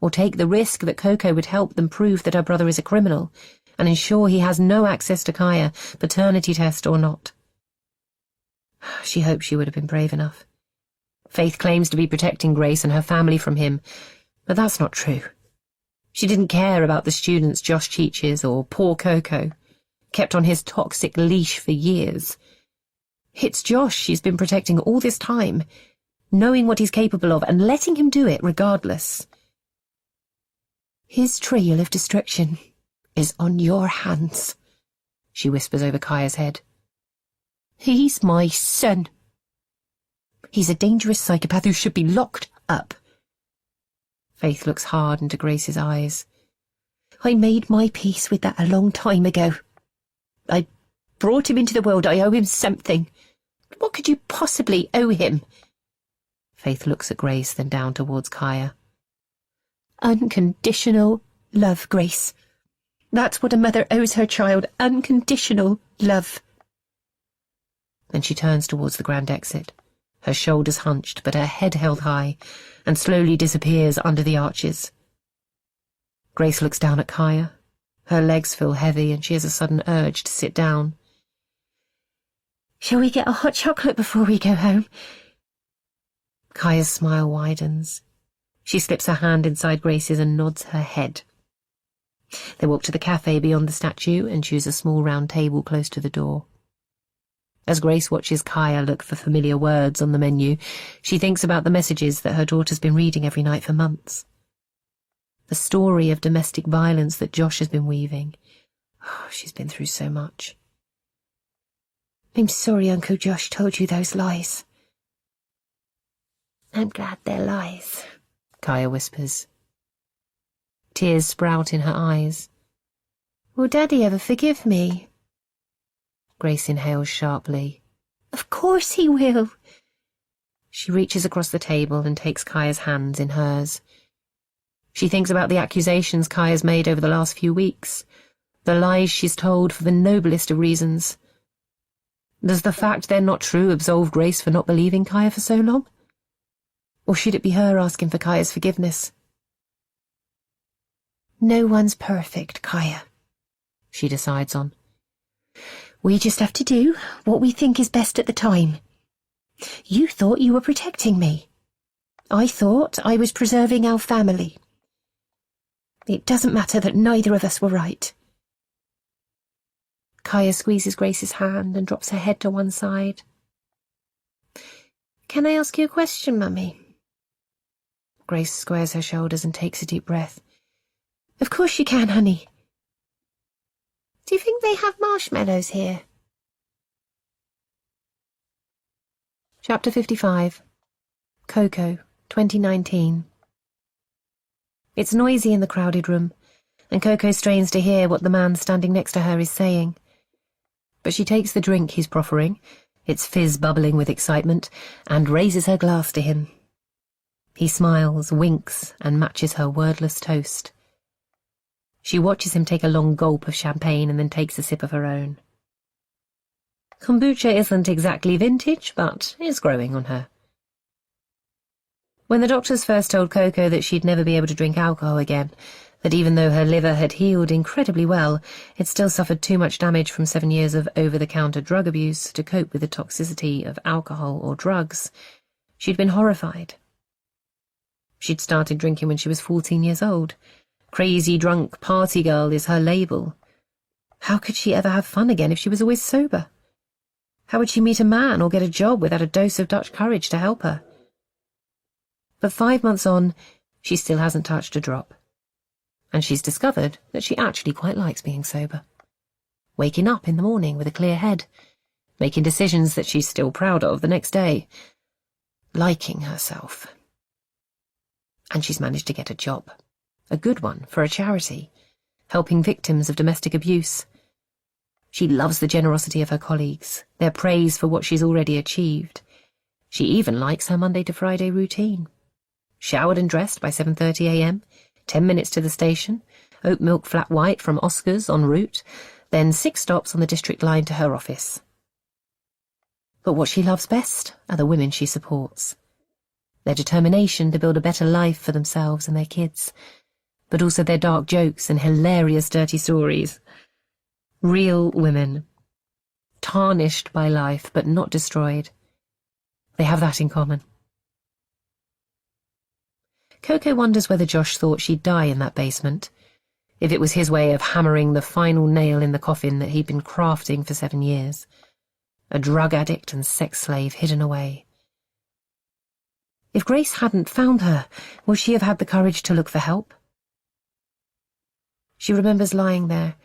Or take the risk that Coco would help them prove that her brother is a criminal, and ensure he has no access to Kaya, paternity test or not. She hoped she would have been brave enough. Faith claims to be protecting Grace and her family from him, but that's not true. She didn't care about the students Josh teaches or poor Coco, kept on his toxic leash for years. It's Josh she's been protecting all this time, knowing what he's capable of and letting him do it regardless. His trail of destruction is on your hands, she whispers over Kaya's head. He's my son. He's a dangerous psychopath who should be locked up. Faith looks hard into Grace's eyes. I made my peace with that a long time ago. I brought him into the world. I owe him something. What could you possibly owe him? Faith looks at Grace, then down towards Kaya. Unconditional love, Grace. That's what a mother owes her child, unconditional love. Then she turns towards the grand exit, her shoulders hunched but her head held high, and slowly disappears under the arches. Grace looks down at Kaya. Her legs feel heavy and she has a sudden urge to sit down. Shall we get a hot chocolate before we go home? Kaya's smile widens. She slips her hand inside Grace's and nods her head. They walk to the cafe beyond the statue and choose a small round table close to the door. As Grace watches Kaya look for familiar words on the menu, she thinks about the messages that her daughter's been reading every night for months. The story of domestic violence that Josh has been weaving. Oh, she's been through so much. I'm sorry Uncle Josh told you those lies. I'm glad they're lies, Kaya whispers. Tears sprout in her eyes. Will Daddy ever forgive me? Grace inhales sharply. Of course he will. She reaches across the table and takes Kaya's hands in hers. She thinks about the accusations Kaya's made over the last few weeks, the lies she's told for the noblest of reasons. Does the fact they're not true absolve Grace for not believing Kaya for so long? Or should it be her asking for Kaya's forgiveness? No one's perfect, Kaya, she decides on. We just have to do what we think is best at the time. You thought you were protecting me. I thought I was preserving our family. It doesn't matter that neither of us were right. Kaya squeezes Grace's hand and drops her head to one side. Can I ask you a question, Mummy? Grace squares her shoulders and takes a deep breath. Of course you can, honey. Do you think they have marshmallows here? Chapter 55. Coco, 2019. It's noisy in the crowded room, and Coco strains to hear what the man standing next to her is saying. But she takes the drink he's proffering, its fizz bubbling with excitement, and raises her glass to him. He smiles, winks, and matches her wordless toast. She watches him take a long gulp of champagne and then takes a sip of her own. Kombucha isn't exactly vintage, but is growing on her. When the doctors first told Coco that she'd never be able to drink alcohol again, that even though her liver had healed incredibly well, it still suffered too much damage from 7 years of over-the-counter drug abuse to cope with the toxicity of alcohol or drugs, she'd been horrified. She'd started drinking when she was 14 years old. Crazy drunk party girl is her label. How could she ever have fun again if she was always sober? How would she meet a man or get a job without a dose of Dutch courage to help her? But 5 months on, she still hasn't touched a drop. And she's discovered that she actually quite likes being sober. Waking up in the morning with a clear head, making decisions that she's still proud of the next day, liking herself. And she's managed to get a job, a good one for a charity, helping victims of domestic abuse. She loves the generosity of her colleagues, their praise for what she's already achieved. She even likes her Monday to Friday routine. Showered and dressed by 7:30 a.m, 10 minutes to the station, oat milk flat white from Oscar's en route, then 6 stops on the district line to her office. But what she loves best are the women she supports. Their determination to build a better life for themselves and their kids, but also their dark jokes and hilarious dirty stories. Real women. Tarnished by life, but not destroyed. They have that in common. Coco wonders whether Josh thought she'd die in that basement, if it was his way of hammering the final nail in the coffin that he'd been crafting for 7 years. A drug addict and sex slave hidden away. If Grace hadn't found her, would she have had the courage to look for help? She remembers lying there,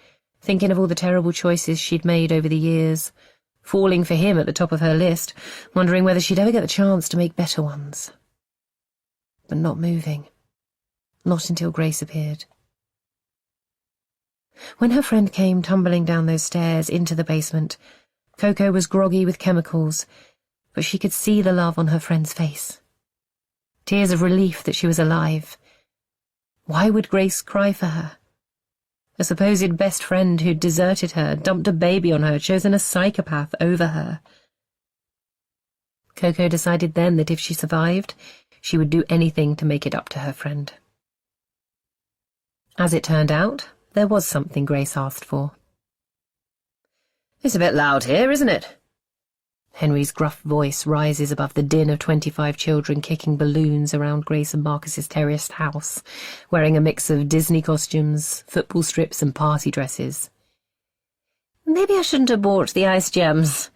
thinking of all the terrible choices she'd made over the years, falling for him at the top of her list, wondering whether she'd ever get the chance to make better ones. But not moving. Not until Grace appeared. When her friend came tumbling down those stairs into the basement, Coco was groggy with chemicals, but she could see the love on her friend's face. Tears of relief that she was alive. Why would Grace cry for her? A supposed best friend who'd deserted her, dumped a baby on her, chosen a psychopath over her. Coco decided then that if she survived, she would do anything to make it up to her friend. As it turned out, there was something Grace asked for. It's a bit loud here, isn't it? Henry's gruff voice rises above the din of 25 children kicking balloons around Grace and Marcus's terraced house, wearing a mix of Disney costumes, football strips and party dresses. Maybe I shouldn't have bought the ice gems,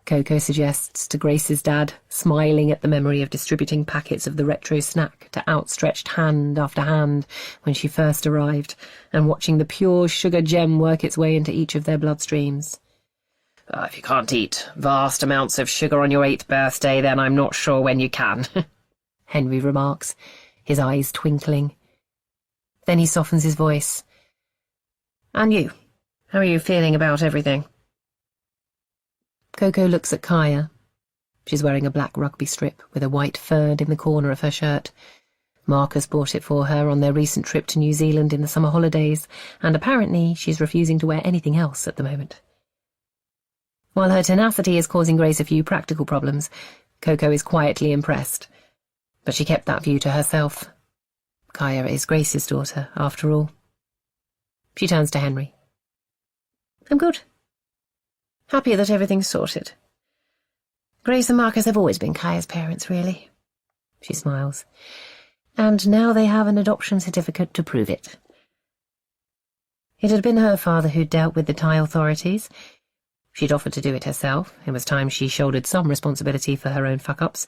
Coco suggests to Grace's dad, smiling at the memory of distributing packets of the retro snack to outstretched hand after hand when she first arrived, and watching the pure sugar gem work its way into each of their bloodstreams. If you can't eat vast amounts of sugar on your 8th birthday, then I'm not sure when you can, Henry remarks, his eyes twinkling. Then he softens his voice. And you? How are you feeling about everything? Coco looks at Kaya. She's wearing a black rugby strip with a white fern in the corner of her shirt. Marcus bought it for her on their recent trip to New Zealand in the summer holidays, and apparently she's refusing to wear anything else at the moment. While her tenacity is causing Grace a few practical problems, Coco is quietly impressed. But she kept that view to herself. Kaya is Grace's daughter, after all. She turns to Henry. I'm good. Happy that everything's sorted. Grace and Marcus have always been Kaya's parents, really. She smiles. And now they have an adoption certificate to prove it. It had been her father who'd dealt with the Thai authorities. She'd offered to do it herself. It was time she shouldered some responsibility for her own fuck-ups,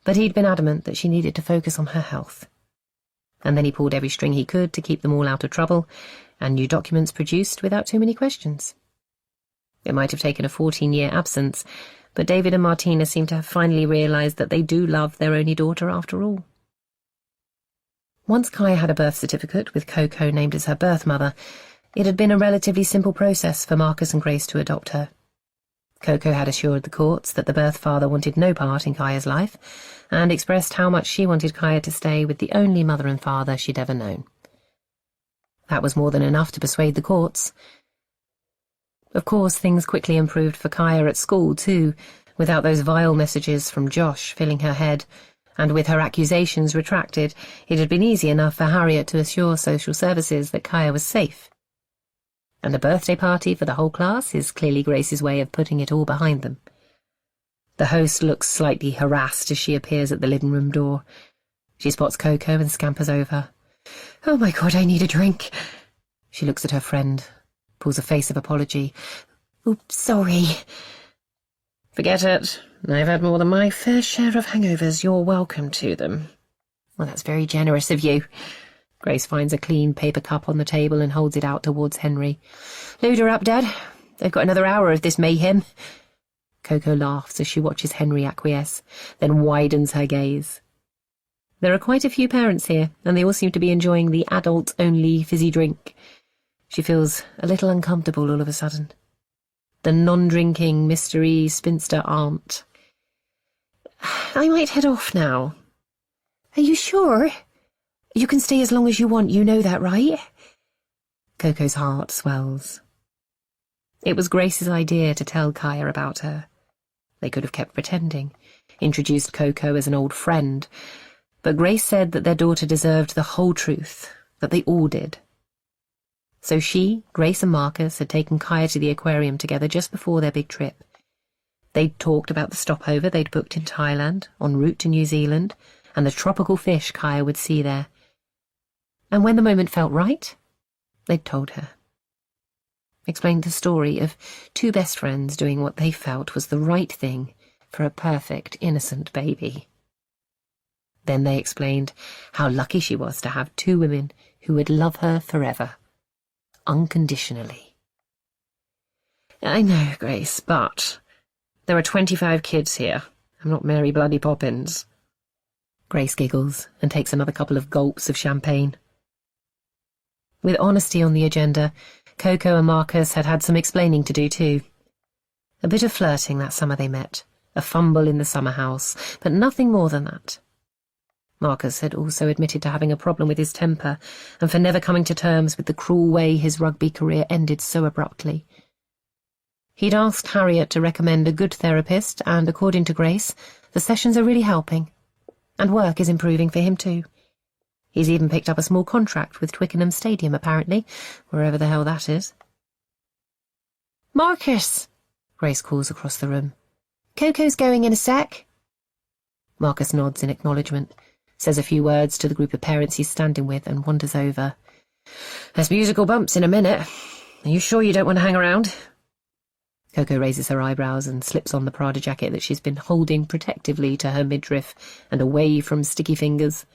but he'd been adamant that she needed to focus on her health. And then he pulled every string he could to keep them all out of trouble, and new documents produced without too many questions. It might have taken a 14-year absence, but David and Martina seem to have finally realised that they do love their only daughter after all. Once Kaya had a birth certificate with Coco named as her birth mother, it had been a relatively simple process for Marcus and Grace to adopt her. Coco had assured the courts that the birth father wanted no part in Kaya's life, and expressed how much she wanted Kaya to stay with the only mother and father she'd ever known. That was more than enough to persuade the courts. Of course, things quickly improved for Kaya at school, too, without those vile messages from Josh filling her head, and with her accusations retracted, it had been easy enough for Harriet to assure social services that Kaya was safe. And a birthday party for the whole class is clearly Grace's way of putting it all behind them. The host looks slightly harassed as she appears at the living room door. She spots Coco and scampers over. Oh my God, I need a drink. She looks at her friend, pulls a face of apology. Oops, sorry. Forget it. I've had more than my fair share of hangovers. You're welcome to them. Well, that's very generous of you. Grace finds a clean paper cup on the table and holds it out towards Henry. Load her up, Dad. They've got another hour of this mayhem. Coco laughs as she watches Henry acquiesce, then widens her gaze. There are quite a few parents here, and they all seem to be enjoying the adult-only fizzy drink. She feels a little uncomfortable all of a sudden. The non-drinking, mystery spinster aunt. I might head off now. Are you sure? You can stay as long as you want, you know that, right? Coco's heart swells. It was Grace's idea to tell Kaya about her. They could have kept pretending, introduced Coco as an old friend, but Grace said that their daughter deserved the whole truth, that they all did. So she, Grace and Marcus had taken Kaya to the aquarium together just before their big trip. They'd talked about the stopover they'd booked in Thailand, en route to New Zealand, and the tropical fish Kaya would see there. And when the moment felt right, they'd told her. Explained the story of two best friends doing what they felt was the right thing for a perfect, innocent baby. Then they explained how lucky she was to have two women who would love her forever, unconditionally. I know, Grace, but there are 25 kids here. I'm not Mary Bloody Poppins. Grace giggles and takes another couple of gulps of champagne. With honesty on the agenda, Coco and Marcus had had some explaining to do too. A bit of flirting that summer they met, a fumble in the summer house, but nothing more than that. Marcus had also admitted to having a problem with his temper and for never coming to terms with the cruel way his rugby career ended so abruptly. He'd asked Harriet to recommend a good therapist, and according to Grace, the sessions are really helping. And work is improving for him too. He's even picked up a small contract with Twickenham Stadium, apparently, wherever the hell that is. Marcus, Grace calls across the room. Coco's going in a sec. Marcus nods in acknowledgement, says a few words to the group of parents he's standing with, and wanders over. There's musical bumps in a minute. Are you sure you don't want to hang around? Coco raises her eyebrows and slips on the Prada jacket that she's been holding protectively to her midriff and away from sticky fingers.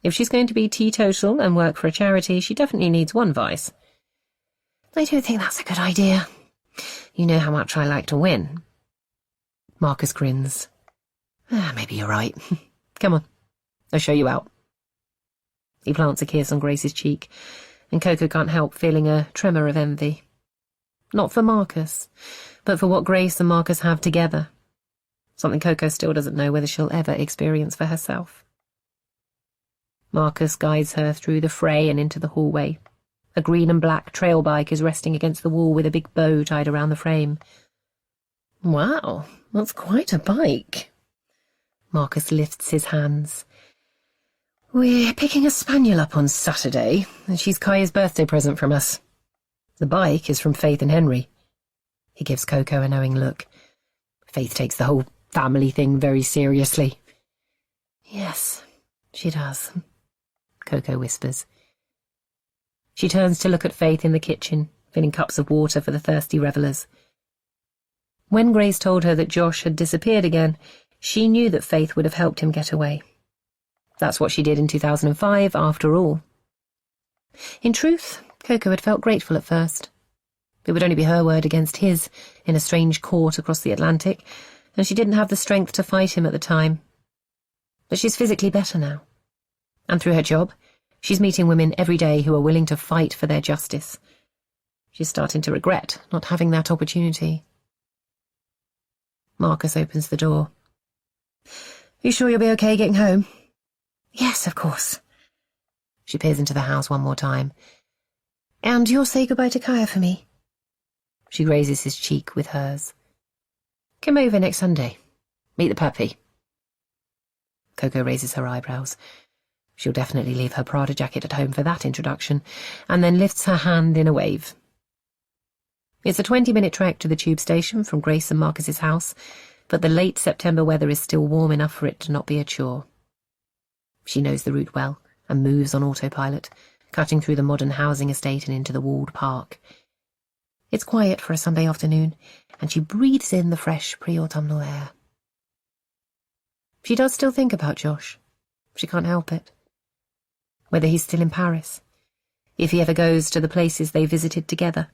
If she's going to be teetotal and work for a charity, she definitely needs one vice. I don't think that's a good idea. You know how much I like to win. Marcus grins. Maybe you're right. Come on, I'll show you out. He plants a kiss on Grace's cheek, and Coco can't help feeling a tremor of envy. Not for Marcus, but for what Grace and Marcus have together. Something Coco still doesn't know whether she'll ever experience for herself. Marcus guides her through the fray and into the hallway. A green and black trail bike is resting against the wall with a big bow tied around the frame. Wow, that's quite a bike. Marcus lifts his hands. We're picking a spaniel up on Saturday, and she's Kaya's birthday present from us. The bike is from Faith and Henry. He gives Coco a knowing look. Faith takes the whole family thing very seriously. Yes, she does, Coco whispers. She turns to look at Faith in the kitchen, filling cups of water for the thirsty revellers. When Grace told her that Josh had disappeared again, she knew that Faith would have helped him get away. That's what she did in 2005, after all. In truth, Coco had felt grateful at first. It would only be her word against his in a strange court across the Atlantic, and she didn't have the strength to fight him at the time. But she's physically better now. And through her job, she's meeting women every day who are willing to fight for their justice. She's starting to regret not having that opportunity. Marcus opens the door. You sure you'll be okay getting home? Yes, of course. She peers into the house one more time. And you'll say goodbye to Kaya for me? She raises his cheek with hers. Come over next Sunday. Meet the puppy. Coco raises her eyebrows. She'll definitely leave her Prada jacket at home for that introduction, and then lifts her hand in a wave. It's a 20-minute trek to the tube station from Grace and Marcus's house, but the late September weather is still warm enough for it to not be a chore. She knows the route well and moves on autopilot, cutting through the modern housing estate and into the walled park. It's quiet for a Sunday afternoon, and she breathes in the fresh pre-autumnal air. She does still think about Josh. She can't help it. Whether he's still in Paris, if he ever goes to the places they visited together.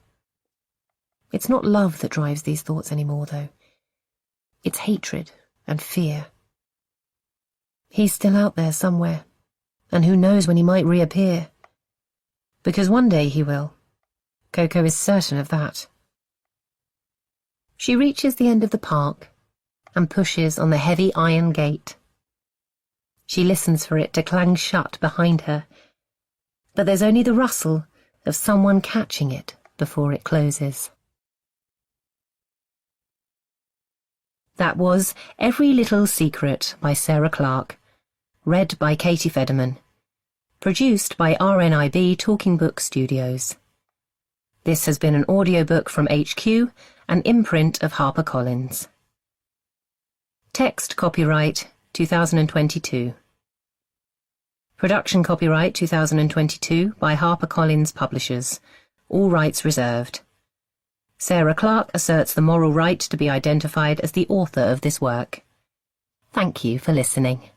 It's not love that drives these thoughts anymore, though. It's hatred and fear. He's still out there somewhere, and who knows when he might reappear. Because one day he will. Coco is certain of that. She reaches the end of the park and pushes on the heavy iron gate. She listens for it to clang shut behind her, but there's only the rustle of someone catching it before it closes. That was Every Little Secret by Sarah Clarke, read by Katie Federman. Produced by RNIB Talking Book Studios. This has been an audiobook from HQ, an imprint of HarperCollins. Text copyright 2022. Production copyright 2022 by HarperCollins Publishers. All rights reserved. Sarah Clarke asserts the moral right to be identified as the author of this work. Thank you for listening.